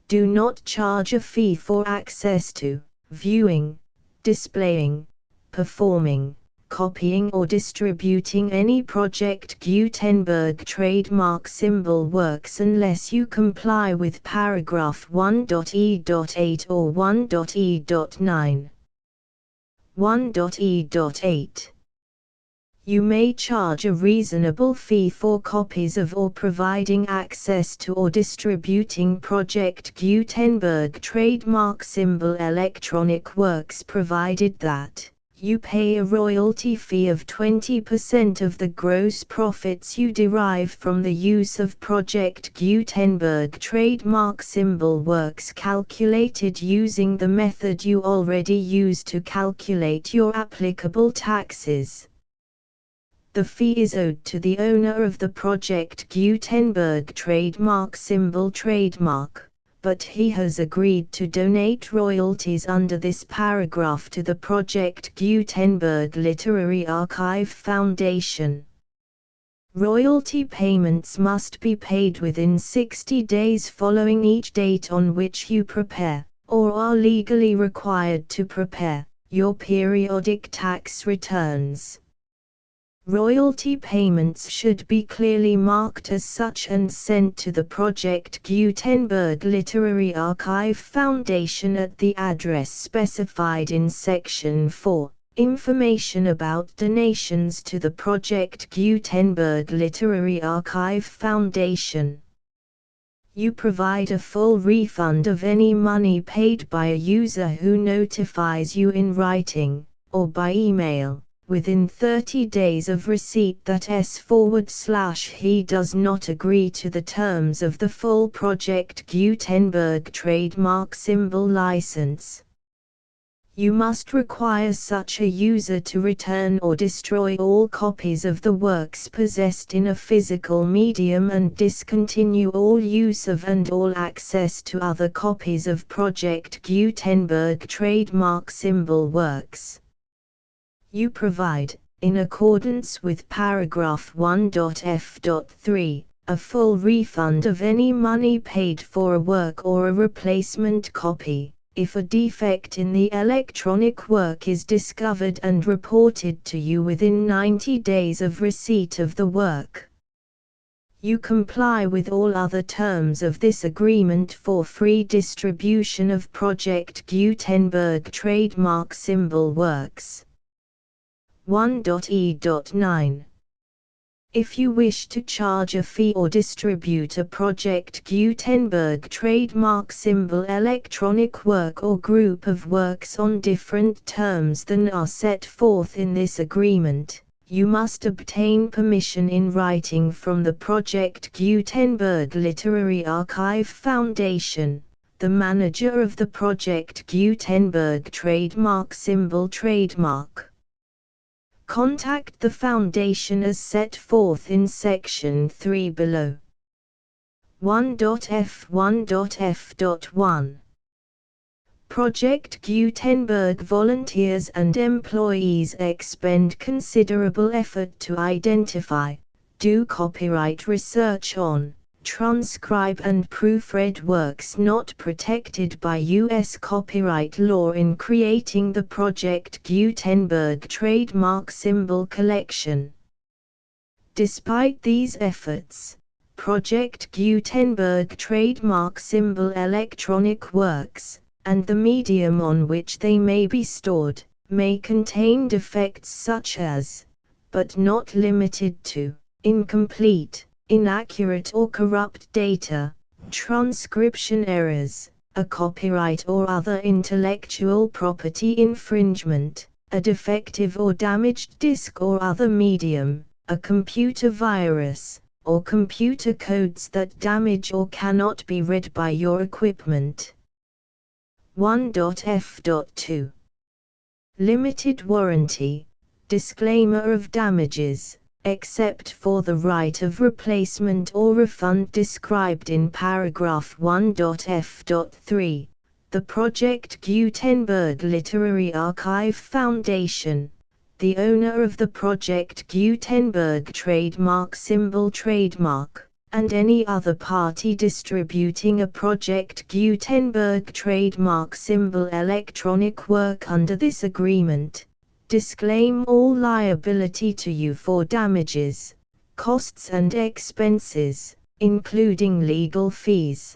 Do not charge a fee for access to, viewing, displaying, performing, copying or distributing any Project Gutenberg trademark symbol works unless you comply with paragraph 1.e.8 or 1.e.9. 1.e.8. You may charge a reasonable fee for copies of or providing access to or distributing Project Gutenberg trademark symbol electronic works provided that you pay a royalty fee of 20% of the gross profits you derive from the use of Project Gutenberg trademark symbol works calculated using the method you already use to calculate your applicable taxes. The fee is owed to the owner of the Project Gutenberg trademark symbol trademark, but he has agreed to donate royalties under this paragraph to the Project Gutenberg Literary Archive Foundation. Royalty payments must be paid within 60 days following each date on which you prepare, or are legally required to prepare, your periodic tax returns. Royalty payments should be clearly marked as such and sent to the Project Gutenberg Literary Archive Foundation at the address specified in Section 4. Information about donations to the Project Gutenberg Literary Archive Foundation. You provide a full refund of any money paid by a user who notifies you in writing, or by email, within 30 days of receipt that he does not agree to the terms of the full Project Gutenberg trademark symbol license. You must require such a user to return or destroy all copies of the works possessed in a physical medium and discontinue all use of and all access to other copies of Project Gutenberg trademark symbol works. You provide, in accordance with paragraph 1.f.3, a full refund of any money paid for a work or a replacement copy, if a defect in the electronic work is discovered and reported to you within 90 days of receipt of the work. You comply with all other terms of this agreement for free distribution of Project Gutenberg trademark symbol works. 1.e.9. If you wish to charge a fee or distribute a Project Gutenberg trademark symbol electronic work or group of works on different terms than are set forth in this agreement, you must obtain permission in writing from the Project Gutenberg Literary Archive Foundation, the manager of the Project Gutenberg trademark symbol trademark. Contact the Foundation as set forth in Section 3 below. 1.f1.f.1. Project Gutenberg volunteers and employees expend considerable effort to identify, do copyright research on, transcribe and proofread works not protected by U.S. copyright law in creating the Project Gutenberg trademark symbol collection. Despite these efforts, Project Gutenberg trademark symbol electronic works, and the medium on which they may be stored, may contain defects such as, but not limited to, incomplete, inaccurate or corrupt data, transcription errors, a copyright or other intellectual property infringement, a defective or damaged disk or other medium, a computer virus, or computer codes that damage or cannot be read by your equipment. 1.f.2. Limited warranty, disclaimer of damages, except for the right of replacement or refund described in paragraph 1.f.3, the Project Gutenberg Literary Archive Foundation, the owner of the Project Gutenberg trademark symbol trademark, and any other party distributing a Project Gutenberg trademark symbol electronic work under this agreement, disclaim all liability to you for damages, costs and expenses, including legal fees.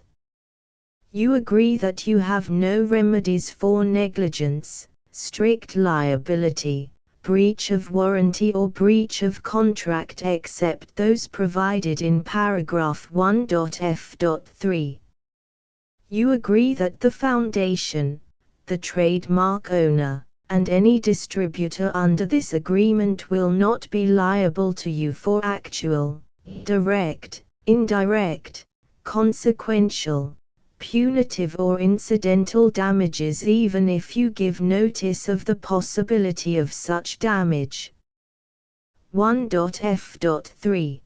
You agree that you have no remedies for negligence, strict liability, breach of warranty or breach of contract except those provided in paragraph 1.f.3. You agree that the Foundation, the trademark owner, and any distributor under this agreement will not be liable to you for actual, direct, indirect, consequential, punitive or incidental damages even if you give notice of the possibility of such damage. 1.f.3.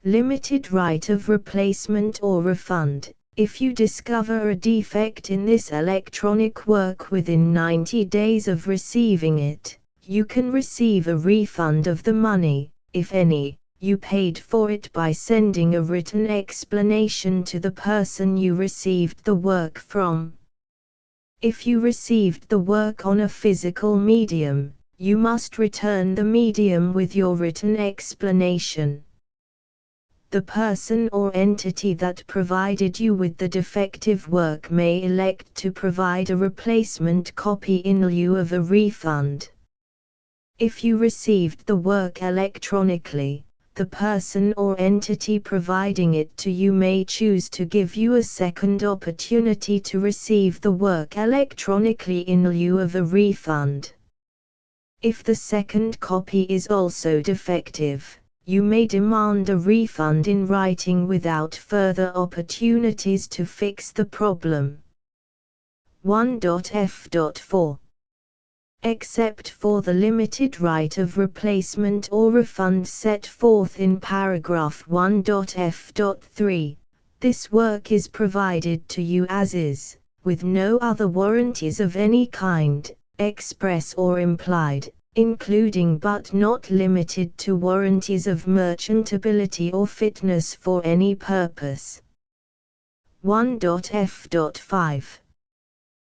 Limited right of replacement or refund. If you discover a defect in this electronic work within 90 days of receiving it, you can receive a refund of the money, if any, you paid for it by sending a written explanation to the person you received the work from. If you received the work on a physical medium, you must return the medium with your written explanation. The person or entity that provided you with the defective work may elect to provide a replacement copy in lieu of a refund. If you received the work electronically, the person or entity providing it to you may choose to give you a second opportunity to receive the work electronically in lieu of a refund. If the second copy is also defective, you may demand a refund in writing without further opportunities to fix the problem. 1.f.4 Except for the limited right of replacement or refund set forth in paragraph 1.f.3, this work is provided to you as is, with no other warranties of any kind, express or implied, including but not limited to warranties of merchantability or fitness for any purpose. 1.f.5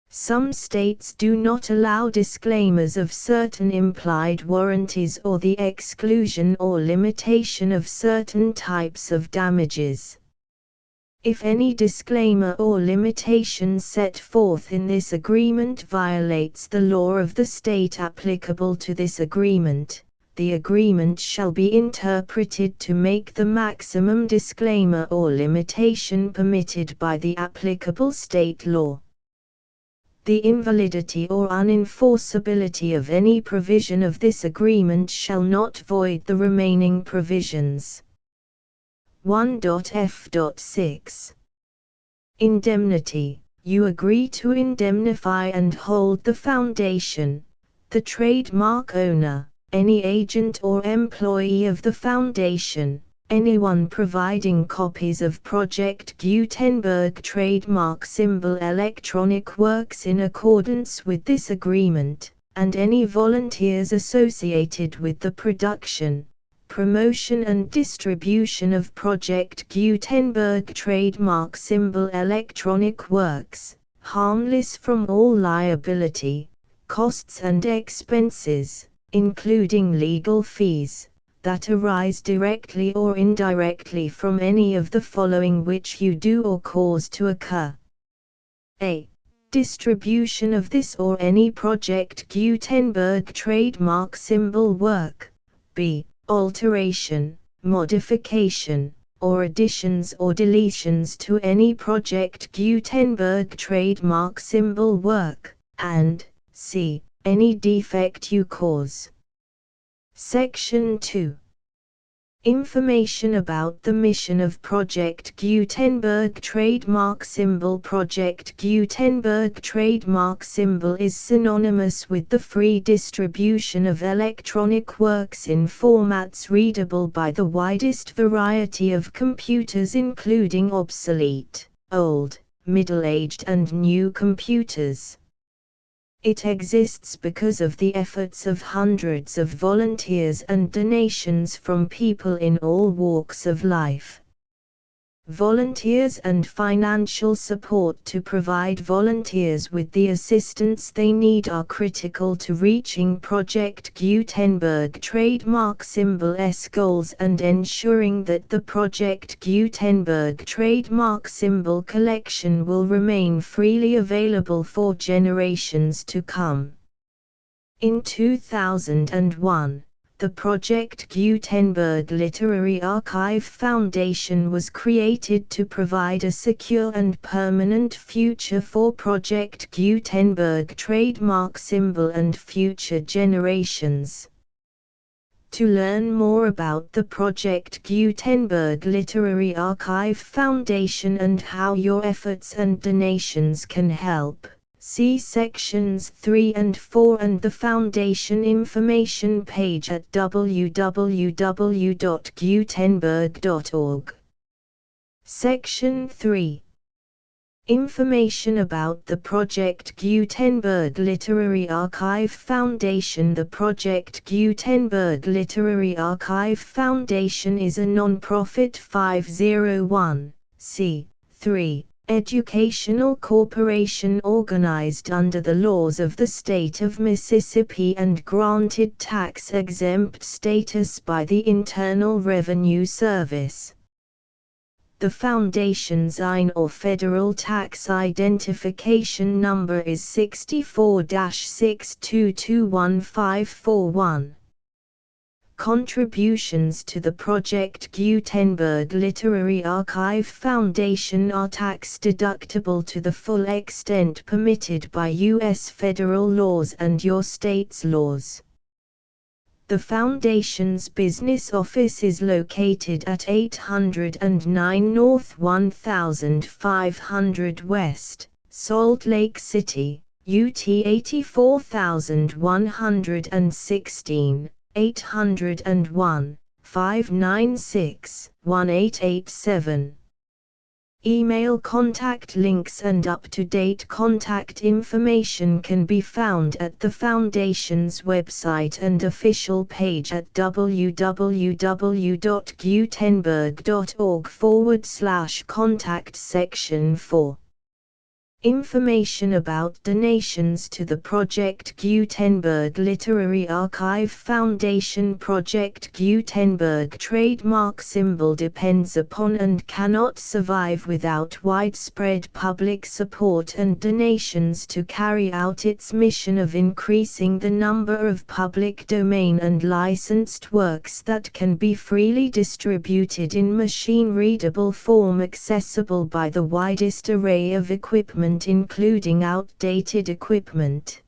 Some states do not allow disclaimers of certain implied warranties or the exclusion or limitation of certain types of damages. If any disclaimer or limitation set forth in this agreement violates the law of the state applicable to this agreement, the agreement shall be interpreted to make the maximum disclaimer or limitation permitted by the applicable state law. The invalidity or unenforceability of any provision of this agreement shall not void the remaining provisions. 1.f.6 Indemnity. You agree to indemnify and hold the foundation, the trademark owner, any agent or employee of the foundation, anyone providing copies of Project Gutenberg trademark symbol electronic works in accordance with this agreement, and any volunteers associated with the production, promotion and distribution of Project Gutenberg trademark symbol electronic works, harmless from all liability, costs and expenses, including legal fees, that arise directly or indirectly from any of the following which you do or cause to occur. A. Distribution of this or any Project Gutenberg trademark symbol work. B. Alteration, modification, or additions or deletions to any Project Gutenberg trademark symbol work, and c. Any defect you cause. Section 2. Information about the mission of Project Gutenberg trademark symbol. Project Gutenberg trademark symbol is synonymous with the free distribution of electronic works in formats readable by the widest variety of computers, including obsolete, old, middle-aged and new computers. It exists because of the efforts of hundreds of volunteers and donations from people in all walks of life. Volunteers and financial support to provide volunteers with the assistance they need are critical to reaching Project Gutenberg trademark symbol's goals and ensuring that the Project Gutenberg trademark symbol collection will remain freely available for generations to come. In 2001, the Project Gutenberg Literary Archive Foundation was created to provide a secure and permanent future for Project Gutenberg trademark symbol and future generations. To learn more about the Project Gutenberg Literary Archive Foundation and how your efforts and donations can help, see sections 3 and 4 and the Foundation information page at www.gutenberg.org. Section 3. Information about the Project Gutenberg Literary Archive Foundation. The Project Gutenberg Literary Archive Foundation is a non-profit 501(c)(3) educational corporation organized under the laws of the state of Mississippi and granted tax-exempt status by the Internal Revenue Service. The foundation's IN or Federal Tax Identification Number is 64-6221541. Contributions to the Project Gutenberg Literary Archive Foundation are tax-deductible to the full extent permitted by U.S. federal laws and your state's laws. The Foundation's business office is located at 809 North 1500 West, Salt Lake City, UT 84116. 801-596-1887. Email contact links and up-to-date contact information can be found at the Foundation's website and official page at www.gutenberg.org/contact section 4. Information about donations to the Project Gutenberg Literary Archive Foundation. Project Gutenberg trademark symbol depends upon and cannot survive without widespread public support and donations to carry out its mission of increasing the number of public domain and licensed works that can be freely distributed in machine-readable form accessible by the widest array of equipment including outdated equipment.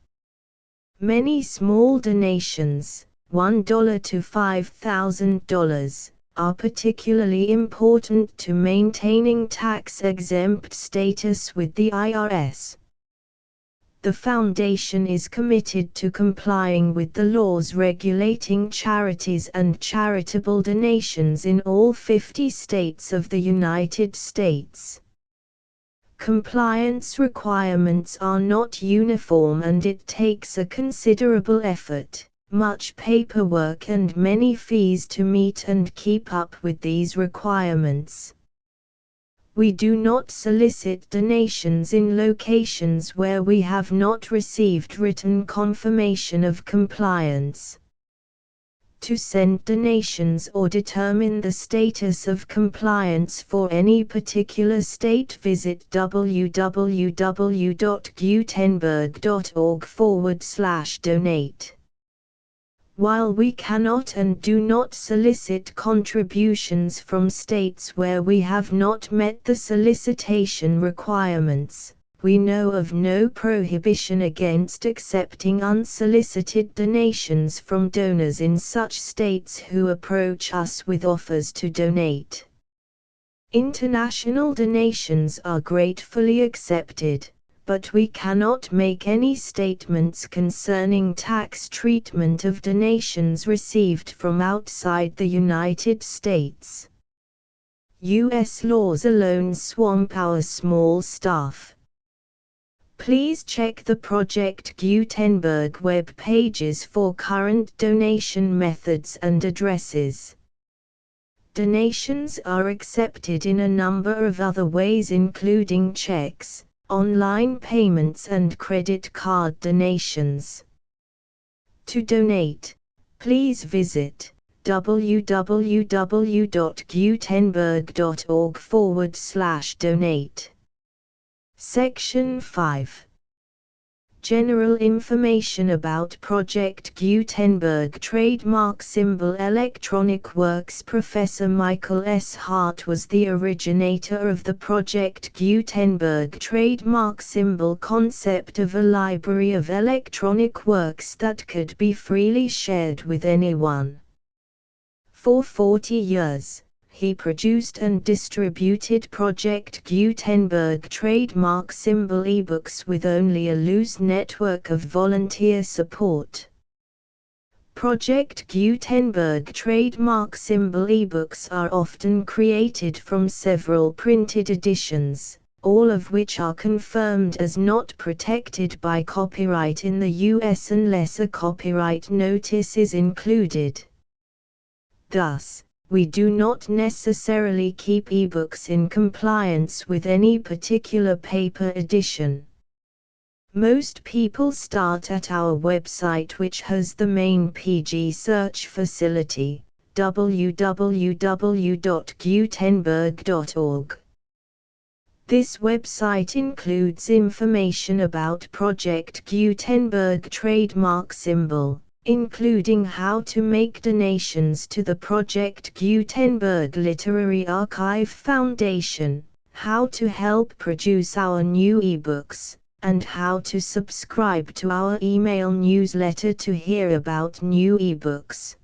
Many small donations, $1 to $5,000, are particularly important to maintaining tax-exempt status with the IRS. The Foundation is committed to complying with the laws regulating charities and charitable donations in all 50 states of the United States. Compliance requirements are not uniform and it takes a considerable effort, much paperwork and many fees to meet and keep up with these requirements. We do not solicit donations in locations where we have not received written confirmation of compliance. To send donations or determine the status of compliance for any particular state, visit www.gutenberg.org/donate. While we cannot and do not solicit contributions from states where we have not met the solicitation requirements, we know of no prohibition against accepting unsolicited donations from donors in such states who approach us with offers to donate. International donations are gratefully accepted, but we cannot make any statements concerning tax treatment of donations received from outside the United States. U.S. laws alone swamp our small staff. Please check the Project Gutenberg web pages for current donation methods and addresses. Donations are accepted in a number of other ways including checks, online payments and credit card donations. To donate, please visit www.gutenberg.org/donate. Section 5. General information about Project Gutenberg trademark symbol electronic works. Professor Michael S. Hart was the originator of the Project Gutenberg trademark symbol concept of a library of electronic works that could be freely shared with anyone. For 40 years, he produced and distributed Project Gutenberg trademark symbol ebooks with only a loose network of volunteer support. Project Gutenberg trademark symbol ebooks are often created from several printed editions, all of which are confirmed as not protected by copyright in the US unless a copyright notice is included. Thus, we do not necessarily keep ebooks in compliance with any particular paper edition. Most people start at our website, which has the main PG search facility, www.gutenberg.org. This website includes information about Project Gutenberg trademark symbol, including how to make donations to the Project Gutenberg Literary Archive Foundation, how to help produce our new ebooks, and how to subscribe to our email newsletter to hear about new ebooks.